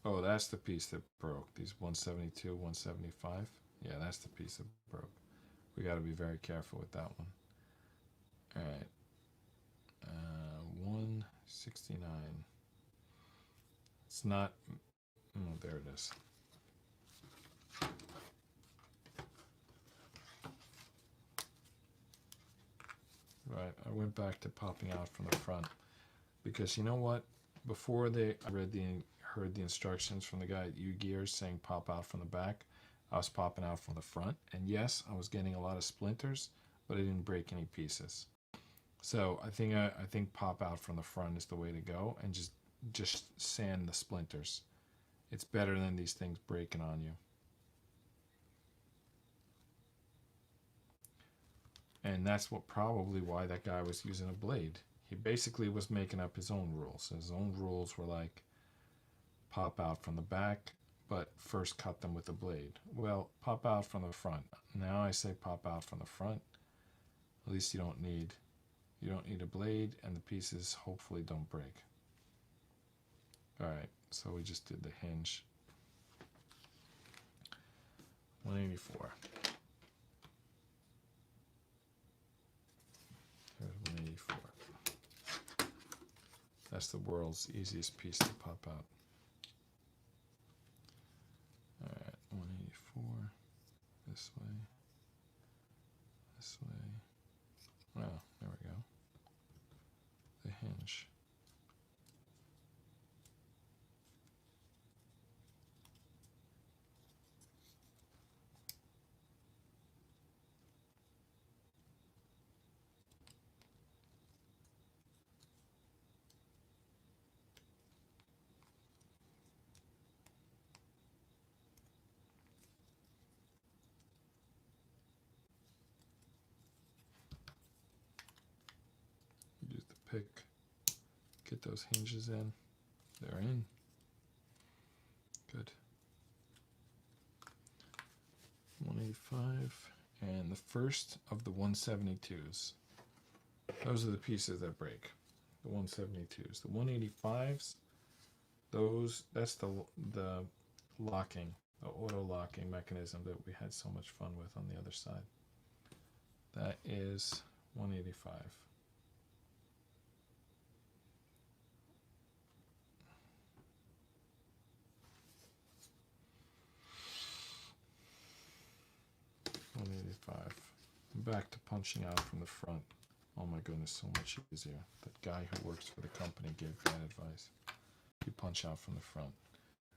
Oh, that's the piece that broke. These 172, 175. Yeah, that's the piece that broke. We got to be very careful with that one. All right. 169. It's not. Oh, there it is. Right, I went back to popping out from the front because you know what? Before I heard the instructions from the guy at Ugears saying pop out from the back, I was popping out from the front, and yes, I was getting a lot of splinters, but I didn't break any pieces. So I think pop out from the front is the way to go, and just sand the splinters. It's better than these things breaking on you. And that's probably why that guy was using a blade. He basically was making up his own rules. His own rules were like, pop out from the back, but first cut them with a blade. Well, pop out from the front. Now I say pop out from the front. At least you don't need a blade, and the pieces hopefully don't break. All right, so we just did the hinge. 184. Here's 184. That's the world's easiest piece to pop out. All right, 184. This way. This way. Oh, there we go. The hinge. Use the pick. Get those hinges in. They're in. Good. 185. And the first of the 172s. Those are the pieces that break. The 172s. The 185s, that's the locking, the auto locking mechanism that we had so much fun with on the other side. That is 185. Back to punching out from the front. Oh my goodness, so much easier. That guy who works for the company gave bad advice. You punch out from the front.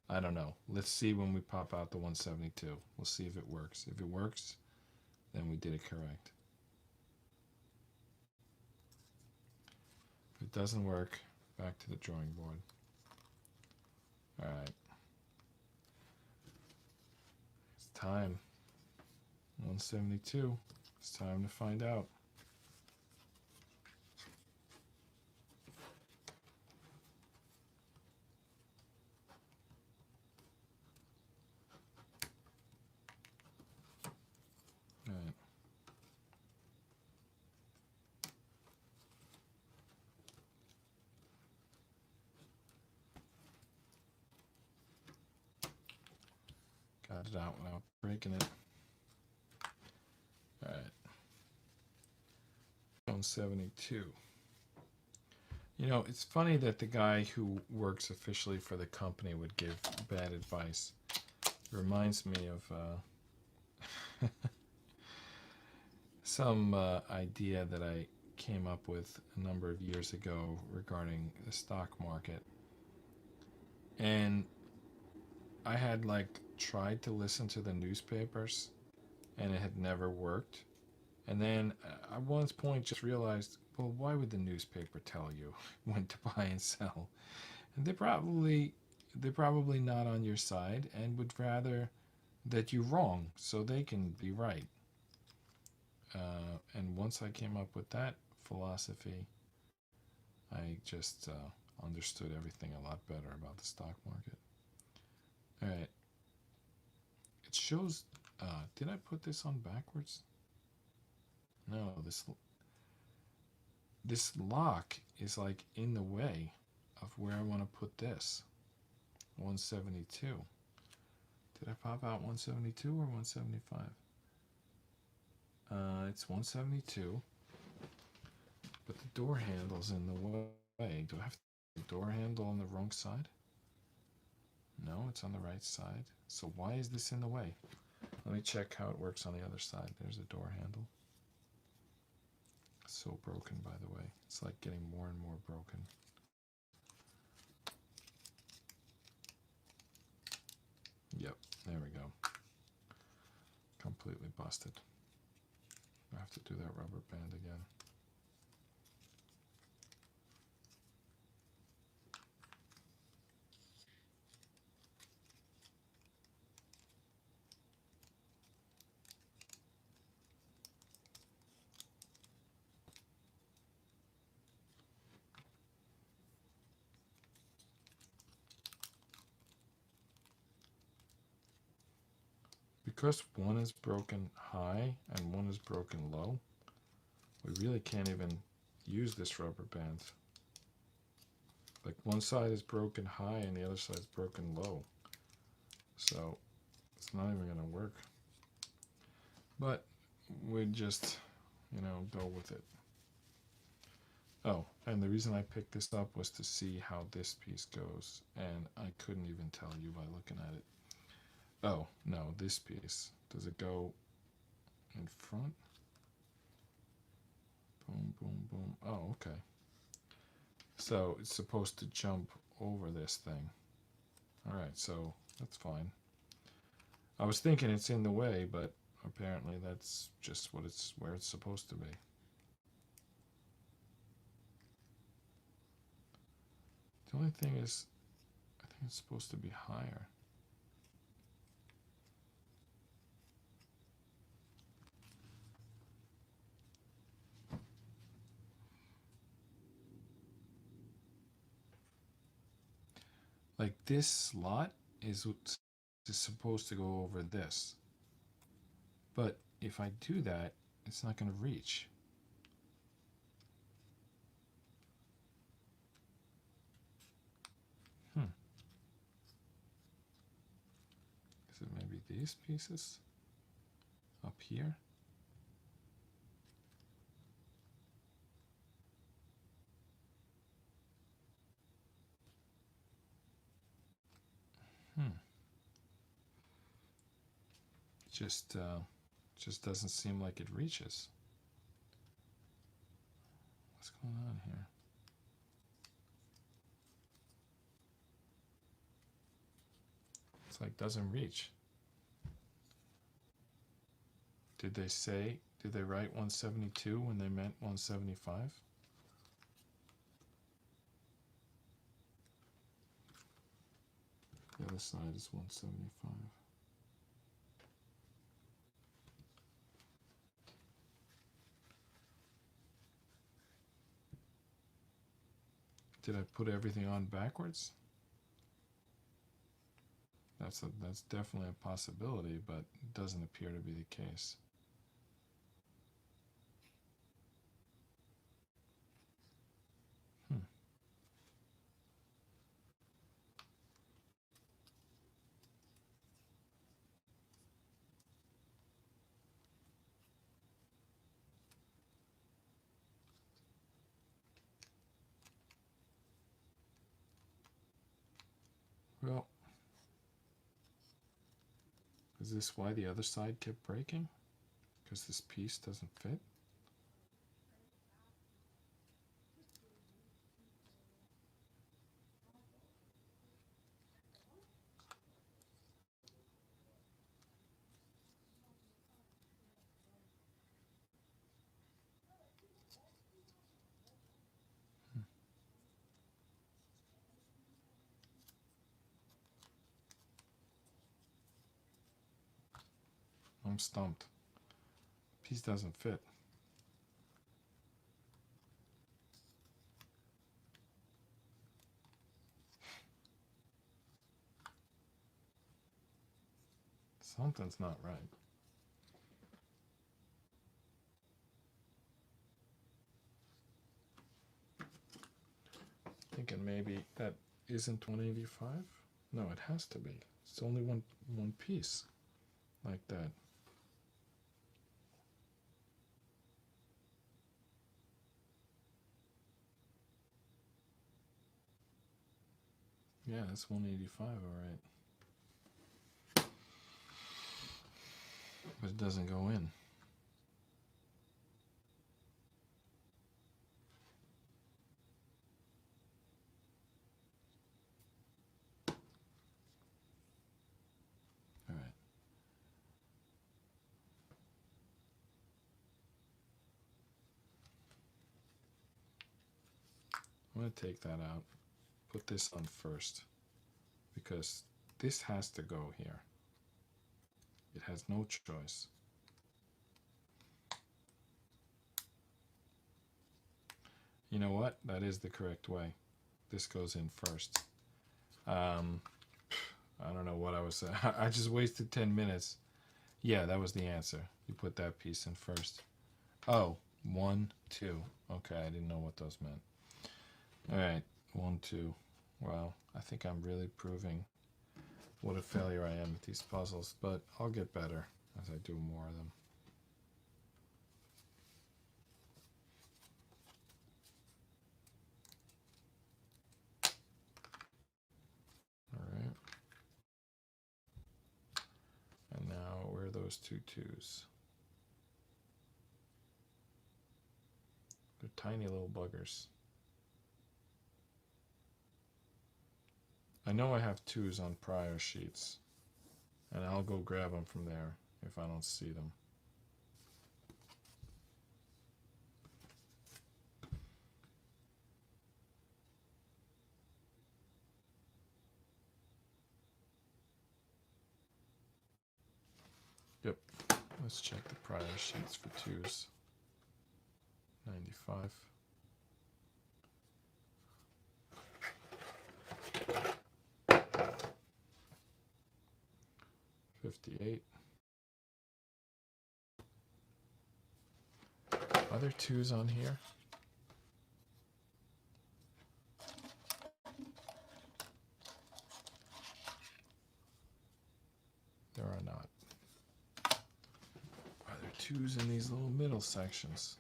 I don't know. Let's see when we pop out the 172. We'll see if it works. If it works, then we did it correct. If it doesn't work, back to the drawing board. All right. It's time. 172. It's time to find out. All right. Got it out without breaking it. All right. 172. You know, it's funny that the guy who works officially for the company would give bad advice. It reminds me of some idea that I came up with a number of years ago regarding the stock market. And I had tried to listen to the newspapers, and it had never worked. And then at one point just realized, well, why would the newspaper tell you when to buy and sell? And they're probably not on your side and would rather that you're wrong so they can be right. And once I came up with that philosophy, I just understood everything a lot better about the stock market. All right. It shows, did I put this on backwards? No, this lock is in the way of where I want to put this. 172. Did I pop out 172 or 175? It's 172. But the door handle's in the way. Do I have the door handle on the wrong side? No, it's on the right side. So why is this in the way? Let me check how it works on the other side. There's a door handle. So broken, by the way. It's getting more and more broken. Yep, there we go. completely busted. I have to do that rubber band again. Because one is broken high and one is broken low, we really can't even use this rubber band. Like one side is broken high and the other side is broken low. So it's not even gonna work. But we just, you know, go with it. Oh, and the reason I picked this up was to see how this piece goes, and I couldn't even tell you by looking at it. Oh, no, this piece. Does it go in front? Boom, boom, boom. Oh, okay. So it's supposed to jump over this thing. Alright, so that's fine. I was thinking it's in the way, but apparently that's just where it's supposed to be. The only thing is, I think it's supposed to be higher. Like this slot is supposed to go over this. But if I do that, it's not going to reach. Is it maybe these pieces up here? Just doesn't seem like it reaches. What's going on here? It's like doesn't reach. Did they write 172 when they meant 175? The other side is 175. Did I put everything on backwards? That's definitely a possibility, but it doesn't appear to be the case. Well, is this why the other side kept breaking? Because this piece doesn't fit? I'm stumped. Piece doesn't fit. Something's not right. Thinking maybe that isn't 185? No, it has to be. It's only one piece like that. Yeah, that's 185, all right. But it doesn't go in. All right. I'm going to take that out. Put this on first. Because this has to go here. It has no choice. You know what? That is the correct way. This goes in first. I don't know what I was saying. I just wasted 10 minutes. Yeah, that was the answer. You put that piece in first. Oh, 1, 2. Okay, I didn't know what those meant. All right, 1, 2. Well, I think I'm really proving what a failure I am at these puzzles, but I'll get better as I do more of them. All right. And now, where are those 2 2s? They're tiny little buggers. I know I have 2s on prior sheets, and I'll go grab them from there if I don't see them. Yep, let's check the prior sheets for 2s. 95. $58. Are there 2s on here? There are not. Are there 2s in these little middle sections?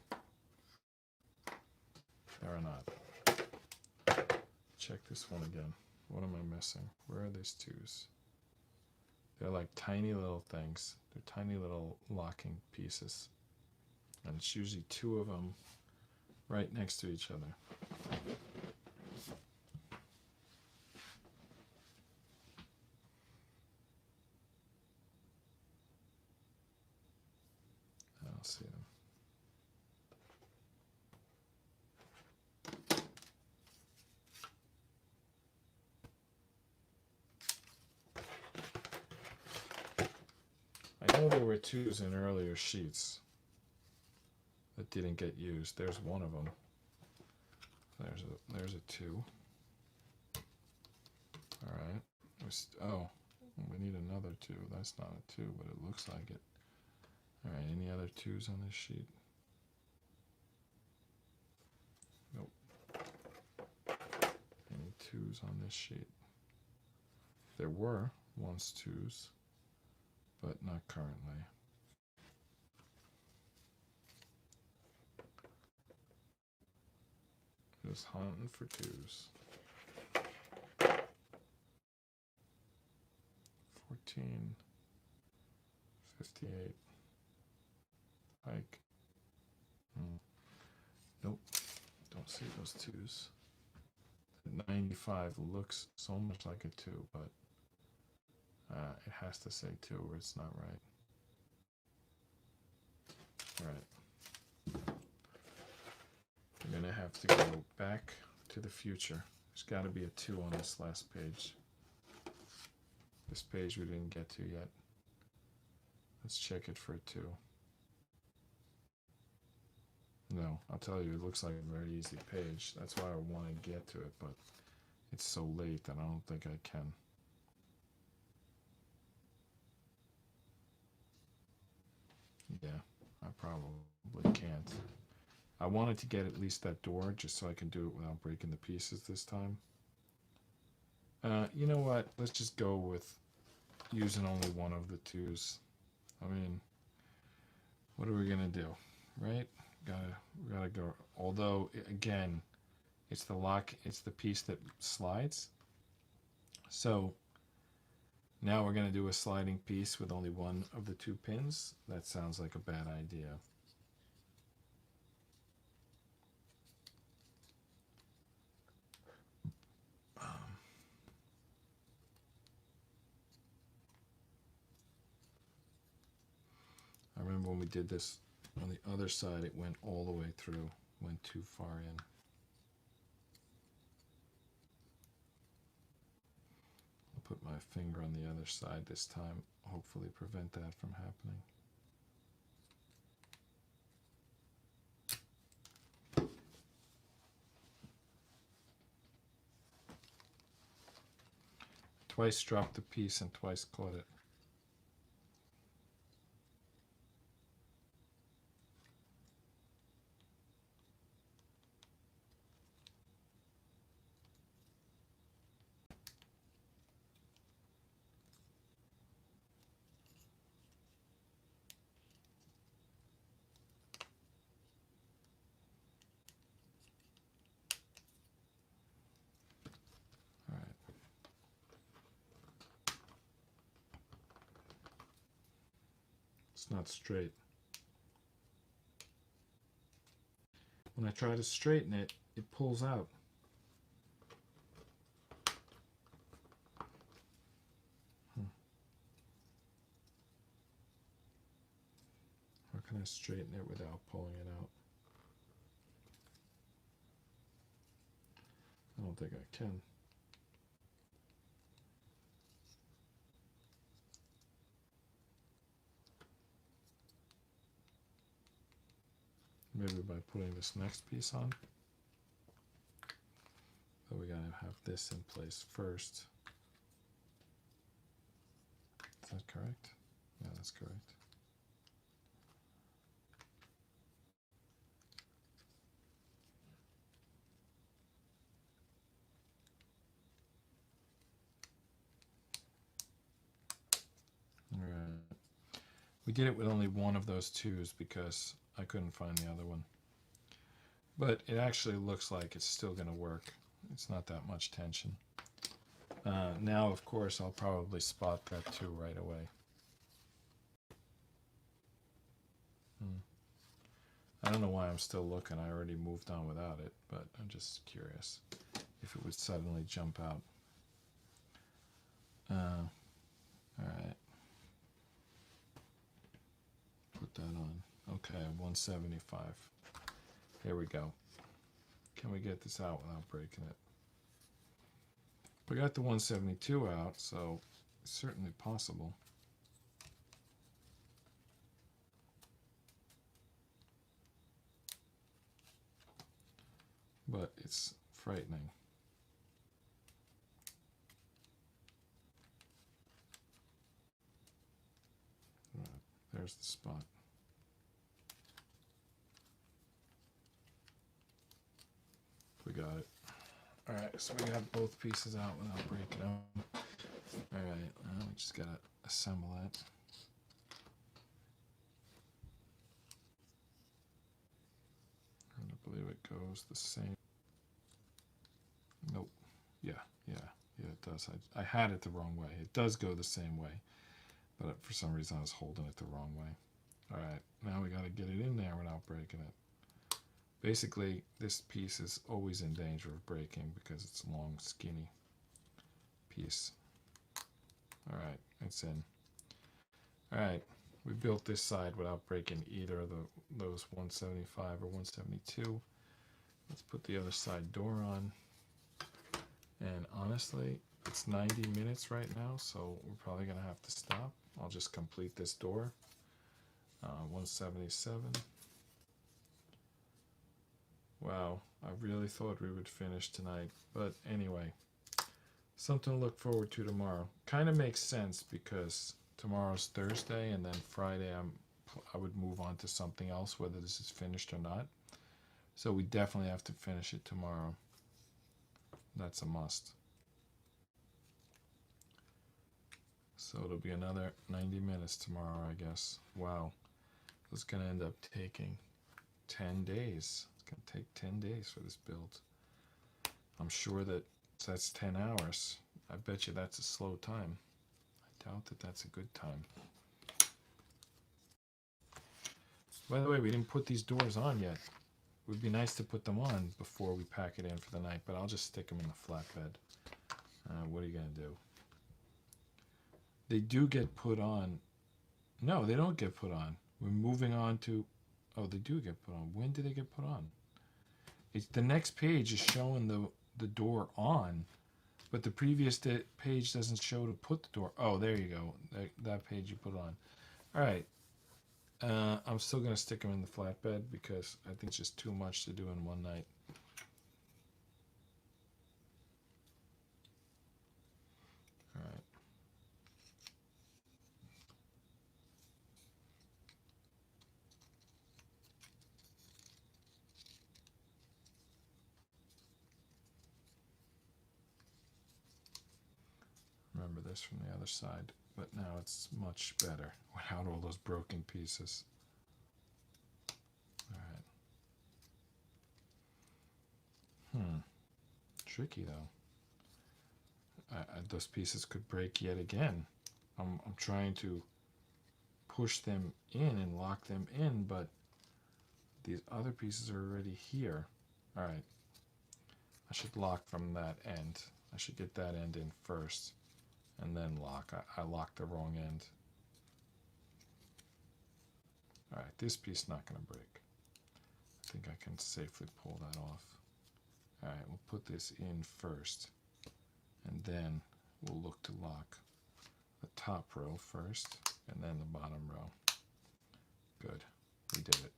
There are not. Check this one again. What am I missing? Where are these 2s? They're like tiny little things. They're tiny little locking pieces. And it's usually 2 of them right next to each other. I don't see them. I know there were 2s in earlier sheets that didn't get used. There's one of them. There's a 2. All right. Oh, we need another 2. That's not a 2, but it looks like it. All right. Any other 2s on this sheet? Nope. Any 2s on this sheet? There were 1s, 2s, but not currently. Just hunting for 2s. 14, 58, hike. Nope, don't see those 2s. 95 looks so much like a 2, but it has to say 2 or it's not right. All right. We're gonna have to go back to the future. There's got to be a 2 on this last page. This page we didn't get to yet. Let's check it for a 2. No, I'll tell you, it looks like a very easy page. That's why I want to get to it, but it's so late that I don't think I can. Yeah, I probably can't. I wanted to get at least that door just so I can do it without breaking the pieces this time. You know what? Let's just go with using only one of the 2s. I mean, what are we gonna do, right? We gotta go. Although, again, it's the lock. It's the piece that slides. So now we're gonna do a sliding piece with only one of the 2 pins. That sounds like a bad idea. I remember when we did this on the other side, it went all the way through, went too far in. put my finger on the other side this time, hopefully prevent that from happening. Twice dropped the piece and twice caught it. All right. It's not straight. When I try to straighten it, it pulls out. How can I straighten it without pulling it out? I don't think I can. Maybe by putting this next piece on. But we gotta have this in place first. Is that correct? Yeah, that's correct. All right. We did it with only one of those twos because I couldn't find the other one. But it actually looks like it's still going to work. It's not that much tension. Now, of course, I'll probably spot that two right away. I don't know why I'm still looking. I already moved on without it, but I'm just curious if it would suddenly jump out. All right. Put that on. Okay, 175. Here we go. Can we get this out without breaking it? We got the 172 out, so it's certainly possible. But it's frightening. Right, there's the spot. We got it. All right, so we got both pieces out without breaking them. All right, now we just gotta assemble that. I believe it goes the same. Nope. Yeah, it does. I had it the wrong way. It does go the same way, but for some reason I was holding it the wrong way. All right, now we gotta get it in there without breaking it. Basically, this piece is always in danger of breaking because it's a long, skinny piece. All right, it's in. All right, we built this side without breaking either of those 175 or 172. Let's put the other side door on. And honestly, it's 90 minutes right now, so we're probably gonna have to stop. I'll just complete this door. 177. Wow, I really thought we would finish tonight, but anyway, something to look forward to tomorrow. Kind of makes sense because tomorrow's Thursday, and then Friday I would move on to something else, whether this is finished or not. So we definitely have to finish it tomorrow. That's a must. So it'll be another 90 minutes tomorrow, I guess. Wow, it's gonna end up taking 10 days. It's gonna take 10 days for this build. I'm sure that's 10 hours. I bet you that's a slow time. I doubt that that's a good time. By the way, we didn't put these doors on yet. It would be nice to put them on before we pack it in for the night, but I'll just stick them in the flatbed. What are you gonna do? They do get put on. No, they don't get put on. We're moving on to, oh, they do get put on. When do they get put on? It's the next page is showing the door on, But the previous page doesn't show to put the door. Oh, there you go. That page you put on. All right. I'm still going to stick them in the flatbed because I think it's just too much to do in one night. All right. Remember this from the other side, but now it's much better without all those broken pieces. All right. Tricky though. Those pieces could break yet again. I'm trying to push them in and lock them in, but these other pieces are already here. All right. I should lock from that end. I should get that end in first and then lock. I locked the wrong end. All right, this piece is not going to break. I think I can safely pull that off. All right, we'll put this in first, and then we'll look to lock the top row first, and then the bottom row. Good, we did it.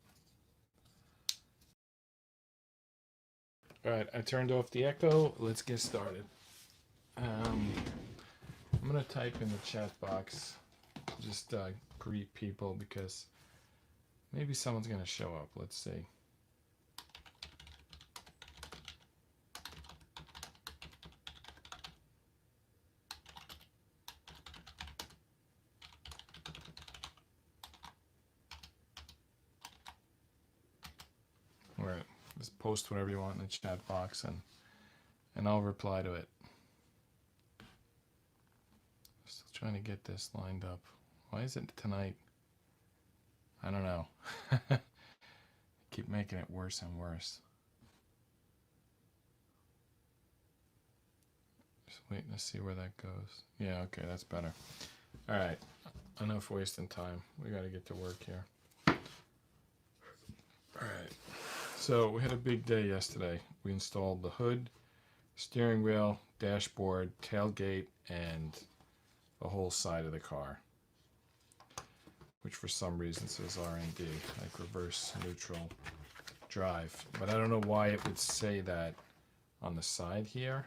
All right, I turned off the echo. Let's get started. I'm gonna type in the chat box, just greet people because maybe someone's gonna show up. Let's see. All right, just post whatever you want in the chat box, and I'll reply to it. Still trying to get this lined up. Why is it tonight? I don't know. Keep making it worse and worse. Just waiting to see where that goes. Yeah, okay, that's better. All right, enough wasting time. We got to get to work here. All right. So we had a big day yesterday. We installed the hood, steering wheel, dashboard, tailgate, and the whole side of the car, which for some reason says R&D, like reverse neutral drive. But I don't know why it would say that on the side here.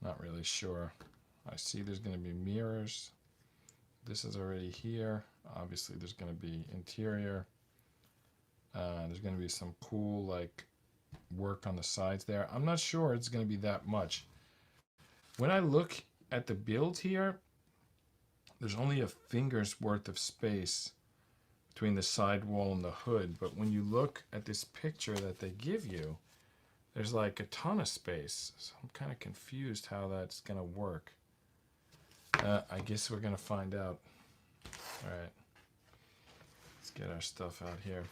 Not really sure. I see there's going to be mirrors. This is already here. Obviously there's going to be interior. There's going to be some cool like work on the sides there. I'm not sure it's going to be that much. When I look at the build here, there's only a finger's worth of space between the sidewall and the hood, but when you look at this picture that they give you, there's like a ton of space. So I'm kind of confused how that's going to work. I guess we're going to find out. All right. Let's get our stuff out here.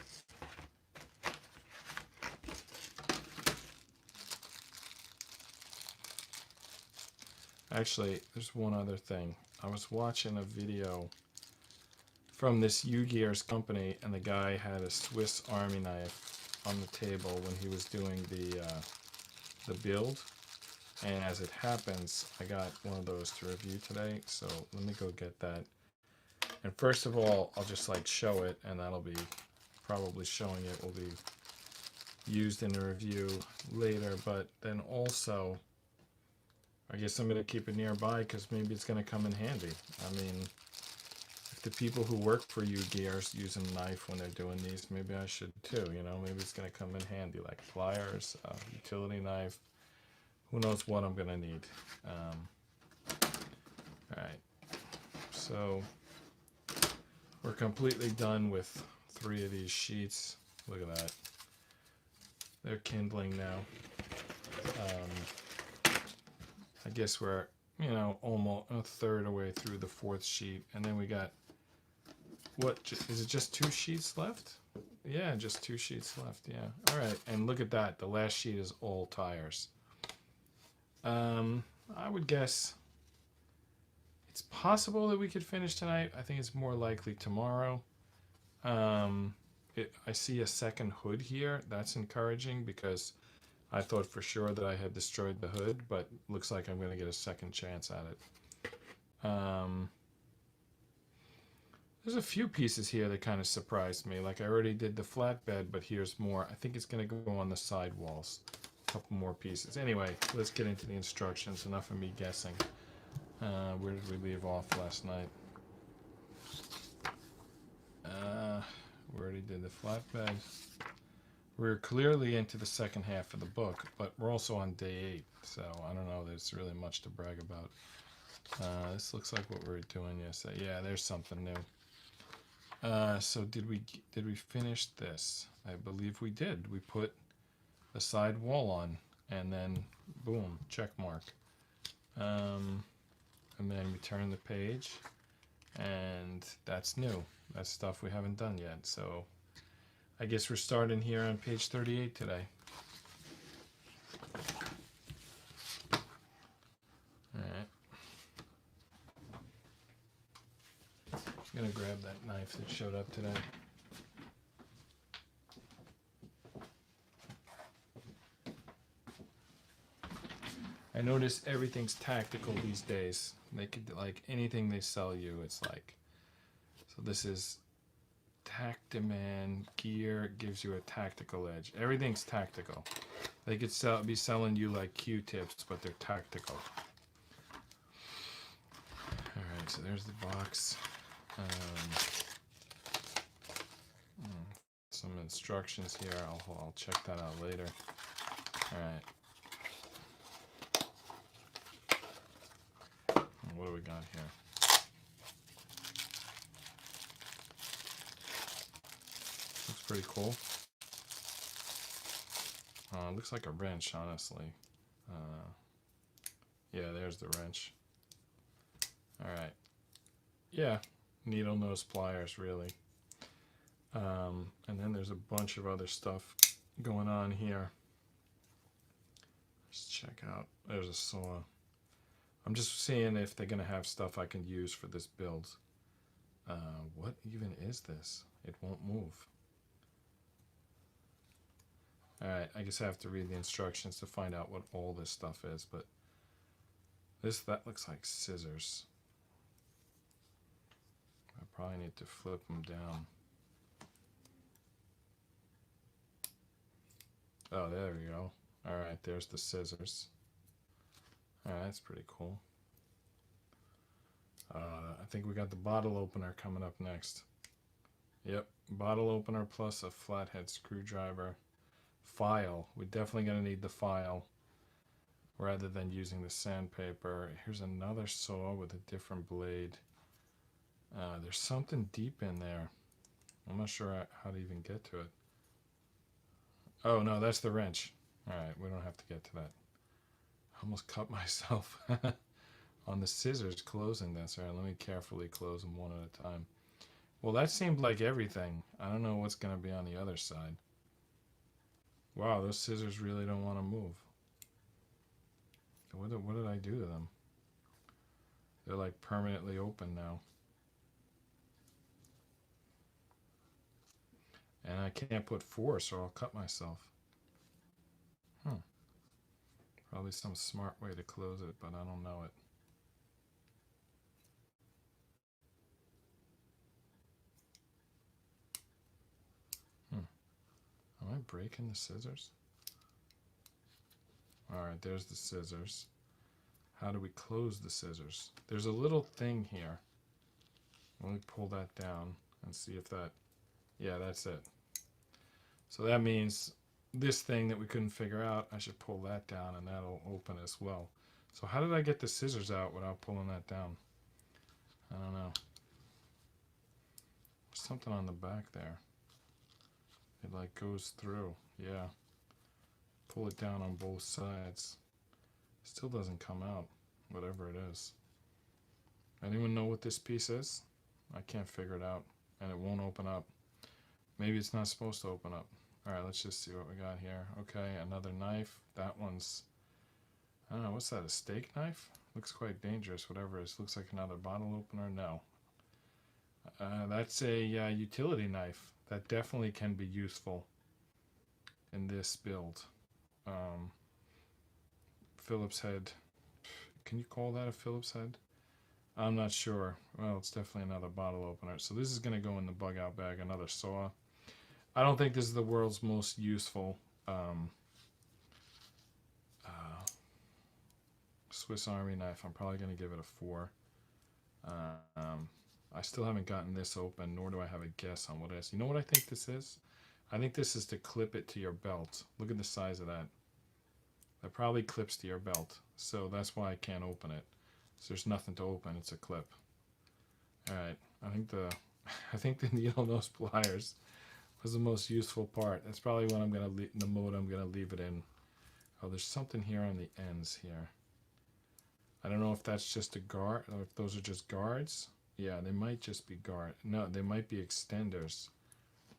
Actually, there's one other thing. I was watching a video from this Ugears company, and the guy had a Swiss Army knife on the table when he was doing the build. And as it happens, I got one of those to review today, so let me go get that. And first of all, I'll just like show it, and that'll be probably showing it will be used in a review later. But then also, I guess I'm going to keep it nearby because maybe it's going to come in handy. I mean, if the people who work for Ugears use a knife when they're doing these, maybe I should too, you know, maybe it's going to come in handy, like pliers, utility knife, who knows what I'm going to need. Alright, so we're completely done with 3 of these sheets. Look at that. They're kindling now. I guess we're, you know, almost a third of the way through the 4th sheet, and then we got, what, is it just 2 sheets left? Yeah, just 2 sheets left, yeah. All right, and look at that. The last sheet is all tires. I would guess it's possible that we could finish tonight. I think it's more likely tomorrow. I see a second hood here. That's encouraging because I thought for sure that I had destroyed the hood, but looks like I'm going to get a second chance at it. There's a few pieces here that kind of surprised me. Like I already did the flatbed, but here's more. I think it's going to go on the side walls. A couple more pieces. Anyway, let's get into the instructions. Enough of me guessing. Where did we leave off last night? We already did the flatbed. We're clearly into the second half of the book, but we're also on day 8, so I don't know. There's really much to brag about. This looks like what we were doing yesterday. Yeah, there's something new. So did we finish this? I believe we did. We put the side wall on, and then boom, check mark. And then we turn the page, and that's new. That's stuff we haven't done yet. So I guess we're starting here on page 38 today. Alright. I'm gonna grab that knife that showed up today. I notice everything's tactical these days. They could, like, anything they sell you, it's like, so this is Tactiman gear, gives you a tactical edge. Everything's tactical. They could be selling you like Q-tips, but they're tactical. Alright, so there's the box. Some instructions here. I'll check that out later. Alright. What do we got here? Looks pretty cool. Looks like a wrench, honestly. Yeah, there's the wrench. Alright. Yeah, needle nose pliers, really. And then there's a bunch of other stuff going on here. Let's check out. There's a saw. I'm just seeing if they're going to have stuff I can use for this build. What even is this? It won't move. Alright, I guess I have to read the instructions to find out what all this stuff is, but that looks like scissors. I probably need to flip them down. Oh, there we go. Alright, there's the scissors. Alright, that's pretty cool. I think we got the bottle opener coming up next. Yep, bottle opener plus a flathead screwdriver. File. We're definitely going to need the file rather than using the sandpaper. Here's another saw with a different blade. There's something deep in there. I'm not sure how to even get to it. Oh, no, that's the wrench. Alright, we don't have to get to that. I almost cut myself on the scissors closing this. Alright, let me carefully close them one at a time. Well, that seemed like everything. I don't know what's going to be on the other side. Wow, those scissors really don't want to move. What did I do to them? They're like permanently open now. And I can't put force or I'll cut myself. Probably some smart way to close it, but I don't know it. Am I breaking the scissors? Alright, there's the scissors. How do we close the scissors? There's a little thing here. Let me pull that down and see if that... Yeah, that's it. So that means this thing that we couldn't figure out, I should pull that down and that'll open as well. So how did I get the scissors out without pulling that down? I don't know. There's something on the back there. It like goes through. Yeah. Pull it down on both sides. Still doesn't come out, whatever it is. Anyone know what this piece is? I can't figure it out, and it won't open up. Maybe it's not supposed to open up. Alright, let's just see what we got here. Okay, another knife. That one's, I don't know, what's that, a steak knife? Looks quite dangerous, whatever it is. Looks like another bottle opener. No. That's a utility knife. That definitely can be useful in this build. Phillips head. Can you call that a Phillips head? I'm not sure. Well, it's definitely another bottle opener. So this is going to go in the bug out bag, another saw. I don't think this is the world's most useful Swiss Army knife. I'm probably going to give it a 4. I still haven't gotten this open, nor do I have a guess on what it is. You know what I think this is? I think this is to clip it to your belt. Look at the size of that. That probably clips to your belt. So that's why I can't open it. So there's nothing to open, it's a clip. Alright, I think the needle nose pliers was the most useful part. That's probably what I'm gonna the mode I'm gonna leave it in. Oh, there's something here on the ends here. I don't know if that's just a guard or if those are just guards. Yeah, they might just be guard. No, they might be extenders.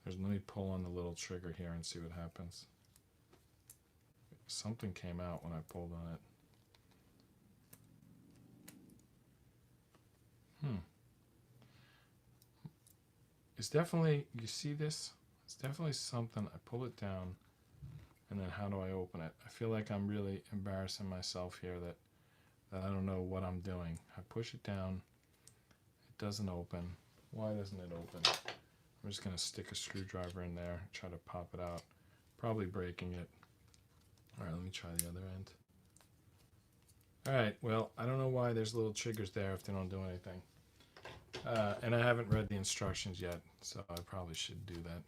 Let me pull on the little trigger here and see what happens. Something came out when I pulled on it. It's definitely, you see this? It's definitely something. I pull it down, and then how do I open it? I feel like I'm really embarrassing myself here that I don't know what I'm doing. I push it down. It doesn't open. Why doesn't it open? I'm just going to stick a screwdriver in there, try to pop it out. Probably breaking it. Alright, let me try the other end. Alright, well, I don't know why there's little triggers there if they don't do anything. And I haven't read the instructions yet, so I probably should do that.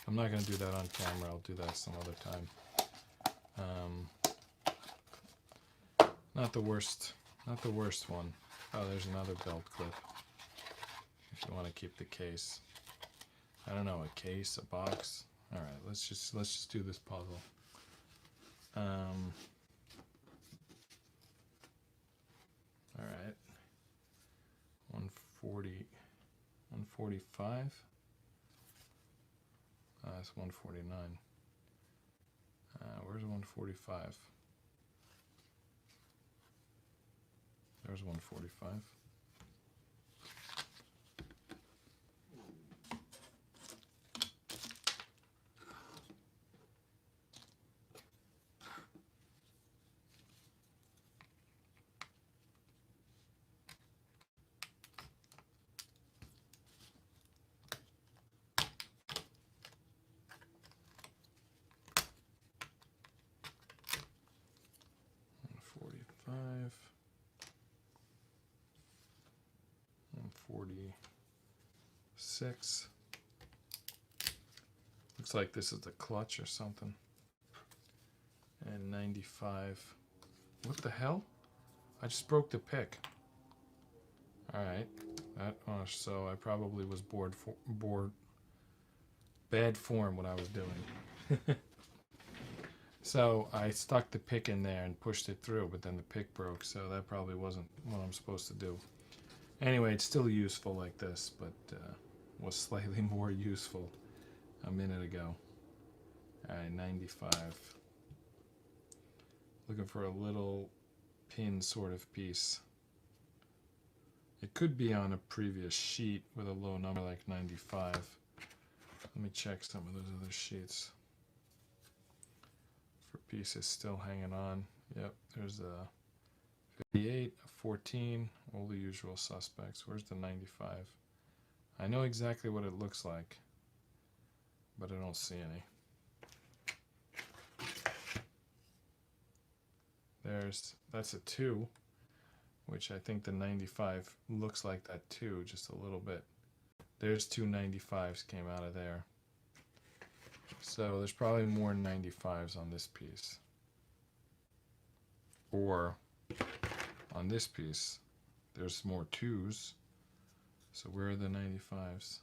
I'm not going to do that on camera. I'll do that some other time. Not the worst one. Oh, there's another belt clip. If you want to keep the case. I don't know, a case, a box. All right, let's just do this puzzle. All right. 140, 145. That's 149. Where's 145? There's 145. Five, 146. Looks like this is the clutch or something. And 95. What the hell? I just broke the pick. Alright. So I probably was bad form what I was doing. So I stuck the pick in there and pushed it through, but then the pick broke, so that probably wasn't what I'm supposed to do. Anyway, it's still useful like this, but was slightly more useful a minute ago. Alright, 95. Looking for a little pin sort of piece. It could be on a previous sheet with a low number like 95. Let me check some of those other sheets. For pieces still hanging on. Yep, there's a 58, a 14, all the usual suspects. Where's the 95? I know exactly what it looks like, but I don't see any. That's a 2, which I think the 95 looks like that too, just a little bit. There's 2 95s came out of there. So there's probably more 95s on this piece. Or on this piece, there's more 2s. So where are the 95s?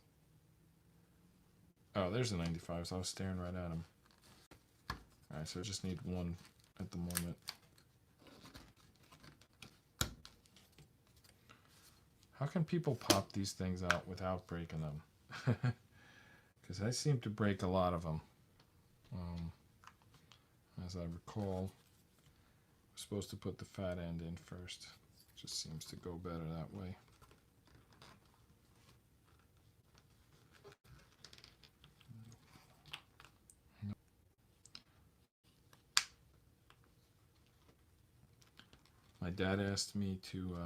Oh, there's the 95s. I was staring right at them. Alright, so I just need one at the moment. How can people pop these things out without breaking them? Because I seem to break a lot of them. As I recall, I'm supposed to put the fat end in first. Just seems to go better that way. Dad asked me to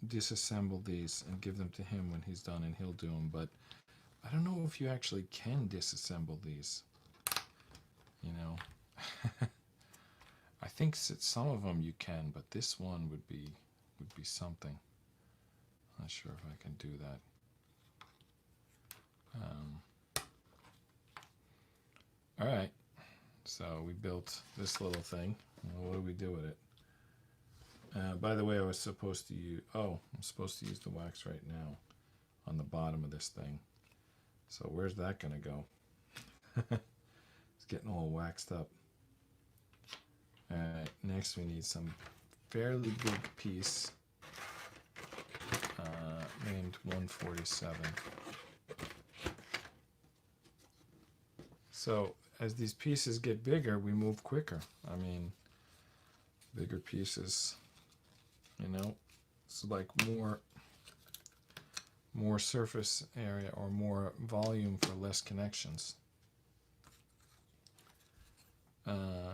disassemble these and give them to him when he's done, and he'll do them. But I don't know if you actually can disassemble these. You know, I think some of them you can, but this one would be something. Not sure if I can do that. All right, so we built this little thing. Well, what do we do with it? By the way, I was supposed to use, I'm supposed to use the wax right now on the bottom of this thing. So where's that gonna go? It's getting all waxed up. All right, next we need some fairly big piece named 147. So as these pieces get bigger, we move quicker. I mean, bigger pieces, you know, it's like more surface area or more volume for less connections.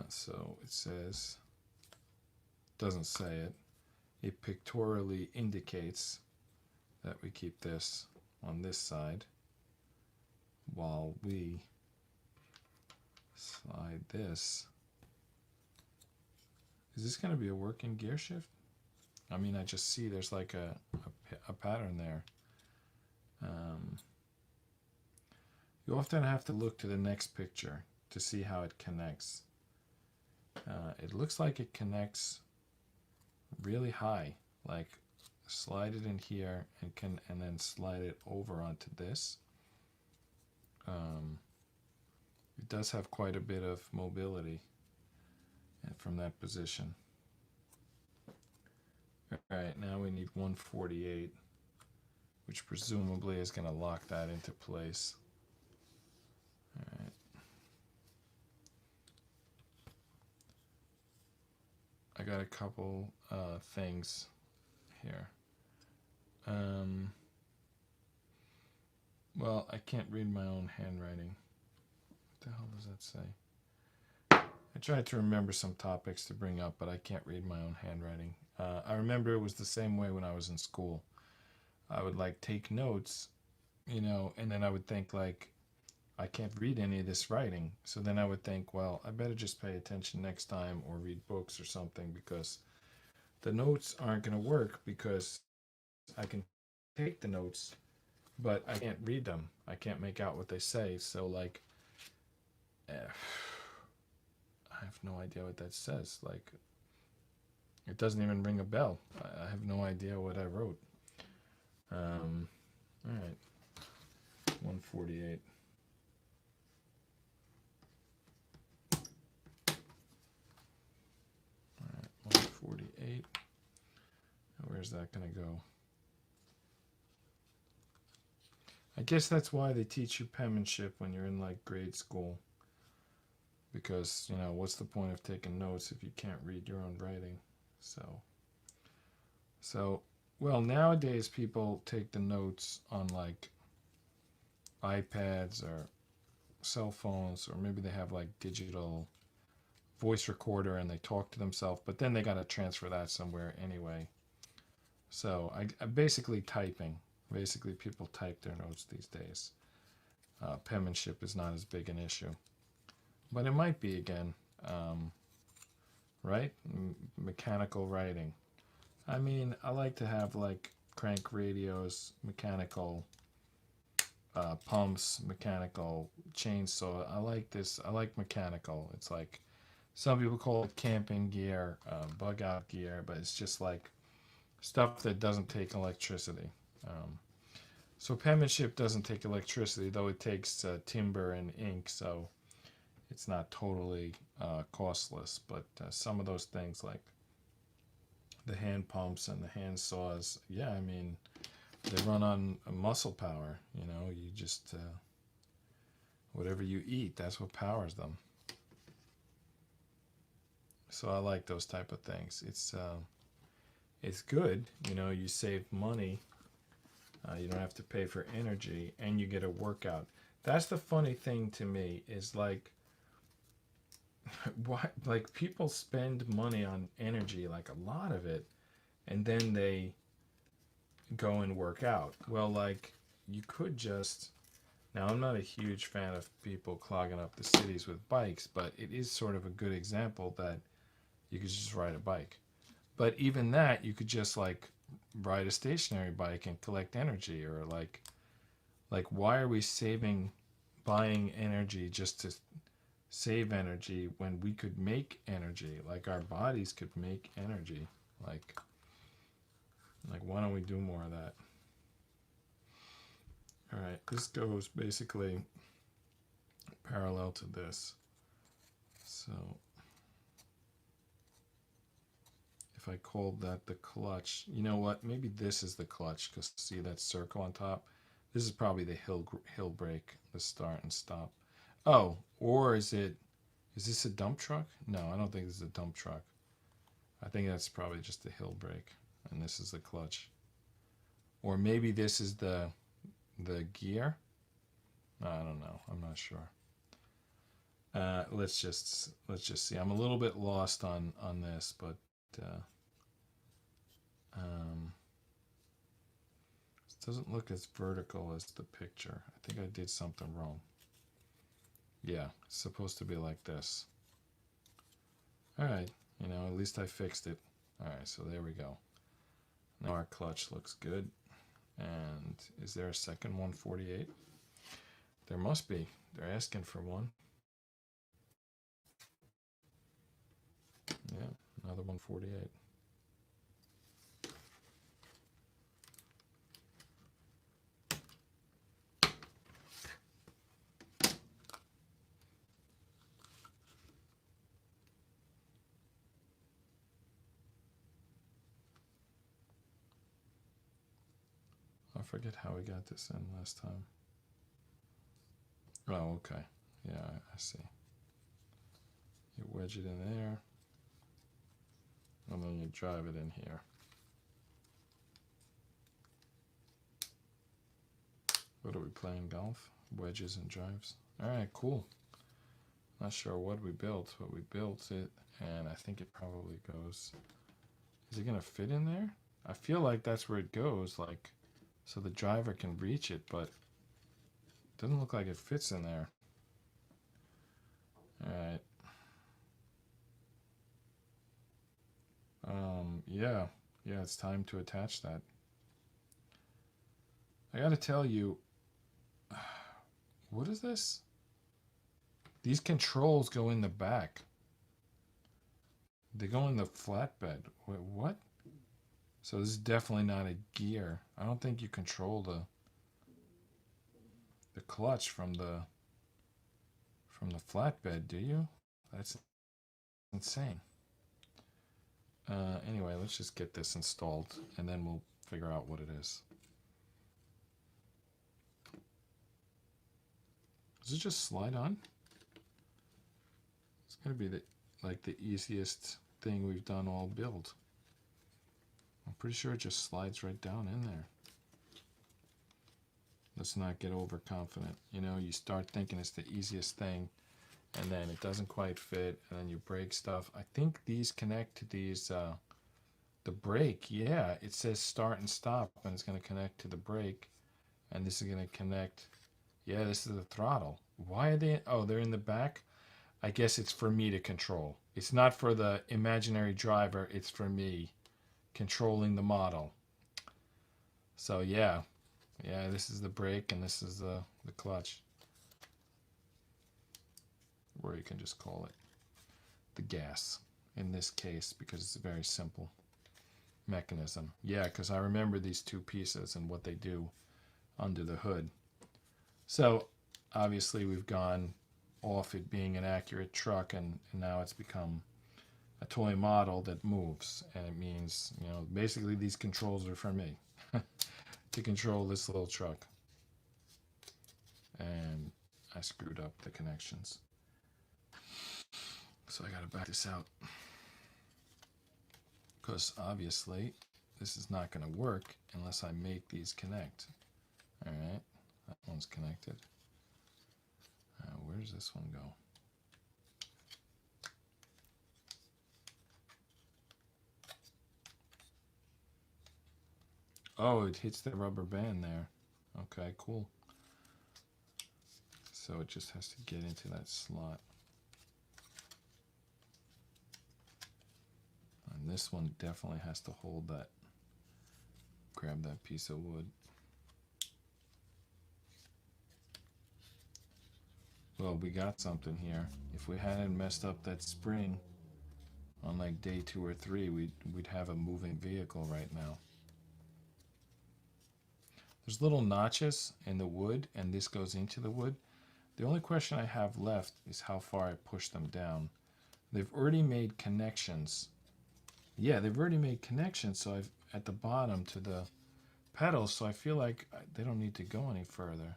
So it says, doesn't say it, it pictorially indicates that we keep this on this side while we slide this. Is this going to be a working gear shift? I mean, I just see there's like a pattern there. You often have to look to the next picture to see how it connects. It looks like it connects really high, like slide it in here and then slide it over onto this. It does have quite a bit of mobility from that position. Alright, now we need 148, which presumably is going to lock that into place. Alright. I got a couple things here. Well, I can't read my own handwriting. What the hell does that say? I tried to remember some topics to bring up, but I can't read my own handwriting. I remember it was the same way when I was in school. I would like take notes, you know, and then I would think like, I can't read any of this writing. So then I would think, well, I better just pay attention next time or read books or something, because the notes aren't going to work, because I can take the notes, but I can't read them. I can't make out what they say. So like, I have no idea what that says. Like, it doesn't even ring a bell. I have no idea what I wrote. All right, 148. All right, 148. Where's that gonna go? I guess that's why they teach you penmanship when you're in like grade school. Because, you know, what's the point of taking notes if you can't read your own writing? So, well, nowadays people take the notes on like iPads or cell phones, or maybe they have like digital voice recorder and they talk to themselves, but then they got to transfer that somewhere anyway. So I basically typing. Basically people type their notes these days. Penmanship is not as big an issue. But it might be again, right? Mechanical writing. I mean, I like to have like crank radios, mechanical pumps, mechanical chainsaw. I like this. I like mechanical. It's like, some people call it camping gear, bug out gear, but it's just like stuff that doesn't take electricity. So penmanship doesn't take electricity, though it takes timber and ink, so it's not totally costless. But some of those things like the hand pumps and the hand saws, yeah, I mean, they run on muscle power. You know, you just, whatever you eat, that's what powers them. So I like those type of things. It's good, you know, you save money. You don't have to pay for energy, and you get a workout. That's the funny thing to me, is like, why, like, people spend money on energy, like a lot of it, and then they go and work out. Well, like, you could just, now I'm not a huge fan of people clogging up the cities with bikes, but it is sort of a good example that you could just ride a bike. But even that, you could just like ride a stationary bike and collect energy, or like why are we buying energy just to save energy when we could make energy? Like our bodies could make energy. Like why don't we do more of that? All right, this goes basically parallel to this. So if I called that the clutch, you know what? Maybe this is the clutch, because see that circle on top? This is probably the hill brake, the start and stop. Oh, or is this a dump truck? No, I don't think this is a dump truck. I think that's probably just the hill brake, and this is the clutch. Or maybe this is the gear. I don't know. I'm not sure. Let's just see. I'm a little bit lost on this, but it doesn't look as vertical as the picture. I think I did something wrong. Yeah, it's supposed to be like this. All right, you know, at least I fixed it. All right, so there we go. Now our clutch looks good. And is there a second 148? There must be. They're asking for one. Yeah, another 148. I forget how we got this in last time. Oh, okay. Yeah, I see. You wedge it in there, and then you drive it in here. What are we playing, golf? Wedges and drives. All right, cool. Not sure what we built, but we built it, and I think it probably goes. Is it gonna fit in there? I feel like that's where it goes, like, so the driver can reach it, but it doesn't look like it fits in there. All right. Yeah, it's time to attach that. I gotta tell you, what is this? These controls go in the back. They go in the flatbed. Wait, what? So this is definitely not a gear. I don't think you control the clutch from the flatbed, do you? That's insane. Anyway, let's just get this installed, and then we'll figure out what it is. Does it just slide on? It's gonna be the easiest thing we've done all build. I'm pretty sure it just slides right down in there. Let's not get overconfident. You know, you start thinking it's the easiest thing, and then it doesn't quite fit, and then you break stuff. I think these connect to these, the brake. Yeah, it says start and stop, and it's going to connect to the brake, and this is going to connect. Yeah, this is the throttle. Why are they? Oh, they're in the back. I guess it's for me to control. It's not for the imaginary driver. It's for me controlling the model. So yeah, this is the brake, and this is the clutch. Or you can just call it the gas in this case, because it's a very simple mechanism. Yeah, because I remember these two pieces and what they do under the hood. So obviously we've gone off it being an accurate truck, and now it's become a toy model that moves, and it means, you know, basically these controls are for me to control this little truck. And I screwed up the connections, so I gotta back this out, because obviously this is not going to work unless I make these connect. All right, that one's connected. Where does this one go? Oh, it hits the rubber band there. Okay, cool. So it just has to get into that slot. And this one definitely has to hold that, grab that piece of wood. Well, we got something here. If we hadn't messed up that spring on like day 2 or 3, we'd have a moving vehicle right now. There's little notches in the wood, and this goes into the wood. The only question I have left is how far I push them down. They've already made connections. Yeah, they've already made connections, so I've at the bottom to the pedals, so I feel like they don't need to go any further.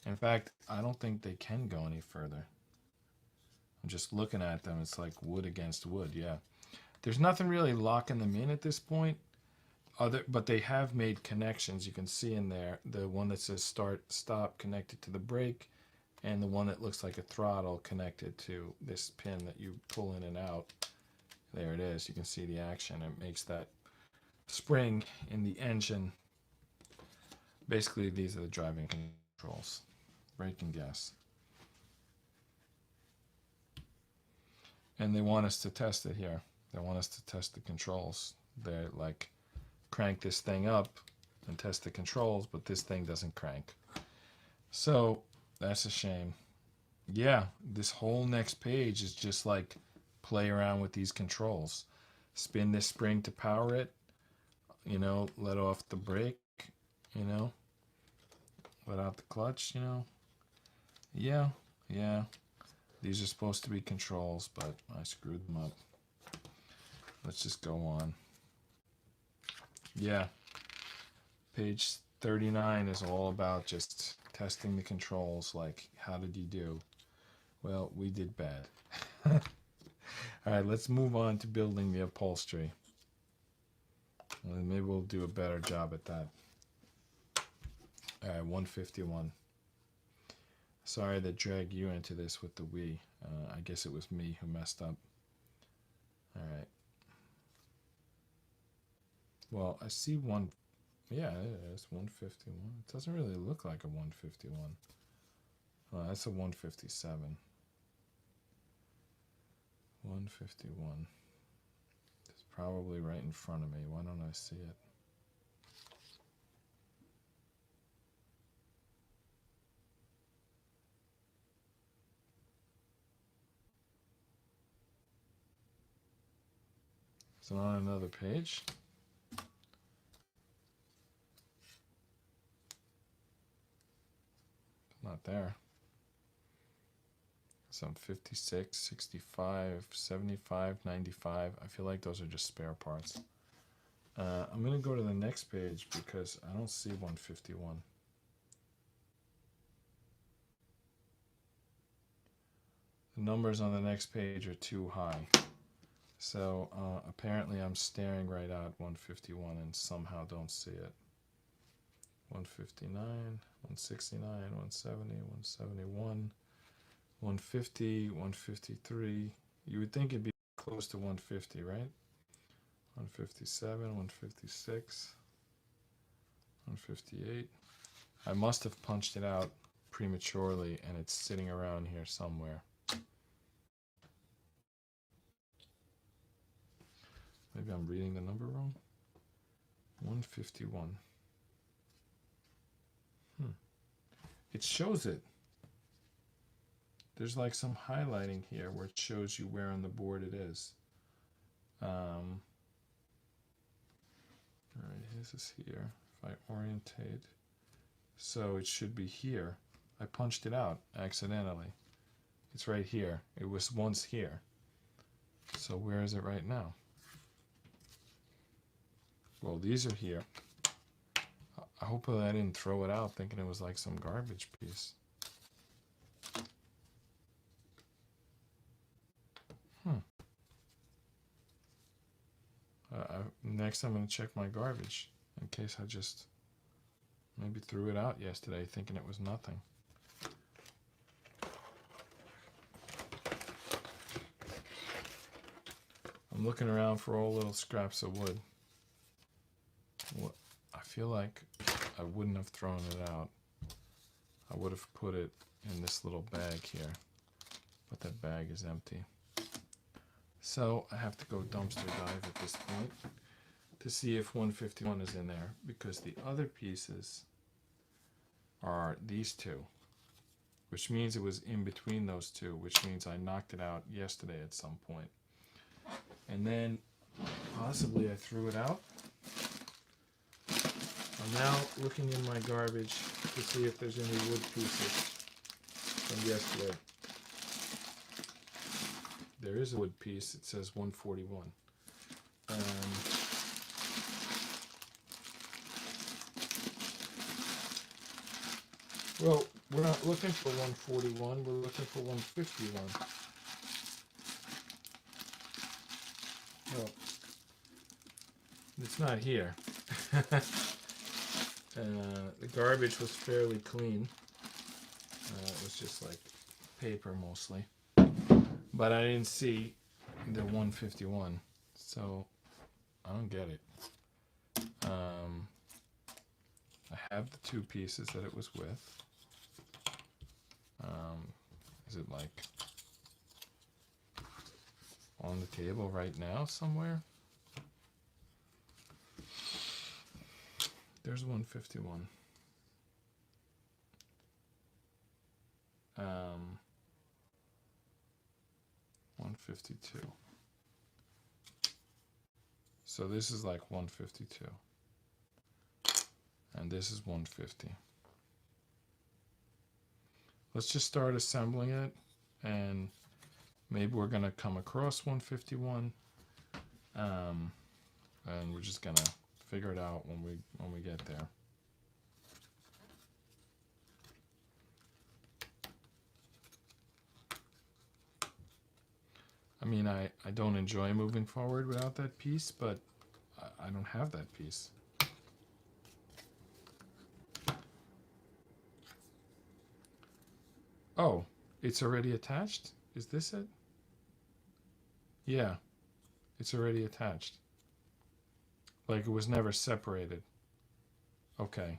In fact, I don't think they can go any further. I'm just looking at them. It's like wood against wood, yeah. There's nothing really locking them in at this point, but they have made connections. You can see in there, the one that says start, stop connected to the brake, and the one that looks like a throttle connected to this pin that you pull in and out. There it is. You can see the action. It makes that spring in the engine. Basically, these are the driving controls. Brake and gas. And they want us to test it here. They want us to test the controls. They're like, crank this thing up and test the controls, but this thing doesn't crank. So that's a shame. Yeah, this whole next page is just like play around with these controls. Spin this spring to power it, you know, let off the brake, you know, let out the clutch, you know. Yeah. These are supposed to be controls, but I screwed them up. Let's just go on. Yeah. Page 39 is all about just testing the controls, like, how did you do? Well, we did bad. All right, let's move on to building the upholstery. And maybe we'll do a better job at that. All right, 151. Sorry that dragged you into this with the Wii. I guess it was me who messed up. All right. Well, I see one. Yeah, it is 151. It doesn't really look like a 151. Oh, that's a 157. 151. It's probably right in front of me. Why don't I see it? Is it on another page? Not there. Some 56, 65, 75, 95. I feel like those are just spare parts. I'm going to go to the next page because I don't see 151. The numbers on the next page are too high. So apparently I'm staring right at 151 and somehow don't see it. 159, 169, 170, 171, 150, 153. You would think it'd be close to 150, right? 157, 156, 158. I must have punched it out prematurely and it's sitting around here somewhere. Maybe I'm reading the number wrong. 151. It shows it. There's like some highlighting here where it shows you where on the board it is. All right, this is here. If I orientate, so it should be here. I punched it out accidentally. It's right here. It was once here. So where is it right now? Well, these are here. I hope I didn't throw it out thinking it was like some garbage piece. Next I'm going to check my garbage in case I just maybe threw it out yesterday thinking it was nothing. I'm looking around for all little scraps of wood. What? I feel like I wouldn't have thrown it out. I would have put it in this little bag here, but that bag is empty. So I have to go dumpster dive at this point to see if 151 is in there, because the other pieces are these two, which means it was in between those two, which means I knocked it out yesterday at some point. And then possibly I threw it out. I'm now looking in my garbage to see if there's any wood pieces from yesterday. There is a wood piece. It says 141. Well, we're not looking for 141. We're looking for 151. Well, it's not here. The garbage was fairly clean. It was just like paper mostly. But I didn't see the 151, so I don't get it. I have the two pieces that it was with. Is it like on the table right now somewhere? There's 151. 152. So this is like 152. And this is 150. Let's just start assembling it, and maybe we're gonna come across 151, and we're just gonna figure it out when we get there. I mean, I don't enjoy moving forward without that piece, but I don't have that piece. Oh, it's already attached? Is this it? Yeah, it's already attached. Like it was never separated. Okay.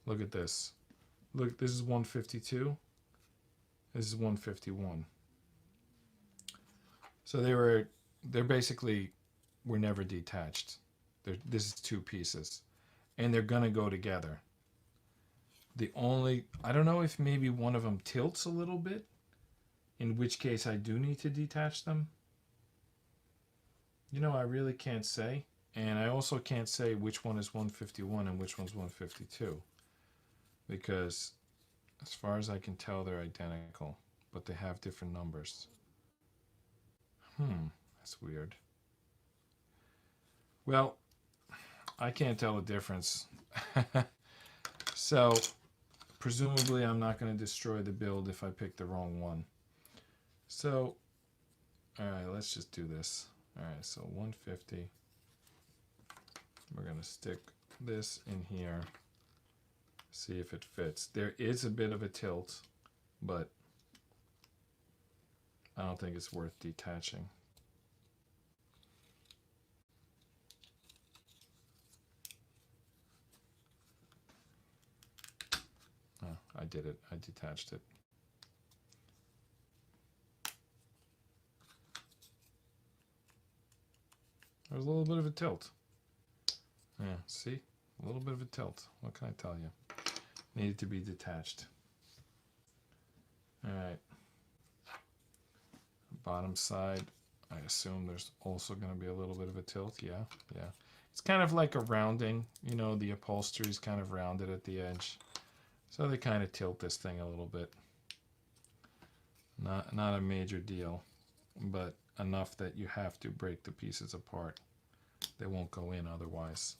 Look at this. Look, this is 152. This is 151. So they're basically were never detached. This is two pieces. And they're gonna go together. I don't know if maybe one of them tilts a little bit, in which case I do need to detach them. You know, I really can't say. And I also can't say which one is 151 and which one's 152. Because as far as I can tell, they're identical, but they have different numbers. That's weird. Well, I can't tell the difference. So, presumably I'm not going to destroy the build if I pick the wrong one. So, alright, let's just do this. Alright, so 150. We're going to stick this in here. See if it fits. There is a bit of a tilt, but I don't think it's worth detaching. Oh, I did it. I detached it. There's a little bit of a tilt. Yeah, see? A little bit of a tilt. What can I tell you? Needed to be detached. Alright. Bottom side, I assume there's also going to be a little bit of a tilt. Yeah. It's kind of like a rounding. You know, the upholstery is kind of rounded at the edge. So they kind of tilt this thing a little bit. Not a major deal, but enough that you have to break the pieces apart. They won't go in otherwise.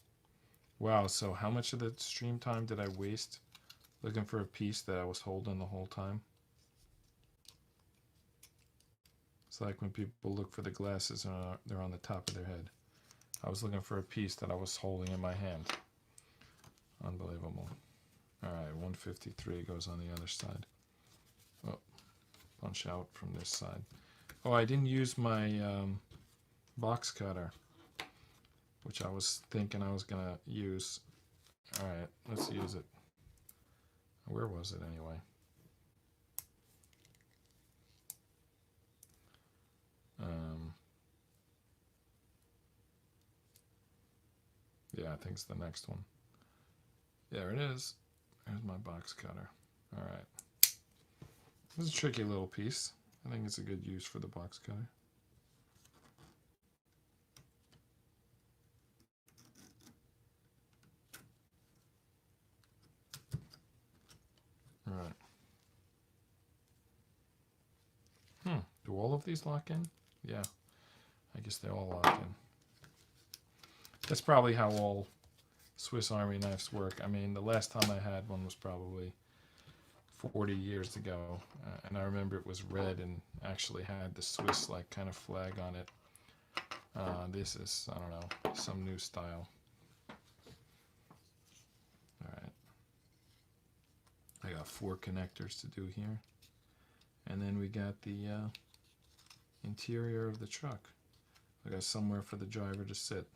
Wow, so how much of the stream time did I waste looking for a piece that I was holding the whole time? It's like when people look for the glasses and they're on the top of their head. I was looking for a piece that I was holding in my hand. Unbelievable. Alright, 153 goes on the other side. Oh, punch out from this side. Oh, I didn't use my box cutter, which I was thinking I was going to use Alright, let's use it. Where was it anyway? Yeah, I think it's the next one. There it is. There's my box cutter. Alright. This is a tricky little piece. I think it's a good use for the box cutter. Alright. Do all of these lock in? Yeah. I guess they all lock in. That's probably how all Swiss Army knives work. I mean, the last time I had one was probably 40 years ago, and I remember it was red and actually had the Swiss like kind of flag on it. This is, I don't know, some new style. Alright. I got 4 connectors to do here. And then we got the interior of the truck. I got somewhere for the driver to sit.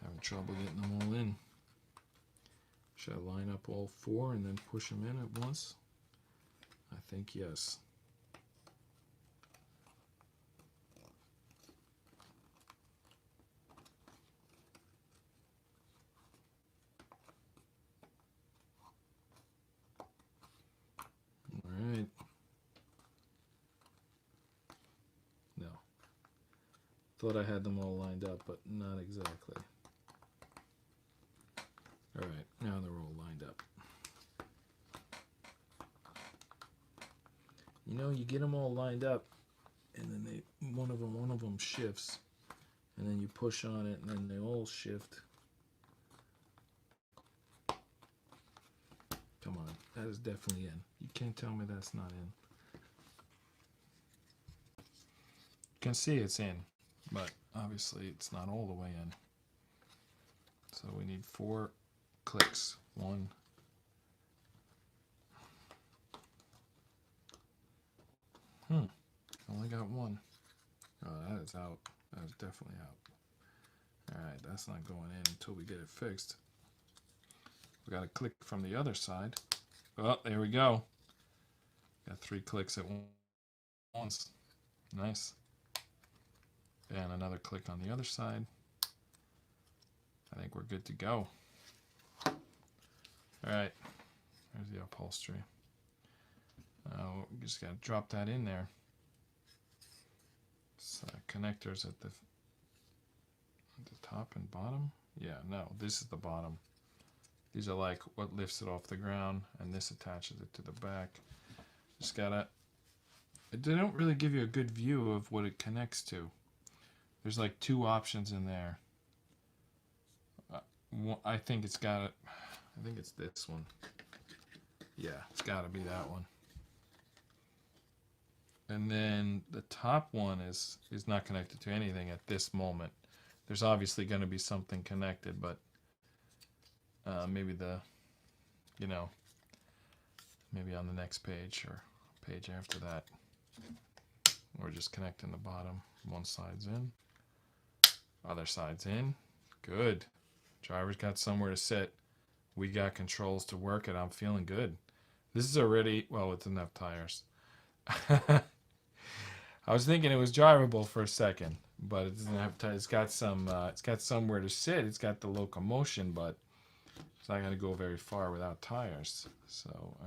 Having trouble getting them all in. Should I line up all 4 and then push them in at once? I think yes. Alright. No. Thought I had them all lined up, but not exactly. Alright, now they're all lined up. You know, you get them all lined up, and then one of them shifts, and then you push on it, and then they all shift. Come on, that is definitely in. You can't tell me that's not in. You can see it's in, but obviously it's not all the way in. So we need 4 clicks. 1. Only got 1. Oh, that is out. That is definitely out. Alright, that's not going in until we get it fixed. We got a click from the other side. Oh, there we go. Got 3 clicks at once. Nice. And another click on the other side. I think we're good to go. Alright. There's the upholstery. We just got to drop that in there. Connectors at the top and bottom. Yeah, no, this is the bottom. These are like what lifts it off the ground, and this attaches it to the back. Just gotta. They don't really give you a good view of what it connects to. There's like 2 options in there. I think it's got it. I think it's this one. Yeah, it's got to be that one. And then the top one is not connected to anything at this moment. There's obviously going to be something connected, but maybe maybe on the next page or page after that. We're just connecting the bottom. One side's in, other side's in. Good. Driver's got somewhere to sit. We got controls to work it. I'm feeling good. This is already, well, it's enough tires. I was thinking it was drivable for a second, but it doesn't have tires. It's got somewhere to sit. It's got the locomotion, but it's not going to go very far without tires. So,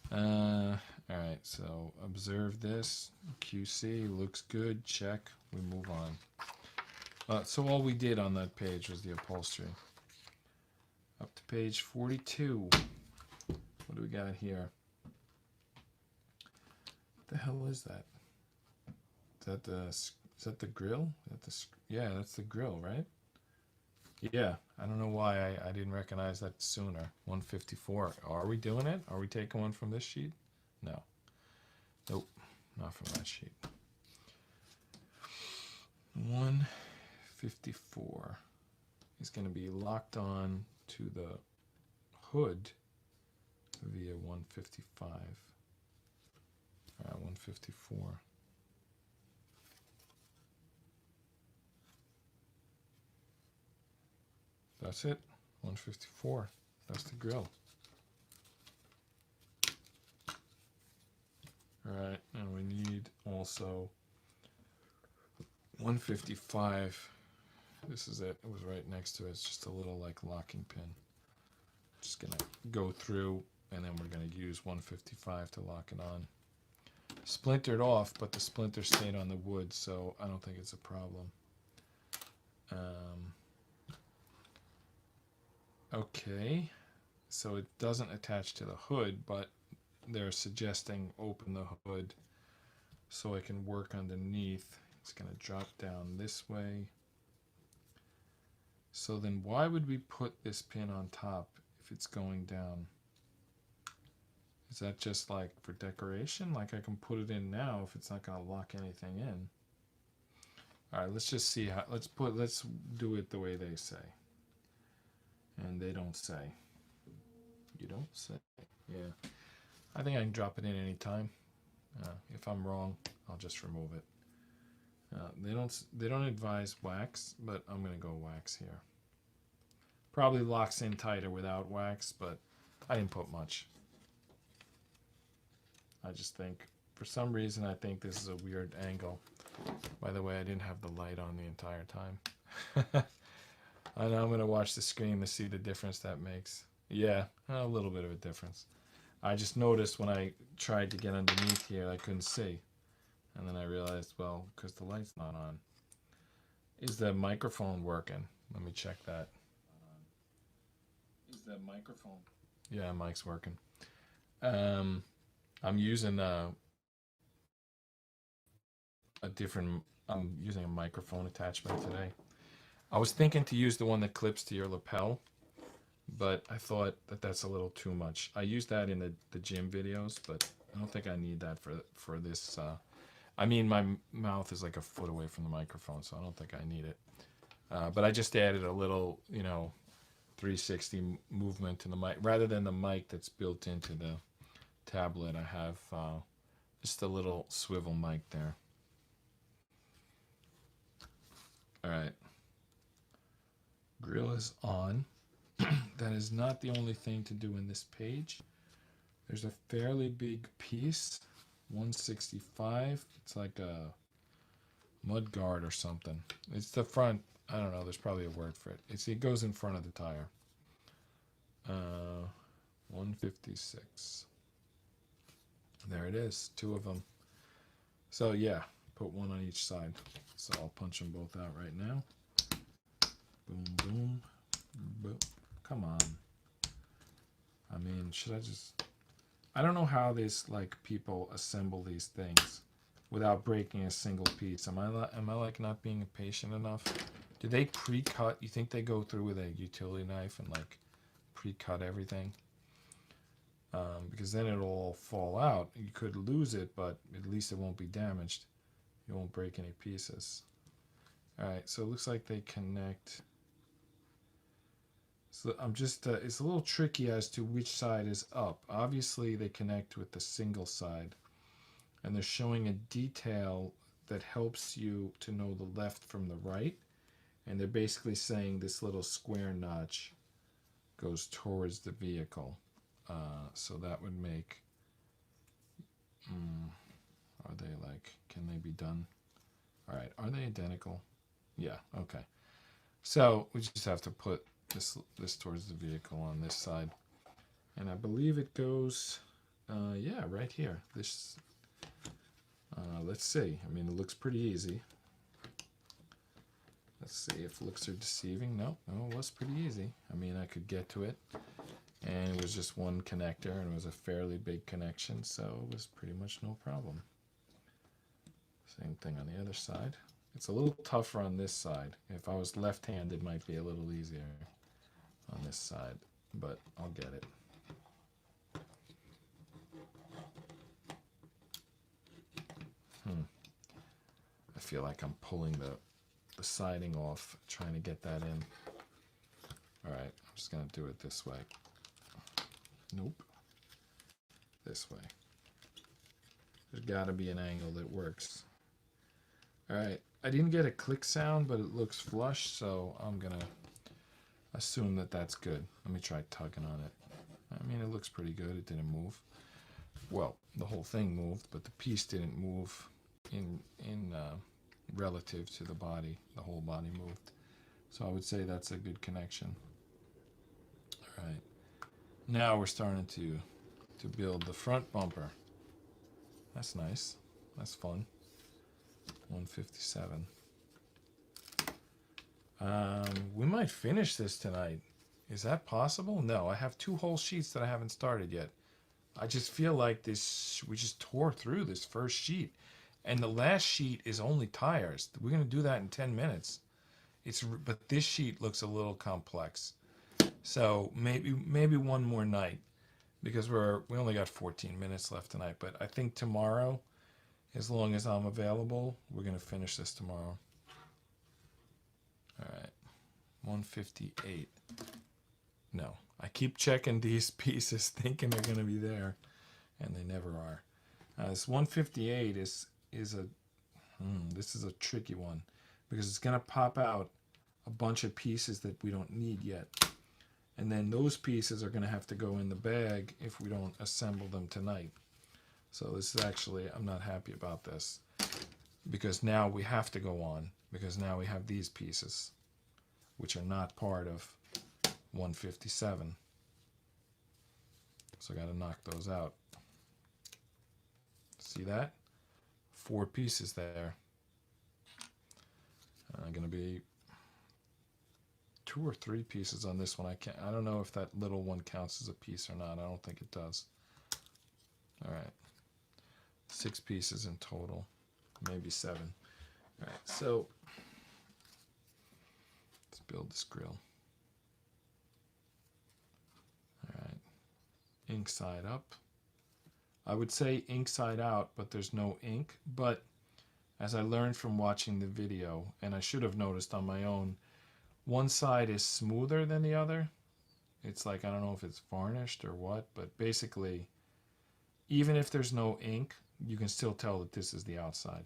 all right. So observe this. QC looks good. Check. We move on. So all we did on that page was the upholstery. Up to page 42. What do we got here? What the hell is that? Is that the grill? Yeah, that's the grill, right? Yeah, I don't know why I didn't recognize that sooner. 154. Are we doing it? Are we taking one from this sheet? No. Nope, not from that sheet. 154 is going to be locked on to the hood via 155. All right, 154. That's it, 154. That's the grill. All right, and we need also 155. This is it. It was right next to it. It's just a little like locking pin. Just gonna go through, and then we're gonna use 155 to lock it on. Splintered off, but the splinter stayed on the wood, so I don't think it's a problem. Okay, so it doesn't attach to the hood, but they're suggesting open the hood so I can work underneath. It's gonna drop down this way. So then why would we put this pin on top if it's going down? Is that just like for decoration? Like I can put it in now if it's not gonna lock anything in. All right, let's just see how, let's do it the way they say. And they don't say. You don't say. Yeah. I think I can drop it in anytime. If I'm wrong, I'll just remove it. They don't advise wax, but I'm gonna go wax here. Probably locks in tighter without wax, but I didn't put much. I just think, for some reason, I think this is a weird angle. By the way, I didn't have the light on the entire time. I know I'm gonna watch the screen to see the difference that makes. Yeah, a little bit of a difference. I just noticed when I tried to get underneath here, I couldn't see. And then I realized, well, because the light's not on. Is the microphone working? Let me check that. Is the microphone? Yeah, mic's working. I'm using I'm using a microphone attachment today. I was thinking to use the one that clips to your lapel, but I thought that that's a little too much. I use that in the gym videos, but I don't think I need that for this. I mean, my mouth is like a foot away from the microphone, so I don't think I need it. But I just added a little, 360 movement to the mic. Rather than the mic that's built into the tablet, I have just a little swivel mic there. All right. Grill is on. That is not the only thing to do in this page. There's a fairly big piece, 165. It's like a mud guard or something. It's the front. I don't know. There's probably a word for it. It goes in front of the tire. 156. There it is. Two of them. So yeah, put one on each side. So I'll punch them both out right now. Boom, boom, boom. Come on. I mean, should I just... I don't know how these people assemble these things without breaking a single piece. Am I like not being patient enough? Do they pre-cut? You think they go through with a utility knife and pre-cut everything? Because then it'll all fall out. You could lose it, but at least it won't be damaged. You won't break any pieces. All right, so it looks like they connect. So I'm just, it's a little tricky as to which side is up. Obviously, they connect with the single side. And they're showing a detail that helps you to know the left from the right. And they're basically saying this little square notch goes towards the vehicle. So that would make, are they can they be done? All right, are they identical? Yeah, okay. So we just have to put this towards the vehicle on this side. And I believe it goes, yeah, right here. This, let's see. I mean, it looks pretty easy. Let's see if looks are deceiving. No, it was pretty easy. I mean, I could get to it. And it was just one connector, and it was a fairly big connection, so it was pretty much no problem. Same thing on the other side. It's a little tougher on this side. If I was left-handed, it might be a little easier on this side, but I'll get it. I feel like I'm pulling the siding off, trying to get that in. All right, I'm just going to do it this way. Nope. this way. There's got to be an angle that works. All right, I didn't get a click sound, but it looks flush, so I'm gonna assume that that's good. Let me try tugging on it. I mean, it looks pretty good. It didn't move. Well, the whole thing moved, but the piece didn't move in relative to the body. The whole body moved. So I would say that's a good connection. All right. Now we're starting to build the front bumper. That's nice. That's fun. 157. We might finish this tonight. Is that possible? No, I have 2 whole sheets that I haven't started yet. I just feel like this, we just tore through this first sheet. And the last sheet is only tires. We're going to do that in 10 minutes. But this sheet looks a little complex. So maybe one more night, because we only got 14 minutes left tonight. But I think tomorrow, as long as I'm available, we're going to finish this tomorrow. All right, 158. No, I keep checking these pieces thinking they're going to be there, and they never are. This 158 is this is a tricky one, because it's going to pop out a bunch of pieces that we don't need yet. And then those pieces are going to have to go in the bag if we don't assemble them tonight. So this is actually, I'm not happy about this, because now we have to go on, because now we have these pieces, which are not part of 157. So I got to knock those out. See that? 4 pieces there. Going to be 2 or 3 pieces on this one. I don't know if that little one counts as a piece or not. I don't think it does. All right. 6 pieces in total, maybe 7. All right, so let's build this grill. All right, ink side up. I would say ink side out, but there's no ink. But as I learned from watching the video, and I should have noticed on my own, one side is smoother than the other. It's like, I don't know if it's varnished or what, but basically, even if there's no ink, you can still tell that this is the outside.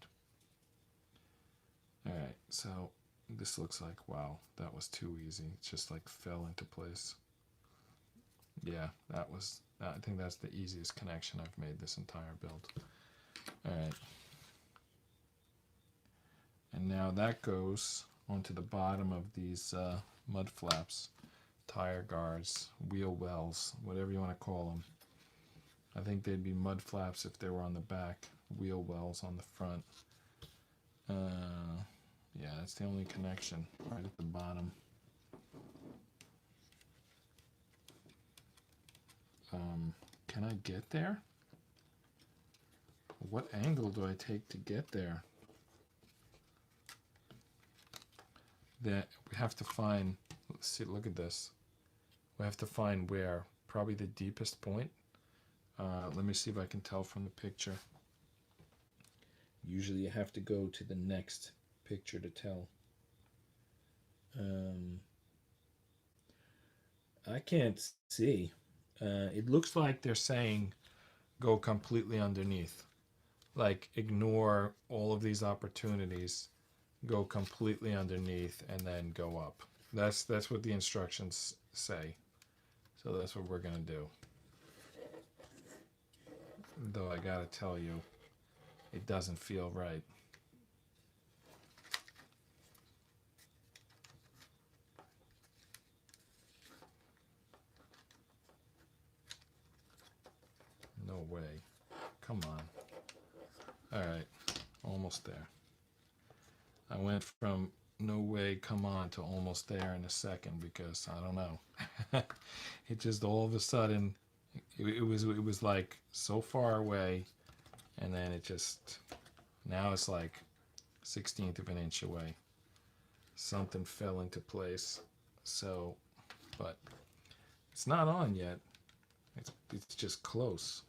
All right, so this looks like, wow, that was too easy. It just like fell into place. Yeah, I think that's the easiest connection I've made this entire build. All right. And now that goes onto the bottom of these mud flaps, tire guards, wheel wells, whatever you want to call them. I think they'd be mud flaps if they were on the back, wheel wells on the front. Yeah, that's the only connection, right at the bottom. Can I get there? What angle do I take to get there? That we have to find, let's see, look at this. We have to find where, probably the deepest point. Let me see if I can tell from the picture. Usually you have to go to the next picture to tell. I can't see. It looks like they're saying go completely underneath. Like ignore all of these opportunities, go completely underneath, and then go up. That's what the instructions say. So that's what we're gonna do. Though I gotta tell you, it doesn't feel right. No way. Come on. All right, almost there. I went from no way, come on, to almost there in a second, because I don't know. It just all of a sudden, it was like so far away, and then it just, now it's like 1/16 of an inch away. Something fell into place. So, but it's not on yet. It's just close.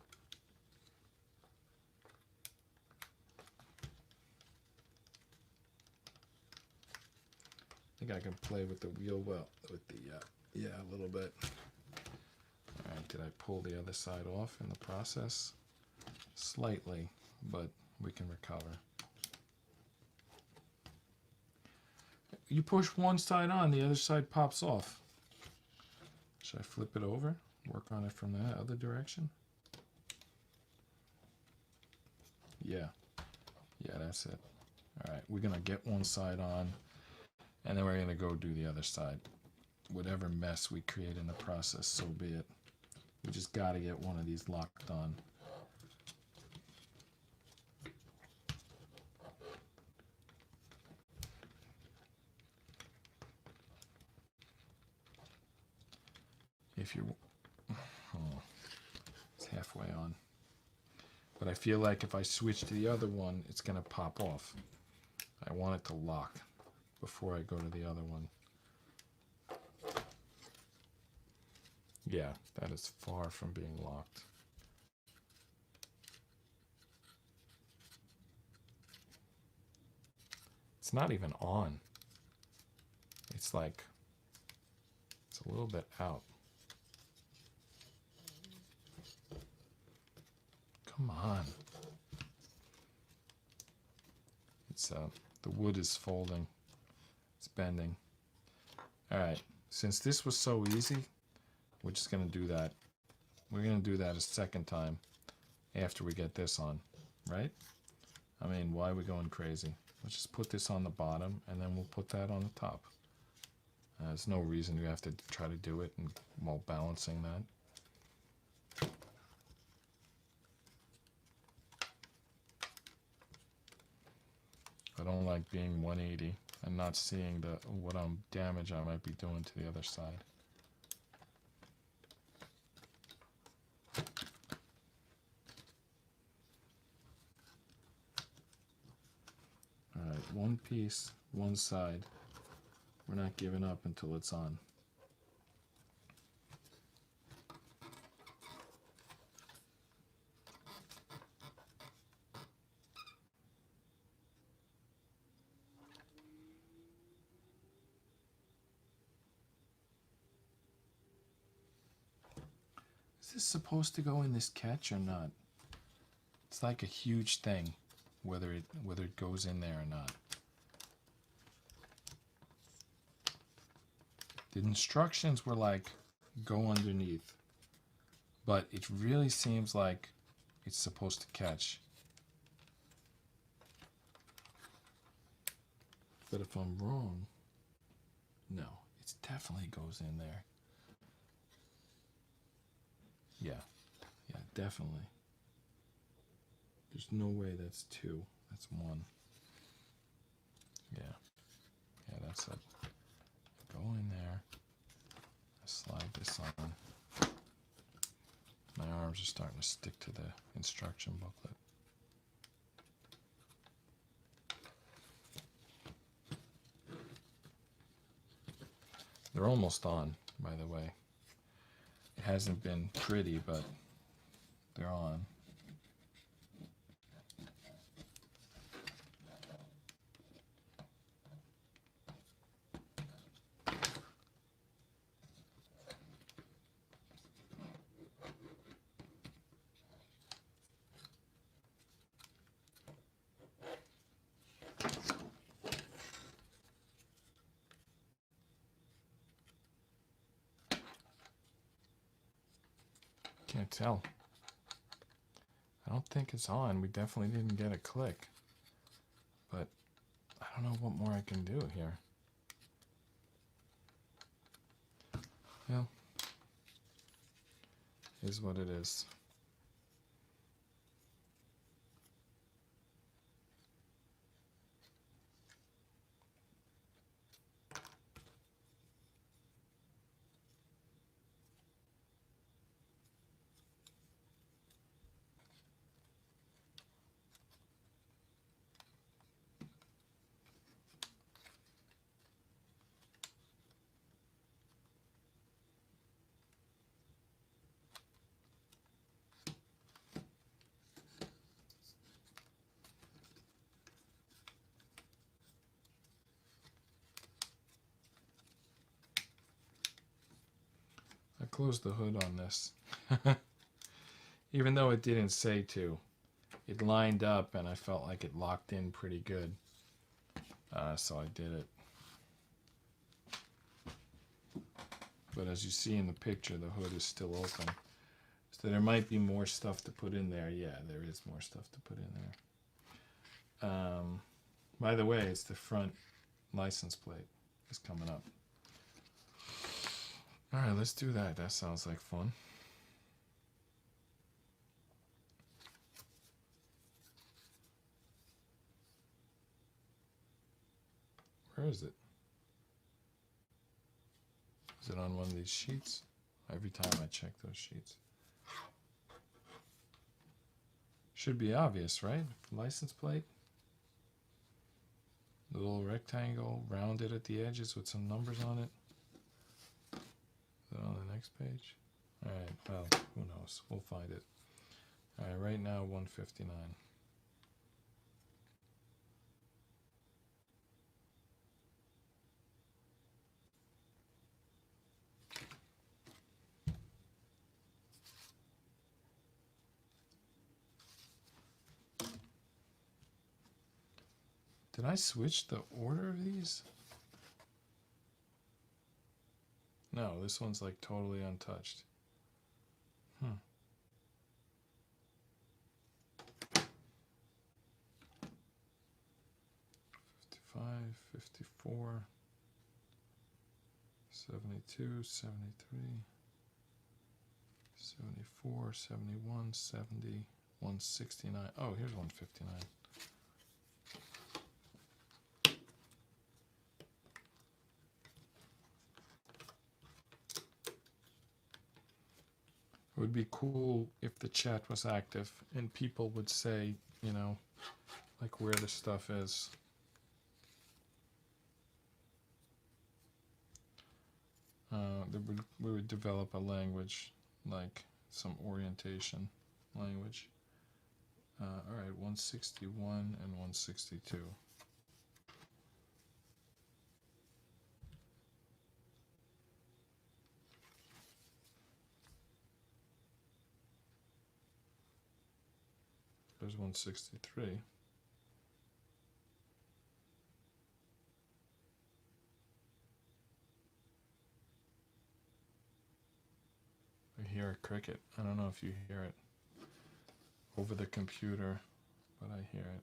I think I can play with the wheel well, with the, yeah, a little bit. All right. Did I pull the other side off in the process? Slightly, but we can recover. You push one side on, the other side pops off. Should I flip it over? Work on it from the other direction? Yeah. Yeah, that's it. Alright, we're going to get one side on, and then we're going to go do the other side. Whatever mess we create in the process, so be it. We just got to get one of these locked on. If you... Oh, it's halfway on. But I feel like if I switch to the other one, it's going to pop off. I want it to lock before I go to the other one. Yeah, that is far from being locked. It's not even on. It's like, it's a little bit out. Come on. It's, the wood is folding. It's bending. Alright, since this was so easy, we're just going to do that. We're going to do that a second time after we get this on, right? I mean, why are we going crazy? Let's just put this on the bottom, and then we'll put that on the top. There's no reason you have to try to do it while balancing that. I don't like being 180 and not seeing what damage I might be doing to the other side. Alright, one piece, one side. We're not giving up until it's on. Is this supposed to go in this catch or not? It's like a huge thing, whether it goes in there or not. The instructions were like, go underneath. But it really seems like it's supposed to catch. But if I'm wrong, no, it definitely goes in there. Yeah, definitely. There's no way that's 2. That's 1. Yeah, that's it. Go in there. Slide this on. My arms are starting to stick to the instruction booklet. They're almost on, by the way. It hasn't been pretty, but they're on. Can't tell. I don't think it's on. We definitely didn't get a click. But I don't know what more I can do here. Well, is what it is. I closed the hood on this. Even though it didn't say to. It lined up and I felt like it locked in pretty good. So I did it. But as you see in the picture, the hood is still open. So there might be more stuff to put in there. Yeah, there is more stuff to put in there. By the way, it's the front license plate is coming up. All right, let's do that. That sounds like fun. Where is it? Is it on one of these sheets? Every time I check those sheets. Should be obvious, right? License plate. The little rectangle, rounded at the edges with some numbers on it. Is it on the next page? Alright, well, who knows? We'll find it. Alright, right now 159. Did I switch the order of these? No, this one's like totally untouched. 55, 54, 72, 73, 74, 71, 70, 169. Oh, here's 159. It would be cool if the chat was active and people would say, you know, like where the stuff is. We would develop a language, like some orientation language. All right, 161 and 162. There's 163. I hear a cricket. I don't know if you hear it over the computer, but I hear it.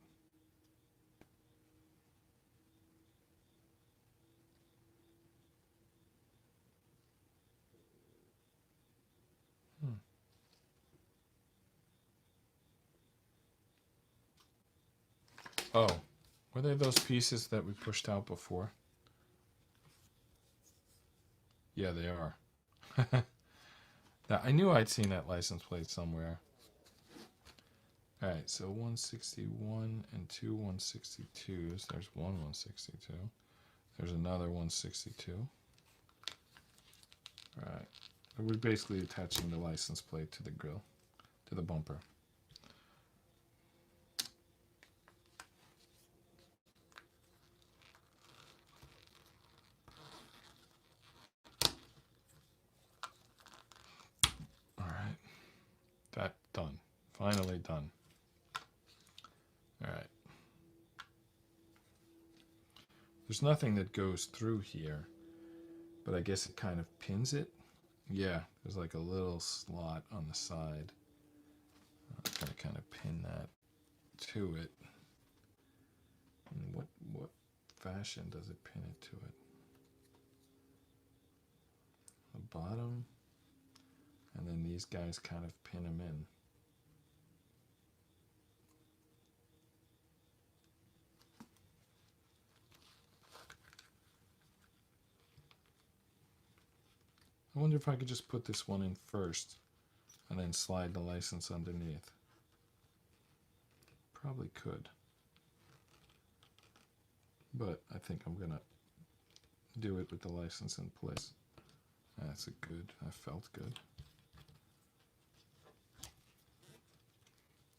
Oh, were they those pieces that we pushed out before? Yeah, they are. Now, I knew I'd seen that license plate somewhere. All right, so 161 and two 162s. There's one 162. There's another 162. All right. We're basically attaching the license plate to the grill, to the bumper. All right. That done. Finally done. All right. There's nothing that goes through here, but I guess it kind of pins it. Yeah, there's like a little slot on the side. I'm going to kind of pin that to it. And what fashion does it pin it to it? The bottom, and then these guys kind of pin them in. I wonder if I could just put this one in first and then slide the license underneath. Probably could. But I think I'm going to do it with the license in place. That's a good, that felt good.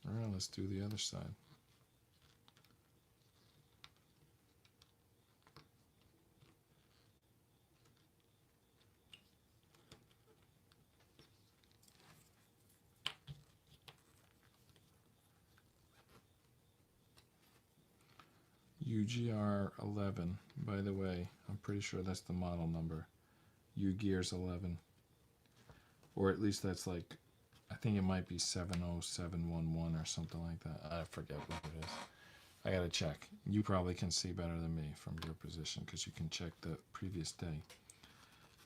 All right, let's do the other side. UGR 11. By the way, I'm pretty sure that's the model number. Ugears 11. Or at least that's like, I think it might be 70711 or something like that. I forget what it is. I gotta check. You probably can see better than me from your position because you can check the previous day.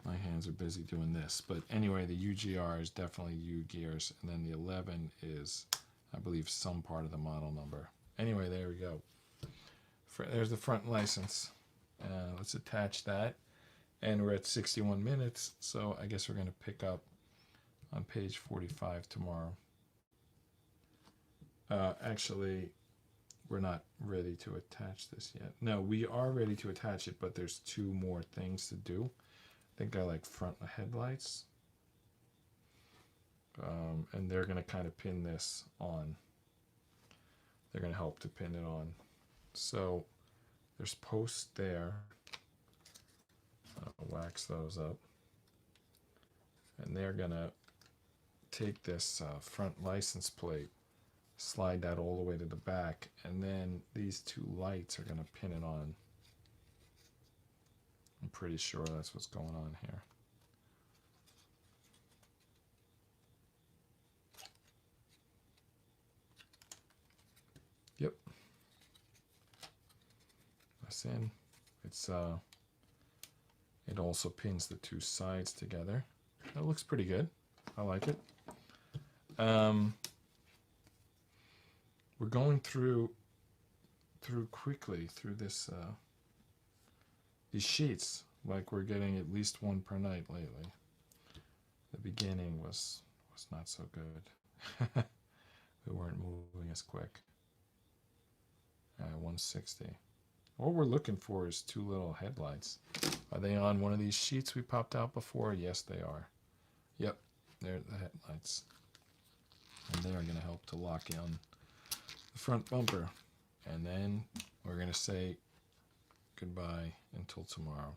My hands are busy doing this. But anyway, the UGR is definitely Ugears. And then the 11 is, I believe, some part of the model number. Anyway, there we go. There's the front license. Let's attach that. And we're at 61 minutes. So I guess we're going to pick up on page 45 tomorrow. Actually, we're not ready to attach this yet. No, we are ready to attach it, but there's 2 more things to do. I think I like front headlights. And they're going to kind of pin this on. They're going to help to pin it on. So there's posts there. I'll wax those up. And they're going to take this front license plate, slide that all the way to the back, and then these 2 lights are going to pin it on. I'm pretty sure that's what's going on here. Yep. That's in. It's it also pins the 2 sides together. That looks pretty good. I like it. We're going through quickly through this these sheets, like we're getting at least 1 per night lately. The beginning was not so good. We weren't moving as quick. 160. What we're looking for is 2 little headlights. Are they on one of these sheets we popped out before? Yes, they are. Yep, they're the headlights. And they are going to help to lock in the front bumper. And then we're going to say goodbye until tomorrow.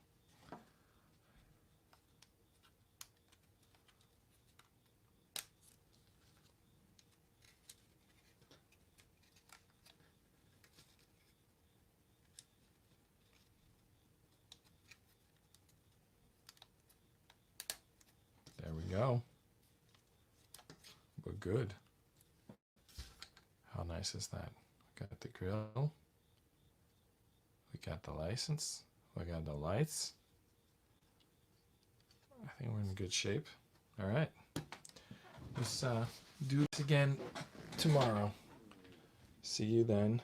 There we go. We're good. How nice is that? We got the grill. We got the license. We got the lights. I think we're in good shape. All right. Let's do this again tomorrow. See you then.